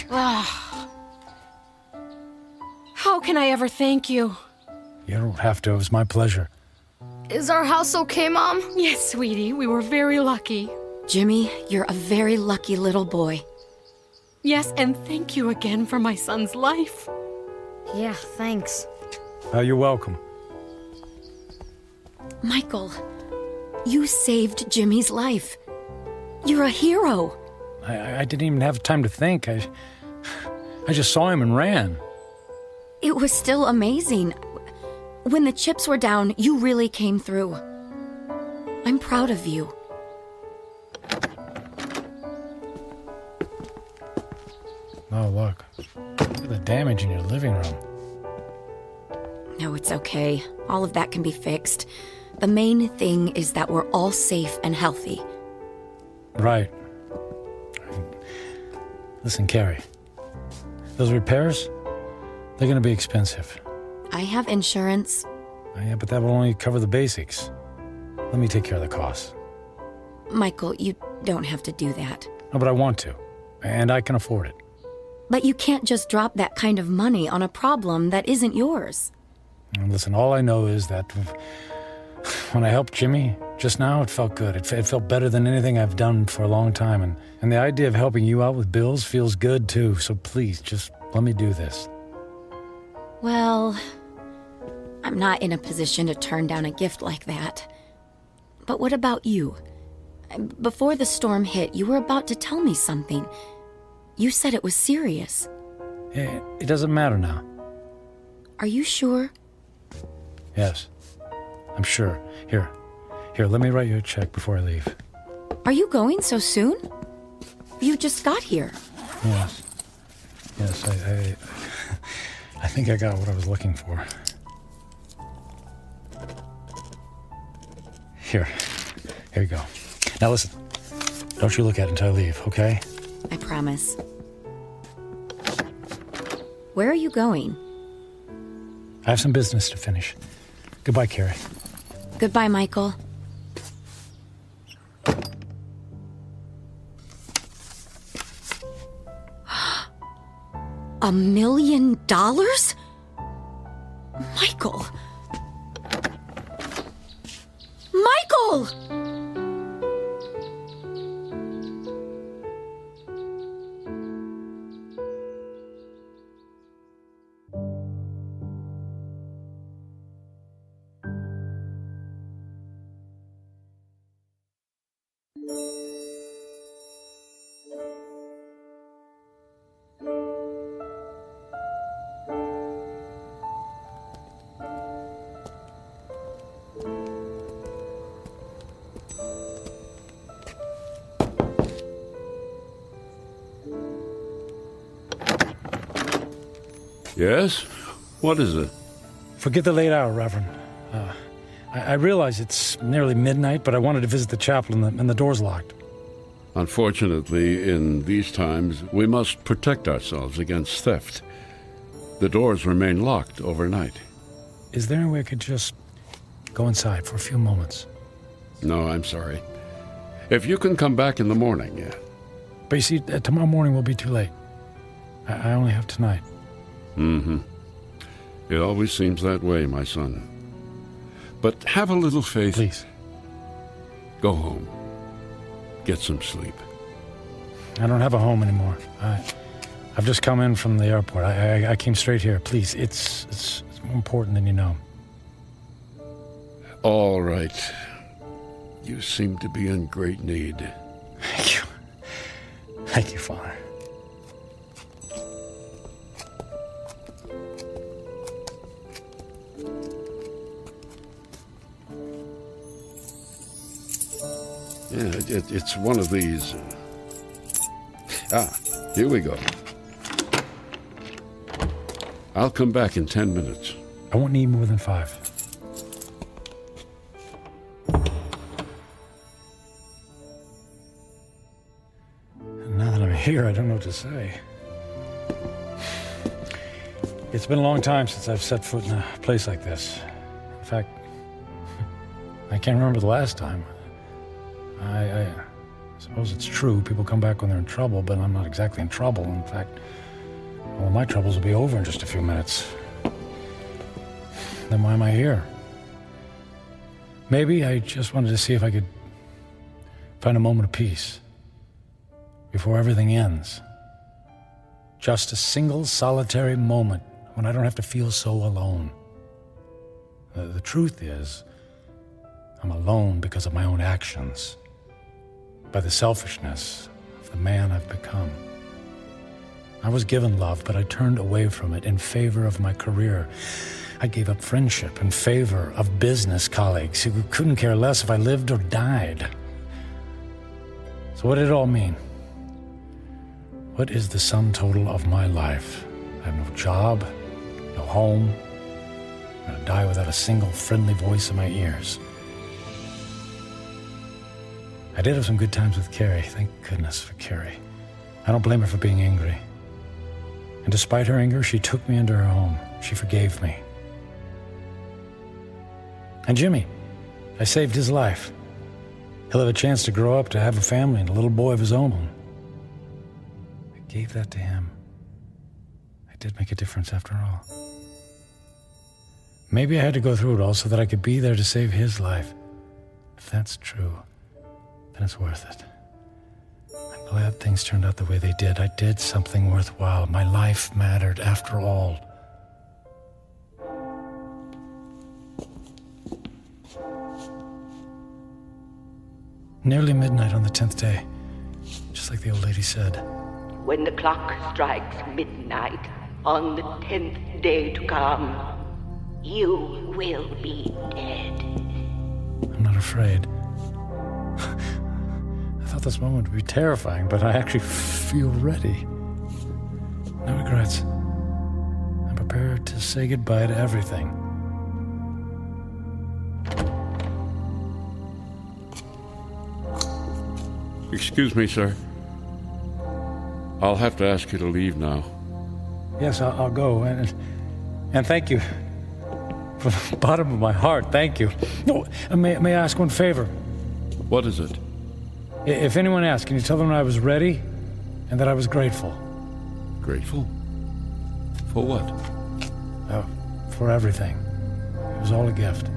How can I ever thank you? You don't have to. It was my pleasure. Is our house okay, Mom? Yes, sweetie. We were very lucky. Jimmy, you're a very lucky little boy. Yes, and thank you again for my son's life. Yeah, thanks. You're welcome. Michael, you saved Jimmy's life. You're a hero. I didn't even have time to think. I just saw him and ran. It was still amazing. When the chips were down, you really came through. I'm proud of you. Oh, look. Look at the damage in your living room. No, it's okay. All of that can be fixed. The main thing is that we're all safe and healthy. Right. Listen, Carrie. Those repairs, they're going to be expensive. I have insurance. Yeah, but that will only cover the basics. Let me take care of the costs. Michael, you don't have to do that. No, but I want to. And I can afford it. But you can't just drop that kind of money on a problem that isn't yours. And listen, all I know is that when I helped Jimmy just now, it felt good. It felt better than anything I've done for a long time. And the idea of helping you out with bills feels good, too. So please, just let me do this. Well, I'm not in a position to turn down a gift like that. But what about you? Before the storm hit, you were about to tell me something. You said it was serious. It doesn't matter now. Are you sure? Yes, I'm sure. Here, let me write you a check before I leave. Are you going so soon? You just got here. Yes, I think I got what I was looking for. Here you go. Now listen, don't you look at it until I leave, okay? I promise. Where are you going? I have some business to finish. Goodbye, Carrie. Goodbye, Michael. $1 million? Michael! Michael! Yes? What is it? Forget the late hour, Reverend. I realize it's nearly midnight, but I wanted to visit the chapel and the door's locked. Unfortunately, in these times, we must protect ourselves against theft. The doors remain locked overnight. Is there any way I could just go inside for a few moments? No, I'm sorry. If you can come back in the morning, yeah. But you see, tomorrow morning will be too late. I only have tonight. Mm-hmm. It always seems that way, my son. But have a little faith. Please. Go home. Get some sleep. I don't have a home anymore. I've just come in from the airport. I came straight here. Please, it's more important than you know. All right. You seem to be in great need. Thank you. Thank you, Father. Yeah, it's one of these. Here we go. I'll come back in 10 minutes. I won't need more than 5. here, I don't know what to say. It's been a long time since I've set foot in a place like this. In fact, I can't remember the last time. I suppose it's true. People come back when they're in trouble, but I'm not exactly in trouble. In fact, all my troubles will be over in just a few minutes. Then why am I here? Maybe I just wanted to see if I could find a moment of peace before everything ends. Just a single solitary moment when I don't have to feel so alone. The truth is, I'm alone because of my own actions, by the selfishness of the man I've become. I was given love, but I turned away from it in favor of my career. I gave up friendship in favor of business colleagues who couldn't care less if I lived or died. So what did it all mean? What is the sum total of my life? I have no job, no home. I'm gonna die without a single friendly voice in my ears. I did have some good times with Carrie. Thank goodness for Carrie. I don't blame her for being angry. And despite her anger, she took me into her home. She forgave me. And Jimmy, I saved his life. He'll have a chance to grow up, to have a family and a little boy of his own. I gave that to him. I did make a difference after all. Maybe I had to go through it all so that I could be there to save his life. If that's true, then it's worth it. I'm glad things turned out the way they did. I did something worthwhile. My life mattered after all. Nearly midnight on the 10th day, just like the old lady said. When the clock strikes midnight on the 10th day to come, you will be dead. I'm not afraid. I thought this moment would be terrifying, but I actually feel ready. No regrets. I'm prepared to say goodbye to everything. Excuse me, sir. I'll have to ask you to leave now. Yes, I'll go. And thank you. From the bottom of my heart, thank you. No, may I ask one favor? What is it? If anyone asks, can you tell them I was ready and that I was grateful? Grateful? For what? For everything. It was all a gift.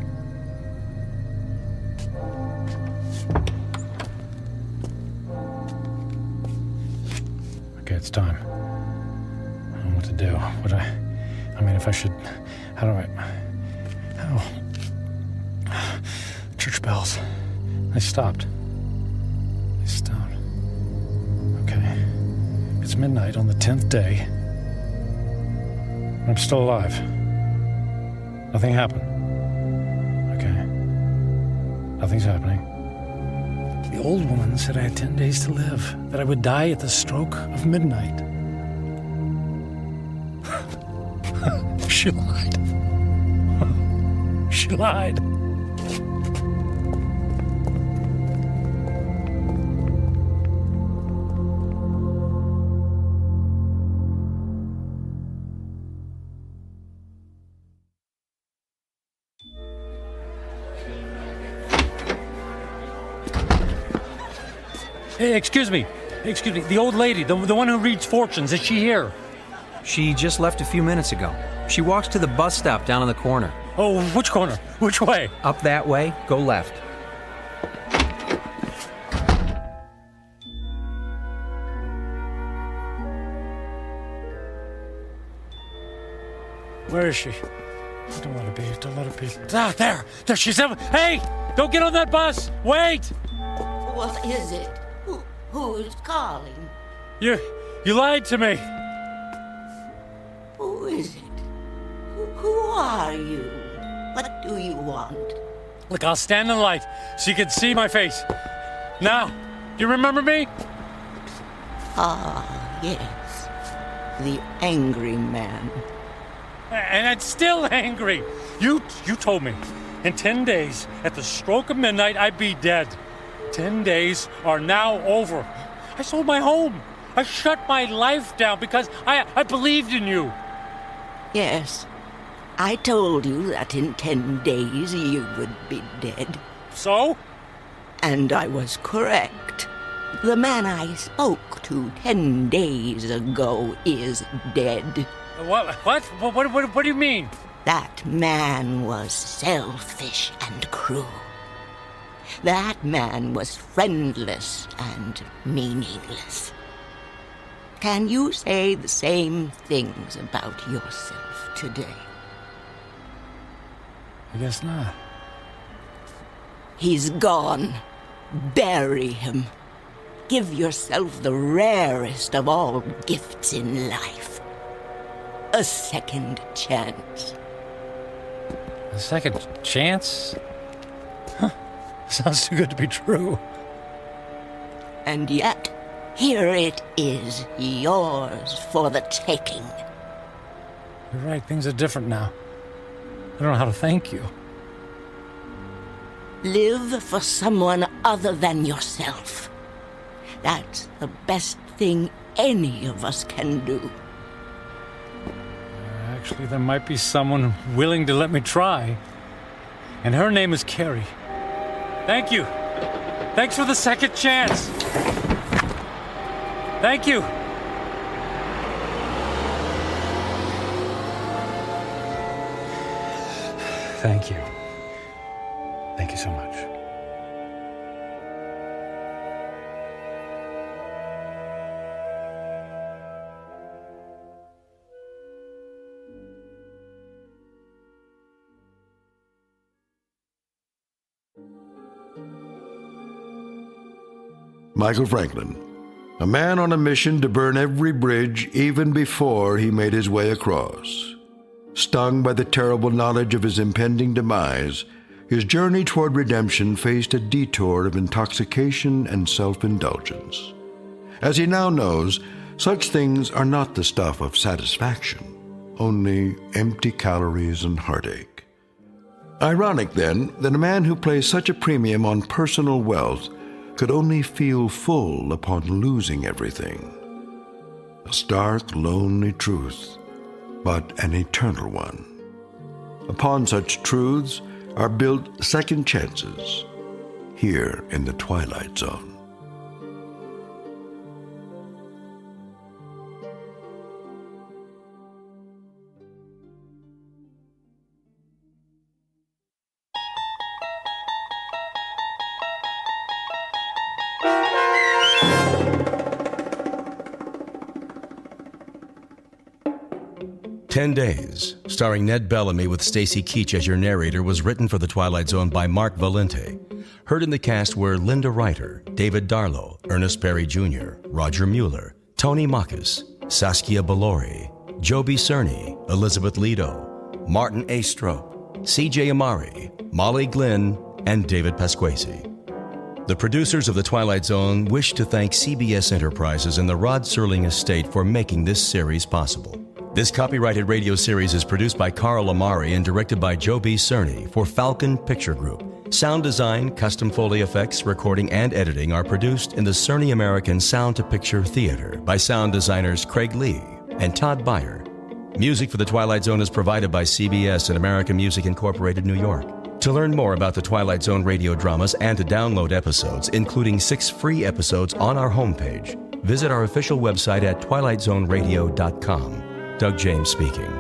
Okay, it's time. I don't know what to do. If I should... How do I... Church bells. They stopped. Okay. It's midnight on the 10th day. And I'm still alive. Nothing happened. Okay. Nothing's happening. The old woman said I had 10 days to live, that I would die at the stroke of midnight. She lied. She lied. Hey, excuse me. The old lady, the one who reads fortunes, is she here? She just left a few minutes ago. She walks to the bus stop down in the corner. Oh, which corner? Which way? Up that way, go left. Where is she? Don't let her be. Ah, there she's there. Hey, don't get on that bus. Wait. What is it? Who's calling? You lied to me. Who is it? Who are you? What do you want? Look, I'll stand in the light so you can see my face. Now, do you remember me? Ah, yes. The angry man. And I'm still angry. You told me in 10 days, at the stroke of midnight, I'd be dead. 10 days are now over. I sold my home. I shut my life down because I believed in you. Yes. I told you that in 10 days you would be dead. So? And I was correct. The man I spoke to 10 days ago is dead. What do you mean? That man was selfish and cruel. That man was friendless and meaningless. Can you say the same things about yourself today? I guess not. He's gone. Bury him. Give yourself the rarest of all gifts in life. A second chance. A second chance? Huh. Sounds too good to be true. And yet, here it is, yours for the taking. You're right, things are different now. I don't know how to thank you. Live for someone other than yourself. That's the best thing any of us can do. Actually, there might be someone willing to let me try. And her name is Carrie. Thank you. Thanks for the second chance. Thank you. Thank you. Thank you so much. Michael Franklin, a man on a mission to burn every bridge even before he made his way across. Stung by the terrible knowledge of his impending demise, his journey toward redemption faced a detour of intoxication and self-indulgence. As he now knows, such things are not the stuff of satisfaction, only empty calories and heartache. Ironic, then, that a man who placed such a premium on personal wealth could only feel full upon losing everything. A stark, lonely truth, but an eternal one. Upon such truths are built second chances, here in the Twilight Zone. "10 Days," starring Ned Bellamy with Stacy Keach as your narrator, was written for The Twilight Zone by Mark Valente. Heard in the cast were Linda Ryder, David Darlow, Ernest Perry Jr., Roger Mueller, Tony Makis, Saskia Bellori, Joby Cerny, Elizabeth Lido, Martin A. Strope, C.J. Amari, Molly Glynn, and David Pasquesi. The producers of The Twilight Zone wish to thank CBS Enterprises and the Rod Serling Estate for making this series possible. This copyrighted radio series is produced by Carl Amari and directed by Joe B. Cerny for Falcon Picture Group. Sound design, custom Foley effects, recording, and editing are produced in the Cerny American Sound to Picture Theater by sound designers Craig Lee and Todd Beyer. Music for The Twilight Zone is provided by CBS and American Music Incorporated, New York. To learn more about the Twilight Zone radio dramas and to download episodes, including 6 free episodes on our homepage, visit our official website at twilightzoneradio.com. Doug James speaking.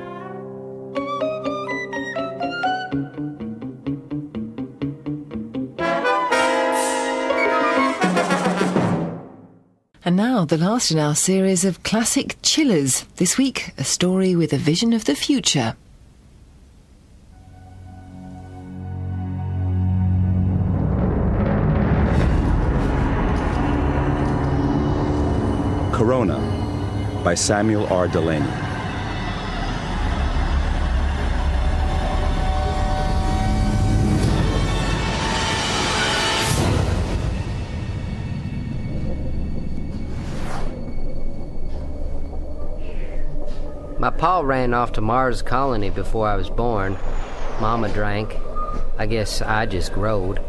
And now, the last in our series of classic chillers. This week, a story with a vision of the future. Corona by Samuel R Delaney. My pa ran off to Mars Colony before I was born. Mama drank. I guess I just growed.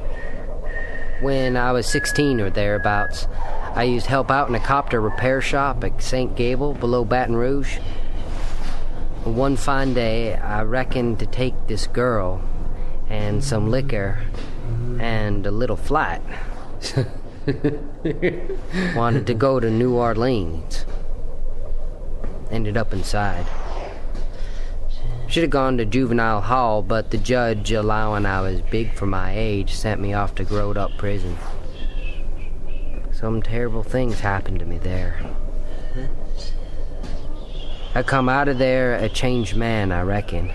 When I was 16 or thereabouts, I used help out in a copter repair shop at St. Gable below Baton Rouge. One fine day, I reckoned to take this girl and some liquor and a little flight. Wanted to go to New Orleans. Ended up inside. Should have gone to juvenile hall, but the judge, allowing I was big for my age, sent me off to growed-up prison. Some terrible things happened to me there. I come out of there a changed man, I reckon.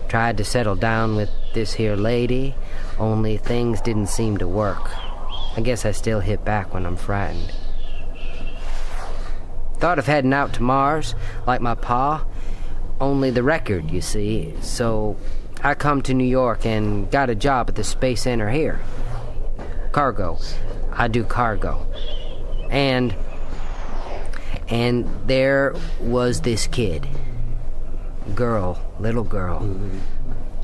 Tried to settle down with this here lady, only things didn't seem to work. I guess I still hit back when I'm frightened. Thought of heading out to Mars, like my pa, only the record, you see. So I come to New York and got a job at the Space Center here. Cargo. I do cargo. And there was this kid. Girl, little girl.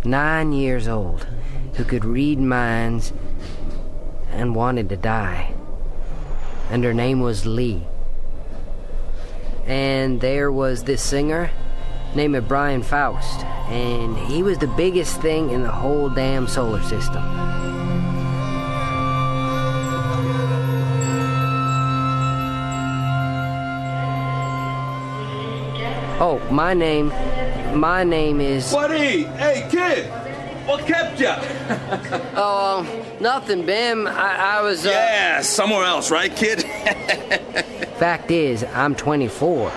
9 years old, who could read minds and wanted to die. And her name was Lee. And there was this singer named Brian Faust, and he was the biggest thing in the whole damn solar system. Oh, my name is... Buddy! Hey, kid! What kept ya? Oh, nothing, Bim. I was, Yeah, somewhere else, right, kid? Fact is, I'm 24.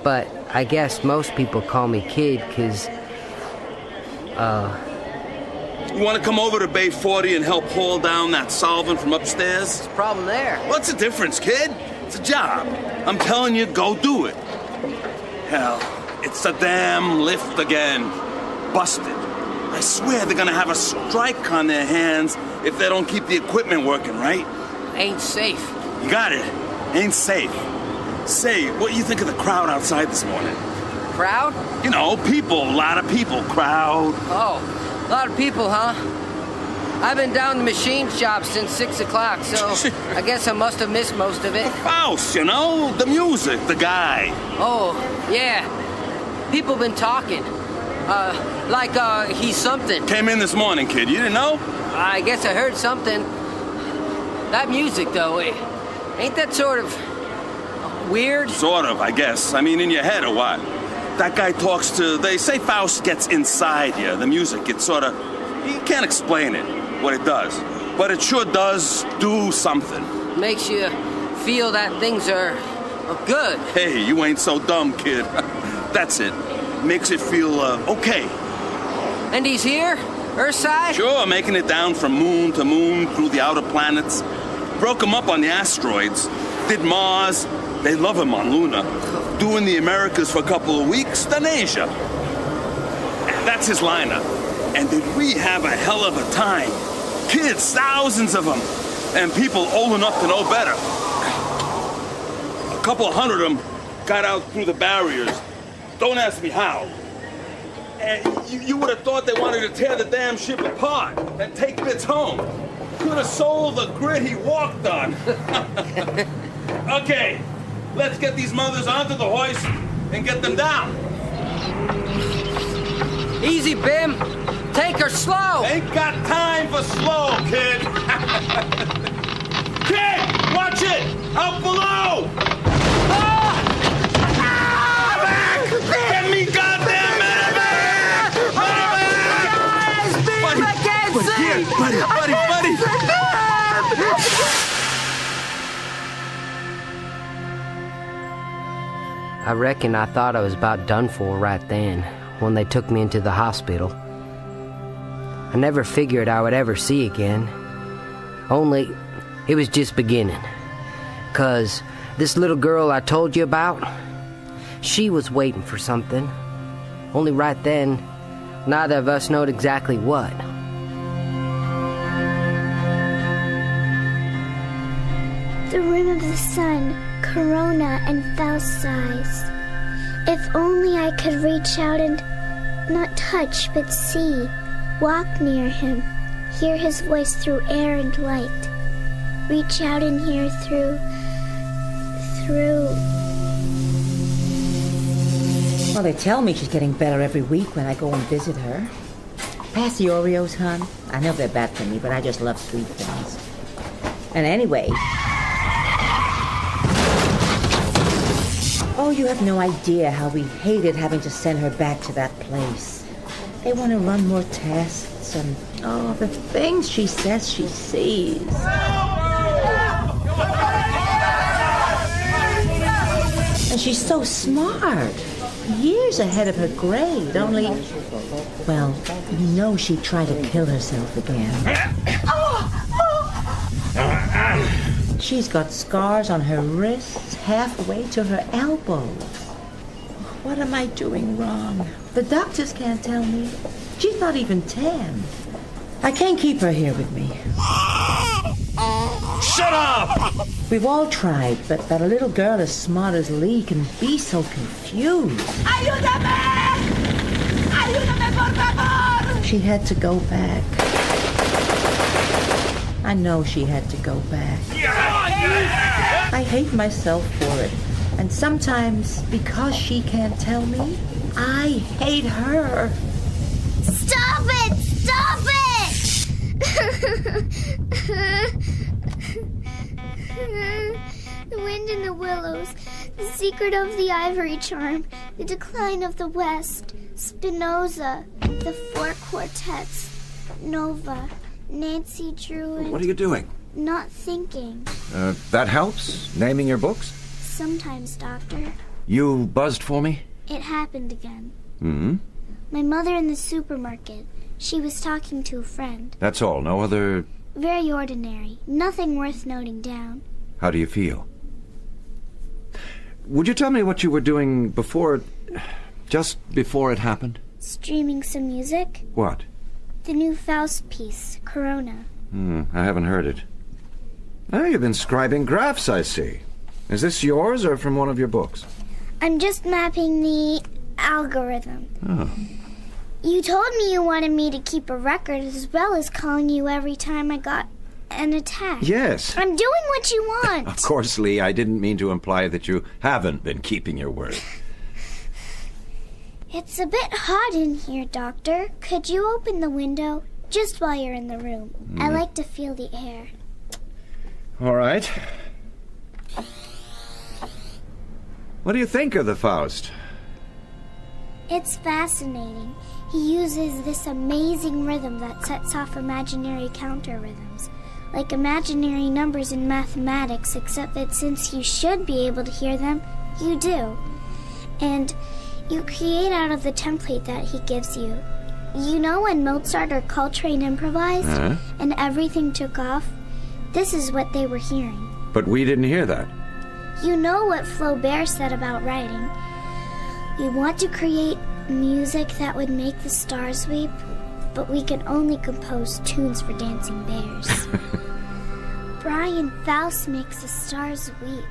But I guess most people call me kid, 'cause, You want to come over to Bay 40 and help haul down that solvent from upstairs? What's the problem there? What's the difference, kid? It's a job. I'm telling you, go do it. Hell, it's a damn lift again. Busted. I swear they're gonna have a strike on their hands if they don't keep the equipment working, right? Ain't safe. You got it. Ain't safe. Say, what do you think of the crowd outside this morning? Crowd? You know, people, a lot of people, crowd. Oh, a lot of people, huh? I've been down the machine shop since 6 o'clock, so I guess I must have missed most of it. Faust, you know, the music, the guy. Oh, yeah. People been talking. He's something. Came in this morning, kid. You didn't know? I guess I heard something. That music, though, ain't that sort of weird? Sort of, I guess. I mean, in your head or what? That guy talks to... They say Faust gets inside you. The music, it's sort of... You can't explain it, what it does. But it sure does do something. Makes you feel that things are good. Hey, you ain't so dumb, kid. That's it. Makes it feel, okay. And he's here? Earthside? Sure, making it down from moon to moon through the outer planets. Broke him up on the asteroids. Did Mars. They love him on Luna. Doing the Americas for a couple of weeks, then Asia. That's his lineup. And did we have a hell of a time? Kids, thousands of them. And people old enough to know better. A couple hundred of them got out through the barriers. Don't ask me how. And you would have thought they wanted to tear the damn ship apart and take bits home. Could have sold the grit he walked on. Okay, let's get these mothers onto the hoist and get them down. Easy, Bim. Take her slow. Ain't got time for slow, kid. Kid, watch it! Out below! Get me goddamn medevac! Buddy, I can't see! Buddy! I reckon I thought I was about done for right then, when they took me into the hospital. I never figured I would ever see again. Only, it was just beginning. 'Cause this little girl I told you about, she was waiting for something. Only right then, neither of us knowed exactly what. The rim of the sun, corona and Faust size. If only I could reach out and not touch but see, walk near him, hear his voice through air and light, reach out and hear through true. Well, they tell me she's getting better every week when I go and visit her. Pass the Oreos, hon. I know they're bad for me, but I just love sweet things. And anyway... Oh, you have no idea how we hated having to send her back to that place. They want to run more tests and, oh, the things she says she sees. And she's so smart. Years ahead of her grade, only... Well, you know she'd try to kill herself again. She's got scars on her wrists halfway to her elbows. What am I doing wrong? The doctors can't tell me. She's not even 10. I can't keep her here with me. Shut up! We've all tried, but that a little girl as smart as Lee can be so confused. ¡Ayúdame! ¡Ayúdame, por favor! She had to go back. I know she had to go back. I hate myself for it. And sometimes, because she can't tell me, I hate her. Stop it! Stop it! The wind in the willows, the secret of the ivory charm, the decline of the West, Spinoza, the four quartets, Nova, Nancy Drew, and... What are you doing? Not thinking. That helps? Naming your books? Sometimes, Doctor. You buzzed for me? It happened again. Hmm? My mother in the supermarket. She was talking to a friend. That's all. No other... Very ordinary. Nothing worth noting down. How do you feel? Would you tell me what you were doing before... just before it happened? Streaming some music. What? The new Faust piece, Corona. I haven't heard it. Oh, you've been scribing graphs, I see. Is this yours or from one of your books? I'm just mapping the algorithm. Oh. You told me you wanted me to keep a record as well as calling you every time I got an attack. Yes. I'm doing what you want. Of course, Lee, I didn't mean to imply that you haven't been keeping your word. It's a bit hot in here, Doctor. Could you open the window? Just while you're in the room. I like to feel the air. All right. What do you think of the Faust? It's fascinating. He uses this amazing rhythm that sets off imaginary counter rhythms, like imaginary numbers in mathematics, except that since you should be able to hear them, you do. And you create out of the template that he gives you. You know when Mozart or Coltrane improvised and everything took off? This is what they were hearing. But we didn't hear that. You know what Flaubert said about writing. We want to create music that would make the stars weep, but we can only compose tunes for dancing bears. Brian Faust makes the stars weep.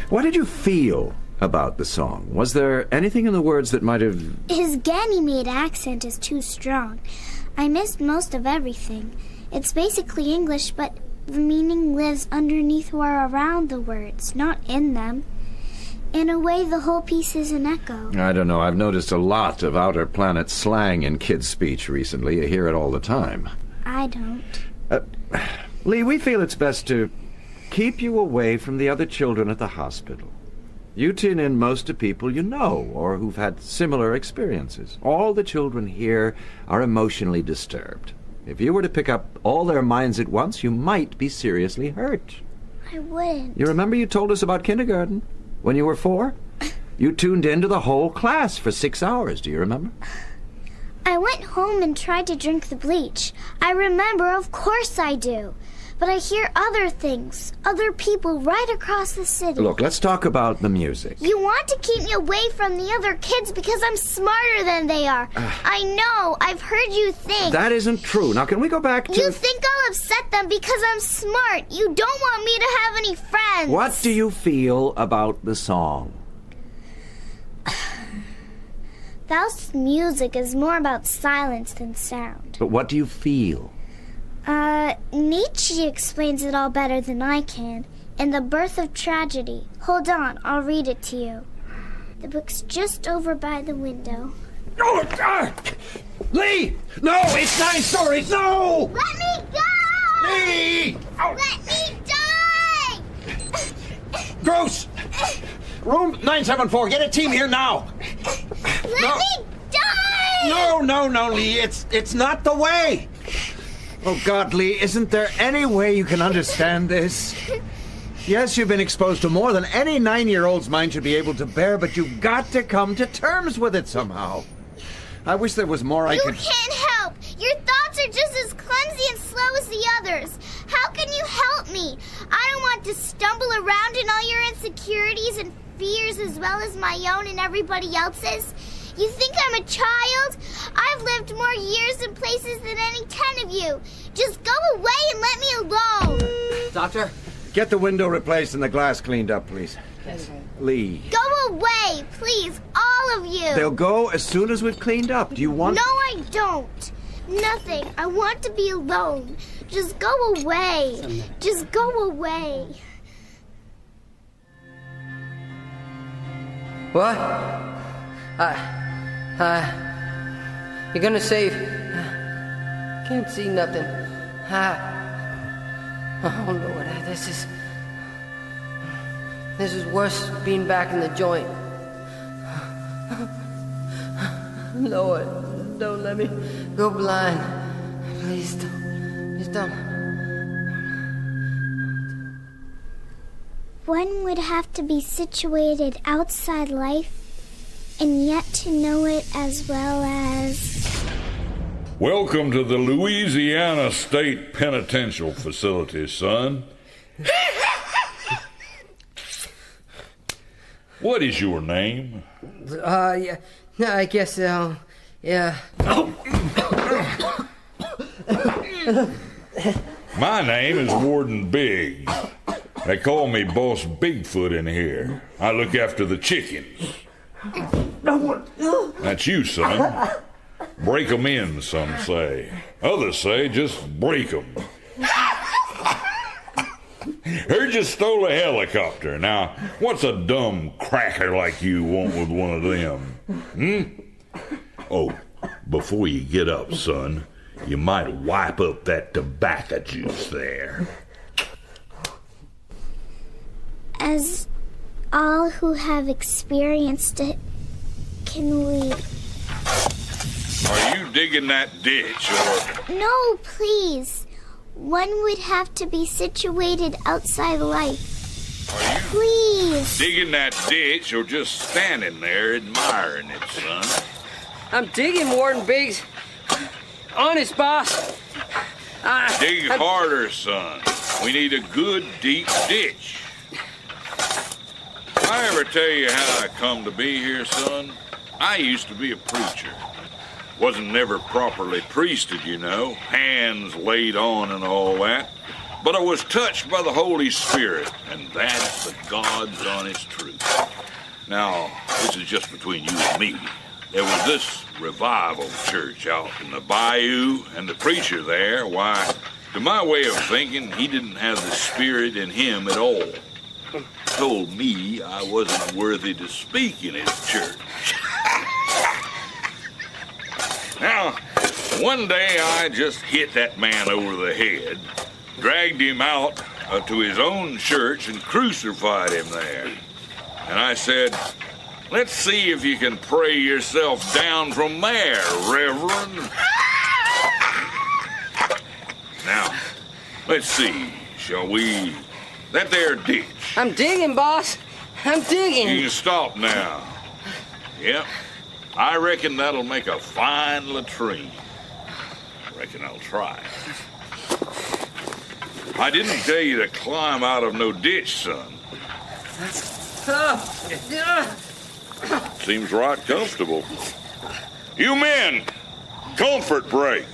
What did you feel about the song? Was there anything in the words that might have... His Ganymede accent is too strong. I missed most of everything. It's basically English, but the meaning lives underneath or around the words, not in them. In a way, the whole piece is an echo. I don't know. I've noticed a lot of outer planet slang in kids' speech recently. You hear it all the time. I don't. Lee, we feel it's best to keep you away from the other children at the hospital. You tune in most to people you know or who've had similar experiences. All the children here are emotionally disturbed. If you were to pick up all their minds at once, you might be seriously hurt. I wouldn't. You remember you told us about kindergarten? When you were 4? You tuned into the whole class for 6 hours. Do you remember? I went home and tried to drink the bleach. I remember, of course I do. But I hear other things, other people right across the city. Look, let's talk about the music. You want to keep me away from the other kids because I'm smarter than they are. I know. I've heard you think. That isn't true. Now, can we go back to... You think I'll upset them because I'm smart. You don't want me to have any friends. What do you feel about the song? Faust's music is more about silence than sound. But what do you feel? Nietzsche explains it all better than I can. and the birth of tragedy. Hold on, I'll read it to you. The book's just over by the window. Oh, Lee! No, it's 9 stories! No! Let me go! Lee! Oh. Let me die! Gross! Room 974, get a team here now! Let me die! No, Lee, it's not the way! Oh, God, Lee, isn't there any way you can understand this? Yes, you've been exposed to more than any 9-year-old's mind should be able to bear, but you've got to come to terms with it somehow. I wish there was more I could... You can't help! Your thoughts are just as clumsy and slow as the others. How can you help me? I don't want to stumble around in all your insecurities and fears as well as my own and everybody else's. You think I'm a child? I've lived more years and places than any 10 of you. Just go away and let me alone. Doctor? Get the window replaced and the glass cleaned up, please. Yes. Lee. Go away, please, all of you. They'll go as soon as we've cleaned up. Do you want... No, I don't. Nothing. I want to be alone. Just go away. Just go away. What? You're gonna save... Can't see nothing. Oh, Lord, this is worse than being back in the joint. Lord, don't let me go blind. Please don't. Just don't. One would have to be situated outside life and yet to know it as well as... Welcome to the Louisiana State Penitential Facility, son. What is your name? Yeah, I guess, yeah. My name is Warden Biggs. They call me Boss Bigfoot in here. I look after the chickens. That's you, son. Break 'em in, some say. Others say just break 'em. Heard you stole a helicopter. Now, what's a dumb cracker like you want with one of them? Oh, before you get up, son, you might wipe up that tobacco juice there. As all who have experienced it, can we... Are you digging that ditch, or... No, please. One would have to be situated outside life. Are you please digging that ditch, or just standing there admiring it, son? I'm digging, Warden Biggs. Honest, boss. Dig harder, son. We need a good, deep ditch. I ever tell you how I come to be here, son? I used to be a preacher. Wasn't never properly priested, you know, hands laid on and all that. But I was touched by the Holy Spirit, and that's the God's honest truth. Now, this is just between you and me. There was this revival church out in the bayou, and the preacher there, why, to my way of thinking, he didn't have the Spirit in him at all. Told me I wasn't worthy to speak in his church. Now, one day I just hit that man over the head, dragged him out to his own church and crucified him there. And I said, let's see if you can pray yourself down from there, Reverend. Now, let's see, shall we... That there ditch. I'm digging, boss. I'm digging. You can stop now. Yep. I reckon that'll make a fine latrine. Reckon I'll try. I didn't tell you to climb out of no ditch, son. Seems right comfortable. You men, comfort break.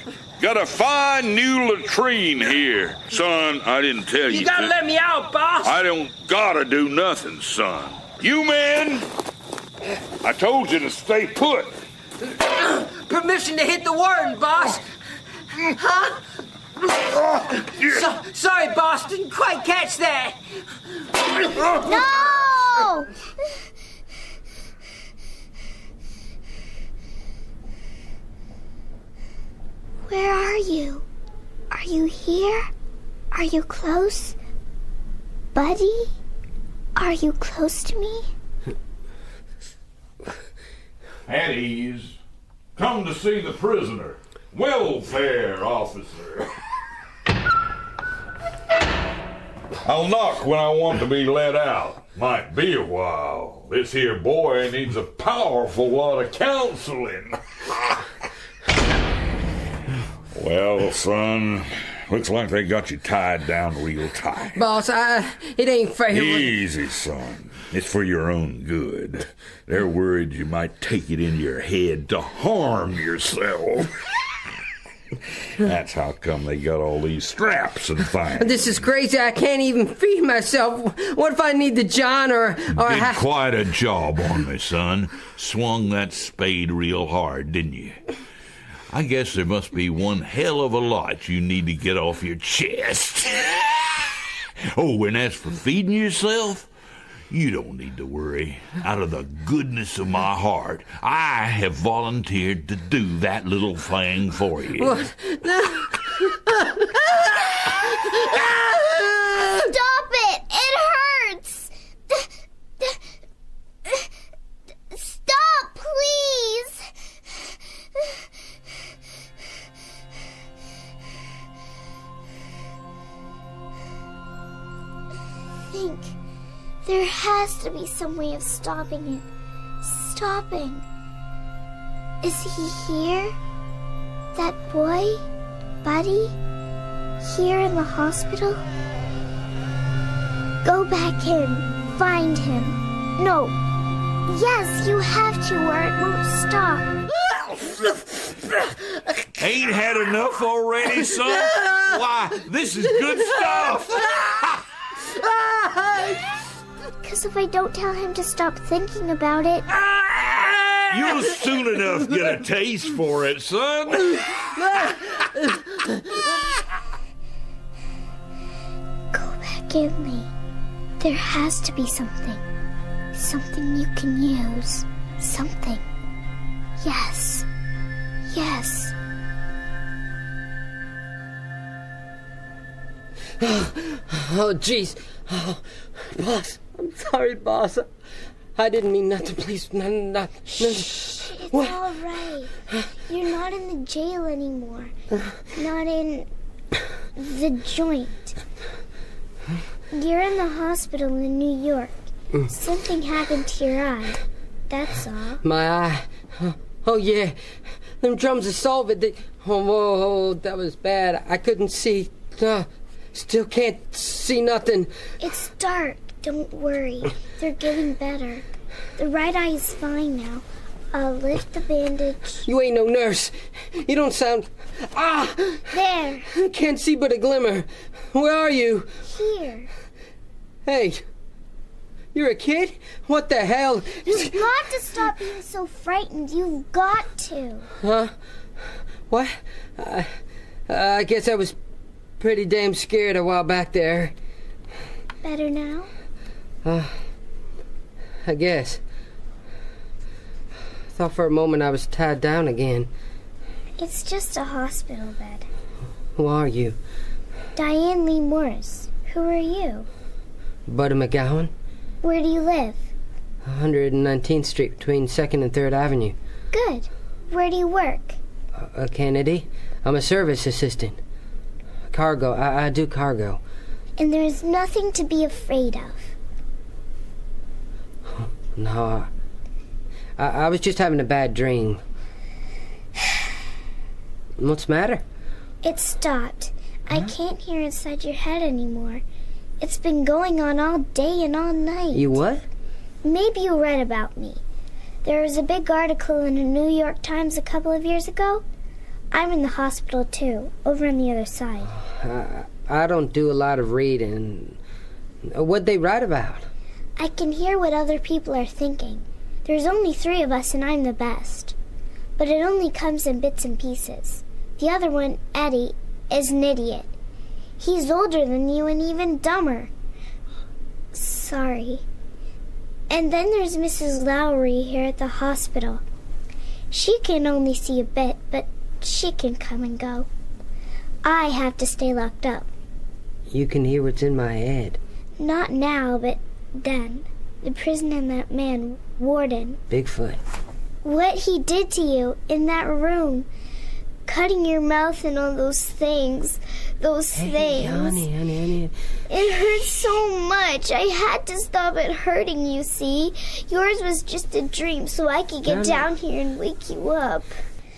Got a fine new latrine here. Son, I didn't tell you. You gotta let me out, boss. I don't gotta do nothing, son. You men, I told you to stay put. Permission to hit the warden, boss. Huh? Sorry, boss. Didn't quite catch that. No! Where are you? Are you here? Are you close? Buddy? Are you close to me? At ease. Come to see the prisoner. Welfare officer. I'll knock when I want to be let out. Might be a while. This here boy needs a powerful lot of counseling. Well, son, looks like they got you tied down real tight. Boss, it ain't fair. Easy, son. It's for your own good. They're worried you might take it into your head to harm yourself. That's how come they got all these straps and things. This is crazy. I can't even feed myself. What if I need the John or Did quite a job on me, son. Swung that spade real hard, didn't you? I guess there must be one hell of a lot you need to get off your chest. Oh, and as for feeding yourself, you don't need to worry. Out of the goodness of my heart, I have volunteered to do that little thing for you. What? Stop it! It hurts! Stop, please! Think. There has to be some way of stopping it. Stopping. Is he here? That boy? Buddy? Here in the hospital? Go back in. Find him. No. Yes, you have to or it won't stop. Ain't had enough already, son? Why, this is good stuff. Because if I don't tell him to stop thinking about it... You'll soon enough get a taste for it, son. Go back in me. There has to be something. Something you can use. Something. Yes. Yes. Oh, jeez. Oh, boss. I'm sorry, boss. I didn't mean nothing. Please, not. Shh, it's all right. You're not in the jail anymore. Not in the joint. You're in the hospital in New York. Something happened to your eye. That's all. My eye. Oh, yeah. Them drums of solvent. Oh, that was bad. I couldn't see. Still can't see nothing. It's dark. Don't worry. They're getting better. The right eye is fine now. I'll lift the bandage. You ain't no nurse. You don't sound... Ah! There. I can't see but a glimmer. Where are you? Here. Hey. You're a kid? What the hell? You've got to stop being so frightened. You've got to. Huh? What? I guess I was pretty damn scared a while back there. Better now? I guess. Thought for a moment I was tied down again. It's just a hospital bed. Who are you? Diane Lee Morris. Who are you? Buddy McGowan. Where do you live? 119th Street between 2nd and 3rd Avenue. Good. Where do you work? Kennedy. I'm a service assistant. Cargo. I do cargo. And there's nothing to be afraid of. No. I was just having a bad dream. What's the matter? It stopped. I can't hear inside your head anymore. It's been going on all day and all night. You what? Maybe you read about me. There was a big article in the New York Times a couple of years ago. I'm in the hospital, too, over on the other side. I don't do a lot of reading. What'd they write about? I can hear what other people are thinking. There's only 3 of us, and I'm the best. But it only comes in bits and pieces. The other one, Eddie, is an idiot. He's older than you and even dumber. Sorry. And then there's Mrs. Lowry here at the hospital. She can only see a bit, but she can come and go. I have to stay locked up. You can hear what's in my head. Not now, but then. The prison and that man, Warden. Bigfoot. What he did to you in that room. Cutting your mouth and all those things. Those things. Honey. It hurts so much. I had to stop it hurting, you see. Yours was just a dream, so I could get down here and wake you up.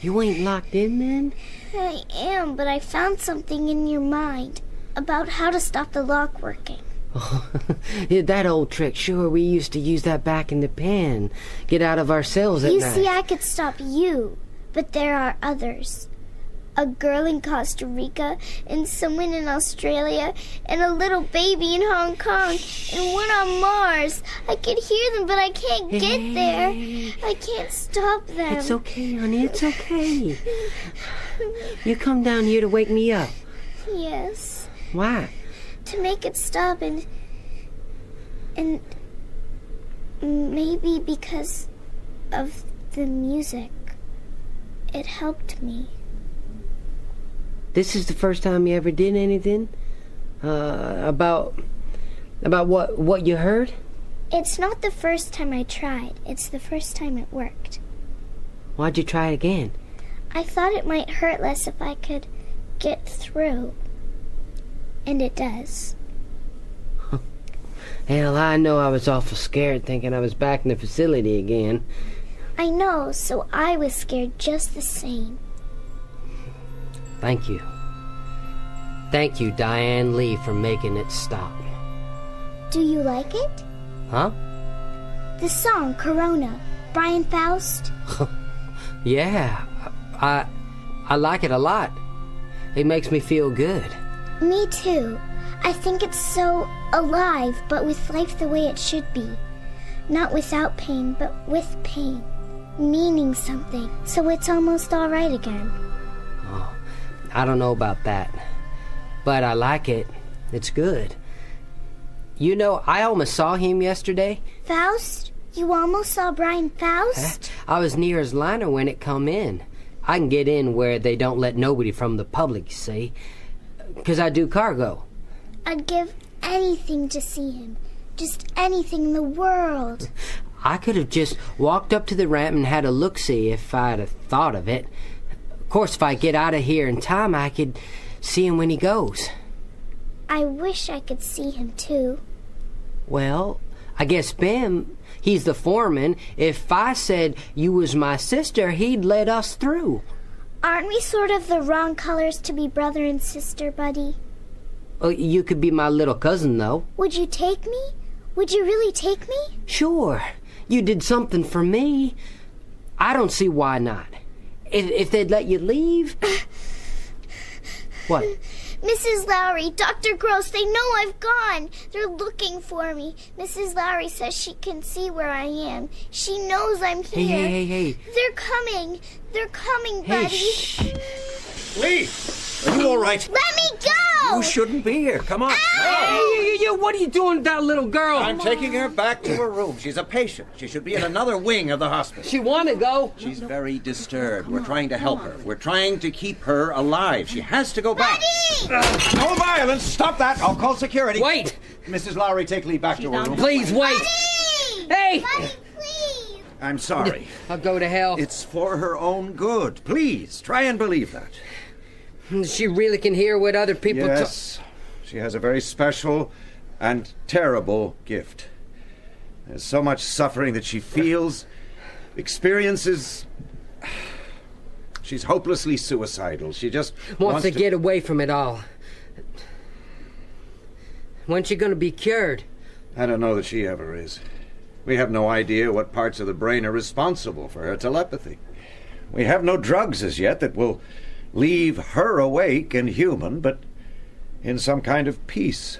You ain't locked in, then? I am, but I found something in your mind about how to stop the lock working. Oh, yeah, that old trick. Sure, we used to use that back in the pen. Get out of our cells at night. You see, I could stop you, but there are others. A girl in Costa Rica, and someone in Australia, and a little baby in Hong Kong, and one on Mars. I can hear them, but I can't get there. I can't stop them. It's okay, honey, it's okay. You come down here to wake me up. Yes. Why? To make it stop and maybe because of the music. It helped me. This is the first time you ever did anything? About what you heard? It's not the first time I tried. It's the first time it worked. Why'd you try it again? I thought it might hurt less if I could get through. And it does. Hell, I know I was awful scared thinking I was back in the facility again. I know, so I was scared just the same. Thank you. Thank you, Diane Lee, for making it stop. Do you like it? Huh? The song, Corona, Brian Faust. Yeah, I like it a lot. It makes me feel good. Me too. I think it's so alive, but with life the way it should be. Not without pain, but with pain. Meaning something, so it's almost all right again. Oh, I don't know about that. But I like it. It's good. You know, I almost saw him yesterday. Faust? You almost saw Brian Faust? I was near his liner when it come in. I can get in where they don't let nobody from the public, you see. 'Cause I do cargo. I'd give anything to see him. Just anything in the world. I could have just walked up to the ramp and had a look-see if I'd have thought of it. Of course, if I get out of here in time, I could see him when he goes. I wish I could see him, too. Well, I guess BIMB, he's the foreman. If I said you was my sister, he'd let us through. Aren't we sort of the wrong colors to be brother and sister, buddy? Oh, you could be my little cousin, though. Would you take me? Would you really take me? Sure. You did something for me. I don't see why not. If they'd let you leave... What? Mrs. Lowry, Dr. Gross, they know I've gone. They're looking for me. Mrs. Lowry says she can see where I am. She knows I'm here. Hey. They're coming. They're coming, buddy. Shh. Lee, are you all right? Let me go! You shouldn't be here. Come on. Hey, what are you doing with that little girl? I'm taking her back to her room. She's a patient. She should be in another wing of the hospital. She want to go. She's very disturbed. We're trying to help her. We're trying to keep her alive. She has to go back. No violence. Stop that. I'll call security. Wait. Mrs. Lowry, take Lee back to her room. Please, wait. Hey! Buddy, please! I'm sorry. I'll go to hell. It's for her own good. Please, try and believe that. She really can hear what other people talk. Yes. She has a very special and terrible gift. There's so much suffering that she feels, experiences. She's hopelessly suicidal. She just wants to get away from it all. When's she going to be cured? I don't know that she ever is. We have no idea what parts of the brain are responsible for her telepathy. We have no drugs as yet that will leave her awake and human, but in some kind of peace.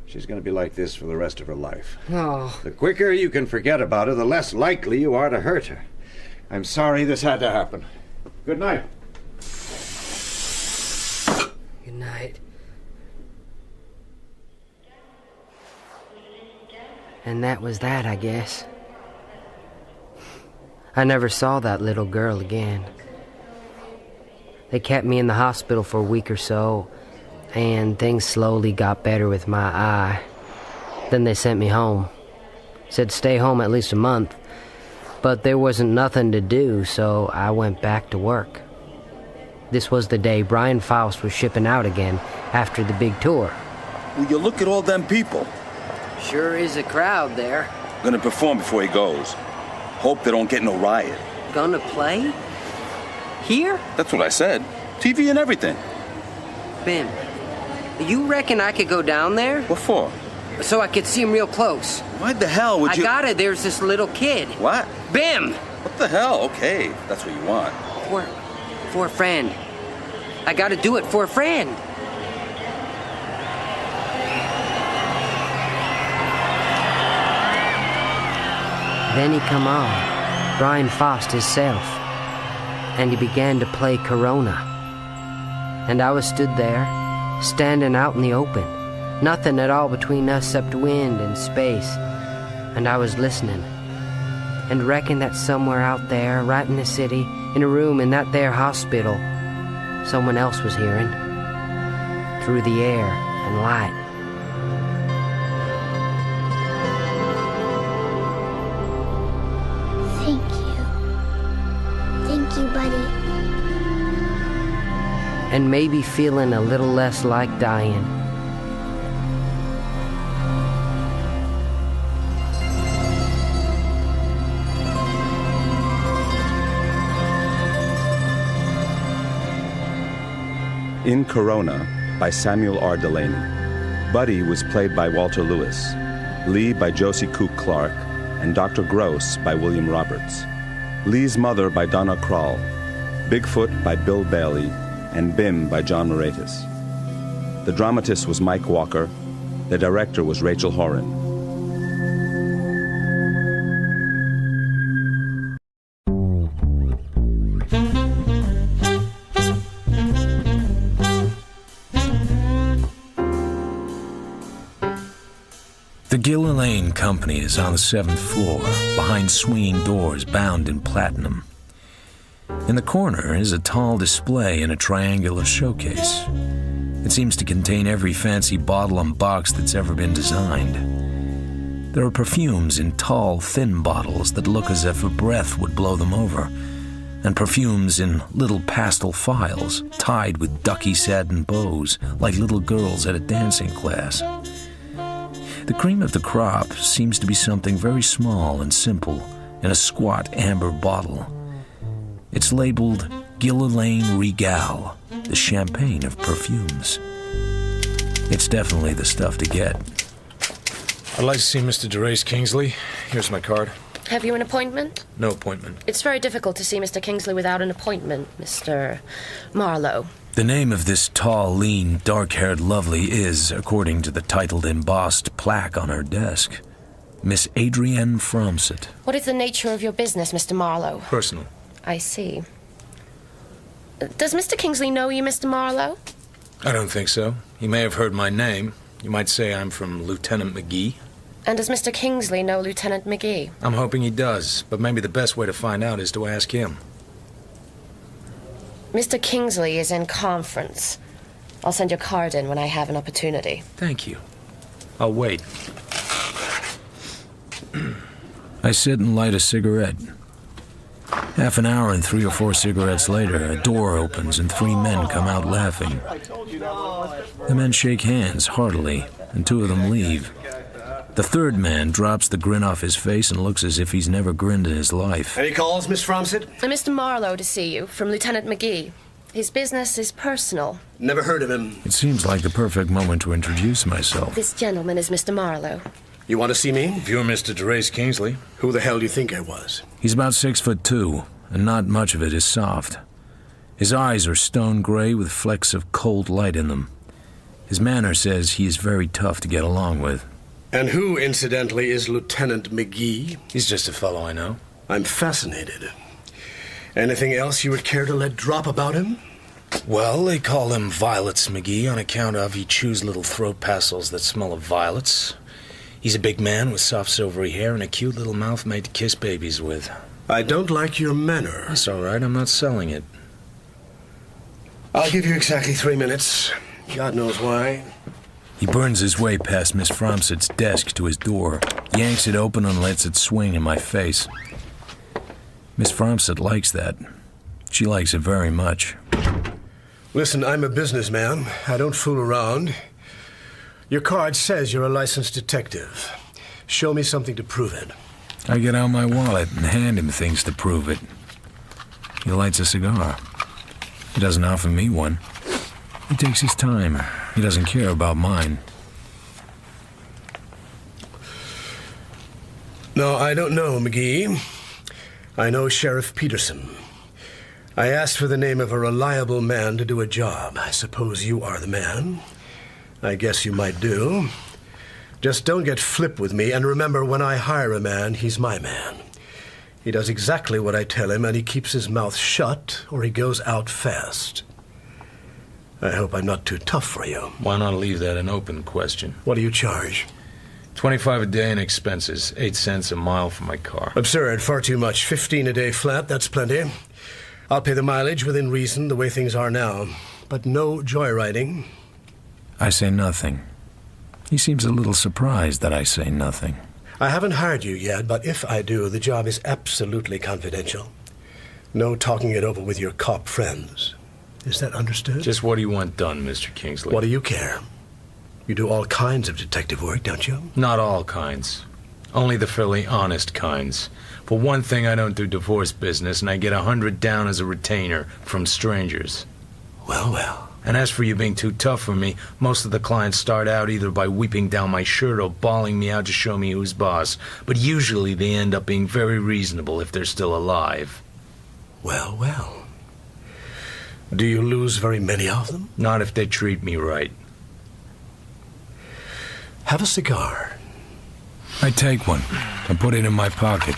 She's going to be like this for the rest of her life. Oh. The quicker you can forget about her, the less likely you are to hurt her. I'm sorry this had to happen. Good night. Good night. And that was that, I guess. I never saw that little girl again. They kept me in the hospital for a week or so, and things slowly got better with my eye. Then they sent me home. Said stay home at least a month, but there wasn't nothing to do, so I went back to work. This was the day Brian Faust was shipping out again after the big tour. Will you look at all them people? Sure is a crowd there. Gonna perform before he goes. Hope they don't get no riot. Gonna play? Here? That's what I said. TV and everything. BIMB, you reckon I could go down there? What for? So I could see him real close. Why the hell would you... I got it. There's this little kid. What? BIMB! What the hell? Okay, that's what you want. For a friend. I gotta do it for a friend. Then he come on, Brian Faust himself, and he began to play Corona. And I was stood there, standing out in the open, nothing at all between us except wind and space, and I was listening, and reckoned that somewhere out there, right in the city, in a room in that there hospital, someone else was hearing, through the air and light. Thank you, buddy. And maybe feeling a little less like dying. In Corona by Samuel R Delaney. Buddy was played by Walter Lewis, Lee by Josie Cook Clark, and Dr. Gross by William Roberts. Lee's Mother by Donna Krall, Bigfoot by Bill Bailey, and BIMB by John Moratis. The dramatist was Mike Walker. The director was Rachel Horan. The Gillian Company is on the 7th floor, behind swinging doors bound in platinum. In the corner is a tall display in a triangular showcase. It seems to contain every fancy bottle and box that's ever been designed. There are perfumes in tall, thin bottles that look as if a breath would blow them over, and perfumes in little pastel phials tied with ducky satin bows like little girls at a dancing class. The cream of the crop seems to be something very small and simple in a squat amber bottle. It's labeled Gillian Regal, the champagne of perfumes. It's definitely the stuff to get. I'd like to see Mr. DeRace Kingsley. Here's my card. Have you an appointment? No appointment. It's very difficult to see Mr. Kingsley without an appointment, Mr. Marlowe. The name of this tall, lean, dark-haired lovely is, according to the titled embossed plaque on her desk, Miss Adrienne Fromsett. What is the nature of your business, Mr. Marlowe? Personal. I see. Does Mr. Kingsley know you, Mr. Marlowe? I don't think so. He may have heard my name. You might say I'm from Lieutenant McGee. And does Mr. Kingsley know Lieutenant McGee? I'm hoping he does, but maybe the best way to find out is to ask him. Mr. Kingsley is in conference. I'll send your card in when I have an opportunity. Thank you. I'll wait. I sit and light a cigarette. Half an hour and 3 or 4 cigarettes later, a door opens and 3 men come out laughing. The men shake hands heartily, and 2 of them leave. The third man drops the grin off his face and looks as if he's never grinned in his life. Any calls, Miss Fromsett? Mr. Marlowe to see you, from Lieutenant McGee. His business is personal. Never heard of him. It seems like the perfect moment to introduce myself. This gentleman is Mr. Marlowe. You want to see me? If you're Mr. DeRace Kingsley. Who the hell do you think I was? He's about 6'2", and not much of it is soft. His eyes are stone gray with flecks of cold light in them. His manner says he is very tough to get along with. And who, incidentally, is Lieutenant McGee? He's just a fellow I know. I'm fascinated. Anything else you would care to let drop about him? Well, they call him Violets McGee on account of he chews little throat pastels that smell of violets. He's a big man with soft silvery hair and a cute little mouth made to kiss babies with. I don't like your manner. That's all right, I'm not selling it. I'll give you exactly 3 minutes. God knows why. He burns his way past Miss Fromsett's desk to his door, yanks it open and lets it swing in my face. Miss Fromsett likes that. She likes it very much. Listen, I'm a businessman. I don't fool around. Your card says you're a licensed detective. Show me something to prove it. I get out my wallet and hand him things to prove it. He lights a cigar. He doesn't offer me one. He takes his time. He doesn't care about mine. No, I don't know, McGee. I know Sheriff Peterson. I asked for the name of a reliable man to do a job. I suppose you are the man. I guess you might do. Just don't get flip with me, and remember, when I hire a man, he's my man. He does exactly what I tell him, and he keeps his mouth shut, or he goes out fast. I hope I'm not too tough for you. Why not leave that an open question? What do you charge? $25 a day in expenses, 8 cents a mile for my car. Absurd, far too much. 15 a day flat, that's plenty. I'll pay the mileage within reason, the way things are now. But no joyriding. I say nothing. He seems a little surprised that I say nothing. I haven't hired you yet, but if I do, the job is absolutely confidential. No talking it over with your cop friends. Is that understood? Just what do you want done, Mr. Kingsley? What do you care? You do all kinds of detective work, don't you? Not all kinds. Only the fairly honest kinds. For one thing, I don't do divorce business, and I get 100 down as a retainer from strangers. Well, well. And as for you being too tough for me, most of the clients start out either by weeping down my shirt or bawling me out to show me who's boss. But usually they end up being very reasonable if they're still alive. Well, well. Do you lose very many of them? Not if they treat me right. Have a cigar. I take one and put it in my pocket.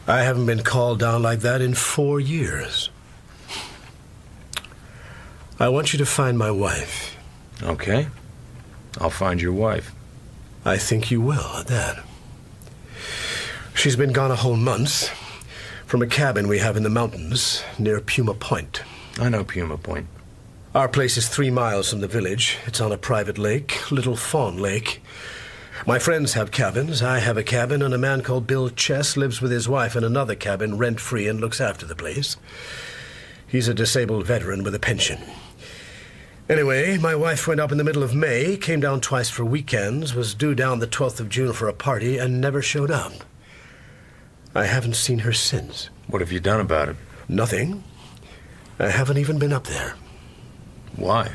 I haven't been called down like that in 4 years. I want you to find my wife. Okay. I'll find your wife. I think you will, at that. She's been gone a whole month from a cabin we have in the mountains near Puma Point. I know Puma Point. Our place is 3 miles from the village. It's on a private lake, Little Fawn Lake. My friends have cabins. I have a cabin, and a man called Bill Chess lives with his wife in another cabin, rent-free, and looks after the place. He's a disabled veteran with a pension. Anyway, my wife went up in the middle of May, came down twice for weekends, was due down the 12th of June for a party, and never showed up. I haven't seen her since. What have you done about it? Nothing. I haven't even been up there. Why?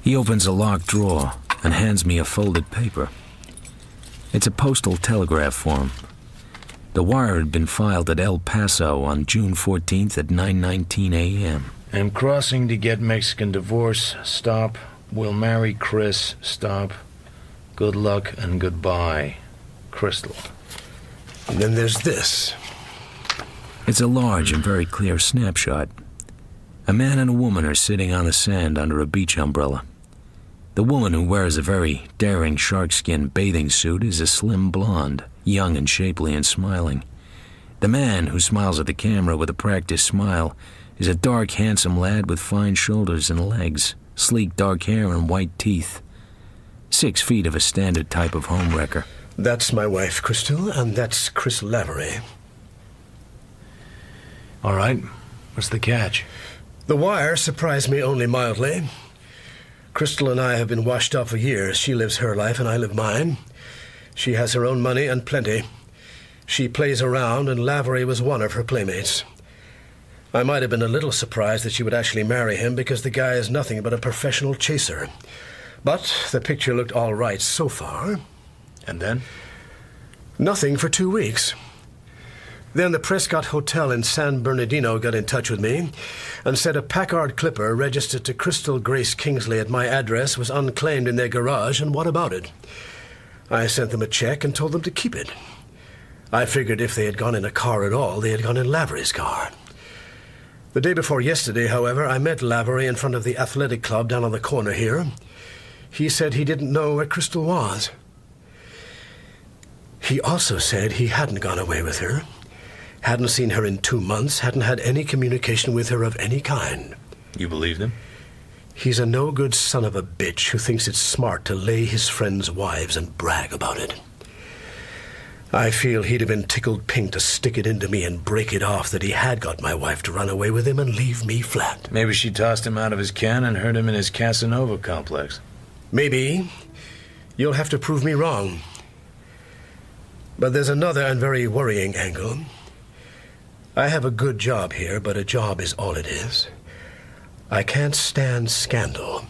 He opens a locked drawer and hands me a folded paper. It's a postal telegraph form. The wire had been filed at El Paso on June 14th at 9:19 a.m. I'm crossing to get Mexican divorce. Stop. Will marry Chris. Stop. Good luck and goodbye. Crystal. And then there's this. It's a large and very clear snapshot. A man and a woman are sitting on the sand under a beach umbrella. The woman, who wears a very daring sharkskin bathing suit, is a slim blonde, young and shapely and smiling. The man, who smiles at the camera with a practiced smile, is a dark, handsome lad with fine shoulders and legs, sleek dark hair and white teeth. 6 feet of a standard type of homewrecker. That's my wife, Crystal, and that's Chris Lavery. All right. What's the catch? The wire surprised me only mildly. Crystal and I have been washed up for years. She lives her life and I live mine. She has her own money and plenty. She plays around, and Lavery was one of her playmates. I might have been a little surprised that she would actually marry him, because the guy is nothing but a professional chaser. But the picture looked all right so far. And then? Nothing for 2 weeks. Then the Prescott Hotel in San Bernardino got in touch with me and said a Packard Clipper registered to Crystal Grace Kingsley at my address was unclaimed in their garage, and what about it? I sent them a check and told them to keep it. I figured if they had gone in a car at all, they had gone in Lavery's car. The day before yesterday, however, I met Lavery in front of the athletic club down on the corner here. He said he didn't know where Crystal was. He also said he hadn't gone away with her, hadn't seen her in 2 months, hadn't had any communication with her of any kind. You believed him? He's a no-good son of a bitch who thinks it's smart to lay his friends' wives and brag about it. I feel he'd have been tickled pink to stick it into me and break it off that he had got my wife to run away with him and leave me flat. Maybe she tossed him out of his can and hurt him in his Casanova complex. Maybe. You'll have to prove me wrong. But there's another and very worrying angle. I have a good job here, but a job is all it is. I can't stand scandal.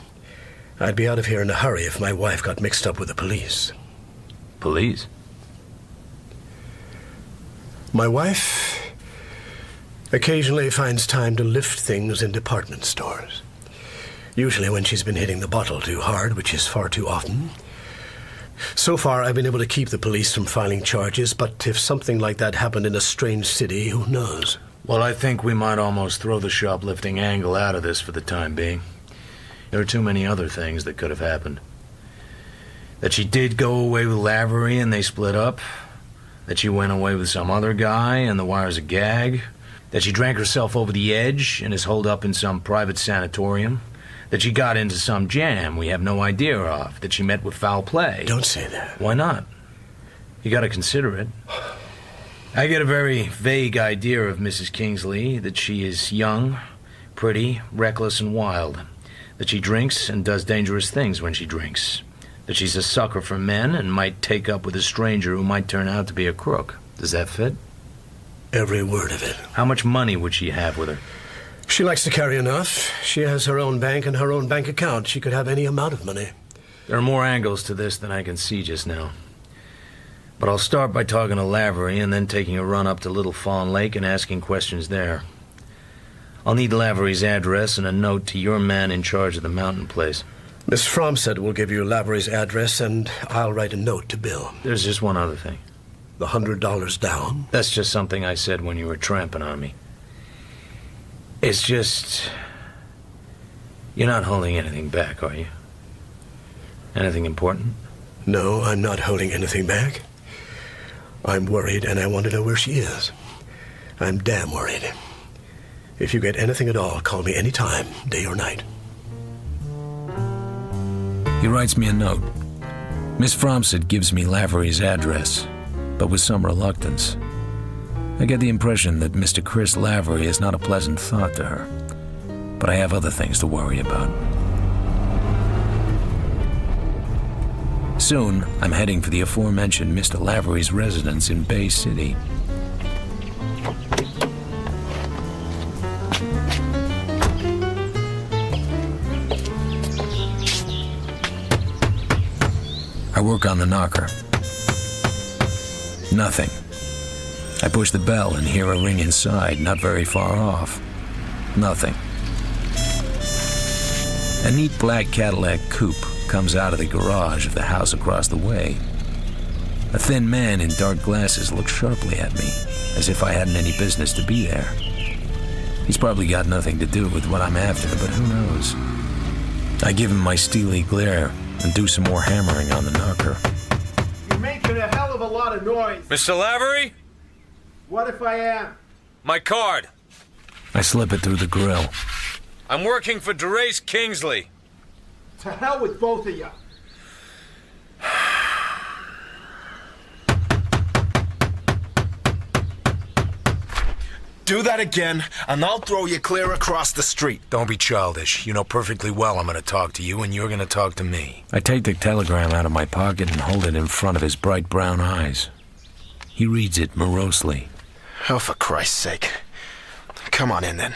I'd be out of here in a hurry if my wife got mixed up with the police. Police? My wife occasionally finds time to lift things in department stores. Usually when she's been hitting the bottle too hard, which is far too often. So far, I've been able to keep the police from filing charges, but if something like that happened in a strange city, who knows? Well, I think we might almost throw the shoplifting angle out of this for the time being. There are too many other things that could have happened. That she did go away with Lavery and they split up. That she went away with some other guy and the wire's a gag. That she drank herself over the edge and is holed up in some private sanatorium. That she got into some jam we have no idea of. That she met with foul play. Don't say that. Why not? You gotta consider it. I get a very vague idea of Mrs. Kingsley. That she is young, pretty, reckless, and wild. That she drinks and does dangerous things when she drinks. That she's a sucker for men and might take up with a stranger who might turn out to be a crook. Does that fit? Every word of it. How much money would she have with her? She likes to carry enough. She has her own bank and her own bank account. She could have any amount of money. There are more angles to this than I can see just now. But I'll start by talking to Lavery and then taking a run up to Little Fawn Lake and asking questions there. I'll need Lavery's address and a note to your man in charge of the mountain place. Miss Fromstead will give you Lavery's address, and I'll write a note to Bill. There's just one other thing. The $100 down? That's just something I said when you were tramping on me. It's just... You're not holding anything back, are you? Anything important? No, I'm not holding anything back. I'm worried, and I want to know where she is. I'm damn worried. If you get anything at all, call me any time, day or night. He writes me a note. Miss Fromstead gives me Lavery's address, but with some reluctance. I get the impression that Mr. Chris Lavery is not a pleasant thought to her, but I have other things to worry about. Soon, I'm heading for the aforementioned Mr. Lavery's residence in Bay City. I work on the knocker. Nothing. I push the bell and hear a ring inside, not very far off. Nothing. A neat black Cadillac coupe comes out of the garage of the house across the way. A thin man in dark glasses looks sharply at me, as if I hadn't any business to be there. He's probably got nothing to do with what I'm after, but who knows? I give him my steely glare and do some more hammering on the knocker. You're making a hell of a lot of noise. Mr. Lavery? What if I am? My card. I slip it through the grill. I'm working for Derace Kingsley. To hell with both of you. Do that again, and I'll throw you clear across the street. Don't be childish. You know perfectly well I'm going to talk to you, and you're going to talk to me. I take the telegram out of my pocket and hold it in front of his bright brown eyes. He reads it morosely. Oh, for Christ's sake. Come on in, then.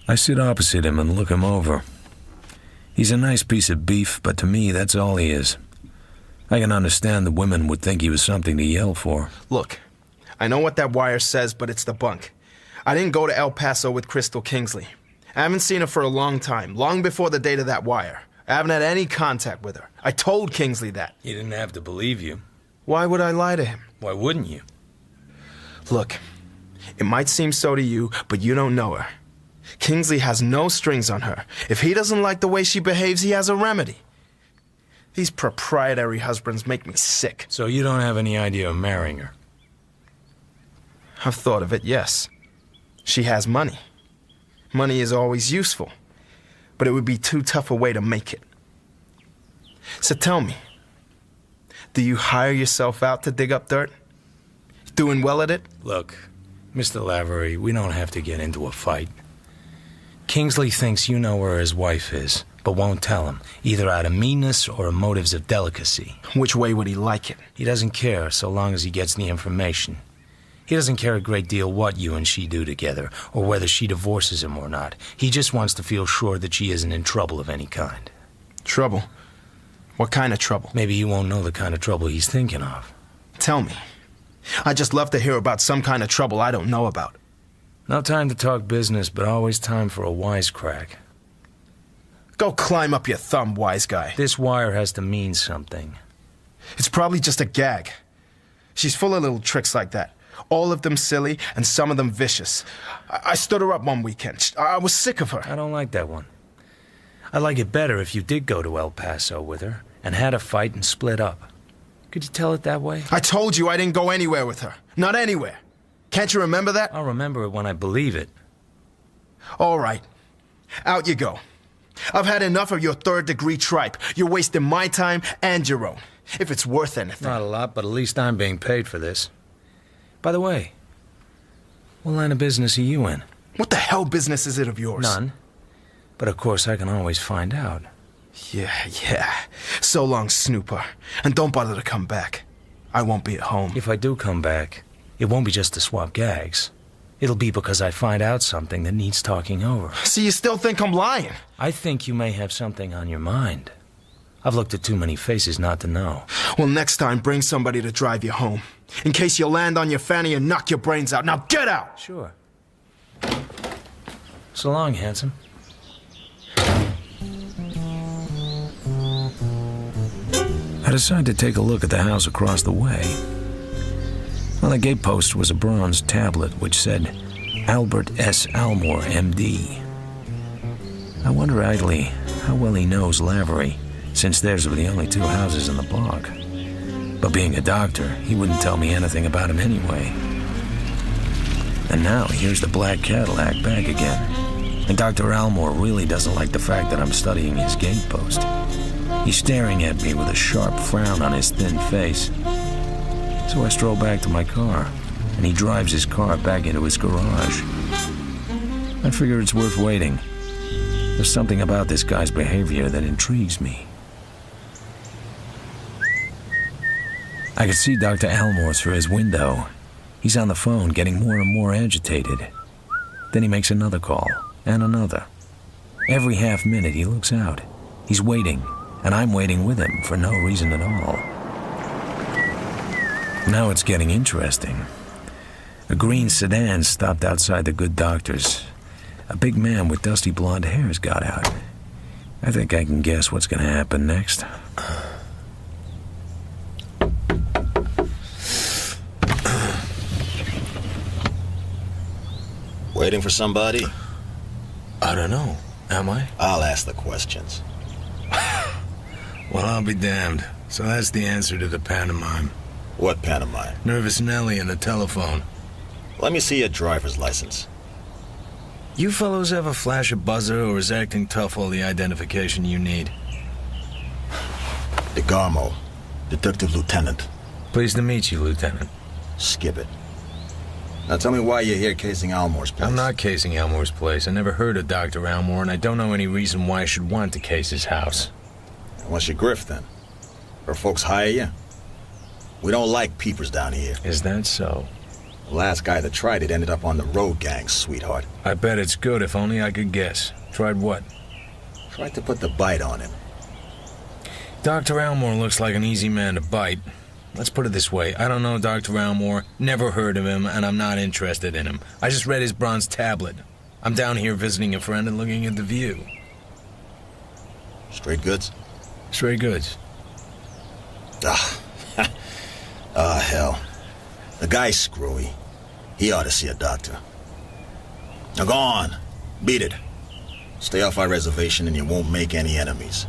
I sit opposite him and look him over. He's a nice piece of beef, but to me, that's all he is. I can understand the women would think he was something to yell for. Look, I know what that wire says, but it's the bunk. I didn't go to El Paso with Crystal Kingsley. I haven't seen her for a long time, long before the date of that wire. I haven't had any contact with her. I told Kingsley that. He didn't have to believe you. Why would I lie to him? Why wouldn't you? Look, it might seem so to you, but you don't know her. Kingsley has no strings on her. If he doesn't like the way she behaves, he has a remedy. These proprietary husbands make me sick. So you don't have any idea of marrying her? I've thought of it, yes. She has money. Money is always useful, but it would be too tough a way to make it. So tell me, do you hire yourself out to dig up dirt? Doing well at it? Look, Mr. Lavery, we don't have to get into a fight. Kingsley thinks you know where his wife is, but won't tell him, either out of meanness or motives of delicacy. Which way would he like it? He doesn't care so long as he gets the information. He doesn't care a great deal what you and she do together, or whether she divorces him or not. He just wants to feel sure that she isn't in trouble of any kind. Trouble? What kind of trouble? Maybe you won't know the kind of trouble he's thinking of. Tell me. I'd just love to hear about some kind of trouble I don't know about. No time to talk business, but always time for a wisecrack. Go climb up your thumb, wise guy. This wire has to mean something. It's probably just a gag. She's full of little tricks like that. All of them silly, and some of them vicious. I stood her up one weekend. I was sick of her. I don't like that one. I'd like it better if you did go to El Paso with her, and had a fight and split up. Could you tell it that way? I told you I didn't go anywhere with her. Not anywhere. Can't you remember that? I'll remember it when I believe it. All right. Out you go. I've had enough of your third-degree tripe. You're wasting my time and your own. If it's worth anything. Not a lot, but at least I'm being paid for this. By the way, what line of business are you in? What the hell business is it of yours? None. But of course I can always find out. Yeah. So long, Snooper. And don't bother to come back. I won't be at home. If I do come back, it won't be just to swap gags. It'll be because I find out something that needs talking over. So you still think I'm lying? I think you may have something on your mind. I've looked at too many faces not to know. Well, next time, bring somebody to drive you home. In case you land on your fanny and knock your brains out. Now get out! Sure. So long, handsome. I decided to take a look at the house across the way. On the gatepost was a bronze tablet which said, Albert S. Almore, M.D. I wonder idly how well he knows Lavery, since theirs were the only two houses in the block. But being a doctor, he wouldn't tell me anything about him anyway. And now here's the black Cadillac back again. And Dr. Almore really doesn't like the fact that I'm studying his gatepost. He's staring at me with a sharp frown on his thin face. So I stroll back to my car, and he drives his car back into his garage. I figure it's worth waiting. There's something about this guy's behavior that intrigues me. I could see Dr. Almore through his window. He's on the phone, getting more and more agitated. Then he makes another call, and another. Every half minute he looks out. He's waiting, and I'm waiting with him for no reason at all. Now it's getting interesting. A green sedan stopped outside the good doctor's. A big man with dusty blonde hairs got out. I think I can guess what's going to happen next. Waiting for somebody? I don't know. Am I? I'll ask the questions. Well, I'll be damned. So that's the answer to the pantomime. What pantomime? Nervous Nellie and the telephone. Let me see your driver's license. You fellows ever flash a buzzer, or is acting tough all the identification you need? DeGarmo, Detective Lieutenant. Pleased to meet you, Lieutenant. Skip it. Now tell me why you're here casing Almore's place. I'm not casing Almore's place. I never heard of Dr. Almore, and I don't know any reason why I should want to case his house. What's your grift, then? Or folks hire you? We don't like peepers down here. Is that so? The last guy that tried it ended up on the road gang, sweetheart. I bet it's good, if only I could guess. Tried what? Tried to put the bite on him. Dr. Almore looks like an easy man to bite. Let's put it this way. I don't know Dr. Almore, never heard of him, and I'm not interested in him. I just read his bronze tablet. I'm down here visiting a friend and looking at the view. Straight goods? Straight goods. Hell. The guy's screwy. He ought to see a doctor. Now go on. Beat it. Stay off our reservation and you won't make any enemies.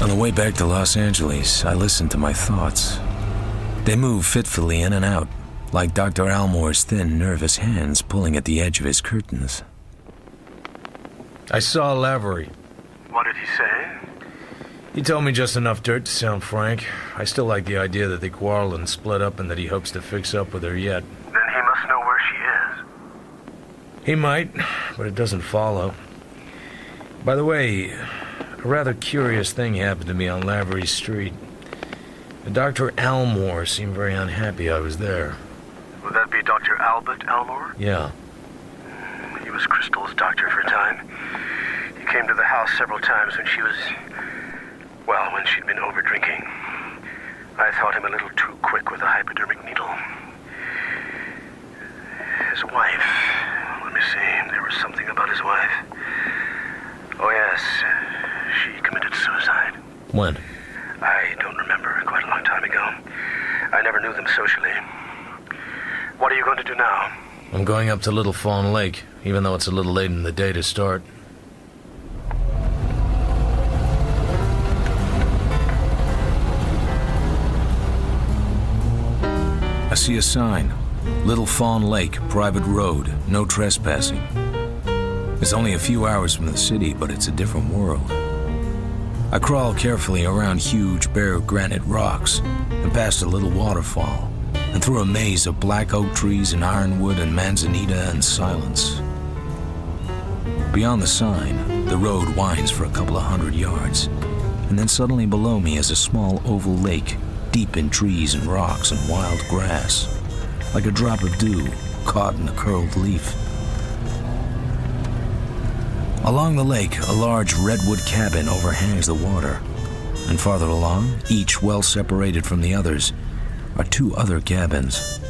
On the way back to Los Angeles, I listened to my thoughts. They move fitfully in and out, like Dr. Almore's thin, nervous hands pulling at the edge of his curtains. I saw Lavery. What did he say? He told me just enough dirt to sound frank. I still like the idea that they quarreled and split up and that he hopes to fix up with her yet. Then he must know where she is. He might, but it doesn't follow. By the way, a rather curious thing happened to me on Lavery Street. Dr. Almore seemed very unhappy I was there. Would that be Dr. Albert Almore? Yeah. He was Crystal's doctor for a time. He came to the house several times when she was... well, when she'd been over-drinking. I thought him a little too quick with a hypodermic needle. His wife... let me see, there was something about his wife. Oh, yes, she committed suicide. When? I don't remember, quite a long time ago. I never knew them socially. What are you going to do now? I'm going up to Little Fawn Lake, even though it's a little late in the day to start. I see a sign. Little Fawn Lake, private road, no trespassing. It's only a few hours from the city, but it's a different world. I crawl carefully around huge, bare granite rocks and past a little waterfall and through a maze of black oak trees and ironwood and manzanita and silence. Beyond the sign, the road winds for a couple of 100 yards, and then suddenly below me is a small oval lake, deep in trees and rocks and wild grass, like a drop of dew caught in a curled leaf. Along the lake, a large redwood cabin overhangs the water, and farther along, each well separated from the others, are two other cabins.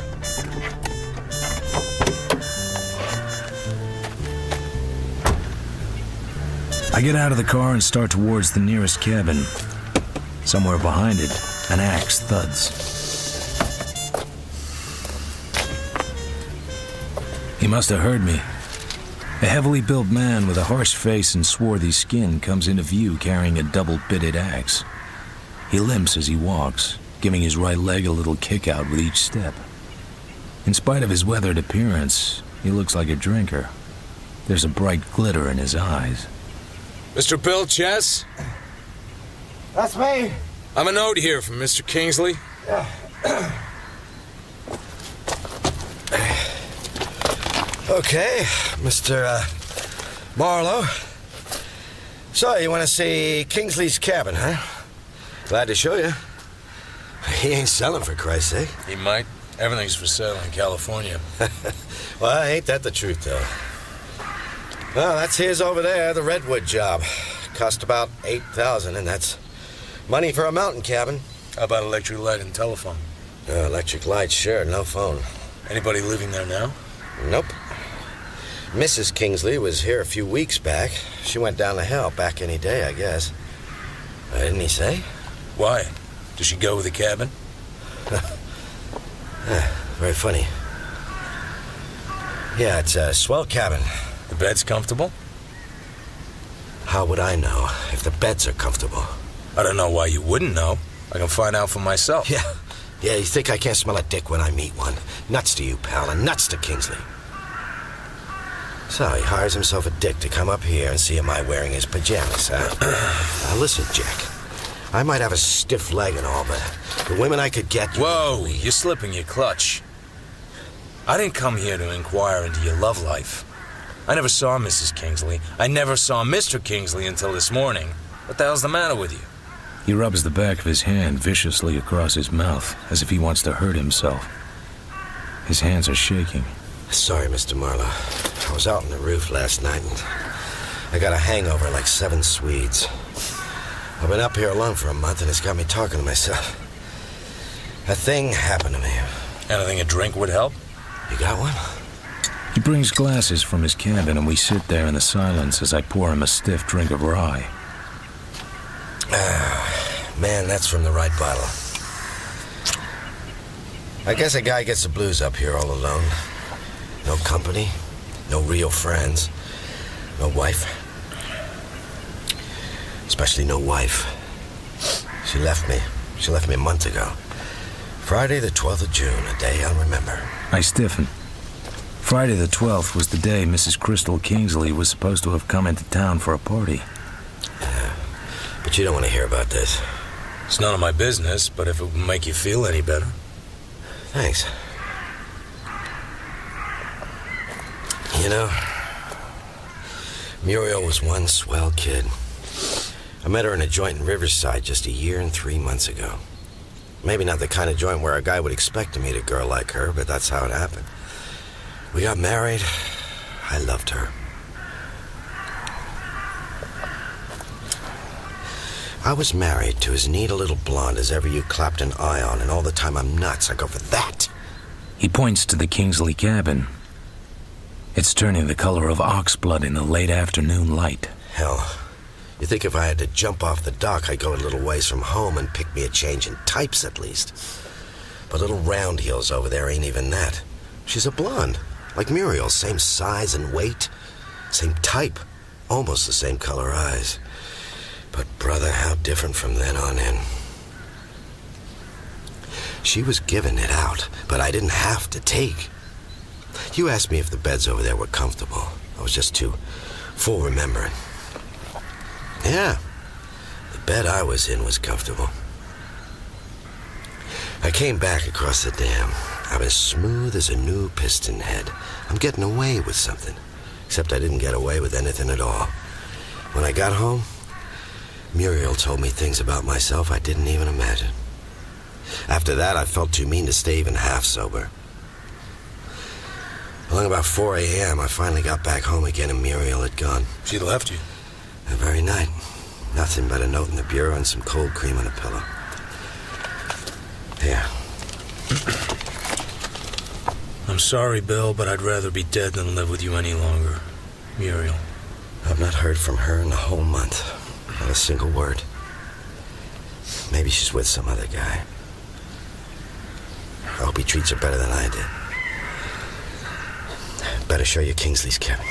I get out of the car and start towards the nearest cabin. Somewhere behind it, an axe thuds. He must have heard me. A heavily built man with a harsh face and swarthy skin comes into view carrying a double-bitted axe. He limps as he walks, giving his right leg a little kick out with each step. In spite of his weathered appearance, he looks like a drinker. There's a bright glitter in his eyes. Mr. Bill Chess? That's me. I'm a note here from Mr. Kingsley. Okay, Mr. Marlowe. So, you want to see Kingsley's cabin, huh? Glad to show you. He ain't selling, for Christ's sake. He might. Everything's for sale in California. Well, ain't that the truth, though? Well, that's his over there, the redwood job. Cost about $8,000, and that's money for a mountain cabin. How about electric light and telephone? Electric light, sure, no phone. Anybody living there now? Nope. Mrs. Kingsley was here a few weeks back. She went down to hell back any day, I guess. Didn't he say? Why? Does she go with the cabin? Very funny. Yeah, it's a swell cabin. The bed's comfortable? How would I know if the beds are comfortable? I don't know why you wouldn't know. I can find out for myself. Yeah, you think I can't smell a dick when I meet one? Nuts to you, pal, and nuts to Kingsley. So he hires himself a dick to come up here and see am I wearing his pajamas, huh? Now listen, Jack. I might have a stiff leg and all, but the women I could get... Whoa, you're slipping your clutch. I didn't come here to inquire into your love life. I never saw Mrs. Kingsley. I never saw Mr. Kingsley until this morning. What the hell's the matter with you? He rubs the back of his hand viciously across his mouth, as if he wants to hurt himself. His hands are shaking. Sorry, Mr. Marlowe. I was out on the roof last night, and I got a hangover like 7 Swedes. I've been up here alone for a month, and it's got me talking to myself. A thing happened to me. Anything a drink would help? You got one? He brings glasses from his cabin, and we sit there in the silence as I pour him a stiff drink of rye. Man, that's from the right bottle. I guess a guy gets the blues up here all alone. No company, no real friends, no wife. Especially no wife. She left me. She left me a month ago. Friday the 12th of June, a day I'll remember. I stiffened. Friday the 12th was the day Mrs. Crystal Kingsley was supposed to have come into town for a party. Yeah, but you don't want to hear about this. It's none of my business, but if it would make you feel any better. Thanks. You know, Muriel was one swell kid. I met her in a joint in Riverside just a year and 3 months ago. Maybe not the kind of joint where a guy would expect to meet a girl like her, but that's how it happened. We got married. I loved her. I was married to as neat a little blonde as ever you clapped an eye on, and all the time I'm nuts. I go for that. He points to the Kingsley cabin. It's turning the color of ox blood in the late afternoon light. Hell, you think if I had to jump off the dock, I'd go a little ways from home and pick me a change in types at least. But little Round Heels over there ain't even that. She's a blonde, like Muriel, same size and weight, same type, almost the same color eyes. But brother, how different from then on in. She was giving it out, but I didn't have to take. You asked me if the beds over there were comfortable. I was just too full remembering. Yeah, the bed I was in was comfortable. I came back across the dam. I was smooth as a new piston head. I'm getting away with something. Except I didn't get away with anything at all. When I got home, Muriel told me things about myself I didn't even imagine. After that, I felt too mean to stay even half sober. Along about 4 a.m., I finally got back home again and Muriel had gone. She left you? That very night. Nothing but a note in the bureau and some cold cream on a pillow. Here. I'm sorry, Bill, but I'd rather be dead than live with you any longer. Muriel. I've not heard from her in a whole month. Not a single word. Maybe she's with some other guy. I hope he treats her better than I did. Better show you Kingsley's cabin.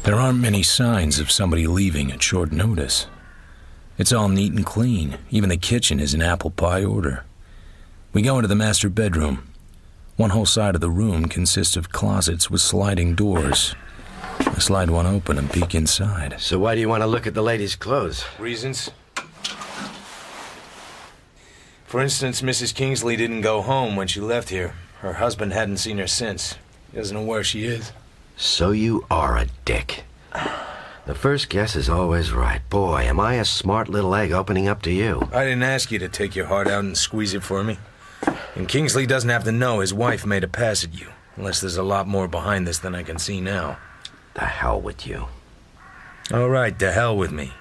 There aren't many signs of somebody leaving at short notice. It's all neat and clean. Even the kitchen is in apple pie order. We go into the master bedroom. One whole side of the room consists of closets with sliding doors. I slide one open and peek inside. So why do you want to look at the lady's clothes? Reasons? For instance, Mrs. Kingsley didn't go home when she left here. Her husband hadn't seen her since. He doesn't know where she is. So you are a dick. The first guess is always right. Boy, am I a smart little egg opening up to you. I didn't ask you to take your heart out and squeeze it for me. And Kingsley doesn't have to know his wife made a pass at you, unless there's a lot more behind this than I can see now. The hell with you. All right, to hell with me.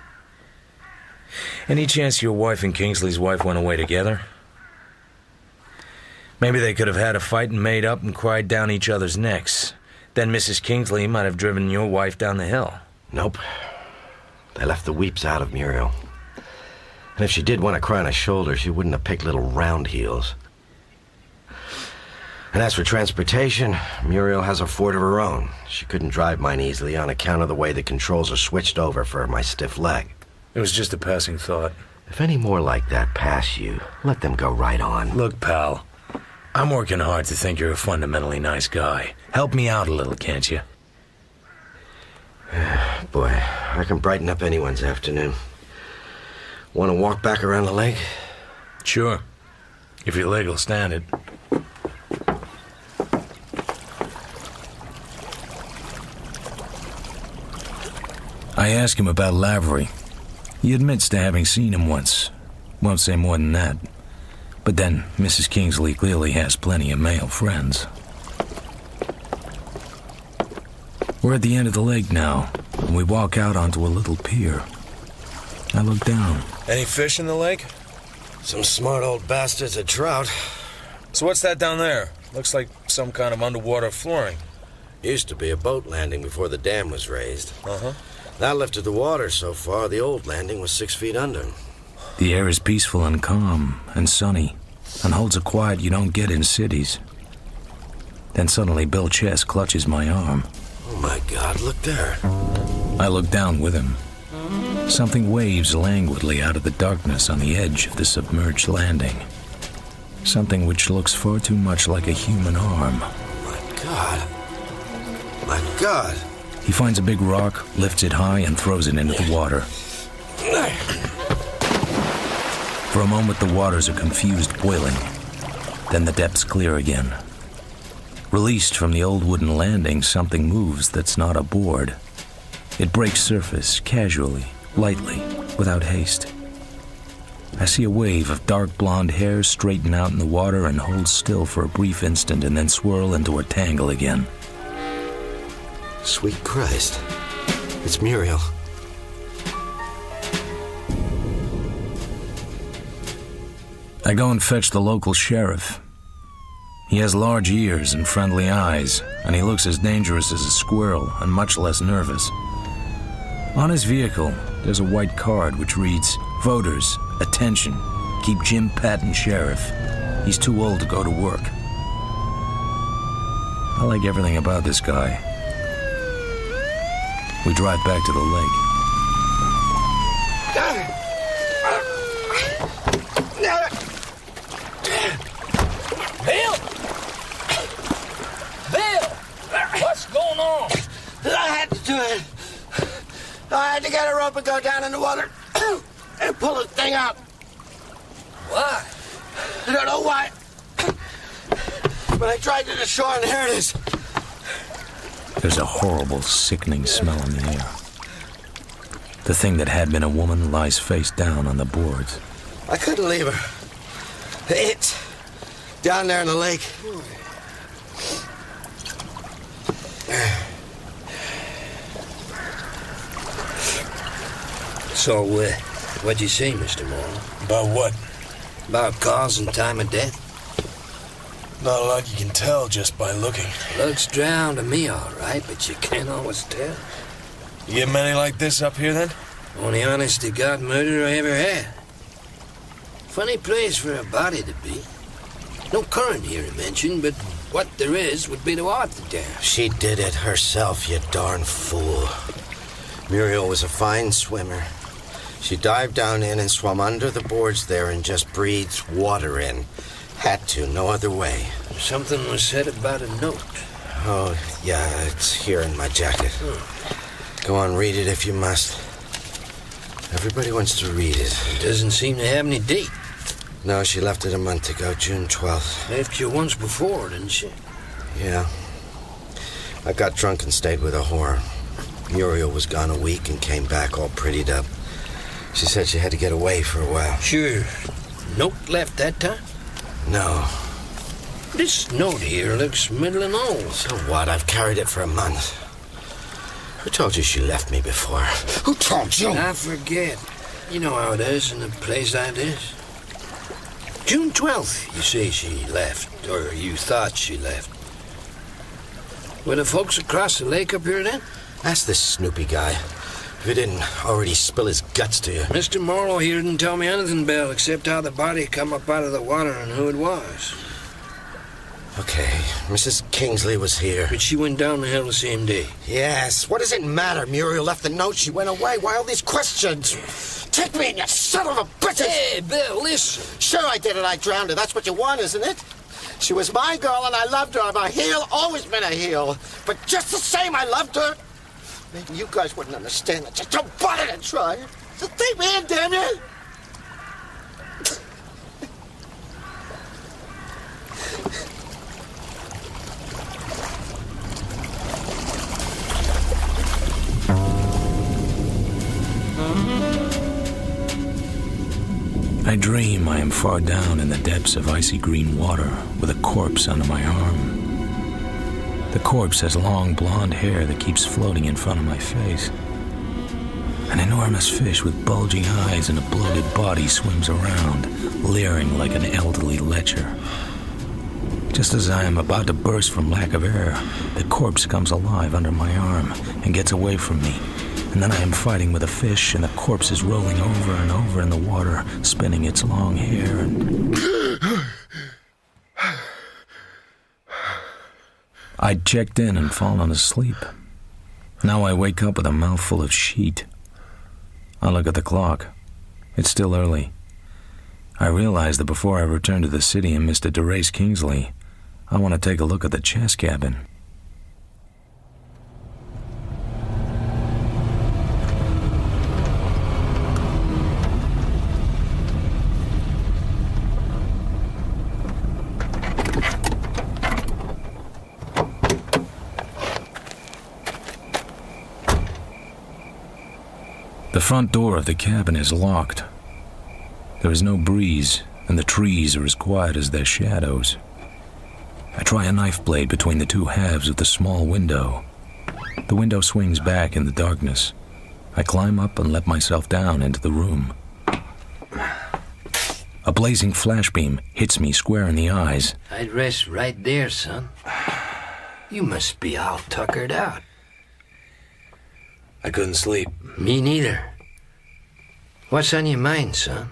Any chance your wife and Kingsley's wife went away together? Maybe they could have had a fight and made up and cried down each other's necks. Then Mrs. Kingsley might have driven your wife down the hill. Nope. They left the weeps out of Muriel. And if she did want to cry on a shoulder, she wouldn't have picked little Round Heels. And as for transportation, Muriel has a Ford of her own. She couldn't drive mine easily on account of the way the controls are switched over for my stiff leg. It was just a passing thought. If any more like that pass you, let them go right on. Look, pal, I'm working hard to think you're a fundamentally nice guy. Help me out a little, can't you? Boy, I can brighten up anyone's afternoon. Want to walk back around the lake? Sure, if your leg will stand it. I ask him about Lavery. He admits to having seen him once. Won't say more than that. But then, Mrs. Kingsley clearly has plenty of male friends. We're at the end of the lake now, and we walk out onto a little pier. I look down. Any fish in the lake? Some smart old bastards at trout. So what's that down there? Looks like some kind of underwater flooring. Used to be a boat landing before the dam was raised. Uh-huh. That lifted the water so far, the old landing was 6 feet under. The air is peaceful and calm and sunny and holds a quiet you don't get in cities. Then suddenly Bill Chess clutches my arm. Oh my God, look there. I look down with him. Something waves languidly out of the darkness on the edge of the submerged landing. Something which looks far too much like a human arm. My God. My God. He finds a big rock, lifts it high, and throws it into the water. For a moment, the waters are confused, boiling. Then the depths clear again. Released from the old wooden landing, something moves that's not a board. It breaks surface, casually, lightly, without haste. I see a wave of dark blonde hair straighten out in the water and hold still for a brief instant and then swirl into a tangle again. Sweet Christ. It's Muriel. I go and fetch the local sheriff. He has large ears and friendly eyes, and he looks as dangerous as a squirrel and much less nervous. On his vehicle, there's a white card which reads, "Voters, attention, keep Jim Patton sheriff. He's too old to go to work." I like everything about this guy. We drive back to the lake. Bill! Bill! What's going on? I had to do it. I had to get a rope and go down in the water and pull the thing out. Why? I don't know why. But I tried to the shore and here it is. There's a horrible, sickening smell in the air. The thing that had been a woman lies face down on the boards. I couldn't leave her. It's down there in the lake. So, what'd you say, Mr. Morrow? About what? About cause and time of death? Not a lot you can tell just by looking. Looks drowned to me, all right, but you can't always tell. You get many like this up here, then? Only honest-to-God murder I ever had. Funny place for a body to be. No current here to mention, but what there is would be the water down. She did it herself, you darn fool. Muriel was a fine swimmer. She dived down in and swam under the boards there and just breathed water in. Had to, no other way. Something was said about a note. Oh, yeah, it's here in my jacket. Go on, read it if you must. Everybody wants to read it. It doesn't seem to have any date. No, she left it a month ago, June 12th. Left you once before, didn't she? Yeah. I got drunk and stayed with a whore. Muriel was gone a week and came back all prettied up. She said she had to get away for a while. Sure. Note left that time? No. This note here looks middling old. So what? I've carried it for a month. Who told you she left me before? Who told you? I forget. You know how it is in a place like this. June 12th, you say she left, or you thought she left. Were the folks across the lake up here then? Ask this Snoopy guy. If he didn't already spill his guts to you. Mr. Marlowe here didn't tell me anything, Bill, except how the body come up out of the water and who it was. Okay, Mrs. Kingsley was here. But she went down the hill the same day. Yes, what does it matter? Muriel left the note, she went away. Why all these questions? Take me in, you son of a bitch! Hey, Bill, listen. Sure I did it, I drowned her. That's what you want, isn't it? She was my girl and I loved her. I'm a heel, always been a heel. But just the same, I loved her. Maybe you guys wouldn't understand that. Just don't bother to try. Just take me in, damn you! I dream I am far down in the depths of icy green water with a corpse under my arm. The corpse has long blonde hair that keeps floating in front of my face. An enormous fish with bulging eyes and a bloated body swims around, leering like an elderly lecher. Just as I am about to burst from lack of air, the corpse comes alive under my arm and gets away from me. And then I am fighting with a fish, and the corpse is rolling over and over in the water, spinning its long hair and... I'd checked in and fallen asleep. Now I wake up with a mouthful of sheet. I look at the clock. It's still early. I realize that before I return to the city and Mr. DeRace Kingsley, I want to take a look at the chess cabin. The front door of the cabin is locked. There is no breeze, and the trees are as quiet as their shadows. I try a knife blade between the two halves of the small window. The window swings back in the darkness. I climb up and let myself down into the room. A blazing flashbeam hits me square in the eyes. I'd rest right there, son. You must be all tuckered out. I couldn't sleep. Me neither. What's on your mind, son?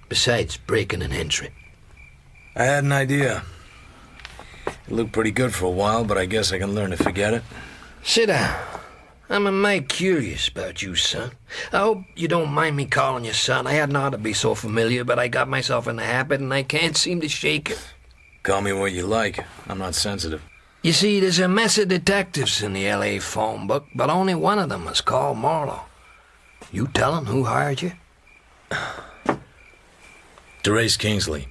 Besides breaking an entry. I had an idea. It looked pretty good for a while, but I guess I can learn to forget it. Sit down. I'm a mite curious about you, son. I hope you don't mind me calling you son. I hadn't ought to be so familiar, but I got myself in the habit and I can't seem to shake it. Call me what you like. I'm not sensitive. You see, there's a mess of detectives in the L.A. phone book, but only one of them is called Marlowe. You tell him who hired you? DeRace Kingsley.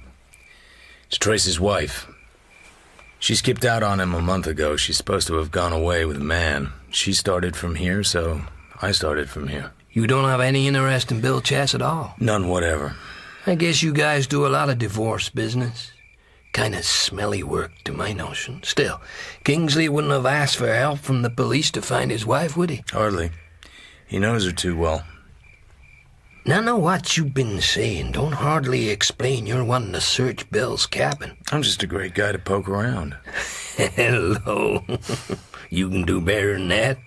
It's Trace's wife. She skipped out on him a month ago. She's supposed to have gone away with a man. She started from here, so I started from here. You don't have any interest in Bill Chess at all? None whatever. I guess you guys do a lot of divorce business. Kind of smelly work, to my notion. Still, Kingsley wouldn't have asked for help from the police to find his wife, would he? Hardly. He knows her too well. None of what you've been saying don't hardly explain you're wanting to search Bill's cabin. I'm just a great guy to poke around. Hello. You can do better than that.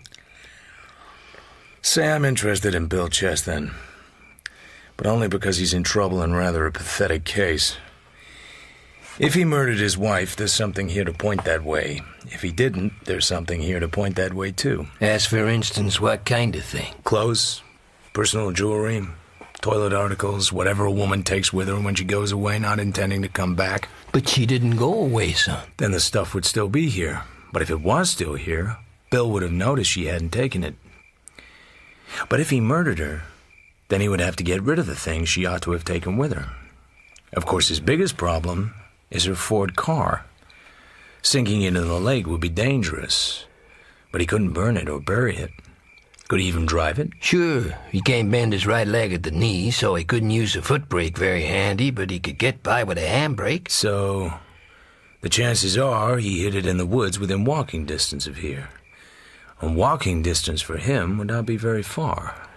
Say I'm interested in Bill Chess, then. But only because he's in trouble in rather a pathetic case. If he murdered his wife, there's something here to point that way. If he didn't, there's something here to point that way, too. As for instance, what kind of thing? Clothes, personal jewelry, toilet articles, whatever a woman takes with her when she goes away not intending to come back. But she didn't go away, son. Then the stuff would still be here. But if it was still here, Bill would have noticed she hadn't taken it. But if he murdered her, then he would have to get rid of the things she ought to have taken with her. Of course, his biggest problem is her Ford car. Sinking into the lake would be dangerous, but he couldn't burn it or bury it. Could he even drive it? Sure, he can't bend his right leg at the knee, so he couldn't use a foot brake very handy, but he could get by with a handbrake. So, the chances are he hid it in the woods within walking distance of here. And walking distance for him would not be very far.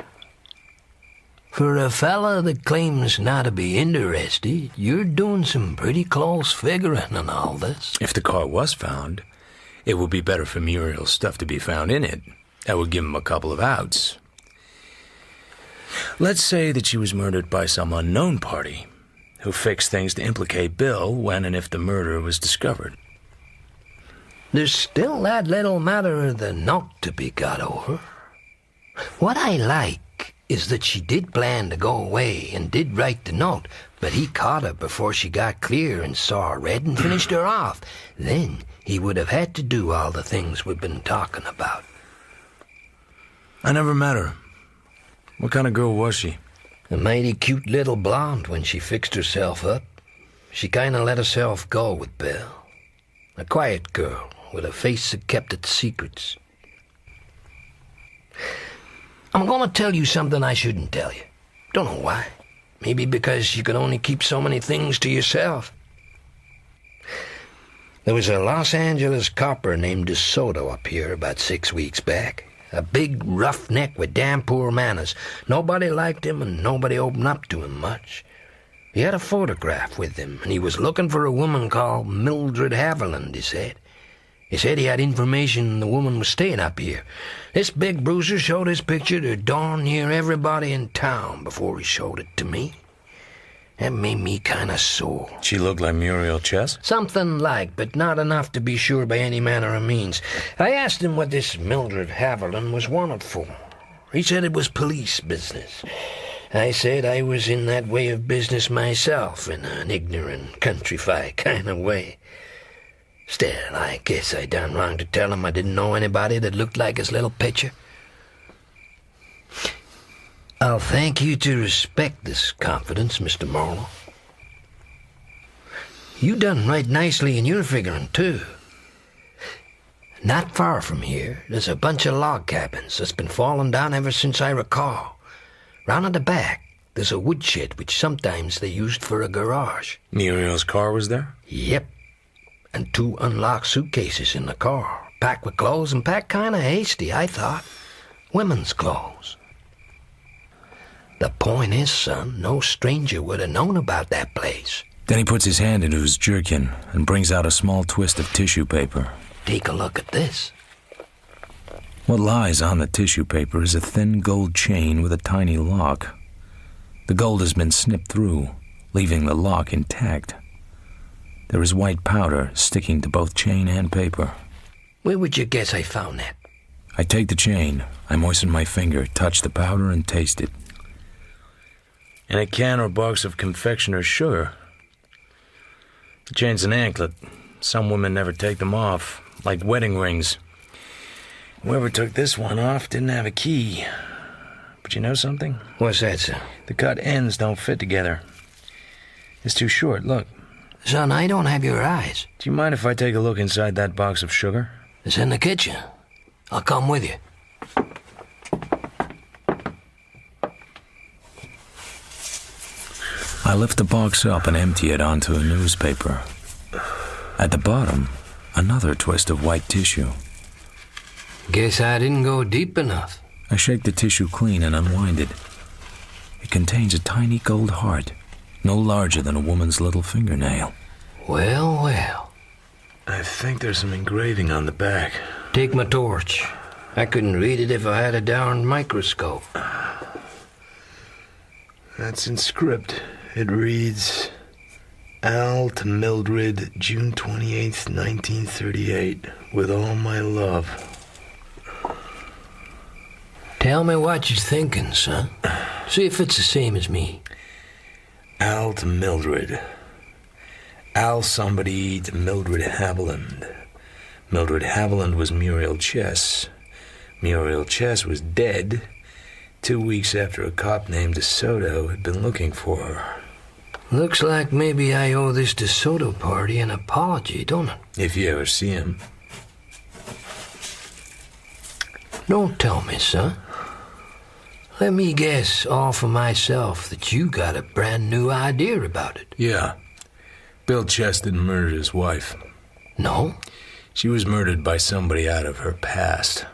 For a fella that claims not to be interested, you're doing some pretty close figuring on all this. If the car was found, it would be better for Muriel's stuff to be found in it. That would give him a couple of outs. Let's say that she was murdered by some unknown party who fixed things to implicate Bill when and if the murder was discovered. There's still that little matter of the note to be got over. What I like is that she did plan to go away and did write the note, but he caught her before she got clear and saw her red and finished her off. Then he would have had to do all the things we've been talking about. I never met her. What kind of girl was she? A mighty cute little blonde when she fixed herself up. She kind of let herself go with Bill. A quiet girl with a face that kept its secrets. I'm going to tell you something I shouldn't tell you. Don't know why. Maybe because you can only keep so many things to yourself. There was a Los Angeles copper named DeSoto up here about 6 weeks back. A big roughneck with damn poor manners. Nobody liked him and nobody opened up to him much. He had a photograph with him, and he was looking for a woman called Mildred Haviland, he said. He said he had information the woman was staying up here. This big bruiser showed his picture to darn near everybody in town before he showed it to me. That made me kind of sore. She looked like Muriel Chess? Something like, but not enough to be sure by any manner of means. I asked him what this Mildred Haviland was wanted for. He said it was police business. I said I was in that way of business myself, in an ignorant, countrified kind of way. Still, I guess I done wrong to tell him I didn't know anybody that looked like his little picture. I'll thank you to respect this confidence, Mr. Marlowe. You done right nicely in your figuring, too. Not far from here, there's a bunch of log cabins that's been falling down ever since I recall. Round at the back, there's a woodshed which sometimes they used for a garage. Muriel's car was there? Yep. And 2 unlocked suitcases in the car, packed with clothes and packed kind of hasty, I thought. Women's clothes. The point is, son, no stranger would have known about that place. Then he puts his hand into his jerkin and brings out a small twist of tissue paper. Take a look at this. What lies on the tissue paper is a thin gold chain with a tiny lock. The gold has been snipped through, leaving the lock intact. There is white powder sticking to both chain and paper. Where would you guess I found that? I take the chain, I moisten my finger, touch the powder, and taste it. In a can or box of confectioner's sugar. The chain's an anklet. Some women never take them off, like wedding rings. Whoever took this one off didn't have a key. But you know something? What's that, sir? The cut ends don't fit together. It's too short, look. Son, I don't have your eyes. Do you mind if I take a look inside that box of sugar? It's in the kitchen. I'll come with you. I lift the box up and empty it onto a newspaper. At the bottom, another twist of white tissue. Guess I didn't go deep enough. I shake the tissue clean and unwind it. It contains a tiny gold heart, no larger than a woman's little fingernail. Well, well. I think there's some engraving on the back. Take my torch. I couldn't read it if I had a darn microscope. That's in script. It reads, Al to Mildred, June 28th, 1938, with all my love. Tell me what you're thinking, son. See if it's the same as me. Al to Mildred. Al somebody to Mildred Haviland. Mildred Haviland was Muriel Chess. Muriel Chess was dead 2 weeks after a cop named DeSoto had been looking for her. Looks like maybe I owe this DeSoto party an apology, don't it? If you ever see him. Don't tell me, son. Let me guess all for myself that you got a brand new idea about it. Yeah. Bill Chess didn't murder his wife. No? She was murdered by somebody out of her past.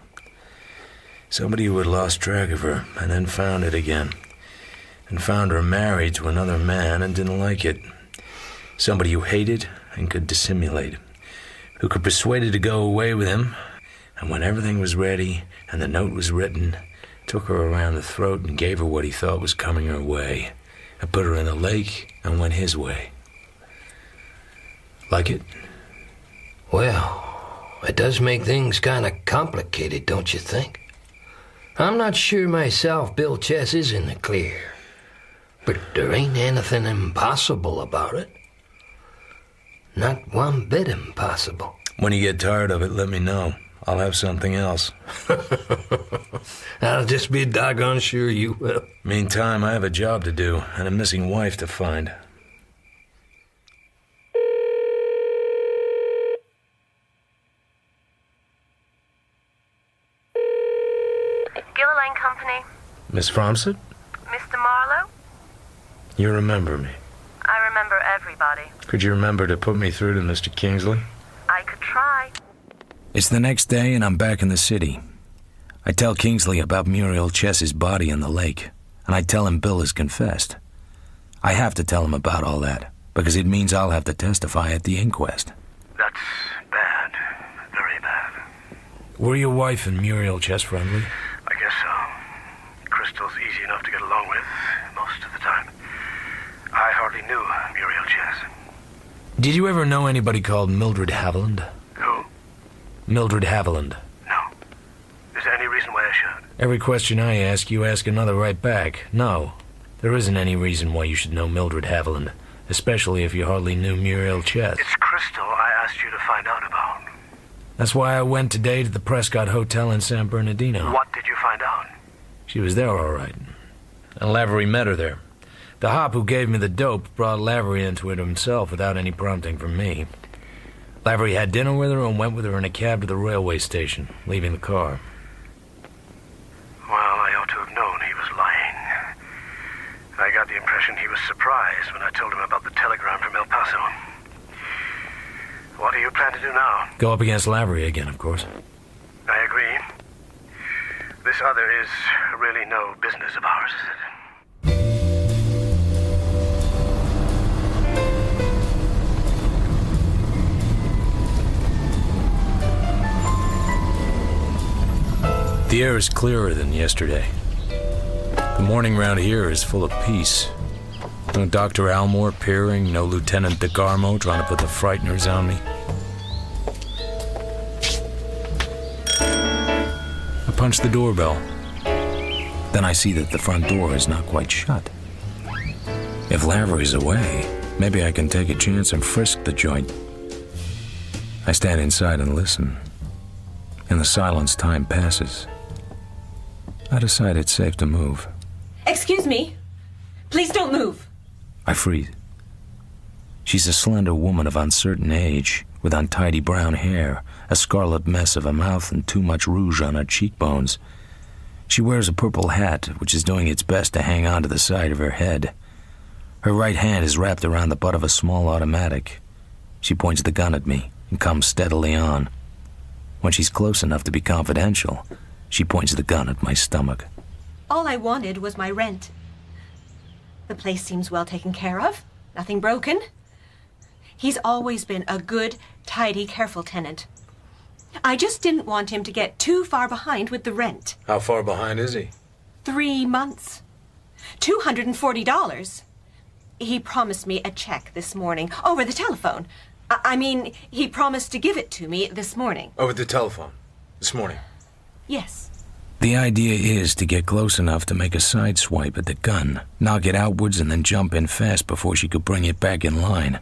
Somebody who had lost track of her and then found it again. And found her married to another man and didn't like it. Somebody who hated and could dissimulate. Who could persuade her to go away with him. And when everything was ready and the note was written, took her around the throat and gave her what he thought was coming her way. And put her in a lake and went his way. Like it? Well, it does make things kind of complicated, don't you think? I'm not sure myself Bill Chess is in the clear. But there ain't anything impossible about it. Not one bit impossible. When you get tired of it, let me know. I'll have something else. I'll just be doggone sure you will. Meantime, I have a job to do and a missing wife to find. Gillilan Company. Miss Fromsett? Mr. Marlowe? You remember me. I remember everybody. Could you remember to put me through to Mr. Kingsley? I could try. It's the next day and I'm back in the city. I tell Kingsley about Muriel Chess's body in the lake, and I tell him Bill has confessed. I have to tell him about all that, because it means I'll have to testify at the inquest. That's bad. Very bad. Were your wife and Muriel Chess friendly? I guess so. Crystal's easy enough to get along with most of the time. I hardly knew Muriel Chess. Did you ever know anybody called Mildred Haviland? Who? Mildred Haviland. No. Is there any reason why I should? Every question I ask, you ask another right back. No. There isn't any reason why you should know Mildred Haviland, especially if you hardly knew Muriel Chess. It's Crystal I asked you to find out about. That's why I went today to the Prescott Hotel in San Bernardino. What did you find out? She was there all right. And Lavery met her there. The hop who gave me the dope brought Lavery into it himself without any prompting from me. Lavery had dinner with her and went with her in a cab to the railway station, leaving the car. Well, I ought to have known he was lying. I got the impression he was surprised when I told him about the telegram from El Paso. What do you plan to do now? Go up against Lavery again, of course. I agree. This other is really no business of ours, is it? The air is clearer than yesterday. The morning round here is full of peace. No Dr. Almore peering, no Lieutenant DeGarmo trying to put the frighteners on me. I punch the doorbell. Then I see that the front door is not quite shut. If Lavery's away, maybe I can take a chance and frisk the joint. I stand inside and listen. In the silence, time passes. I decide it's safe to move. Excuse me. Please don't move. I freeze. She's a slender woman of uncertain age, with untidy brown hair, a scarlet mess of a mouth, and too much rouge on her cheekbones. She wears a purple hat, which is doing its best to hang on to the side of her head. Her right hand is wrapped around the butt of a small automatic. She points the gun at me and comes steadily on. When she's close enough to be confidential, she points the gun at my stomach. All I wanted was my rent. The place seems well taken care of. Nothing broken. He's always been a good, tidy, careful tenant. I just didn't want him to get too far behind with the rent. How far behind is he? 3 months. $240. He promised me a check this morning, over the telephone. I mean, he promised to give it to me this morning. Over the telephone? This morning? Yes. The idea is to get close enough to make a side swipe at the gun, knock it outwards, and then jump in fast before she could bring it back in line.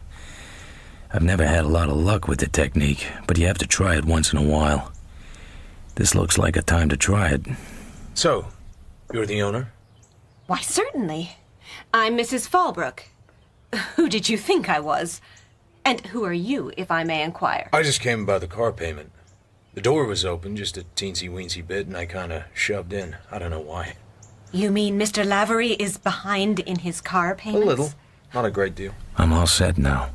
I've never had a lot of luck with the technique, but you have to try it once in a while. This looks like a time to try it. So, you're the owner? Why, certainly. I'm Mrs. Fallbrook. Who did you think I was? And who are you, if I may inquire? I just came about the car payment. The door was open just a teensy-weensy bit, and I kind of shoved in. I don't know why. You mean Mr. Lavery is behind in his car payments? A little. Not a great deal. I'm all set now.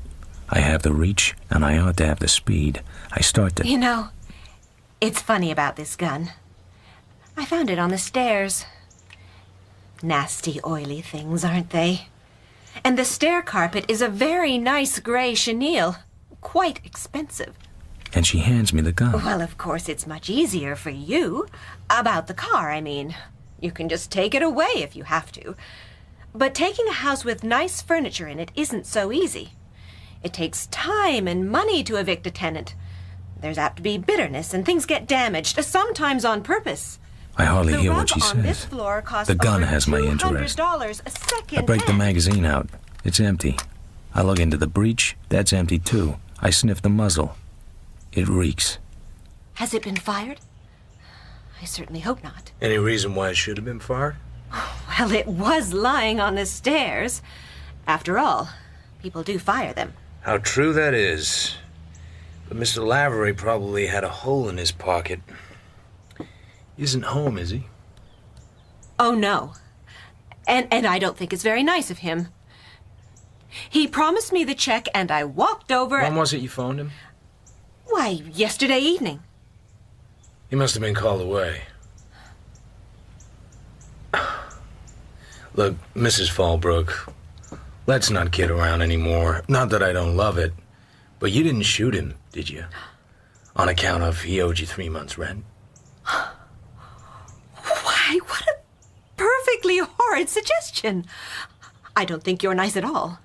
I have the reach, and I ought to have the speed. I start to... You know, it's funny about this gun. I found it on the stairs. Nasty, oily things, aren't they? And the stair carpet is a very nice gray chenille. Quite expensive. And she hands me the gun. Well, of course, it's much easier for you. About the car, I mean. You can just take it away if you have to. But taking a house with nice furniture in it isn't so easy. It takes time and money to evict a tenant. There's apt to be bitterness and things get damaged, sometimes on purpose. I hardly The hear rug what she on this says. floor costs The gun over has my interest. $200 a second I break the hand. magazine out. It's empty. I look into the breech. That's empty too. I sniff the muzzle. It reeks. Has it been fired? I certainly hope not. Any reason why it should have been fired? Well, it was lying on the stairs. After all, people do fire them. How true that is. But Mr. Lavery probably had a hole in his pocket. He isn't home, is he? Oh, no. And I don't think it's very nice of him. He promised me the check, and I walked over... When was it you phoned him? Why, yesterday evening. He must have been called away. Look, Mrs. Fallbrook, Let's not kid around anymore. Not that I don't love it. But you didn't shoot him, did you? On account of he owed you 3 months' rent? Why, what a perfectly horrid suggestion. I don't think you're nice at all.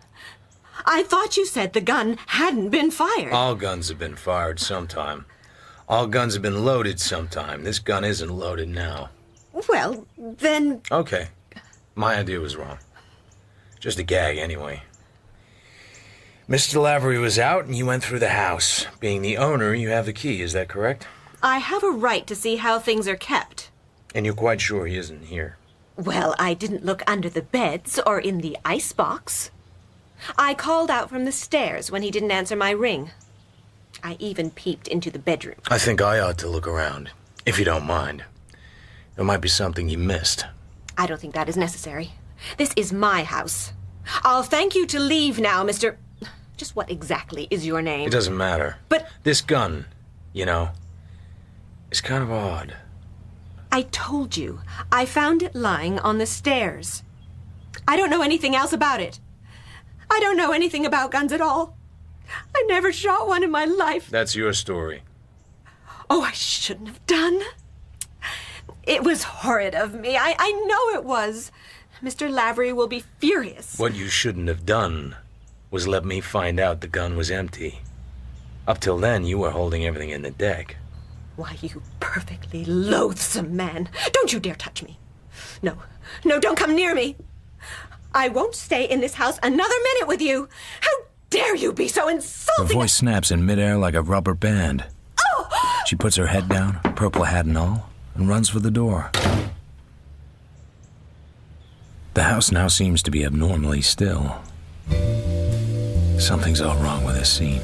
I thought you said the gun hadn't been fired. All guns have been fired sometime. All guns have been loaded sometime. This gun isn't loaded now. Well, then... Okay. My idea was wrong. Just a gag, anyway. Mr. Lavery was out, and you went through the house. Being the owner, you have the key, is that correct? I have a right to see how things are kept. And you're quite sure he isn't here? Well, I didn't look under the beds or in the icebox. I called out from the stairs when he didn't answer my ring. I even peeped into the bedroom. I think I ought to look around, if you don't mind. There might be something you missed. I don't think that is necessary. This is my house. I'll thank you to leave now, Mr... Just what exactly is your name? It doesn't matter. But... This gun, you know, is kind of odd. I told you. I found it lying on the stairs. I don't know anything else about it. I don't know anything about guns at all. I never shot one in my life. That's your story. Oh, I shouldn't have done. It was horrid of me. I know it was. Mr. Lavery will be furious. What you shouldn't have done was let me find out the gun was empty. Up till then, you were holding everything in the deck. Why, you perfectly loathsome man. Don't you dare touch me. No, don't come near me. I won't stay in this house another minute with you. How dare you be so insulting? Her voice snaps in midair like a rubber band. Oh! She puts her head down, purple hat and all, and runs for the door. The house now seems to be abnormally still. Something's all wrong with this scene.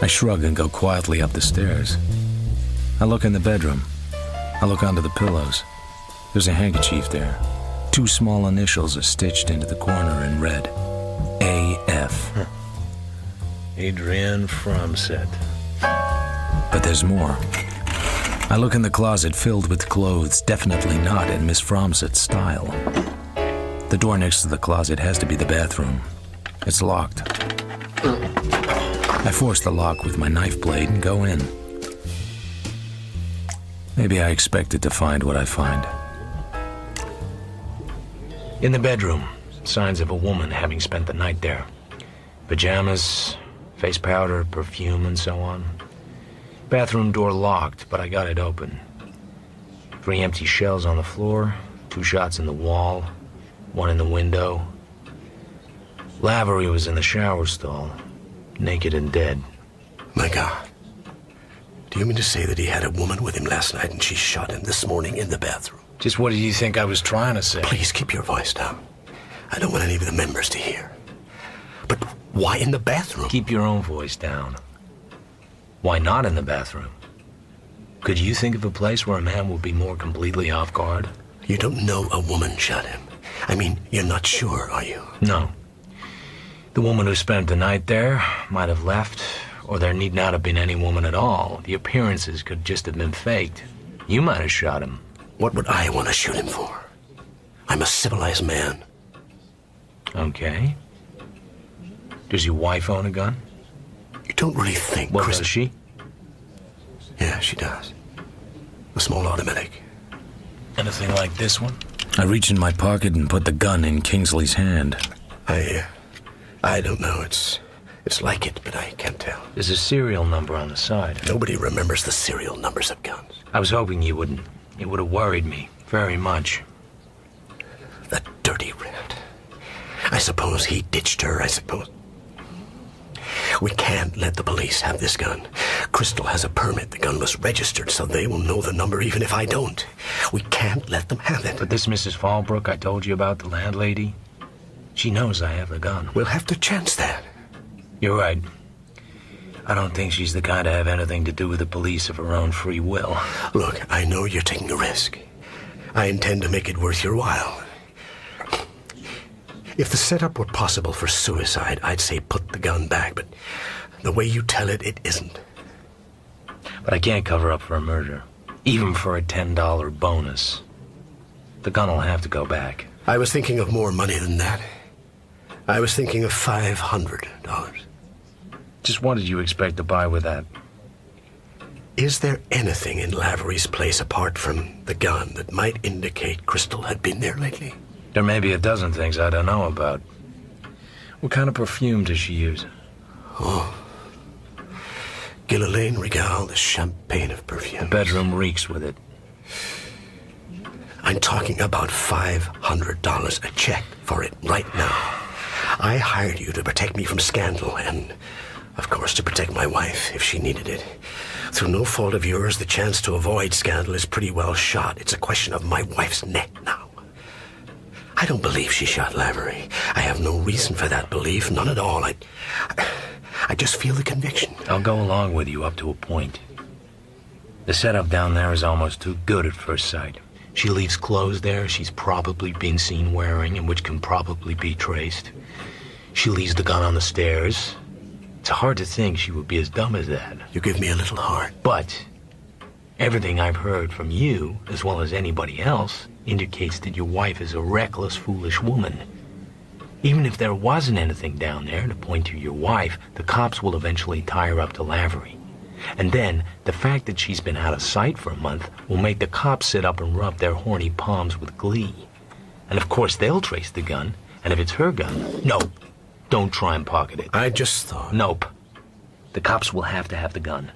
I shrug and go quietly up the stairs. I look in the bedroom. I look under the pillows. There's a handkerchief there. 2 small initials are stitched into the corner in red. A.F. Adrienne Fromset. But there's more. I look in the closet filled with clothes definitely not in Miss Fromset's style. The door next to the closet has to be the bathroom. It's locked. I force the lock with my knife blade and go in. Maybe I expected to find what I find. In the bedroom, signs of a woman having spent the night there. Pajamas, face powder, perfume, and so on. Bathroom door locked, but I got it open. 3 empty shells on the floor, 2 shots in the wall, 1 in the window. Lavery was in the shower stall, naked and dead. My God. Do you mean to say that he had a woman with him last night and she shot him this morning in the bathroom? Just what did you think I was trying to say? Please keep your voice down. I don't want any of the members to hear. But why in the bathroom? Keep your own voice down. Why not in the bathroom? Could you think of a place where a man will be more completely off guard? You don't know a woman shot him. I mean, you're not sure, are you? No. The woman who spent the night there might have left, or there need not have been any woman at all. The appearances could just have been faked. You might have shot him. What would I want to shoot him for? I'm a civilized man. Okay. Does your wife own a gun? You don't really think, Well, does she? Yeah, she does. A small automatic. Anything like this one? I reach in my pocket and put the gun in Kingsley's hand. I don't know. It's like it, but I can't tell. There's a serial number on the side. Nobody remembers the serial numbers of guns. I was hoping you wouldn't. It would have worried me very much. That dirty rat. I suppose he ditched her, I suppose. We can't let the police have this gun. Crystal has a permit. The gun was registered, so they will know the number even if I don't. We can't let them have it. But this Mrs. Fallbrook I told you about, the landlady, she knows I have the gun. We'll have to chance that. You're right. I don't think she's the kind to have anything to do with the police of her own free will. Look, I know you're taking a risk. I intend to make it worth your while. If the setup were possible for suicide, I'd say put the gun back, but the way you tell it, it isn't. But I can't cover up for a murder, even for a $10 bonus. The gun will have to go back. I was thinking of more money than that. I was thinking of $500. Just what did you expect to buy with that? Is there anything in Lavery's place apart from the gun that might indicate Crystal had been there lately? There may be a dozen things I don't know about. What kind of perfume does she use? Oh, Gillian Regal, the champagne of perfume. The bedroom reeks with it. I'm talking about $500 a check for it right now. I hired you to protect me from scandal and, of course, to protect my wife if she needed it. Through no fault of yours, the chance to avoid scandal is pretty well shot. It's a question of my wife's neck now. I don't believe she shot Lavery. I have no reason for that belief, none at all. I just feel the conviction. I'll go along with you up to a point. The setup down there is almost too good at first sight. She leaves clothes there she's probably been seen wearing and which can probably be traced. She leaves the gun on the stairs. It's hard to think she would be as dumb as that. You give me a little heart. But everything I've heard from you, as well as anybody else, indicates that your wife is a reckless, foolish woman. Even if there wasn't anything down there to point to your wife, the cops will eventually tie her up to Lavery. And then, the fact that she's been out of sight for a month will make the cops sit up and rub their horny palms with glee. And of course they'll trace the gun, and if it's her gun, no, don't try and pocket it. I just thought... Nope. The cops will have to have the gun.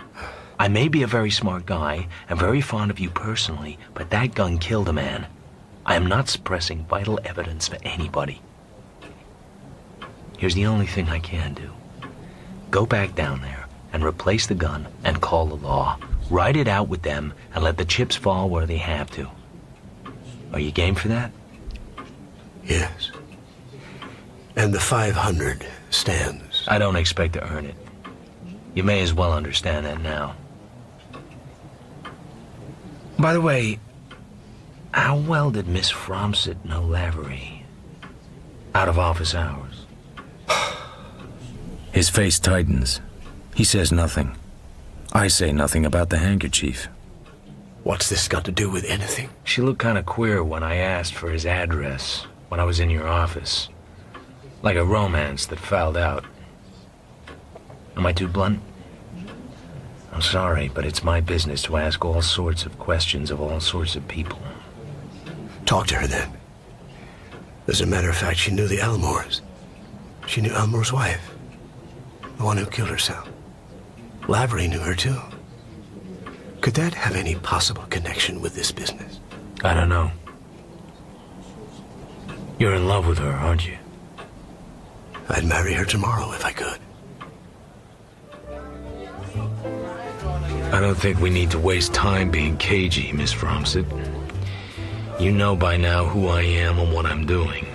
I may be a very smart guy and very fond of you personally, but that gun killed a man. I am not suppressing vital evidence for anybody. Here's the only thing I can do. Go back down there and replace the gun and call the law. Write it out with them and let the chips fall where they have to. Are you game for that? Yes. And the 500 stands. I don't expect to earn it. You may as well understand that now. By the way, how well did Miss Fromsett know Lavery? Out of office hours. His face tightens. He says nothing. I say nothing about the handkerchief. What's this got to do with anything? She looked kind of queer when I asked for his address when I was in your office. Like a romance that fouled out. Am I too blunt? I'm sorry, but it's my business to ask all sorts of questions of all sorts of people. Talk to her then. As a matter of fact, she knew the Elmores. She knew Elmore's wife. The one who killed herself. Lavery knew her too. Could that have any possible connection with this business? I don't know. You're in love with her, aren't you? I'd marry her tomorrow if I could. I don't think we need to waste time being cagey, Miss Fromsett. You know by now who I am and what I'm doing.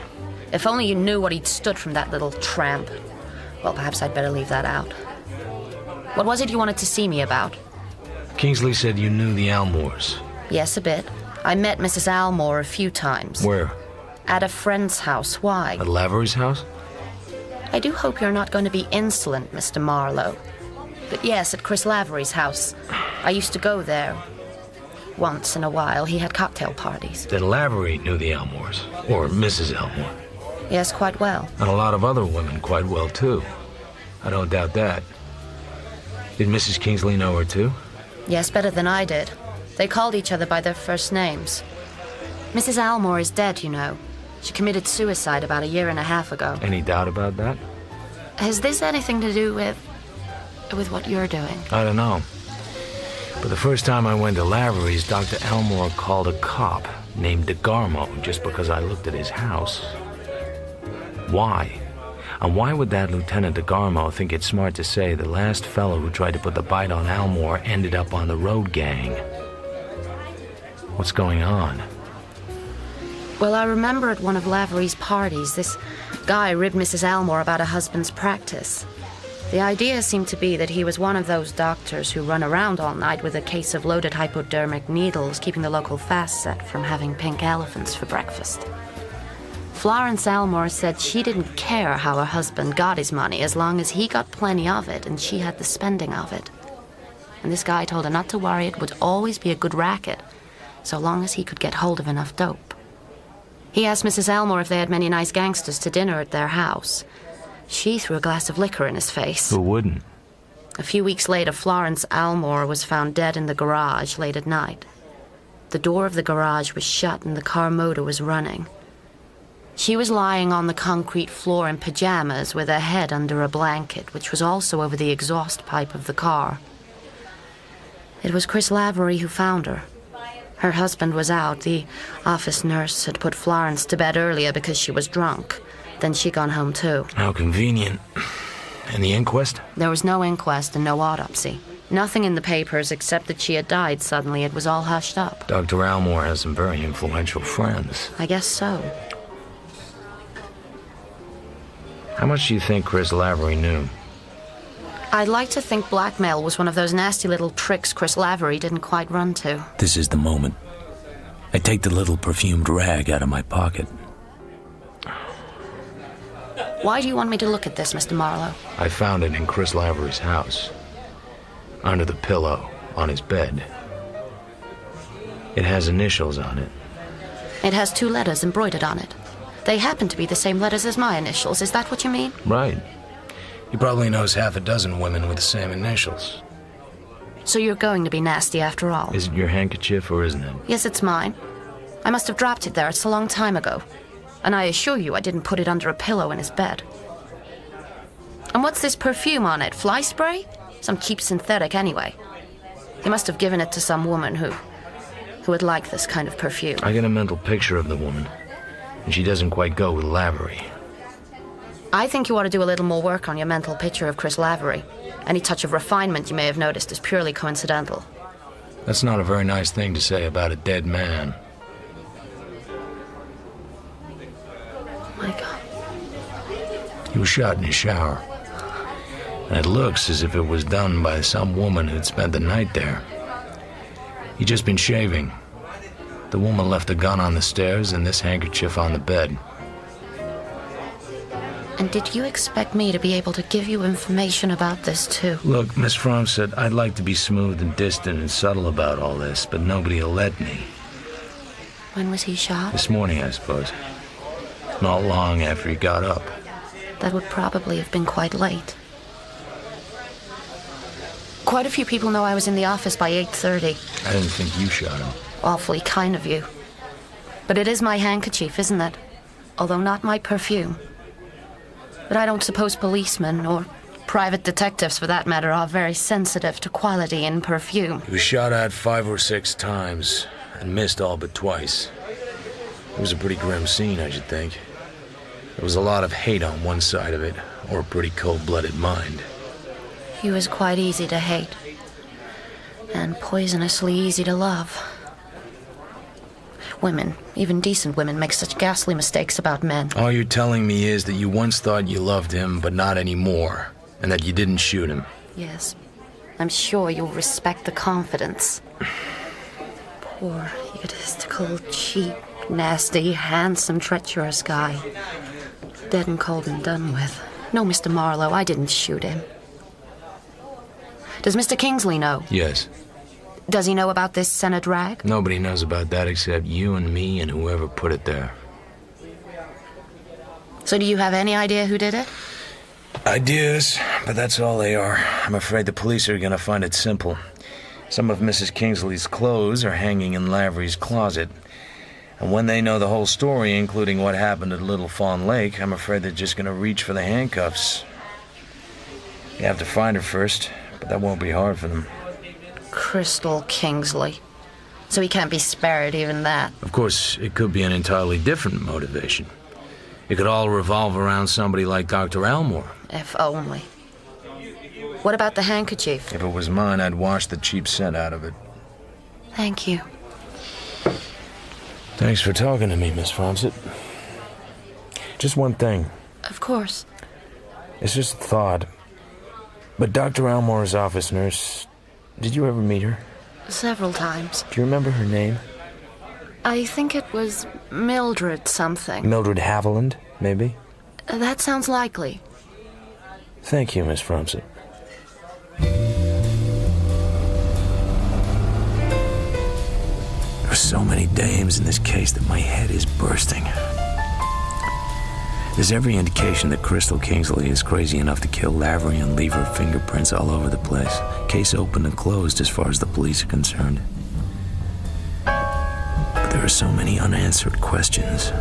If only you knew what he'd stood from that little tramp. Well, perhaps I'd better leave that out. What was it you wanted to see me about? Kingsley said you knew the Elmores. Yes, a bit. I met Mrs. Almore a few times. Where? At a friend's house. Why? At Lavery's house? I do hope you're not going to be insolent, Mr. Marlowe. But yes, at Chris Lavery's house. I used to go there. Once in a while, he had cocktail parties. Then Lavery knew the Elmores. Or Mrs. Elmore. Yes, quite well. And a lot of other women quite well, too. I don't doubt that. Did Mrs. Kingsley know her, too? Yes, better than I did. They called each other by their first names. Mrs. Almore is dead, you know. She committed suicide about 1.5 years ago. Any doubt about that? Has this anything to do with what you're doing? I don't know. But the first time I went to Lavery's, Dr. Elmore called a cop named DeGarmo just because I looked at his house. Why? And why would that Lieutenant DeGarmo think it's smart to say the last fellow who tried to put the bite on Elmore ended up on the road gang? What's going on? Well, I remember at one of Lavery's parties, this guy ribbed Mrs. Elmore about her husband's practice. The idea seemed to be that he was one of those doctors who run around all night with a case of loaded hypodermic needles, keeping the local fast set from having pink elephants for breakfast. Florence Elmore said she didn't care how her husband got his money as long as he got plenty of it and she had the spending of it. And this guy told her not to worry, it would always be a good racket, so long as he could get hold of enough dope. He asked Mrs. Elmore if they had many nice gangsters to dinner at their house. She threw a glass of liquor in his face. Who wouldn't? A few weeks later, Florence Elmore was found dead in the garage late at night. The door of the garage was shut and the car motor was running. She was lying on the concrete floor in pajamas with her head under a blanket, which was also over the exhaust pipe of the car. It was Chris Lavery who found her. Her husband was out. The office nurse had put Florence to bed earlier because she was drunk. Then she'd gone home too. How convenient. And the inquest? There was no inquest and no autopsy. Nothing in the papers except that she had died suddenly. It was all hushed up. Dr. Elmore has some very influential friends. I guess so. How much do you think Chris Lavery knew? I'd like to think blackmail was one of those nasty little tricks Chris Lavery didn't quite run to. This is the moment. I take the little perfumed rag out of my pocket. Why do you want me to look at this, Mr. Marlowe? I found it in Chris Lavery's house. Under the pillow, on his bed. It has initials on it. It has 2 letters embroidered on it. They happen to be the same letters as my initials. Is that what you mean? Right. He probably knows half a dozen women with the same initials. So you're going to be nasty after all? Is it your handkerchief or isn't it? Yes, it's mine. I must have dropped it there. It's a long time ago. And I assure you I didn't put it under a pillow in his bed. And what's this perfume on it? Fly spray? Some cheap synthetic anyway. He must have given it to some woman who would like this kind of perfume. I get a mental picture of the woman, and she doesn't quite go with Lavery. I think you ought to do a little more work on your mental picture of Chris Lavery. Any touch of refinement you may have noticed is purely coincidental. That's not a very nice thing to say about a dead man. My God. He was shot in his shower. And it looks as if it was done by some woman who'd spent the night there. He'd just been shaving. The woman left a gun on the stairs and this handkerchief on the bed. And did you expect me to be able to give you information about this, too? Look, Miss Fromstead, I'd like to be smooth and distant and subtle about all this, but nobody will let me. When was he shot? This morning, I suppose. Not long after he got up. That would probably have been quite late. Quite a few people know I was in the office by 8:30. I didn't think you shot him. Awfully kind of you. But it is my handkerchief, isn't it? Although not my perfume. But I don't suppose policemen, or private detectives for that matter, are very sensitive to quality in perfume. He was shot at 5 or 6 times, and missed all but twice. It was a pretty grim scene, I should think. There was a lot of hate on one side of it, or a pretty cold-blooded mind. He was quite easy to hate. And poisonously easy to love. Women, even decent women, make such ghastly mistakes about men. All you're telling me is that you once thought you loved him, but not anymore, and that you didn't shoot him. Yes. I'm sure you'll respect the confidence. Poor, egotistical, cheap, nasty, handsome, treacherous guy. Dead and cold and done with. No, Mr. Marlowe, I didn't shoot him. Does Mr. Kingsley know? Yes. Does he know about this Senate rag? Nobody knows about that except you and me and whoever put it there. So do you have any idea who did it? Ideas, but that's all they are. I'm afraid the police are gonna find it simple. Some of Mrs. Kingsley's clothes are hanging in Lavery's closet. And when they know the whole story, including what happened at Little Fawn Lake, I'm afraid they're just gonna reach for the handcuffs. You have to find her first, but that won't be hard for them. Crystal Kingsley. So he can't be spared, even that. Of course, it could be an entirely different motivation. It could all revolve around somebody like Dr. Elmore. If only. What about the handkerchief? If it was mine, I'd wash the cheap scent out of it. Thank you. Thanks for talking to me, Miss Fromstead. Just one thing. Of course. It's just a thought. But Dr. Elmore's office nurse, did you ever meet her? Several times. Do you remember her name? I think it was Mildred something. Mildred Haviland, maybe? That sounds likely. Thank you, Miss Fromstead. so many dames in this case that my head is bursting. There's every indication that Crystal Kingsley is crazy enough to kill Lavery and leave her fingerprints all over the place. Case open and closed as far as the police are concerned. But there are so many unanswered questions.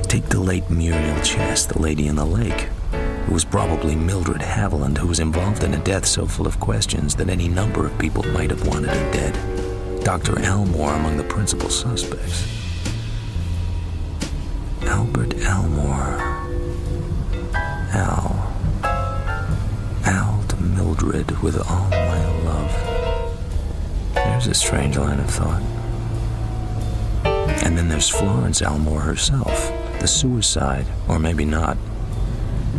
Take the late Muriel Chess, the lady in the lake. It was probably Mildred Haviland who was involved in a death so full of questions that any number of people might have wanted her dead. Dr. Elmore among the principal suspects. Albert Elmore. Al to Mildred with all my love. There's a strange line of thought. And then there's Florence Elmore herself, the suicide, or maybe not.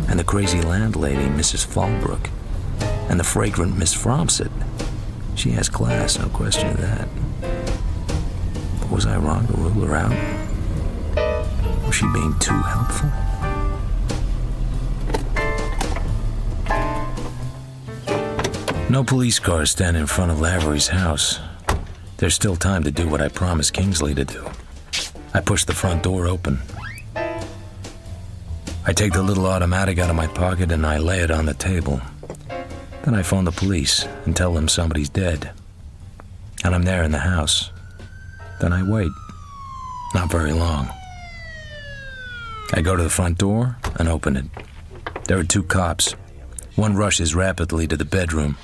And the crazy landlady, Mrs. Fallbrook. And the fragrant Miss Fromsett. She has class, no question of that. But was I wrong to rule her out? Was she being too helpful? No police cars stand in front of Lavery's house. There's still time to do what I promised Kingsley to do. I push the front door open. I take the little automatic out of my pocket and I lay it on the table. Then I phone the police and tell them somebody's dead. And I'm there in the house. Then I wait. Not very long. I go to the front door and open it. There are 2 cops. One rushes rapidly to the bedroom.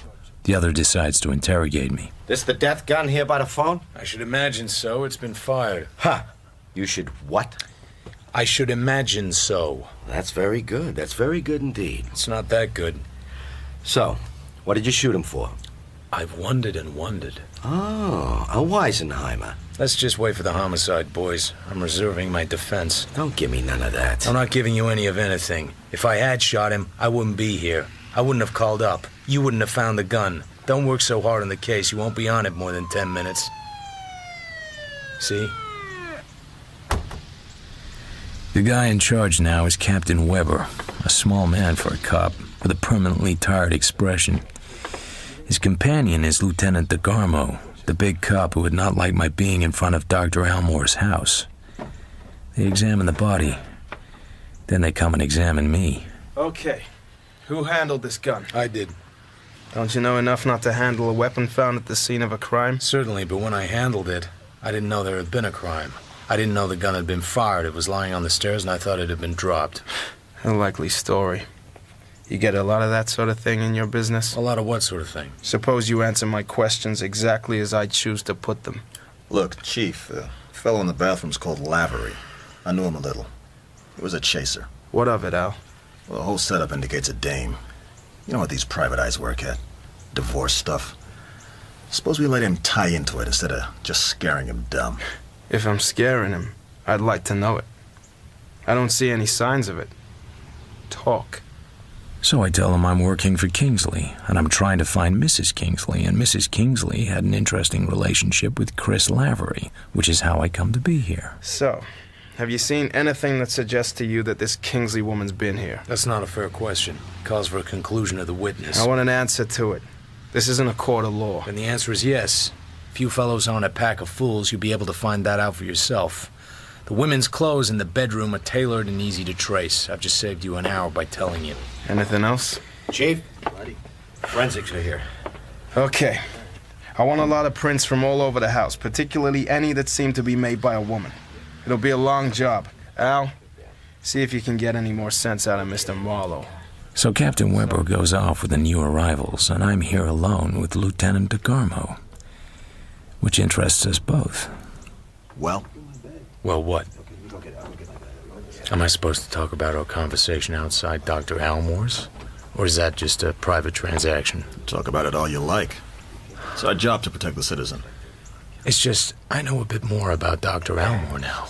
The other decides to interrogate me. This the death gun here by the phone? I should imagine so. It's been fired. Ha! You should what? I should imagine so. That's very good. That's very good indeed. It's not that good. So, what did you shoot him for? I've wondered and wondered. Oh, a Weisenheimer. Let's just wait for the homicide, boys. I'm reserving my defense. Don't give me none of that. I'm not giving you any of anything. If I had shot him, I wouldn't be here. I wouldn't have called up. You wouldn't have found the gun. Don't work so hard on the case. You won't be on it more than 10 minutes. See? The guy in charge now is Captain Weber, a small man for a cop, with a permanently tired expression. His companion is Lieutenant DeGarmo, the big cop who would not like my being in front of Dr. Elmore's house. They examine the body. Then they come and examine me. Okay. Who handled this gun? I did. Don't you know enough not to handle a weapon found at the scene of a crime? Certainly, but when I handled it, I didn't know there had been a crime. I didn't know the gun had been fired. It was lying on the stairs, and I thought it had been dropped. A likely story. You get a lot of that sort of thing in your business? A lot of what sort of thing? Suppose you answer my questions exactly as I choose to put them. Look, Chief, the fellow in the bathroom's called Lavery. I knew him a little. He was a chaser. What of it, Al? Well, the whole setup indicates a dame. You know what these private eyes work at? Divorce stuff. Suppose we let him tie into it instead of just scaring him dumb. If I'm scaring him, I'd like to know it. I don't see any signs of it. Talk. So I tell him I'm working for Kingsley, and I'm trying to find Mrs. Kingsley, and Mrs. Kingsley had an interesting relationship with Chris Lavery, which is how I come to be here. So, have you seen anything that suggests to you that this Kingsley woman's been here? That's not a fair question. It calls for a conclusion of the witness. I want an answer to it. This isn't a court of law. And the answer is yes. If you fellows aren't a pack of fools, you'll be able to find that out for yourself. The women's clothes in the bedroom are tailored and easy to trace. I've just saved you an hour by telling you. Anything else? Chief, forensics are here. Okay. I want a lot of prints from all over the house, particularly any that seem to be made by a woman. It'll be a long job. Al, see if you can get any more sense out of Mr. Marlowe. So Captain Weber goes off with the new arrivals, and I'm here alone with Lieutenant DeGarmo, which interests us both. Well? Well, what? Am I supposed to talk about our conversation outside Dr. Elmore's? Or is that just a private transaction? Talk about it all you like. It's our job to protect the citizen. It's just, I know a bit more about Dr. Elmore now.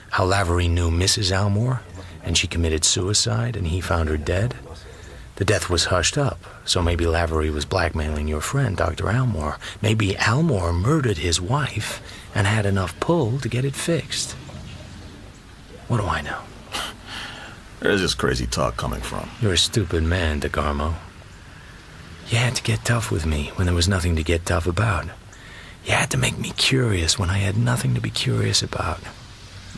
How Lavery knew Mrs. Elmore, and she committed suicide, and he found her dead. The death was hushed up, so maybe Lavery was blackmailing your friend, Dr. Elmore. Maybe Elmore murdered his wife and had enough pull to get it fixed. What do I know? Where's this crazy talk coming from? You're a stupid man, DeGarmo. You had to get tough with me when there was nothing to get tough about. You had to make me curious when I had nothing to be curious about.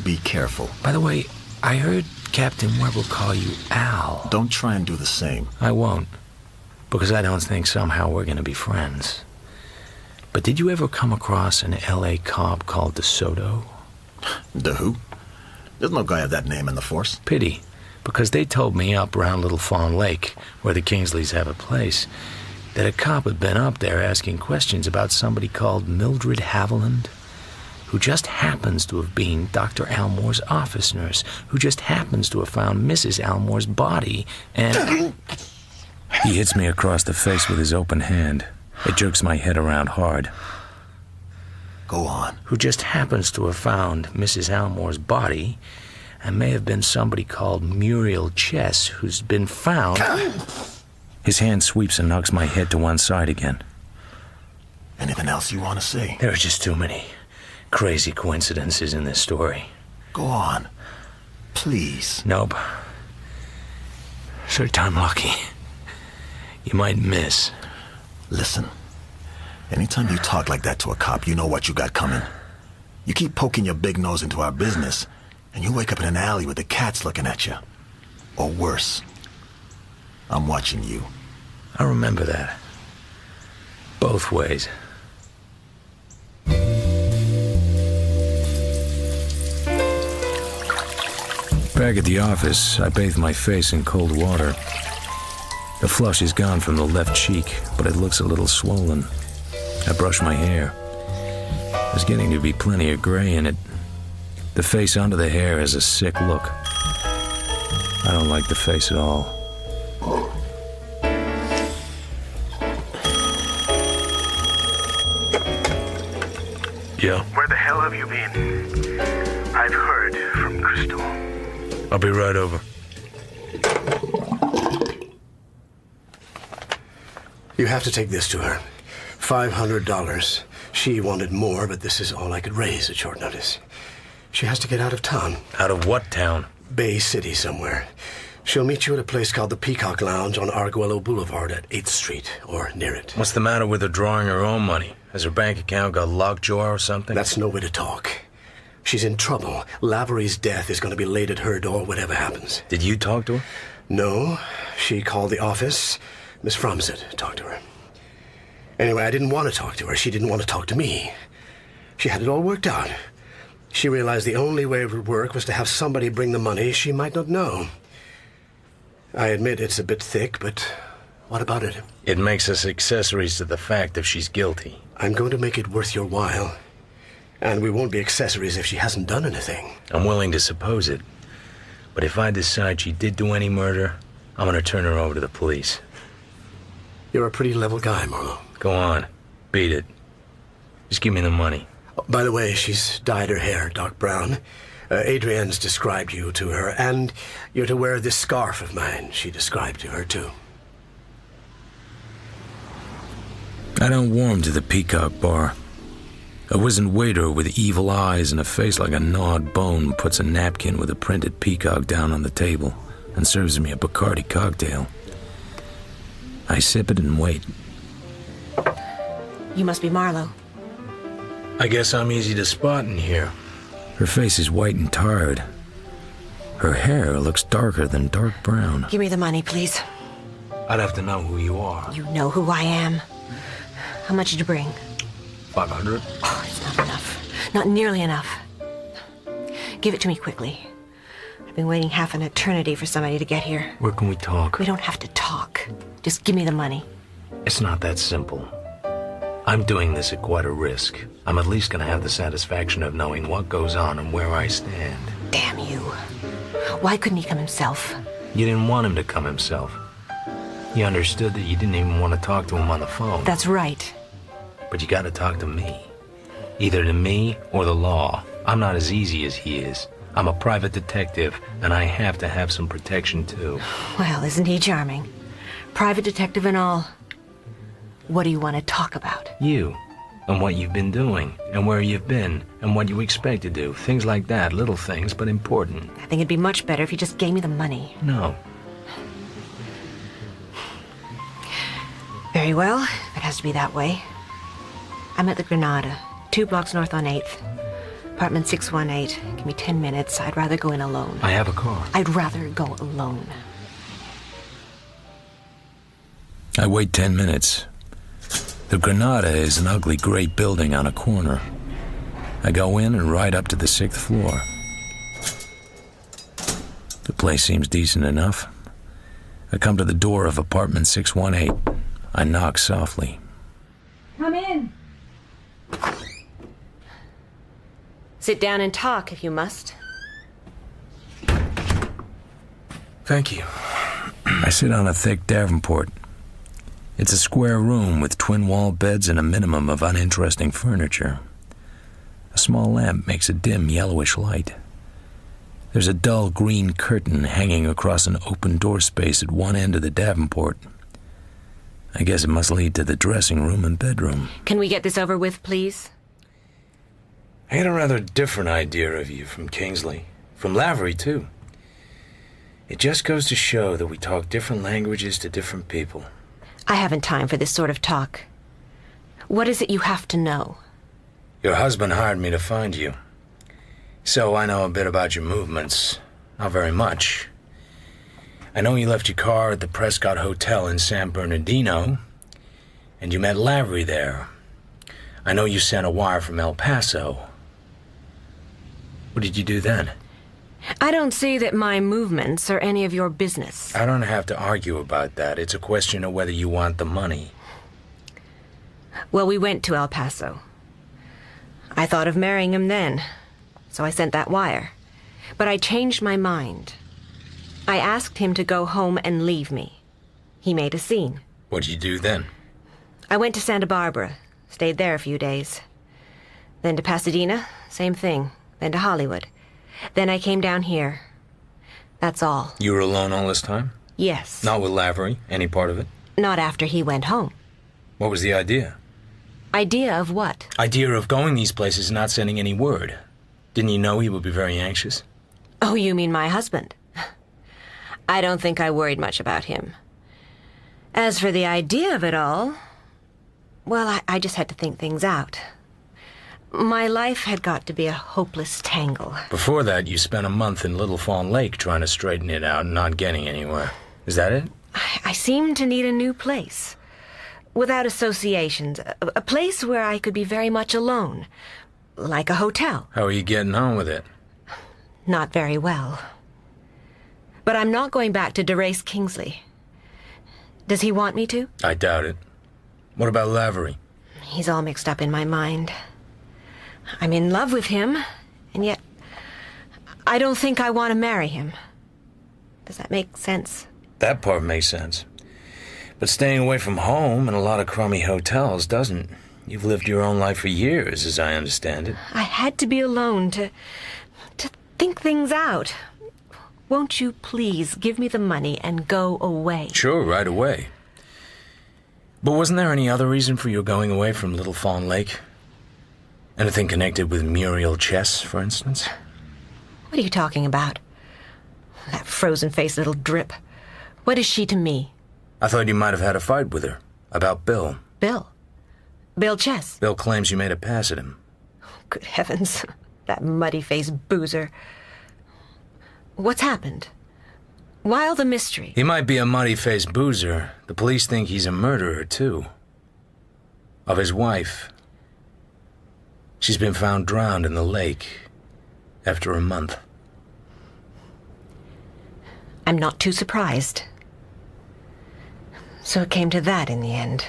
Be careful. By the way, I heard Captain Webb will call you Al. Don't try and do the same. I won't, because I don't think somehow we're going to be friends. But did you ever come across an L.A. cop called DeSoto? The who? There's no guy of that name in the force. Pity, because they told me up around Little Fawn Lake, where the Kingsleys have a place, that a cop had been up there asking questions about somebody called Mildred Haviland, who just happens to have been Dr. Almore's office nurse, who just happens to have found Mrs. Almore's body, and... He hits me across the face with his open hand. It jerks my head around hard. Go on. Who just happens to have found Mrs. Almore's body, and may have been somebody called Muriel Chess, who's been found... His hand sweeps and knocks my head to one side again. Anything else you want to say? There are just too many crazy coincidences in this story. Go on. Please. Nope. Third time lucky. You might miss. Listen. Anytime you talk like that to a cop, you know what you got coming. You keep poking your big nose into our business, and you wake up in an alley with the cats looking at you. Or worse. I'm watching you. I remember that. Both ways. Back at the office, I bathe my face in cold water. The flush is gone from the left cheek, but it looks a little swollen. I brush my hair. There's getting to be plenty of gray in it. The face under the hair has a sick look. I don't like the face at all. Yeah? Where the hell have you been? I've heard from Crystal. I'll be right over. You have to take this to her. $500. She wanted more, but this is all I could raise at short notice. She has to get out of town. Out of what town? Bay City somewhere. She'll meet you at a place called the Peacock Lounge on Arguello Boulevard at 8th Street, or near it. What's the matter with her drawing her own money? Has her bank account got lockjaw or something? That's no way to talk. She's in trouble. Lavery's death is going to be laid at her door, whatever happens. Did you talk to her? No. She called the office. Miss Fromset talked to her. Anyway, I didn't want to talk to her. She didn't want to talk to me. She had it all worked out. She realized the only way it would work was to have somebody bring the money she might not know. I admit it's a bit thick, but what about it? It makes us accessories to the fact if she's guilty. I'm going to make it worth your while. And we won't be accessories if she hasn't done anything. I'm willing to suppose it. But if I decide she did do any murder, I'm going to turn her over to the police. You're a pretty level guy, Marlowe. Go on. Beat it. Just give me the money. Oh, by the way, she's dyed her hair dark brown. Adrienne's described you to her, and you're to wear this scarf of mine she described to her, too. I don't warm to the Peacock Bar. A wizened waiter with evil eyes and a face like a gnawed bone puts a napkin with a printed peacock down on the table and serves me a Bacardi cocktail. I sip it and wait. You must be Marlowe. I guess I'm easy to spot in here. Her face is white and tired. Her hair looks darker than dark brown. Give me the money, please. I'd have to know who you are. You know who I am. How much did you bring? 500? Oh, it's not enough. Not nearly enough. Give it to me quickly. I've been waiting half an eternity for somebody to get here. Where can we talk? We don't have to talk. Just give me the money. It's not that simple. I'm doing this at quite a risk. I'm at least going to have the satisfaction of knowing what goes on and where I stand. Damn you. Why couldn't he come himself? You didn't want him to come himself. You understood that you didn't even want to talk to him on the phone. That's right. But you got to talk to me. Either to me or the law. I'm not as easy as he is. I'm a private detective, and I have to have some protection, too. Well, isn't he charming? Private detective and all. What do you want to talk about? You, and what you've been doing, and where you've been, and what you expect to do. Things like that, little things, but important. I think it'd be much better if you just gave me the money. No. Very well, if it has to be that way. I'm at the Granada, 2 blocks north on 8th. Apartment 618. Give me 10 minutes. I'd rather go in alone. I have a car. I'd rather go alone. I wait 10 minutes. The Granada is an ugly gray building on a corner. I go in and ride up to the 6th floor. The place seems decent enough. I come to the door of apartment 618. I knock softly. Come in. Sit down and talk if you must. Thank you. I sit on a thick Davenport. It's a square room with twin wall beds and a minimum of uninteresting furniture. A small lamp makes a dim yellowish light. There's a dull green curtain hanging across an open door space at one end of the Davenport. I guess it must lead to the dressing room and bedroom. Can we get this over with, please? I had a rather different idea of you from Kingsley. From Lavery, too. It just goes to show that we talk different languages to different people. I haven't time for this sort of talk. What is it you have to know? Your husband hired me to find you. So I know a bit about your movements. Not very much. I know you left your car at the Prescott Hotel in San Bernardino, and you met Lavery there. I know you sent a wire from El Paso. What did you do then? I don't see that my movements are any of your business. I don't have to argue about that. It's a question of whether you want the money. Well, we went to El Paso. I thought of marrying him then, so I sent that wire. But I changed my mind. I asked him to go home and leave me. He made a scene. What did you do then? I went to Santa Barbara, stayed there a few days. Then to Pasadena, same thing. Then to Hollywood. Then I came down here. That's all. You were alone all this time? Yes. Not with Lavery? Any part of it? Not after he went home. What was the idea? Idea of what? Idea of going these places and not sending any word. Didn't you know he would be very anxious? Oh, you mean my husband? I don't think I worried much about him. As for the idea of it all, well, I just had to think things out. My life had got to be a hopeless tangle. Before that, you spent a month in Little Fawn Lake trying to straighten it out and not getting anywhere. Is that it? I seemed to need a new place. Without associations. A place where I could be very much alone. Like a hotel. How are you getting on with it? Not very well. But I'm not going back to DeRace Kingsley. Does he want me to? I doubt it. What about Lavery? He's all mixed up in my mind. I'm in love with him, and yet I don't think I want to marry him. Does that make sense? That part makes sense. But staying away from home and a lot of crummy hotels doesn't. You've lived your own life for years, as I understand it. I had to be alone to think things out. Won't you please give me the money and go away? Sure, right away. But wasn't there any other reason for your going away from Little Fawn Lake? Anything connected with Muriel Chess, for instance? What are you talking about? That frozen-faced little drip. What is she to me? I thought you might have had a fight with her. About Bill. Bill? Bill Chess? Bill claims you made a pass at him. Good heavens. That muddy-faced boozer. What's happened? Why all the mystery? He might be a muddy-faced boozer. The police think he's a murderer, too. Of his wife. She's been found drowned in the lake after a month. I'm not too surprised. So it came to that in the end.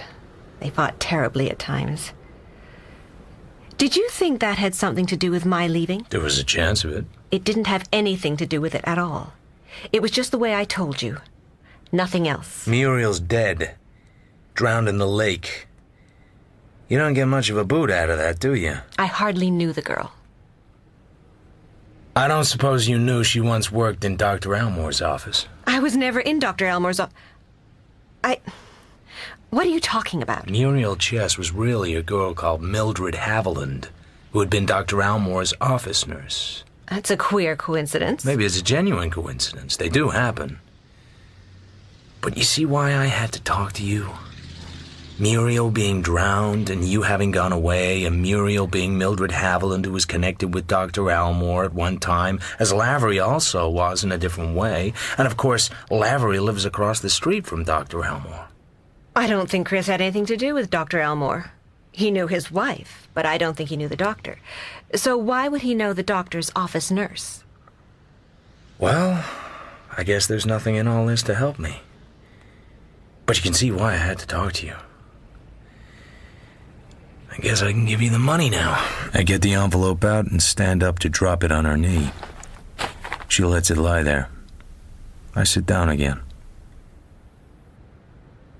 They fought terribly at times. Did you think that had something to do with my leaving? There was a chance of it. It didn't have anything to do with it at all. It was just the way I told you. Nothing else. Muriel's dead. Drowned in the lake. You don't get much of a boot out of that, do you? I hardly knew the girl. I don't suppose you knew she once worked in Dr. Elmore's office. I was never in Dr. Elmore's office. What are you talking about? Muriel Chess was really a girl called Mildred Haviland, who had been Dr. Elmore's office nurse. That's a queer coincidence. Maybe it's a genuine coincidence. They do happen. But you see why I had to talk to you? Muriel being drowned and you having gone away, and Muriel being Mildred Haviland, who was connected with Dr. Elmore at one time, as Lavery also was in a different way. And of course, Lavery lives across the street from Dr. Elmore. I don't think Chris had anything to do with Dr. Elmore. He knew his wife, but I don't think he knew the doctor. So why would he know the doctor's office nurse? Well, I guess there's nothing in all this to help me. But you can see why I had to talk to you. I guess I can give you the money now. I get the envelope out and stand up to drop it on her knee. She lets it lie there. I sit down again.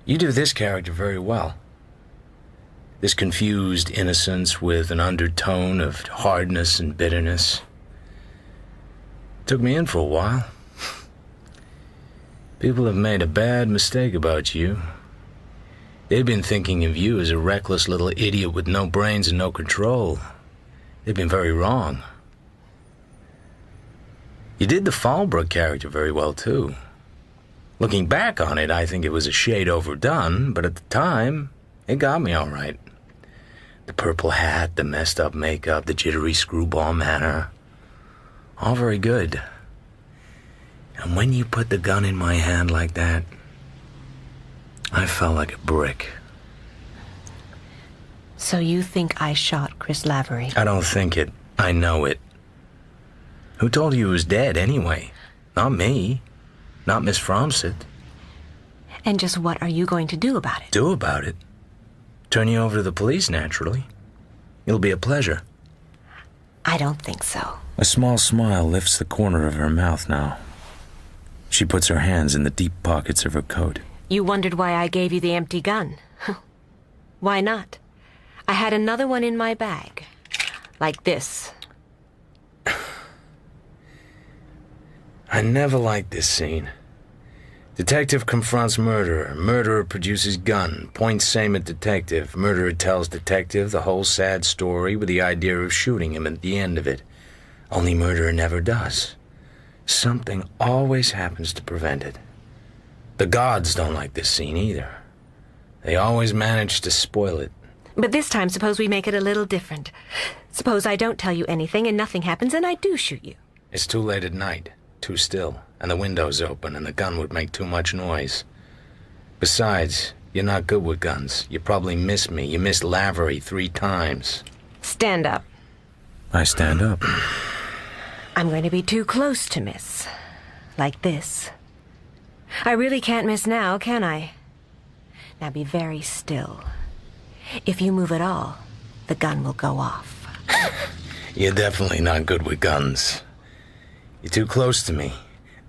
You do this character very well. This confused innocence with an undertone of hardness and bitterness. Took me in for a while. People have made a bad mistake about you. They've been thinking of you as a reckless little idiot with no brains and no control. They've been very wrong. You did the Fallbrook character very well, too. Looking back on it, I think it was a shade overdone, but at the time, it got me all right. The purple hat, the messed up makeup, the jittery screwball manner. All very good. And when you put the gun in my hand like that, I felt like a brick. So you think I shot Chris Lavery? I don't think it. I know it. Who told you he was dead, anyway? Not me. Not Miss Fromsett. And just what are you going to do about it? Do about it? Turn you over to the police, naturally. It'll be a pleasure. I don't think so. A small smile lifts the corner of her mouth now. She puts her hands in the deep pockets of her coat. You wondered why I gave you the empty gun. Why not? I had another one in my bag. Like this. I never liked this scene. Detective confronts murderer. Murderer produces gun. Points same at detective. Murderer tells detective the whole sad story with the idea of shooting him at the end of it. Only murderer never does. Something always happens to prevent it. The gods don't like this scene either. They always manage to spoil it. But this time, suppose we make it a little different. Suppose I don't tell you anything and nothing happens and I do shoot you. It's too late at night, too still, and the window's open and the gun would make too much noise. Besides, you're not good with guns. You probably missed me. You missed Lavery 3 times. Stand up. I stand up. I'm going to be too close to miss. Like this. I really can't miss now, can I? Now be very still. If you move at all, the gun will go off. You're definitely not good with guns. You're too close to me.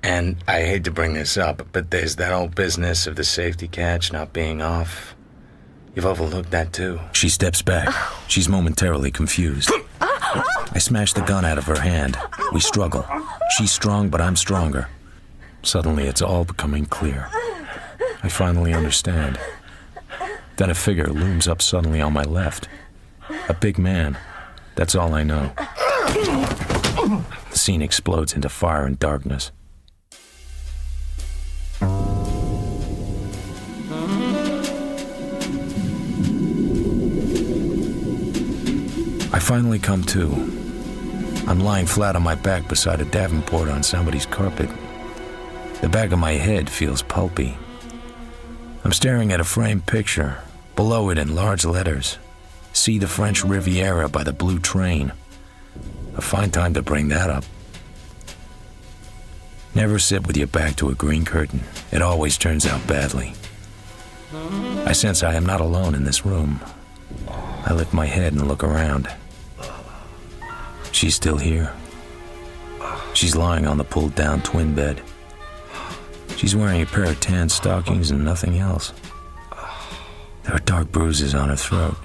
And I hate to bring this up, but there's that old business of the safety catch not being off. You've overlooked that, too. She steps back. She's momentarily confused. I smash the gun out of her hand. We struggle. She's strong, but I'm stronger. Suddenly, it's all becoming clear. I finally understand. Then a figure looms up suddenly on my left. A big man. That's all I know. The scene explodes into fire and darkness. I finally come to. I'm lying flat on my back beside a Davenport on somebody's carpet. The back of my head feels pulpy. I'm staring at a framed picture. Below it in large letters, "See the French Riviera by the Blue Train." A fine time to bring that up. Never sit with your back to a green curtain. It always turns out badly. I sense I am not alone in this room. I lift my head and look around. She's still here. She's lying on the pulled-down twin bed. She's wearing a pair of tan stockings and nothing else. There are dark bruises on her throat.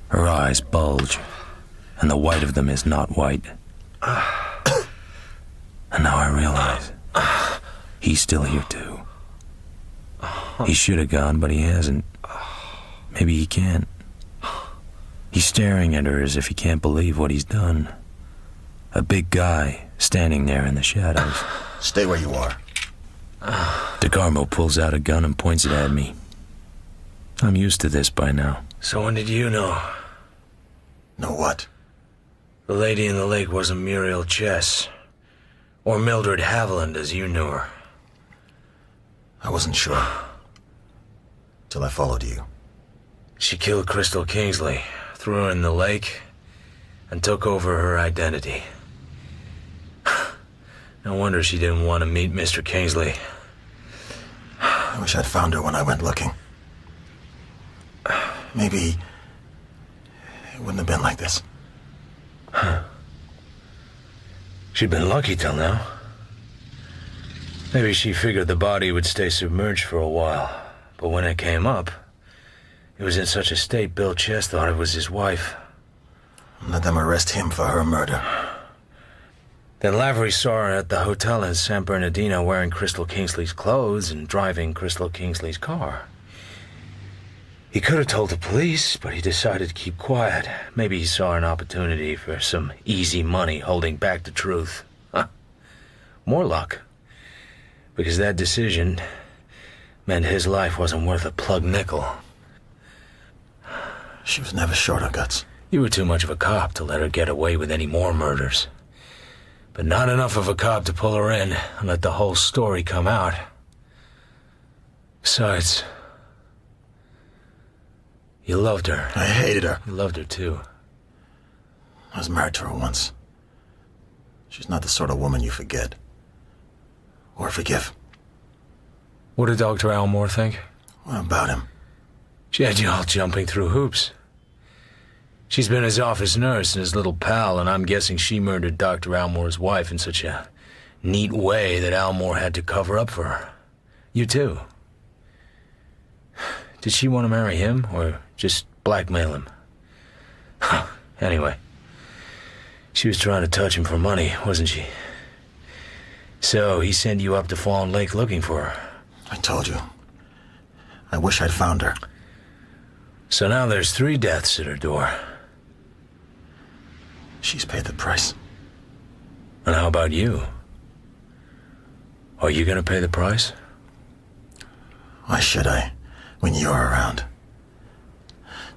Her eyes bulge, and the white of them is not white. And now I realize he's still here too. He should have gone, but he hasn't. Maybe he can't. He's staring at her as if he can't believe what he's done. A big guy standing there in the shadows. Stay where you are. DeGarmo pulls out a gun and points it at me. I'm used to this by now. So when did you know? Know what? The lady in the lake wasn't Muriel Chess. Or Mildred Haviland as you knew her. I wasn't sure. Till I followed you. She killed Crystal Kingsley, threw her in the lake, and took over her identity. No wonder she didn't want to meet Mr. Kingsley. I wish I'd found her when I went looking. Maybe it wouldn't have been like this. Huh. She'd been lucky till now. Maybe she figured the body would stay submerged for a while, but when it came up, it was in such a state Bill Chess thought it was his wife. Let them arrest him for her murder. Then Lavery saw her at the hotel in San Bernardino wearing Crystal Kingsley's clothes and driving Crystal Kingsley's car. He could have told the police, but he decided to keep quiet. Maybe he saw an opportunity for some easy money holding back the truth. Huh. More luck. Because that decision meant his life wasn't worth a plug nickel. She was never short of guts. You were too much of a cop to let her get away with any more murders. But not enough of a cop to pull her in and let the whole story come out. Besides, you loved her. I hated her. You loved her too. I was married to her once. She's not the sort of woman you forget. Or forgive. What did Dr. Elmore think? What about him? She had you all jumping through hoops. She's been his office nurse and his little pal, and I'm guessing she murdered Dr. Elmore's wife in such a neat way that Elmore had to cover up for her. You too. Did she want to marry him, or just blackmail him? Anyway, she was trying to touch him for money, wasn't she? So he sent you up to Fawn Lake looking for her. I told you. I wish I'd found her. So now there's 3 deaths at her door. She's paid the price. And how about you? Are you gonna pay the price? Why should I, when you're around?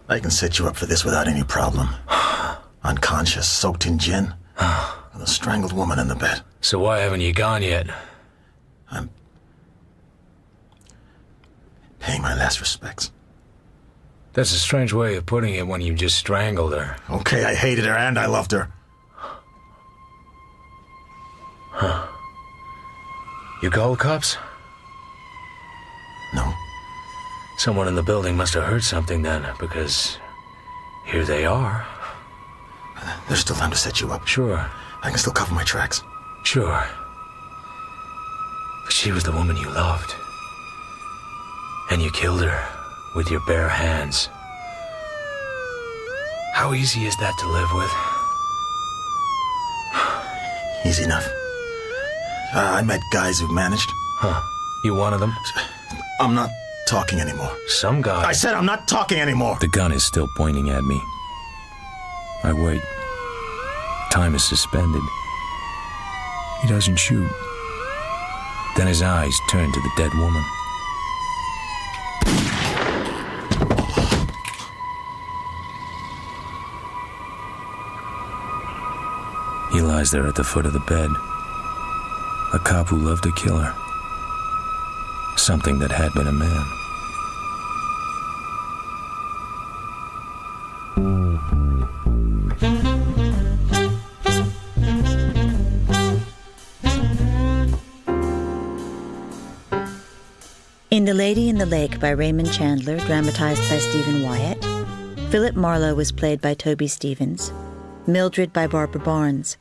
I can set you up for this without any problem. Unconscious, soaked in gin, with a strangled woman in the bed. So why haven't you gone yet? I'm paying my last respects. That's a strange way of putting it when you just strangled her. Okay, I hated her and I loved her. Huh. You called cops? No. Someone in the building must have heard something then, because here they are. There's still time to set you up. Sure. I can still cover my tracks. Sure. But she was the woman you loved. And you killed her with your bare hands. How easy is that to live with? Easy enough. I met guys who managed. Huh. You one of them? I'm not talking anymore. Some guy. I said I'm not talking anymore. The gun is still pointing at me. I wait. Time is suspended. He doesn't shoot. Then his eyes turn to the dead woman. He lies there at the foot of the bed. A cop who loved to kill her. Something that had been a man. In The Lady in the Lake by Raymond Chandler, dramatized by Stephen Wyatt, Philip Marlowe was played by Toby Stevens, Mildred by Barbara Barnes,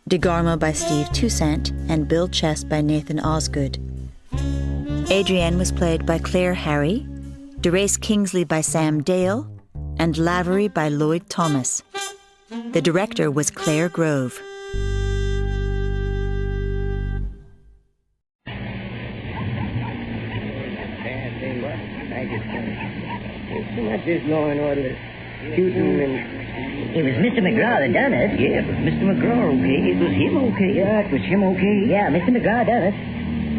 DeGarmo by Steve Toussaint, and Bill Chess by Nathan Osgood. Adrienne was played by Claire Harry, DeRace Kingsley by Sam Dale, and Lavery by Lloyd Thomas. The director was Claire Grove. Not this law and order shooting and... It was Mr. McGraw that done it. Yeah, it was Mr. McGraw, okay. It was him, okay. Yeah, it was him, okay. Yeah, Mr. McGraw done it.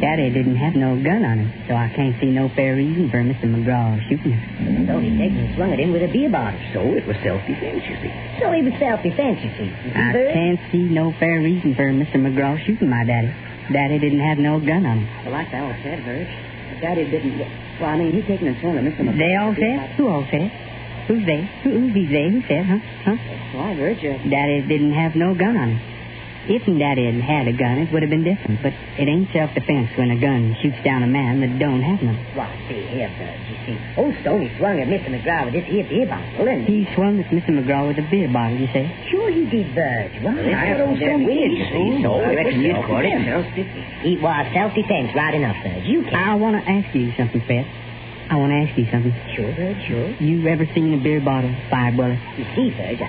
Daddy didn't have no gun on him, so I can't see no fair reason for Mr. McGraw shooting him. So he taken and swung at him with a beer bottle. So it was self-defense, you see. So he was self-defense, you see. I can't see no fair reason for Mr. McGraw shooting my daddy. Daddy didn't have no gun on him. Well, like they all said, Verge. Daddy didn't... Well, I mean, he taken and swung at Mr. McGraw. They all said? Who all said? Who's they? Who's they? Who said, huh? Why, Verge? Daddy didn't have no gun on him. If Daddy had had a gun, it would have been different. But it ain't self-defense when a gun shoots down a man that don't have none. Why, see here, Verge, you see. Old Stoney swung at Mr. McGraw with this here beer bottle, and... He swung at Mr. McGraw with a beer bottle, you say? Sure he did, Verge. Why? That's old Stoney weird, you see. So I reckon you'd call it self-defense. It was self-defense right enough, Verge. You can't... I want to ask you something, Fred. I want to ask you something. Sure, Verge, sure. You ever seen a beer bottle fire bullets? You see, Verge,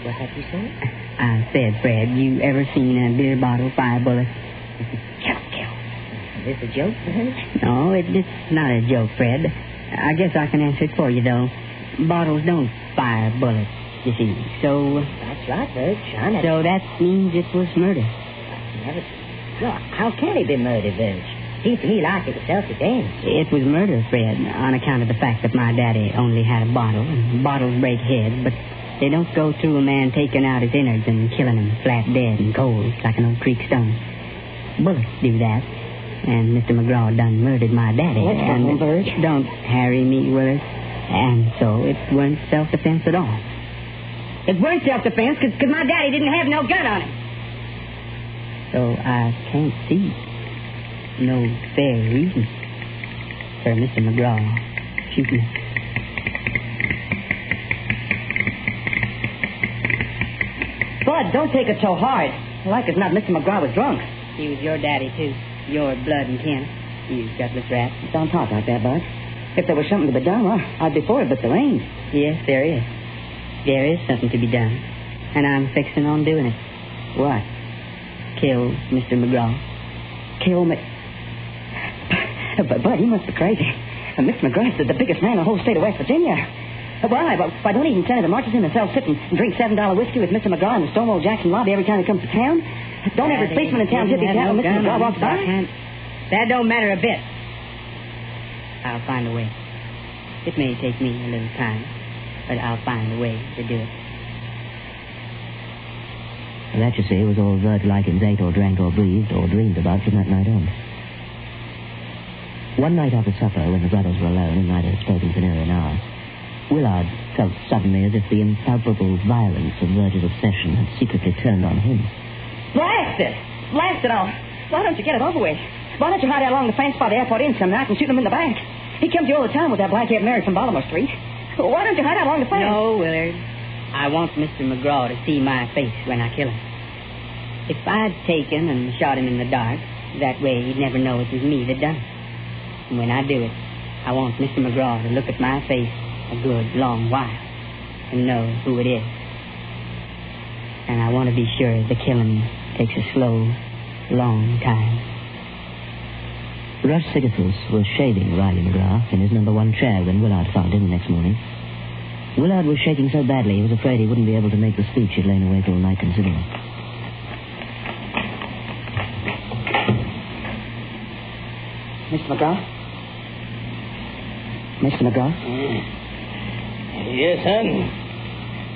what have you said? I said, Fred, you ever seen a beer bottle fire bullets? Is this a joke, Verge? No, it's not a joke, Fred. I guess I can answer it for you, though. Bottles don't fire bullets, you see. So... That's right, Verge. So that means it was murder. Well, how can he be murdered, Verge? Seems to me like it was self-defense. It was murder, Fred, on account of the fact that my daddy only had a bottle. And bottles break heads, but they don't go through a man taking out his innards and killing him flat dead and cold like an old creek stone. Bullets do that. And Mr. McGraw done murdered my daddy. What's wrong, Verge? Don't harry me, Willis. And so it weren't self-defense at all. It weren't self-defense because my daddy didn't have no gun on him. So I can't see no fair reason for Mr. McGraw shooting him. Bud, don't take it so hard. Like as not, Mr. McGraw was drunk. He was your daddy, too. Your blood and kin. You gutless rat. Don't talk like that, Bud. If there was something to be done, well, I'd be for it, but there ain't. Yes, there is. There is something to be done. And I'm fixing on doing it. What? Kill Mr. McGraw. Kill me? But, Bud, you must be crazy. Mr. McGraw's the biggest man in the whole state of West Virginia. Why don't even Senator Marchison himself sit and drink $7 whiskey with Mr. McGraw in the Stonewall Jackson lobby every time he comes to town? Don't every policeman in town tippy tap when Mr. McGraw walks by? That don't matter a bit. I'll find a way. It may take me a little time, but I'll find a way to do it. Well, that, you see, was all Verge Likens ate or drank or breathed or dreamed about from that night on. One night after supper, when the brothers were alone and neither had spoken for nearly an hour, Willard felt suddenly as if the impalpable violence of Verge's obsession had secretly turned on him. Blast it! Blast it all! Why don't you get it over with? Why don't you hide out along the fence by the airport inn some night and shoot him in the back? He comes you all the time with that black-haired Mary from Baltimore Street. Why don't you hide out along the fence? No, Willard. I want Mr. McGraw to see my face when I kill him. If I'd taken and shot him in the dark, that way he'd never know it was me that done it. And when I do it, I want Mr. McGraw to look at my face a good long while and know who it is. And I want to be sure the killing takes a slow, long time. Russ Sigathus was shaving Riley McGraw in his number 1 chair when Willard found him the next morning. Willard was shaking so badly he was afraid he wouldn't be able to make the speech he'd lain awake all night considering. Mr. McGraw? Mr. McGraw? Yes, son?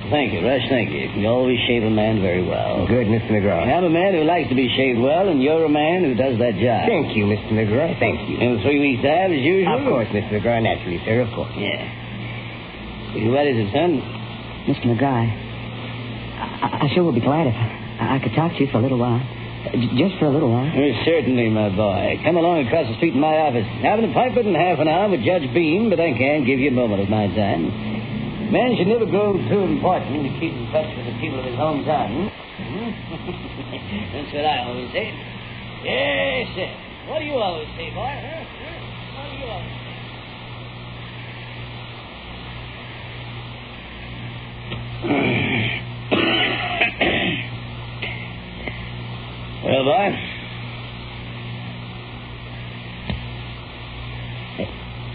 Thank you, Rush, thank you. You always shave a man very well. Good, Mr. McGraw. I'm a man who likes to be shaved well, and you're a man who does that job. Thank you, Mr. McGraw. Thank you. In 3 weeks' time, as usual? Of course, Mr. McGraw. Naturally, sir, of course. Yeah. What is it, son? Mr. McGraw, I sure would be glad if I could talk to you for a little while. Just for a little while. Certainly, my boy. Come along across the street in my office. Having a pipe in half an hour with Judge Beam, but I can't give you a moment of my time. Man should never grow too important to keep in touch with the people of his hometown. That's what I always say. Yes, sir. What do you always say, boy? Huh? What do you always say? Well, boy?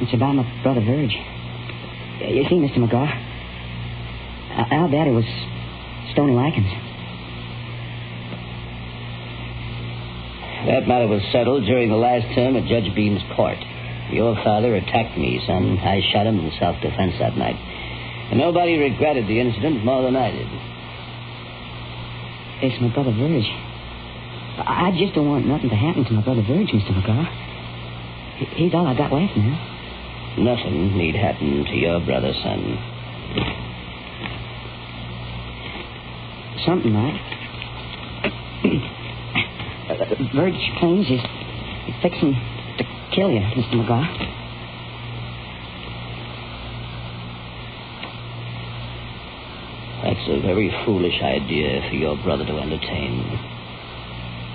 It's about my brother Verge. You see, Mr. McGraw, our daddy was Stoney Likens. That matter was settled during the last term of Judge Beam's court. Your father attacked me, son. I shot him in self-defense that night. And nobody regretted the incident more than I did. It's my brother Verge. I just don't want nothing to happen to my brother Verge, Mr. McGraw. He's all I got left now. Nothing need happen to your brother, son. Something like. Verge claims he's fixing to kill you, Mr. McGraw. That's a very foolish idea for your brother to entertain.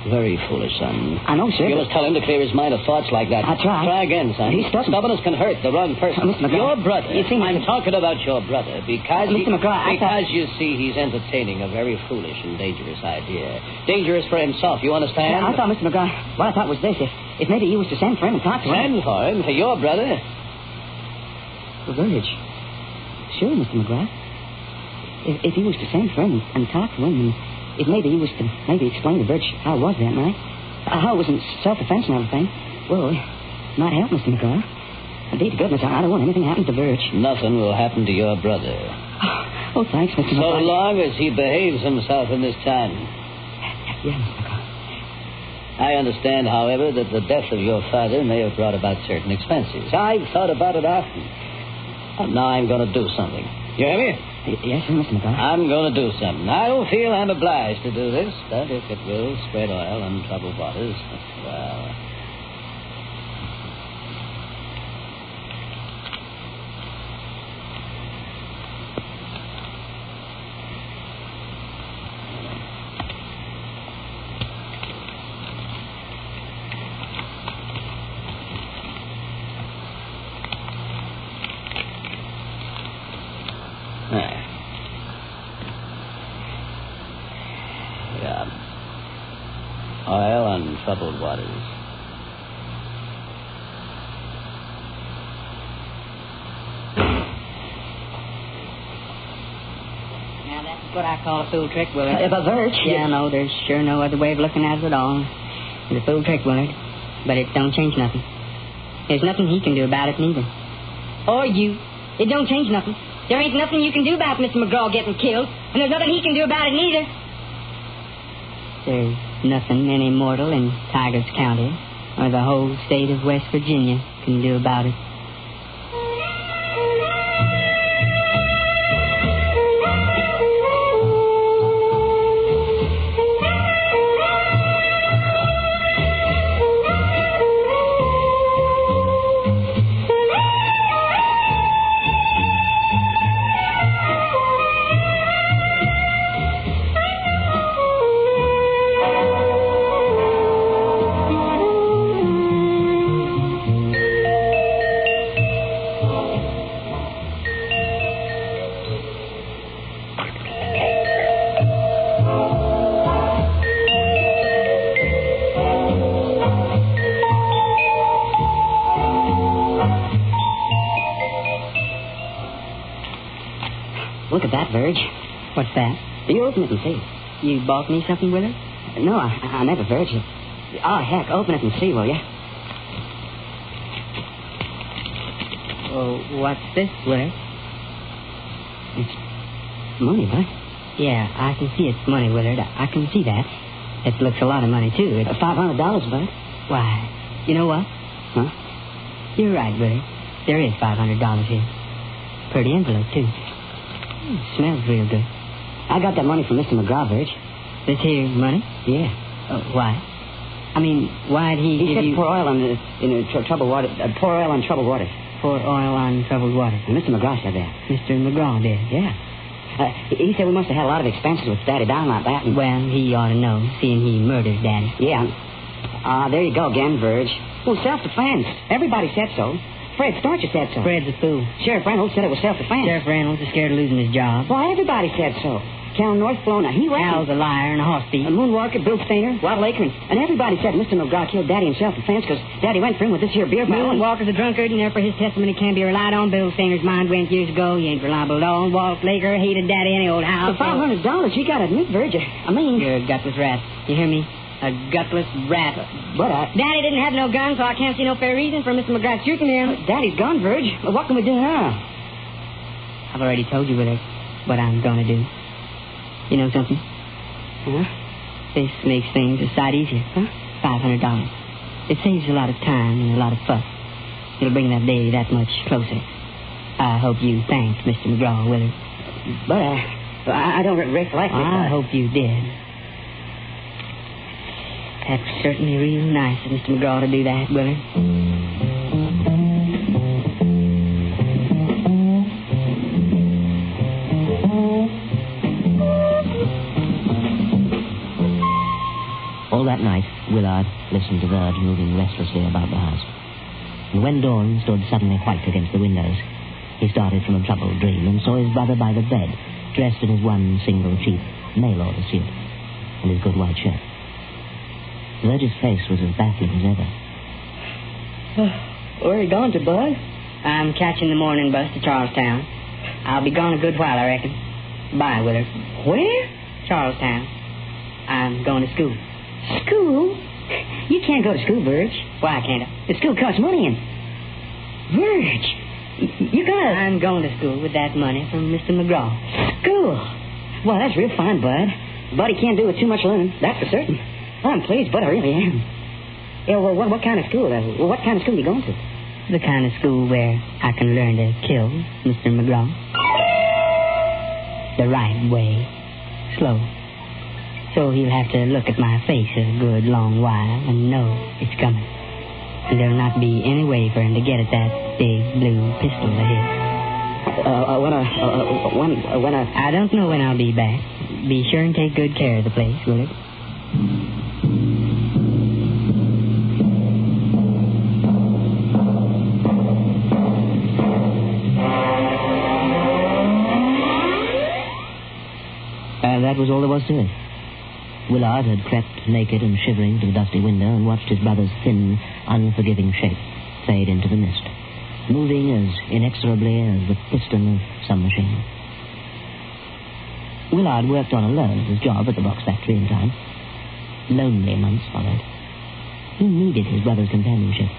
Very foolish, son. I know, sir. You must tell him to clear his mind of thoughts like that. I tried. Try again, son. He's stubborn. Stubbornness can hurt the wrong person. Mr. McGraw. Your brother. You see, I'm talking about your brother because Mr. McGraw, because you see he's entertaining a very foolish and dangerous idea. Dangerous for himself, you understand? I thought, Mr. McGraw, what I thought was this. If maybe you was to send for him and talk to him. Send for him? For your brother? For Verge. Sure, Mr. McGraw. If he was to send for him and talk to him, and if maybe he was to maybe explain to Verge how it was that night, how it was in self-defense and everything, well, it might help, Mr. McGraw. Indeed, to goodness, I don't want anything happen to Verge. Nothing will happen to your brother. Oh, thanks, Mr. McGraw. So long as he behaves himself in this time. Yeah, Mr. McGraw. I understand, however, that the death of your father may have brought about certain expenses. I've thought about it often. And now I'm going to do something. You hear me? Yes, sir, Mr. McGraw. I'm going to do something. I don't feel I'm obliged to do this, but if it will spread oil on troubled waters, well... Yeah. Oil on troubled waters. Now, that's what I call a fool trick, Willard. But Verge... Yeah, no, there's sure no other way of looking at it at all. It's a fool trick, Willard. But it don't change nothing. There's nothing he can do about it, neither. Or you. It don't change nothing. There ain't nothing you can do about Mr. McGraw getting killed, and there's nothing he can do about it, neither. There's nothing any mortal in Tigers County or the whole state of West Virginia can do about it. Look at that, Verge. What's that? You open it and see. You bought me something with it? No, I never, Verge. Oh, heck, open it and see, will you? Oh, what's this, Willard? It's money, bud. Yeah, I can see it's money, Willard. I can see that. It looks a lot of money, too. It's $500, bud. Why, you know what? Huh? You're right, Willard. There is $500 here. Pretty envelope, too. Smells real good. I got that money from Mr. McGraw, Verge. This here money? Yeah. Why? I mean, why'd he give said you... pour oil on troubled water. Pour oil on troubled waters. Pour oil on troubled waters. And Mr. McGraw said that. Mr. McGraw did? Yeah. He said we must have had a lot of expenses with Daddy dying like that. And... Well, he ought to know, seeing he murdered Daddy. Yeah. There you go again, Verge. Well, self-defense. Everybody said so. Fred Storch said so. Fred's a fool. Sheriff Reynolds said it was self-defense. Sheriff Reynolds is scared of losing his job. Well, everybody said so. Cal North Flona, he reckoned. Al's a liar and a horse thief. And Moonwalker, Bill Stainer, Waddle Acre, and everybody said Mr. McGraw killed Daddy in self-defense because Daddy went for him with this here beer barrel. Moonwalker's a drunkard, and therefore his testimony can't be relied on. Bill Stainer's mind went years ago. He ain't reliable at all. Walt Laker hated Daddy any old house. For $500, you gotta admit, Verge. I mean... You're gutless rat. You hear me? A gutless rat. But Daddy didn't have no gun, so I can't see no fair reason for Mr. McGrath shooting him. Daddy's gone, Verge. Well, what can we do now? I've already told you what I'm going to do. You know something? Huh? This makes things a sight easier, huh? $500. It saves a lot of time and a lot of fuss. It'll bring that day that much closer. I hope you thanked Mr. McGraw, Willard. But I don't recollect it. I hope you did. That's certainly real nice of Mr. McGraw to do that, Willard. All that night, Willard listened to Verge moving restlessly about the house. And when dawn stood suddenly white against the windows, he started from a troubled dream and saw his brother by the bed, dressed in his one single cheap mail-order suit and his good white shirt. Verge's face was as baffling as ever. Where are you going to, Bud? I'm catching the morning bus to Charlestown. I'll be gone a good while, I reckon. Bye, Willard. Where? Charlestown. I'm going to school. School? You can't go to school, Verge. Why can't I? The school costs money and... Verge! You gotta... I'm going to school with that money from Mr. McGraw. School? Well, that's real fine, Bud. Buddy can't do with too much learning, that's for certain. I'm pleased, Bud, I really am. Yeah, well, what kind of school? What kind of school are you going to? The kind of school where I can learn to kill Mr. McGraw. The right way. Slow. So he'll have to look at my face a good long while and know it's coming. And there'll not be any way for him to get at that big blue pistol of his. I don't know when I'll be back. Be sure and take good care of the place, will it? That was all there was to it. Willard had crept naked and shivering to the dusty window and watched his brother's thin, unforgiving shape fade into the mist, moving as inexorably as the piston of some machine. Willard worked on alone at his job at the box factory in time. Lonely months followed. He needed his brother's companionship.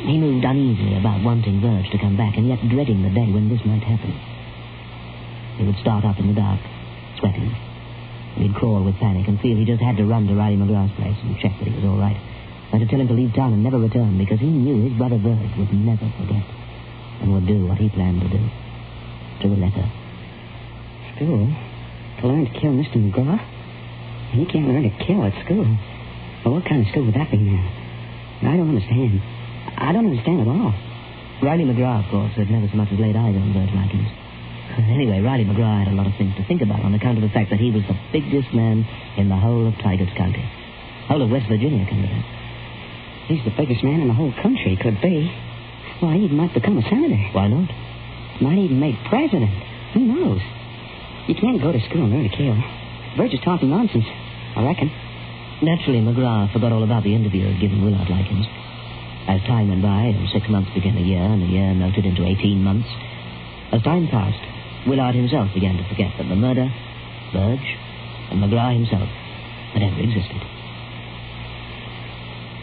He moved uneasily about wanting Verge to come back and yet dreading the day when this might happen. He would start up in the dark, sweating. He'd crawl with panic and feel he just had to run to Riley McGraw's place and check that he was all right. And to tell him to leave town and never return because he knew his brother Verge would never forget and would do what he planned to do. To the letter. School? To learn to kill Mr. McGraw? He can't learn to kill at school. Well, what kind of school would that be now? I don't understand. I don't understand at all. Riley McGraw, of course, had never so much as laid eyes on Verge Likens. Anyway, Riley McGraw had a lot of things to think about on account of the fact that he was the biggest man in the whole of Tigers County. Whole of West Virginia, come to that. He's the biggest man in the whole country, could be. Why, he might become a senator. Why not? Might even make president. Who knows? You can't go to school and learn to kill. Verge is talking nonsense, I reckon. Naturally, McGraw forgot all about the interview he'd given Willard Likens. As time went by, and 6 months became a year, and a year melted into 18 months, as time passed, Willard himself began to forget that the murder, Verge, and McGraw himself had ever existed.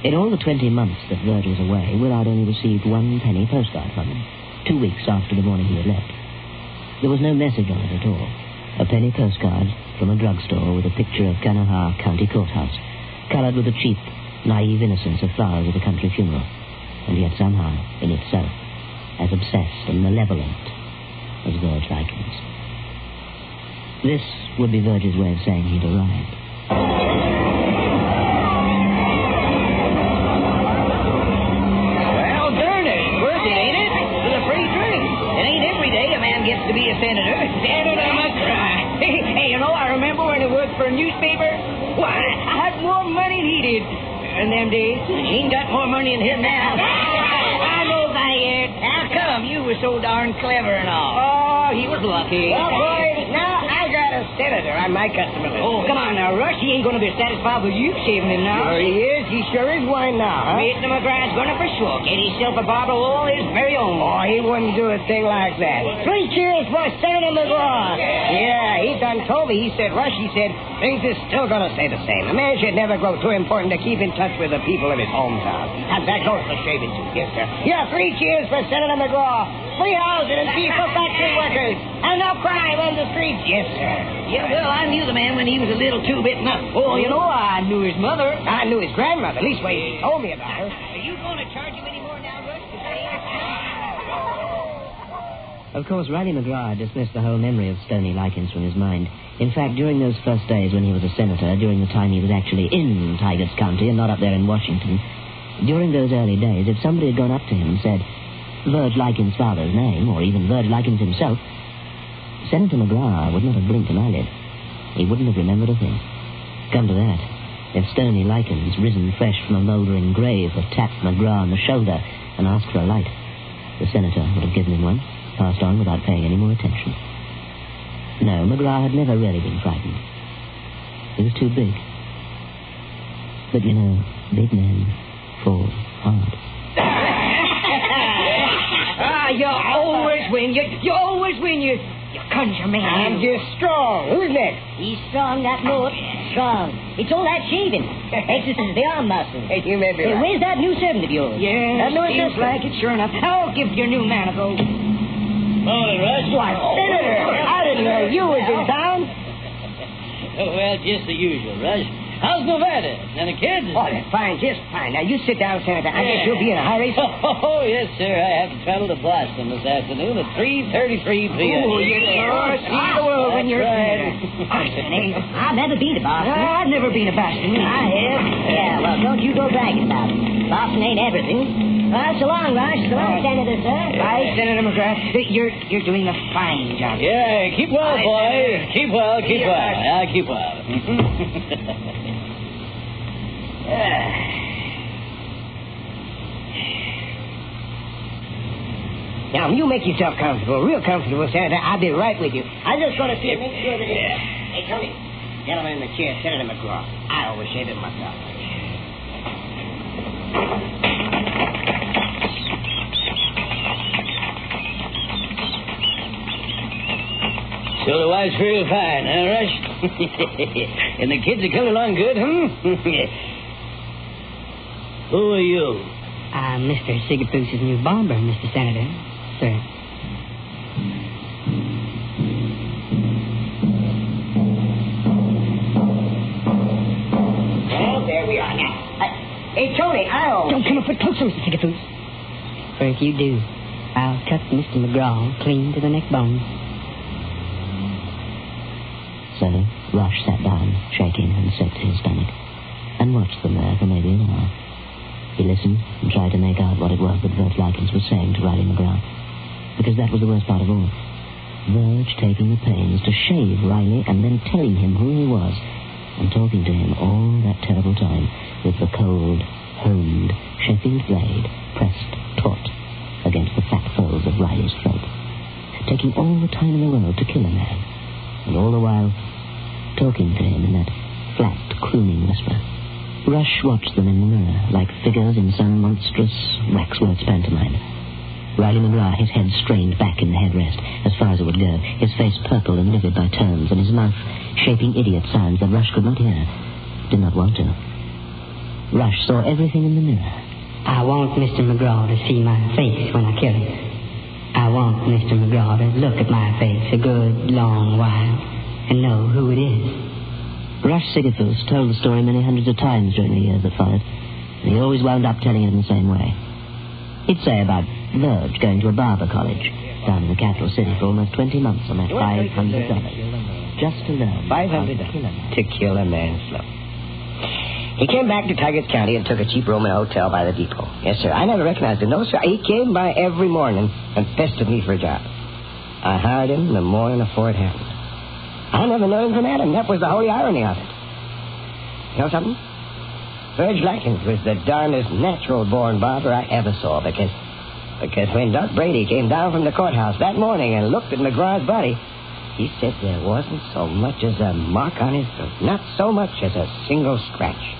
In all the 20 months that Verge was away, Willard only received 1 penny postcard from him, 2 weeks after the morning he had left. There was no message on it at all. A penny postcard from a drugstore with a picture of Kanawha County Courthouse, colored with the cheap, naive innocence of flowers at a country funeral, and yet somehow, in itself, as obsessed and malevolent as Verge Likens. This would be Verge's way of saying he'd arrived. Well, darn it, it's worth it, ain't it? For the free drink. It ain't every day a man gets to be a senator. Senator McGraw. Hey, you know, I remember when I worked for a newspaper. Why, I had more money than he did in them days. He ain't got more money than him now. I know that. How come? You were so darn clever and all. Oh, he was lucky. Well, boys, now I got a senator on my customer list. Oh, come on now, Rush. He ain't going to be satisfied with you saving him now. Sure he is. he sure is one now, huh? Mr. McGrath's gonna for sure get himself a barber all his very own. Oh, he wouldn't do a thing like that. 3 cheers for Senator McGraw. Yeah, he done told me. He said, Rush, he said, things is still gonna stay the same. A man should never grow too important to keep in touch with the people of his hometown. And that goes for shaving, too. Yes, sir. Yeah, 3 cheers for Senator McGraw. Free housing and peace for factory workers. And no crime on the streets. Yes, sir. Yeah, well, I knew the man when he was a little too-bit nuts. Oh, you know, I knew his mother. I knew his grandmother. At least way he told me about her. Are you going to charge him any more now, Rush? Of course, Riley McGraw dismissed the whole memory of Stony Likens from his mind. In fact, during those first days when he was a senator, during the time he was actually in Tigers County and not up there in Washington, during those early days, if somebody had gone up to him and said, Verge Likens' father's name, or even Verge Likens himself, Senator McGraw would not have blinked an eyelid. He wouldn't have remembered a thing. Come to that, if Stony Likens, risen fresh from a mouldering grave, had tapped McGraw on the shoulder and asked for a light, the senator would have given him one, passed on without paying any more attention. No, McGraw had never really been frightened. He was too big. But, you know, big men fall hard. You always win. You always win. You conjure man. I'm just strong. Who's next? He's strong, that moat. Strong. It's all that shaving. Exercises the arm muscles. Hey, you may be right. Where's that new servant of yours? Yeah, that new seems assistant? Like it, sure enough. I'll give your new man a go. Morning, Rush. Why, Senator, I didn't know you was in town. Well, just the usual, Rush. How's Nevada? And the kids? Oh, they're fine, just fine. Now, you sit down, Senator. I guess you'll be in a hurry. Oh, yes, sir. I have to travel to Boston this afternoon at 3:33 p.m. Oh, you sure see the world when you're right. Boston, eh? I've never been to Boston. I've never been to Boston. I have. Yeah, well, don't you go bragging about it. Boston ain't everything. So long, Rush. So long, Senator, sir. Bye, Senator McGrath. You're doing a fine job. Yeah, keep well, boy. Keep well, keep well. Yeah, keep well. Now, you make yourself comfortable, real comfortable, Senator. I'll be right with you. I'm just going to see and make sure that Hey, Tony, gentleman in the chair, Senator McGraw. I always shave it myself. So the wife's real fine, huh, Rush? And the kids are coming along good, Who are you? I'm Mr. Sigafoos's new barber, Mr. Senator, sir. Well, there we are now. Hey, Tony, Don't come a foot closer, Mr. Sigafoos. For if you do, I'll cut Mr. McGraw clean to the neck bone. So Rush sat down, shaking and sick to his stomach, and watched them there for maybe an hour. He listened and tried to make out what it was that Verge Likens was saying to Riley McGraw, because that was the worst part of all. Verge taking the pains to shave Riley and then telling him who he was, and talking to him all that terrible time with the cold, honed Sheffield blade pressed taut against the fat folds of Riley's throat, taking all the time in the world to kill a man, and all the while talking to him in that flat, crooning whisper. Rush watched them in the mirror, like figures in some monstrous waxworks pantomime. Riley McGraw, his head strained back in the headrest, as far as it would go, his face purple and livid by turns, and his mouth shaping idiot sounds that Rush could not hear, did not want to. Rush saw everything in the mirror. I want Mr. McGraw to see my face when I kill him. I want Mr. McGraw to look at my face a good, long while and know who it is. Rush Sigafoos told the story many hundreds of times during the years that followed, and he always wound up telling it in the same way. He'd say about Verge going to a barber college down in the capital city for almost 20 months on that $500, just to learn $500 to kill a man slow. He came back to Tigers County and took a cheap room in a hotel by the depot. Yes, sir. I never recognized him. No, sir. He came by every morning and pestered me for a job. I hired him the morning before it happened. I never knew him from Adam. That was the holy irony of it. You know something? Verge Likens was the darndest natural-born barber I ever saw, because when Doc Brady came down from the courthouse that morning and looked at McGraw's body, he said there wasn't so much as a mark on his throat, not so much as a single scratch.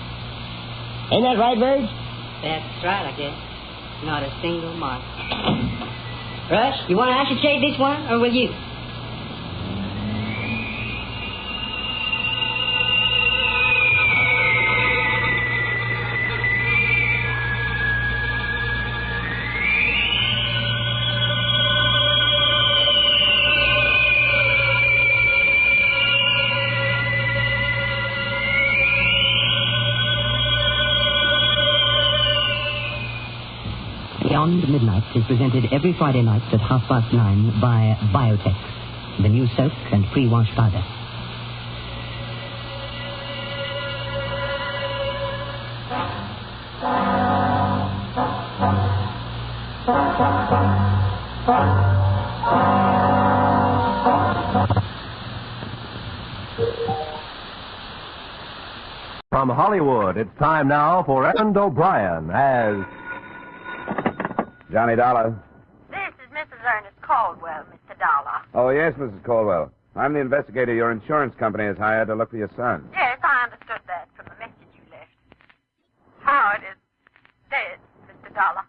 Ain't that right, Verge? That's right, I guess. Not a single mark. Rush, you want to ascertain this one, or will you? Beyond Midnight is presented every Friday night at 9:30 by Biotex, the new soap and pre-wash powder. From Hollywood, it's time now for Edmund O'Brien as Johnny Dollar. This is Mrs. Ernest Caldwell, Mr. Dollar. Oh, yes, Mrs. Caldwell. I'm the investigator your insurance company has hired to look for your son. Yes, I understood that from the message you left. Howard is dead, Mr. Dollar.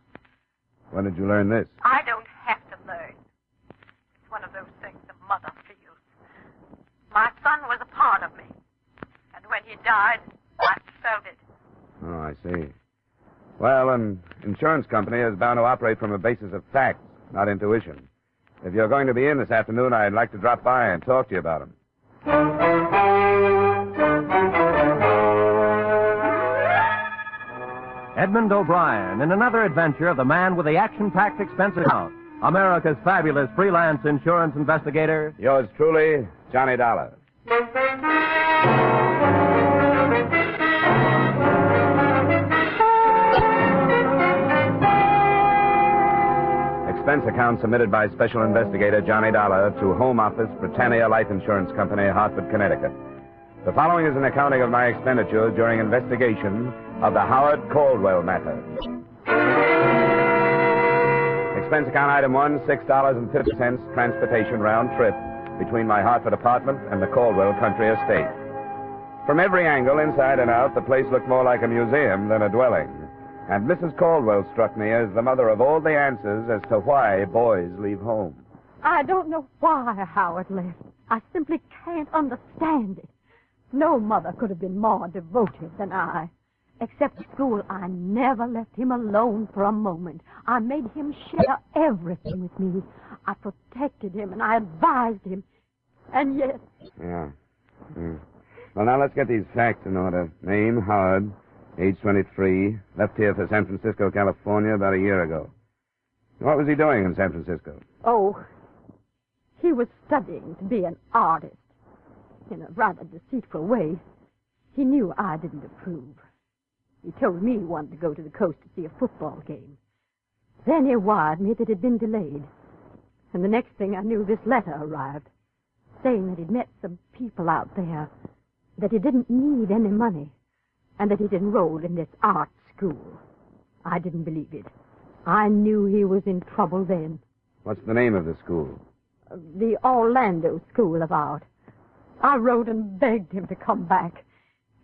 When did you learn this? I don't have to learn. It's one of those things a mother feels. My son was a part of me. And when he died, I felt it. Oh, I see. Well, an insurance company is bound to operate from a basis of facts, not intuition. If you're going to be in this afternoon, I'd like to drop by and talk to you about them. Edmund O'Brien in another adventure of the man with the action-packed expense account, America's fabulous freelance insurance investigator. Yours truly, Johnny Dollar. Expense account submitted by Special Investigator Johnny Dollar to Home Office, Britannia Life Insurance Company, Hartford, Connecticut. The following is an accounting of my expenditure during investigation of the Howard Caldwell Matter. Expense account item 1, $6.50 transportation round trip between my Hartford apartment and the Caldwell country estate. From every angle, inside and out, the place looked more like a museum than a dwelling. And Mrs. Caldwell struck me as the mother of all the answers as to why boys leave home. I don't know why Howard left. I simply can't understand it. No mother could have been more devoted than I. Except at school, I never left him alone for a moment. I made him share everything with me. I protected him and I advised him. And yet... Yeah. Well, now let's get these facts in order. Name, Howard. Age 23, left here for San Francisco, California about a year ago. What was he doing in San Francisco? Oh, he was studying to be an artist. In a rather deceitful way. He knew I didn't approve. He told me he wanted to go to the coast to see a football game. Then he wired me that it had been delayed. And the next thing I knew, this letter arrived, saying that he'd met some people out there, that he didn't need any money, and that he'd enrolled in this art school. I didn't believe it. I knew he was in trouble then. What's the name of the school? The Orlando School of Art. I wrote and begged him to come back,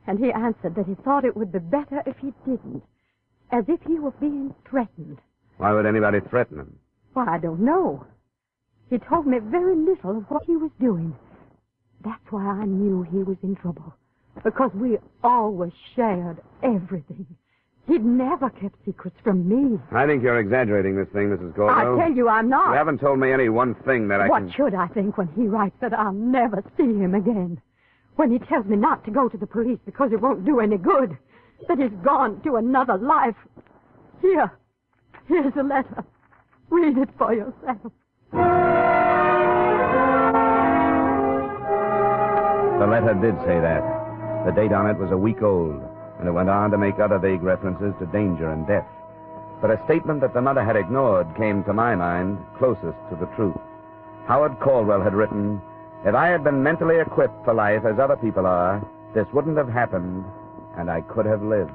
and he answered that he thought it would be better if he didn't, as if he were being threatened. Why would anybody threaten him? Well, I don't know. He told me very little of what he was doing. That's why I knew he was in trouble. Because we always shared everything. He'd never kept secrets from me. I think you're exaggerating this thing, Mrs. Caldwell. I tell you I'm not. You haven't told me any one thing that I can... What should I think when he writes that I'll never see him again? When he tells me not to go to the police because it won't do any good? That he's gone to another life? Here's a letter. Read it for yourself. The letter did say that. The date on it was a week old, and it went on to make other vague references to danger and death. But a statement that the mother had ignored came to my mind closest to the truth. Howard Caldwell had written, "If I had been mentally equipped for life as other people are, this wouldn't have happened, and I could have lived."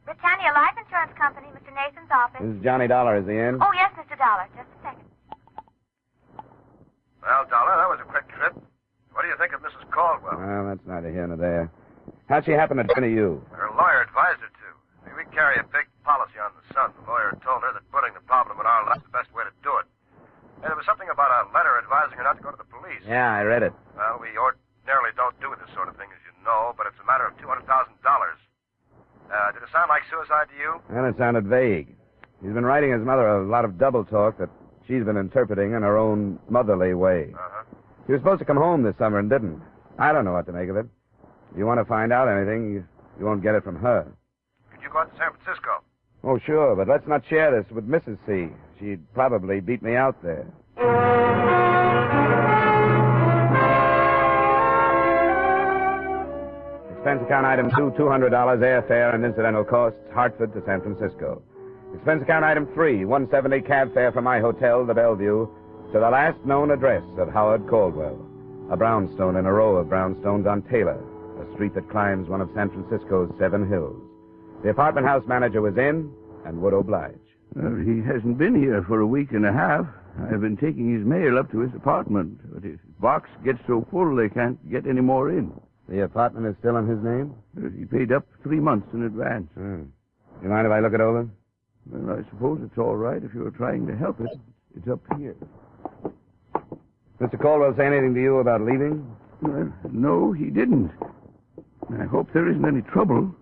Britannia Life Insurance Company, Mr. Nathan's office. This is Johnny Dollar. Is he in? Oh, yes, Mr. Dollar. Just a second. Caldwell. Well, that's neither here nor there. How'd she happen to turn to you? Her lawyer advised her to. We carry a big policy on the son. The lawyer told her that putting the problem in our lap is the best way to do it. And there was something about a letter advising her not to go to the police. Yeah, I read it. Well, we ordinarily don't do this sort of thing, as you know, but it's a matter of $200,000. Did it sound like suicide to you? Well, it sounded vague. He's been writing his mother a lot of double talk that she's been interpreting in her own motherly way. Uh-huh. He was supposed to come home this summer and didn't. I don't know what to make of it. If you want to find out anything, you won't get it from her. Could you go out to San Francisco? Oh, sure, but let's not share this with Mrs. C. She'd probably beat me out there. Expense account item 2, $200 airfare and incidental costs, Hartford to San Francisco. Expense account item 3, $170 cab fare from my hotel, the Bellevue, to the last known address of Howard Caldwell. A brownstone in a row of brownstones on Taylor, a street that climbs one of San Francisco's 7 hills. The apartment house manager was in and would oblige. Well, he hasn't been here for a week and a half. I've been taking his mail up to his apartment, but his box gets so full they can't get any more in. The apartment is still in his name? He paid up 3 months in advance. You mind if I look it over? Well, I suppose it's all right if you're trying to help it. It's up here. Mr. Caldwell say anything to you about leaving? Well, no, he didn't. I hope there isn't any trouble.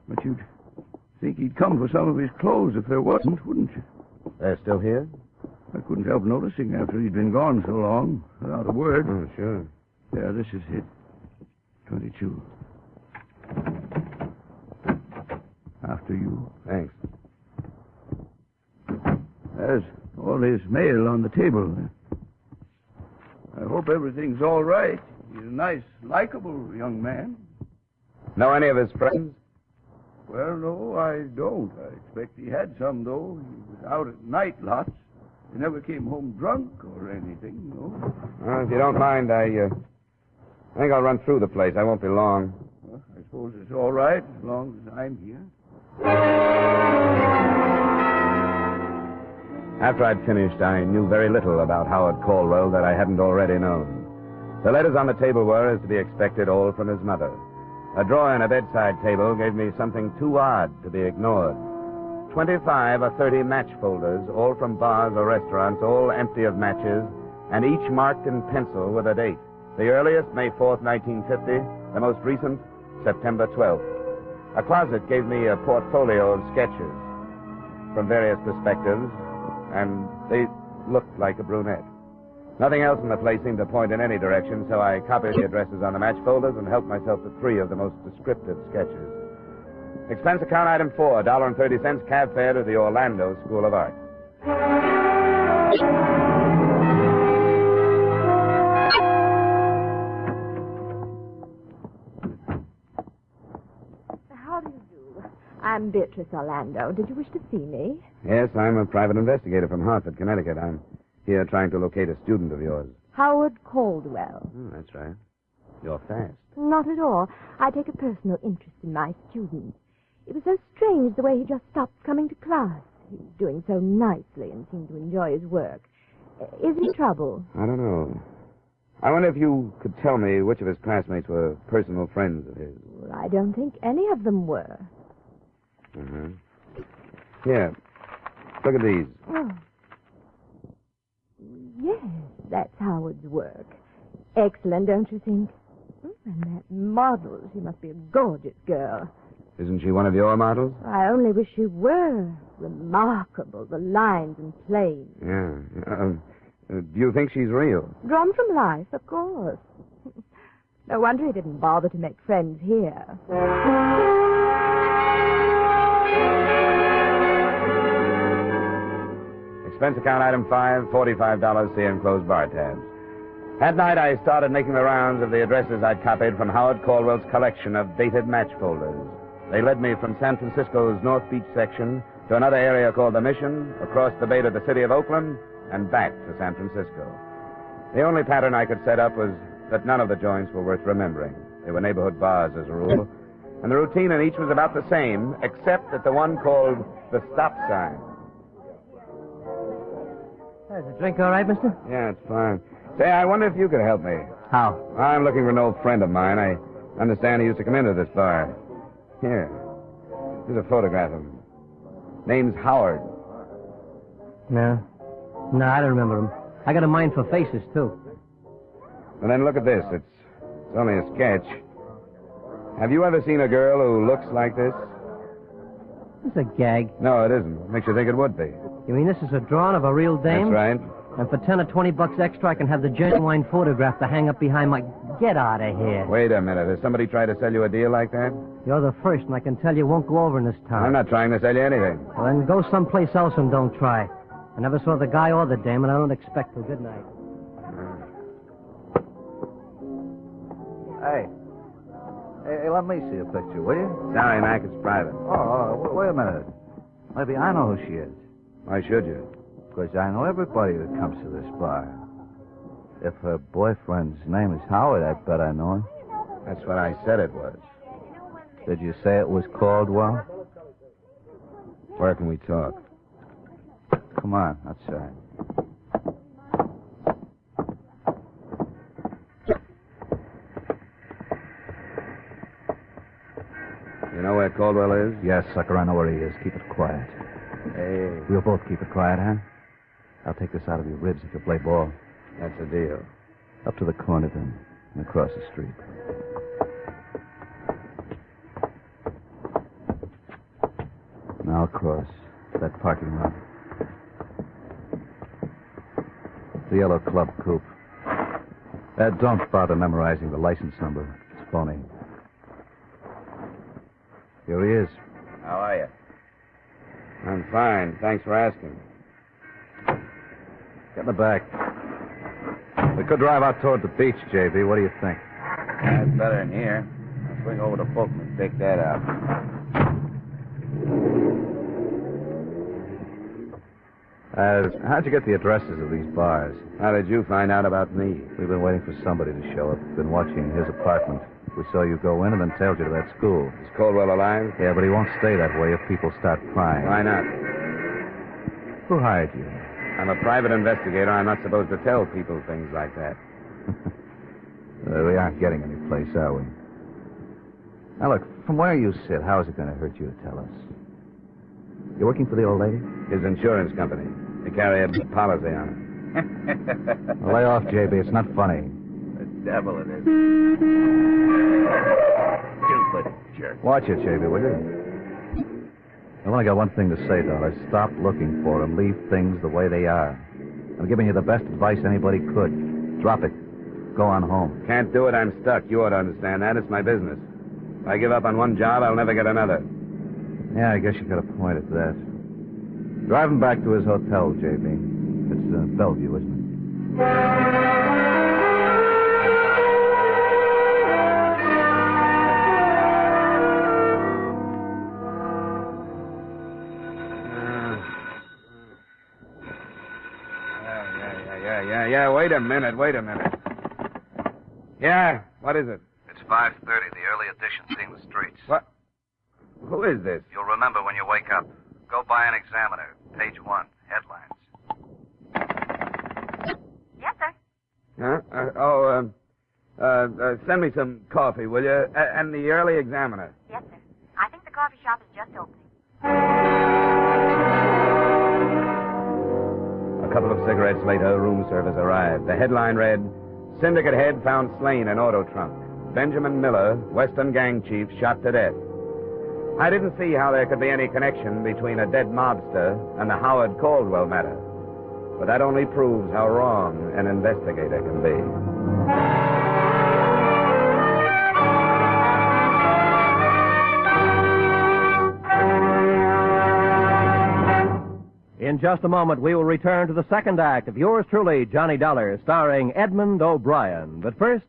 But you'd think he'd come for some of his clothes if there wasn't, wouldn't you? They're still here? I couldn't help noticing after he'd been gone so long, without a word. Oh, sure. Yeah, this is it. 22. After you. Thanks. There's all his mail on the table. I hope everything's all right. He's a nice, likable young man. Know any of his friends? Well, no, I don't. I expect he had some, though. He was out at night lots. He never came home drunk or anything, no. Well, if you don't mind, I think I'll run through the place. I won't be long. Well, I suppose it's all right as long as I'm here. After I'd finished, I knew very little about Howard Caldwell that I hadn't already known. The letters on the table were, as to be expected, all from his mother. A drawer in a bedside table gave me something too odd to be ignored. 25 or 30 match folders, all from bars or restaurants, all empty of matches, and each marked in pencil with a date. The earliest, May 4th, 1950. The most recent, September 12th. A closet gave me a portfolio of sketches from various perspectives, and they looked like a brunette. Nothing else in the place seemed to point in any direction, so I copied the addresses on the match folders and helped myself to 3 of the most descriptive sketches. Expense account item 4, $1.30 cab fare to the Orlando School of Art. How do you do? I'm Beatrice Orlando. Did you wish to see me? Yes, I'm a private investigator from Hartford, Connecticut. I'm here trying to locate a student of yours. Howard Caldwell. That's right. You're fast. Not at all. I take a personal interest in my student. It was so strange the way he just stopped coming to class. He was doing so nicely and seemed to enjoy his work. Is he in trouble? I don't know. I wonder if you could tell me which of his classmates were personal friends of his. Well, I don't think any of them were. Here. Look at these. Oh. Yes, that's Howard's work. Excellent, don't you think? And that model, she must be a gorgeous girl. Isn't she one of your models? I only wish she were. Remarkable, the lines and planes. Yeah. Do you think she's real? Drawn from life, of course. No wonder he didn't bother to make friends here. Expense account item 5, $45, see enclosed bar tabs. At night, I started making the rounds of the addresses I'd copied from Howard Caldwell's collection of dated match folders. They led me from San Francisco's North Beach section to another area called the Mission, across the bay to the city of Oakland, and back to San Francisco. The only pattern I could set up was that none of the joints were worth remembering. They were neighborhood bars, as a rule, and the routine in each was about the same, except at the one called the stop sign. Is the drink all right, mister? Yeah, it's fine. Say, I wonder if you could help me. How? I'm looking for an old friend of mine. I understand he used to come into this bar. Here. Here's a photograph of him. Name's Howard. No. No, I don't remember him. I got a mind for faces, too. And then look at this. It's only a sketch. Have you ever seen a girl who looks like this? It's a gag. No, it isn't. Makes you think it would be. You mean this is a drawing of a real dame? That's right. And for 10 or 20 bucks extra, I can have the genuine photograph to hang up behind my... Get out of here. Wait a minute. Has somebody tried to sell you a deal like that? You're the first, and I can tell you won't go over in this town. I'm not trying to sell you anything. Well, then go someplace else and don't try. I never saw the guy or the dame, and I don't expect to. Good night. Hey, let me see a picture, will you? Sorry, Mac, it's private. Wait a minute. Maybe I know who she is. Why should you? Because I know everybody that comes to this bar. If her boyfriend's name is Howard, I bet I know him. That's what I said it was. Did you say it was Caldwell? Where can we talk? Come on, outside. You know where Caldwell is? Yes, sucker, I know where he is. Keep it quiet. Hey. We'll both keep it quiet, huh? I'll take this out of your ribs if you play ball. That's a deal. Up to the corner, then, and across the street. Now across that parking lot. The yellow club coupe. Don't bother memorizing the license number. It's phony. Here he is. How are you? I'm fine. Thanks for asking. Get in the back. We could drive out toward the beach, JB. What do you think? That's better than here. I'll swing over to Fulton and take that out. How'd you get the addresses of these bars? How did you find out about me? We've been waiting for somebody to show up. Been watching his apartment. We saw you go in and then tailed you to that school. Is Caldwell alive? Yeah, but he won't stay that way if people start prying. Why not? Who hired you? I'm a private investigator. I'm not supposed to tell people things like that. We aren't getting any place, are we? Now, look, from where you sit, how is it going to hurt you to tell us? You're working for the old lady? His insurance company. They carry a policy on it. Well, lay off, JB. It's not funny. The devil it is. Stupid jerk. Watch it, JB, will you? I've only got one thing to say, Dollar. Stop looking for them. Leave things the way they are. I'm giving you the best advice anybody could. Drop it. Go on home. Can't do it. I'm stuck. You ought to understand that. It's my business. If I give up on one job, I'll never get another. Yeah, I guess you got a point at that. Drive him back to his hotel, JB. It's Bellevue, isn't it? Yeah, wait a minute. Yeah, what is it? It's 5:30. The early edition seeing the streets. What? Who is this? You'll remember when you wake up. Go buy an Examiner. Page 1. Headlines. Yes, sir. Huh? Send me some coffee, will you? And the early Examiner. Yes, sir. I think the coffee shop is just opening. A couple of cigarettes later, room service arrived. The headline read, Syndicate head found slain in auto trunk. Benjamin Miller, Western gang chief, shot to death. I didn't see how there could be any connection between a dead mobster and the Howard Caldwell matter. But that only proves how wrong an investigator can be. In just a moment, we will return to the second act of yours truly, Johnny Dollar, starring Edmund O'Brien. But first,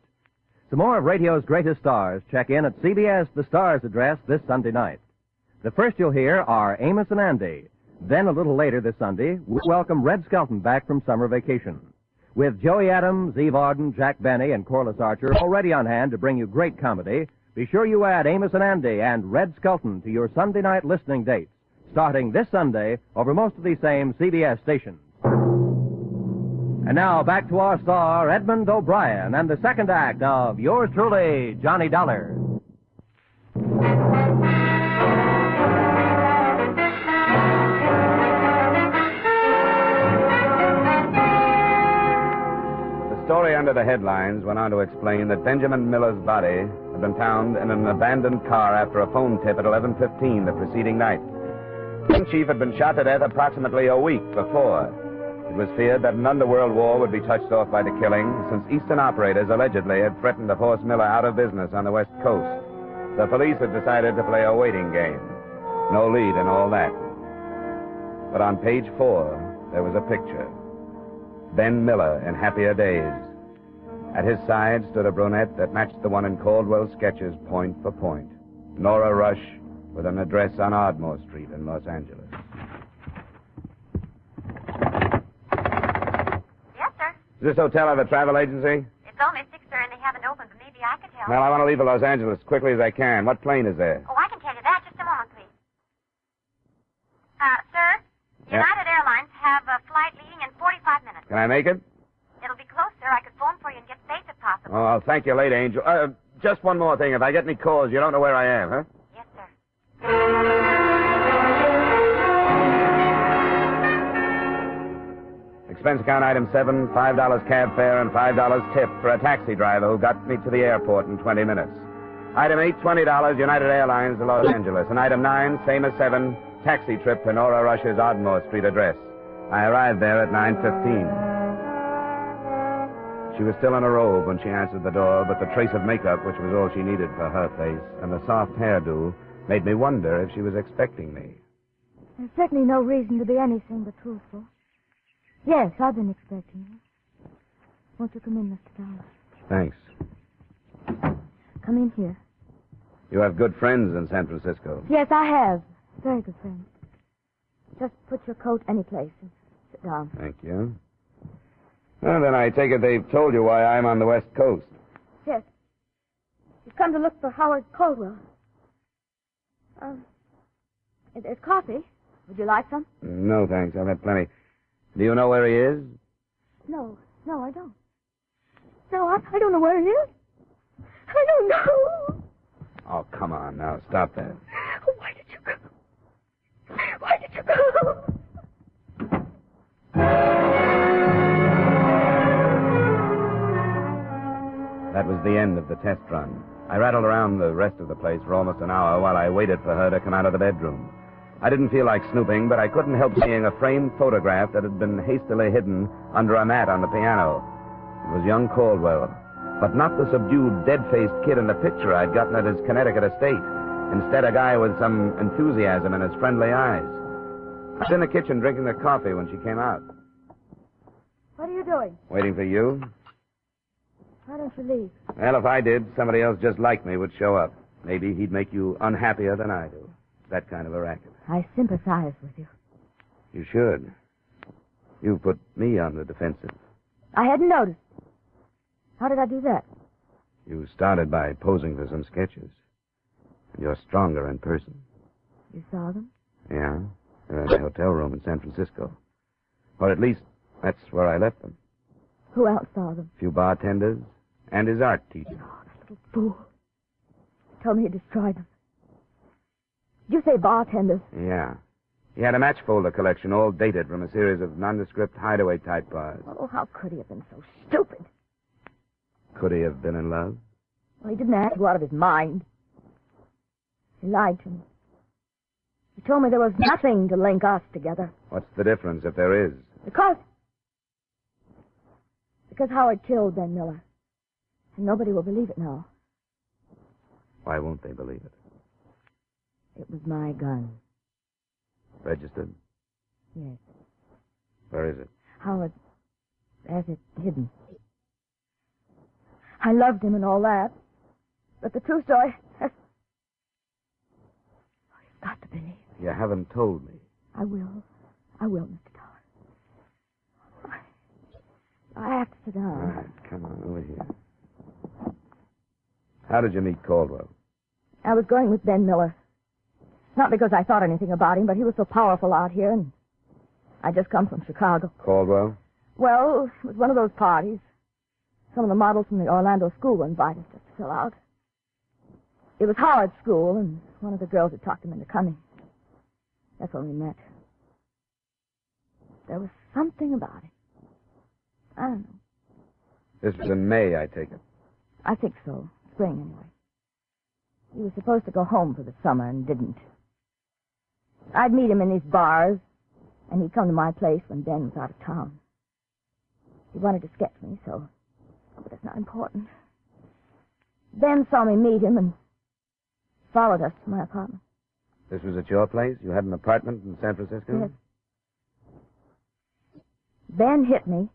some more of radio's greatest stars check in at CBS The Stars address this Sunday night. The first you'll hear are Amos and Andy. Then, a little later this Sunday, we'll welcome Red Skelton back from summer vacation. With Joey Adams, Eve Arden, Jack Benny, and Corliss Archer already on hand to bring you great comedy, be sure you add Amos and Andy and Red Skelton to your Sunday night listening dates, starting this Sunday over most of these same CBS stations. And now back to our star, Edmund O'Brien, and the second act of yours truly, Johnny Dollar. The story under the headlines went on to explain that Benjamin Miller's body had been found in an abandoned car after a phone tip at 11:15 the preceding night. The chief had been shot to death approximately a week before. It was feared that an underworld war would be touched off by the killing, since Eastern operators allegedly had threatened to force Miller out of business on the West Coast. The police had decided to play a waiting game. No lead in all that. But on page 4, there was a picture. Ben Miller in happier days. At his side stood a brunette that matched the one in Caldwell's sketches point for point. Nora Rush, with an address on Ardmore Street in Los Angeles. Yes, sir. Is this hotel have a travel agency? It's only 6, sir, and they haven't opened, but maybe I could help. Well, I want to leave for Los Angeles as quickly as I can. What plane is there? Oh, I can tell you that. Just a moment, please. Sir, United Airlines have a flight leaving in 45 minutes. Can I make it? It'll be close, sir. I could phone for you and get safe if possible. Oh, I'll thank you later, Angel. Just one more thing. If I get any calls, you don't know where I am, huh? Yes, sir. Expense account item 7, $5 cab fare and $5 tip for a taxi driver who got me to the airport in 20 minutes. Item 8, $20, United Airlines to Los Angeles. And item 9, same as 7, taxi trip to Nora Rush's Ardmore Street address. I arrived there at 9:15. She was still in a robe when she answered the door, but the trace of makeup, which was all she needed for her face, and the soft hairdo, made me wonder if she was expecting me. There's certainly no reason to be anything but truthful. Yes, I've been expecting you. Won't you come in, Mr. Dollar? Thanks. Come in here. You have good friends in San Francisco. Yes, I have. Very good friends. Just put your coat any place and sit down. Thank you. Well, then I take it they've told you why I'm on the West Coast. Yes. You've come to look for Howard Caldwell. There's coffee. Would you like some? No, thanks. I've had plenty. Do you know where he is? No, I don't. No, I don't know where he is. I don't know. Oh, come on now. Stop that. Why did you go? Why did you go? That was the end of the test run. I rattled around the rest of the place for almost an hour while I waited for her to come out of the bedroom. I didn't feel like snooping, but I couldn't help seeing a framed photograph that had been hastily hidden under a mat on the piano. It was young Caldwell, but not the subdued, dead-faced kid in the picture I'd gotten at his Connecticut estate. Instead, a guy with some enthusiasm in his friendly eyes. I was in the kitchen drinking the coffee when she came out. What are you doing? Waiting for you? Why don't you leave? Well, if I did, somebody else just like me would show up. Maybe he'd make you unhappier than I do. That kind of a racket. I sympathize with you. You should. You put me on the defensive. I hadn't noticed. How did I do that? You started by posing for some sketches. You're stronger in person. You saw them? Yeah. They're in the hotel room in San Francisco. Or at least, that's where I left them. Who else saw them? A few bartenders and his art teacher. Oh, that little fool. Told me he destroyed them. Did you say bartenders? Yeah. He had a match folder collection all dated from a series of nondescript hideaway-type bars. Oh, how could he have been so stupid? Could he have been in love? Well, he didn't have to go out of his mind. He lied to me. He told me there was nothing to link us together. What's the difference if there is? Because Howard killed Ben Miller. And nobody will believe it now. Why won't they believe it? It was my gun. Registered? Yes. Where is it? Howard has it hidden. I loved him and all that. But the true story has... Oh, you've got to believe. You haven't told me. I will, Mr. Dollar. I have to sit down. All right, come on, over here. How did you meet Caldwell? I was going with Ben Miller. Not because I thought anything about him, but he was so powerful out here, and I just come from Chicago. Caldwell? Well, it was one of those parties. Some of the models from the Orlando school were invited just to fill out. It was Howard's school, and one of the girls had talked him into coming. That's when we met. There was something about it. I don't know. This was in May, I take it. I think so. Spring, anyway. He was supposed to go home for the summer and didn't. I'd meet him in these bars, and he'd come to my place when Ben was out of town. He wanted to sketch me, so... But it's not important. Ben saw me meet him and followed us to my apartment. This was at your place? You had an apartment in San Francisco? Yes. Ben hit me,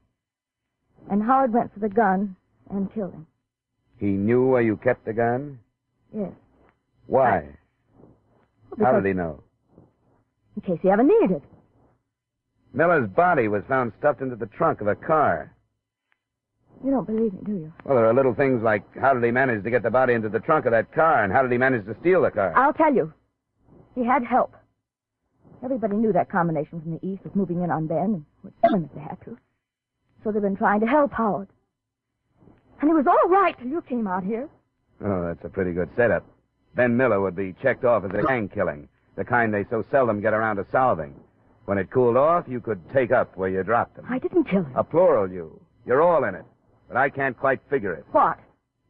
and Howard went for the gun and killed him. He knew where you kept the gun? Yes. Why? How did he know? In case he ever needed it. Miller's body was found stuffed into the trunk of a car. You don't believe me, do you? Well, there are little things like how did he manage to get the body into the trunk of that car, and how did he manage to steal the car? I'll tell you. He had help. Everybody knew that combination from the East was moving in on Ben and would kill him if they had to. So they've been trying to help Howard. And it was all right till you came out here. Oh, that's a pretty good setup. Ben Miller would be checked off as a gang killing, the kind they so seldom get around to solving. When it cooled off, you could take up where you dropped him. I didn't kill him. A plural you. You're all in it. But I can't quite figure it. What?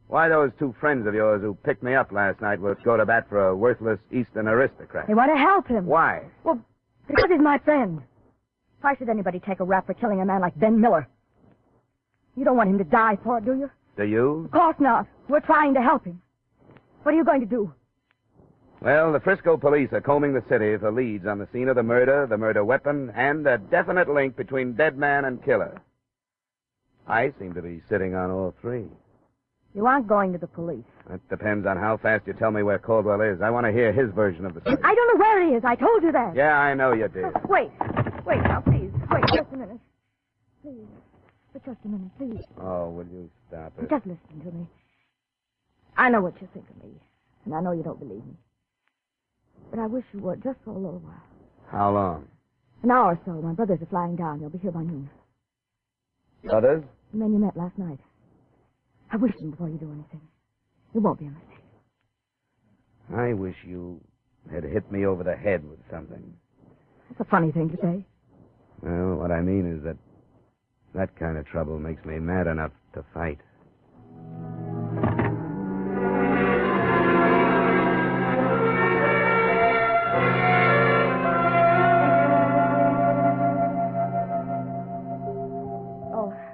Why those two friends of yours who picked me up last night would go to bat for a worthless Eastern aristocrat. They want to help him. Why? Well, because he's my friend. Why should anybody take a rap for killing a man like Ben Miller? You don't want him to die for it, do you? Do you? Of course not. We're trying to help him. What are you going to do? Well, the Frisco police are combing the city for leads on the scene of the murder weapon, and a definite link between dead man and killer. I seem to be sitting on all three. You aren't going to the police. That depends on how fast you tell me where Caldwell is. I want to hear his version of the story. I don't know where he is. I told you that. Yeah, I know you did. Wait now, please. Wait just a minute. Please. Just a minute, please. Oh, will you stop it? Just listen to me. I know what you think of me, and I know you don't believe me. But I wish you would, just for a little while. How long? An hour or so. My brothers are flying down. They'll be here by noon. Brothers? The men you met last night. I wish them before you do anything. It won't be a mistake. I wish you had hit me over the head with something. That's a funny thing to say. Well, what I mean is that kind of trouble makes me mad enough to fight.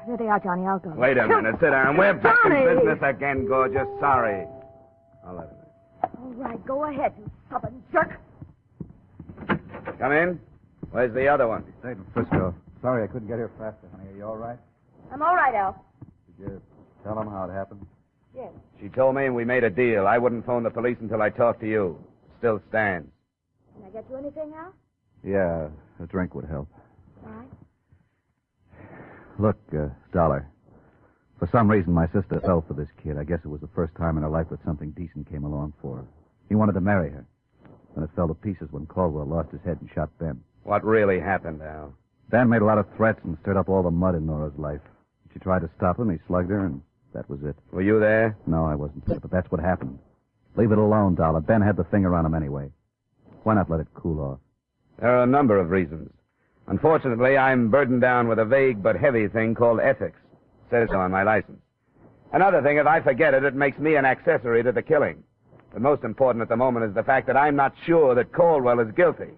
There they are, Johnny. I'll go. Wait a minute. Sit down. We're back in business again, gorgeous. Sorry. I'll let him in. All right, go ahead, you stubborn jerk. Come in. Where's the other one? Stayed in Frisco. Sorry I couldn't get here faster, honey. Are you all right? I'm all right, Al. Did you tell them how it happened? Yes. She told me and we made a deal. I wouldn't phone the police until I talked to you. Still stands. Can I get you anything, Al? Yeah, a drink would help. All right. Look, Dollar. For some reason, my sister fell for this kid. I guess it was the first time in her life that something decent came along for her. He wanted to marry her. Then it fell to pieces when Caldwell lost his head and shot Ben. What really happened, Al? Ben made a lot of threats and stirred up all the mud in Nora's life. She tried to stop him. He slugged her, and that was it. Were you there? No, I wasn't there, but that's what happened. Leave it alone, Dollar. Ben had the finger on him anyway. Why not let it cool off? There are a number of reasons. Unfortunately, I'm burdened down with a vague but heavy thing called ethics. It says so on my license. Another thing, if I forget it, it makes me an accessory to the killing. But most important at the moment is the fact that I'm not sure that Caldwell is guilty.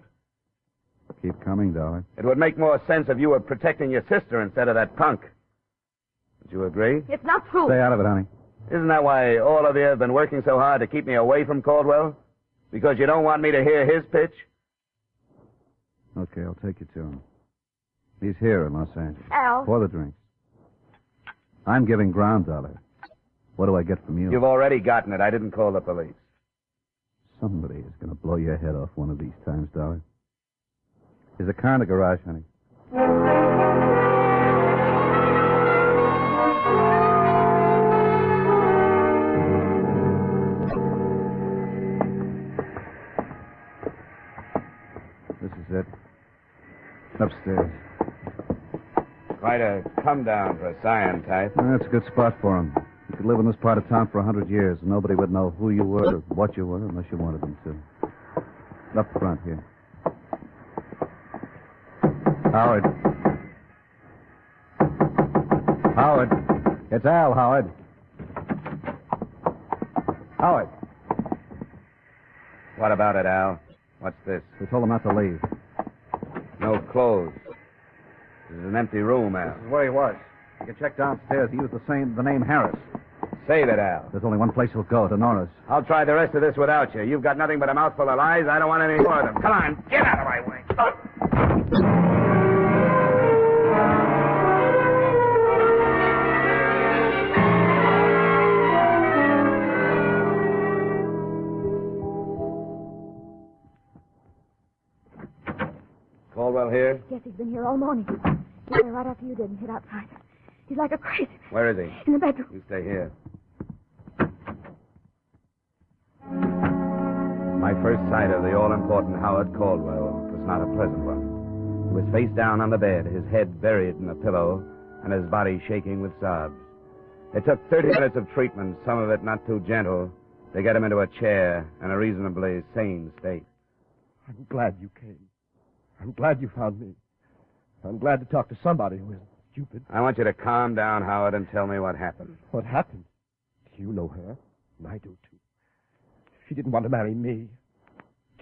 Keep coming, Dollar. It would make more sense if you were protecting your sister instead of that punk. Would you agree? It's not true. Stay out of it, honey. Isn't that why all of you have been working so hard to keep me away from Caldwell? Because you don't want me to hear his pitch? Okay, I'll take you to him. He's here in Los Angeles. Al. For the drinks. I'm giving ground, Dollar. What do I get from you? You've already gotten it. I didn't call the police. Somebody is going to blow your head off one of these times, Dollar. There's a car in the garage, honey. This is it. Upstairs. Quite a come down for a scion type. That's a good spot for him. You could live in this part of town for 100 years, and nobody would know who you were or what you were unless you wanted them to. Up front here. Howard. Howard. It's Al, Howard. Howard. What about it, Al? What's this? We told him not to leave. No clothes. This is an empty room, Al. This is where he was. You can check downstairs. He used the name Harris. Save it, Al. There's only one place he'll go, to Nora's. I'll try the rest of this without you. You've got nothing but a mouthful of lies. I don't want any more of them. Come on, get out of my way. Caldwell here? Yes, he's been here all morning. He came right after you did and hid outside. He's like a crazy. Where is he? In the bedroom. You stay here. My first sight of the all-important Howard Caldwell was not a pleasant one. He was face down on the bed, his head buried in a pillow, and his body shaking with sobs. It took 30 minutes of treatment, some of it not too gentle, to get him into a chair in a reasonably sane state. I'm glad you came. I'm glad you found me. I'm glad to talk to somebody who isn't stupid. I want you to calm down, Howard, and tell me what happened. What happened? You know her, and I do, too. She didn't want to marry me.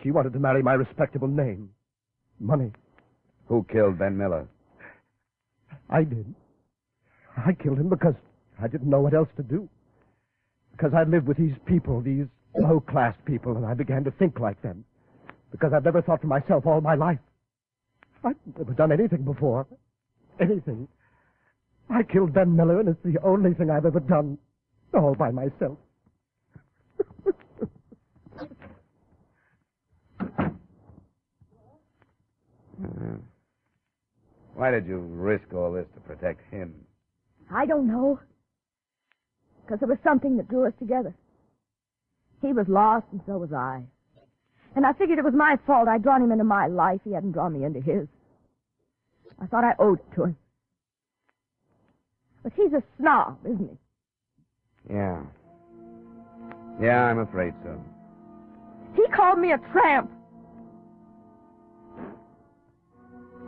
She wanted to marry my respectable name. Money. Who killed Ben Miller? I did. I killed him because I didn't know what else to do. Because I'd lived with these people, these low-class people, and I began to think like them. Because I've never thought for myself all my life. I've never done anything before. Anything. I killed Ben Miller, and it's the only thing I've ever done all by myself. Why did you risk all this to protect him? I don't know. Because there was something that drew us together. He was lost, and so was I. And I figured it was my fault. I'd drawn him into my life. He hadn't drawn me into his. I thought I owed it to him. But he's a snob, isn't he? Yeah. Yeah, I'm afraid so. He called me a tramp.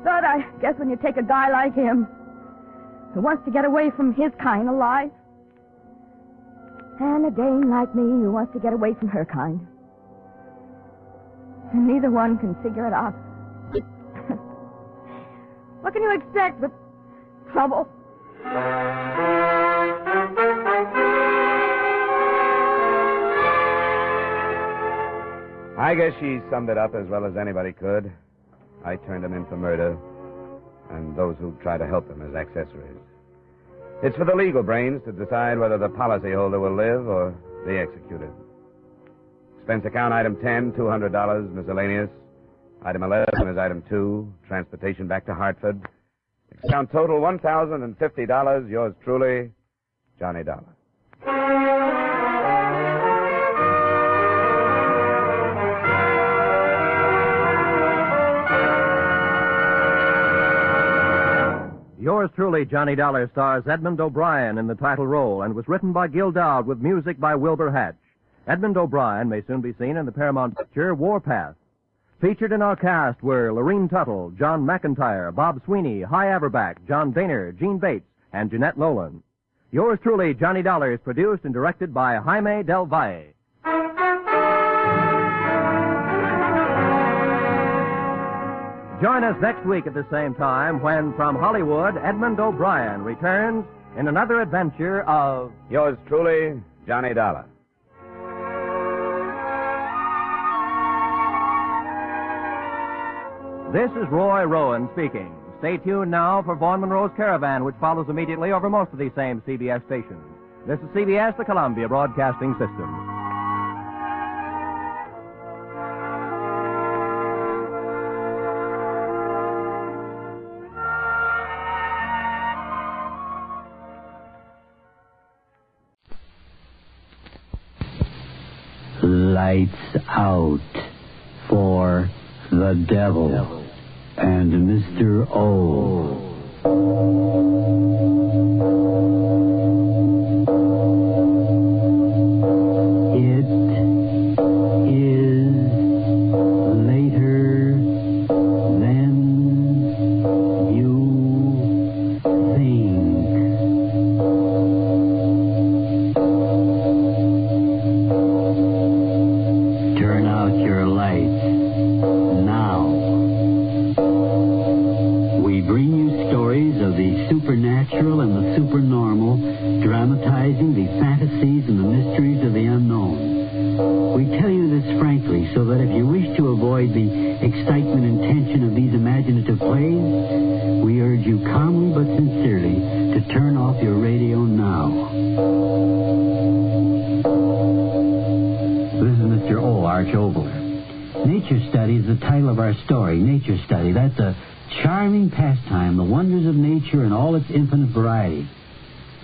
But I guess when you take a guy like him, who wants to get away from his kind of life, and a dame like me who wants to get away from her kind, and neither one can figure it out. What can you expect with trouble? I guess she summed it up as well as anybody could. I turned him in for murder, and those who try to help him as accessories. It's for the legal brains to decide whether the policyholder will live or be executed. Expense account item 10, $200, miscellaneous. Item 11 is item 2, transportation back to Hartford. Account total $1,050. Yours truly, Johnny Dollar. Yours truly, Johnny Dollar, stars Edmund O'Brien in the title role and was written by Gil Dowd with music by Wilbur Hatch. Edmund O'Brien may soon be seen in the Paramount picture Warpath. Featured in our cast were Lorene Tuttle, John McIntyre, Bob Sweeney, Hy Averback, John Daner, Gene Bates, and Jeanette Nolan. Yours truly, Johnny Dollar, is produced and directed by Jaime Del Valle. Join us next week at the same time when, from Hollywood, Edmund O'Brien returns in another adventure of... Yours truly, Johnny Dollar. This is Roy Rowan speaking. Stay tuned now for Vaughn Monroe's Caravan, which follows immediately over most of these same CBS stations. This is CBS, the Columbia Broadcasting System. Lights out for the devil and Mr. O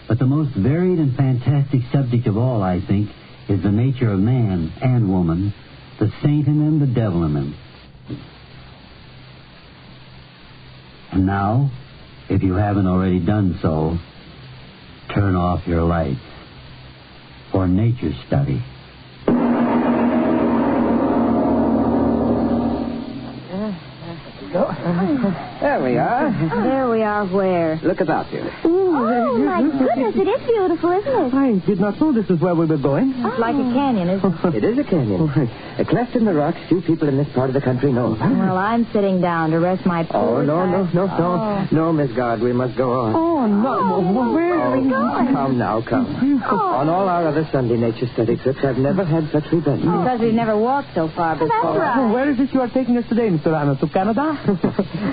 But the most varied and fantastic subject of all, I think, is the nature of man and woman, the saint in them, the devil in them. And now, if you haven't already done so, turn off your lights for nature study. There we are. There we are where? Look about you. Oh, my goodness, it is beautiful, isn't it? I did not know this is where we were going. It's like a canyon, isn't it? It is a canyon. A cleft in the rocks few people in this part of the country know about. Well, I'm sitting down to rest my poor No, Miss Guard, we must go on. Oh, no. Where are we going? Come now, come. On all our other Sunday nature study trips, I've never had such revenge. Because we've never walked so far before. That's right. Where is it you are taking us today, Mr. Anna? To Canada?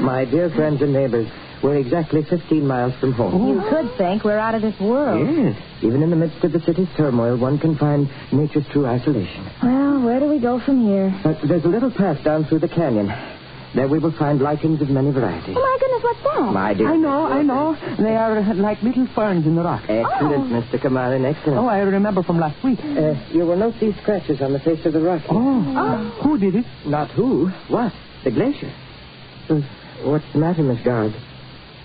My dear friends and neighbors, we're exactly 15 miles from home. You could think we're out of this world. Yes. Even in the midst of the city's turmoil, one can find nature's true isolation. Well, where do we go from here? There's a little path down through the canyon. There we will find lichens of many varieties. Oh, my goodness, what's that? My dear. I know. They are like little ferns in the rock. Excellent, Mr. Kamarin, excellent. Oh, I remember from last week. You will note these scratches on the face of the rock. Oh. Who did it? Not who. What? The glacier. What's the matter, Miss Guard?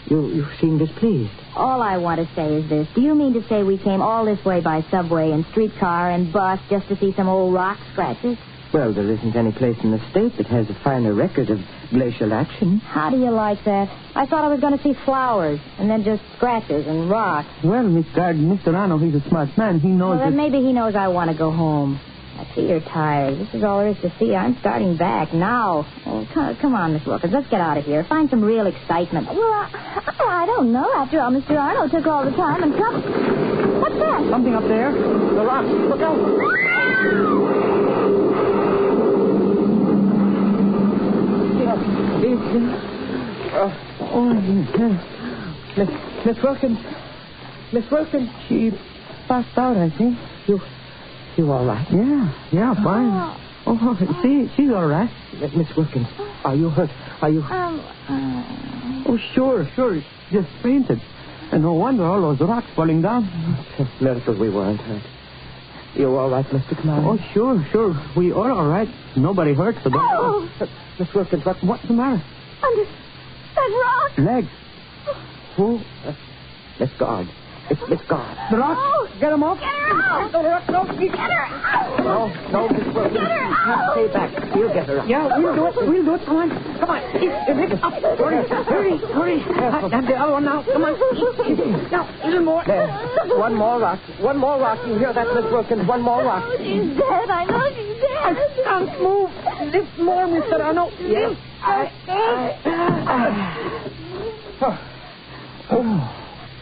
You seem displeased. All I want to say is this. Do you mean to say we came all this way by subway and streetcar and bus just to see some old rock scratches? Well, there isn't any place in the state that has a finer record of glacial action. How do you like that? I thought I was going to see flowers and then just scratches and rocks. Well, Miss Guard, Mr. Anno, he's a smart man. He knows then maybe he knows I want to go home. I see you're tired. This is all there is to see. I'm starting back now. Oh, come on, Miss Wilkins. Let's get out of here. Find some real excitement. Well, I don't know. After all, Mr. Arnold took all the time and come. What's that? Something up there. The rocks. Look out. Miss Wilkins. Miss Wilkins. She passed out, I think. You all right? Yeah, fine. Oh, she's all right. Miss Wilkins, are you hurt? Are you... Oh, sure. Just fainted. And no wonder all those rocks falling down. It's a miracle we weren't hurt. You all right, Mr. Kamara? Oh, sure. We are all right. Nobody hurt. So Miss Wilkins, what's the matter? Under that rock. Legs. Who? Miss Guard. It's Miss Guard. The rock. Oh. Get him off. Get her out. No, get her out. No, Miss Wilkins. Get her out. Stay back. We'll get her out. Yeah, we'll do it. Come on. Hurry. And the other one now. Come on. Now, a little more. There. One more rock. You hear that, Miss Wilkins? One more rock. Oh, she's dead. I know she's dead. I can't move. Lift more, Mr. Arno. Yes.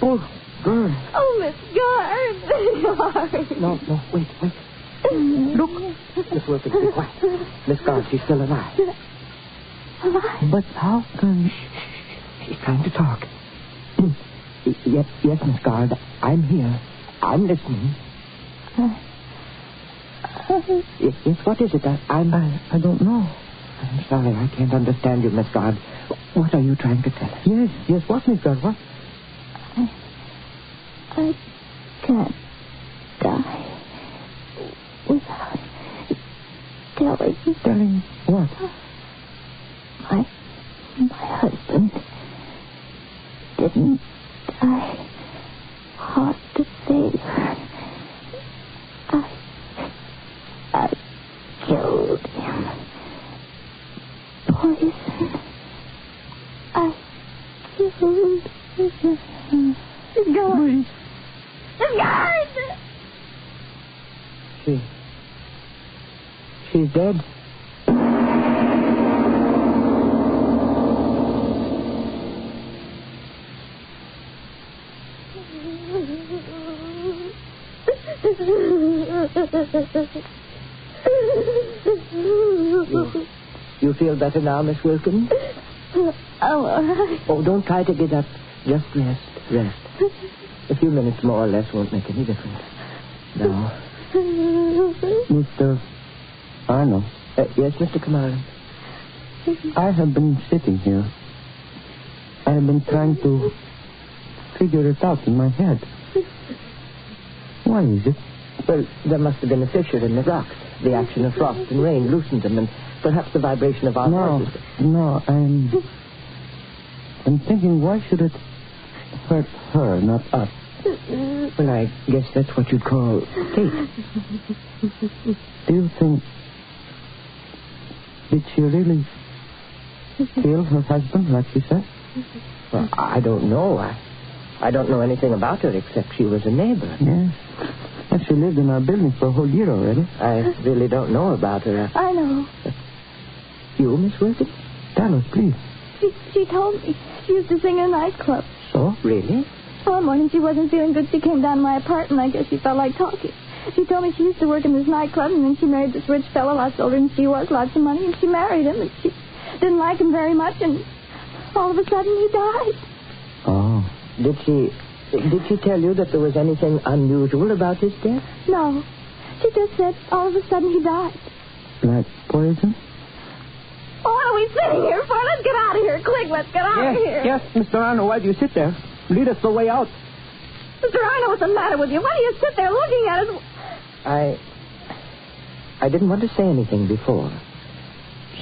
Oh, good. Oh, Miss Guard. No, wait. Look. Miss Wilkins, be quiet. Miss Guard, she's still alive. Alive? But how can... She's trying to talk. Yes, Miss Guard, I'm here. I'm listening. Yes, what is it? I don't know. I'm sorry, I can't understand you, Miss Guard. What are you trying to tell us? Yes, what, Miss Guard, what? I can't die without telling what? My husband didn't. I ought to save her. I killed him. Poison. I killed him. The guard. The guard! She's dead. You feel better now, Miss Wilkins? Oh, all right. Oh, don't try to get up. Just rest. A few minutes more or less won't make any difference. Now. Mr. Arnold. Yes, Mr. Kamaran. I have been sitting here. I have been trying to figure it out in my head. Why is it? Well, there must have been a fissure in the rocks. The action of frost and rain loosened them, and perhaps the vibration of our voices. No, I'm thinking, why should it hurt her, not us? Well, I guess that's what you'd call fate. Do you think... Did she really kill her husband, like she said? Well, I don't know. I don't know anything about her except she was a neighbor. Yes. And she lived in our building for a whole year already. I really don't know about her. I know. You, Miss Wilkins? Tell us, please. She told me. She used to sing in a nightclub. So? Really? One morning she wasn't feeling good. She came down to my apartment. I guess she felt like talking. She told me she used to work in this nightclub, and then she married this rich fellow lots older than she was, lots of money, and she married him, and she didn't like him very much, and all of a sudden he died. Oh. Did she tell you that there was anything unusual about his death? No. She just said all of a sudden he died. Like poison? Oh, what are we sitting here for? Let's get out of here. Quick, let's get out of here. Yes, Mr. Arnold, why do you sit there? Lead us the way out. Mr. Arnold, what's the matter with you? Why do you sit there looking at us? I didn't want to say anything before.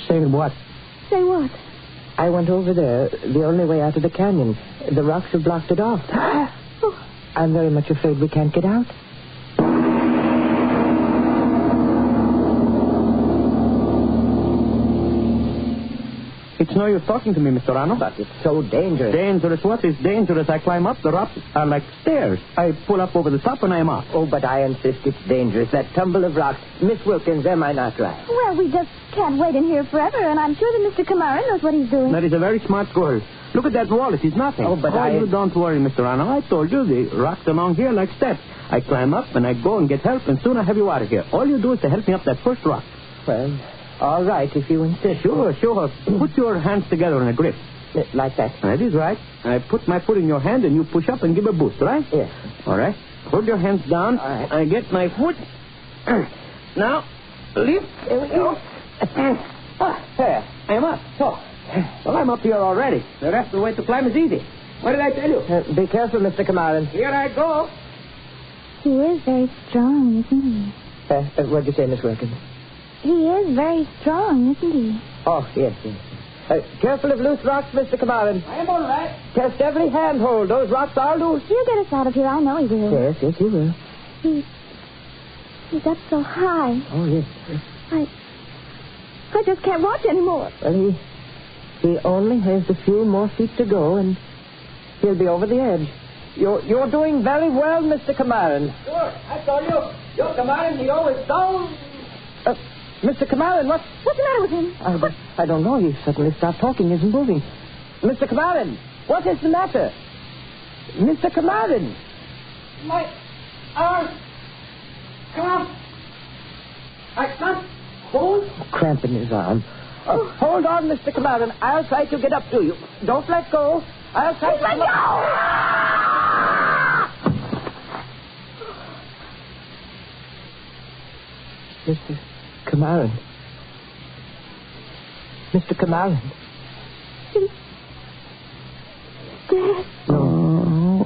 Say what? Say what? I went over there, the only way out of the canyon. The rocks have blocked it off. Oh. I'm very much afraid we can't get out. It's no use talking to me, Mr. Arnold. But it's so dangerous. Dangerous? What is dangerous? I climb up. The rocks are like stairs. I pull up over the top and I am off. Oh, but I insist it's dangerous. That tumble of rocks. Miss Wilkins, am I not right? Well, we just can't wait in here forever, and I'm sure that Mr. Kamaran knows what he's doing. That is a very smart girl. Look at that wall. It is nothing. Oh, but you don't worry, Mr. Arnold. I told you the rocks along here like steps. I climb up and I go and get help, and soon I have you out of here. All you do is to help me up that first rock. Well, all right, if you insist. Sure. Put your hands together in a grip. Like that? That is right. I put my foot in your hand and you push up and give a boost, right? Yes. All right. Hold your hands down. All right. I get my foot. Now, lift. Here we go. There. I am up. So. Well, I'm up here already. The rest of the way to climb is easy. What did I tell you? Be careful, Mr. Kamaran. Here I go. He is very strong, isn't he? What did you say, Miss Wilkins? He is very strong, isn't he? Oh, yes. Careful of loose rocks, Mr. Kamaran. I am all right. Test every handhold. Those rocks are loose. He'll get us out of here. I know he will. Yes, he will. He's up so high. Oh, yes. I just can't watch anymore. Well, he only has a few more feet to go, and he'll be over the edge. You're doing very well, Mr. Kamaran. Sure. I told you. Your Kamaran, he always down. Mr. Kamaran, what's the matter with him? I don't know. He suddenly stopped talking, isn't moving. Mr. Kamaran, what is the matter? Mr. Kamaran. My arm. Cramp. I can't hold. Cramp in his arm. Hold on, Mr. Kamaran. I'll try to get up to you. Don't let go. I'll try to... Let go! go! Mr. Kamaran. Mr. Kamaran. He's dead.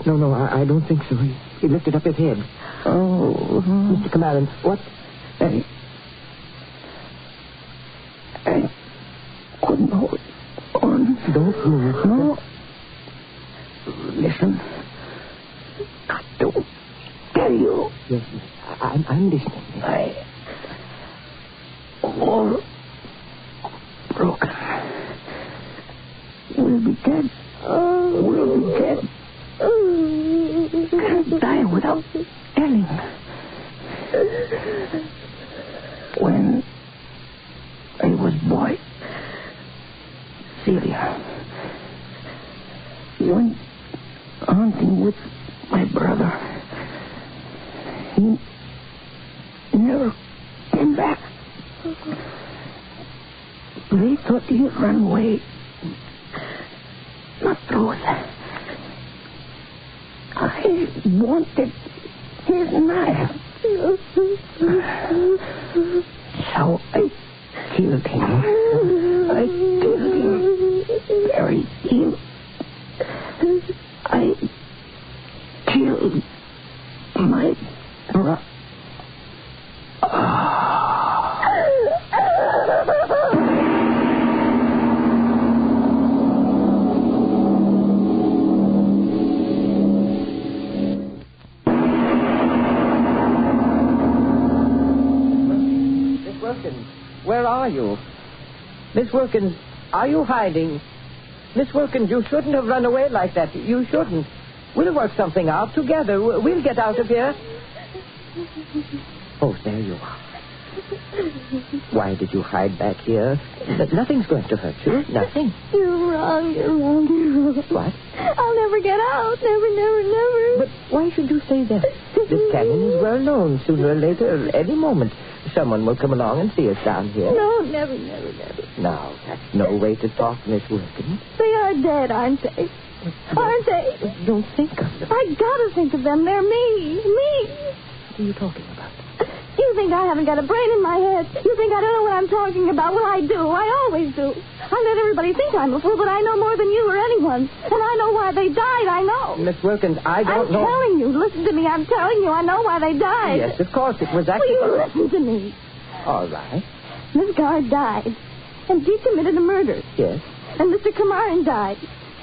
No, I don't think so. He lifted up his head. Oh. Mr. Kamaran, what? I couldn't hold on. Don't move. No. I'm listening. All broken. We'll be dead. We'll be dead. Can't die without telling. When I was boy, Celia went hunting with my brother. He never came back. They thought he had run away. Not truth. I wanted his knife. So I killed him. I killed him. Buried him. I killed my brother. Where are you? Miss Wilkins, are you hiding? Miss Wilkins, you shouldn't have run away like that. You shouldn't. We'll work something out together. We'll get out of here. Oh, there you are. Why did you hide back here? Nothing's going to hurt you. Nothing. You're wrong. What? I'll never get out. Never. But why should you say that? This canyon is well known. Sooner or later, any moment, someone will come along and see us down here. No, never. Now, that's no way to talk, Miss Wilkins. They are dead, aren't they? Aren't they? Don't think of them. I gotta think of them. They're me. What are you talking about? You think I haven't got a brain in my head? You think I don't know what I'm talking about? Well, I do. I always do. I let everybody think I'm a fool, but I know more than you or anyone. And I know why they died. I know. Miss Wilkins, I don't know. I'm telling you. Listen to me. I'm telling you. I know why they died. Yes, of course. It was actually... Will you listen to me? All right. Miss Guard died, and he committed a murder. Yes. And Mr. Kamarin died,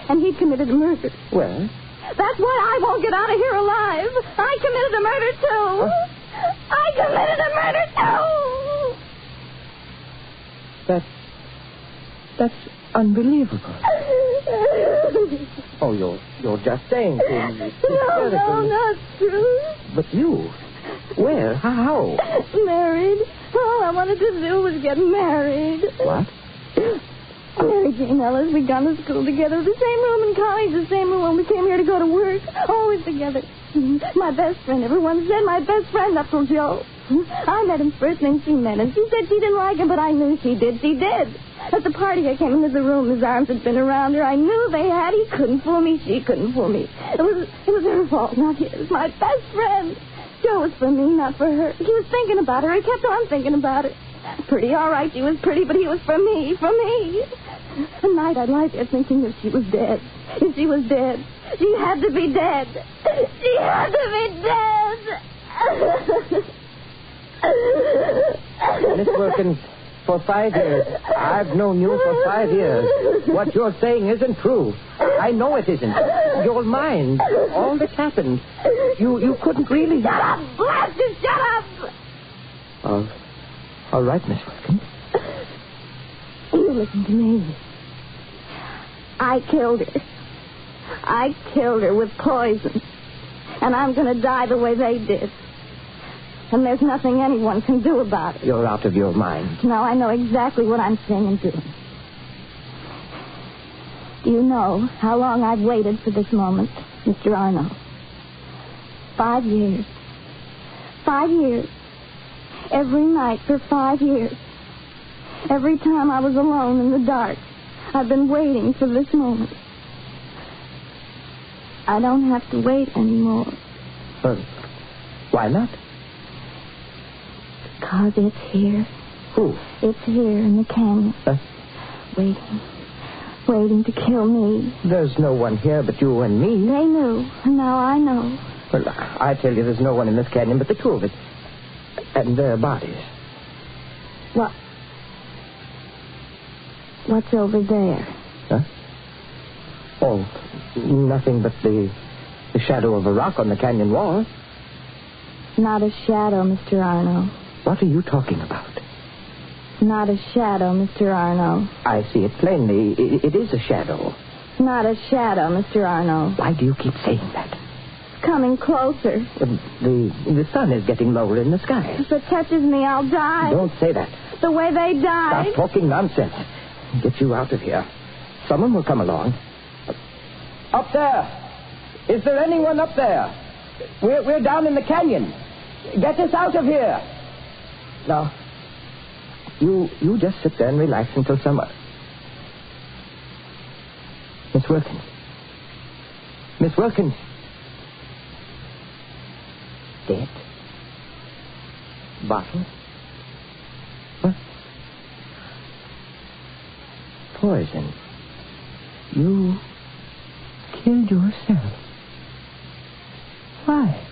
and he committed a murder. Well? That's why I won't get out of here alive. I committed a murder, too. I committed a murder, too. That's unbelievable. Oh, you're just saying things. No, not true. But you? Where? How? Married. All I wanted to do was get married. What? Mary Jane Ellis, we'd gone to school together, the same room in college, the same room when we came here to go to work, always together. My best friend, everyone said my best friend up till Joe. I met him first, then she met him. She said she didn't like him, but I knew she did. She did. At the party, I came into the room. His arms had been around her. I knew they had. He couldn't fool me. She couldn't fool me. It was her fault, not his. My best friend. Joe was for me, not for her. He was thinking about her. He kept on thinking about her. Pretty, all right, she was pretty, but he was for me. At night, I'd lie there thinking if she was dead. If she was dead. She had to be dead. She had to be dead. Miss Wilkins, for 5 years. I've known you for 5 years. What you're saying isn't true. I know it isn't. Your mind, all that's happened. You couldn't really... Shut up! Blast you, shut up! All right, Miss Wilkins. You listen to me. I killed her. I killed her with poison. And I'm going to die the way they did. And there's nothing anyone can do about it. You're out of your mind. Now I know exactly what I'm saying and doing. Do you know how long I've waited for this moment, Mr. Arno? 5 years. 5 years. Every night for 5 years. Every time I was alone in the dark, I've been waiting for this moment. I don't have to wait anymore. Why not? Because it's here. Who? It's here in the canyon. Waiting to kill me. There's no one here but you and me. They knew, and now I know. Well, I tell you, there's no one in this canyon but the two of us. And their bodies. What's over there? Huh? Oh, nothing but the shadow of a rock on the canyon wall. Not a shadow, Mr. Arno. What are you talking about? Not a shadow, Mr. Arno. I see it plainly. It is a shadow. Not a shadow, Mr. Arno. Why do you keep saying that? It's coming closer. The sun is getting lower in the sky. If it touches me, I'll die. Don't say that. The way they died. Stop talking nonsense. Get you out of here. Someone will come along. Up there. Is there anyone up there? We're down in the canyon. Get us out of here. Now, you just sit there and relax until someone... Miss Wilkins. Miss Wilkins. Dead? Bottle? What? Poison. You killed yourself. Why?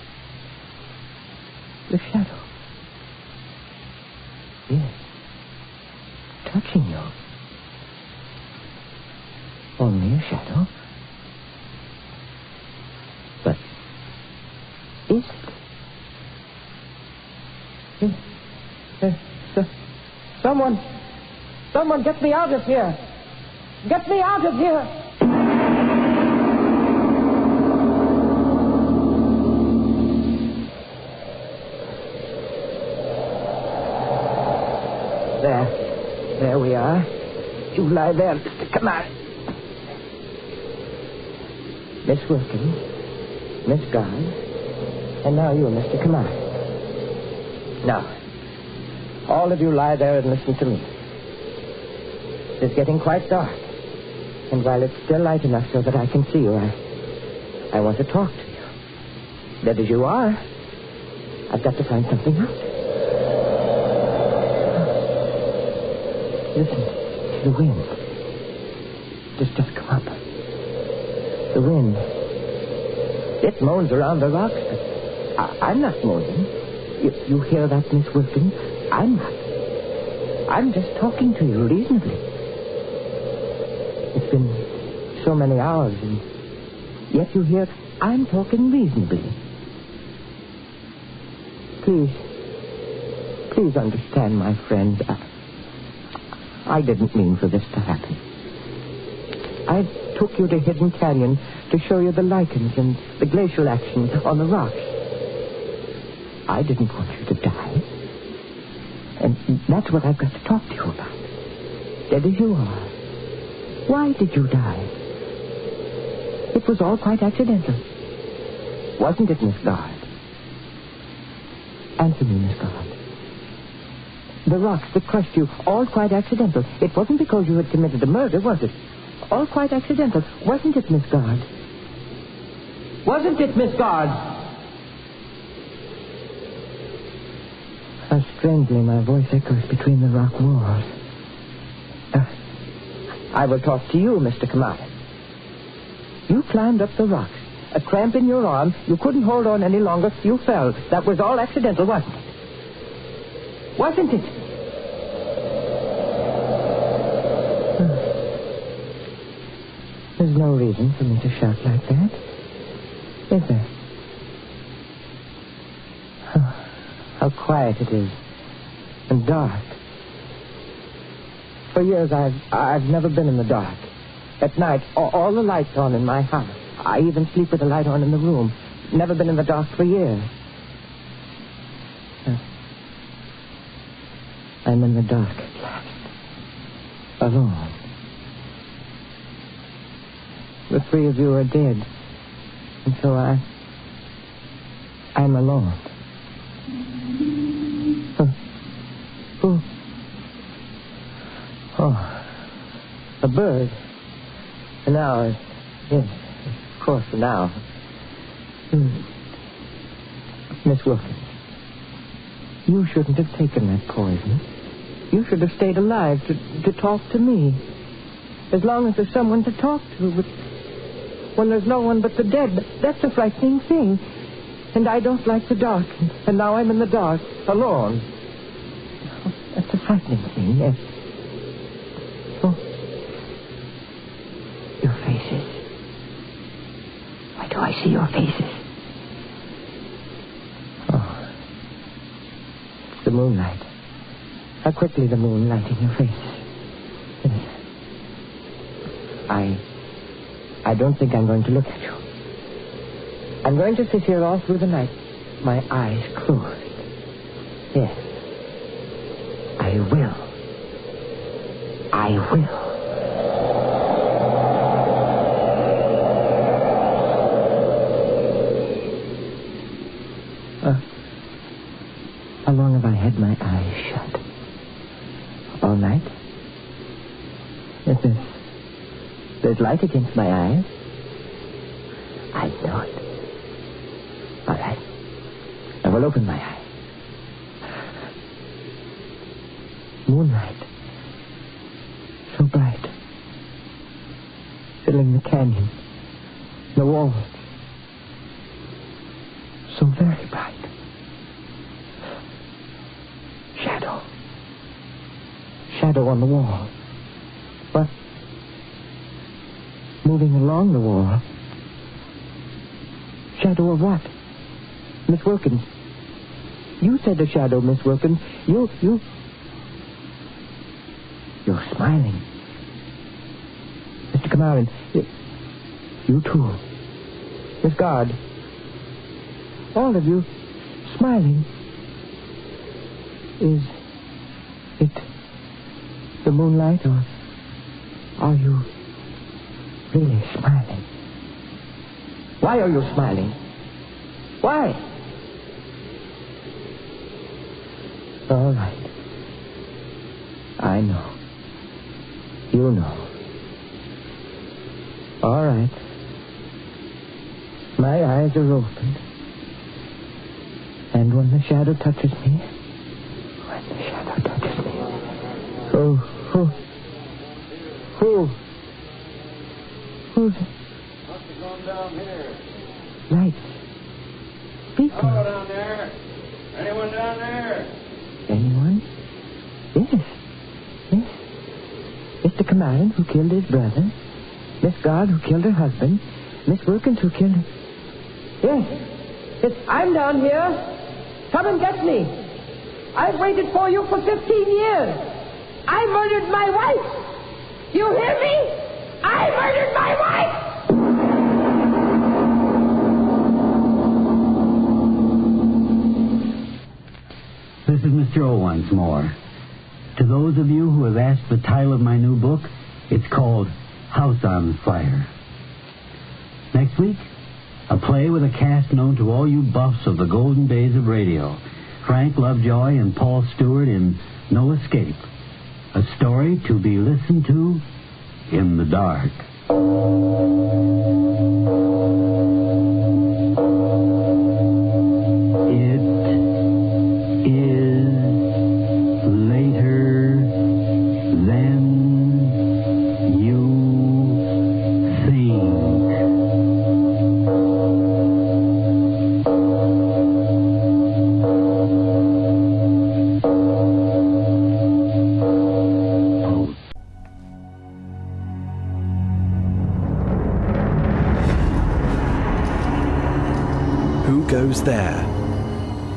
The shadow. Yes. Touching you. Only a shadow. But is it? Someone get me out of here. Get me out of here. There we are. You lie there, Mr. Come on. Miss Wilkins, Miss Guard, and now you, Mr. Kamar. Now, all of you lie there and listen to me. It's getting quite dark, and while it's still light enough so that I can see you, I want to talk to you. Dead as you are, I've got to find something out. Listen to the wind. Just come up. The wind. It moans around the rocks, but I'm not moaning. You hear that, Miss Wilkins? I'm not. I'm just talking to you reasonably. It's been so many hours, and yet you hear I'm talking reasonably. Please understand, my friends. I didn't mean for this to happen. I took you to Hidden Canyon to show you the lichens and the glacial action on the rocks. I didn't want you to die. And that's what I've got to talk to you about. Dead as you are. Why did you die? It was all quite accidental. Wasn't it, Miss Guard? Answer me, Miss Guard. The rocks that crushed you, all quite accidental. It wasn't because you had committed a murder, was it? All quite accidental. Wasn't it, Miss Guard? Wasn't it, Miss Guard? How strangely my voice echoes between the rock walls. I will talk to you, Mr. Kamar. You climbed up the rocks. A cramp in your arm. You couldn't hold on any longer. You fell. That was all accidental, wasn't it? Wasn't it? There's no reason for me to shout like that, is there? Oh, how quiet it is. And dark. For years, I've never been in the dark. At night, all the lights on in my house. I even sleep with the light on in the room. Never been in the dark for years. I'm in the dark at last. Alone. The three of you are dead. And so I'm alone. Who? Oh, a bird. An owl. Yes, of course, an owl. Miss Wilkins, you shouldn't have taken that poison. You should have stayed alive to talk to me. As long as there's someone to talk to, but when there's no one but the dead, that's a frightening thing. And I don't like the dark, and now I'm in the dark, alone. Oh, that's a frightening thing, yes. Oh, your faces. Why do I see your faces? Oh, How quickly the moon lighting your face. Yes. I don't think I'm going to look at you. I'm going to sit here all through the night, my eyes closed. Yes. I will. I will. How long have I had my eyes shut? All night? Yes, there's light against my eyes. I know it. All right. I will open my eyes. Moonlight. So bright. Filling the canyon. The walls. So very bright. Shadow. Shadow on the wall. What? Moving along the wall. Shadow of what? Miss Wilkins. You said a shadow, Miss Wilkins. You're smiling. Mr. Kamarin, you too. Miss Guard. All of you smiling. Is it the moonlight, or are you really smiling? Why are you smiling? Why? All right. I know. You know. All right. My eyes are open. And when the shadow touches me, Who's going down here? Lights. People. Hello down there. Anyone down there? Anyone? Yes. Mr. Kamarin, who killed his brother. Miss Guard, who killed her husband. Miss Wilkins, who killed her... Yes, I'm down here. Come and get me. I've waited for you for 15 years. I murdered my wife. You hear me? I murdered my wife! This is Mr. O once more. To those of you who have asked the title of my new book, it's called House on Fire. Next week, a play with a cast known to all you buffs of the golden days of radio. Frank Lovejoy and Paul Stewart in No Escape. A story to be listened to in the dark. It is later than you think. Who Goes There?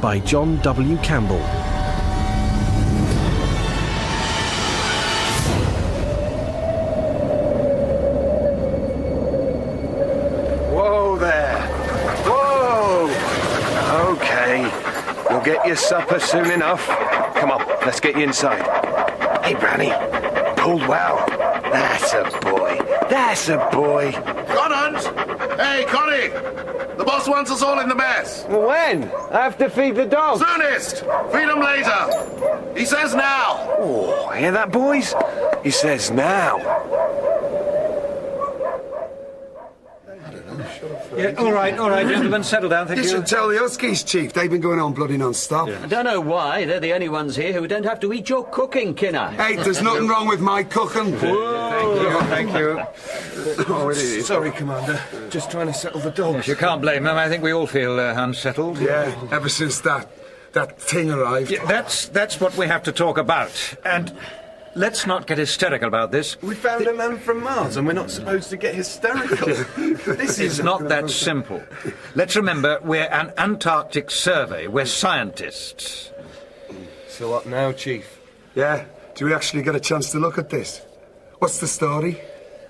By John W. Campbell. Whoa there. Whoa! Okay. You'll get your supper soon enough. Come on, let's get you inside. Hey, Brownie. Pulled well. That's a boy. That's a boy. Conant! Hey, Connie! The boss wants us all in the mess. When? I have to feed the dogs. Soonest! Feed them later. He says now. Oh, hear that, boys? He says now. Yeah, all right, gentlemen, settle down, thank you. You should tell the Huskies, Chief. They've been going on bloody non-stop. Yeah. I don't know why. They're the only ones here who don't have to eat your cooking, Kinner. Hey, there's nothing wrong with my cooking. Thank you. Oh, it is. Sorry, Commander. Just trying to settle the dogs. Yes, you can't blame them. I think we all feel unsettled. Yeah, ever since that thing arrived. Yeah, that's what we have to talk about. And let's not get hysterical about this. We found a man from Mars, and we're not supposed to get hysterical. This is not that simple. Let's remember, we're an Antarctic survey. We're scientists. So what now, Chief? Yeah? Do we actually get a chance to look at this? What's the story?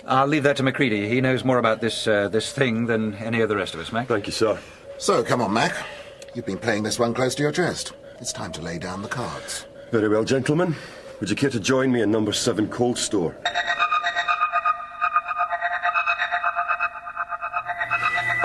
I'll leave that to Macready. He knows more about this thing than any of the rest of us, Mac. Thank you, sir. So, come on, Mac. You've been playing this one close to your chest. It's time to lay down the cards. Very well, gentlemen. Would you care to join me in number 7 Cold Store?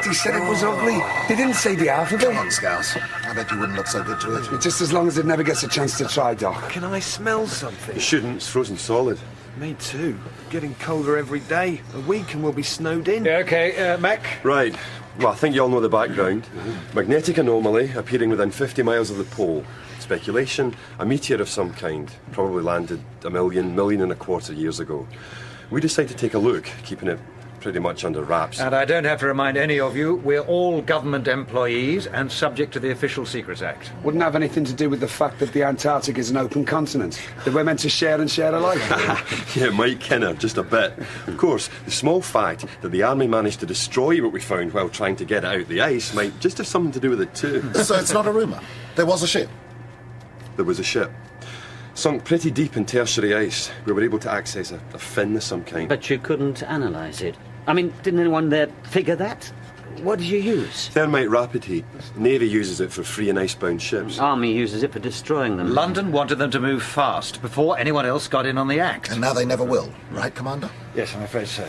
He said it was ugly. They didn't say the alphabet. Come on, Scouse. I bet you wouldn't look so good to it. Just as long as it never gets a chance to try, Doc. Can I smell something? You shouldn't. It's frozen solid. Me too. Getting colder every day. A week and we'll be snowed in. Yeah, okay, Mac? Right. Well, I think you all know the background. Magnetic anomaly appearing within 50 miles of the pole. Speculation, a meteor of some kind. Probably landed a million and a quarter years ago. We decided to take a look, keeping it pretty much under wraps. And I don't have to remind any of you, we're all government employees and subject to the Official Secrets Act. Wouldn't have anything to do with the fact that the Antarctic is an open continent. That we're meant to share and share alike. Yeah, Mike Kinner, just a bit. Of course, the small fact that the army managed to destroy what we found while trying to get it out the ice might just have something to do with it too. So it's not a rumour. There was a ship. There was a ship. Sunk pretty deep in tertiary ice. We were able to access a fin of some kind. But you couldn't analyse it. I mean, didn't anyone there figure that? What did you use? Thermite rapid heat. Navy uses it for free and icebound ships. Army uses it for destroying them. London wanted them to move fast before anyone else got in on the act. And now they never will, right, Commander? Yes, I'm afraid so.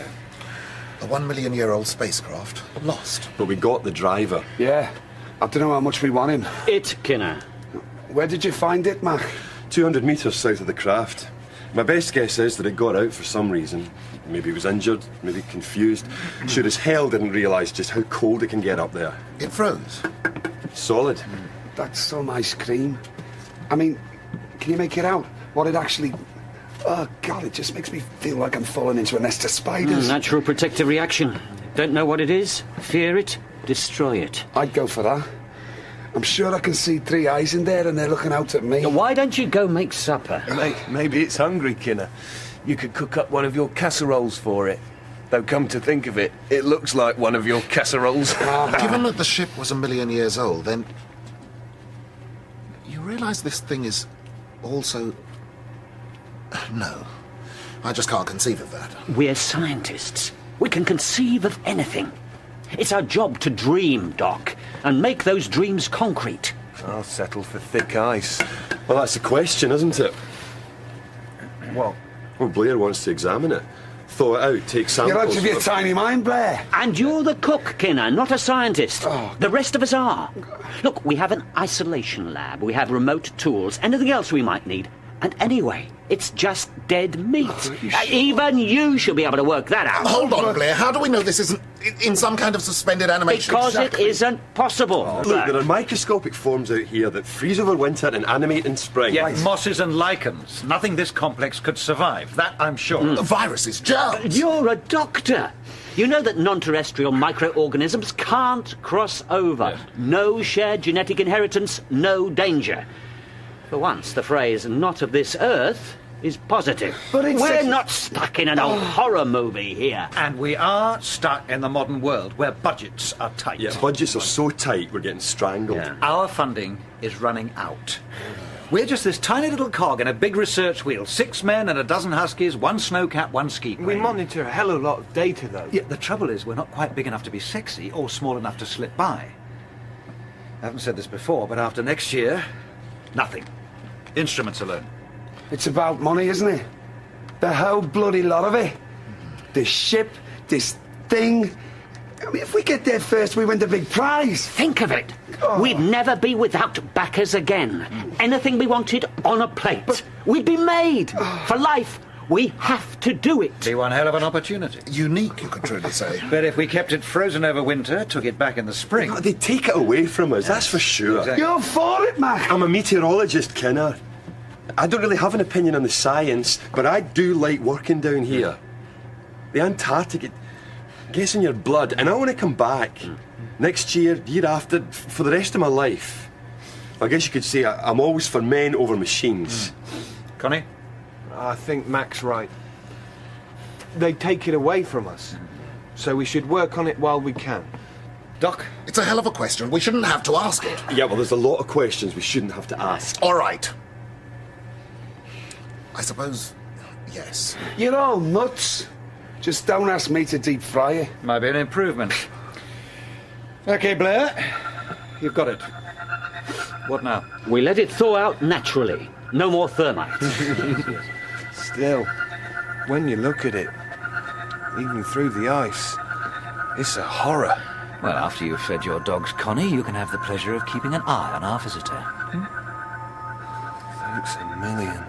A 1 million year old spacecraft lost. But we got the driver. Yeah. I don't know how much we want him. It, Kinner. Where did you find it, Mac? 200 metres south of the craft. My best guess is that it got out for some reason. Maybe it was injured, maybe confused. Sure as hell didn't realise just how cold it can get up there. It froze. Solid. That's some ice cream. I mean, can you make it out? What it actually... Oh, God, it just makes me feel like I'm falling into a nest of spiders. Natural protective reaction. Don't know what it is? Fear it? Destroy it. I'd go for that. I'm sure I can see 3 eyes in there and they're looking out at me. Why don't you go make supper? Maybe it's hungry, Kinner. You could cook up one of your casseroles for it. Though come to think of it, it looks like one of your casseroles. Given that the ship was 1 million years old, then... You realise this thing is also... No. I just can't conceive of that. We're scientists. We can conceive of anything. It's our job to dream, Doc, and make those dreams concrete. I'll settle for thick ice. Well, that's the question, isn't it? What? Well, Blair wants to examine it. Thaw it out, take samples... You're out of your tiny mind, Blair. And you're the cook, Kinner, not a scientist. The rest of us are. Look, we have an isolation lab, we have remote tools, anything else we might need. And anyway, it's just dead meat. Even you should be able to work that out. Hold on, Blair. How do we know this isn't in some kind of suspended animation? Because it isn't possible. Look, there are microscopic forms out here that freeze over winter and animate in spring. Yeah, mosses and lichens. Nothing this complex could survive. That I'm sure. Viruses, germs. You're a doctor. You know that non-terrestrial microorganisms can't cross over. Yes. No shared genetic inheritance, no danger. For once, the phrase, not of this earth, is positive. But we're not stuck in an old horror movie here. And we are stuck in the modern world, where budgets are tight. Yeah, budgets are so tight, we're getting strangled. Yeah. Our funding is running out. We're just this tiny little cog in a big research wheel. 6 men and a dozen huskies, 1 snowcat, 1 ski plane. We monitor a hell of a lot of data, though. Yeah, the trouble is we're not quite big enough to be sexy or small enough to slip by. I haven't said this before, but after next year, nothing. Instruments alone. It's about money, isn't it? The whole bloody lot of it. This ship, this thing. I mean, if we get there first, we win the big prize. Think of it. We'd never be without backers again. Anything we wanted on a plate. We'd be made. For life, we have to do it. Be one hell of an opportunity. Unique, you could truly say. But if we kept it frozen over winter, took it back in the spring... No, they'd take it away from us, that's for sure. Exactly. You're for it, Mac. I'm a meteorologist, Kinner. I don't really have an opinion on the science, but I do like working down here. The Antarctic, it gets in your blood, and I want to come back next year, year after, for the rest of my life. I guess you could say I'm always for men over machines. Connie? I think Mac's right. They take it away from us, so we should work on it while we can. Doc? It's a hell of a question. We shouldn't have to ask it. Yeah, well, there's a lot of questions we shouldn't have to ask. All right. I suppose, yes. You're all nuts. Just don't ask me to deep fry it. Might be an improvement. Okay, Blair. You've got it. What now? We let it thaw out naturally. No more thermite. Still, when you look at it, even through the ice, it's a horror. Well, after you've fed your dogs, Connie, you can have the pleasure of keeping an eye on our visitor. Thanks a million.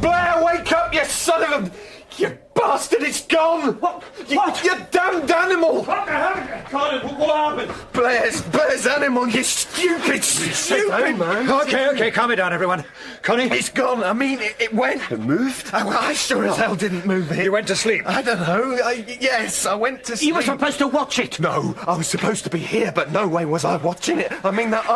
Blair, wake up, you son of a... You bastard, it's gone! What? You damned animal! What the hell? Connie, what happened? Blair's animal, you stupid, stupid man. Okay, calm it down, everyone. Connie? It's gone. I mean, it went. It moved? I sure as hell didn't move it. You went to sleep? I don't know. Yes, I went to sleep. You were supposed to watch it. No, I was supposed to be here, but no way was I watching it. I mean, that